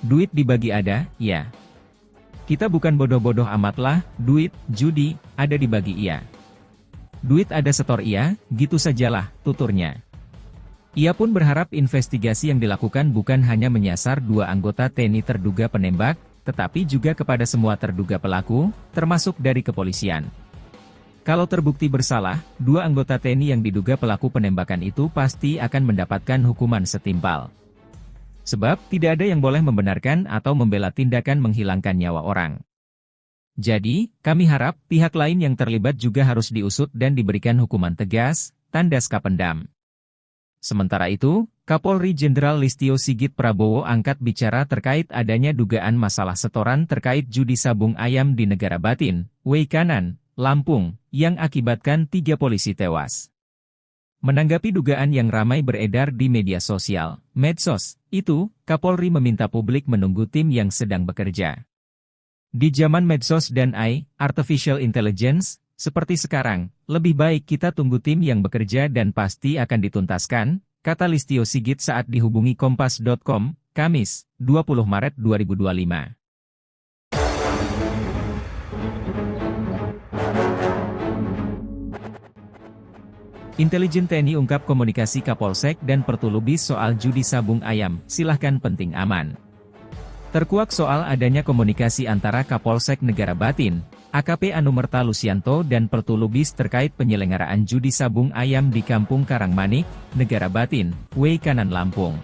Duit dibagi ada, ya. Kita bukan bodoh-bodoh amatlah, duit, judi, ada dibagi iya. Duit ada setor iya, gitu sajalah, tuturnya. Ia pun berharap investigasi yang dilakukan bukan hanya menyasar 2 anggota TNI terduga penembak, tetapi juga kepada semua terduga pelaku, termasuk dari kepolisian. Kalau terbukti bersalah, 2 anggota TNI yang diduga pelaku penembakan itu pasti akan mendapatkan hukuman setimpal. Sebab, tidak ada yang boleh membenarkan atau membela tindakan menghilangkan nyawa orang. Jadi, kami harap pihak lain yang terlibat juga harus diusut dan diberikan hukuman tegas, tandas Kapendam. Sementara itu, Kapolri Jenderal Listio Sigit Prabowo angkat bicara terkait adanya dugaan masalah setoran terkait judi sabung ayam di Negara Batin, Weikanan, Lampung, yang akibatkan 3 polisi tewas. Menanggapi dugaan yang ramai beredar di media sosial, medsos, itu, Kapolri meminta publik menunggu tim yang sedang bekerja. Di zaman medsos dan AI, Artificial Intelligence, seperti sekarang, lebih baik kita tunggu tim yang bekerja dan pasti akan dituntaskan, kata Listio Sigit saat dihubungi Kompas.com, Kamis, 20 Maret 2025. Intelijen TNI ungkap komunikasi Kapolsek dan Pertulubis soal judi sabung ayam, silahkan penting aman. Terkuak soal adanya komunikasi antara Kapolsek Negara Batin, AKP Anumerta Lusianto dan Pertulubis terkait penyelenggaraan judi sabung ayam di Kampung Karangmanik, Negara Batin, Weikanan Lampung.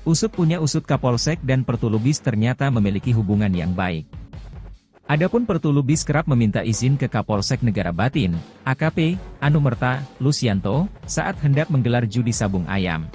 Usut punya usut Kapolsek dan Pertulubis ternyata memiliki hubungan yang baik. Adapun Pertulubis kerap meminta izin ke Kapolsek Negara Batin, AKP Anumerta Lusianto, saat hendak menggelar judi sabung ayam.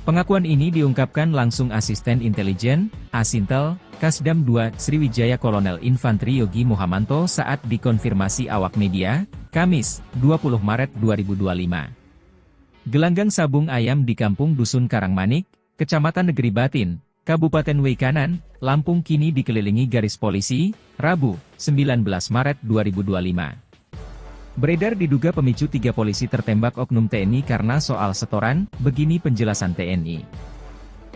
Pengakuan ini diungkapkan langsung Asisten Intelijen, Asintel, Kasdam 2, Sriwijaya Kolonel Infantri Yogi Muhamanto saat dikonfirmasi awak media, Kamis, 20 Maret 2025. Gelanggang sabung ayam di Kampung Dusun Karangmanik, Kecamatan Negeri Batin, Kabupaten Weikanan, Lampung kini dikelilingi garis polisi, Rabu, 19 Maret 2025. Beredar diduga pemicu 3 polisi tertembak oknum TNI karena soal setoran, begini penjelasan TNI.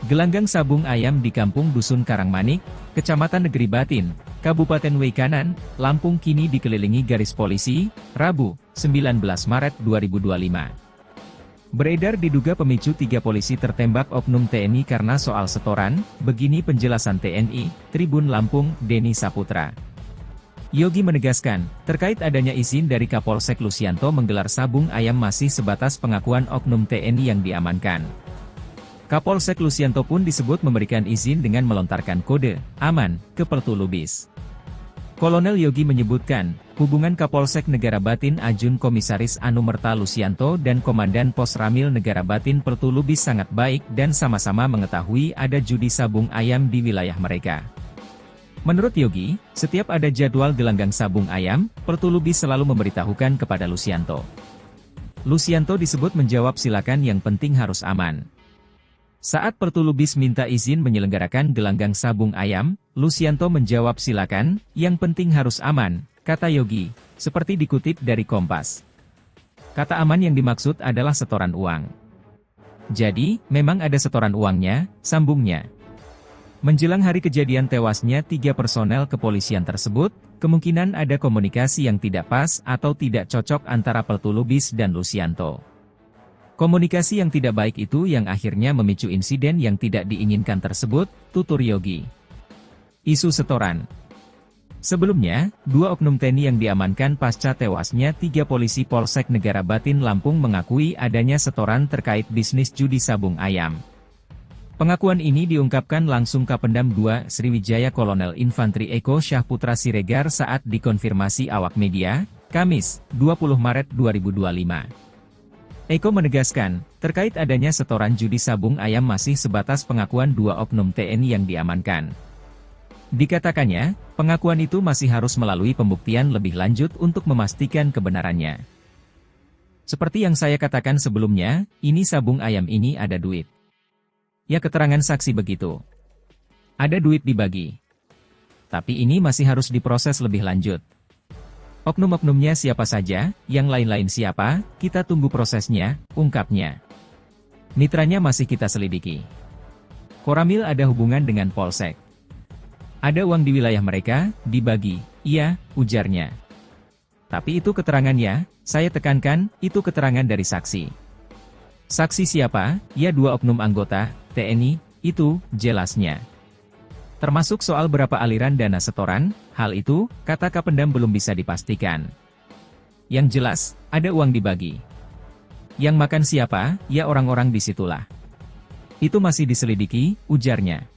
Gelanggang sabung ayam di Kampung Dusun Karangmanik, Kecamatan Negeri Batin, Kabupaten Weikanan, Lampung kini dikelilingi garis polisi, Rabu, 19 Maret 2025. Beredar diduga pemicu 3 polisi tertembak oknum TNI karena soal setoran, begini penjelasan TNI, Tribun Lampung, Denny Saputra. Yogi menegaskan, terkait adanya izin dari Kapolsek Lusianto menggelar sabung ayam masih sebatas pengakuan oknum TNI yang diamankan. Kapolsek Lusianto pun disebut memberikan izin dengan melontarkan kode aman ke Pertulubis. Kolonel Yogi menyebutkan, hubungan Kapolsek Negara Batin Ajun Komisaris Anumerta Lusianto dan Komandan Pos Ramil Negara Batin Pertulubis sangat baik dan sama-sama mengetahui ada judi sabung ayam di wilayah mereka. Menurut Yogi, setiap ada jadwal gelanggang sabung ayam, Pertulubis selalu memberitahukan kepada Lusianto. Lusianto disebut menjawab silakan yang penting harus aman. Saat Pertulubis minta izin menyelenggarakan gelanggang sabung ayam, Lusianto menjawab silakan, yang penting harus aman, kata Yogi, seperti dikutip dari Kompas. Kata aman yang dimaksud adalah setoran uang. Jadi, memang ada setoran uangnya, sambungnya. Menjelang hari kejadian tewasnya 3 personel kepolisian tersebut, kemungkinan ada komunikasi yang tidak pas atau tidak cocok antara Pertulubis dan Lusianto. Komunikasi yang tidak baik itu yang akhirnya memicu insiden yang tidak diinginkan tersebut, tutur Yogi. Isu setoran. Sebelumnya, 2 oknum TNI yang diamankan pasca tewasnya 3 polisi Polsek Negara Batin Lampung mengakui adanya setoran terkait bisnis judi sabung ayam. Pengakuan ini diungkapkan langsung Kapendam 2 Sriwijaya Kolonel Infantri Eko Syahputra Siregar saat dikonfirmasi awak media, Kamis, 20 Maret 2025. Eko menegaskan, terkait adanya setoran judi sabung ayam masih sebatas pengakuan 2 oknum TNI yang diamankan. Dikatakannya, pengakuan itu masih harus melalui pembuktian lebih lanjut untuk memastikan kebenarannya. Seperti yang saya katakan sebelumnya, ini sabung ayam ini ada duit. Ya, keterangan saksi begitu. Ada duit dibagi. Tapi ini masih harus diproses lebih lanjut. Oknum-oknumnya siapa saja, yang lain-lain siapa, kita tunggu prosesnya, ungkapnya. Mitranya masih kita selidiki. Koramil ada hubungan dengan Polsek. Ada uang di wilayah mereka, dibagi, iya, ujarnya. Tapi itu keterangannya, saya tekankan, itu keterangan dari saksi. Saksi siapa? Ya, 2 oknum anggota TNI, itu jelasnya. Termasuk soal berapa aliran dana setoran, hal itu, kata Kapendam belum bisa dipastikan. Yang jelas, ada uang dibagi. Yang makan siapa? Ya, orang-orang disitulah. Itu masih diselidiki, ujarnya.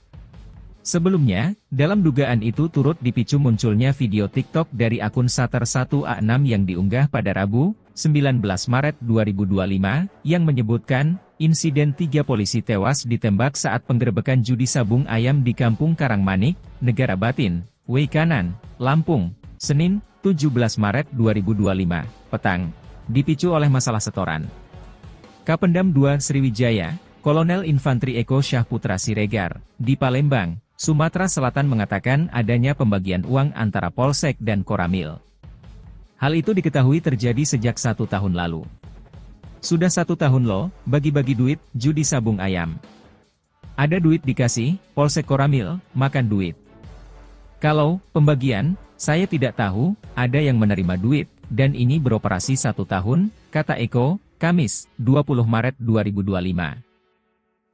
Sebelumnya, dalam dugaan itu turut dipicu munculnya video TikTok dari akun Sater1A6 yang diunggah pada Rabu, 19 Maret 2025, yang menyebutkan, insiden 3 polisi tewas ditembak saat penggerebekan judi sabung ayam di Kampung Karangmanik, Negara Batin, Weikanan, Lampung, Senin, 17 Maret 2025, petang, dipicu oleh masalah setoran. Kapendam 2 Sriwijaya, Kolonel Infantri Eko Syahputra Siregar, di Palembang, Sumatera Selatan mengatakan adanya pembagian uang antara Polsek dan Koramil. Hal itu diketahui terjadi sejak 1 tahun lalu. Sudah 1 tahun loh, bagi-bagi duit, judi sabung ayam. Ada duit dikasih, Polsek Koramil, makan duit. Kalau pembagian, saya tidak tahu, ada yang menerima duit, dan ini beroperasi 1 tahun, kata Eko, Kamis, 20 Maret 2025.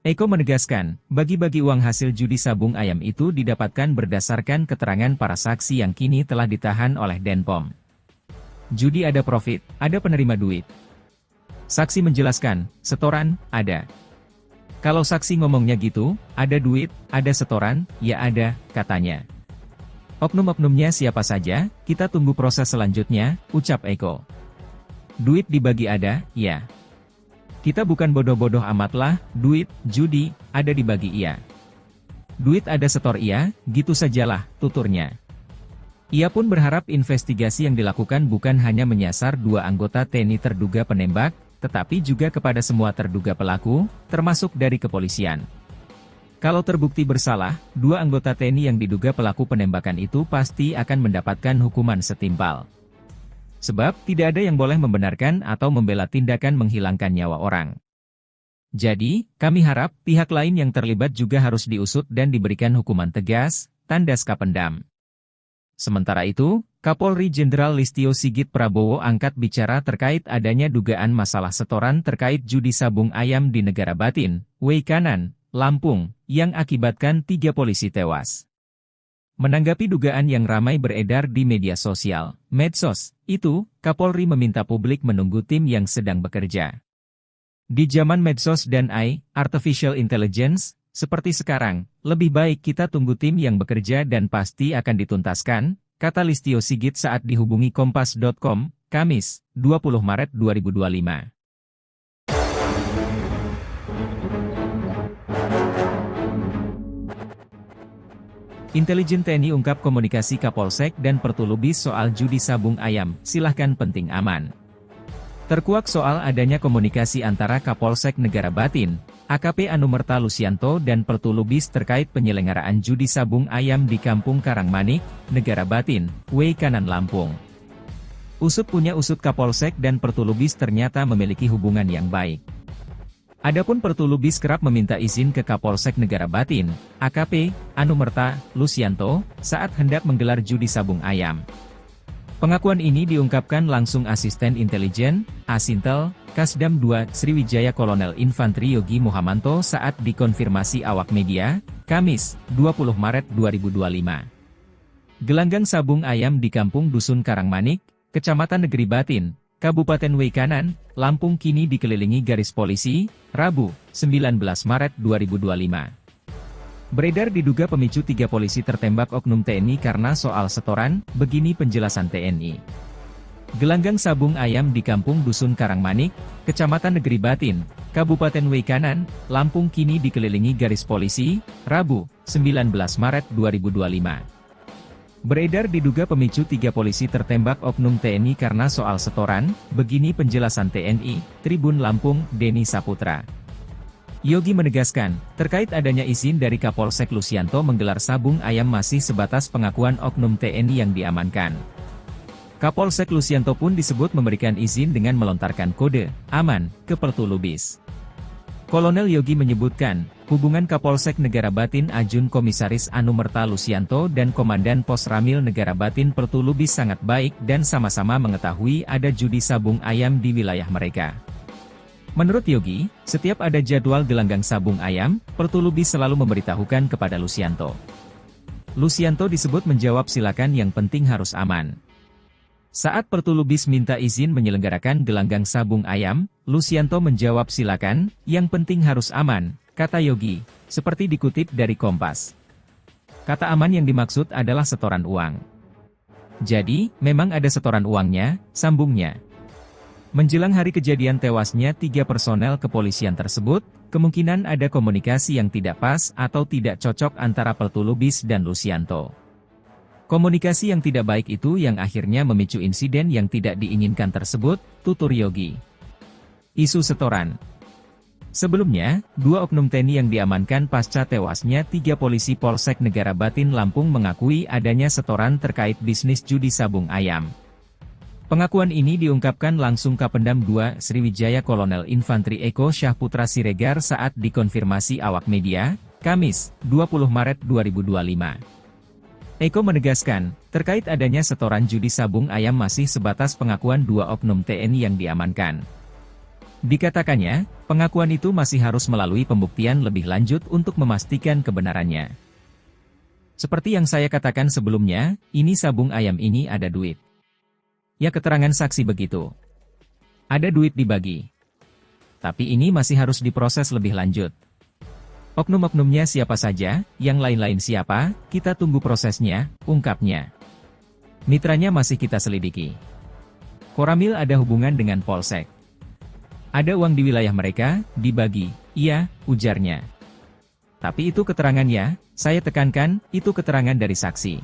Eko menegaskan, bagi-bagi uang hasil judi sabung ayam itu didapatkan berdasarkan keterangan para saksi yang kini telah ditahan oleh Denpom. Judi ada profit, ada penerima duit. Saksi menjelaskan, setoran, ada. Kalau saksi ngomongnya gitu, ada duit, ada setoran, ya ada, katanya. Oknum-oknumnya siapa saja, kita tunggu proses selanjutnya, ucap Eko. Duit dibagi ada, ya. Kita bukan bodoh-bodoh amatlah, duit, judi, ada dibagi iya. Duit ada setor iya, gitu sajalah, tuturnya. Ia pun berharap investigasi yang dilakukan bukan hanya menyasar 2 anggota TNI terduga penembak, tetapi juga kepada semua terduga pelaku, termasuk dari kepolisian. Kalau terbukti bersalah, 2 anggota TNI yang diduga pelaku penembakan itu pasti akan mendapatkan hukuman setimpal. Sebab, tidak ada yang boleh membenarkan atau membela tindakan menghilangkan nyawa orang. Jadi, kami harap, pihak lain yang terlibat juga harus diusut dan diberikan hukuman tegas, tandas Kapendam. Sementara itu, Kapolri Jenderal Listio Sigit Prabowo angkat bicara terkait adanya dugaan masalah setoran terkait judi sabung ayam di Negara Batin, Weikanan, Lampung, yang akibatkan 3 polisi tewas. Menanggapi dugaan yang ramai beredar di media sosial, medsos, itu, Kapolri meminta publik menunggu tim yang sedang bekerja. Di zaman medsos dan AI, Artificial Intelligence, seperti sekarang, lebih baik kita tunggu tim yang bekerja dan pasti akan dituntaskan, kata Listio Sigit saat dihubungi Kompas.com, Kamis, 20 Maret 2025. Intelijen TNI ungkap komunikasi Kapolsek dan Pertulubis soal judi sabung ayam, silahkan penting aman. Terkuak soal adanya komunikasi antara Kapolsek Negara Batin, AKP Anumerta Lusianto dan Pertulubis terkait penyelenggaraan judi sabung ayam di Kampung Karangmanik, Negara Batin, Weikanan Lampung. Usut punya usut Kapolsek dan Pertulubis ternyata memiliki hubungan yang baik. Adapun Pertulubis kerap meminta izin ke Kapolsek Negara Batin, AKP Anumerta Lusianto, saat hendak menggelar judi sabung ayam. Pengakuan ini diungkapkan langsung Asisten Intelijen, Asintel, Kasdam 2 Sriwijaya Kolonel Infantri Yogi Muhamanto saat dikonfirmasi awak media, Kamis, 20 Maret 2025. Gelanggang sabung ayam di Kampung Dusun Karangmanik, Kecamatan Negeri Batin, Kabupaten Weikanan, Lampung kini dikelilingi garis polisi, Rabu, 19 Maret 2025. Beredar diduga pemicu 3 polisi tertembak oknum TNI karena soal setoran, begini penjelasan TNI. Gelanggang sabung ayam di Kampung Dusun Karangmanik, Kecamatan Negeri Batin, Kabupaten Weikanan, Lampung kini dikelilingi garis polisi, Rabu, 19 Maret 2025. Beredar diduga pemicu 3 polisi tertembak oknum TNI karena soal setoran, begini penjelasan TNI, Tribun Lampung, Denny Saputra. Yogi menegaskan, terkait adanya izin dari Kapolsek Lusianto menggelar sabung ayam masih sebatas pengakuan oknum TNI yang diamankan. Kapolsek Lusianto pun disebut memberikan izin dengan melontarkan kode aman ke Pertulubis. Kolonel Yogi menyebutkan, hubungan Kapolsek Negara Batin Ajun Komisaris Anumerta Lusianto dan Komandan Pos Ramil Negara Batin Pertulubis sangat baik dan sama-sama mengetahui ada judi sabung ayam di wilayah mereka. Menurut Yogi, setiap ada jadwal gelanggang sabung ayam, Pertulubis selalu memberitahukan kepada Lusianto. Lusianto disebut menjawab silakan yang penting harus aman. Saat Pertulubis minta izin menyelenggarakan gelanggang sabung ayam, Lusianto menjawab silakan, yang penting harus aman, kata Yogi, seperti dikutip dari Kompas. Kata aman yang dimaksud adalah setoran uang. Jadi, memang ada setoran uangnya, sambungnya. Menjelang hari kejadian tewasnya 3 personel kepolisian tersebut, kemungkinan ada komunikasi yang tidak pas atau tidak cocok antara Pertulubis dan Lusianto. Komunikasi yang tidak baik itu yang akhirnya memicu insiden yang tidak diinginkan tersebut, tutur Yogi. Isu setoran. Sebelumnya, 2 oknum TNI yang diamankan pasca tewasnya 3 polisi Polsek Negara Batin Lampung mengakui adanya setoran terkait bisnis judi sabung ayam. Pengakuan ini diungkapkan langsung Kapendam 2 Sriwijaya Kolonel Infantri Eko Syahputra Siregar saat dikonfirmasi awak media, Kamis, 20 Maret 2025. Eko menegaskan, terkait adanya setoran judi sabung ayam masih sebatas pengakuan 2 oknum TNI yang diamankan. Dikatakannya, pengakuan itu masih harus melalui pembuktian lebih lanjut untuk memastikan kebenarannya. Seperti yang saya katakan sebelumnya, ini sabung ayam ini ada duit. Ya keterangan saksi begitu. Ada duit dibagi. Tapi ini masih harus diproses lebih lanjut. Oknum-oknumnya siapa saja, yang lain-lain siapa, kita tunggu prosesnya, ungkapnya. Mitranya masih kita selidiki. Koramil ada hubungan dengan Polsek. Ada uang di wilayah mereka, dibagi, iya, ujarnya. Tapi itu keterangannya, saya tekankan, itu keterangan dari saksi.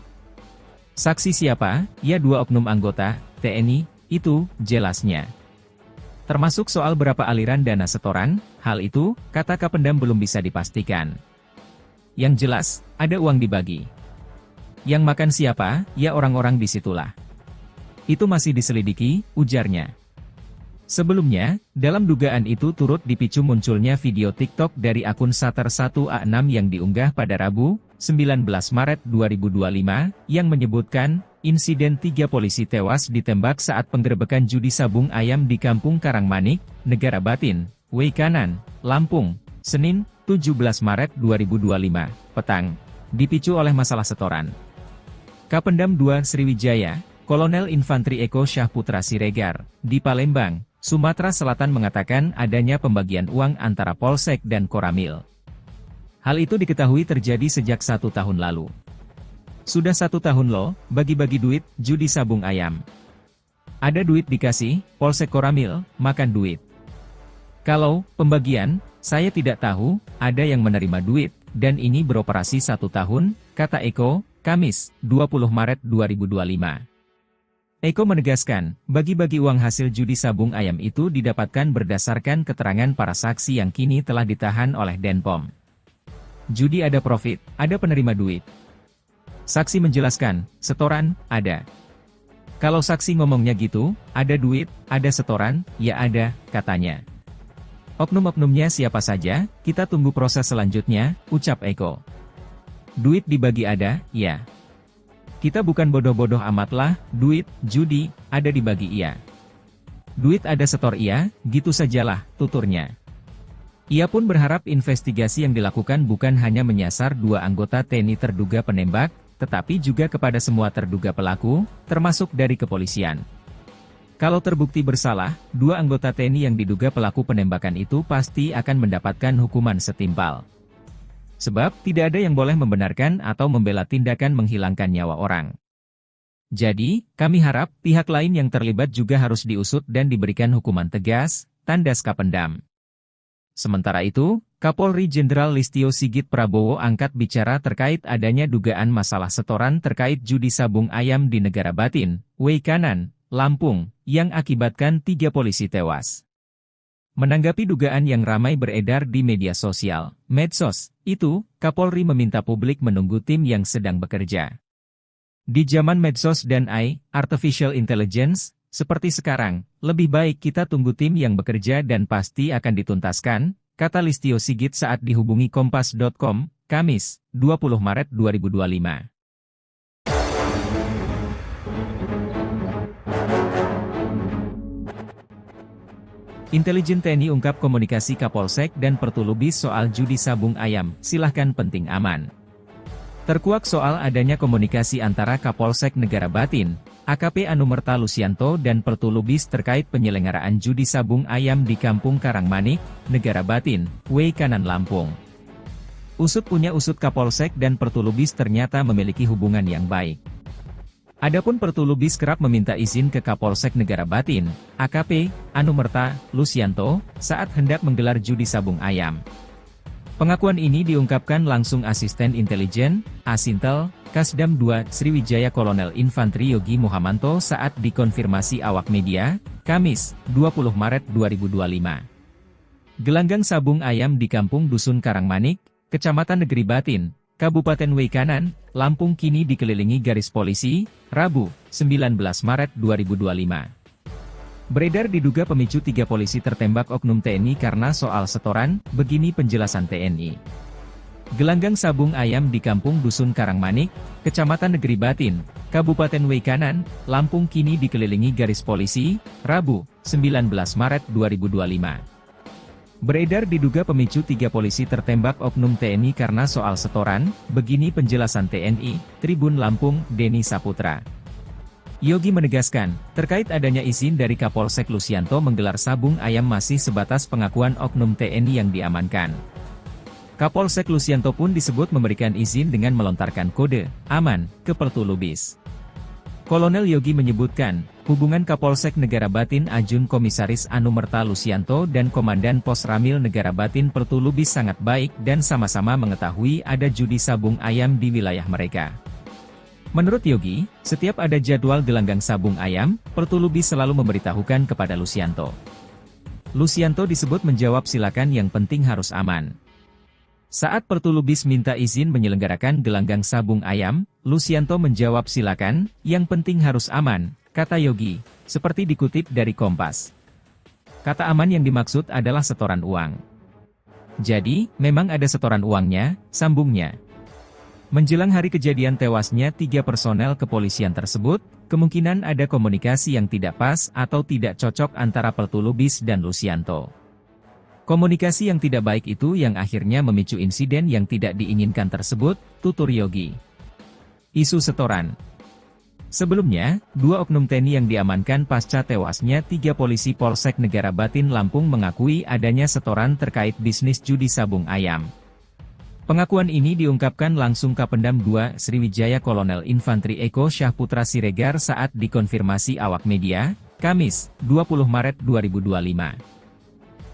Saksi siapa? Ya 2 oknum anggota, TNI, itu, jelasnya. Termasuk soal berapa aliran dana setoran, hal itu, kata Kapendam belum bisa dipastikan. Yang jelas, ada uang dibagi. Yang makan siapa, ya orang-orang disitulah. Itu masih diselidiki, ujarnya. Sebelumnya, dalam dugaan itu turut dipicu munculnya video TikTok dari akun Sater 1A6 yang diunggah pada Rabu, 19 Maret 2025, yang menyebutkan, insiden 3 polisi tewas ditembak saat penggerebekan judi sabung ayam di Kampung Karangmanik, Negara Batin, Weikanan, Lampung, Senin, 17 Maret 2025, petang, dipicu oleh masalah setoran. Kapendam 2 Sriwijaya, Kolonel Infantri Eko Syahputra Siregar, di Palembang, Sumatera Selatan mengatakan adanya pembagian uang antara Polsek dan Koramil. Hal itu diketahui terjadi sejak 1 tahun lalu. Sudah 1 tahun loh, bagi-bagi duit, judi sabung ayam. Ada duit dikasih, Polsek Koramil, makan duit. Kalau pembagian, saya tidak tahu, ada yang menerima duit, dan ini beroperasi 1 tahun, kata Eko, Kamis, 20 Maret 2025. Eko menegaskan, bagi-bagi uang hasil judi sabung ayam itu didapatkan berdasarkan keterangan para saksi yang kini telah ditahan oleh Denpom. Judi ada profit, ada penerima duit. Saksi menjelaskan, setoran, ada. Kalau saksi ngomongnya gitu, ada duit, ada setoran, ya ada, katanya. Oknum-oknumnya siapa saja, kita tunggu proses selanjutnya, ucap Eko. Duit dibagi ada, ya. Kita bukan bodoh-bodoh amat lah, duit, judi, ada dibagi iya. Duit ada setor iya, gitu sajalah, tuturnya. Ia pun berharap investigasi yang dilakukan bukan hanya menyasar 2 anggota TNI terduga penembak, tetapi juga kepada semua terduga pelaku, termasuk dari kepolisian. Kalau terbukti bersalah, 2 anggota TNI yang diduga pelaku penembakan itu pasti akan mendapatkan hukuman setimpal. Sebab, tidak ada yang boleh membenarkan atau membela tindakan menghilangkan nyawa orang. Jadi, kami harap pihak lain yang terlibat juga harus diusut dan diberikan hukuman tegas, tandas Kapendam. Sementara itu, Kapolri Jenderal Listio Sigit Prabowo angkat bicara terkait adanya dugaan masalah setoran terkait judi sabung ayam di Negara Batin, Weikanan, Lampung, yang akibatkan 3 polisi tewas. Menanggapi dugaan yang ramai beredar di media sosial, medsos, itu, Kapolri meminta publik menunggu tim yang sedang bekerja. Di zaman medsos dan AI, Artificial Intelligence, seperti sekarang, lebih baik kita tunggu tim yang bekerja dan pasti akan dituntaskan, kata Listio Sigit saat dihubungi Kompas.com, Kamis, 20 Maret 2025. Intelijen TNI ungkap komunikasi Kapolsek dan Pertulubis soal judi sabung ayam, silahkan penting aman. Terkuak soal adanya komunikasi antara Kapolsek Negara Batin, AKP Anumerta Lusianto dan Pertulubis terkait penyelenggaraan judi sabung ayam di Kampung Karangmanik, Negara Batin, Weikanan Lampung. Usut Kapolsek dan Pertulubis ternyata memiliki hubungan yang baik. Adapun Pertulubis kerap meminta izin ke Kapolsek Negara Batin, AKP Anumerta Lusianto, saat hendak menggelar judi sabung ayam. Pengakuan ini diungkapkan langsung Asisten Intelijen, Asintel, Kasdam 2, Sriwijaya Kolonel Infantri Yogi Muhamanto saat dikonfirmasi awak media, Kamis, 20 Maret 2025. Gelanggang sabung ayam di Kampung Dusun Karangmanik, Kecamatan Negeri Batin, Kabupaten Weikanan, Lampung kini dikelilingi garis polisi, Rabu, 19 Maret 2025. Beredar diduga pemicu 3 polisi tertembak oknum TNI karena soal setoran, begini penjelasan TNI. Gelanggang sabung ayam di Kampung Dusun Karangmanik, Kecamatan Negeri Batin, Kabupaten Weikanan, Lampung kini dikelilingi garis polisi, Rabu, 19 Maret 2025. Beredar diduga pemicu 3 polisi tertembak oknum TNI karena soal setoran, begini penjelasan TNI, Tribun Lampung, Denny Saputra. Yogi menegaskan, terkait adanya izin dari Kapolsek Lusianto menggelar sabung ayam masih sebatas pengakuan oknum TNI yang diamankan. Kapolsek Lusianto pun disebut memberikan izin dengan melontarkan kode aman ke Pertulubis. Kolonel Yogi menyebutkan, hubungan Kapolsek Negara Batin Ajun Komisaris Anumerta Lusianto dan Komandan Pos Ramil Negara Batin Pertulubis sangat baik dan sama-sama mengetahui ada judi sabung ayam di wilayah mereka. Menurut Yogi, setiap ada jadwal gelanggang sabung ayam, Pertulubis selalu memberitahukan kepada Lusianto. Lusianto disebut menjawab silakan yang penting harus aman. Saat Pertulubis minta izin menyelenggarakan gelanggang sabung ayam, Lusianto menjawab silakan, yang penting harus aman, kata Yogi, seperti dikutip dari Kompas. Kata aman yang dimaksud adalah setoran uang. Jadi, memang ada setoran uangnya, sambungnya. Menjelang hari kejadian tewasnya 3 personel kepolisian tersebut, kemungkinan ada komunikasi yang tidak pas atau tidak cocok antara Pertulubis dan Lusianto. Komunikasi yang tidak baik itu yang akhirnya memicu insiden yang tidak diinginkan tersebut, tutur Yogi. Isu setoran. Sebelumnya, 2 oknum TNI yang diamankan pasca tewasnya 3 polisi Polsek Negara Batin Lampung mengakui adanya setoran terkait bisnis judi sabung ayam. Pengakuan ini diungkapkan langsung Kapendam 2 Sriwijaya Kolonel Infantri Eko Syahputra Siregar saat dikonfirmasi awak media, Kamis, 20 Maret 2025.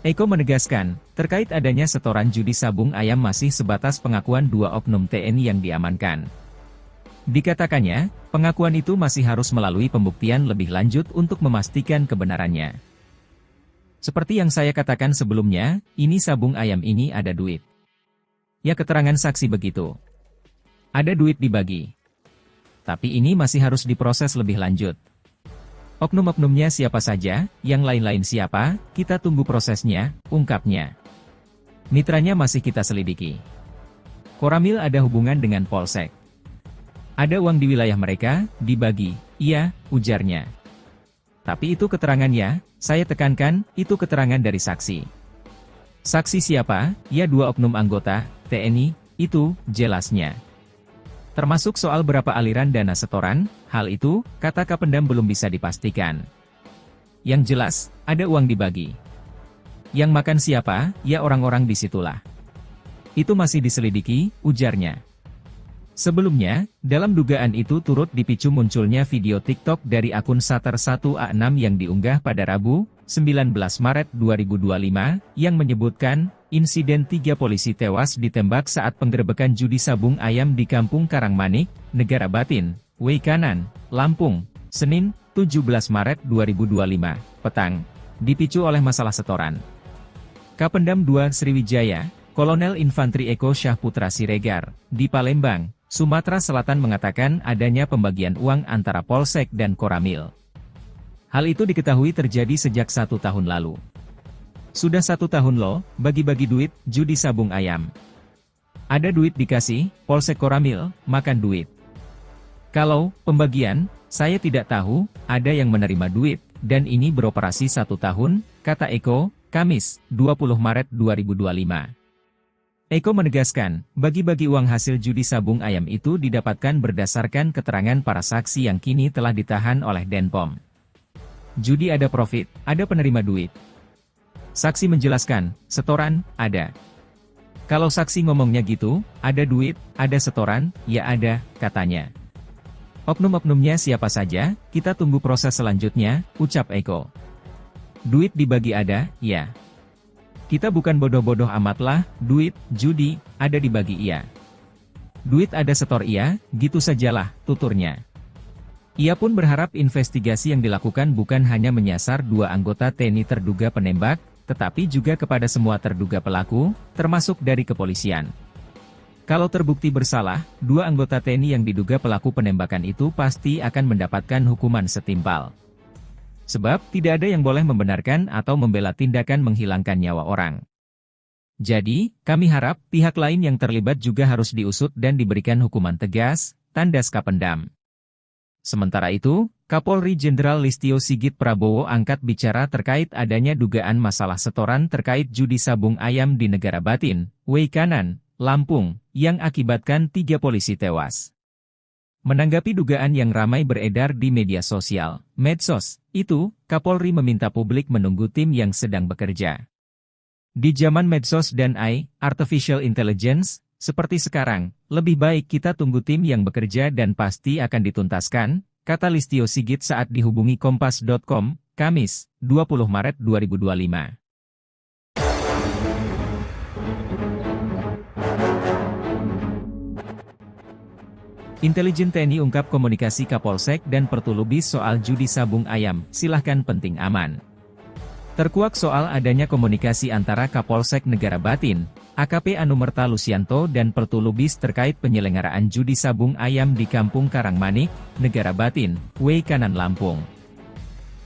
Eko menegaskan, terkait adanya setoran judi sabung ayam masih sebatas pengakuan 2 oknum TNI yang diamankan. Dikatakannya, pengakuan itu masih harus melalui pembuktian lebih lanjut untuk memastikan kebenarannya. Seperti yang saya katakan sebelumnya, ini sabung ayam ini ada duit. Ya keterangan saksi begitu. Ada duit dibagi. Tapi ini masih harus diproses lebih lanjut. Oknum-oknumnya siapa saja, yang lain-lain siapa, kita tunggu prosesnya, ungkapnya. Mitranya masih kita selidiki. Koramil ada hubungan dengan Polsek. Ada uang di wilayah mereka, dibagi, iya, ujarnya. Tapi itu keterangannya, saya tekankan, itu keterangan dari saksi. Saksi siapa? Ya 2 oknum anggota TNI, itu, jelasnya. Termasuk soal berapa aliran dana setoran, hal itu, kata Kapendam belum bisa dipastikan. Yang jelas, ada uang dibagi. Yang makan siapa, ya orang-orang disitulah. Itu masih diselidiki, ujarnya. Sebelumnya, dalam dugaan itu turut dipicu munculnya video TikTok dari akun Sater1A6 yang diunggah pada Rabu, 19 Maret 2025, yang menyebutkan, insiden 3 polisi tewas ditembak saat penggerebekan judi sabung ayam di Kampung Karangmanik, Negara Batin, Weikanan, Lampung, Senin, 17 Maret 2025, petang, dipicu oleh masalah setoran. Kapendam 2 Sriwijaya, Kolonel Infantri Eko Syahputra Siregar, di Palembang, Sumatera Selatan mengatakan adanya pembagian uang antara Polsek dan Koramil. Hal itu diketahui terjadi sejak 1 tahun lalu. Sudah 1 tahun loh, bagi-bagi duit, judi sabung ayam. Ada duit dikasih, Polsek Koramil, makan duit. Kalau pembagian, saya tidak tahu, ada yang menerima duit, dan ini beroperasi 1 tahun, kata Eko, Kamis, 20 Maret 2025. Eko menegaskan, bagi-bagi uang hasil judi sabung ayam itu didapatkan berdasarkan keterangan para saksi yang kini telah ditahan oleh Denpom. Judi ada profit, ada penerima duit. Saksi menjelaskan, setoran, ada. Kalau saksi ngomongnya gitu, ada duit, ada setoran, ya ada, katanya. Oknum-oknumnya siapa saja, kita tunggu proses selanjutnya, ucap Eko. Duit dibagi ada, ya. Kita bukan bodoh-bodoh amat lah, duit, judi, ada dibagi iya. Duit ada setor iya, gitu sajalah, tuturnya. Ia pun berharap investigasi yang dilakukan bukan hanya menyasar 2 anggota TNI terduga penembak, tetapi juga kepada semua terduga pelaku, termasuk dari kepolisian. Kalau terbukti bersalah, 2 anggota TNI yang diduga pelaku penembakan itu pasti akan mendapatkan hukuman setimpal. Sebab, tidak ada yang boleh membenarkan atau membela tindakan menghilangkan nyawa orang. Jadi, kami harap pihak lain yang terlibat juga harus diusut dan diberikan hukuman tegas, tandas Kapendam. Sementara itu, Kapolri Jenderal Listio Sigit Prabowo angkat bicara terkait adanya dugaan masalah setoran terkait judi sabung ayam di Negara Batin, Weikanan, Lampung, yang akibatkan 3 polisi tewas. Menanggapi dugaan yang ramai beredar di media sosial, medsos, itu, Kapolri meminta publik menunggu tim yang sedang bekerja. Di zaman medsos dan AI, Artificial Intelligence, seperti sekarang, lebih baik kita tunggu tim yang bekerja dan pasti akan dituntaskan, kata Listio Sigit saat dihubungi Kompas.com, Kamis, 20 Maret 2025. Intelijen TNI ungkap komunikasi Kapolsek dan Pertulubis soal judi sabung ayam, silahkan penting aman. Terkuak soal adanya komunikasi antara Kapolsek Negara Batin, AKP Anumerta Lusianto dan Pertulubis terkait penyelenggaraan judi sabung ayam di Kampung Karangmanik, Negara Batin, Weikanan Lampung.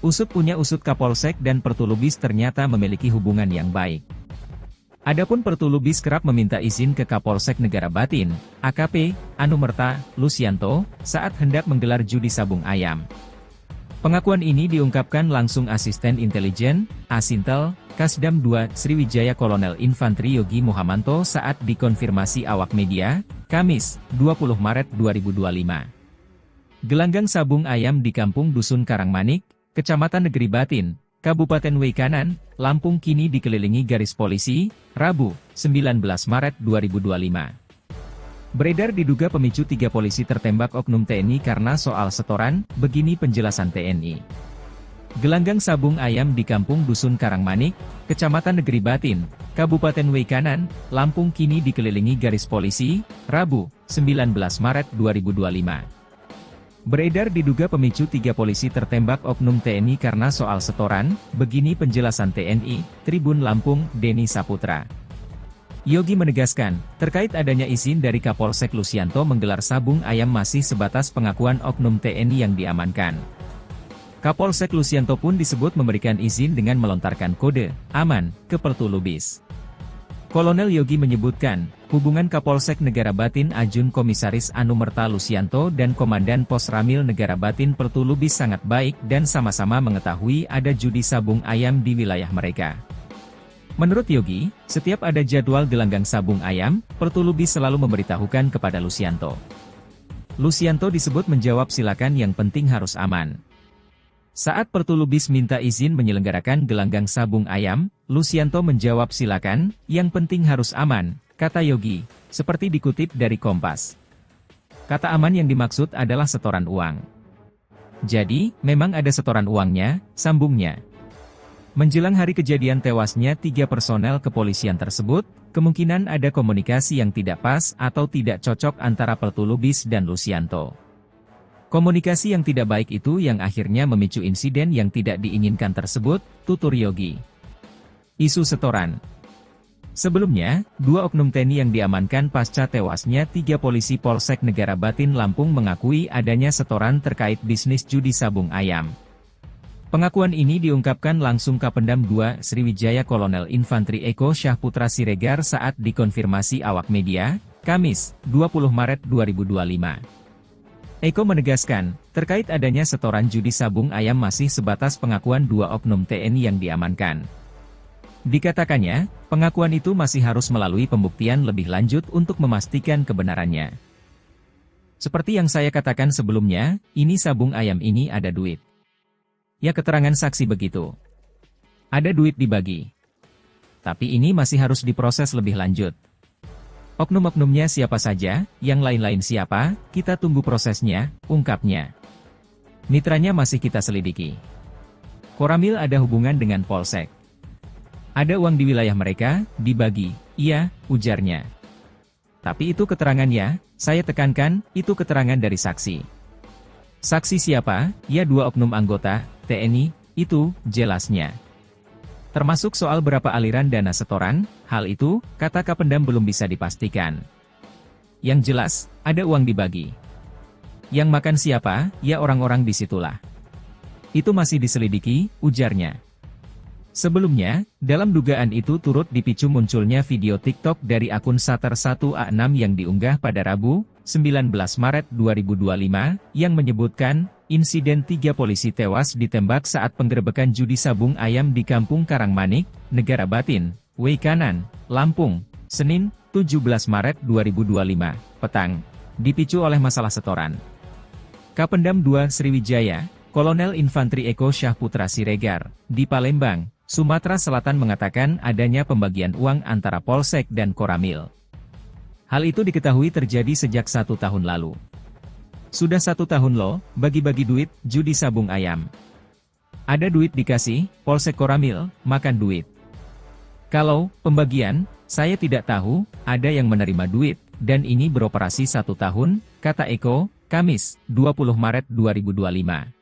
Usut punya usut Kapolsek dan Pertulubis ternyata memiliki hubungan yang baik. Adapun Pertulubis kerap meminta izin ke Kapolsek Negara Batin, AKP Anumerta Lusianto, saat hendak menggelar judi sabung ayam. Pengakuan ini diungkapkan langsung Asisten Intelijen, Asintel, Kasdam 2 Sriwijaya Kolonel Infantri Yogi Muhamanto saat dikonfirmasi awak media, Kamis, 20 Maret 2025. Gelanggang sabung ayam di Kampung Dusun Karangmanik, Kecamatan Negeri Batin, Kabupaten Weikanan, Lampung kini dikelilingi garis polisi, Rabu, 19 Maret 2025. Beredar diduga pemicu 3 polisi tertembak oknum TNI karena soal setoran, begini penjelasan TNI. Gelanggang sabung ayam di Kampung Dusun Karangmanik, Kecamatan Negeri Batin, Kabupaten Weikanan, Lampung kini dikelilingi garis polisi, Rabu, 19 Maret 2025. Beredar diduga pemicu 3 polisi tertembak oknum TNI karena soal setoran, begini penjelasan TNI, Tribun Lampung, Denny Saputra. Yogi menegaskan, terkait adanya izin dari Kapolsek Lusianto menggelar sabung ayam masih sebatas pengakuan oknum TNI yang diamankan. Kapolsek Lusianto pun disebut memberikan izin dengan melontarkan kode aman ke Pertulubis. Kolonel Yogi menyebutkan, hubungan Kapolsek Negara Batin Ajun Komisaris Anumerta Lusianto dan Komandan Pos Ramil Negara Batin Pertulubis sangat baik dan sama-sama mengetahui ada judi sabung ayam di wilayah mereka. Menurut Yogi, setiap ada jadwal gelanggang sabung ayam, Pertulubis selalu memberitahukan kepada Lusianto. Lusianto disebut menjawab silakan yang penting harus aman. Saat Pertulubis minta izin menyelenggarakan gelanggang sabung ayam, Lusianto menjawab silakan, yang penting harus aman, kata Yogi, seperti dikutip dari Kompas. Kata aman yang dimaksud adalah setoran uang. Jadi, memang ada setoran uangnya, sambungnya. Menjelang hari kejadian tewasnya 3 personel kepolisian tersebut, kemungkinan ada komunikasi yang tidak pas atau tidak cocok antara Peltu Lubis dan Lucianto. Komunikasi yang tidak baik itu yang akhirnya memicu insiden yang tidak diinginkan tersebut, tutur Yogi. Isu setoran. Sebelumnya, 2 oknum TNI yang diamankan pasca tewasnya 3 polisi Polsek Negara Batin Lampung mengakui adanya setoran terkait bisnis judi sabung ayam. Pengakuan ini diungkapkan langsung Kapendam 2 Sriwijaya Kolonel Infantri Eko Syahputra Siregar saat dikonfirmasi awak media, Kamis, 20 Maret 2025. Eko menegaskan, terkait adanya setoran judi sabung ayam masih sebatas pengakuan 2 oknum TNI yang diamankan. Dikatakannya, pengakuan itu masih harus melalui pembuktian lebih lanjut untuk memastikan kebenarannya. Seperti yang saya katakan sebelumnya, ini sabung ayam ini ada duit. Ya keterangan saksi begitu. Ada duit dibagi. Tapi ini masih harus diproses lebih lanjut. Oknum-oknumnya siapa saja, yang lain-lain siapa, kita tunggu prosesnya, ungkapnya. Mitranya masih kita selidiki. Koramil ada hubungan dengan Polsek. Ada uang di wilayah mereka, dibagi, iya, ujarnya. Tapi itu keterangannya, saya tekankan, itu keterangan dari saksi. Saksi siapa? Ya 2 oknum anggota, TNI, itu, jelasnya. Termasuk soal berapa aliran dana setoran, hal itu, kata Kapendam belum bisa dipastikan. Yang jelas, ada uang dibagi. Yang makan siapa? Ya orang-orang disitulah. Itu masih diselidiki, ujarnya. Sebelumnya, dalam dugaan itu turut dipicu munculnya video TikTok dari akun Sater1A6 yang diunggah pada Rabu, 19 Maret 2025, yang menyebutkan, insiden 3 polisi tewas ditembak saat penggerebekan judi sabung ayam di Kampung Karangmanik, Negara Batin, Weikanan, Lampung, Senin, 17 Maret 2025, petang, dipicu oleh masalah setoran. Kapendam 2 Sriwijaya, Kolonel Infantri Eko Syahputra Siregar, di Palembang, Sumatera Selatan mengatakan adanya pembagian uang antara Polsek dan Koramil. Hal itu diketahui terjadi sejak 1 tahun lalu. Sudah 1 tahun loh, bagi-bagi duit, judi sabung ayam. Ada duit dikasih, Polsek Koramil, makan duit. Kalau pembagian, saya tidak tahu, ada yang menerima duit, dan ini beroperasi 1 tahun, kata Eko, Kamis, 20 Maret 2025.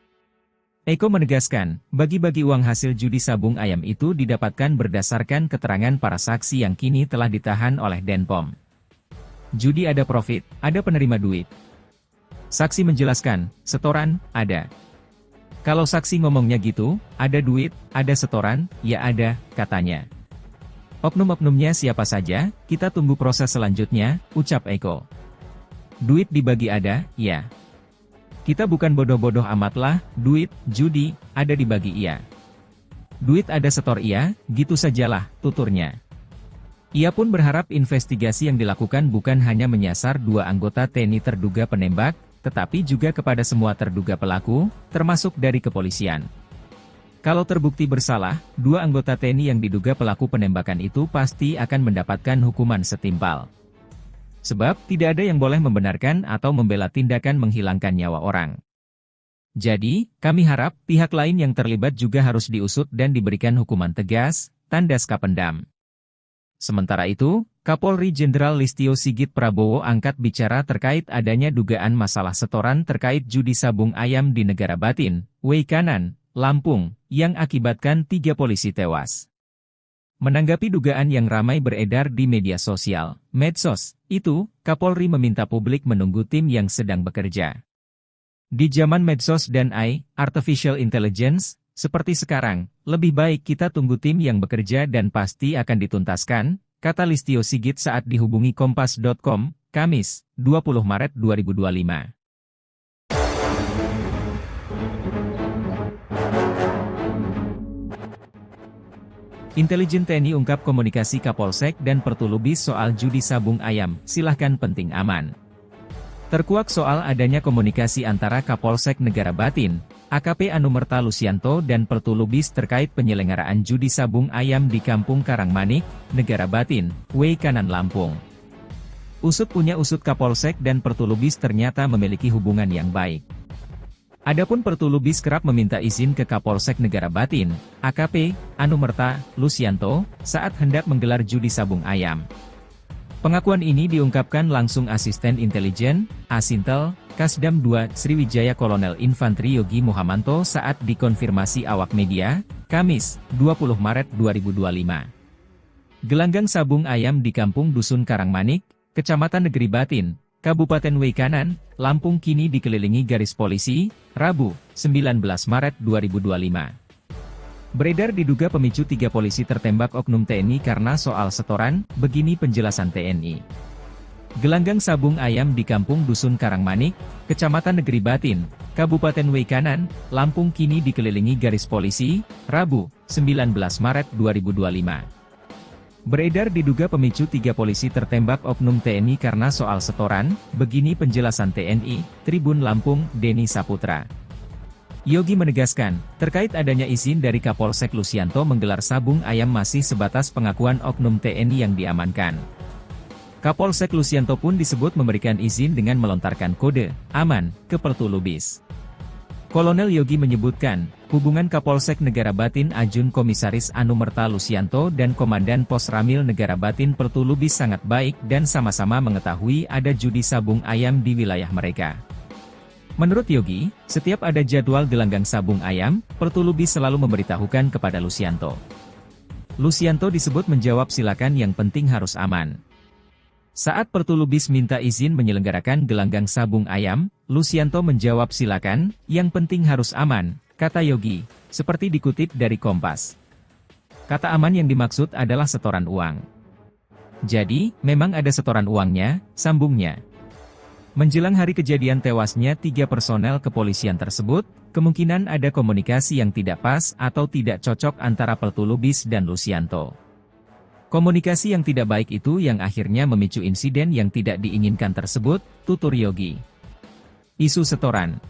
Eko menegaskan, bagi-bagi uang hasil judi sabung ayam itu didapatkan berdasarkan keterangan para saksi yang kini telah ditahan oleh Denpom. Judi ada profit, ada penerima duit. Saksi menjelaskan, setoran, ada. Kalau saksi ngomongnya gitu, ada duit, ada setoran, ya ada, katanya. Oknum-oknumnya siapa saja, kita tunggu proses selanjutnya, ucap Eko. Duit dibagi ada, ya. Kita bukan bodoh-bodoh amatlah, duit, judi, ada dibagi iya. Duit ada setor iya, gitu sajalah, tuturnya. Ia pun berharap investigasi yang dilakukan bukan hanya menyasar 2 anggota TNI terduga penembak, tetapi juga kepada semua terduga pelaku, termasuk dari kepolisian. Kalau terbukti bersalah, 2 anggota TNI yang diduga pelaku penembakan itu pasti akan mendapatkan hukuman setimpal. Sebab, tidak ada yang boleh membenarkan atau membela tindakan menghilangkan nyawa orang. Jadi, kami harap, pihak lain yang terlibat juga harus diusut dan diberikan hukuman tegas, tandas Kapendam. Sementara itu, Kapolri Jenderal Listio Sigit Prabowo angkat bicara terkait adanya dugaan masalah setoran terkait judi sabung ayam di Negara Batin, Weikanan, Lampung, yang akibatkan 3 polisi tewas. Menanggapi dugaan yang ramai beredar di media sosial, medsos, itu, Kapolri meminta publik menunggu tim yang sedang bekerja. Di zaman medsos dan artificial intelligence, seperti sekarang, lebih baik kita tunggu tim yang bekerja dan pasti akan dituntaskan, kata Listio Sigit saat dihubungi Kompas.com, Kamis, 20 Maret 2025. Intelijen TNI ungkap komunikasi Kapolsek dan Peltu Lubis soal judi sabung ayam, silahkan penting aman. Terkuak soal adanya komunikasi antara Kapolsek Negara Batin, AKP Anumerta Lucianto dan Peltu Lubis terkait penyelenggaraan judi sabung ayam di Kampung Karangmanik, Negara Batin, Weikanan Lampung. Usut punya usut Kapolsek dan Pertulubis ternyata memiliki hubungan yang baik. Adapun Pertulubis kerap meminta izin ke Kapolsek Negara Batin, AKP, Anumerta, Lusianto, saat hendak menggelar judi sabung ayam. Pengakuan ini diungkapkan langsung Asisten Intelijen, Asintel, Kasdam 2, Sriwijaya Kolonel Infantri Yogi Muhamanto saat dikonfirmasi awak media, Kamis, 20 Maret 2025. Gelanggang sabung ayam di Kampung Dusun Karangmanik, Kecamatan Negeri Batin, Kabupaten Weikanan, Lampung kini dikelilingi garis polisi, Rabu, 19 Maret 2025. Beredar diduga pemicu 3 polisi tertembak oknum TNI karena soal setoran, begini penjelasan TNI. Gelanggang sabung ayam di Kampung Dusun Karangmanik, Kecamatan Negeri Batin, Kabupaten Weikanan, Lampung kini dikelilingi garis polisi, Rabu, 19 Maret 2025. Beredar diduga pemicu 3 polisi tertembak oknum TNI karena soal setoran, begini penjelasan TNI, Tribun Lampung, Denny Saputra. Yogi menegaskan, terkait adanya izin dari Kapolsek Lusianto menggelar sabung ayam masih sebatas pengakuan oknum TNI yang diamankan. Kapolsek Lusianto pun disebut memberikan izin dengan melontarkan kode aman ke Pertulubis. Kolonel Yogi menyebutkan, hubungan Kapolsek Negara Batin Ajun Komisaris Anumerta Lusianto dan Komandan Pos Ramil Negara Batin Pertulubis sangat baik dan sama-sama mengetahui ada judi sabung ayam di wilayah mereka. Menurut Yogi, setiap ada jadwal gelanggang sabung ayam, Pertulubis selalu memberitahukan kepada Lusianto. Lusianto disebut menjawab silakan yang penting harus aman. Saat Pertulubis minta izin menyelenggarakan gelanggang sabung ayam, Lusianto menjawab silakan, yang penting harus aman, kata Yogi, seperti dikutip dari Kompas. Kata aman yang dimaksud adalah setoran uang. Jadi, memang ada setoran uangnya, sambungnya. Menjelang hari kejadian tewasnya 3 personel kepolisian tersebut, kemungkinan ada komunikasi yang tidak pas atau tidak cocok antara Pertulubis dan Lusianto. Komunikasi yang tidak baik itu yang akhirnya memicu insiden yang tidak diinginkan tersebut, tutur Yogi. Isu setoran.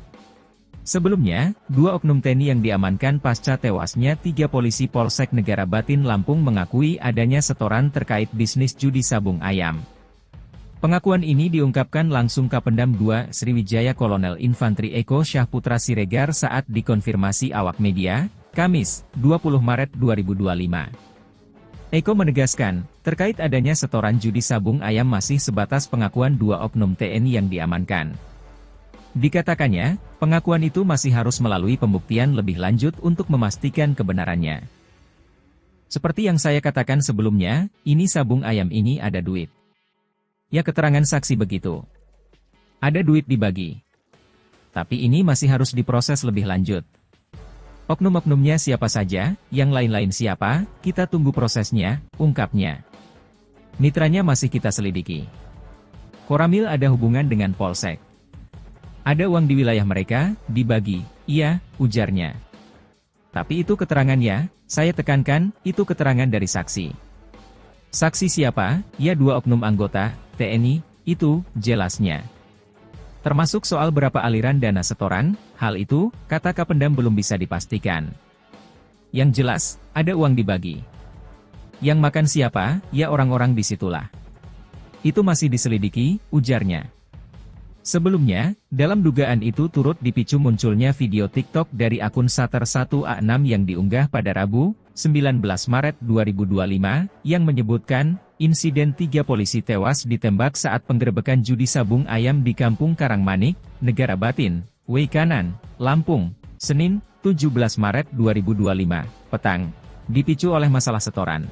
Sebelumnya, 2 oknum TNI yang diamankan pasca tewasnya 3 polisi Polsek Negara Batin Lampung mengakui adanya setoran terkait bisnis judi sabung ayam. Pengakuan ini diungkapkan langsung Kapendam 2 Sriwijaya Kolonel Infantri Eko Syahputra Siregar saat dikonfirmasi awak media, Kamis, 20 Maret 2025. Eko menegaskan, terkait adanya setoran judi sabung ayam masih sebatas pengakuan 2 oknum TNI yang diamankan. Dikatakannya, pengakuan itu masih harus melalui pembuktian lebih lanjut untuk memastikan kebenarannya. Seperti yang saya katakan sebelumnya, ini sabung ayam ini ada duit. Ya keterangan saksi begitu. Ada duit dibagi. Tapi ini masih harus diproses lebih lanjut. Oknum-oknumnya siapa saja, yang lain-lain siapa, kita tunggu prosesnya, ungkapnya. Mitranya masih kita selidiki. Koramil ada hubungan dengan Polsek. Ada uang di wilayah mereka, dibagi, iya, ujarnya. Tapi itu keterangannya, saya tekankan, itu keterangan dari saksi. Saksi siapa? Ya 2 oknum anggota, TNI, itu, jelasnya. Termasuk soal berapa aliran dana setoran, hal itu, kata Kapendam belum bisa dipastikan. Yang jelas, ada uang dibagi. Yang makan siapa, ya orang-orang disitulah. Itu masih diselidiki, ujarnya. Sebelumnya, dalam dugaan itu turut dipicu munculnya video TikTok dari akun Sater1A6 yang diunggah pada Rabu, 19 Maret 2025, yang menyebutkan, insiden 3 polisi tewas ditembak saat penggerebekan judi sabung ayam di Kampung Karangmanik, Negara Batin, Weikanan, Lampung, Senin, 17 Maret 2025, petang, dipicu oleh masalah setoran.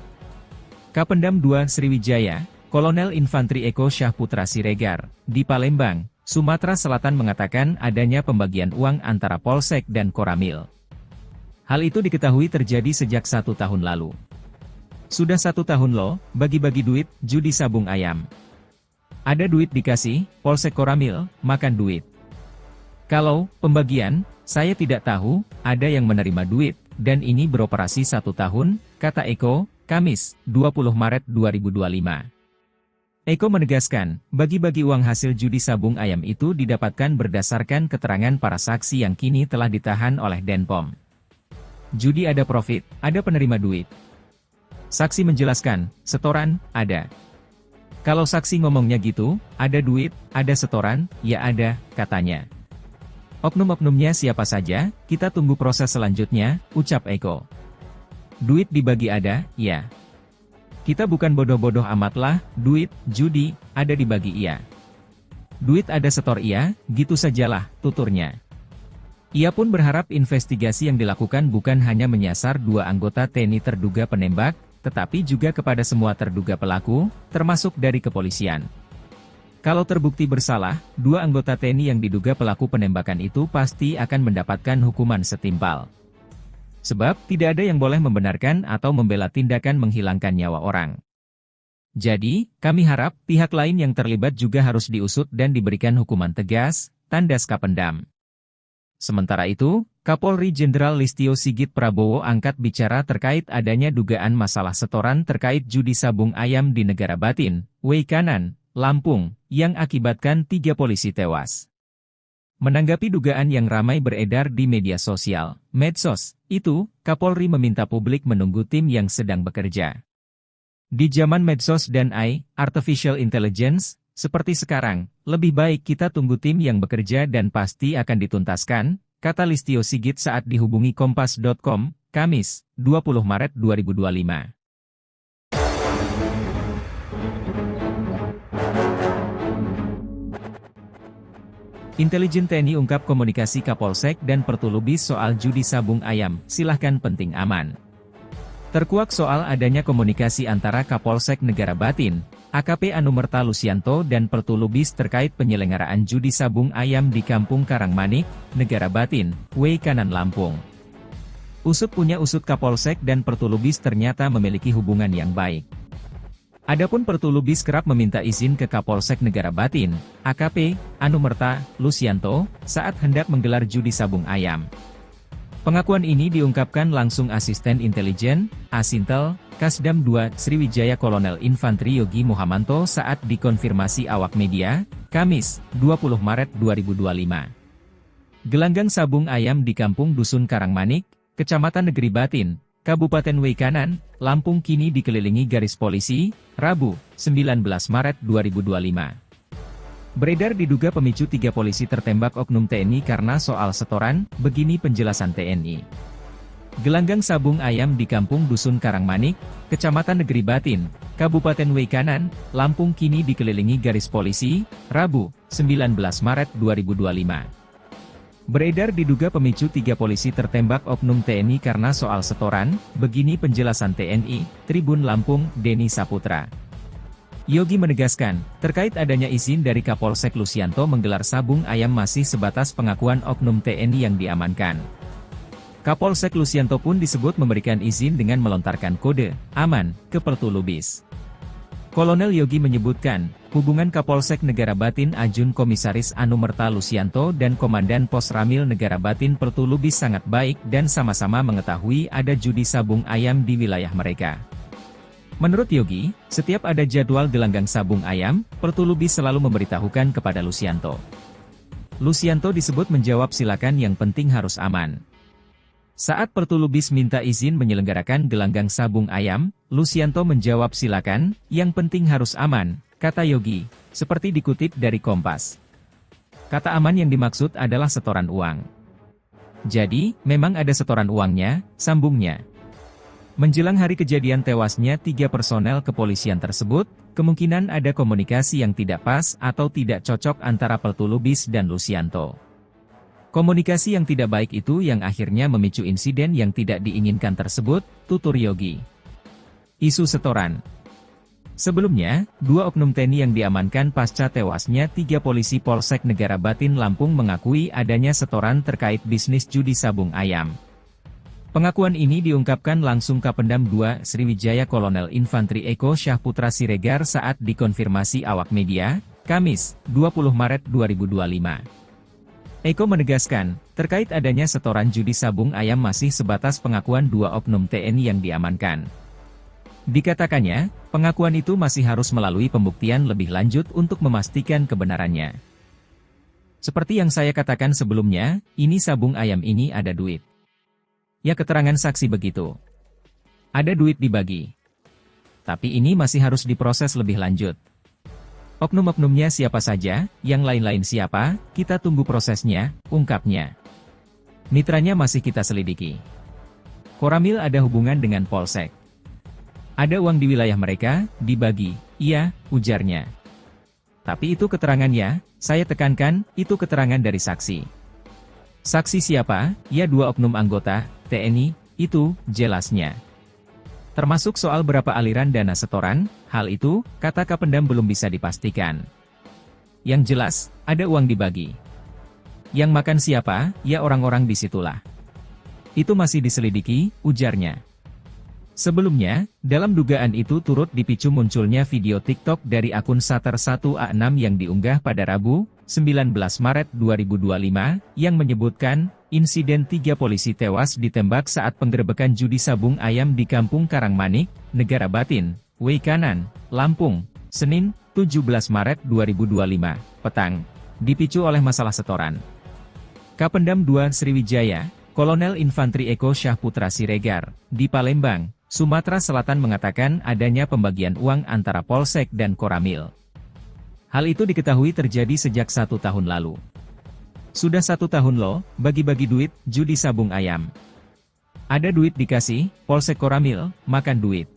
Kapendam 2 Sriwijaya, Kolonel Infantri Eko Syahputra Siregar, di Palembang, Sumatera Selatan mengatakan adanya pembagian uang antara Polsek dan Koramil. Hal itu diketahui terjadi sejak 1 tahun lalu. Sudah 1 tahun loh, bagi-bagi duit, judi sabung ayam. Ada duit dikasih, Polsek Koramil, makan duit. Kalau pembagian, saya tidak tahu, ada yang menerima duit, dan ini beroperasi 1 tahun, kata Eko, Kamis, 20 Maret 2025. Eko menegaskan, bagi-bagi uang hasil judi sabung ayam itu didapatkan berdasarkan keterangan para saksi yang kini telah ditahan oleh Denpom. Judi ada profit, ada penerima duit. Saksi menjelaskan, setoran, ada. Kalau saksi ngomongnya gitu, ada duit, ada setoran, ya ada, katanya. Oknum-oknumnya siapa saja, kita tunggu proses selanjutnya, ucap Eko. Duit dibagi ada, ya. Kita bukan bodoh-bodoh amat lah, duit, judi, ada dibagi iya. Duit ada setor iya, gitu sajalah, tuturnya. Ia pun berharap investigasi yang dilakukan bukan hanya menyasar 2 anggota TNI terduga penembak, tetapi juga kepada semua terduga pelaku, termasuk dari kepolisian. Kalau terbukti bersalah, 2 anggota TNI yang diduga pelaku penembakan itu pasti akan mendapatkan hukuman setimpal. Sebab, tidak ada yang boleh membenarkan atau membela tindakan menghilangkan nyawa orang. Jadi, kami harap, pihak lain yang terlibat juga harus diusut dan diberikan hukuman tegas, tandas Kapendam. Sementara itu, Kapolri Jenderal Listio Sigit Prabowo angkat bicara terkait adanya dugaan masalah setoran terkait judi sabung ayam di Negara Batin, Weikanan, Lampung, yang akibatkan 3 polisi tewas. Menanggapi dugaan yang ramai beredar di media sosial, medsos, itu, Kapolri meminta publik menunggu tim yang sedang bekerja. Di zaman medsos dan AI, Artificial Intelligence, seperti sekarang, lebih baik kita tunggu tim yang bekerja dan pasti akan dituntaskan, kata Listio Sigit saat dihubungi Kompas.com, Kamis, 20 Maret 2025. Intelijen TNI ungkap komunikasi Kapolsek dan Pertulubis soal judi sabung ayam, silahkan penting aman. Terkuak soal adanya komunikasi antara Kapolsek Negara Batin, AKP Anumerta Lusianto dan Pertulubis terkait penyelenggaraan judi sabung ayam di Kampung Karangmanik, Negara Batin, Weikanan Lampung. Usut punya usut Kapolsek dan Pertulubis ternyata memiliki hubungan yang baik. Adapun Pertulubis kerap meminta izin ke Kapolsek Negara Batin, AKP Anumerta Lusianto, saat hendak menggelar judi sabung ayam. Pengakuan ini diungkapkan langsung Asisten Intelijen, Asintel, Kasdam 2, Sriwijaya Kolonel Infantri Yogi Muhamanto saat dikonfirmasi awak media, Kamis, 20 Maret 2025. Gelanggang sabung ayam di Kampung Dusun Karangmanik, Kecamatan Negeri Batin, Kabupaten Weikanan, Lampung kini dikelilingi garis polisi, Rabu, 19 Maret 2025. Beredar diduga pemicu 3 polisi tertembak oknum TNI karena soal setoran, begini penjelasan TNI. Gelanggang sabung ayam di Kampung Dusun Karangmanik, Kecamatan Negeri Batin, Kabupaten Weikanan, Lampung kini dikelilingi garis polisi, Rabu, 19 Maret 2025. Beredar diduga pemicu 3 polisi tertembak oknum TNI karena soal setoran, begini penjelasan TNI, Tribun Lampung, Denny Saputra. Yogi menegaskan, terkait adanya izin dari Kapolsek Lusianto menggelar sabung ayam masih sebatas pengakuan oknum TNI yang diamankan. Kapolsek Lusianto pun disebut memberikan izin dengan melontarkan kode aman ke Pertulubis. Kolonel Yogi menyebutkan, hubungan Kapolsek Negara Batin Ajun Komisaris Anumerta Lusianto dan Komandan Pos Ramil Negara Batin Pertulubis sangat baik dan sama-sama mengetahui ada judi sabung ayam di wilayah mereka. Menurut Yogi, setiap ada jadwal gelanggang sabung ayam, Pertulubis selalu memberitahukan kepada Lusianto. Lusianto disebut menjawab silakan yang penting harus aman. Saat Pertulubis minta izin menyelenggarakan gelanggang sabung ayam, Lusianto menjawab silakan, yang penting harus aman, kata Yogi, seperti dikutip dari Kompas. Kata aman yang dimaksud adalah setoran uang. Jadi, memang ada setoran uangnya, sambungnya. Menjelang hari kejadian tewasnya 3 personel kepolisian tersebut, kemungkinan ada komunikasi yang tidak pas atau tidak cocok antara Pertulubis dan Lusianto. Komunikasi yang tidak baik itu yang akhirnya memicu insiden yang tidak diinginkan tersebut, tutur Yogi. Isu setoran. Sebelumnya, 2 oknum TNI yang diamankan pasca tewasnya 3 polisi Polsek Negara Batin Lampung mengakui adanya setoran terkait bisnis judi sabung ayam. Pengakuan ini diungkapkan langsung Kapendam 2 Sriwijaya Kolonel Infantri Eko Syahputra Siregar saat dikonfirmasi awak media, Kamis, 20 Maret 2025. Eko menegaskan, terkait adanya setoran judi sabung ayam masih sebatas pengakuan 2 oknum TNI yang diamankan. Dikatakannya, pengakuan itu masih harus melalui pembuktian lebih lanjut untuk memastikan kebenarannya. Seperti yang saya katakan sebelumnya, ini sabung ayam ini ada duit. Ya keterangan saksi begitu. Ada duit dibagi. Tapi ini masih harus diproses lebih lanjut. Oknum-oknumnya siapa saja, yang lain-lain siapa, kita tunggu prosesnya, ungkapnya. Mitranya masih kita selidiki. Koramil ada hubungan dengan Polsek. Ada uang di wilayah mereka, dibagi, iya, ujarnya. Tapi itu keterangannya, saya tekankan, itu keterangan dari saksi. Saksi siapa? Ya 2 oknum anggota, TNI, itu, jelasnya. Termasuk soal berapa aliran dana setoran, hal itu, kata Kapendam belum bisa dipastikan. Yang jelas, ada uang dibagi. Yang makan siapa? Ya orang-orang disitulah. Itu masih diselidiki, ujarnya. Sebelumnya, dalam dugaan itu turut dipicu munculnya video TikTok dari akun Sater 1A6 yang diunggah pada Rabu, 19 Maret 2025, yang menyebutkan, insiden 3 polisi tewas ditembak saat penggerebekan judi sabung ayam di Kampung Karangmanik, Negara Batin, Weikanan, Lampung, Senin, 17 Maret 2025, petang, dipicu oleh masalah setoran. Kapendam 2 Sriwijaya, Kolonel Infantri Eko Syahputra Siregar, di Palembang, Sumatera Selatan mengatakan adanya pembagian uang antara Polsek dan Koramil. Hal itu diketahui terjadi sejak 1 tahun lalu. Sudah 1 tahun loh, bagi-bagi duit, judi sabung ayam. Ada duit dikasih, Polsek Koramil, makan duit.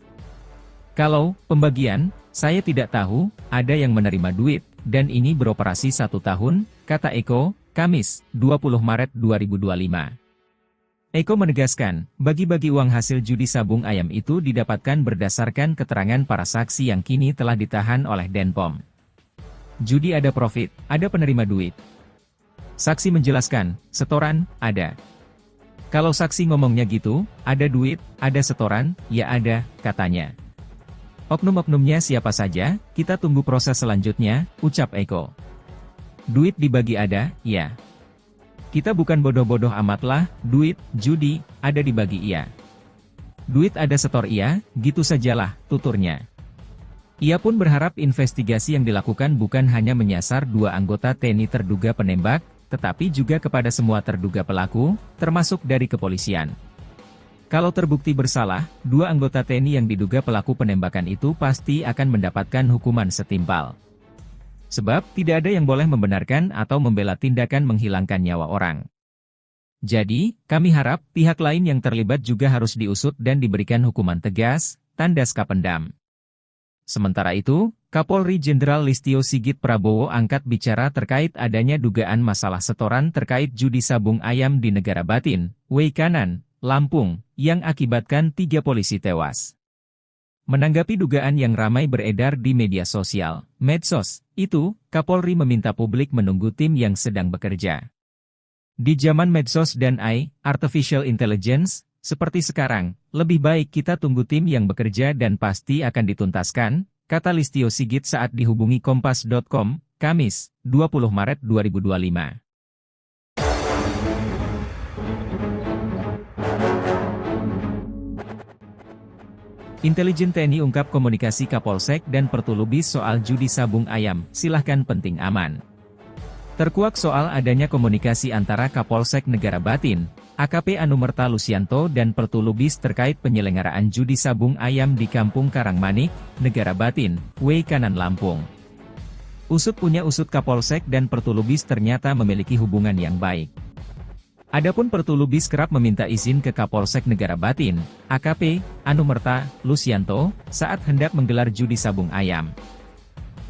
Kalau pembagian, saya tidak tahu, ada yang menerima duit, dan ini beroperasi 1 tahun, kata Eko, Kamis, 20 Maret 2025. Eko menegaskan, bagi-bagi uang hasil judi sabung ayam itu didapatkan berdasarkan keterangan para saksi yang kini telah ditahan oleh Denpom. Judi ada profit, ada penerima duit. Saksi menjelaskan, setoran, ada. Kalau saksi ngomongnya gitu, ada duit, ada setoran, ya ada, katanya. Oknum-oknumnya siapa saja, kita tunggu proses selanjutnya, ucap Eko. Duit dibagi ada, ya. Kita bukan bodoh-bodoh amat lah, duit, judi, ada dibagi iya. Duit ada setor iya, gitu sajalah, tuturnya. Ia pun berharap investigasi yang dilakukan bukan hanya menyasar 2 anggota TNI terduga penembak, tetapi juga kepada semua terduga pelaku, termasuk dari kepolisian. Kalau terbukti bersalah, 2 anggota TNI yang diduga pelaku penembakan itu pasti akan mendapatkan hukuman setimpal. Sebab, tidak ada yang boleh membenarkan atau membela tindakan menghilangkan nyawa orang. Jadi, kami harap pihak lain yang terlibat juga harus diusut dan diberikan hukuman tegas, tandas Kapendam. Sementara itu, Kapolri Jenderal Listio Sigit Prabowo angkat bicara terkait adanya dugaan masalah setoran terkait judi sabung ayam di Negara Batin, Weikanan, Lampung, yang akibatkan 3 polisi tewas. Menanggapi dugaan yang ramai beredar di media sosial, medsos, itu, Kapolri meminta publik menunggu tim yang sedang bekerja. Di zaman medsos dan AI, Artificial Intelligence, seperti sekarang, lebih baik kita tunggu tim yang bekerja dan pasti akan dituntaskan, kata Listio Sigit saat dihubungi Kompas.com, Kamis, 20 Maret 2025. Intelijen TNI ungkap komunikasi Kapolsek dan Pertulubis soal judi sabung ayam, silahkan penting aman. Terkuak soal adanya komunikasi antara Kapolsek Negara Batin, AKP Anumerta Lusianto dan Pertulubis terkait penyelenggaraan judi sabung ayam di Kampung Karangmanik, Negara Batin, Weikanan Lampung. Usut punya usut Kapolsek dan Pertulubis ternyata memiliki hubungan yang baik. Adapun Pertulubis kerap meminta izin ke Kapolsek Negara Batin, AKP Anumerta Lusianto, saat hendak menggelar judi sabung ayam.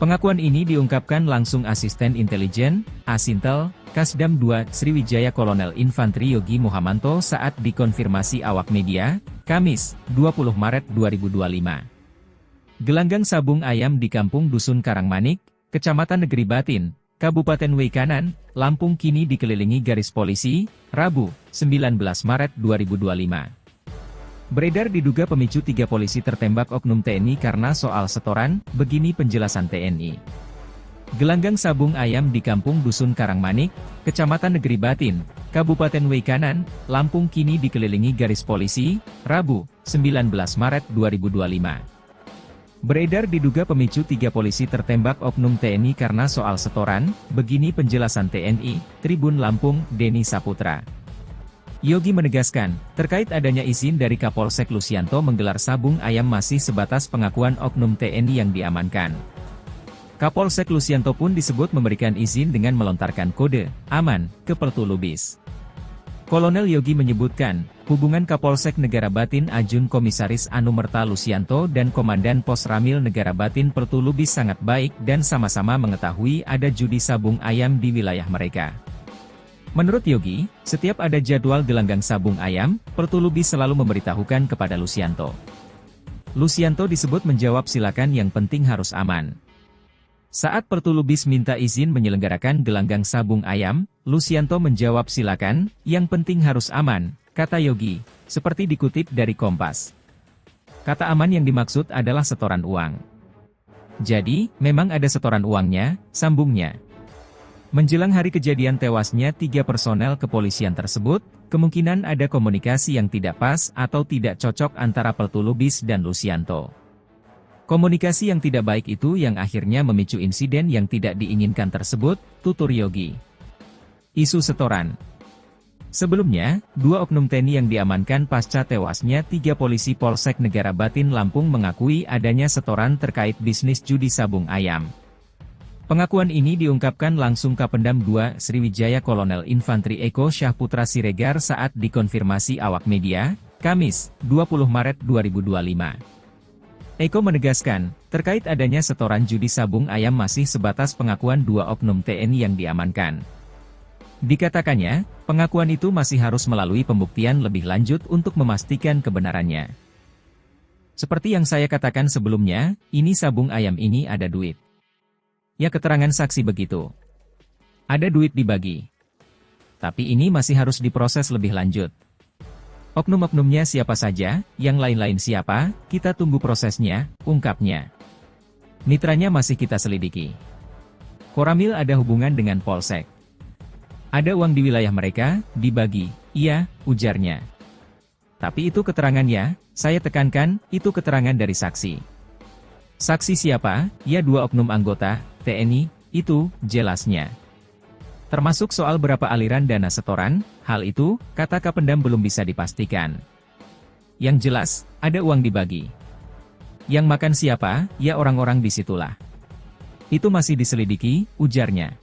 Pengakuan ini diungkapkan langsung Asisten Intelijen, Asintel, Kasdam 2 Sriwijaya Kolonel Infantri Yogi Muhamanto saat dikonfirmasi awak media, Kamis, 20 Maret 2025. Gelanggang sabung ayam di Kampung Dusun Karangmanik, Kecamatan Negeri Batin, Kabupaten Weikanan, Lampung kini dikelilingi garis polisi, Rabu, 19 Maret 2025. Beredar diduga pemicu 3 polisi tertembak oknum TNI karena soal setoran, begini penjelasan TNI. Gelanggang sabung ayam di Kampung Dusun Karangmanik, Kecamatan Negeri Batin, Kabupaten Weikanan, Lampung kini dikelilingi garis polisi, Rabu, 19 Maret 2025. Beredar diduga pemicu 3 polisi tertembak oknum TNI karena soal setoran, begini penjelasan TNI, Tribun Lampung, Denny Saputra. Yogi menegaskan, terkait adanya izin dari Kapolsek Lusianto menggelar sabung ayam masih sebatas pengakuan oknum TNI yang diamankan. Kapolsek Lusianto pun disebut memberikan izin dengan melontarkan kode aman ke Pertulubis. Kolonel Yogi menyebutkan, hubungan Kapolsek Negara Batin Ajun Komisaris Anumerta Lusianto dan Komandan Pos Ramil Negara Batin Pertulubis sangat baik dan sama-sama mengetahui ada judi sabung ayam di wilayah mereka. Menurut Yogi, setiap ada jadwal gelanggang sabung ayam, Pertulubis selalu memberitahukan kepada Lusianto. Lusianto disebut menjawab silakan, yang penting harus aman. Saat Pertulubis minta izin menyelenggarakan gelanggang sabung ayam, Lusianto menjawab silakan, yang penting harus aman, kata Yogi, seperti dikutip dari Kompas. Kata aman yang dimaksud adalah setoran uang. Jadi, memang ada setoran uangnya, sambungnya. Menjelang hari kejadian tewasnya 3 personel kepolisian tersebut, kemungkinan ada komunikasi yang tidak pas atau tidak cocok antara Pertulubis dan Lusianto. Komunikasi yang tidak baik itu yang akhirnya memicu insiden yang tidak diinginkan tersebut, tutur Yogi. Isu setoran. Sebelumnya, 2 oknum TNI yang diamankan pasca tewasnya 3 polisi Polsek Negara Batin Lampung mengakui adanya setoran terkait bisnis judi sabung ayam. Pengakuan ini diungkapkan langsung Kapendam 2 Sriwijaya Kolonel Infantri Eko Syahputra Siregar saat dikonfirmasi awak media, Kamis, 20 Maret 2025. Eko menegaskan, terkait adanya setoran judi sabung ayam masih sebatas pengakuan 2 oknum TNI yang diamankan. Dikatakannya, pengakuan itu masih harus melalui pembuktian lebih lanjut untuk memastikan kebenarannya. Seperti yang saya katakan sebelumnya, ini sabung ayam ini ada duit. Ya, keterangan saksi begitu. Ada duit dibagi. Tapi ini masih harus diproses lebih lanjut. Oknum-oknumnya siapa saja, yang lain-lain siapa, kita tunggu prosesnya, ungkapnya. Mitranya masih kita selidiki. Koramil ada hubungan dengan Polsek. Ada uang di wilayah mereka, dibagi, iya, ujarnya. Tapi itu keterangannya, saya tekankan, itu keterangan dari saksi. Saksi siapa? Ya 2 oknum anggota, TNI, itu, jelasnya. Termasuk soal berapa aliran dana setoran, hal itu, kata Kapendam belum bisa dipastikan. Yang jelas, ada uang dibagi. Yang makan siapa, ya orang-orang disitulah. Itu masih diselidiki, ujarnya.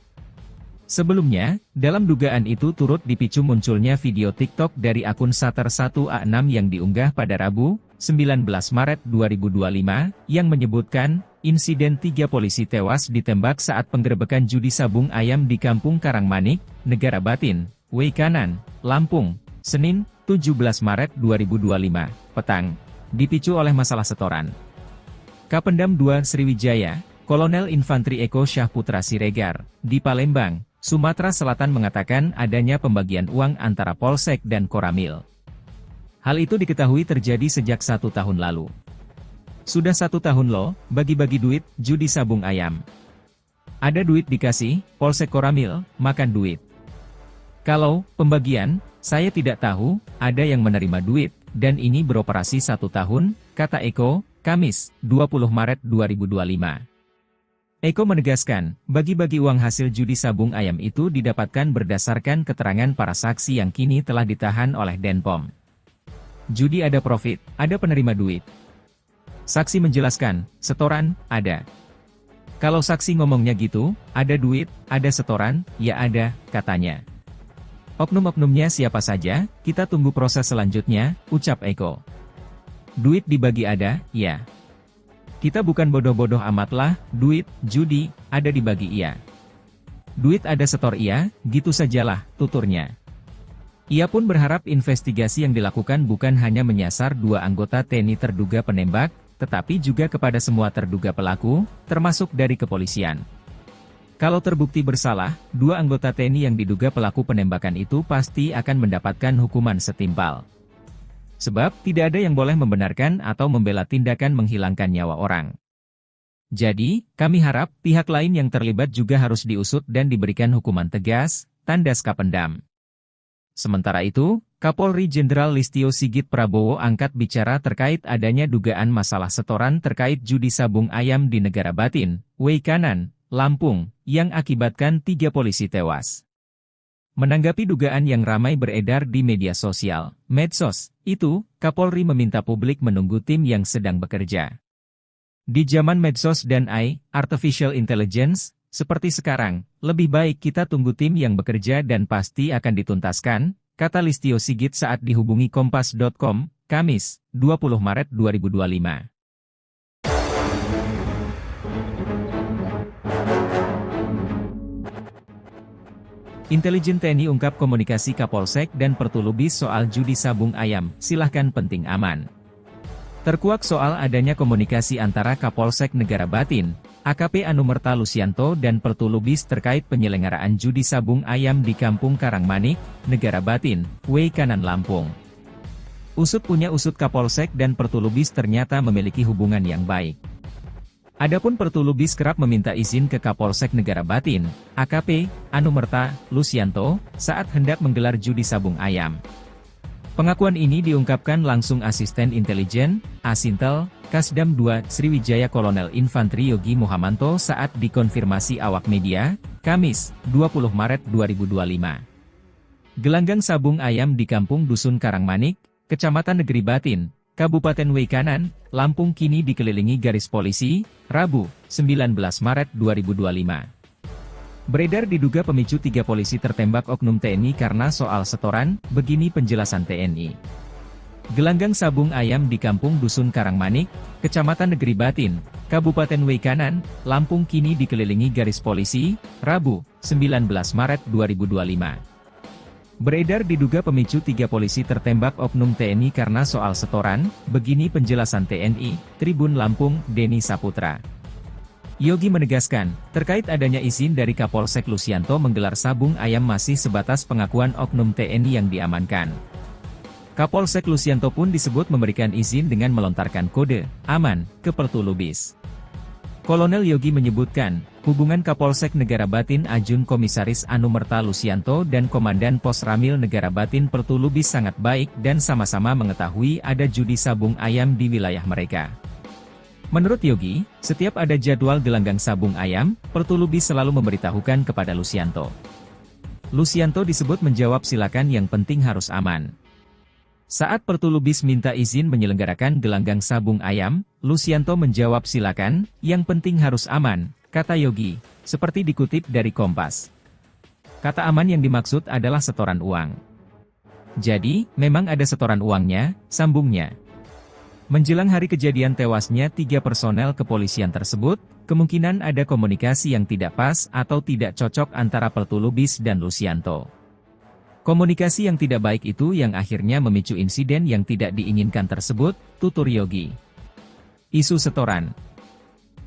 Sebelumnya, dalam dugaan itu turut dipicu munculnya video TikTok dari akun Sater 1A6 yang diunggah pada Rabu, 19 Maret 2025, yang menyebutkan, insiden 3 polisi tewas ditembak saat penggerebekan judi sabung ayam di Kampung Karangmanik, Negara Batin, Weikanan, Lampung, Senin, 17 Maret 2025, petang, dipicu oleh masalah setoran. Kapendam 2 Sriwijaya, Kolonel Infantri Eko Syahputra Siregar, di Palembang, Sumatera Selatan mengatakan adanya pembagian uang antara Polsek dan Koramil. Hal itu diketahui terjadi sejak 1 tahun lalu. Sudah 1 tahun loh, bagi-bagi duit, judi sabung ayam. Ada duit dikasih, Polsek Koramil, makan duit. Kalau pembagian, saya tidak tahu, ada yang menerima duit, dan ini beroperasi 1 tahun, kata Eko, Kamis, 20 Maret 2025. Eko menegaskan, bagi-bagi uang hasil judi sabung ayam itu didapatkan berdasarkan keterangan para saksi yang kini telah ditahan oleh Denpom. Judi ada profit, ada penerima duit. Saksi menjelaskan, setoran, ada. Kalau saksi ngomongnya gitu, ada duit, ada setoran, ya ada, katanya. Oknum-oknumnya siapa saja, kita tunggu proses selanjutnya, ucap Eko. Duit dibagi ada, ya. Kita bukan bodoh-bodoh amatlah, duit, judi, ada dibagi iya. Duit ada setor iya, gitu sajalah, tuturnya. Ia pun berharap investigasi yang dilakukan bukan hanya menyasar 2 anggota TNI terduga penembak, tetapi juga kepada semua terduga pelaku, termasuk dari kepolisian. Kalau terbukti bersalah, 2 anggota TNI yang diduga pelaku penembakan itu pasti akan mendapatkan hukuman setimpal. Sebab, tidak ada yang boleh membenarkan atau membela tindakan menghilangkan nyawa orang. Jadi, kami harap pihak lain yang terlibat juga harus diusut dan diberikan hukuman tegas, tandas Kapendam. Sementara itu, Kapolri Jenderal Listio Sigit Prabowo angkat bicara terkait adanya dugaan masalah setoran terkait judi sabung ayam di Negara Batin, Weikanan, Lampung, yang akibatkan 3 polisi tewas. Menanggapi dugaan yang ramai beredar di media sosial, medsos, itu, Kapolri meminta publik menunggu tim yang sedang bekerja. Di zaman medsos dan AI, Artificial Intelligence, seperti sekarang, lebih baik kita tunggu tim yang bekerja dan pasti akan dituntaskan, kata Listio Sigit saat dihubungi Kompas.com, Kamis, 20 Maret 2025. Intelijen TNI ungkap komunikasi Kapolsek dan Pertulubis soal judi sabung ayam, silahkan penting aman. Terkuak soal adanya komunikasi antara Kapolsek Negara Batin, AKP Anumerta Lusianto dan Pertulubis terkait penyelenggaraan judi sabung ayam di Kampung Karangmanik, Negara Batin, Weikanan, Lampung. Usut punya usut Kapolsek dan Pertulubis ternyata memiliki hubungan yang baik. Adapun Pertulubis kerap meminta izin ke Kapolsek Negara Batin, AKP Anumerta Lusianto, saat hendak menggelar judi sabung ayam. Pengakuan ini diungkapkan langsung Asisten Intelijen, Asintel, Kasdam 2, Sriwijaya Kolonel Infantri Yogi Muhamanto saat dikonfirmasi awak media, Kamis, 20 Maret 2025. Gelanggang sabung ayam di Kampung Dusun Karangmanik, Kecamatan Negeri Batin, Kabupaten Weikanan, Lampung kini dikelilingi garis polisi, Rabu, 19 Maret 2025. Beredar diduga pemicu 3 polisi tertembak oknum TNI karena soal setoran, begini penjelasan TNI. Gelanggang sabung ayam di Kampung Dusun Karangmanik, Kecamatan Negeri Batin, Kabupaten Weikanan, Lampung kini dikelilingi garis polisi, Rabu, 19 Maret 2025. Beredar diduga pemicu 3 polisi tertembak oknum TNI karena soal setoran, begini penjelasan TNI, Tribun Lampung, Denny Saputra. Yogi menegaskan, terkait adanya izin dari Kapolsek Lusianto menggelar sabung ayam masih sebatas pengakuan oknum TNI yang diamankan. Kapolsek Lusianto pun disebut memberikan izin dengan melontarkan kode aman ke Pertulubis. Kolonel Yogi menyebutkan, hubungan Kapolsek Negara Batin Ajun Komisaris Anumerta Lusianto dan Komandan Pos Ramil Negara Batin Pertulubis sangat baik dan sama-sama mengetahui ada judi sabung ayam di wilayah mereka. Menurut Yogi, setiap ada jadwal gelanggang sabung ayam, Pertulubis selalu memberitahukan kepada Lusianto. Lusianto disebut menjawab silakan yang penting harus aman. Saat Pertulubis minta izin menyelenggarakan gelanggang sabung ayam, Lusianto menjawab silakan, yang penting harus aman, kata Yogi, seperti dikutip dari Kompas. Kata aman yang dimaksud adalah setoran uang. Jadi, memang ada setoran uangnya, sambungnya. Menjelang hari kejadian tewasnya 3 personel kepolisian tersebut, kemungkinan ada komunikasi yang tidak pas atau tidak cocok antara Pertulubis dan Lusianto. Komunikasi yang tidak baik itu yang akhirnya memicu insiden yang tidak diinginkan tersebut, tutur Yogi. Isu setoran.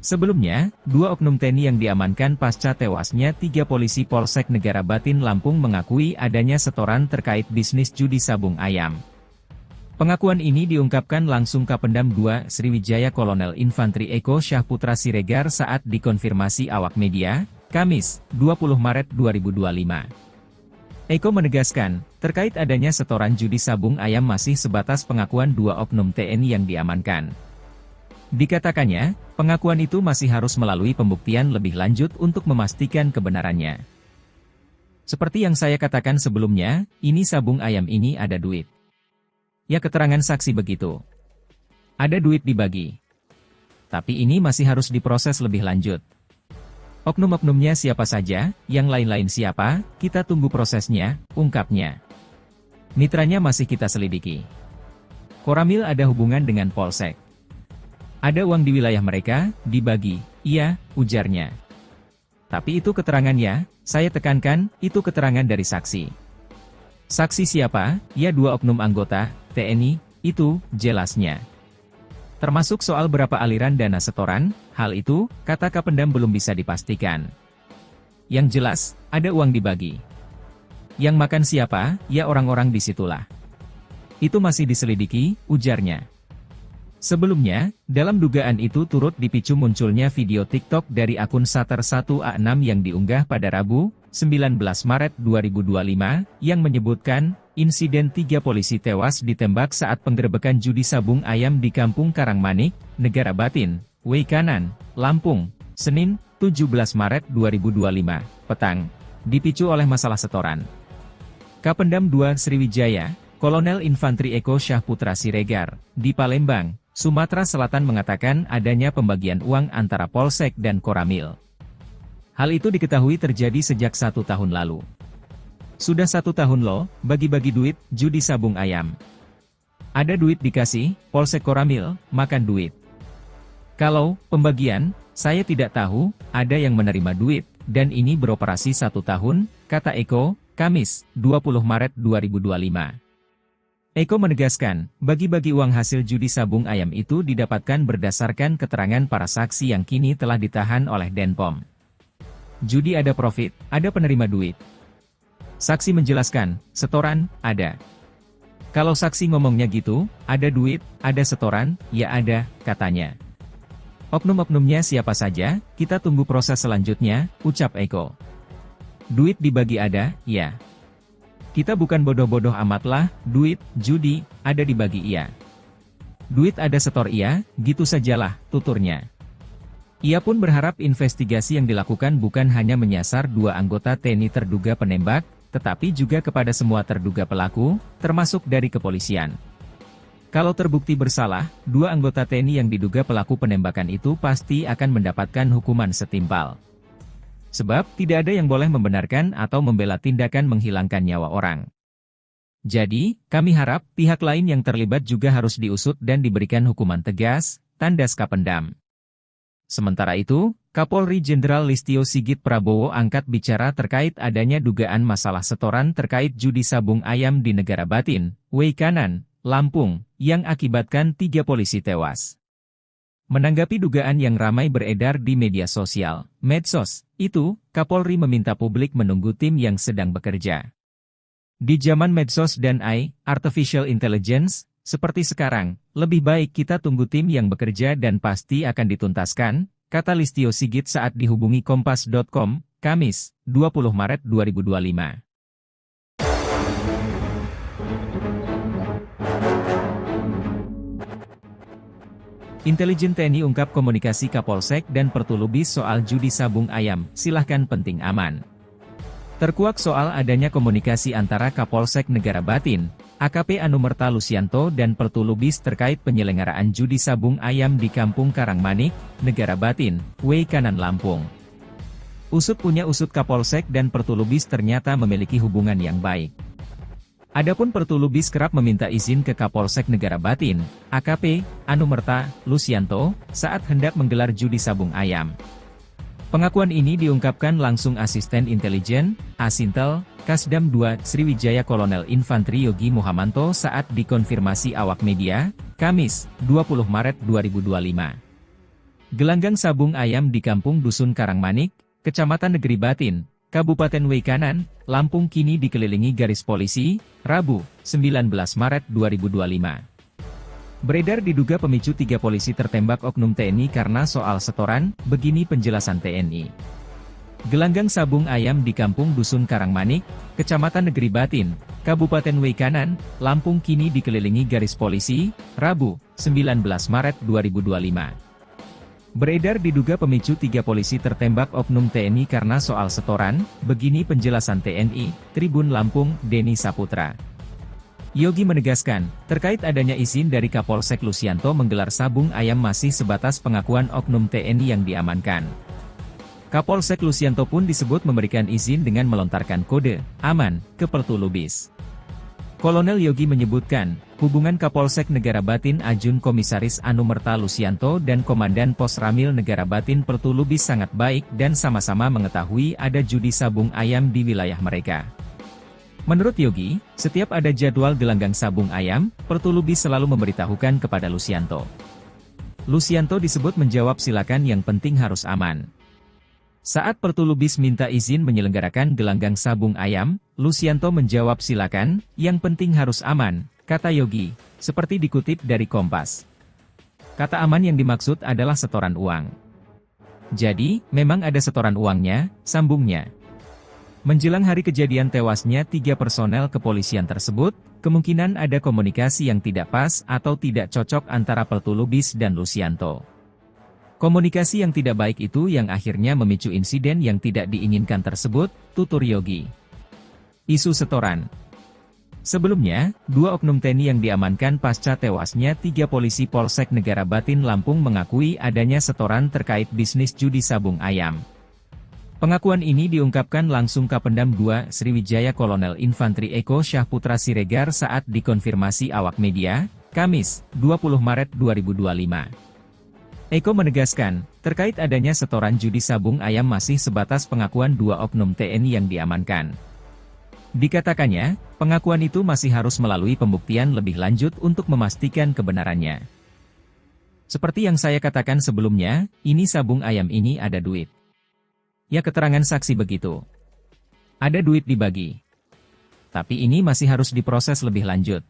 Sebelumnya, 2 oknum TNI yang diamankan pasca tewasnya 3 polisi Polsek Negara Batin Lampung mengakui adanya setoran terkait bisnis judi sabung ayam. Pengakuan ini diungkapkan langsung Kapendam 2 Sriwijaya Kolonel Infantri Eko Syahputra Siregar saat dikonfirmasi awak media, Kamis, 20 Maret 2025. Eko menegaskan, terkait adanya setoran judi sabung ayam masih sebatas pengakuan 2 oknum TNI yang diamankan. Dikatakannya, pengakuan itu masih harus melalui pembuktian lebih lanjut untuk memastikan kebenarannya. Seperti yang saya katakan sebelumnya, ini sabung ayam ini ada duit. Ya keterangan saksi begitu. Ada duit dibagi. Tapi ini masih harus diproses lebih lanjut. Oknum-oknumnya siapa saja, yang lain-lain siapa, kita tunggu prosesnya, ungkapnya. Mitranya masih kita selidiki. Koramil ada hubungan dengan Polsek. Ada uang di wilayah mereka, dibagi, iya, ujarnya. Tapi itu keterangannya, saya tekankan, itu keterangan dari saksi. Saksi siapa? Ya 2 oknum anggota TNI, itu, jelasnya. Termasuk soal berapa aliran dana setoran, hal itu, kata Kapendam belum bisa dipastikan. Yang jelas, ada uang dibagi. Yang makan siapa, ya orang-orang disitulah. Itu masih diselidiki, ujarnya. Sebelumnya, dalam dugaan itu turut dipicu munculnya video TikTok dari akun Sater1A6 yang diunggah pada Rabu, 19 Maret 2025, yang menyebutkan, insiden 3 polisi tewas ditembak saat penggerebekan judi sabung ayam di Kampung Karangmanik, Negara Batin, Weikanan, Lampung, Senin, 17 Maret 2025, petang, dipicu oleh masalah setoran. Kapendam 2 Sriwijaya, Kolonel Infantri Eko Syahputra Siregar, di Palembang, Sumatera Selatan mengatakan adanya pembagian uang antara Polsek dan Koramil. Hal itu diketahui terjadi sejak 1 tahun lalu. Sudah 1 tahun loh, bagi-bagi duit, judi sabung ayam. Ada duit dikasih, Polsek Koramil, makan duit. Kalau pembagian, saya tidak tahu, ada yang menerima duit, dan ini beroperasi 1 tahun, kata Eko, Kamis, 20 Maret 2025. Eko menegaskan, bagi-bagi uang hasil judi sabung ayam itu didapatkan berdasarkan keterangan para saksi yang kini telah ditahan oleh Denpom. Judi ada profit, ada penerima duit. Saksi menjelaskan, setoran, ada. Kalau saksi ngomongnya gitu, ada duit, ada setoran, ya ada, katanya. Oknum-oknumnya siapa saja, kita tunggu proses selanjutnya, ucap Eko. Duit dibagi ada, ya. Kita bukan bodoh-bodoh amat lah, duit, judi, ada dibagi iya. Duit ada setor iya, gitu sajalah, tuturnya. Ia pun berharap investigasi yang dilakukan bukan hanya menyasar 2 anggota TNI terduga penembak, tetapi juga kepada semua terduga pelaku, termasuk dari kepolisian. Kalau terbukti bersalah, 2 anggota TNI yang diduga pelaku penembakan itu pasti akan mendapatkan hukuman setimpal. Sebab, tidak ada yang boleh membenarkan atau membela tindakan menghilangkan nyawa orang. Jadi, kami harap pihak lain yang terlibat juga harus diusut dan diberikan hukuman tegas, tandas Kapendam. Sementara itu, Kapolri Jenderal Listio Sigit Prabowo angkat bicara terkait adanya dugaan masalah setoran terkait judi sabung ayam di Negara Batin, Weikanan, Lampung, yang akibatkan 3 polisi tewas. Menanggapi dugaan yang ramai beredar di media sosial, medsos, itu, Kapolri meminta publik menunggu tim yang sedang bekerja. Di zaman medsos dan AI, Artificial Intelligence, seperti sekarang, lebih baik kita tunggu tim yang bekerja dan pasti akan dituntaskan, kata Listio Sigit saat dihubungi Kompas.com, Kamis, 20 Maret 2025. Intelijen TNI ungkap komunikasi Kapolsek dan Pertulubis soal judi sabung ayam, silahkan penting aman. Terkuak soal adanya komunikasi antara Kapolsek Negara Batin, AKP Anumerta Lusianto dan Pertulubis terkait penyelenggaraan judi sabung ayam di Kampung Karangmanik, Negara Batin, Weikanan Lampung. Usut punya usut Kapolsek dan Pertulubis ternyata memiliki hubungan yang baik. Adapun Pertulubis kerap meminta izin ke Kapolsek Negara Batin, AKP Anumerta Lusianto, saat hendak menggelar judi sabung ayam. Pengakuan ini diungkapkan langsung Asisten Intelijen, Asintel, Kasdam 2 Sriwijaya Kolonel Infantri Yogi Muhamanto saat dikonfirmasi awak media, Kamis, 20 Maret 2025. Gelanggang sabung ayam di Kampung Dusun Karangmanik, Kecamatan Negeri Batin, Kabupaten Weikanan, Lampung kini dikelilingi garis polisi, Rabu, 19 Maret 2025. Beredar diduga pemicu 3 polisi tertembak oknum TNI karena soal setoran, begini penjelasan TNI. Gelanggang sabung ayam di Kampung Dusun Karangmanik, Kecamatan Negeri Batin, Kabupaten Weikanan, Lampung kini dikelilingi garis polisi, Rabu, 19 Maret 2025. Beredar diduga pemicu 3 polisi tertembak oknum TNI karena soal setoran, begini penjelasan TNI, Tribun Lampung, Denny Saputra. Yogi menegaskan, terkait adanya izin dari Kapolsek Lusianto menggelar sabung ayam masih sebatas pengakuan oknum TNI yang diamankan. Kapolsek Lusianto pun disebut memberikan izin dengan melontarkan kode aman ke Pertulubis. Kolonel Yogi menyebutkan, hubungan Kapolsek Negara Batin Ajun Komisaris Anumerta Lusianto dan Komandan Pos Ramil Negara Batin Pertulubis sangat baik dan sama-sama mengetahui ada judi sabung ayam di wilayah mereka. Menurut Yogi, setiap ada jadwal gelanggang sabung ayam, Pertulubis selalu memberitahukan kepada Lusianto. Lusianto disebut menjawab silakan yang penting harus aman. Saat Pertulubis minta izin menyelenggarakan gelanggang sabung ayam, Lusianto menjawab silakan, yang penting harus aman, kata Yogi, seperti dikutip dari Kompas. Kata aman yang dimaksud adalah setoran uang. Jadi, memang ada setoran uangnya, sambungnya. Menjelang hari kejadian tewasnya 3 personel kepolisian tersebut, kemungkinan ada komunikasi yang tidak pas atau tidak cocok antara Pertulubis dan Lusianto. Komunikasi yang tidak baik itu yang akhirnya memicu insiden yang tidak diinginkan tersebut, tutur Yogi. Isu setoran. Sebelumnya, 2 oknum TNI yang diamankan pasca tewasnya 3 polisi Polsek Negara Batin Lampung mengakui adanya setoran terkait bisnis judi sabung ayam. Pengakuan ini diungkapkan langsung Kapendam 2 Sriwijaya Kolonel Infantri Eko Syahputra Siregar saat dikonfirmasi awak media, Kamis, 20 Maret 2025. Eko menegaskan, terkait adanya setoran judi sabung ayam masih sebatas pengakuan 2 oknum TNI yang diamankan. Dikatakannya, pengakuan itu masih harus melalui pembuktian lebih lanjut untuk memastikan kebenarannya. Seperti yang saya katakan sebelumnya, ini sabung ayam ini ada duit. Ya, keterangan saksi begitu. Ada duit dibagi. Tapi ini masih harus diproses lebih lanjut.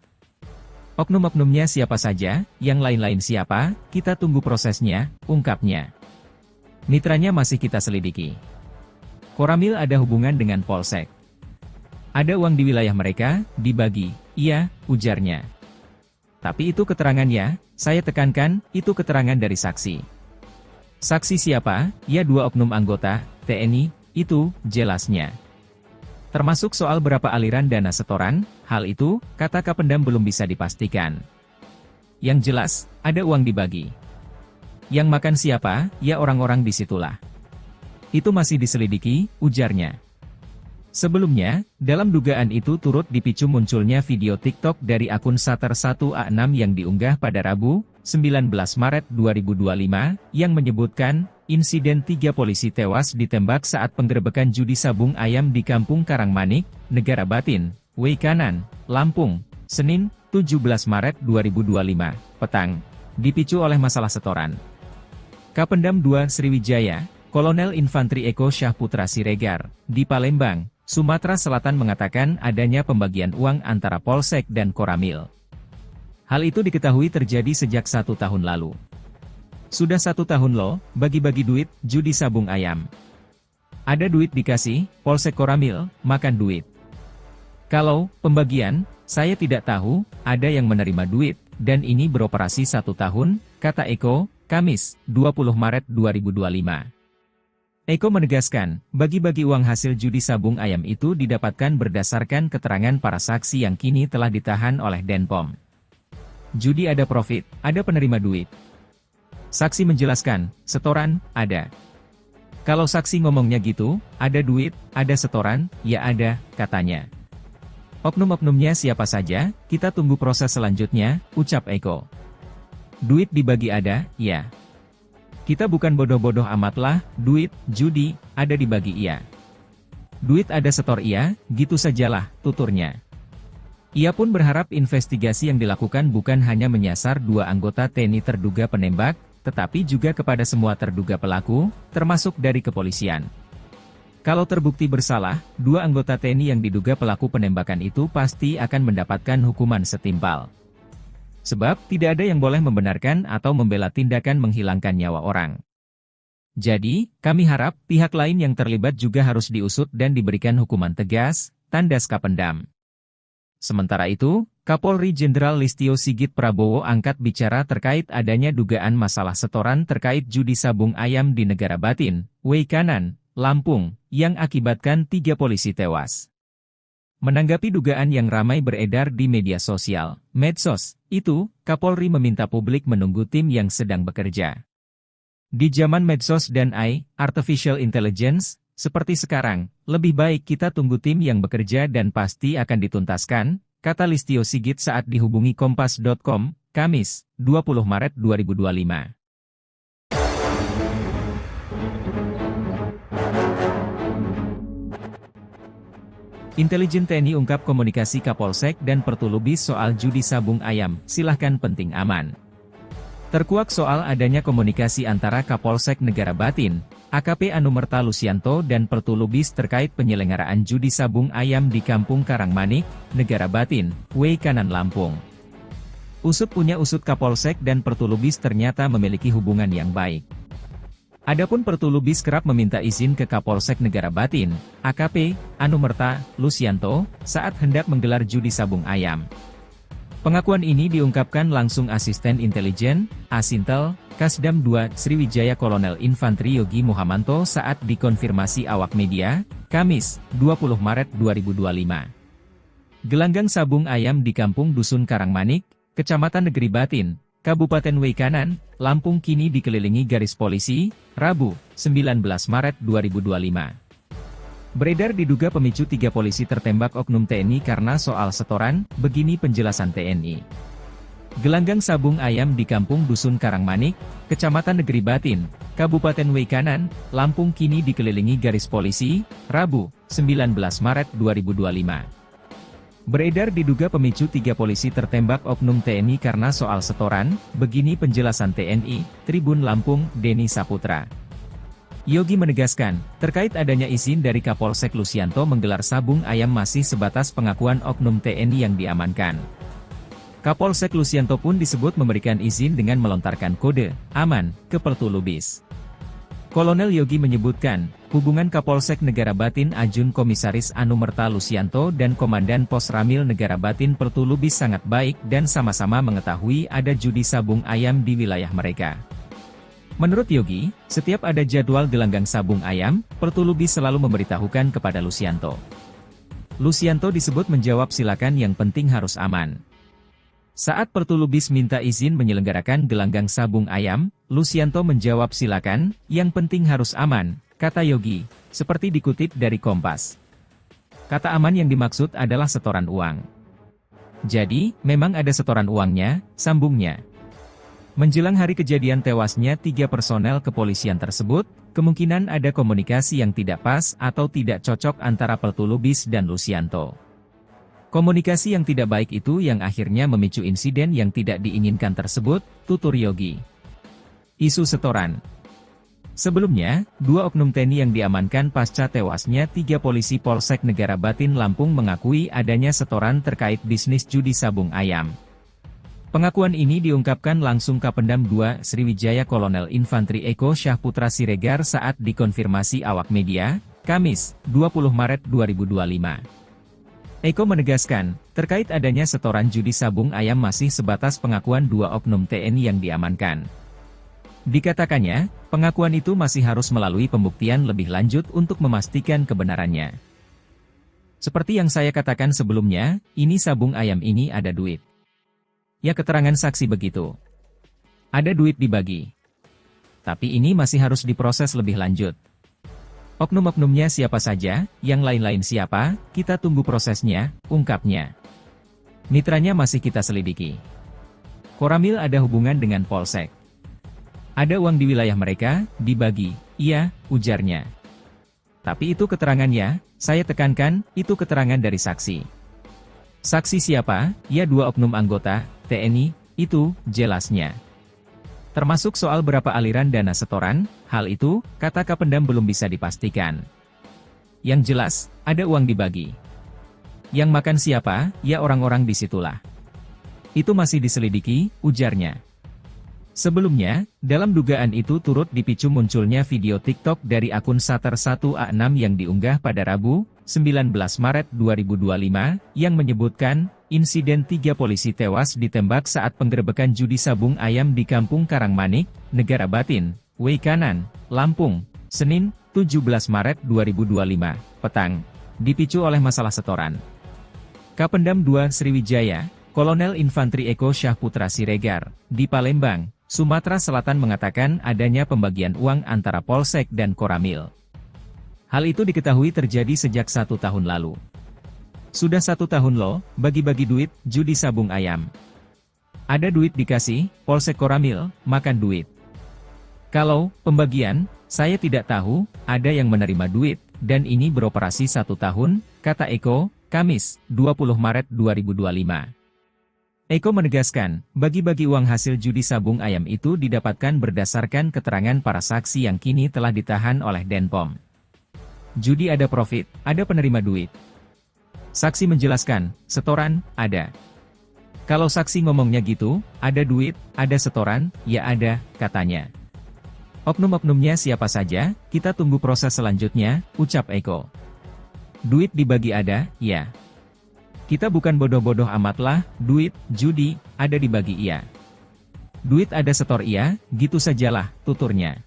Oknum-oknumnya siapa saja, yang lain-lain siapa, kita tunggu prosesnya, ungkapnya. Mitranya masih kita selidiki. Koramil ada hubungan dengan Polsek. Ada uang di wilayah mereka, dibagi, iya, ujarnya. Tapi itu keterangannya, saya tekankan, itu keterangan dari saksi. Saksi siapa? Ya 2 oknum anggota TNI, itu, jelasnya. Termasuk soal berapa aliran dana setoran, hal itu, kata Kapendam belum bisa dipastikan. Yang jelas, ada uang dibagi. Yang makan siapa? Ya orang-orang disitulah. Itu masih diselidiki, ujarnya. Sebelumnya, dalam dugaan itu turut dipicu munculnya video TikTok dari akun Sater1A6 yang diunggah pada Rabu, 19 Maret 2025, yang menyebutkan, insiden 3 polisi tewas ditembak saat penggerebekan judi sabung ayam di Kampung Karangmanik, Negara Batin, Weikanan, Lampung, Senin, 17 Maret 2025, petang, dipicu oleh masalah setoran. Kapendam 2 Sriwijaya, Kolonel Infantri Eko Syahputra Siregar, di Palembang, Sumatera Selatan mengatakan adanya pembagian uang antara Polsek dan Koramil. Hal itu diketahui terjadi sejak 1 tahun lalu. Sudah 1 tahun loh, bagi-bagi duit, judi sabung ayam. Ada duit dikasih, Polsek Koramil, makan duit. Kalau pembagian, saya tidak tahu, ada yang menerima duit, dan ini beroperasi 1 tahun, kata Eko, Kamis, 20 Maret 2025. Eko menegaskan, bagi-bagi uang hasil judi sabung ayam itu didapatkan berdasarkan keterangan para saksi yang kini telah ditahan oleh Denpom. Judi ada profit, ada penerima duit. Saksi menjelaskan, setoran, ada. Kalau saksi ngomongnya gitu, ada duit, ada setoran, ya ada, katanya. Oknum-oknumnya siapa saja, kita tunggu proses selanjutnya, ucap Eko. Duit dibagi ada, ya. Kita bukan bodoh-bodoh amatlah, duit, judi, ada dibagi iya. Duit ada setor iya, gitu sajalah, tuturnya. Ia pun berharap investigasi yang dilakukan bukan hanya menyasar 2 anggota TNI terduga penembak, tetapi juga kepada semua terduga pelaku, termasuk dari kepolisian. Kalau terbukti bersalah, 2 anggota TNI yang diduga pelaku penembakan itu pasti akan mendapatkan hukuman setimpal. Sebab, tidak ada yang boleh membenarkan atau membela tindakan menghilangkan nyawa orang. Jadi, kami harap, pihak lain yang terlibat juga harus diusut dan diberikan hukuman tegas, tandas Kapendam. Sementara itu, Kapolri Jenderal Listio Sigit Prabowo angkat bicara terkait adanya dugaan masalah setoran terkait judi sabung ayam di Negara Batin, Weikanan, Lampung, yang akibatkan 3 polisi tewas. Menanggapi dugaan yang ramai beredar di media sosial, medsos, itu, Kapolri meminta publik menunggu tim yang sedang bekerja. Di zaman medsos dan artificial intelligence, seperti sekarang, lebih baik kita tunggu tim yang bekerja dan pasti akan dituntaskan, kata Listio Sigit saat dihubungi Kompas.com, Kamis, 20 Maret 2025. Intelijen TNI ungkap komunikasi Kapolsek dan Pertulubis soal judi sabung ayam, silahkan penting aman. Terkuak soal adanya komunikasi antara Kapolsek Negara Batin, AKP Anumerta Lusianto dan Pertulubis terkait penyelenggaraan judi sabung ayam di Kampung Karangmanik, Negara Batin, Weikanan Lampung. Usut punya usut Kapolsek dan Pertulubis ternyata memiliki hubungan yang baik. Adapun Pertulubis kerap meminta izin ke Kapolsek Negara Batin, AKP Anumerta Lusianto, saat hendak menggelar judi sabung ayam. Pengakuan ini diungkapkan langsung Asisten Intelijen, Asintel, Kasdam 2 Sriwijaya Kolonel Infantri Yogi Muhamanto saat dikonfirmasi awak media, Kamis, 20 Maret 2025. Gelanggang sabung ayam di Kampung Dusun Karangmanik, Kecamatan Negeri Batin, Kabupaten Weikanan, Lampung kini dikelilingi garis polisi, Rabu, 19 Maret 2025. Beredar diduga pemicu 3 polisi tertembak oknum TNI karena soal setoran, begini penjelasan TNI. Gelanggang sabung ayam di Kampung Dusun Karangmanik, Kecamatan Negeri Batin, Kabupaten Weikanan, Lampung kini dikelilingi garis polisi, Rabu, 19 Maret 2025. Beredar diduga pemicu 3 polisi tertembak oknum TNI karena soal setoran, begini penjelasan TNI, Tribun Lampung, Denny Saputra. Yogi menegaskan, terkait adanya izin dari Kapolsek Lusianto menggelar sabung ayam masih sebatas pengakuan oknum TNI yang diamankan. Kapolsek Lusianto pun disebut memberikan izin dengan melontarkan kode aman ke Pertu Lubis. Kolonel Yogi menyebutkan, hubungan Kapolsek Negara Batin Ajun Komisaris Anumerta Lusianto dan Komandan Pos Ramil Negara Batin Pertu Lubis sangat baik dan sama-sama mengetahui ada judi sabung ayam di wilayah mereka. Menurut Yogi, setiap ada jadwal gelanggang sabung ayam, Pertu Lubis selalu memberitahukan kepada Lusianto. Lusianto disebut menjawab silakan yang penting harus aman. Saat Pertu Lubis minta izin menyelenggarakan gelanggang sabung ayam, Lusianto menjawab silakan, yang penting harus aman, kata Yogi, seperti dikutip dari Kompas. Kata aman yang dimaksud adalah setoran uang. Jadi, memang ada setoran uangnya, sambungnya. Menjelang hari kejadian tewasnya 3 personel kepolisian tersebut, kemungkinan ada komunikasi yang tidak pas atau tidak cocok antara Pertu Lubis dan Lusianto. Komunikasi yang tidak baik itu yang akhirnya memicu insiden yang tidak diinginkan tersebut, tutur Yogi. Isu setoran. Sebelumnya, 2 oknum TNI yang diamankan pasca tewasnya 3 polisi Polsek Negara Batin Lampung mengakui adanya setoran terkait bisnis judi sabung ayam. Pengakuan ini diungkapkan langsung Kapendam 2 Sriwijaya Kolonel Infantri Eko Syahputra Siregar saat dikonfirmasi awak media, Kamis, 20 Maret 2025. Eko menegaskan, terkait adanya setoran judi sabung ayam masih sebatas pengakuan 2 oknum TNI yang diamankan. Dikatakannya, pengakuan itu masih harus melalui pembuktian lebih lanjut untuk memastikan kebenarannya. Seperti yang saya katakan sebelumnya, ini sabung ayam ini ada duit. Ya keterangan saksi begitu. Ada duit dibagi. Tapi ini masih harus diproses lebih lanjut. Oknum-oknumnya siapa saja, yang lain-lain siapa, kita tunggu prosesnya, ungkapnya. Mitranya masih kita selidiki. Koramil ada hubungan dengan Polsek. Ada uang di wilayah mereka, dibagi, iya, ujarnya. Tapi itu keterangannya, saya tekankan, itu keterangan dari saksi. Saksi siapa? Ya 2 oknum anggota TNI, itu jelasnya. Termasuk soal berapa aliran dana setoran, hal itu, kata Kapendam belum bisa dipastikan. Yang jelas, ada uang dibagi. Yang makan siapa? Ya orang-orang disitulah. Itu masih diselidiki, ujarnya. Sebelumnya, dalam dugaan itu turut dipicu munculnya video TikTok dari akun Sater1A6 yang diunggah pada Rabu, 19 Maret 2025, yang menyebutkan, insiden 3 polisi tewas ditembak saat penggerebekan judi sabung ayam di Kampung Karangmanik, Negara Batin, Weikanan, Lampung, Senin, 17 Maret 2025, petang, dipicu oleh masalah setoran. Kapendam 2 Sriwijaya, Kolonel Infantri Eko Syahputra Siregar, di Palembang, Sumatera Selatan mengatakan adanya pembagian uang antara Polsek dan Koramil. Hal itu diketahui terjadi sejak 1 tahun lalu. Sudah 1 tahun loh, bagi-bagi duit, judi sabung ayam. Ada duit dikasih, Polsek Koramil, makan duit. Kalau pembagian, saya tidak tahu, ada yang menerima duit, dan ini beroperasi 1 tahun, kata Eko, Kamis, 20 Maret 2025. Eko menegaskan, bagi-bagi uang hasil judi sabung ayam itu didapatkan berdasarkan keterangan para saksi yang kini telah ditahan oleh Denpom. Judi ada profit, ada penerima duit. Saksi menjelaskan, setoran, ada. Kalau saksi ngomongnya gitu, ada duit, ada setoran, ya ada, katanya. Oknum-oknumnya siapa saja, kita tunggu proses selanjutnya, ucap Eko. Duit dibagi ada, ya. Kita bukan bodoh-bodoh amat lah, duit, judi, ada dibagi iya. Duit ada setor iya, gitu sajalah, tuturnya.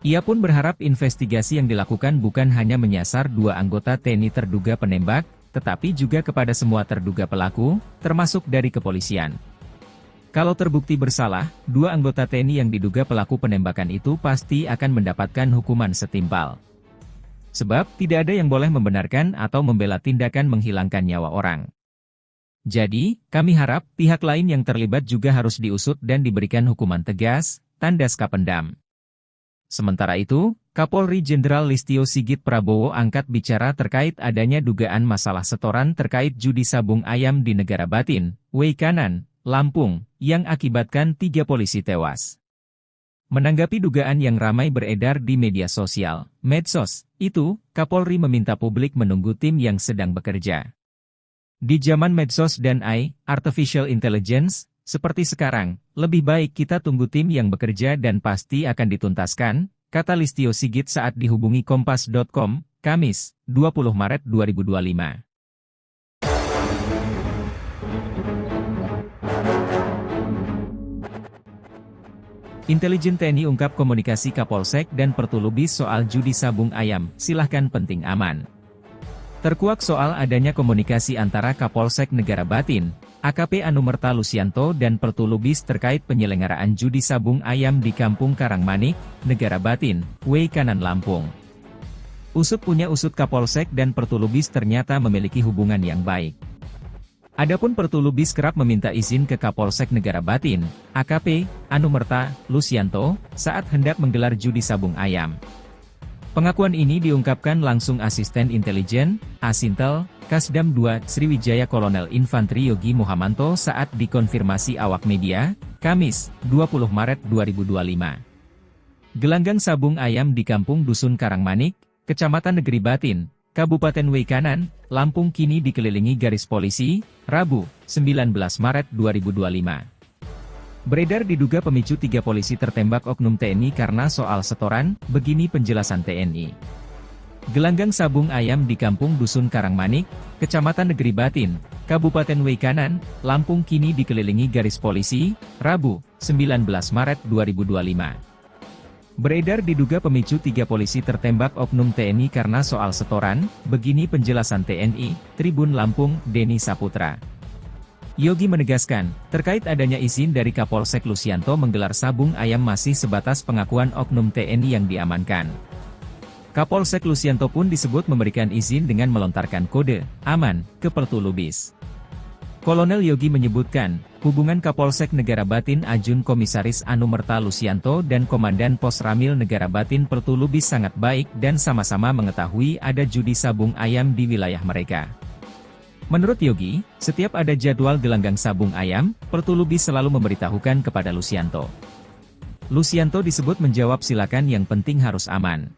Ia pun berharap investigasi yang dilakukan bukan hanya menyasar 2 anggota TNI terduga penembak, tetapi juga kepada semua terduga pelaku, termasuk dari kepolisian. Kalau terbukti bersalah, 2 anggota TNI yang diduga pelaku penembakan itu pasti akan mendapatkan hukuman setimpal. Sebab, tidak ada yang boleh membenarkan atau membela tindakan menghilangkan nyawa orang. Jadi, kami harap pihak lain yang terlibat juga harus diusut dan diberikan hukuman tegas, tanda Kapendam. Sementara itu, Kapolri Jenderal Listio Sigit Prabowo angkat bicara terkait adanya dugaan masalah setoran terkait judi sabung ayam di Negara Batin, Weikanan, Lampung, yang akibatkan 3 polisi tewas. Menanggapi dugaan yang ramai beredar di media sosial, medsos, itu, Kapolri meminta publik menunggu tim yang sedang bekerja. Di zaman medsos dan artificial intelligence, seperti sekarang, lebih baik kita tunggu tim yang bekerja dan pasti akan dituntaskan, kata Listio Sigit saat dihubungi Kompas.com, Kamis, 20 Maret 2025. Intelijen TNI ungkap komunikasi Kapolsek dan Pertulubis soal judi sabung ayam, silahkan penting aman. Terkuak soal adanya komunikasi antara Kapolsek Negara Batin, AKP Anumerta Lusianto dan Pertulubis terkait penyelenggaraan judi sabung ayam di Kampung Karangmanik, Negara Batin, Weikanan Lampung. Usut Kapolsek dan Pertulubis ternyata memiliki hubungan yang baik. Adapun Pertulubis kerap meminta izin ke Kapolsek Negara Batin, AKP Anumerta Lusianto, saat hendak menggelar judi sabung ayam. Pengakuan ini diungkapkan langsung Asisten Intelijen, Asintel, Kasdam 2, Sriwijaya Kolonel Infantri Yogi Muhamanto saat dikonfirmasi awak media, Kamis, 20 Maret 2025. Gelanggang sabung ayam di Kampung Dusun Karangmanik, Kecamatan Negeri Batin, Kabupaten Weikanan, Lampung kini dikelilingi garis polisi, Rabu, 19 Maret 2025. Beredar diduga pemicu 3 polisi tertembak oknum TNI karena soal setoran, begini penjelasan TNI. Gelanggang sabung ayam di Kampung Dusun Karangmanik, Kecamatan Negeri Batin, Kabupaten Weikanan, Lampung kini dikelilingi garis polisi, Rabu, 19 Maret 2025. Beredar diduga pemicu 3 polisi tertembak oknum TNI karena soal setoran, begini penjelasan TNI, Tribun Lampung, Denny Saputra. Yogi menegaskan, terkait adanya izin dari Kapolsek Lusianto menggelar sabung ayam masih sebatas pengakuan oknum TNI yang diamankan. Kapolsek Lusianto pun disebut memberikan izin dengan melontarkan kode aman ke Pertulubis. Kolonel Yogi menyebutkan, hubungan Kapolsek Negara Batin Ajun Komisaris Anumerta Lusianto dan Komandan Pos Ramil Negara Batin Pertulubis sangat baik dan sama-sama mengetahui ada judi sabung ayam di wilayah mereka. Menurut Yogi, setiap ada jadwal gelanggang sabung ayam, Pertulubis selalu memberitahukan kepada Lusianto. Lusianto disebut menjawab silakan yang penting harus aman.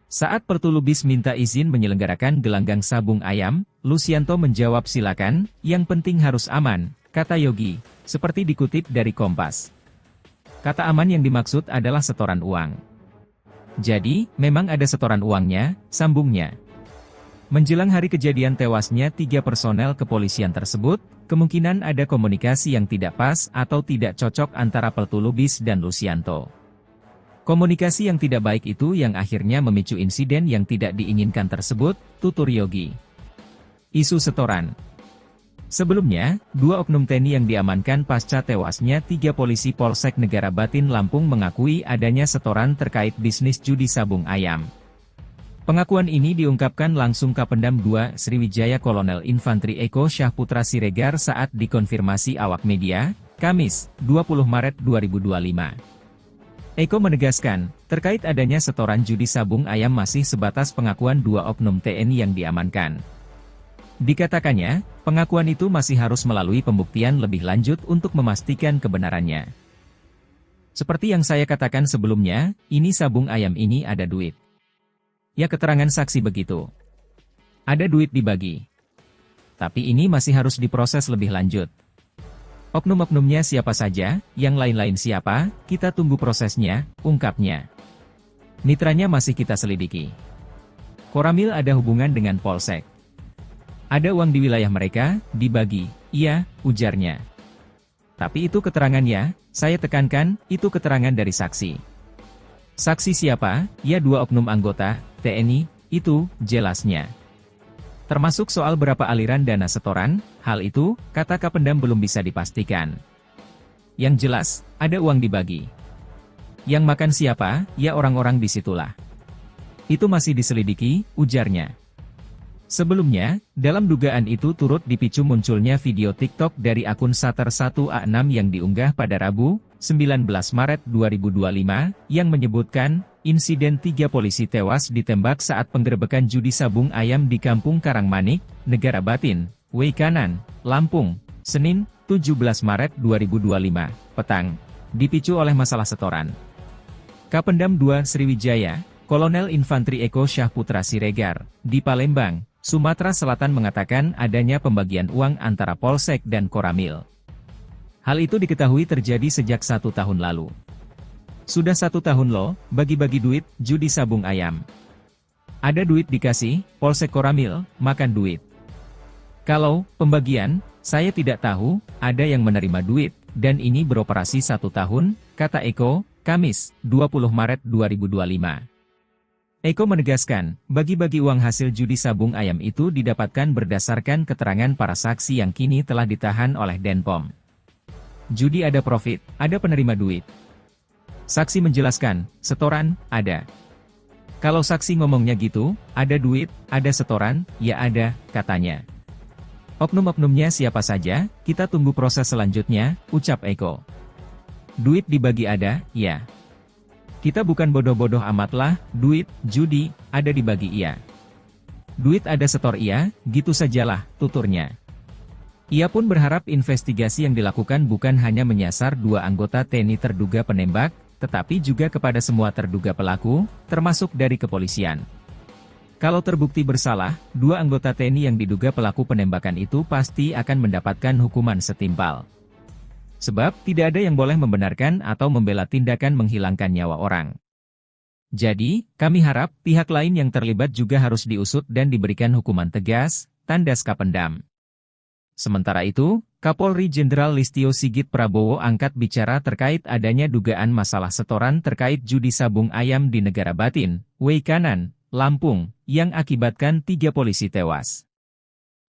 Saat Pertulubis minta izin menyelenggarakan gelanggang sabung ayam, Lusianto menjawab silakan, yang penting harus aman, kata Yogi, seperti dikutip dari Kompas. Kata aman yang dimaksud adalah setoran uang. Jadi, memang ada setoran uangnya, sambungnya. Menjelang hari kejadian tewasnya 3 personel kepolisian tersebut, kemungkinan ada komunikasi yang tidak pas atau tidak cocok antara Pertulubis dan Lusianto. Komunikasi yang tidak baik itu yang akhirnya memicu insiden yang tidak diinginkan tersebut, tutur Yogi. Isu setoran. Sebelumnya, 2 oknum TNI yang diamankan pasca tewasnya 3 polisi Polsek Negara Batin Lampung mengakui adanya setoran terkait bisnis judi sabung ayam. Pengakuan ini diungkapkan langsung Kapendam 2 Sriwijaya Kolonel Infantri Eko Syahputra Siregar saat dikonfirmasi awak media, Kamis, 20 Maret 2025. Eko menegaskan, terkait adanya setoran judi sabung ayam masih sebatas pengakuan 2 oknum TNI yang diamankan. Dikatakannya, pengakuan itu masih harus melalui pembuktian lebih lanjut untuk memastikan kebenarannya. Seperti yang saya katakan sebelumnya, ini sabung ayam ini ada duit. Ya keterangan saksi begitu. Ada duit dibagi. Tapi ini masih harus diproses lebih lanjut. Oknum-oknumnya siapa saja, yang lain-lain siapa, kita tunggu prosesnya, ungkapnya. Mitranya masih kita selidiki. Koramil ada hubungan dengan Polsek. Ada uang di wilayah mereka, dibagi, iya, ujarnya. Tapi itu keterangannya, saya tekankan, itu keterangan dari saksi. Saksi siapa? Ya 2 oknum anggota TNI, itu jelasnya. Termasuk soal berapa aliran dana setoran, hal itu, kata Kapendam belum bisa dipastikan. Yang jelas, ada uang dibagi. Yang makan siapa, ya orang-orang disitulah. Itu masih diselidiki, ujarnya. Sebelumnya, dalam dugaan itu turut dipicu munculnya video TikTok dari akun Sater1A6 yang diunggah pada Rabu, 19 Maret 2025, yang menyebutkan, insiden 3 polisi tewas ditembak saat penggerebekan judi sabung ayam di Kampung Karangmanik, Negara Batin, Weikanan, Lampung, Senin, 17 Maret 2025, petang, dipicu oleh masalah setoran. Kapendam 2 Sriwijaya, Kolonel Infantri Eko Syahputra Siregar, di Palembang, Sumatera Selatan mengatakan adanya pembagian uang antara Polsek dan Koramil. Hal itu diketahui terjadi sejak 1 tahun lalu. Sudah 1 tahun loh, bagi-bagi duit, judi sabung ayam. Ada duit dikasih, Polsek Koramil, makan duit. Kalau pembagian, saya tidak tahu, ada yang menerima duit, dan ini beroperasi 1 tahun, kata Eko, Kamis, 20 Maret 2025. Eko menegaskan, bagi-bagi uang hasil judi sabung ayam itu didapatkan berdasarkan keterangan para saksi yang kini telah ditahan oleh Denpom. Judi ada profit, ada penerima duit. Saksi menjelaskan, setoran, ada. Kalau saksi ngomongnya gitu, ada duit, ada setoran, ya ada, katanya. Oknum-oknumnya siapa saja, kita tunggu proses selanjutnya, ucap Eko. Duit dibagi ada, ya. Kita bukan bodoh-bodoh amat lah, duit, judi, ada dibagi iya. Duit ada setor iya, gitu sajalah, tuturnya. Ia pun berharap investigasi yang dilakukan bukan hanya menyasar 2 anggota TNI terduga penembak, tetapi juga kepada semua terduga pelaku, termasuk dari kepolisian. Kalau terbukti bersalah, 2 anggota TNI yang diduga pelaku penembakan itu pasti akan mendapatkan hukuman setimpal. Sebab, tidak ada yang boleh membenarkan atau membela tindakan menghilangkan nyawa orang. Jadi, kami harap pihak lain yang terlibat juga harus diusut dan diberikan hukuman tegas, tandas Kapendam. Sementara itu, Kapolri Jenderal Listio Sigit Prabowo angkat bicara terkait adanya dugaan masalah setoran terkait judi sabung ayam di Negara Batin, Weikanan, Lampung, yang akibatkan 3 polisi tewas.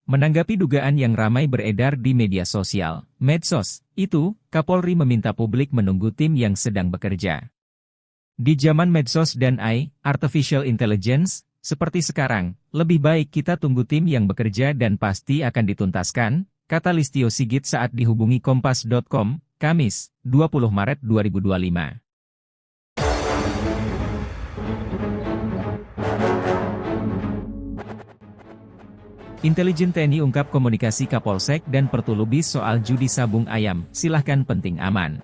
Menanggapi dugaan yang ramai beredar di media sosial, medsos, itu, Kapolri meminta publik menunggu tim yang sedang bekerja. Di zaman medsos dan AI, Artificial Intelligence, seperti sekarang, lebih baik kita tunggu tim yang bekerja dan pasti akan dituntaskan, kata Listio Sigit saat dihubungi Kompas.com, Kamis, 20 Maret 2025. Intelijen TNI ungkap komunikasi Kapolsek dan Pertulubis soal judi sabung ayam, silahkan penting aman.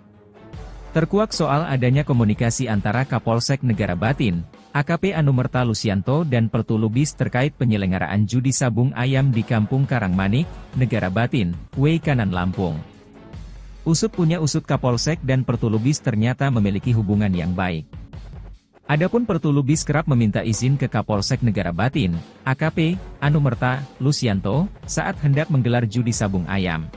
Terkuak soal adanya komunikasi antara Kapolsek Negara Batin, AKP Anumerta Lusianto dan Pertulubis terkait penyelenggaraan judi sabung ayam di Kampung Karangmanik, Negara Batin, Weikanan Lampung. Usut punya usut Kapolsek dan Pertulubis ternyata memiliki hubungan yang baik. Adapun Pertulubis kerap meminta izin ke Kapolsek Negara Batin, AKP Anumerta Lusianto, saat hendak menggelar judi sabung ayam.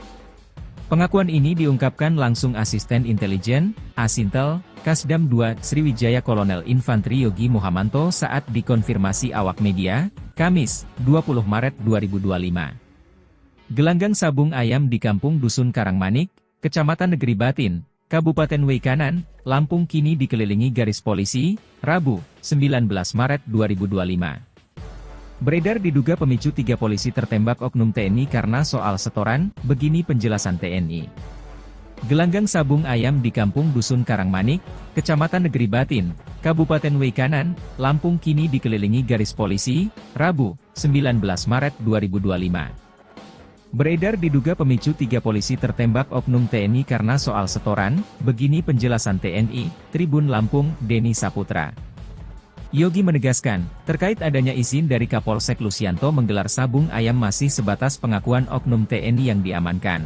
Pengakuan ini diungkapkan langsung Asisten Intelijen, Asintel, Kasdam 2 Sriwijaya Kolonel Infantri Yogi Muhamanto saat dikonfirmasi awak media, Kamis, 20 Maret 2025. Gelanggang sabung ayam di Kampung Dusun Karangmanik, Kecamatan Negeri Batin, Kabupaten Weikanan, Lampung kini dikelilingi garis polisi, Rabu, 19 Maret 2025. Beredar diduga pemicu 3 polisi tertembak oknum TNI karena soal setoran, begini penjelasan TNI. Gelanggang sabung ayam di Kampung Dusun Karangmanik, Kecamatan Negeri Batin, Kabupaten Weikanan, Lampung kini dikelilingi garis polisi, Rabu, 19 Maret 2025. Beredar diduga pemicu 3 polisi tertembak oknum TNI karena soal setoran, begini penjelasan TNI, Tribun Lampung, Denny Saputra. Yogi menegaskan, terkait adanya izin dari Kapolsek Lusianto menggelar sabung ayam masih sebatas pengakuan oknum TNI yang diamankan.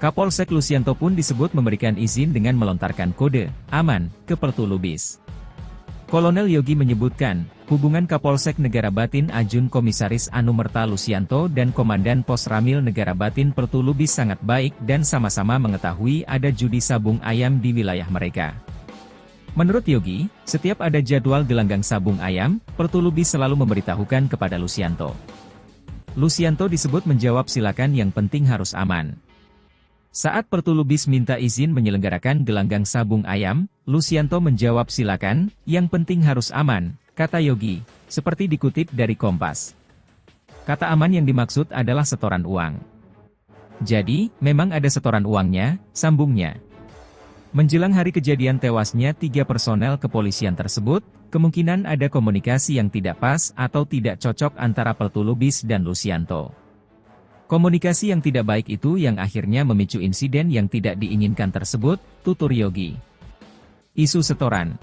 Kapolsek Lusianto pun disebut memberikan izin dengan melontarkan kode aman ke Pertulubis. Kolonel Yogi menyebutkan, hubungan Kapolsek Negara Batin Ajun Komisaris Anumerta Lusianto dan Komandan Pos Ramil Negara Batin Pertulubis sangat baik dan sama-sama mengetahui ada judi sabung ayam di wilayah mereka. Menurut Yogi, setiap ada jadwal gelanggang sabung ayam, Pertulubis selalu memberitahukan kepada Lusianto. Lucianto disebut menjawab silakan yang penting harus aman. Saat Pertulubis minta izin menyelenggarakan gelanggang sabung ayam, Lucianto menjawab silakan, yang penting harus aman, kata Yogi, seperti dikutip dari Kompas. Kata aman yang dimaksud adalah setoran uang. Jadi, memang ada setoran uangnya, sambungnya. Menjelang hari kejadian tewasnya 3 personel kepolisian tersebut, kemungkinan ada komunikasi yang tidak pas atau tidak cocok antara Pertulubis dan Lucianto. Komunikasi yang tidak baik itu yang akhirnya memicu insiden yang tidak diinginkan tersebut, tutur Yogi. Isu setoran.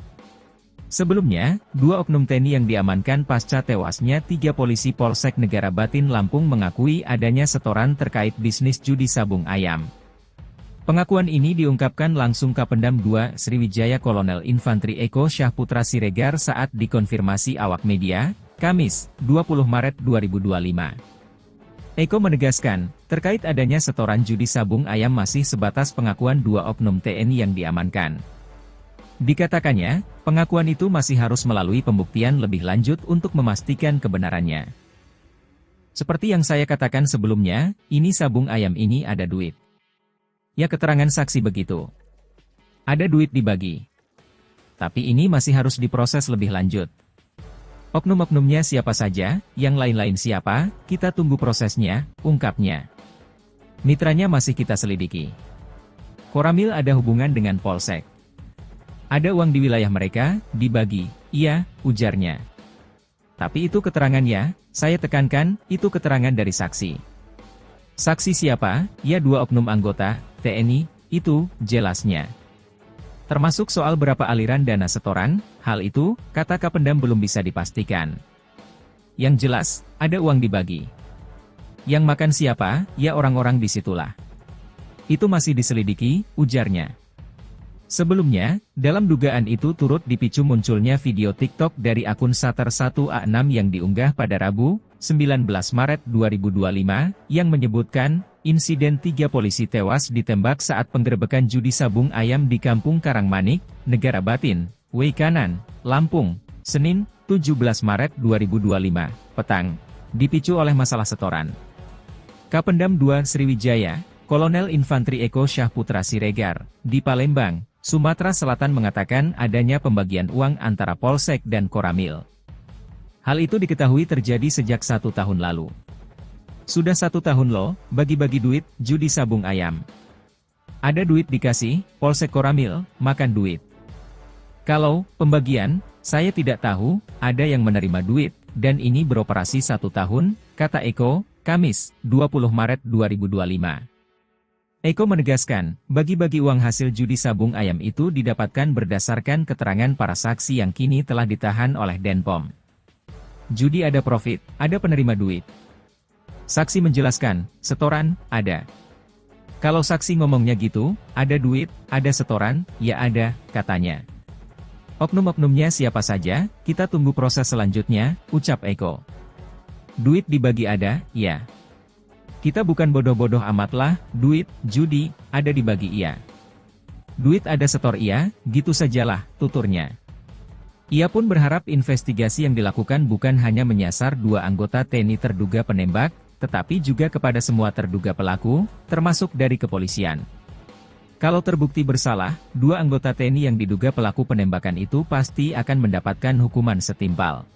Sebelumnya, 2 oknum TNI yang diamankan pasca tewasnya 3 polisi Polsek Negara Batin Lampung mengakui adanya setoran terkait bisnis judi sabung ayam. Pengakuan ini diungkapkan langsung Kapendam 2 Sriwijaya Kolonel Infantri Eko Syahputra Siregar saat dikonfirmasi awak media, Kamis, 20 Maret 2025. Eko menegaskan, terkait adanya setoran judi sabung ayam masih sebatas pengakuan 2 oknum TNI yang diamankan. Dikatakannya, pengakuan itu masih harus melalui pembuktian lebih lanjut untuk memastikan kebenarannya. Seperti yang saya katakan sebelumnya, ini sabung ayam ini ada duit. Ya keterangan saksi begitu. Ada duit dibagi. Tapi ini masih harus diproses lebih lanjut. Oknum-oknumnya siapa saja, yang lain-lain siapa, kita tunggu prosesnya, ungkapnya. Mitranya masih kita selidiki. Koramil ada hubungan dengan Polsek. Ada uang di wilayah mereka, dibagi, iya, ujarnya. Tapi itu keterangannya, saya tekankan, itu keterangan dari saksi. Saksi siapa? Ya 2 oknum anggota TNI, itu, jelasnya. Termasuk soal berapa aliran dana setoran, hal itu, kata Kapendam belum bisa dipastikan. Yang jelas, ada uang dibagi. Yang makan siapa? Ya orang-orang disitulah. Itu masih diselidiki, ujarnya. Sebelumnya, dalam dugaan itu turut dipicu munculnya video TikTok dari akun Sater 1A6 yang diunggah pada Rabu, 19 Maret 2025, yang menyebutkan, insiden 3 polisi tewas ditembak saat penggerebekan judi sabung ayam di Kampung Karangmanik, Negara Batin, Weikanan, Lampung, Senin, 17 Maret 2025, petang, dipicu oleh masalah setoran. Kapendam 2 Sriwijaya, Kolonel Infantri Eko Syahputra Siregar, di Palembang, Sumatera Selatan mengatakan adanya pembagian uang antara Polsek dan Koramil. Hal itu diketahui terjadi sejak 1 tahun lalu. Sudah 1 tahun loh, bagi-bagi duit, judi sabung ayam. Ada duit dikasih, Polsek Koramil, makan duit. Kalau pembagian, saya tidak tahu, ada yang menerima duit, dan ini beroperasi 1 tahun, kata Eko, Kamis, 20 Maret 2025. Eko menegaskan, bagi-bagi uang hasil judi sabung ayam itu didapatkan berdasarkan keterangan para saksi yang kini telah ditahan oleh Denpom. Judi ada profit, ada penerima duit. Saksi menjelaskan, setoran, ada. Kalau saksi ngomongnya gitu, ada duit, ada setoran, ya ada, katanya. Oknum-oknumnya siapa saja, kita tunggu proses selanjutnya, ucap Eko. Duit dibagi ada, ya. Kita bukan bodoh-bodoh amatlah, duit, judi, ada dibagi iya. Duit ada setor iya, gitu sajalah, tuturnya. Ia pun berharap investigasi yang dilakukan bukan hanya menyasar 2 anggota TNI terduga penembak, tetapi juga kepada semua terduga pelaku, termasuk dari kepolisian. Kalau terbukti bersalah, 2 anggota TNI yang diduga pelaku penembakan itu pasti akan mendapatkan hukuman setimpal.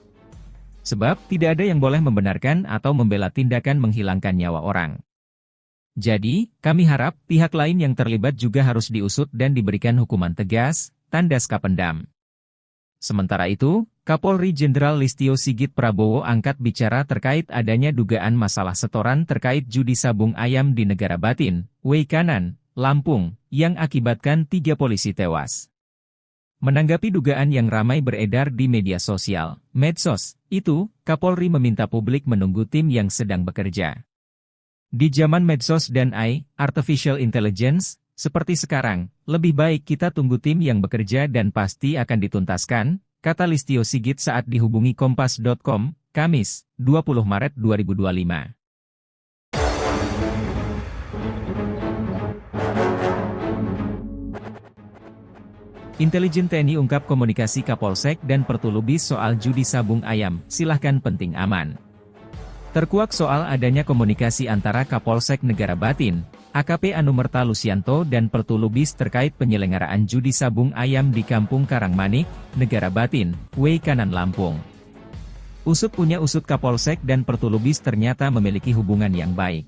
Sebab, tidak ada yang boleh membenarkan atau membela tindakan menghilangkan nyawa orang. Jadi, kami harap pihak lain yang terlibat juga harus diusut dan diberikan hukuman tegas, tandas Kapendam. Sementara itu, Kapolri Jenderal Listio Sigit Prabowo angkat bicara terkait adanya dugaan masalah setoran terkait judi sabung ayam di Negara Batin, Weikanan, Lampung, yang akibatkan 3 polisi tewas. Menanggapi dugaan yang ramai beredar di media sosial, medsos, itu, Kapolri meminta publik menunggu tim yang sedang bekerja. Di zaman medsos dan AI, Artificial Intelligence, seperti sekarang, lebih baik kita tunggu tim yang bekerja dan pasti akan dituntaskan, kata Listio Sigit saat dihubungi Kompas.com, Kamis, 20 Maret 2025. Intelijen TNI ungkap komunikasi Kapolsek dan Pertulubis soal judi sabung ayam, silahkan penting aman. Terkuak soal adanya komunikasi antara Kapolsek Negara Batin, AKP Anumerta Lusianto dan Pertu Lubis terkait penyelenggaraan judi sabung ayam di Kampung Karangmanik, Negara Batin, Weikanan, Lampung. Usut punya usut Kapolsek dan Pertu Lubis ternyata memiliki hubungan yang baik.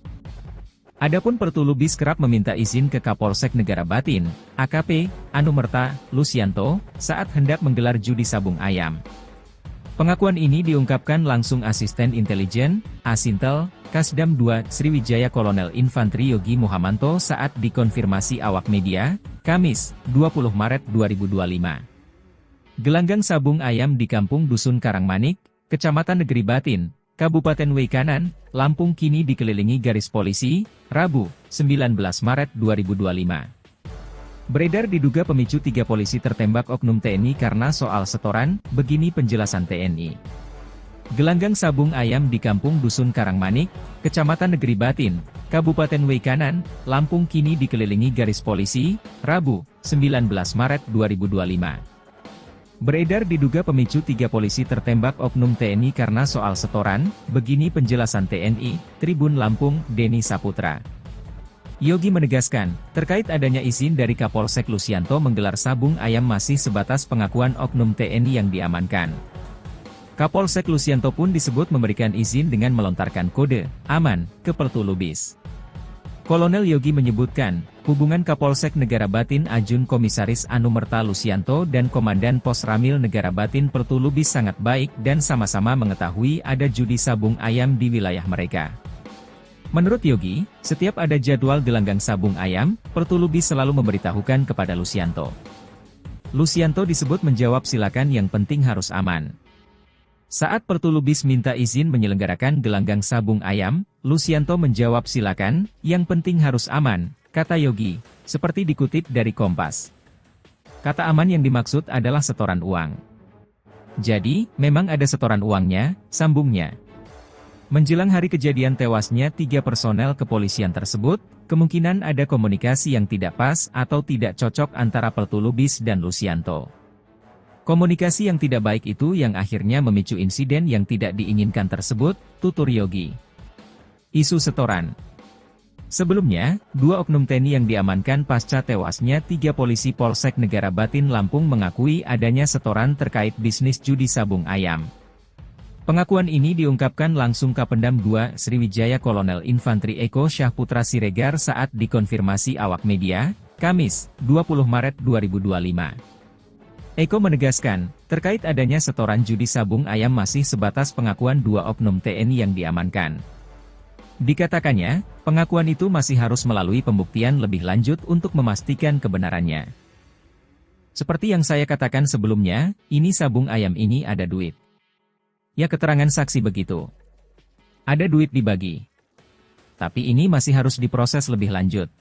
Adapun Pertu Lubis kerap meminta izin ke Kapolsek Negara Batin, AKP Anumerta Lusianto, saat hendak menggelar judi sabung ayam. Pengakuan ini diungkapkan langsung Asisten Intelijen, Asintel, Kasdam 2, Sriwijaya Kolonel Infantri Yogi Muhamanto saat dikonfirmasi awak media, Kamis, 20 Maret 2025. Gelanggang sabung ayam di Kampung Dusun Karangmanik, Kecamatan Negeri Batin, Kabupaten Weikanan, Lampung kini dikelilingi garis polisi, Rabu, 19 Maret 2025. Beredar diduga pemicu 3 polisi tertembak oknum TNI karena soal setoran, begini penjelasan TNI. Gelanggang sabung ayam di Kampung Dusun Karangmanik, Kecamatan Negeri Batin, Kabupaten Weikanan, Lampung kini dikelilingi garis polisi, Rabu, 19 Maret 2025. Beredar diduga pemicu 3 polisi tertembak oknum TNI karena soal setoran, begini penjelasan TNI, Tribun Lampung, Denny Saputra. Yogi menegaskan, terkait adanya izin dari Kapolsek Lusianto menggelar sabung ayam masih sebatas pengakuan oknum TNI yang diamankan. Kapolsek Lusianto pun disebut memberikan izin dengan melontarkan kode aman ke Pertu Lubis. Kolonel Yogi menyebutkan, hubungan Kapolsek Negara Batin Ajun Komisaris Anumerta Lusianto dan Komandan Pos Ramil Negara Batin Pertu Lubis sangat baik dan sama-sama mengetahui ada judi sabung ayam di wilayah mereka. Menurut Yogi, setiap ada jadwal gelanggang sabung ayam, Pertu Lubis selalu memberitahukan kepada Lusianto. Lusianto disebut menjawab silakan yang penting harus aman. Saat Pertu Lubis minta izin menyelenggarakan gelanggang sabung ayam, Lusianto menjawab silakan, yang penting harus aman, kata Yogi, seperti dikutip dari Kompas. Kata aman yang dimaksud adalah setoran uang. Jadi, memang ada setoran uangnya, sambungnya. Menjelang hari kejadian tewasnya 3 personel kepolisian tersebut, kemungkinan ada komunikasi yang tidak pas atau tidak cocok antara Pertu Lubis dan Lusianto. Komunikasi yang tidak baik itu yang akhirnya memicu insiden yang tidak diinginkan tersebut, tutur Yogi. Isu setoran. Sebelumnya, 2 oknum TNI yang diamankan pasca tewasnya 3 polisi Polsek Negara Batin Lampung mengakui adanya setoran terkait bisnis judi sabung ayam. Pengakuan ini diungkapkan langsung Kapendam 2 Sriwijaya Kolonel Infantri Eko Syahputra Siregar saat dikonfirmasi awak media, Kamis, 20 Maret 2025. Eko menegaskan, terkait adanya setoran judi sabung ayam masih sebatas pengakuan 2 oknum TNI yang diamankan. Dikatakannya, pengakuan itu masih harus melalui pembuktian lebih lanjut untuk memastikan kebenarannya. Seperti yang saya katakan sebelumnya, ini sabung ayam ini ada duit. Ya keterangan saksi begitu. Ada duit dibagi. Tapi ini masih harus diproses lebih lanjut.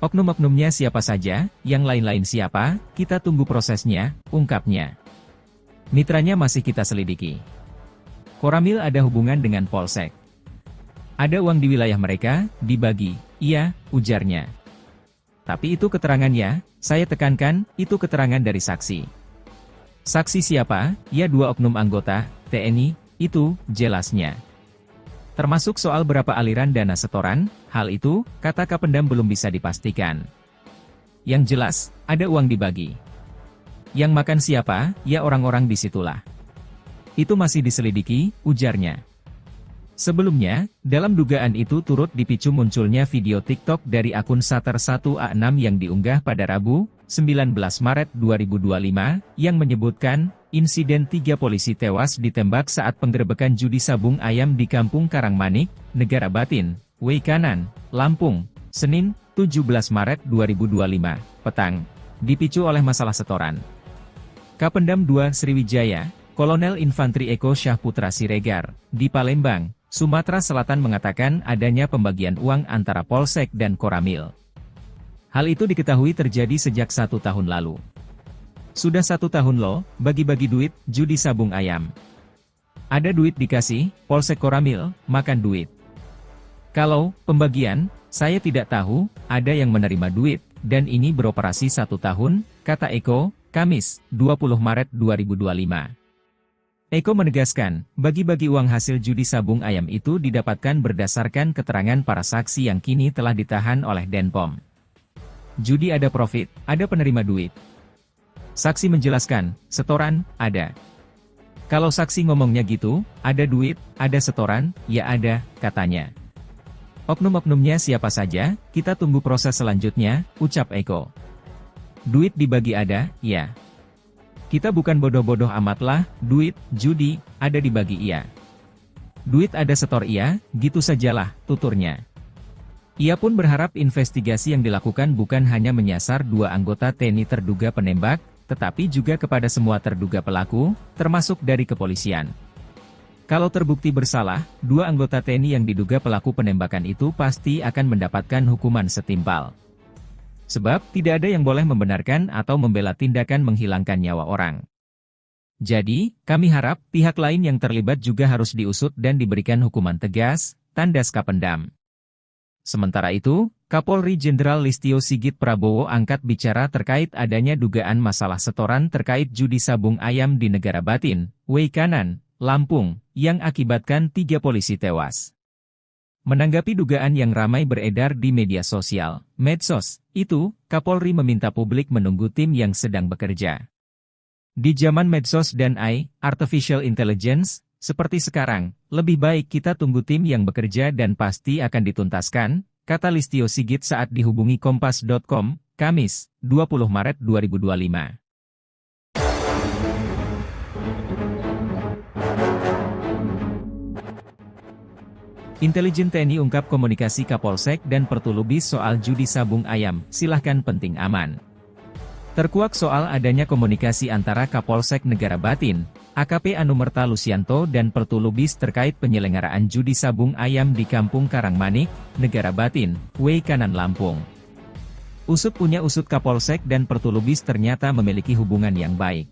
Oknum-oknumnya siapa saja, yang lain-lain siapa, kita tunggu prosesnya, ungkapnya. Mitranya masih kita selidiki. Koramil ada hubungan dengan Polsek. Ada uang di wilayah mereka, dibagi, iya, ujarnya. Tapi itu keterangannya, saya tekankan, itu keterangan dari saksi. Saksi siapa? Ya 2 oknum anggota TNI, itu, jelasnya. Termasuk soal berapa aliran dana setoran, hal itu, kata Kapendam belum bisa dipastikan. Yang jelas, ada uang dibagi. Yang makan siapa, ya orang-orang disitulah. Itu masih diselidiki, ujarnya. Sebelumnya, dalam dugaan itu turut dipicu munculnya video TikTok dari akun Sater1A6 yang diunggah pada Rabu, 19 Maret 2025, yang menyebutkan, insiden 3 polisi tewas ditembak saat penggerebekan judi sabung ayam di Kampung Karangmanik, Negara Batin, Weikanan, Lampung, Senin, 17 Maret 2025, petang, dipicu oleh masalah setoran. Kapendam 2 Sriwijaya, Kolonel Infantri Eko Syahputra Siregar, di Palembang, Sumatera Selatan mengatakan adanya pembagian uang antara Polsek dan Koramil. Hal itu diketahui terjadi sejak 1 tahun lalu. Sudah 1 tahun loh, bagi-bagi duit, judi sabung ayam. Ada duit dikasih, Polsek Koramil, makan duit. Kalau pembagian, saya tidak tahu, ada yang menerima duit, dan ini beroperasi 1 tahun, kata Eko, Kamis, 20 Maret 2025. Eko menegaskan, bagi-bagi uang hasil judi sabung ayam itu didapatkan berdasarkan keterangan para saksi yang kini telah ditahan oleh Denpom. Judi ada profit, ada penerima duit. Saksi menjelaskan, setoran, ada. Kalau saksi ngomongnya gitu, ada duit, ada setoran, ya ada, katanya. Oknum-oknumnya siapa saja, kita tunggu proses selanjutnya, ucap Eko. Duit dibagi ada, ya. Kita bukan bodoh-bodoh amat lah, duit, judi, ada dibagi iya. Duit ada setor iya, gitu sajalah, tuturnya. Ia pun berharap investigasi yang dilakukan bukan hanya menyasar 2 anggota TNI terduga penembak, tetapi juga kepada semua terduga pelaku, termasuk dari kepolisian. Kalau terbukti bersalah, 2 anggota TNI yang diduga pelaku penembakan itu pasti akan mendapatkan hukuman setimpal. Sebab, tidak ada yang boleh membenarkan atau membela tindakan menghilangkan nyawa orang. Jadi, kami harap, pihak lain yang terlibat juga harus diusut dan diberikan hukuman tegas, tandas Kapendam. Sementara itu, Kapolri Jenderal Listio Sigit Prabowo angkat bicara terkait adanya dugaan masalah setoran terkait judi sabung ayam di Negara Batin, Weikanan, Lampung, yang akibatkan 3 polisi tewas. Menanggapi dugaan yang ramai beredar di media sosial, medsos, itu, Kapolri meminta publik menunggu tim yang sedang bekerja. Di zaman medsos dan AI, Artificial Intelligence, seperti sekarang, lebih baik kita tunggu tim yang bekerja dan pasti akan dituntaskan, kata Listio Sigit saat dihubungi Kompas.com, Kamis, 20 Maret 2025. Intelijen TNI ungkap komunikasi Kapolsek dan Pertulubis soal judi sabung ayam, silahkan penting aman. Terkuak soal adanya komunikasi antara Kapolsek Negara Batin, AKP Anumerta Lusianto dan Pertulubis terkait penyelenggaraan judi sabung ayam di Kampung Karangmanik, Negara Batin, Weikanan Lampung. Usut punya usut Kapolsek dan Pertulubis ternyata memiliki hubungan yang baik.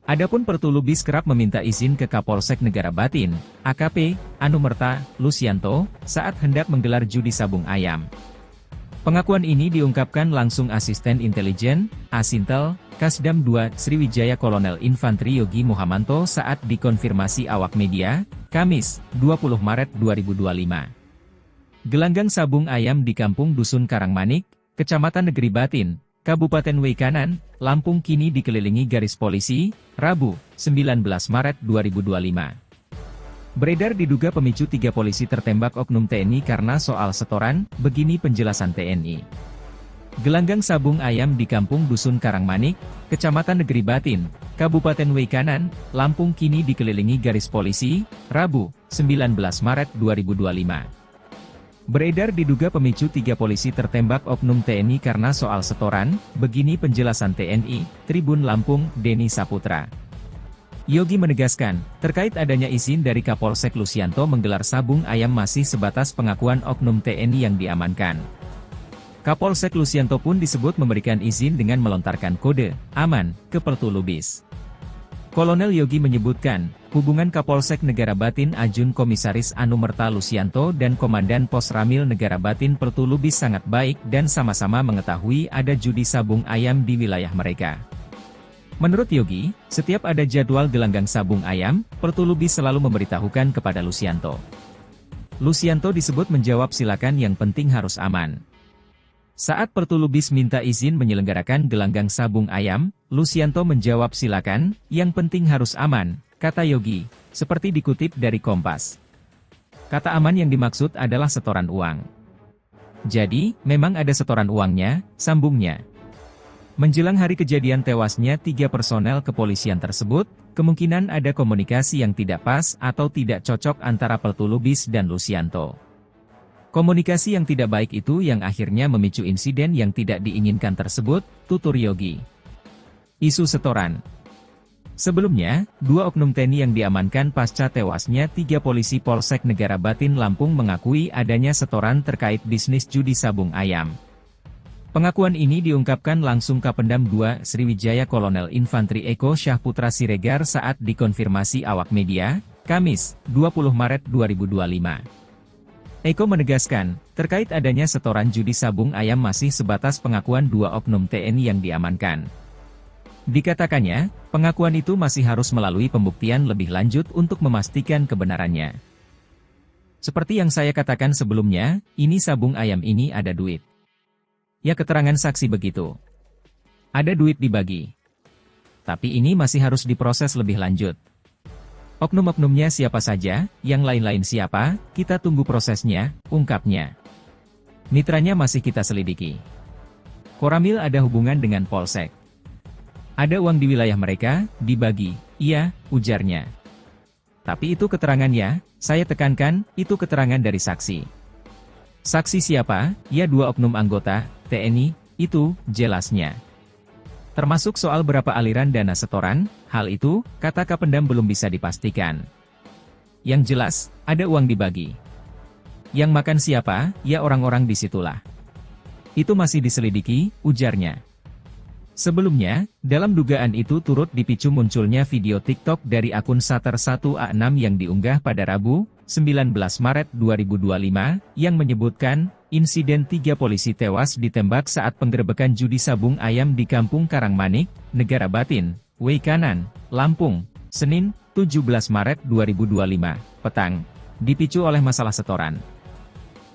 Adapun Pertulubis kerap meminta izin ke Kapolsek Negara Batin, AKP Anumerta Lusianto, saat hendak menggelar judi sabung ayam. Pengakuan ini diungkapkan langsung Asisten Intelijen, Asintel, Kasdam 2, Sriwijaya Kolonel Infantri Yogi Muhamanto saat dikonfirmasi awak media, Kamis, 20 Maret 2025. Gelanggang sabung ayam di Kampung Dusun Karangmanik, Kecamatan Negeri Batin, Kabupaten Weikanan, Lampung kini dikelilingi garis polisi, Rabu, 19 Maret 2025. Beredar diduga pemicu 3 polisi tertembak oknum TNI karena soal setoran, begini penjelasan TNI. Gelanggang sabung ayam di Kampung Dusun Karangmanik, Kecamatan Negeri Batin, Kabupaten Weikanan, Lampung kini dikelilingi garis polisi, Rabu, 19 Maret 2025. Beredar diduga pemicu 3 polisi tertembak oknum TNI karena soal setoran, begini penjelasan TNI, Tribun Lampung, Denny Saputra. Yogi menegaskan, terkait adanya izin dari Kapolsek Lusianto menggelar sabung ayam masih sebatas pengakuan oknum TNI yang diamankan. Kapolsek Lusianto pun disebut memberikan izin dengan melontarkan kode aman ke Pertulubis. Kolonel Yogi menyebutkan, hubungan Kapolsek Negara Batin Ajun Komisaris Anumerta Lusianto dan Komandan Pos Ramil Negara Batin Pertulubis sangat baik dan sama-sama mengetahui ada judi sabung ayam di wilayah mereka. Menurut Yogi, setiap ada jadwal gelanggang sabung ayam, Pertulubis selalu memberitahukan kepada Lusianto. Lusianto disebut menjawab silakan yang penting harus aman. Saat Pertulubis minta izin menyelenggarakan gelanggang sabung ayam, Lusianto menjawab silakan, yang penting harus aman, kata Yogi, seperti dikutip dari Kompas. Kata aman yang dimaksud adalah setoran uang. Jadi, memang ada setoran uangnya, sambungnya. Menjelang hari kejadian tewasnya 3 personel kepolisian tersebut, kemungkinan ada komunikasi yang tidak pas atau tidak cocok antara Pertulubis dan Lusianto. Komunikasi yang tidak baik itu yang akhirnya memicu insiden yang tidak diinginkan tersebut, tutur Yogi. Isu setoran. Sebelumnya, 2 oknum TNI yang diamankan pasca tewasnya 3 polisi Polsek Negara Batin Lampung mengakui adanya setoran terkait bisnis judi sabung ayam. Pengakuan ini diungkapkan langsung Kapendam 2 Sriwijaya Kolonel Infantri Eko Syahputra Siregar saat dikonfirmasi awak media, Kamis, 20 Maret 2025. Eko menegaskan, terkait adanya setoran judi sabung ayam masih sebatas pengakuan 2 oknum TNI yang diamankan. Dikatakannya, pengakuan itu masih harus melalui pembuktian lebih lanjut untuk memastikan kebenarannya. Seperti yang saya katakan sebelumnya, ini sabung ayam ini ada duit. Ya keterangan saksi begitu. Ada duit dibagi. Tapi ini masih harus diproses lebih lanjut. Oknum-oknumnya siapa saja, yang lain-lain siapa, kita tunggu prosesnya, ungkapnya. Mitranya masih kita selidiki. Koramil ada hubungan dengan Polsek. Ada uang di wilayah mereka, dibagi, iya, ujarnya. Tapi itu keterangannya, saya tekankan, itu keterangan dari saksi. Saksi siapa? Ya 2 oknum anggota, TNI, itu, jelasnya. Termasuk soal berapa aliran dana setoran, hal itu, kata Kapendam belum bisa dipastikan. Yang jelas, ada uang dibagi. Yang makan siapa, ya orang-orang disitulah. Itu masih diselidiki, ujarnya. Sebelumnya, dalam dugaan itu turut dipicu munculnya video TikTok dari akun Sater 1A6 yang diunggah pada Rabu, 19 Maret 2025, yang menyebutkan, insiden 3 polisi tewas ditembak saat penggerebekan judi sabung ayam di Kampung Karangmanik, Negara Batin, Weikanan, Lampung, Senin, 17 Maret 2025, petang, dipicu oleh masalah setoran.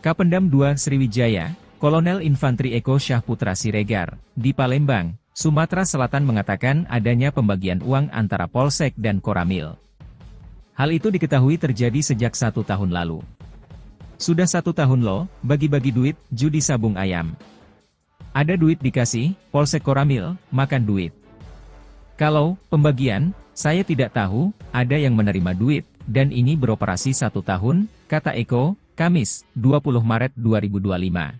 Kapendam 2 Sriwijaya, Kolonel Infantri Eko Syahputra Siregar, di Palembang, Sumatera Selatan mengatakan adanya pembagian uang antara Polsek dan Koramil. Hal itu diketahui terjadi sejak 1 tahun lalu. Sudah 1 tahun loh, bagi-bagi duit, judi sabung ayam. Ada duit dikasih, Polsek Koramil, makan duit. Kalau, pembagian, saya tidak tahu, ada yang menerima duit, dan ini beroperasi 1 tahun, kata Eko, Kamis, 20 Maret 2025.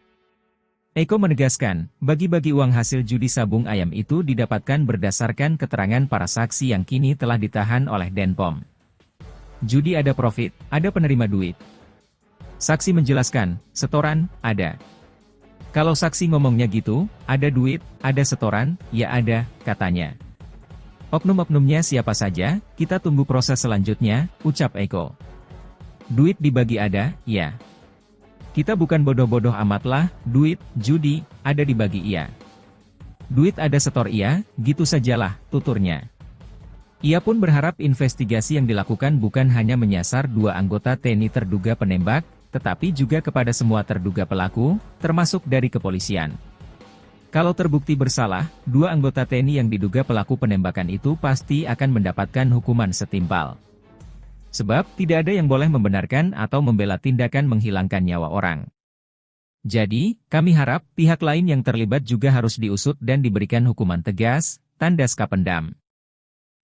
Eko menegaskan, bagi-bagi uang hasil judi sabung ayam itu didapatkan berdasarkan keterangan para saksi yang kini telah ditahan oleh Denpom. Judi ada profit, ada penerima duit. Saksi menjelaskan, setoran, ada. Kalau saksi ngomongnya gitu, ada duit, ada setoran, ya ada, katanya. Oknum-oknumnya siapa saja, kita tunggu proses selanjutnya, ucap Eko. Duit dibagi ada, ya. Kita bukan bodoh-bodoh amat lah, duit, judi, ada dibagi iya. Duit ada setor iya, gitu sajalah, tuturnya. Ia pun berharap investigasi yang dilakukan bukan hanya menyasar 2 anggota TNI terduga penembak, tetapi juga kepada semua terduga pelaku, termasuk dari kepolisian. Kalau terbukti bersalah, 2 anggota TNI yang diduga pelaku penembakan itu pasti akan mendapatkan hukuman setimpal. Sebab, tidak ada yang boleh membenarkan atau membela tindakan menghilangkan nyawa orang. Jadi, kami harap pihak lain yang terlibat juga harus diusut dan diberikan hukuman tegas, tandas Kapendam.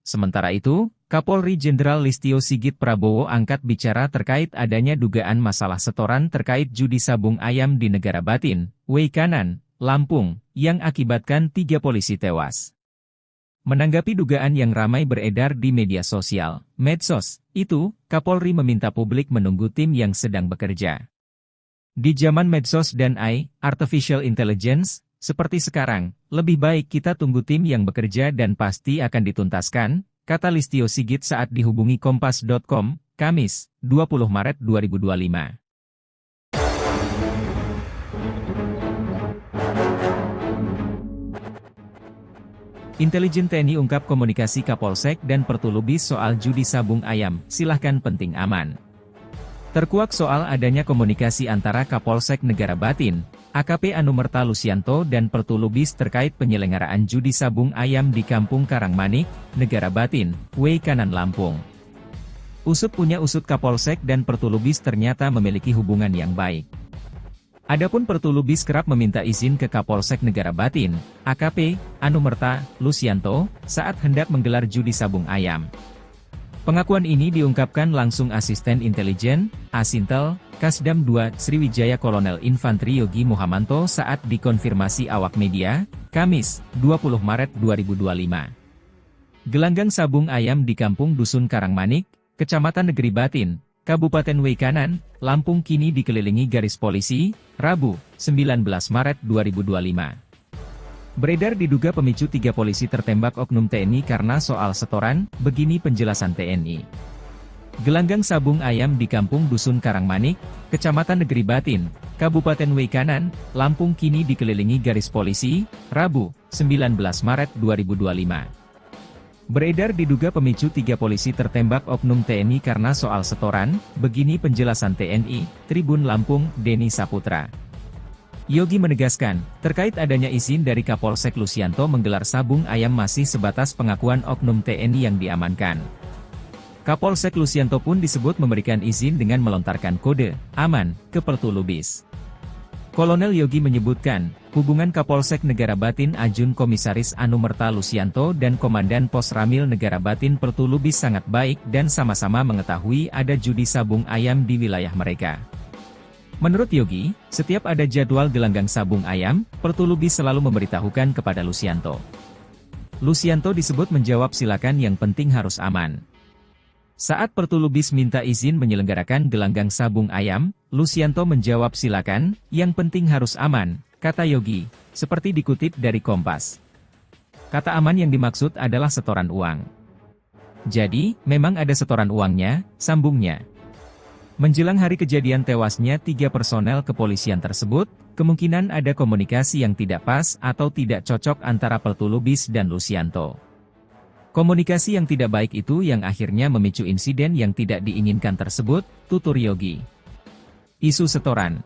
Sementara itu, Kapolri Jenderal Listio Sigit Prabowo angkat bicara terkait adanya dugaan masalah setoran terkait judi sabung ayam di Negara Batin, Weikanan, Lampung, yang akibatkan 3 polisi tewas. Menanggapi dugaan yang ramai beredar di media sosial, medsos, itu, Kapolri meminta publik menunggu tim yang sedang bekerja. Di zaman medsos dan AI, Artificial Intelligence, seperti sekarang, lebih baik kita tunggu tim yang bekerja dan pasti akan dituntaskan, kata Listio Sigit saat dihubungi Kompas.com, Kamis, 20 Maret 2025. Intelijen TNI ungkap komunikasi Kapolsek dan Pertulubis soal judi sabung ayam, silahkan penting aman. Terkuak soal adanya komunikasi antara Kapolsek Negara Batin, AKP Anumerta Lusianto dan Pertulubis terkait penyelenggaraan judi sabung ayam di Kampung Karangmanik, Negara Batin, Weikanan Lampung. Usut punya usut Kapolsek dan Pertulubis ternyata memiliki hubungan yang baik. Adapun Pertulubis kerap meminta izin ke Kapolsek Negara Batin, AKP Anumerta Lusianto, saat hendak menggelar judi sabung ayam. Pengakuan ini diungkapkan langsung Asisten Intelijen, Asintel, Kasdam 2 Sriwijaya Kolonel Infantri Yogi Muhamanto saat dikonfirmasi awak media, Kamis, 20 Maret 2025. Gelanggang sabung ayam di Kampung Dusun Karangmanik, Kecamatan Negeri Batin, Kabupaten Weikanan, Lampung kini dikelilingi garis polisi, Rabu, 19 Maret 2025. Beredar diduga pemicu 3 polisi tertembak oknum TNI karena soal setoran, begini penjelasan TNI. Gelanggang sabung ayam di Kampung Dusun Karangmanik, Kecamatan Negeri Batin, Kabupaten Weikanan, Lampung kini dikelilingi garis polisi, Rabu, 19 Maret 2025. Beredar diduga pemicu 3 polisi tertembak oknum TNI karena soal setoran, begini penjelasan TNI, Tribun Lampung, Denny Saputra. Yogi menegaskan, terkait adanya izin dari Kapolsek Lusianto menggelar sabung ayam masih sebatas pengakuan oknum TNI yang diamankan. Kapolsek Lusianto pun disebut memberikan izin dengan melontarkan kode aman ke Pertu Lubis. Kolonel Yogi menyebutkan, hubungan Kapolsek Negara Batin Ajun Komisaris Anumerta Lusianto dan Komandan Pos Ramil Negara Batin Pertu Lubis sangat baik dan sama-sama mengetahui ada judi sabung ayam di wilayah mereka. Menurut Yogi, setiap ada jadwal gelanggang sabung ayam, Pertu Lubis selalu memberitahukan kepada Lusianto. Lusianto disebut menjawab silakan yang penting harus aman. Saat Pertu Lubis minta izin menyelenggarakan gelanggang sabung ayam, Lusianto menjawab silakan, yang penting harus aman, kata Yogi, seperti dikutip dari Kompas. Kata aman yang dimaksud adalah setoran uang. Jadi, memang ada setoran uangnya, sambungnya. Menjelang hari kejadian tewasnya 3 personel kepolisian tersebut, kemungkinan ada komunikasi yang tidak pas atau tidak cocok antara Pertu Lubis dan Lusianto. Komunikasi yang tidak baik itu yang akhirnya memicu insiden yang tidak diinginkan tersebut, tutur Yogi. Isu setoran.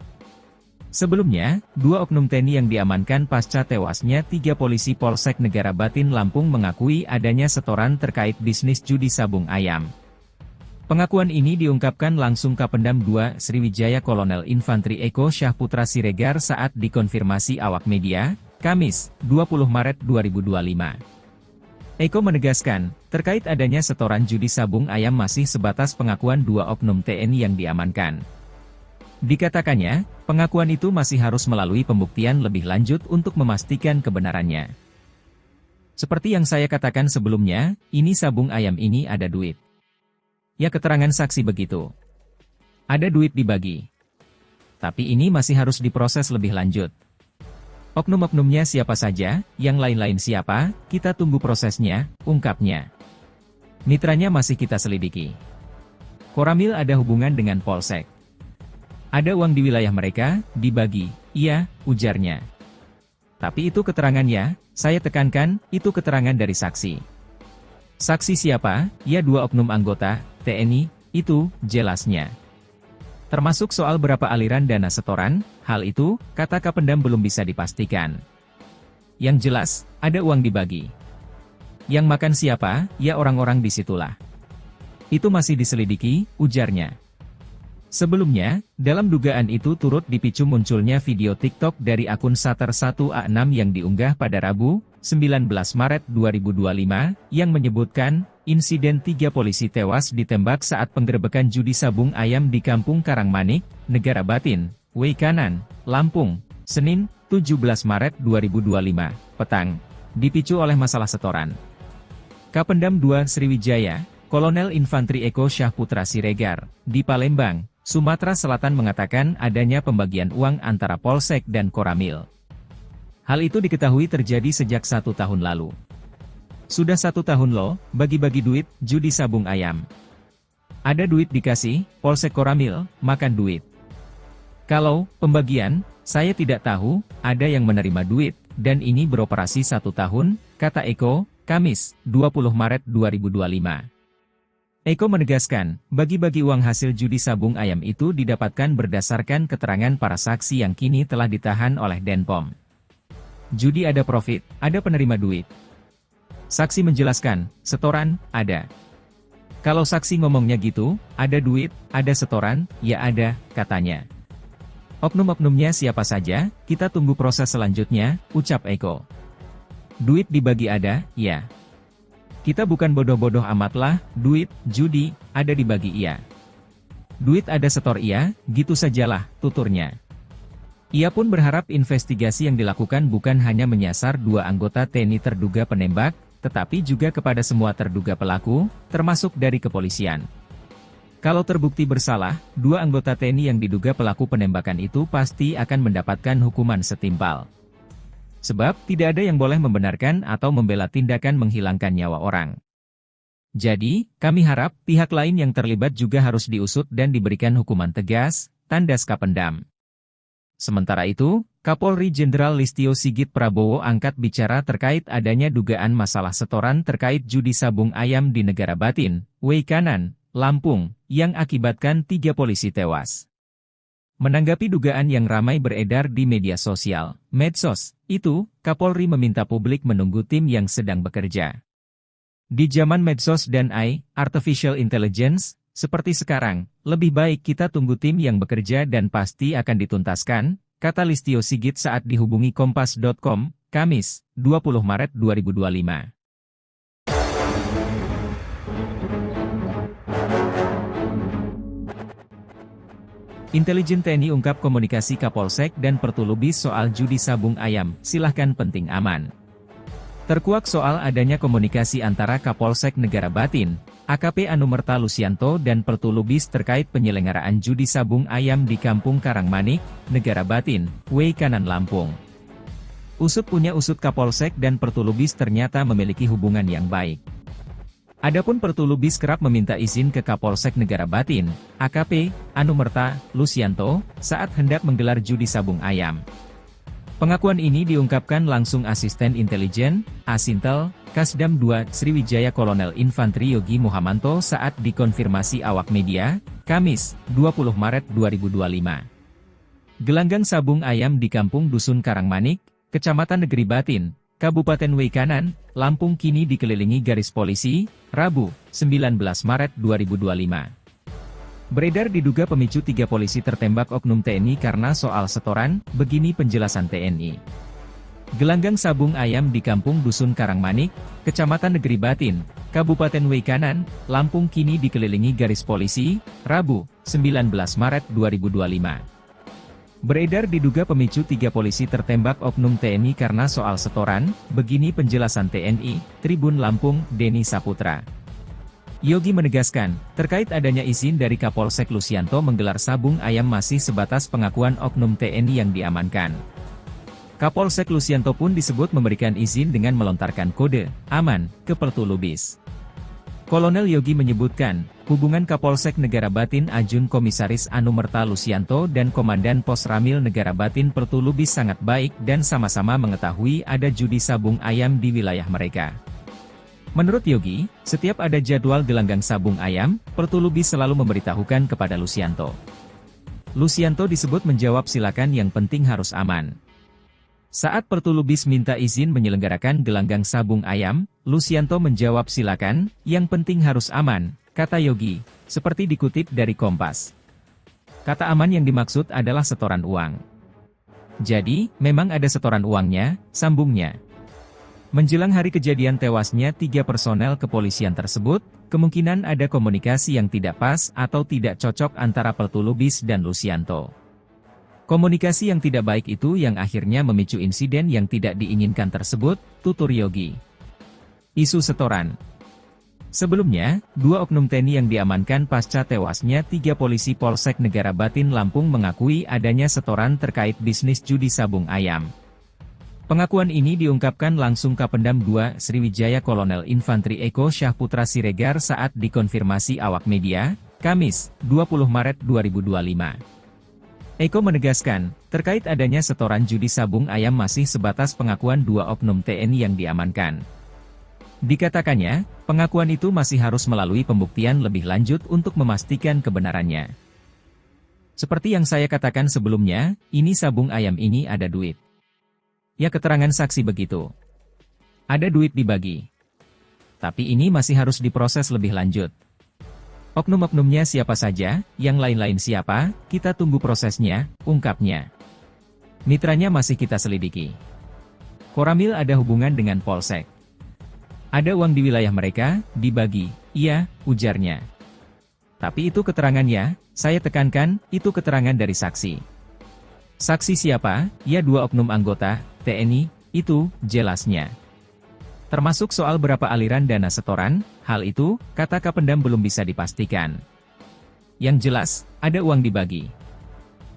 Sebelumnya, 2 oknum TNI yang diamankan pasca tewasnya 3 polisi Polsek Negara Batin Lampung mengakui adanya setoran terkait bisnis judi sabung ayam. Pengakuan ini diungkapkan langsung Kapendam 2 Sriwijaya Kolonel Infantri Eko Syahputra Siregar saat dikonfirmasi awak media, Kamis, 20 Maret 2025. Eko menegaskan, terkait adanya setoran judi sabung ayam masih sebatas pengakuan 2 oknum TNI yang diamankan. Dikatakannya, pengakuan itu masih harus melalui pembuktian lebih lanjut untuk memastikan kebenarannya. Seperti yang saya katakan sebelumnya, ini sabung ayam ini ada duit. Ya keterangan saksi begitu. Ada duit dibagi. Tapi ini masih harus diproses lebih lanjut. Oknum-oknumnya siapa saja, yang lain-lain siapa, kita tunggu prosesnya, ungkapnya. Mitranya masih kita selidiki. Koramil ada hubungan dengan Polsek. Ada uang di wilayah mereka, dibagi, iya, ujarnya. Tapi itu keterangannya, saya tekankan, itu keterangan dari saksi. Saksi siapa? Ya 2 oknum anggota, TNI, itu, jelasnya. Termasuk soal berapa aliran dana setoran, hal itu, kata Kapendam belum bisa dipastikan. Yang jelas, ada uang dibagi. Yang makan siapa, ya orang-orang disitulah. Itu masih diselidiki, ujarnya. Sebelumnya, dalam dugaan itu turut dipicu munculnya video TikTok dari akun Sater 1A6 yang diunggah pada Rabu, 19 Maret 2025, yang menyebutkan, insiden 3 polisi tewas ditembak saat penggerebekan judi sabung ayam di Kampung Karangmanik, Negara Batin, Weikanan, Lampung, Senin, 17 Maret 2025, petang, dipicu oleh masalah setoran. Kapendam 2 Sriwijaya, Kolonel Infantri Eko Syahputra Siregar, di Palembang, Sumatera Selatan mengatakan adanya pembagian uang antara Polsek dan Koramil. Hal itu diketahui terjadi sejak 1 tahun lalu. Sudah 1 tahun loh, bagi-bagi duit, judi sabung ayam. Ada duit dikasih, Polsek Koramil, makan duit. Kalau pembagian, saya tidak tahu, ada yang menerima duit, dan ini beroperasi 1 tahun, kata Eko, Kamis, 20 Maret 2025. Eko menegaskan, bagi-bagi uang hasil judi sabung ayam itu didapatkan berdasarkan keterangan para saksi yang kini telah ditahan oleh Denpom. Judi ada profit, ada penerima duit. Saksi menjelaskan, setoran, ada. Kalau saksi ngomongnya gitu, ada duit, ada setoran, ya ada, katanya. Oknum-oknumnya siapa saja, kita tunggu proses selanjutnya, ucap Eko. Duit dibagi ada, ya. Kita bukan bodoh-bodoh amat lah, duit, judi, ada dibagi iya. Duit ada setor iya, gitu sajalah, tuturnya. Ia pun berharap investigasi yang dilakukan bukan hanya menyasar 2 anggota TNI terduga penembak, tetapi juga kepada semua terduga pelaku, termasuk dari kepolisian. Kalau terbukti bersalah, 2 anggota TNI yang diduga pelaku penembakan itu pasti akan mendapatkan hukuman setimpal. Sebab, tidak ada yang boleh membenarkan atau membela tindakan menghilangkan nyawa orang. Jadi, kami harap pihak lain yang terlibat juga harus diusut dan diberikan hukuman tegas, tandas Kapendam. Sementara itu, Kapolri Jenderal Listio Sigit Prabowo angkat bicara terkait adanya dugaan masalah setoran terkait judi sabung ayam di Negara Batin, Weikanan, Lampung, yang akibatkan 3 polisi tewas. Menanggapi dugaan yang ramai beredar di media sosial, medsos, itu, Kapolri meminta publik menunggu tim yang sedang bekerja. Di zaman medsos dan AI, Artificial Intelligence, seperti sekarang, lebih baik kita tunggu tim yang bekerja dan pasti akan dituntaskan, kata Listio Sigit saat dihubungi Kompas.com, Kamis, 20 Maret 2025. Intelijen TNI ungkap komunikasi Kapolsek dan Pertulubis soal judi sabung ayam, silahkan penting aman. Terkuak soal adanya komunikasi antara Kapolsek Negara Batin, AKP Anumerta Lusianto dan Pertulubis terkait penyelenggaraan judi sabung ayam di Kampung Karangmanik, Negara Batin, Weikanan Lampung. Usut punya usut Kapolsek dan Pertulubis ternyata memiliki hubungan yang baik. Adapun Pertulubis kerap meminta izin ke Kapolsek Negara Batin, AKP Anumerta Lusianto, saat hendak menggelar judi sabung ayam. Pengakuan ini diungkapkan langsung Asisten Intelijen, Asintel, Kasdam 2, Sriwijaya Kolonel Infantri Yogi Muhamanto saat dikonfirmasi awak media, Kamis, 20 Maret 2025. Gelanggang sabung ayam di Kampung Dusun Karangmanik, Kecamatan Negeri Batin, Kabupaten Weikanan, Lampung kini dikelilingi garis polisi, Rabu, 19 Maret 2025. Beredar diduga pemicu 3 polisi tertembak oknum TNI karena soal setoran, begini penjelasan TNI. Gelanggang sabung ayam di Kampung Dusun Karangmanik, Kecamatan Negeri Batin, Kabupaten Weikanan, Lampung kini dikelilingi garis polisi, Rabu, 19 Maret 2025. Beredar diduga pemicu 3 polisi tertembak oknum TNI karena soal setoran, begini penjelasan TNI, Tribun Lampung, Denny Saputra. Yogi menegaskan, terkait adanya izin dari Kapolsek Lusianto menggelar sabung ayam masih sebatas pengakuan oknum TNI yang diamankan. Kapolsek Lusianto pun disebut memberikan izin dengan melontarkan kode aman ke Pertulubis. Kolonel Yogi menyebutkan, hubungan Kapolsek Negara Batin Ajun Komisaris Anumerta Lusianto dan Komandan Pos Ramil Negara Batin Pertulubis sangat baik dan sama-sama mengetahui ada judi sabung ayam di wilayah mereka. Menurut Yogi, setiap ada jadwal gelanggang sabung ayam, Pertulubis selalu memberitahukan kepada Lusianto. Lusianto disebut menjawab silakan yang penting harus aman. Saat Pertulubis minta izin menyelenggarakan gelanggang sabung ayam, Lusianto menjawab silakan, yang penting harus aman, kata Yogi, seperti dikutip dari Kompas. Kata aman yang dimaksud adalah setoran uang. Jadi, memang ada setoran uangnya, sambungnya. Menjelang hari kejadian tewasnya 3 personel kepolisian tersebut, kemungkinan ada komunikasi yang tidak pas atau tidak cocok antara Pertulubis dan Lusianto. Komunikasi yang tidak baik itu yang akhirnya memicu insiden yang tidak diinginkan tersebut, tutur Yogi. Isu setoran. Sebelumnya, 2 oknum TNI yang diamankan pasca tewasnya 3 polisi Polsek Negara Batin Lampung mengakui adanya setoran terkait bisnis judi sabung ayam. Pengakuan ini diungkapkan langsung Kapendam 2 Sriwijaya Kolonel Infantri Eko Syahputra Siregar saat dikonfirmasi awak media, Kamis, 20 Maret 2025. Eko menegaskan, terkait adanya setoran judi sabung ayam masih sebatas pengakuan 2 oknum TNI yang diamankan. Dikatakannya, pengakuan itu masih harus melalui pembuktian lebih lanjut untuk memastikan kebenarannya. Seperti yang saya katakan sebelumnya, ini sabung ayam ini ada duit. Ya keterangan saksi begitu. Ada duit dibagi. Tapi ini masih harus diproses lebih lanjut. Oknum-oknumnya siapa saja, yang lain-lain siapa, kita tunggu prosesnya, ungkapnya. Mitranya masih kita selidiki. Koramil ada hubungan dengan Polsek. Ada uang di wilayah mereka, dibagi, iya, ujarnya. Tapi itu keterangannya, saya tekankan, itu keterangan dari saksi. Saksi siapa? Ya 2 oknum anggota TNI, itu, jelasnya. Termasuk soal berapa aliran dana setoran, hal itu, kata Kapendam belum bisa dipastikan. Yang jelas, ada uang dibagi.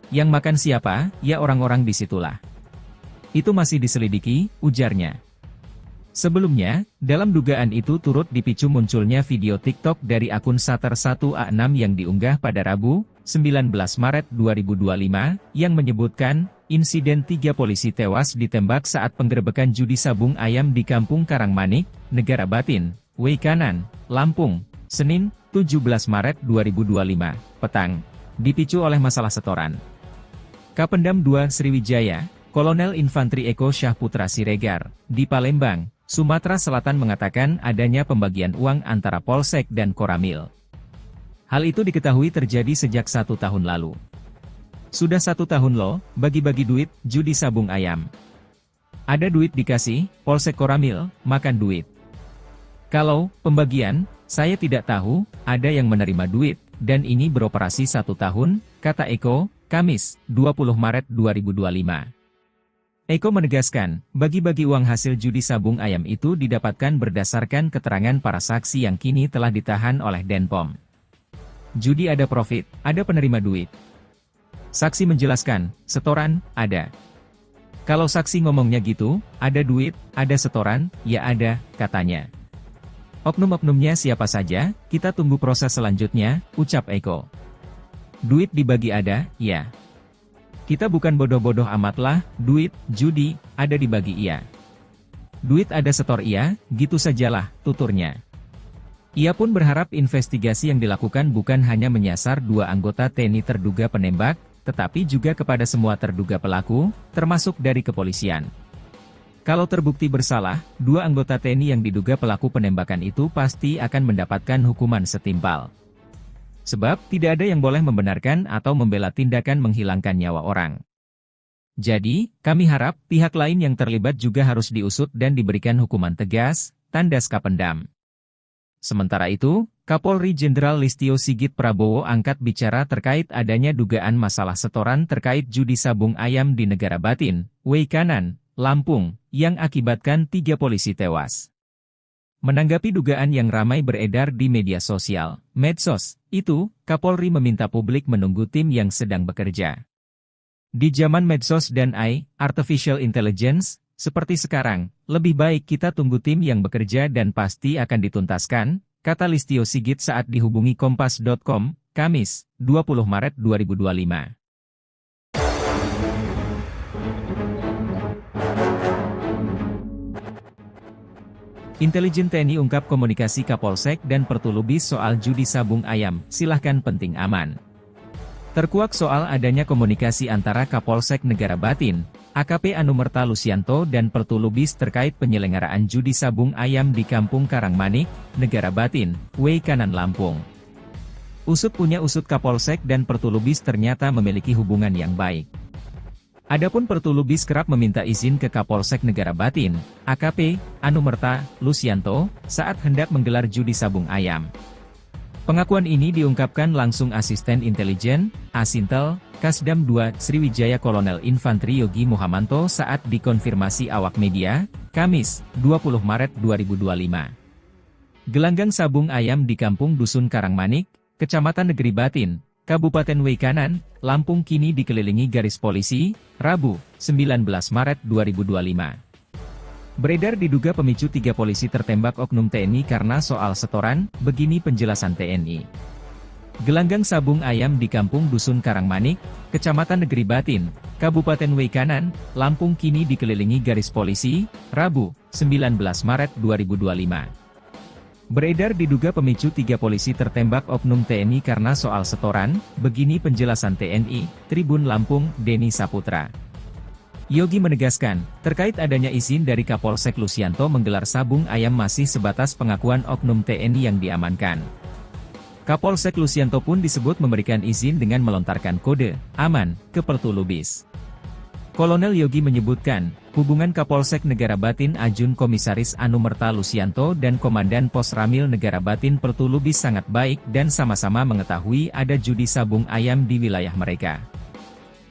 Yang makan siapa, ya orang-orang disitulah. Itu masih diselidiki, ujarnya. Sebelumnya, dalam dugaan itu turut dipicu munculnya video TikTok dari akun Sater1A6 yang diunggah pada Rabu, 19 Maret 2025, yang menyebutkan, insiden 3 polisi tewas ditembak saat penggerebekan judi sabung ayam di Kampung Karangmanik, Negara Batin, Weikanan, Lampung, Senin, 17 Maret 2025, petang, dipicu oleh masalah setoran. Kapendam 2 Sriwijaya, Kolonel Infantri Eko Syahputra Siregar, di Palembang, Sumatera Selatan mengatakan adanya pembagian uang antara Polsek dan Koramil. Hal itu diketahui terjadi sejak 1 tahun lalu. Sudah 1 tahun loh, bagi-bagi duit, judi sabung ayam. Ada duit dikasih, Polsek Koramil, makan duit. Kalau pembagian, saya tidak tahu, ada yang menerima duit, dan ini beroperasi 1 tahun, kata Eko, Kamis, 20 Maret 2025. Eko menegaskan, bagi-bagi uang hasil judi sabung ayam itu didapatkan berdasarkan keterangan para saksi yang kini telah ditahan oleh Denpom. Judi ada profit, ada penerima duit. Saksi menjelaskan, setoran, ada. Kalau saksi ngomongnya gitu, ada duit, ada setoran, ya ada, katanya. Oknum-oknumnya siapa saja, kita tunggu proses selanjutnya, ucap Eko. Duit dibagi ada, ya. Kita bukan bodoh-bodoh amat lah, duit, judi, ada dibagi iya. Duit ada setor iya, gitu sajalah, tuturnya. Ia pun berharap investigasi yang dilakukan bukan hanya menyasar 2 anggota TNI terduga penembak, tetapi juga kepada semua terduga pelaku, termasuk dari kepolisian. Kalau terbukti bersalah, 2 anggota TNI yang diduga pelaku penembakan itu pasti akan mendapatkan hukuman setimpal. Sebab, tidak ada yang boleh membenarkan atau membela tindakan menghilangkan nyawa orang. Jadi, kami harap, pihak lain yang terlibat juga harus diusut dan diberikan hukuman tegas, tandas Kapendam. Sementara itu, Kapolri Jenderal Listio Sigit Prabowo angkat bicara terkait adanya dugaan masalah setoran terkait judi sabung ayam di Negara Batin, Weikanan, Lampung, yang akibatkan 3 polisi tewas. Menanggapi dugaan yang ramai beredar di media sosial, medsos, itu, Kapolri meminta publik menunggu tim yang sedang bekerja. Di zaman medsos dan AI, Artificial Intelligence, seperti sekarang, lebih baik kita tunggu tim yang bekerja dan pasti akan dituntaskan, kata Listio Sigit saat dihubungi Kompas.com, Kamis, 20 Maret 2025. Intelijen TNI ungkap komunikasi Kapolsek dan Pertulubis soal judi sabung ayam, silahkan penting aman. Terkuak soal adanya komunikasi antara Kapolsek Negara Batin, AKP Anumerta Lusianto dan Pertulubis terkait penyelenggaraan judi sabung ayam di Kampung Karangmanik, Negara Batin, Weikanan Lampung. Usut punya usut Kapolsek dan Pertulubis ternyata memiliki hubungan yang baik. Adapun Pertulubis kerap meminta izin ke Kapolsek Negara Batin, AKP Anumerta Lusianto, saat hendak menggelar judi sabung ayam. Pengakuan ini diungkapkan langsung Asisten Intelijen, Asintel, Kasdam 2 Sriwijaya Kolonel Infantri Yogi Muhamanto saat dikonfirmasi awak media, Kamis, 20 Maret 2025. Gelanggang sabung ayam di Kampung Dusun Karangmanik, Kecamatan Negeri Batin, Kabupaten Weikanan, Lampung kini dikelilingi garis polisi, Rabu, 19 Maret 2025. Beredar diduga pemicu 3 polisi tertembak oknum TNI karena soal setoran, begini penjelasan TNI. Gelanggang sabung ayam di Kampung Dusun Karangmanik, Kecamatan Negeri Batin, Kabupaten Weikanan, Lampung kini dikelilingi garis polisi, Rabu, 19 Maret 2025. Beredar diduga pemicu 3 polisi tertembak oknum TNI karena soal setoran, begini penjelasan TNI, Tribun Lampung, Denny Saputra. Yogi menegaskan, terkait adanya izin dari Kapolsek Lusianto menggelar sabung ayam masih sebatas pengakuan oknum TNI yang diamankan. Kapolsek Lusianto pun disebut memberikan izin dengan melontarkan kode aman ke Pertulubis. Kolonel Yogi menyebutkan, hubungan Kapolsek Negara Batin Ajun Komisaris Anumerta Lusianto dan Komandan Pos Ramil Negara Batin Pertulubis sangat baik dan sama-sama mengetahui ada judi sabung ayam di wilayah mereka.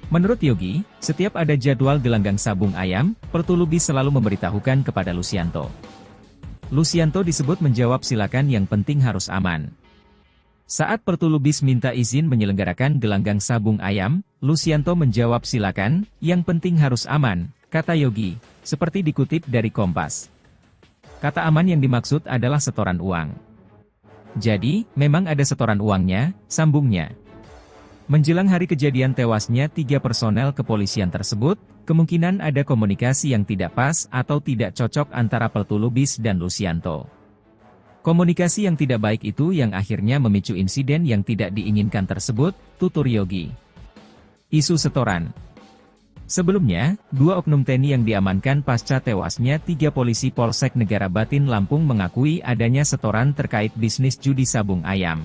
Menurut Yogi, setiap ada jadwal gelanggang sabung ayam, Pertulubis selalu memberitahukan kepada Lusianto. Lusianto disebut menjawab silakan yang penting harus aman. Saat Pertulubis minta izin menyelenggarakan gelanggang sabung ayam, Lusianto menjawab silakan, yang penting harus aman, kata Yogi, seperti dikutip dari Kompas. Kata aman yang dimaksud adalah setoran uang. Jadi, memang ada setoran uangnya, sambungnya. Menjelang hari kejadian tewasnya 3 personel kepolisian tersebut, kemungkinan ada komunikasi yang tidak pas atau tidak cocok antara Peltu Lubis dan Lucianto. Komunikasi yang tidak baik itu yang akhirnya memicu insiden yang tidak diinginkan tersebut, tutur Yogi. Isu setoran. Sebelumnya, 2 oknum TNI yang diamankan pasca tewasnya 3 polisi Polsek Negara Batin Lampung mengakui adanya setoran terkait bisnis judi sabung ayam.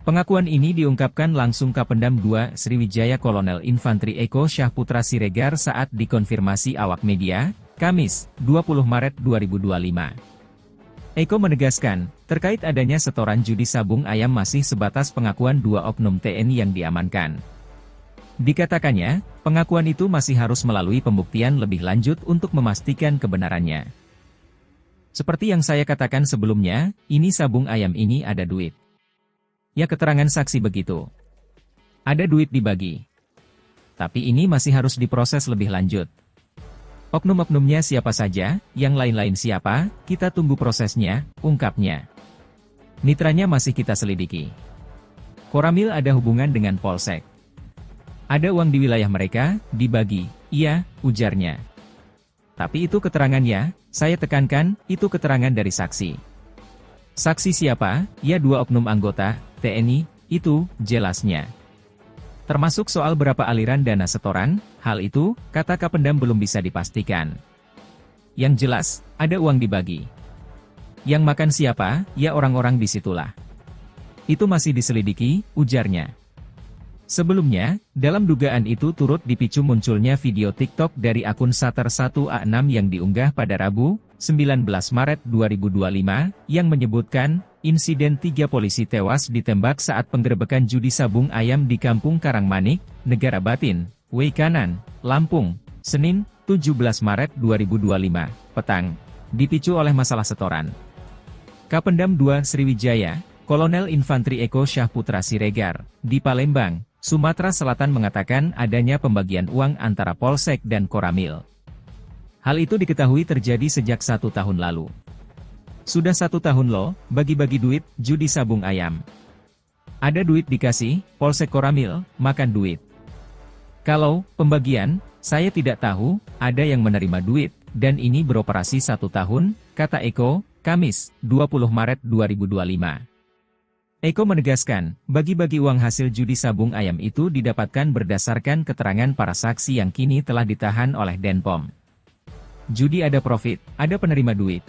Pengakuan ini diungkapkan langsung Kapendam 2 Sriwijaya Kolonel Infantri Eko Syahputra Siregar saat dikonfirmasi awak media, Kamis, 20 Maret 2025. Eko menegaskan, terkait adanya setoran judi sabung ayam masih sebatas pengakuan 2 oknum TNI yang diamankan. Dikatakannya, pengakuan itu masih harus melalui pembuktian lebih lanjut untuk memastikan kebenarannya. Seperti yang saya katakan sebelumnya, ini sabung ayam ini ada duit. Ya keterangan saksi begitu. Ada duit dibagi. Tapi ini masih harus diproses lebih lanjut. Oknum-oknumnya siapa saja, yang lain-lain siapa, kita tunggu prosesnya, ungkapnya. Mitranya masih kita selidiki. Koramil ada hubungan dengan Polsek. Ada uang di wilayah mereka, dibagi, iya, ujarnya. Tapi itu keterangannya, saya tekankan, itu keterangan dari saksi. Saksi siapa? Ya 2 oknum anggota, TNI, itu, jelasnya. Termasuk soal berapa aliran dana setoran, hal itu, kata Kapendam belum bisa dipastikan. Yang jelas, ada uang dibagi. Yang makan siapa, ya orang-orang disitulah. Itu masih diselidiki, ujarnya. Sebelumnya, dalam dugaan itu turut dipicu munculnya video TikTok dari akun Sater 1A6 yang diunggah pada Rabu, 19 Maret 2025, yang menyebutkan, insiden 3 polisi tewas ditembak saat penggerebekan judi sabung ayam di Kampung Karangmanik, Negara Batin, Weikanan, Lampung, Senin, 17 Maret 2025, petang, dipicu oleh masalah setoran. Kapendam 2 Sriwijaya, Kolonel Infantri Eko Syahputra Siregar, di Palembang, Sumatera Selatan mengatakan adanya pembagian uang antara Polsek dan Koramil. Hal itu diketahui terjadi sejak 1 tahun lalu. Sudah 1 tahun loh, bagi-bagi duit, judi sabung ayam. Ada duit dikasih, Polsek Koramil, makan duit. Kalau pembagian, saya tidak tahu, ada yang menerima duit, dan ini beroperasi 1 tahun, kata Eko, Kamis, 20 Maret 2025. Eko menegaskan, bagi-bagi uang hasil judi sabung ayam itu didapatkan berdasarkan keterangan para saksi yang kini telah ditahan oleh Denpom. Judi ada profit, ada penerima duit.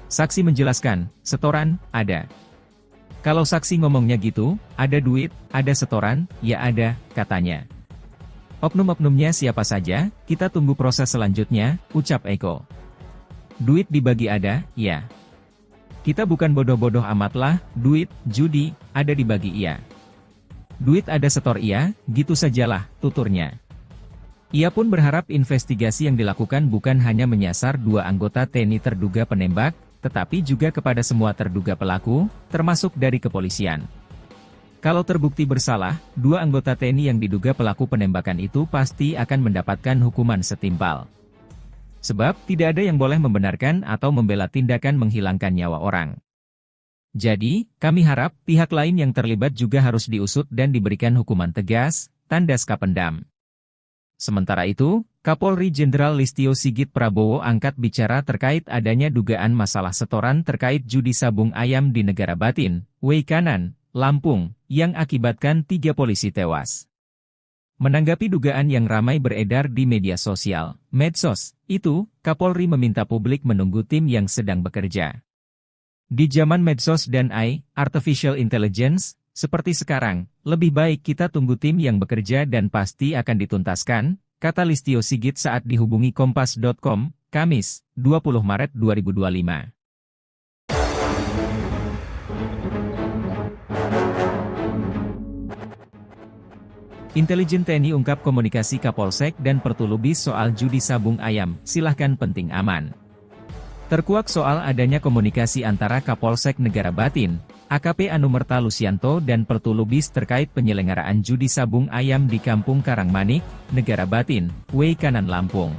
Saksi menjelaskan, setoran, ada. Kalau saksi ngomongnya gitu, ada duit, ada setoran, ya ada, katanya. Oknum-oknumnya siapa saja, kita tunggu proses selanjutnya, ucap Eko. Duit dibagi ada, ya. Kita bukan bodoh-bodoh amatlah, duit, judi, ada dibagi iya. Duit ada setor iya, gitu sajalah, tuturnya. Ia pun berharap investigasi yang dilakukan bukan hanya menyasar 2 anggota TNI terduga penembak, tetapi juga kepada semua terduga pelaku, termasuk dari kepolisian. Kalau terbukti bersalah, 2 anggota TNI yang diduga pelaku penembakan itu pasti akan mendapatkan hukuman setimpal. Sebab, tidak ada yang boleh membenarkan atau membela tindakan menghilangkan nyawa orang. Jadi, kami harap pihak lain yang terlibat juga harus diusut dan diberikan hukuman tegas, tandas Kapendam. Sementara itu, Kapolri Jenderal Listio Sigit Prabowo angkat bicara terkait adanya dugaan masalah setoran terkait judi sabung ayam di Negara Batin, Weikanan, Lampung, yang akibatkan 3 polisi tewas. Menanggapi dugaan yang ramai beredar di media sosial, medsos, itu, Kapolri meminta publik menunggu tim yang sedang bekerja. Di zaman medsos dan AI, Artificial Intelligence, seperti sekarang, lebih baik kita tunggu tim yang bekerja dan pasti akan dituntaskan, kata Listio Sigit saat dihubungi Kompas.com, Kamis, 20 Maret 2025. Intelijen TNI ungkap komunikasi Kapolsek dan Peltu Lubis soal judi sabung ayam, silahkan penting aman. Terkuak soal adanya komunikasi antara Kapolsek Negara Batin, AKP Anumerta Lucianto dan Peltu Lubis terkait penyelenggaraan judi sabung ayam di Kampung Karangmanik, Negara Batin, Weikanan Lampung.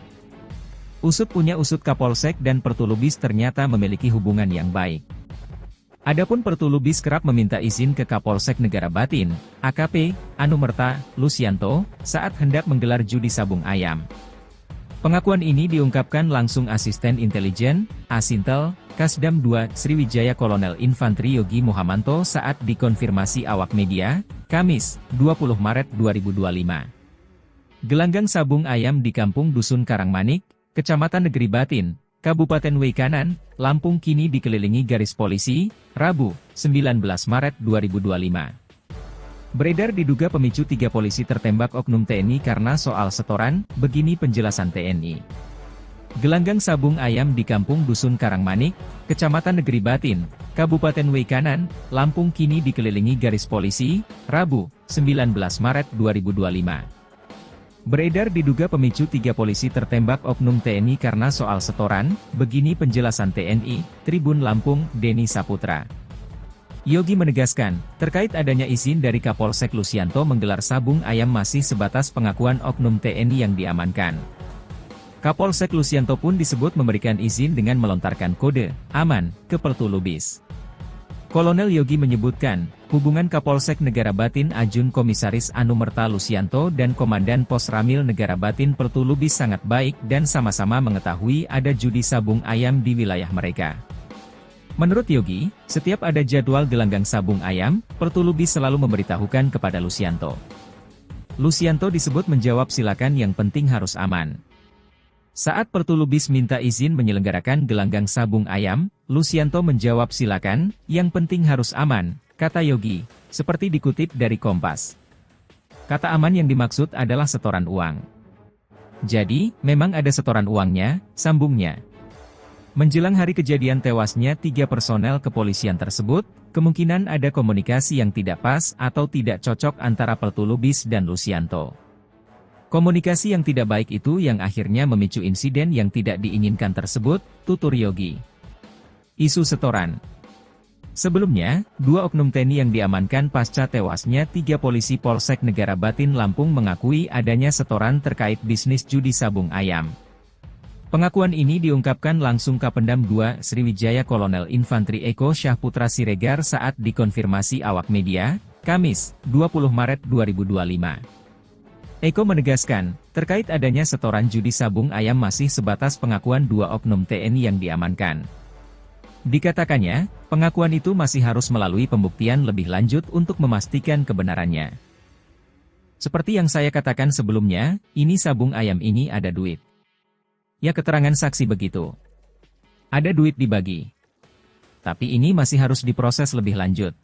Usut punya usut Kapolsek dan Pertulubis ternyata memiliki hubungan yang baik. Adapun Pertulubis kerap meminta izin ke Kapolsek Negara Batin, AKP, Anumerta, Lusianto, saat hendak menggelar judi sabung ayam. Pengakuan ini diungkapkan langsung Asisten Intelijen, Asintel, Kasdam 2, Sriwijaya Kolonel Infantri Yogi Muhamanto saat dikonfirmasi awak media, Kamis, 20 Maret 2025. Gelanggang sabung ayam di Kampung Dusun Karangmanik, Kecamatan Negeri Batin, Kabupaten Weikanan, Lampung kini dikelilingi garis polisi, Rabu, 19 Maret 2025. Beredar diduga pemicu 3 polisi tertembak oknum TNI karena soal setoran, begini penjelasan TNI. Gelanggang sabung ayam di Kampung Dusun Karangmanik, Kecamatan Negeri Batin, Kabupaten Weikanan, Lampung kini dikelilingi garis polisi, Rabu, 19 Maret 2025. Beredar diduga pemicu 3 polisi tertembak oknum TNI karena soal setoran, begini penjelasan TNI, Tribun Lampung, Denny Saputra. Yogi menegaskan, terkait adanya izin dari Kapolsek Lusianto menggelar sabung ayam masih sebatas pengakuan oknum TNI yang diamankan. Kapolsek Lusianto pun disebut memberikan izin dengan melontarkan kode aman ke Pertulubis. Kolonel Yogi menyebutkan, hubungan Kapolsek Negara Batin Ajun Komisaris Anumerta Lusianto dan Komandan Pos Ramil Negara Batin Pertulubis sangat baik dan sama-sama mengetahui ada judi sabung ayam di wilayah mereka. Menurut Yogi, setiap ada jadwal gelanggang sabung ayam, Pertulubis selalu memberitahukan kepada Lusianto. Lusianto disebut menjawab silakan yang penting harus aman. Saat Pertulubis minta izin menyelenggarakan gelanggang sabung ayam, Lusianto menjawab silakan, yang penting harus aman, kata Yogi, seperti dikutip dari Kompas. Kata aman yang dimaksud adalah setoran uang. Jadi, memang ada setoran uangnya, sambungnya. Menjelang hari kejadian tewasnya 3 personel kepolisian tersebut, kemungkinan ada komunikasi yang tidak pas atau tidak cocok antara Pertulubis dan Lusianto. Komunikasi yang tidak baik itu yang akhirnya memicu insiden yang tidak diinginkan tersebut, tutur Yogi. Isu setoran. Sebelumnya, 2 oknum TNI yang diamankan pasca tewasnya 3 polisi Polsek Negara Batin Lampung mengakui adanya setoran terkait bisnis judi sabung ayam. Pengakuan ini diungkapkan langsung Kapendam 2 Sriwijaya Kolonel Infantri Eko Syahputra Siregar saat dikonfirmasi awak media, Kamis, 20 Maret 2025. Eko menegaskan, terkait adanya setoran judi sabung ayam masih sebatas pengakuan 2 oknum TNI yang diamankan. Dikatakannya, pengakuan itu masih harus melalui pembuktian lebih lanjut untuk memastikan kebenarannya. Seperti yang saya katakan sebelumnya, ini sabung ayam ini ada duit. Ya keterangan saksi begitu. Ada duit dibagi. Tapi ini masih harus diproses lebih lanjut.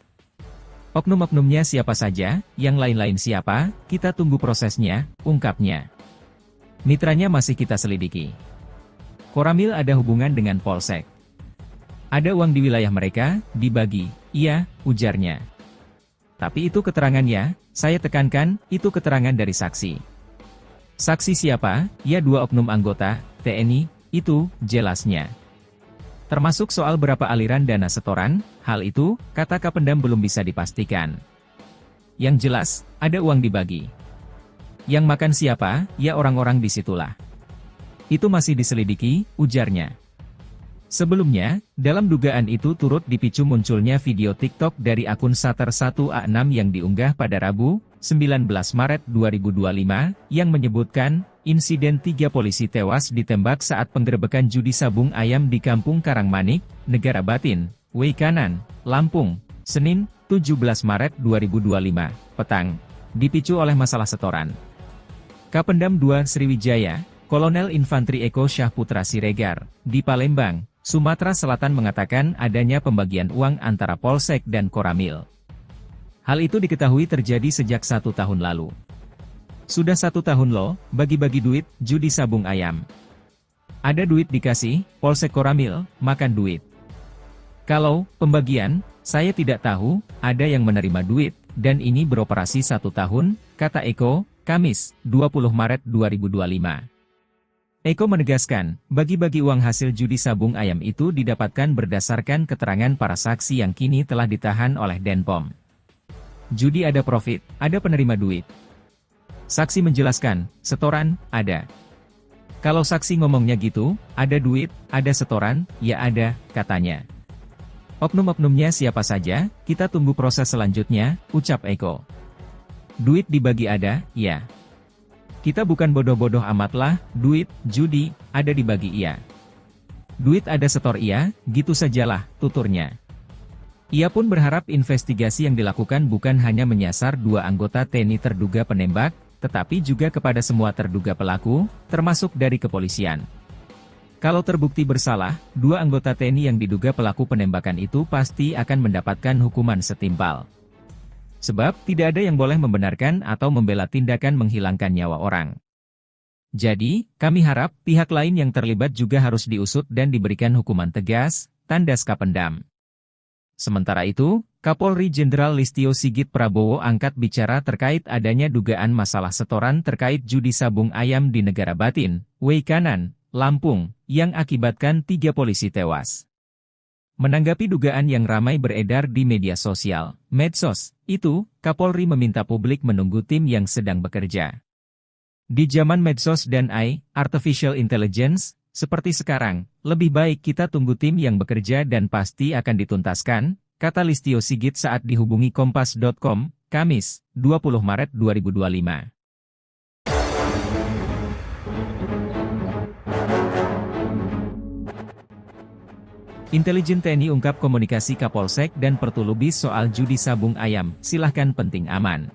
Oknum-oknumnya siapa saja, yang lain-lain siapa, kita tunggu prosesnya, ungkapnya. Mitranya masih kita selidiki. Koramil ada hubungan dengan Polsek. Ada uang di wilayah mereka, dibagi, iya, ujarnya. Tapi itu keterangannya, saya tekankan, itu keterangan dari saksi. Saksi siapa? Ya 2 oknum anggota TNI, itu, jelasnya. Termasuk soal berapa aliran dana setoran, hal itu, kata Kapendam belum bisa dipastikan. Yang jelas, ada uang dibagi. Yang makan siapa, ya orang-orang disitulah. Itu masih diselidiki, ujarnya. Sebelumnya, dalam dugaan itu turut dipicu munculnya video TikTok dari akun Sater1A6 yang diunggah pada Rabu, 19 Maret 2025, yang menyebutkan, insiden 3 polisi tewas ditembak saat penggerebekan judi sabung ayam di Kampung Karangmanik, Negara Batin, Weikanan, Lampung, Senin, 17 Maret 2025, petang, dipicu oleh masalah setoran. Kapendam 2 Sriwijaya, Kolonel Infantri Eko Syahputra Siregar, di Palembang, Sumatera Selatan mengatakan adanya pembagian uang antara Polsek dan Koramil. Hal itu diketahui terjadi sejak 1 tahun lalu. Sudah 1 tahun loh, bagi-bagi duit, judi sabung ayam. Ada duit dikasih, Polsek Koramil, makan duit. Kalau pembagian, saya tidak tahu, ada yang menerima duit, dan ini beroperasi 1 tahun, kata Eko, Kamis, 20 Maret 2025. Eko menegaskan, bagi-bagi uang hasil judi sabung ayam itu didapatkan berdasarkan keterangan para saksi yang kini telah ditahan oleh Denpom. Judi ada profit, ada penerima duit. Saksi menjelaskan, setoran, ada. Kalau saksi ngomongnya gitu, ada duit, ada setoran, ya ada, katanya. Oknum-oknumnya siapa saja, kita tunggu proses selanjutnya, ucap Eko. Duit dibagi ada, ya. Kita bukan bodoh-bodoh amat lah, duit, judi, ada dibagi iya. Duit ada setor iya, gitu sajalah, tuturnya. Ia pun berharap investigasi yang dilakukan bukan hanya menyasar 2 anggota TNI terduga penembak, tetapi juga kepada semua terduga pelaku, termasuk dari kepolisian. Kalau terbukti bersalah, 2 anggota TNI yang diduga pelaku penembakan itu pasti akan mendapatkan hukuman setimpal. Sebab, tidak ada yang boleh membenarkan atau membela tindakan menghilangkan nyawa orang. Jadi, kami harap pihak lain yang terlibat juga harus diusut dan diberikan hukuman tegas, tandas Kapendam. Sementara itu, Kapolri Jenderal Listio Sigit Prabowo angkat bicara terkait adanya dugaan masalah setoran terkait judi sabung ayam di Negara Batin, Weikanan, Lampung, yang akibatkan 3 polisi tewas. Menanggapi dugaan yang ramai beredar di media sosial, medsos, itu, Kapolri meminta publik menunggu tim yang sedang bekerja. Di zaman medsos dan AI, Artificial Intelligence, seperti sekarang, lebih baik kita tunggu tim yang bekerja dan pasti akan dituntaskan, kata Listio Sigit saat dihubungi Kompas.com, Kamis, 20 Maret 2025. Intelijen TNI ungkap komunikasi Kapolsek dan Pertulubis soal judi sabung ayam, silahkan penting aman.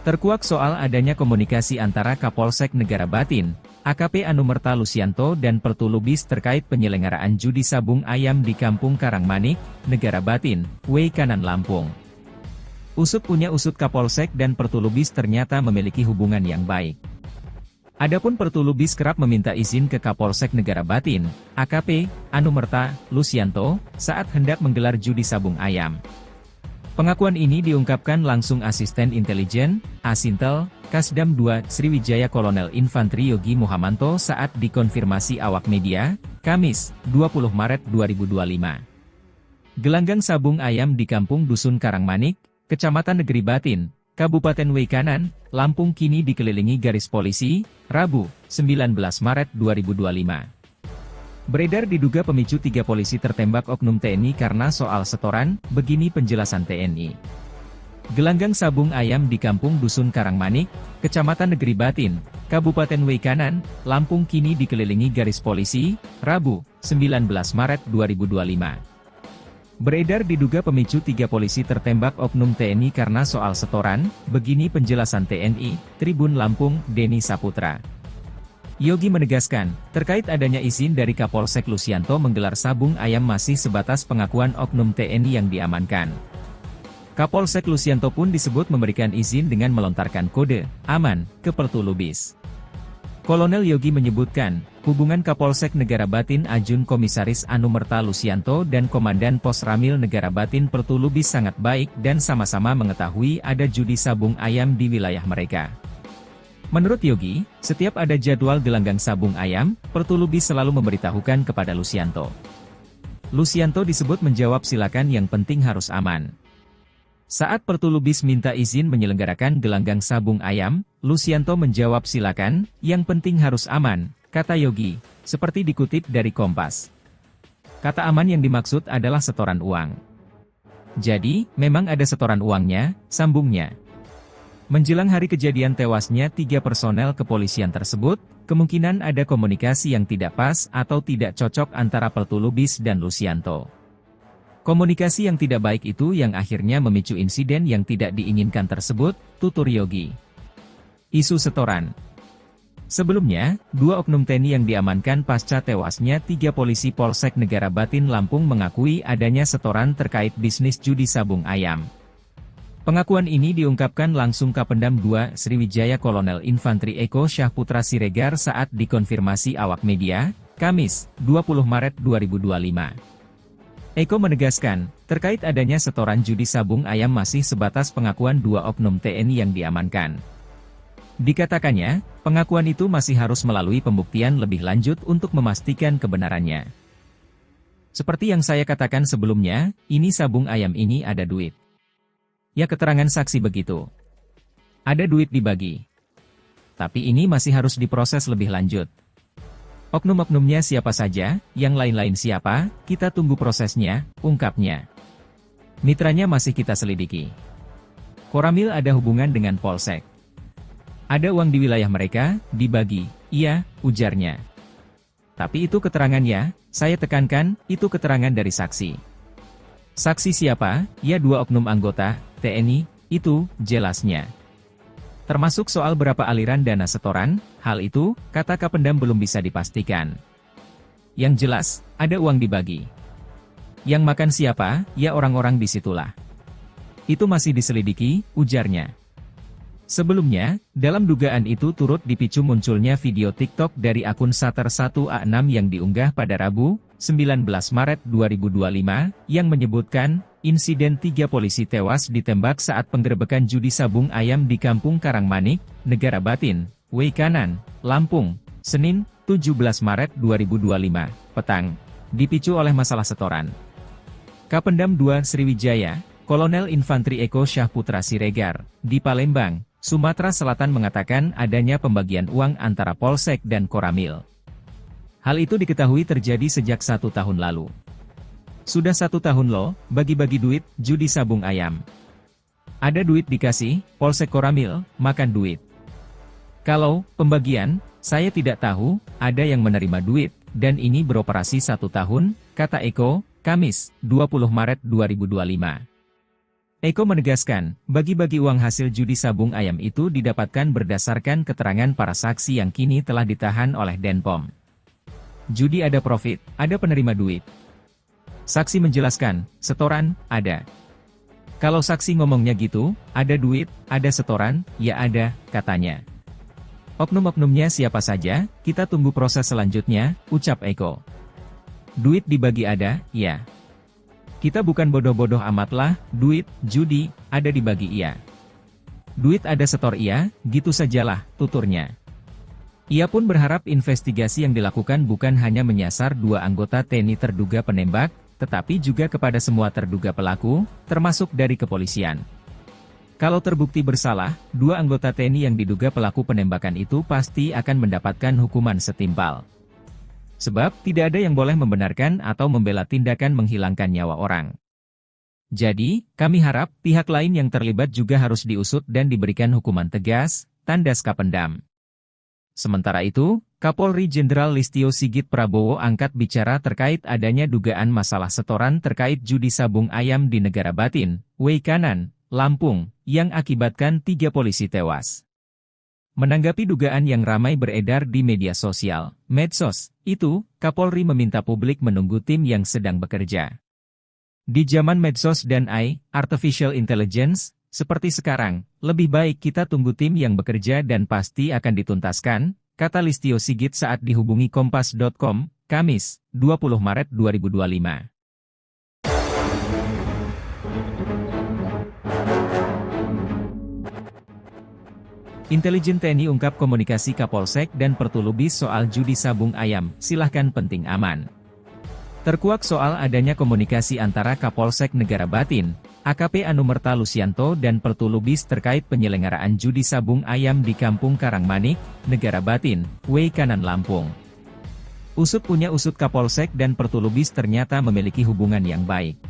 Terkuak soal adanya komunikasi antara Kapolsek Negara Batin, AKP Anumerta Lusianto dan Pertulubis terkait penyelenggaraan judi sabung ayam di Kampung Karangmanik, Negara Batin, Weikanan Lampung. Usut punya usut Kapolsek dan Pertulubis ternyata memiliki hubungan yang baik. Adapun Pertulubis kerap meminta izin ke Kapolsek Negara Batin, AKP Anumerta Lusianto, saat hendak menggelar judi sabung ayam. Pengakuan ini diungkapkan langsung Asisten Intelijen, Asintel, Kasdam 2 Sriwijaya Kolonel Infantri Yogi Muhamanto saat dikonfirmasi awak media, Kamis, 20 Maret 2025. Gelanggang sabung ayam di Kampung Dusun Karangmanik, Kecamatan Negeri Batin, Kabupaten Weikanan, Lampung kini dikelilingi garis polisi, Rabu, 19 Maret 2025. Beredar diduga pemicu 3 polisi tertembak oknum TNI karena soal setoran, begini penjelasan TNI. Gelanggang sabung ayam di Kampung Dusun Karangmanik, Kecamatan Negeri Batin, Kabupaten Weikanan, Lampung kini dikelilingi garis polisi, Rabu, 19 Maret 2025. Beredar diduga pemicu 3 polisi tertembak oknum TNI karena soal setoran, begini penjelasan TNI, Tribun Lampung, Denny Saputra. Yogi menegaskan, terkait adanya izin dari Kapolsek Lusianto menggelar sabung ayam masih sebatas pengakuan oknum TNI yang diamankan. Kapolsek Lusianto pun disebut memberikan izin dengan melontarkan kode aman ke Pertulubis. Kolonel Yogi menyebutkan, hubungan Kapolsek Negara Batin Ajun Komisaris Anumerta Lusianto dan Komandan Pos Ramil Negara Batin Pertulubis sangat baik dan sama-sama mengetahui ada judi sabung ayam di wilayah mereka. Menurut Yogi, setiap ada jadwal gelanggang sabung ayam, Pertulubis selalu memberitahukan kepada Lusianto. Lusianto disebut menjawab silakan yang penting harus aman. Saat Pertulubis minta izin menyelenggarakan gelanggang sabung ayam, Lusianto menjawab silakan, yang penting harus aman, kata Yogi, seperti dikutip dari Kompas. Kata aman yang dimaksud adalah setoran uang. Jadi, memang ada setoran uangnya, sambungnya. Menjelang hari kejadian tewasnya 3 personel kepolisian tersebut, kemungkinan ada komunikasi yang tidak pas atau tidak cocok antara Pertulubis dan Lusianto. Komunikasi yang tidak baik itu yang akhirnya memicu insiden yang tidak diinginkan tersebut, tutur Yogi. Isu setoran. Sebelumnya, 2 oknum TNI yang diamankan pasca tewasnya 3 polisi Polsek Negara Batin Lampung mengakui adanya setoran terkait bisnis judi sabung ayam. Pengakuan ini diungkapkan langsung Kapendam 2 Sriwijaya Kolonel Infantri Eko Syahputra Siregar saat dikonfirmasi awak media, Kamis, 20 Maret 2025. Eko menegaskan, terkait adanya setoran judi sabung ayam masih sebatas pengakuan 2 oknum TNI yang diamankan. Dikatakannya, pengakuan itu masih harus melalui pembuktian lebih lanjut untuk memastikan kebenarannya. Seperti yang saya katakan sebelumnya, ini sabung ayam ini ada duit. Ya keterangan saksi begitu. Ada duit dibagi. Tapi ini masih harus diproses lebih lanjut. Oknum-oknumnya siapa saja, yang lain-lain siapa, kita tunggu prosesnya, ungkapnya. Mitranya masih kita selidiki. Koramil ada hubungan dengan Polsek. Ada uang di wilayah mereka, dibagi, iya, ujarnya. Tapi itu keterangannya, saya tekankan, itu keterangan dari saksi. Saksi siapa? Ya 2 oknum anggota, TNI, itu, jelasnya. Termasuk soal berapa aliran dana setoran, hal itu, kata Kapendam belum bisa dipastikan. Yang jelas, ada uang dibagi. Yang makan siapa, ya orang-orang disitulah. Itu masih diselidiki, ujarnya. Sebelumnya, dalam dugaan itu turut dipicu munculnya video TikTok dari akun Sater1A6 yang diunggah pada Rabu, 19 Maret 2025, yang menyebutkan, insiden 3 polisi tewas ditembak saat penggerebekan judi sabung ayam di Kampung Karangmanik, Negara Batin, Weikanan, Lampung, Senin, 17 Maret 2025, petang, dipicu oleh masalah setoran. Kapendam 2 Sriwijaya, Kolonel Infantri Eko Syahputra Siregar, di Palembang, Sumatera Selatan mengatakan adanya pembagian uang antara Polsek dan Koramil. Hal itu diketahui terjadi sejak 1 tahun lalu. Sudah 1 tahun loh, bagi-bagi duit, judi sabung ayam. Ada duit dikasih, Polsek Koramil, makan duit. Kalau pembagian, saya tidak tahu, ada yang menerima duit, dan ini beroperasi 1 tahun, kata Eko, Kamis, 20 Maret 2025. Eko menegaskan, bagi-bagi uang hasil judi sabung ayam itu didapatkan berdasarkan keterangan para saksi yang kini telah ditahan oleh Denpom. Judi ada profit, ada penerima duit. Saksi menjelaskan, setoran, ada. Kalau saksi ngomongnya gitu, ada duit, ada setoran, ya ada, katanya. Oknum-oknumnya siapa saja, kita tunggu proses selanjutnya, ucap Eko. Duit dibagi ada, ya. Kita bukan bodoh-bodoh amatlah, duit, judi, ada dibagi iya. Duit ada setor iya, gitu sajalah, tuturnya. Ia pun berharap investigasi yang dilakukan bukan hanya menyasar 2 anggota TNI terduga penembak, tetapi juga kepada semua terduga pelaku, termasuk dari kepolisian. Kalau terbukti bersalah, 2 anggota TNI yang diduga pelaku penembakan itu pasti akan mendapatkan hukuman setimpal. Sebab, tidak ada yang boleh membenarkan atau membela tindakan menghilangkan nyawa orang. Jadi, kami harap, pihak lain yang terlibat juga harus diusut dan diberikan hukuman tegas, tandas Kapendam. Sementara itu, Kapolri Jenderal Listio Sigit Prabowo angkat bicara terkait adanya dugaan masalah setoran terkait judi sabung ayam di Negara Batin, Weikanan, Lampung, yang akibatkan 3 polisi tewas. Menanggapi dugaan yang ramai beredar di media sosial, medsos, itu, Kapolri meminta publik menunggu tim yang sedang bekerja. Di zaman medsos dan AI, Artificial Intelligence, seperti sekarang, lebih baik kita tunggu tim yang bekerja dan pasti akan dituntaskan, kata Listio Sigit saat dihubungi Kompas.com, Kamis, 20 Maret 2025. Intelijen TNI ungkap komunikasi Kapolsek dan Pertulubis soal judi sabung ayam, silahkan penting aman. Terkuak soal adanya komunikasi antara Kapolsek Negara Batin, AKP Anumerta Lusianto dan Pertulubis terkait penyelenggaraan judi sabung ayam di Kampung Karangmanik, Negara Batin, Weikanan Lampung. Usut punya usut Kapolsek dan Pertulubis ternyata memiliki hubungan yang baik.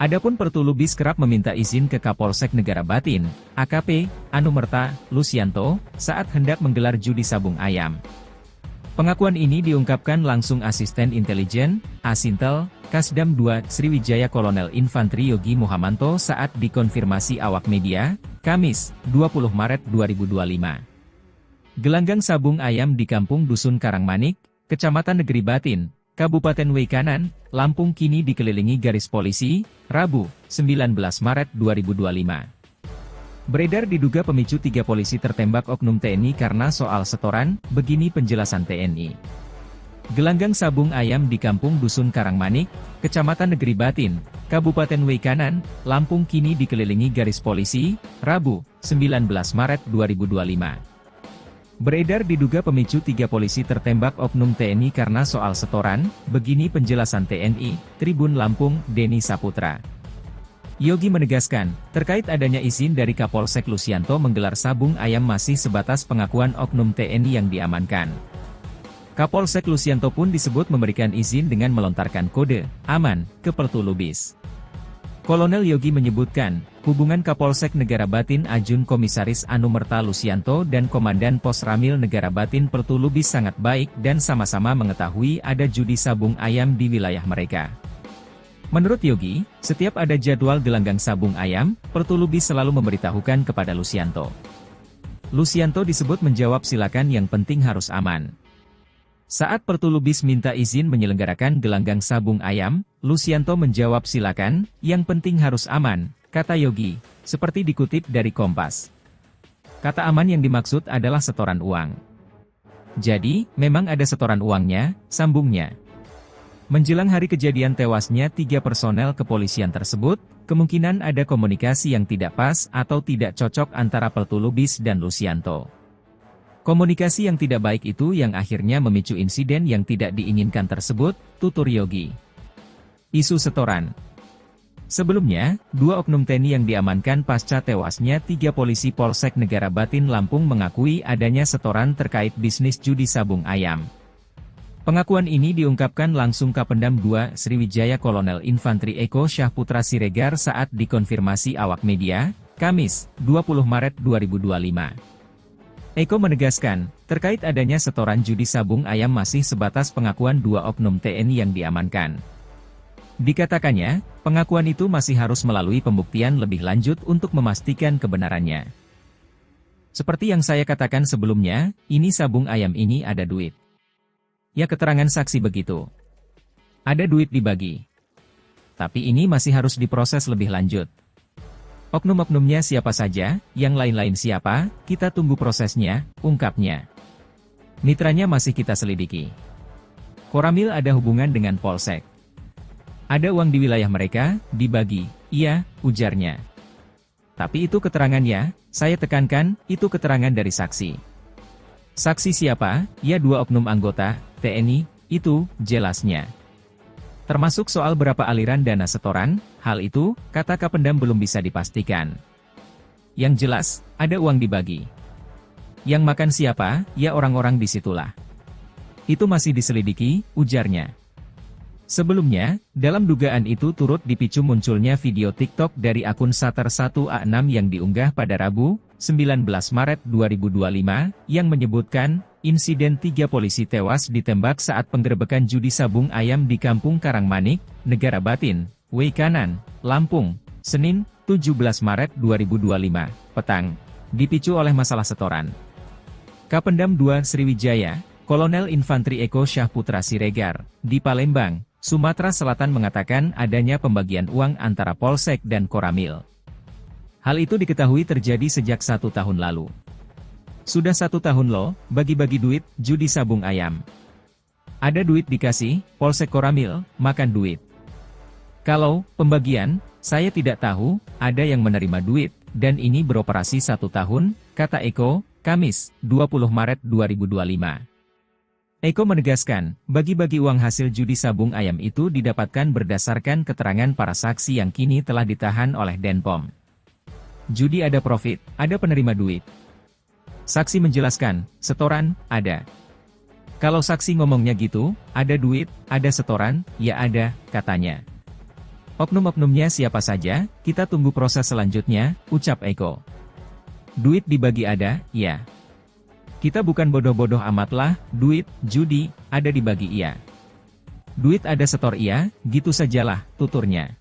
Adapun Pertulubis kerap meminta izin ke Kapolsek Negara Batin, AKP Anumerta Lusianto, saat hendak menggelar judi sabung ayam. Pengakuan ini diungkapkan langsung Asisten Intelijen, Asintel, Kasdam 2 Sriwijaya Kolonel Infantri Yogi Muhamanto saat dikonfirmasi awak media, Kamis, 20 Maret 2025. Gelanggang sabung ayam di Kampung Dusun Karangmanik, Kecamatan Negeri Batin, Kabupaten Weikanan, Lampung kini dikelilingi garis polisi, Rabu, 19 Maret 2025. Beredar diduga pemicu 3 polisi tertembak oknum TNI karena soal setoran, begini penjelasan TNI. Gelanggang sabung ayam di Kampung Dusun Karangmanik, Kecamatan Negeri Batin, Kabupaten Weikanan, Lampung kini dikelilingi garis polisi, Rabu, 19 Maret 2025. Beredar diduga pemicu 3 polisi tertembak oknum TNI karena soal setoran, begini penjelasan TNI, Tribun Lampung, Denny Saputra. Yogi menegaskan, terkait adanya izin dari Kapolsek Lusianto menggelar sabung ayam masih sebatas pengakuan oknum TNI yang diamankan. Kapolsek Lusianto pun disebut memberikan izin dengan melontarkan kode aman ke Pertu Lubis. Kolonel Yogi menyebutkan, hubungan Kapolsek Negara Batin Ajun Komisaris Anumerta Lusianto dan Komandan Pos Ramil Negara Batin Pertu Lubis sangat baik dan sama-sama mengetahui ada judi sabung ayam di wilayah mereka. Menurut Yogi, setiap ada jadwal gelanggang sabung ayam, Pertu Lubis selalu memberitahukan kepada Lusianto. Lusianto disebut menjawab silakan yang penting harus aman. Saat Pertu Lubis minta izin menyelenggarakan gelanggang sabung ayam, Lusianto menjawab silakan, yang penting harus aman, kata Yogi, seperti dikutip dari Kompas. Kata aman yang dimaksud adalah setoran uang. Jadi, memang ada setoran uangnya, sambungnya. Menjelang hari kejadian tewasnya 3 personel kepolisian tersebut, kemungkinan ada komunikasi yang tidak pas atau tidak cocok antara Pertu Lubis dan Lusianto. Komunikasi yang tidak baik itu yang akhirnya memicu insiden yang tidak diinginkan tersebut, tutur Yogi. Isu setoran. Sebelumnya, 2 oknum TNI yang diamankan pasca tewasnya 3 polisi Polsek Negara Batin Lampung mengakui adanya setoran terkait bisnis judi sabung ayam. Pengakuan ini diungkapkan langsung Kapendam 2 Sriwijaya Kolonel Infantri Eko Syahputra Siregar saat dikonfirmasi awak media, Kamis, 20 Maret 2025. Eko menegaskan, terkait adanya setoran judi sabung ayam masih sebatas pengakuan 2 oknum TNI yang diamankan. Dikatakannya, pengakuan itu masih harus melalui pembuktian lebih lanjut untuk memastikan kebenarannya. Seperti yang saya katakan sebelumnya, ini sabung ayam ini ada duit. Ya keterangan saksi begitu. Ada duit dibagi. Tapi ini masih harus diproses lebih lanjut. Oknum-oknumnya siapa saja, yang lain-lain siapa, kita tunggu prosesnya, ungkapnya. Mitranya masih kita selidiki. Koramil ada hubungan dengan Polsek. Ada uang di wilayah mereka, dibagi, iya, ujarnya. Tapi itu keterangannya, saya tekankan, itu keterangan dari saksi. Saksi siapa? Ya 2 oknum anggota, TNI, itu, jelasnya. Termasuk soal berapa aliran dana setoran, hal itu, kata Kapendam belum bisa dipastikan. Yang jelas, ada uang dibagi. Yang makan siapa, ya orang-orang disitulah. Itu masih diselidiki, ujarnya. Sebelumnya, dalam dugaan itu turut dipicu munculnya video TikTok dari akun Sater1A6 yang diunggah pada Rabu, 19 Maret 2025, yang menyebutkan, insiden 3 polisi tewas ditembak saat penggerebekan judi sabung ayam di Kampung Karangmanik, Negara Batin, Weikanan, Lampung, Senin, 17 Maret 2025, petang, dipicu oleh masalah setoran. Kapendam 2 Sriwijaya, Kolonel Infantri Eko Syahputra Siregar, di Palembang, Sumatera Selatan mengatakan adanya pembagian uang antara Polsek dan Koramil. Hal itu diketahui terjadi sejak 1 tahun lalu. Sudah 1 tahun loh, bagi-bagi duit, judi sabung ayam. Ada duit dikasih, Polsek Koramil, makan duit. Kalau, pembagian, saya tidak tahu, ada yang menerima duit, dan ini beroperasi 1 tahun, kata Eko, Kamis, 20 Maret 2025. Eko menegaskan, bagi-bagi uang hasil judi sabung ayam itu didapatkan berdasarkan keterangan para saksi yang kini telah ditahan oleh Denpom. Judi ada profit, ada penerima duit. Saksi menjelaskan, setoran, ada. Kalau saksi ngomongnya gitu, ada duit, ada setoran, ya ada, katanya. Oknum-oknumnya siapa saja, kita tunggu proses selanjutnya, ucap Eko. Duit dibagi ada, ya. Kita bukan bodoh-bodoh amatlah, duit, judi, ada dibagi iya. Duit ada setor iya, gitu sajalah, tuturnya.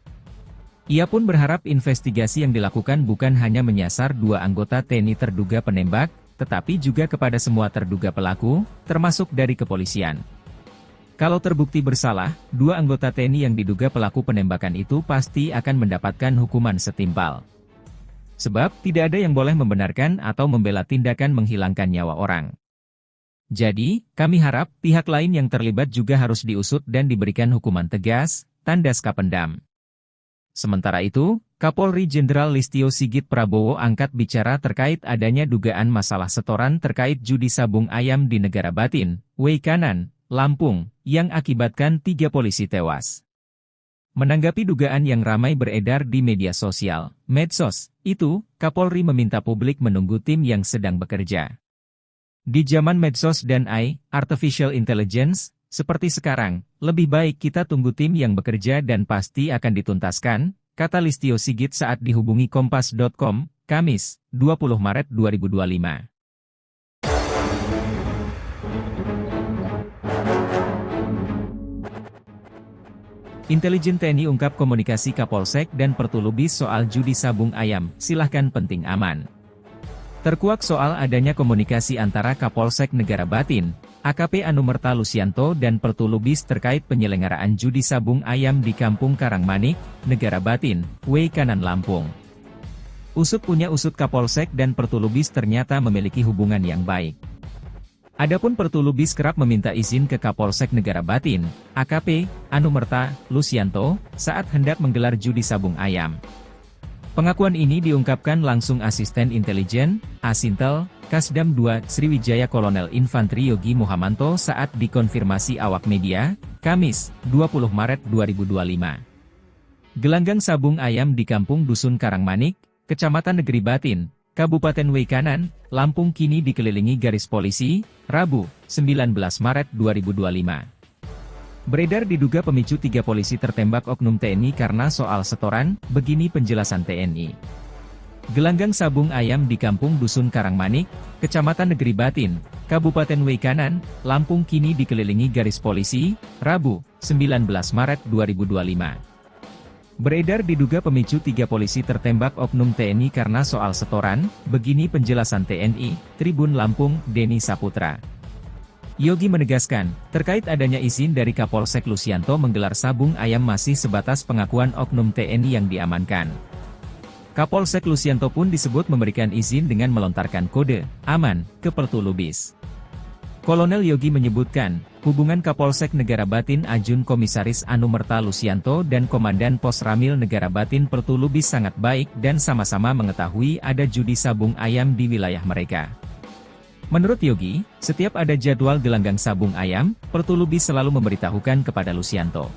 Ia pun berharap investigasi yang dilakukan bukan hanya menyasar 2 anggota TNI terduga penembak, tetapi juga kepada semua terduga pelaku, termasuk dari kepolisian. Kalau terbukti bersalah, 2 anggota TNI yang diduga pelaku penembakan itu pasti akan mendapatkan hukuman setimpal. Sebab, tidak ada yang boleh membenarkan atau membela tindakan menghilangkan nyawa orang. Jadi, kami harap, pihak lain yang terlibat juga harus diusut dan diberikan hukuman tegas, tandas Kapendam. Sementara itu, Kapolri Jenderal Listio Sigit Prabowo angkat bicara terkait adanya dugaan masalah setoran terkait judi sabung ayam di Negara Batin, Weikanan, Lampung, yang akibatkan 3 polisi tewas. Menanggapi dugaan yang ramai beredar di media sosial, medsos, itu, Kapolri meminta publik menunggu tim yang sedang bekerja. Di zaman medsos dan AI, Artificial Intelligence, seperti sekarang, lebih baik kita tunggu tim yang bekerja dan pasti akan dituntaskan, kata Listio Sigit saat dihubungi Kompas.com, Kamis, 20 Maret 2025. Intelijen TNI ungkap komunikasi Kapolsek dan Pertulubis soal judi sabung ayam, silahkan penting aman. Terkuak soal adanya komunikasi antara Kapolsek Negara Batin, AKP Anumerta Lusianto dan Pertulubis terkait penyelenggaraan judi sabung ayam di Kampung Karangmanik, Negara Batin, Weikanan, Lampung. Usut punya usut Kapolsek dan Pertulubis ternyata memiliki hubungan yang baik. Adapun Pertulubis kerap meminta izin ke Kapolsek Negara Batin, AKP Anumerta Lusianto, saat hendak menggelar judi sabung ayam. Pengakuan ini diungkapkan langsung Asisten Intelijen, Asintel, Kasdam 2 Sriwijaya Kolonel Infantri Yogi Muhamanto saat dikonfirmasi awak media, Kamis, 20 Maret 2025. Gelanggang sabung ayam di Kampung Dusun Karangmanik, Kecamatan Negeri Batin, Kabupaten Weikanan, Lampung kini dikelilingi garis polisi, Rabu, 19 Maret 2025. Beredar diduga pemicu 3 polisi tertembak oknum TNI karena soal setoran, begini penjelasan TNI. Gelanggang sabung ayam di Kampung Dusun Karangmanik, Kecamatan Negeri Batin, Kabupaten Weikanan, Lampung kini dikelilingi garis polisi, Rabu, 19 Maret 2025. Beredar diduga pemicu 3 polisi tertembak oknum TNI karena soal setoran, begini penjelasan TNI, Tribun Lampung, Denny Saputra. Yogi menegaskan, terkait adanya izin dari Kapolsek Lusianto menggelar sabung ayam masih sebatas pengakuan oknum TNI yang diamankan. Kapolsek Lusianto pun disebut memberikan izin dengan melontarkan kode aman ke Pertulubis. Kolonel Yogi menyebutkan, hubungan Kapolsek Negara Batin Ajun Komisaris Anumerta Lusianto dan Komandan Pos Ramil Negara Batin Pertulubis sangat baik dan sama-sama mengetahui ada judi sabung ayam di wilayah mereka. Menurut Yogi, setiap ada jadwal gelanggang sabung ayam, Pertulubis selalu memberitahukan kepada Lusianto.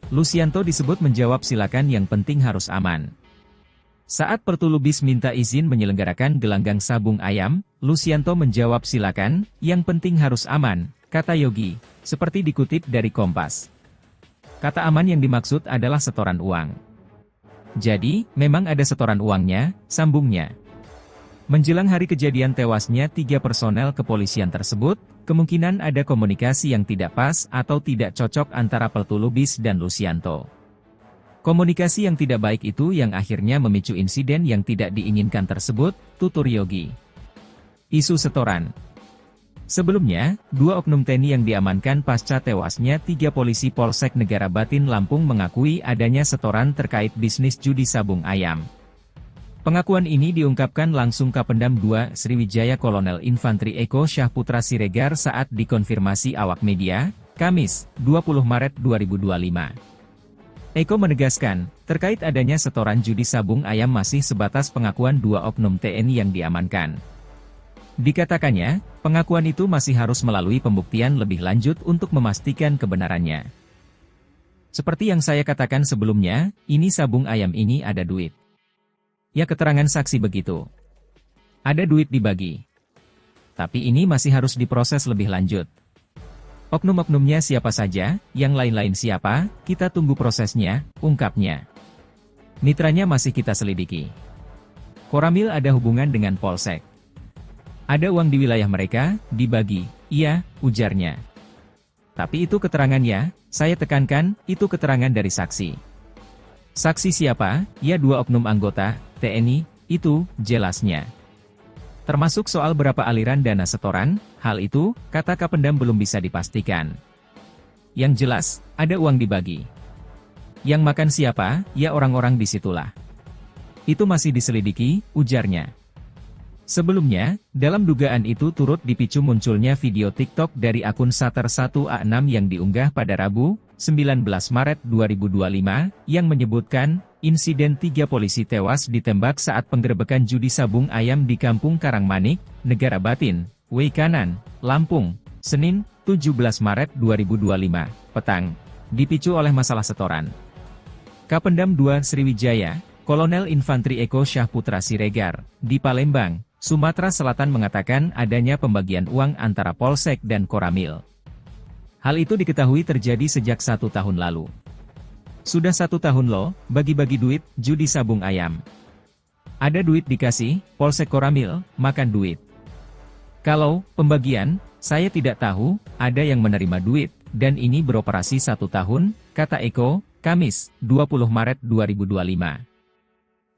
Lusianto disebut menjawab silakan yang penting harus aman. Saat Pertulubis minta izin menyelenggarakan gelanggang sabung ayam, Lusianto menjawab silakan, yang penting harus aman, kata Yogi, seperti dikutip dari Kompas. Kata aman yang dimaksud adalah setoran uang. Jadi, memang ada setoran uangnya, sambungnya. Menjelang hari kejadian tewasnya 3 personel kepolisian tersebut, kemungkinan ada komunikasi yang tidak pas atau tidak cocok antara Pertulubis dan Lusianto. Komunikasi yang tidak baik itu yang akhirnya memicu insiden yang tidak diinginkan tersebut, tutur Yogi. Isu setoran. Sebelumnya, 2 oknum TNI yang diamankan pasca tewasnya 3 polisi Polsek Negara Batin Lampung mengakui adanya setoran terkait bisnis judi sabung ayam. Pengakuan ini diungkapkan langsung Kapendam 2 Sriwijaya Kolonel Infantri Eko Syahputra Siregar saat dikonfirmasi awak media, Kamis, 20 Maret 2025. Eko menegaskan, terkait adanya setoran judi sabung ayam masih sebatas pengakuan 2 oknum TNI yang diamankan. Dikatakannya, pengakuan itu masih harus melalui pembuktian lebih lanjut untuk memastikan kebenarannya. Seperti yang saya katakan sebelumnya, ini sabung ayam ini ada duit. Ya keterangan saksi begitu. Ada duit dibagi. Tapi ini masih harus diproses lebih lanjut. Oknum-oknumnya siapa saja, yang lain-lain siapa, kita tunggu prosesnya, ungkapnya. Mitranya masih kita selidiki. Koramil ada hubungan dengan Polsek. Ada uang di wilayah mereka, dibagi, iya, ujarnya. Tapi itu keterangannya, saya tekankan, itu keterangan dari saksi. Saksi siapa? Ya 2 oknum anggota, TNI, itu, jelasnya. Termasuk soal berapa aliran dana setoran, hal itu, kata Kapendam belum bisa dipastikan. Yang jelas, ada uang dibagi. Yang makan siapa, ya orang-orang disitulah. Itu masih diselidiki, ujarnya. Sebelumnya, dalam dugaan itu turut dipicu munculnya video TikTok dari akun Sater1A6 yang diunggah pada Rabu, 19 Maret 2025, yang menyebutkan, insiden 3 polisi tewas ditembak saat penggerebekan judi sabung ayam di Kampung Karangmanik, Negara Batin, Weikanan, Lampung, Senin, 17 Maret 2025, petang, dipicu oleh masalah setoran. Kapendam 2 Sriwijaya, Kolonel Infantri Eko Syahputra Siregar, di Palembang, Sumatera Selatan mengatakan adanya pembagian uang antara Polsek dan Koramil. Hal itu diketahui terjadi sejak 1 tahun lalu. Sudah 1 tahun loh, bagi-bagi duit, judi sabung ayam. Ada duit dikasih, Polsek Koramil, makan duit. Kalau pembagian, saya tidak tahu, ada yang menerima duit, dan ini beroperasi 1 tahun, kata Eko, Kamis, 20 Maret 2025.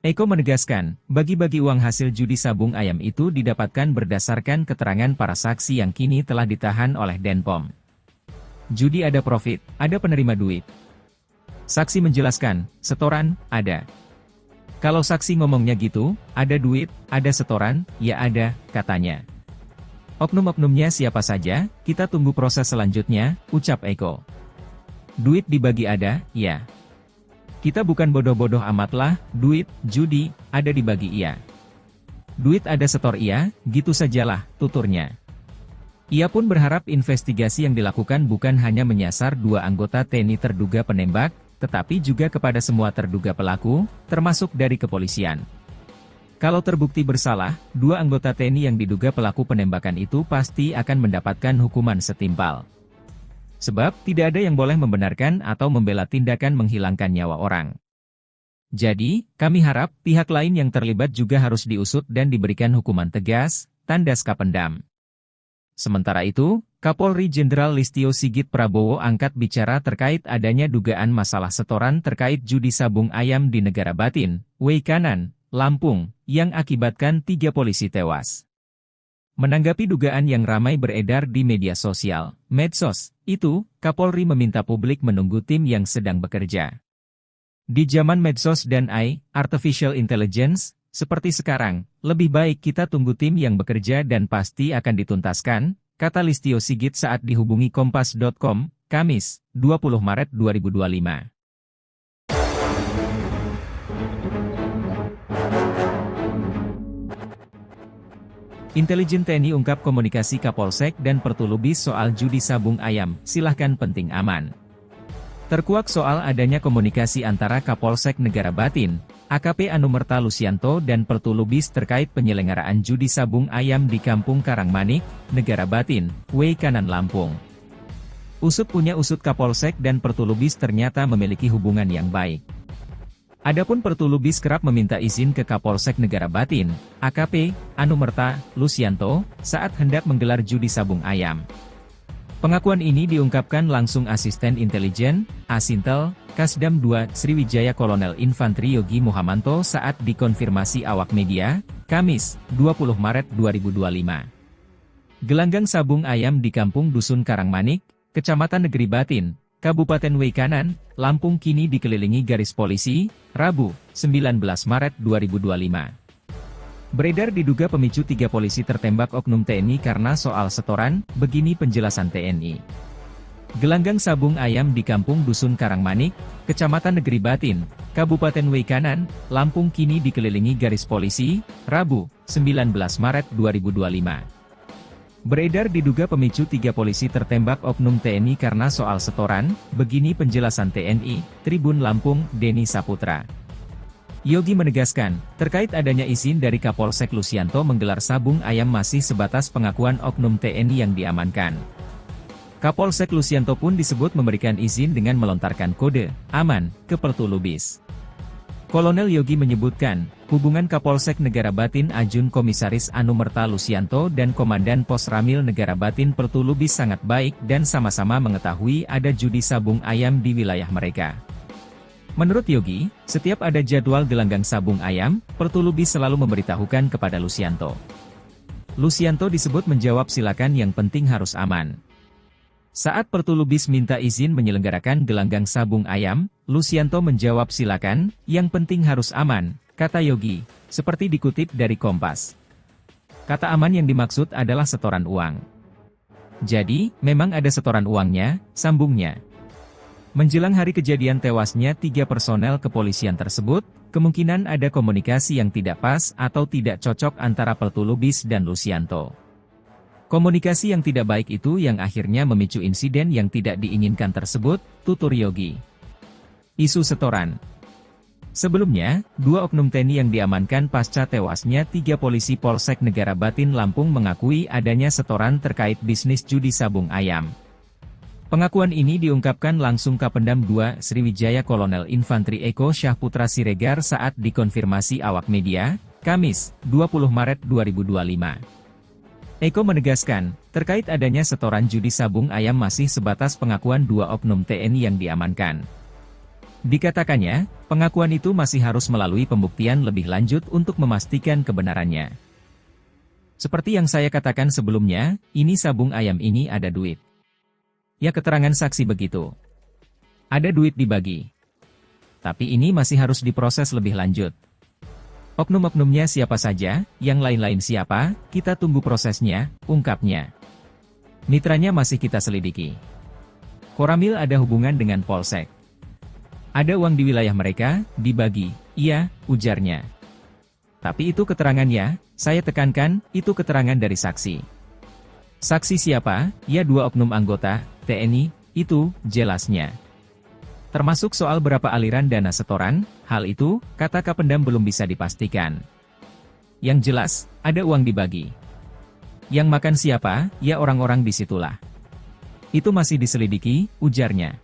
Eko menegaskan, bagi-bagi uang hasil judi sabung ayam itu didapatkan berdasarkan keterangan para saksi yang kini telah ditahan oleh Denpom. Judi ada profit, ada penerima duit. Saksi menjelaskan, setoran, ada. Kalau saksi ngomongnya gitu, ada duit, ada setoran, ya ada, katanya. Oknum-oknumnya siapa saja, kita tunggu proses selanjutnya, ucap Eko. Duit dibagi ada, ya. Kita bukan bodoh-bodoh amatlah, duit, judi, ada dibagi iya. Duit ada setor iya, gitu sajalah, tuturnya. Ia pun berharap investigasi yang dilakukan bukan hanya menyasar 2 anggota TNI terduga penembak, tetapi juga kepada semua terduga pelaku, termasuk dari kepolisian. Kalau terbukti bersalah, 2 anggota TNI yang diduga pelaku penembakan itu pasti akan mendapatkan hukuman setimpal. Sebab, tidak ada yang boleh membenarkan atau membela tindakan menghilangkan nyawa orang. Jadi, kami harap pihak lain yang terlibat juga harus diusut dan diberikan hukuman tegas, tandas Kapendam. Sementara itu, Kapolri Jenderal Listio Sigit Prabowo angkat bicara terkait adanya dugaan masalah setoran terkait judi sabung ayam di Negara Batin, Weikanan, Lampung, yang akibatkan 3 polisi tewas. Menanggapi dugaan yang ramai beredar di media sosial, medsos, itu, Kapolri meminta publik menunggu tim yang sedang bekerja. Di zaman medsos dan AI, Artificial Intelligence, seperti sekarang, lebih baik kita tunggu tim yang bekerja dan pasti akan dituntaskan, kata Listio Sigit saat dihubungi Kompas.com, Kamis, 20 Maret 2025. Intelijen TNI ungkap komunikasi Kapolsek dan Pertulubis soal judi sabung ayam, silahkan penting aman. Terkuak soal adanya komunikasi antara Kapolsek Negara Batin, AKP Anumerta Lusianto dan Pertulubis terkait penyelenggaraan judi sabung ayam di Kampung Karangmanik, Negara Batin, Weikanan Lampung. Usut punya usut Kapolsek dan Pertulubis ternyata memiliki hubungan yang baik. Adapun Pertulubis kerap meminta izin ke Kapolsek Negara Batin, AKP Anumerta Lusianto, saat hendak menggelar judi sabung ayam. Pengakuan ini diungkapkan langsung Asisten Intelijen, Asintel, Kasdam 2, Sriwijaya Kolonel Infantri Yogi Muhamanto saat dikonfirmasi awak media, Kamis, 20 Maret 2025. Gelanggang sabung ayam di Kampung Dusun Karangmanik, Kecamatan Negeri Batin, Kabupaten Weikanan, Lampung kini dikelilingi garis polisi, Rabu, 19 Maret 2025. Beredar diduga pemicu 3 polisi tertembak oknum TNI karena soal setoran, begini penjelasan TNI. Gelanggang sabung ayam di Kampung Dusun Karangmanik, Kecamatan Negeri Batin, Kabupaten Weikanan, Lampung kini dikelilingi garis polisi, Rabu, 19 Maret 2025. Beredar diduga pemicu 3 polisi tertembak oknum TNI karena soal setoran, begini penjelasan TNI, Tribun Lampung, Denny Saputra. Yogi menegaskan, terkait adanya izin dari Kapolsek Lusianto menggelar sabung ayam masih sebatas pengakuan oknum TNI yang diamankan. Kapolsek Lusianto pun disebut memberikan izin dengan melontarkan kode aman ke Pertulubis. Kolonel Yogi menyebutkan, hubungan Kapolsek Negara Batin Ajun Komisaris Anumerta Lusianto dan Komandan Pos Ramil Negara Batin Pertulubis sangat baik dan sama-sama mengetahui ada judi sabung ayam di wilayah mereka. Menurut Yogi, setiap ada jadwal gelanggang sabung ayam, Pertulubis selalu memberitahukan kepada Lusianto. Lusianto disebut menjawab silakan yang penting harus aman. Saat Pertulubis minta izin menyelenggarakan gelanggang sabung ayam, Lusianto menjawab silakan, yang penting harus aman, kata Yogi, seperti dikutip dari Kompas. Kata aman yang dimaksud adalah setoran uang. Jadi, memang ada setoran uangnya, sambungnya. Menjelang hari kejadian tewasnya 3 personel kepolisian tersebut, kemungkinan ada komunikasi yang tidak pas atau tidak cocok antara Pertulubis dan Lusianto. Komunikasi yang tidak baik itu yang akhirnya memicu insiden yang tidak diinginkan tersebut, tutur Yogi. Isu setoran. Sebelumnya, 2 oknum TNI yang diamankan pasca tewasnya 3 polisi Polsek Negara Batin Lampung mengakui adanya setoran terkait bisnis judi sabung ayam. Pengakuan ini diungkapkan langsung Kapendam 2 Sriwijaya Kolonel Infantri Eko Syahputra Siregar saat dikonfirmasi awak media, Kamis, 20 Maret 2025. Eko menegaskan, terkait adanya setoran judi sabung ayam masih sebatas pengakuan 2 oknum TNI yang diamankan. Dikatakannya, pengakuan itu masih harus melalui pembuktian lebih lanjut untuk memastikan kebenarannya. Seperti yang saya katakan sebelumnya, ini sabung ayam ini ada duit. Ya, keterangan saksi begitu. Ada duit dibagi. Tapi ini masih harus diproses lebih lanjut. Oknum-oknumnya siapa saja, yang lain-lain siapa, kita tunggu prosesnya, ungkapnya. Mitranya masih kita selidiki. Koramil ada hubungan dengan Polsek. Ada uang di wilayah mereka, dibagi, iya, ujarnya. Tapi itu keterangannya, saya tekankan, itu keterangan dari saksi. Saksi siapa? Ya 2 oknum anggota TNI, itu, jelasnya. Termasuk soal berapa aliran dana setoran, hal itu, kata Kapendam belum bisa dipastikan. Yang jelas, ada uang dibagi. Yang makan siapa? Ya orang-orang disitulah. Itu masih diselidiki, ujarnya.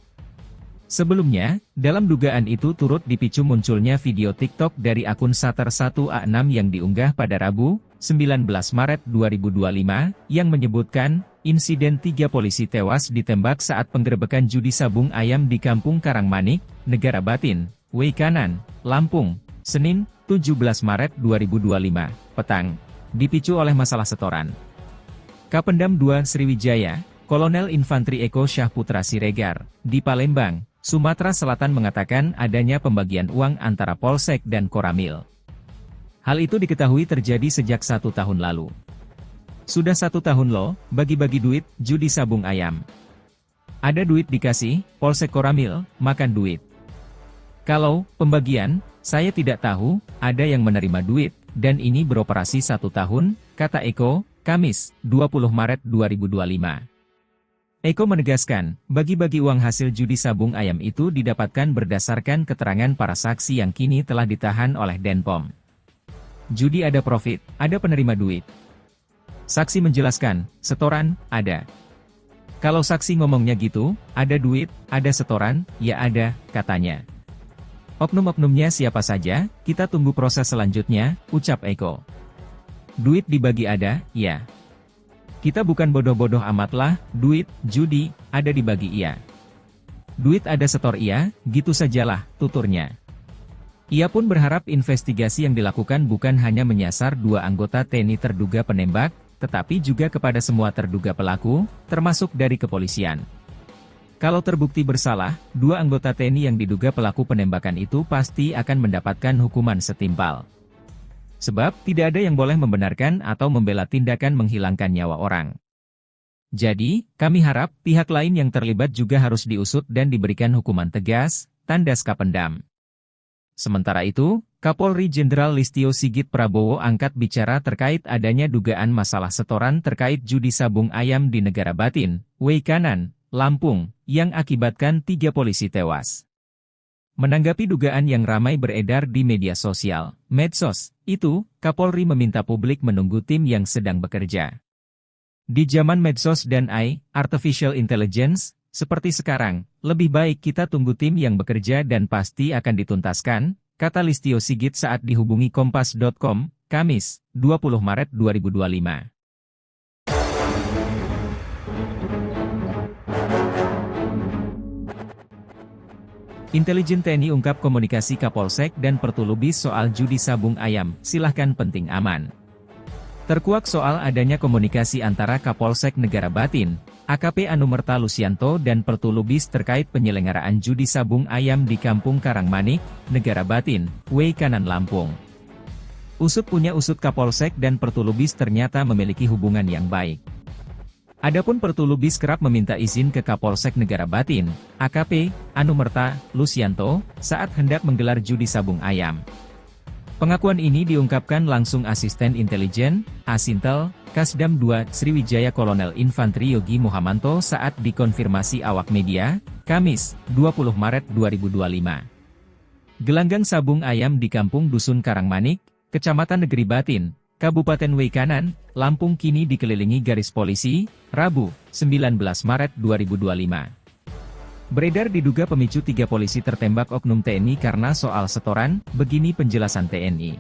Sebelumnya, dalam dugaan itu turut dipicu munculnya video TikTok dari akun Sater1A6 yang diunggah pada Rabu, 19 Maret 2025, yang menyebutkan, insiden 3 polisi tewas ditembak saat penggerebekan judi sabung ayam di Kampung Karangmanik, Negara Batin, Weikanan, Lampung, Senin, 17 Maret 2025, petang, dipicu oleh masalah setoran. Kapendam 2 Sriwijaya, Kolonel Infantri Eko Syahputra Siregar, di Palembang, Sumatera Selatan mengatakan adanya pembagian uang antara Polsek dan Koramil. Hal itu diketahui terjadi sejak 1 tahun lalu. Sudah 1 tahun loh, bagi-bagi duit, judi sabung ayam. Ada duit dikasih, Polsek Koramil, makan duit. Kalau pembagian, saya tidak tahu, ada yang menerima duit, dan ini beroperasi 1 tahun, kata Eko, Kamis, 20 Maret 2025. Eko menegaskan, bagi-bagi uang hasil judi sabung ayam itu didapatkan berdasarkan keterangan para saksi yang kini telah ditahan oleh Denpom. Judi ada profit, ada penerima duit. Saksi menjelaskan, setoran, ada. Kalau saksi ngomongnya gitu, ada duit, ada setoran, ya ada, katanya. Oknum-oknumnya siapa saja, kita tunggu proses selanjutnya, ucap Eko. Duit dibagi ada, ya. Kita bukan bodoh-bodoh amat lah, duit, judi, ada dibagi iya. Duit ada setor iya, gitu sajalah, tuturnya. Ia pun berharap investigasi yang dilakukan bukan hanya menyasar 2 anggota TNI terduga penembak, tetapi juga kepada semua terduga pelaku, termasuk dari kepolisian. Kalau terbukti bersalah, 2 anggota TNI yang diduga pelaku penembakan itu pasti akan mendapatkan hukuman setimpal. Sebab, tidak ada yang boleh membenarkan atau membela tindakan menghilangkan nyawa orang. Jadi, kami harap, pihak lain yang terlibat juga harus diusut dan diberikan hukuman tegas, tandas Kapendam. Sementara itu, Kapolri Jenderal Listio Sigit Prabowo angkat bicara terkait adanya dugaan masalah setoran terkait judi sabung ayam di Negara Batin, Weikanan, Lampung, yang akibatkan 3 polisi tewas. Menanggapi dugaan yang ramai beredar di media sosial, medsos, itu, Kapolri meminta publik menunggu tim yang sedang bekerja. Di zaman medsos dan AI, Artificial Intelligence, seperti sekarang, lebih baik kita tunggu tim yang bekerja dan pasti akan dituntaskan, kata Listio Sigit saat dihubungi Kompas.com, Kamis, 20 Maret 2025. Intelijen TNI ungkap komunikasi Kapolsek dan Pertulubis soal judi sabung ayam, silahkan penting aman. Terkuak soal adanya komunikasi antara Kapolsek Negara Batin, AKP Anumerta Lusianto dan Pertulubis terkait penyelenggaraan judi sabung ayam di Kampung Karangmanik, Negara Batin, Weikanan Lampung. Usut punya usut Kapolsek dan Pertulubis ternyata memiliki hubungan yang baik. Adapun Pertulubis kerap meminta izin ke Kapolsek Negara Batin, AKP Anumerta Lusianto, saat hendak menggelar judi sabung ayam. Pengakuan ini diungkapkan langsung Asisten Intelijen, Asintel, Kasdam 2 Sriwijaya Kolonel Infantri Yogi Muhamanto saat dikonfirmasi awak media, Kamis, 20 Maret 2025. Gelanggang sabung ayam di Kampung Dusun Karangmanik, Kecamatan Negeri Batin, Kabupaten Weikanan, Lampung kini dikelilingi garis polisi, Rabu, 19 Maret 2025. Beredar diduga pemicu 3 polisi tertembak oknum TNI karena soal setoran, begini penjelasan TNI.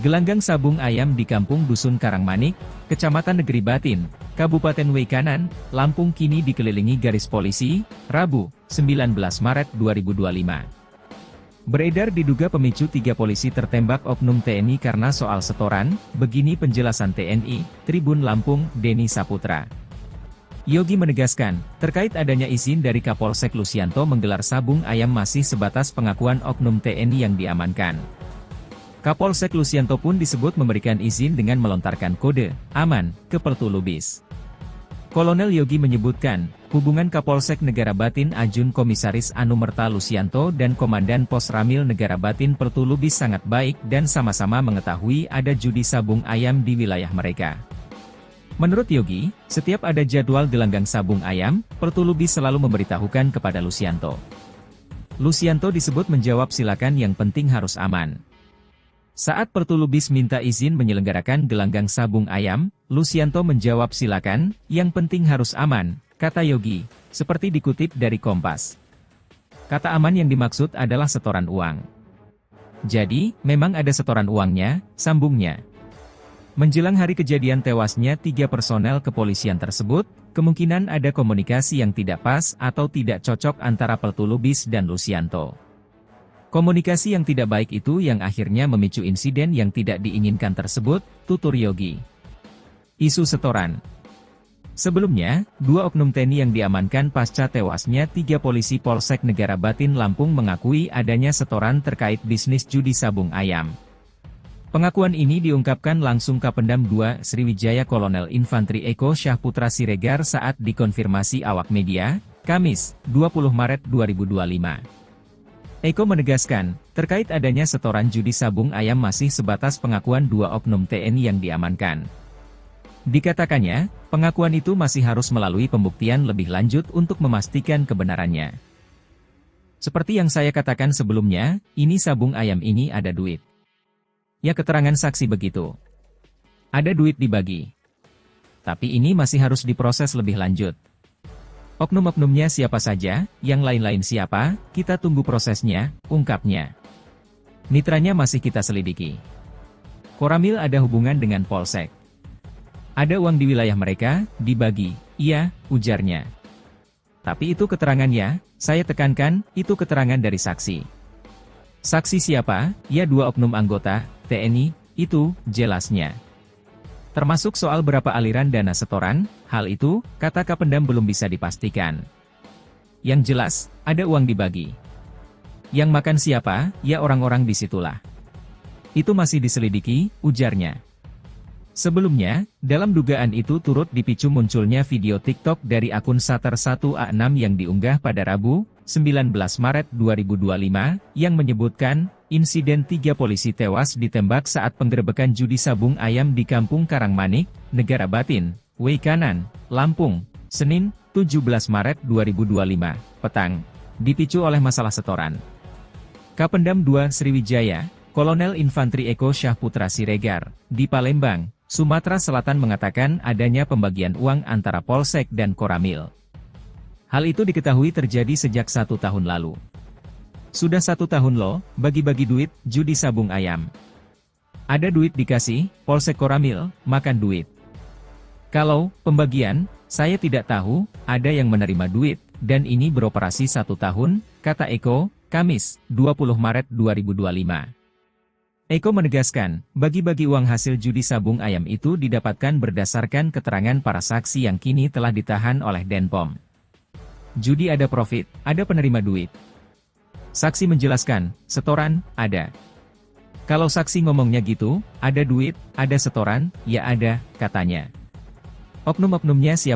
Gelanggang sabung ayam di Kampung Dusun Karangmanik, Kecamatan Negeri Batin, Kabupaten Weikanan, Lampung kini dikelilingi garis polisi, Rabu, 19 Maret 2025. Beredar diduga pemicu 3 polisi tertembak oknum TNI karena soal setoran, begini penjelasan TNI, Tribun Lampung, Denny Saputra. Yogi menegaskan, terkait adanya izin dari Kapolsek Lusianto menggelar sabung ayam masih sebatas pengakuan oknum TNI yang diamankan. Kapolsek Lusianto pun disebut memberikan izin dengan melontarkan kode aman ke Pertu Lubis. Kolonel Yogi menyebutkan, hubungan Kapolsek Negara Batin Ajun Komisaris Anumerta Lusianto dan Komandan Pos Ramil Negara Batin Pertu Lubis sangat baik dan sama-sama mengetahui ada judi sabung ayam di wilayah mereka. Menurut Yogi, setiap ada jadwal gelanggang sabung ayam, Pertu Lubis selalu memberitahukan kepada Lusianto. Lusianto disebut menjawab silakan yang penting harus aman. Saat Pertu Lubis minta izin menyelenggarakan gelanggang sabung ayam, Lusianto menjawab silakan, yang penting harus aman, kata Yogi, seperti dikutip dari Kompas. Kata aman yang dimaksud adalah setoran uang. Jadi, memang ada setoran uangnya, sambungnya. Menjelang hari kejadian tewasnya 3 personel kepolisian tersebut, kemungkinan ada komunikasi yang tidak pas atau tidak cocok antara Pertu Lubis dan Lusianto. Komunikasi yang tidak baik itu yang akhirnya memicu insiden yang tidak diinginkan tersebut, tutur Yogi. Isu setoran. Sebelumnya, 2 oknum TNI yang diamankan pasca tewasnya 3 polisi Polsek Negara Batin Lampung mengakui adanya setoran terkait bisnis judi sabung ayam. Pengakuan ini diungkapkan langsung Kapendam 2 Sriwijaya Kolonel Infantri Eko Syahputra Siregar saat dikonfirmasi awak media, Kamis, 20 Maret 2025. Eko menegaskan, terkait adanya setoran judi sabung ayam masih sebatas pengakuan 2 oknum TNI yang diamankan. Dikatakannya, pengakuan itu masih harus melalui pembuktian lebih lanjut untuk memastikan kebenarannya. Seperti yang saya katakan sebelumnya, ini sabung ayam ini ada duit. Ya keterangan saksi begitu. Ada duit dibagi. Tapi ini masih harus diproses lebih lanjut. Oknum-oknumnya siapa saja, yang lain-lain siapa, kita tunggu prosesnya, ungkapnya. Mitranya masih kita selidiki. Koramil ada hubungan dengan Polsek. Ada uang di wilayah mereka, dibagi, iya, ujarnya. Tapi itu keterangannya, saya tekankan, itu keterangan dari saksi. Saksi siapa? Ya 2 oknum anggota, TNI, itu, jelasnya. Termasuk soal berapa aliran dana setoran, hal itu, kata Kapendam belum bisa dipastikan. Yang jelas, ada uang dibagi. Yang makan siapa, ya orang-orang disitulah. Itu masih diselidiki, ujarnya. Sebelumnya, dalam dugaan itu turut dipicu munculnya video TikTok dari akun Sater 1A6 yang diunggah pada Rabu, 19 Maret 2025, yang menyebutkan, insiden 3 polisi tewas ditembak saat penggerebekan judi sabung ayam di Kampung Karangmanik, Negara Batin, Weikanan, Lampung, Senin, 17 Maret 2025, petang, dipicu oleh masalah setoran. Kapendam 2 Sriwijaya, Kolonel Infantri Eko Syahputra Siregar, di Palembang, Sumatera Selatan mengatakan adanya pembagian uang antara Polsek dan Koramil. Hal itu diketahui terjadi sejak 1 tahun lalu. Sudah 1 tahun loh, bagi-bagi duit, judi sabung ayam. Ada duit dikasih, Polsek Koramil, makan duit. Kalau pembagian, saya tidak tahu, ada yang menerima duit, dan ini beroperasi 1 tahun, kata Eko, Kamis, 20 Maret 2025. Eko menegaskan, bagi-bagi uang hasil judi sabung ayam itu didapatkan berdasarkan keterangan para saksi yang kini telah ditahan oleh Denpom. Judi ada profit, ada penerima duit. Saksi menjelaskan, setoran, ada. Kalau saksi ngomongnya gitu, ada duit, ada setoran, ya ada, katanya. Oknum-oknumnya siapa?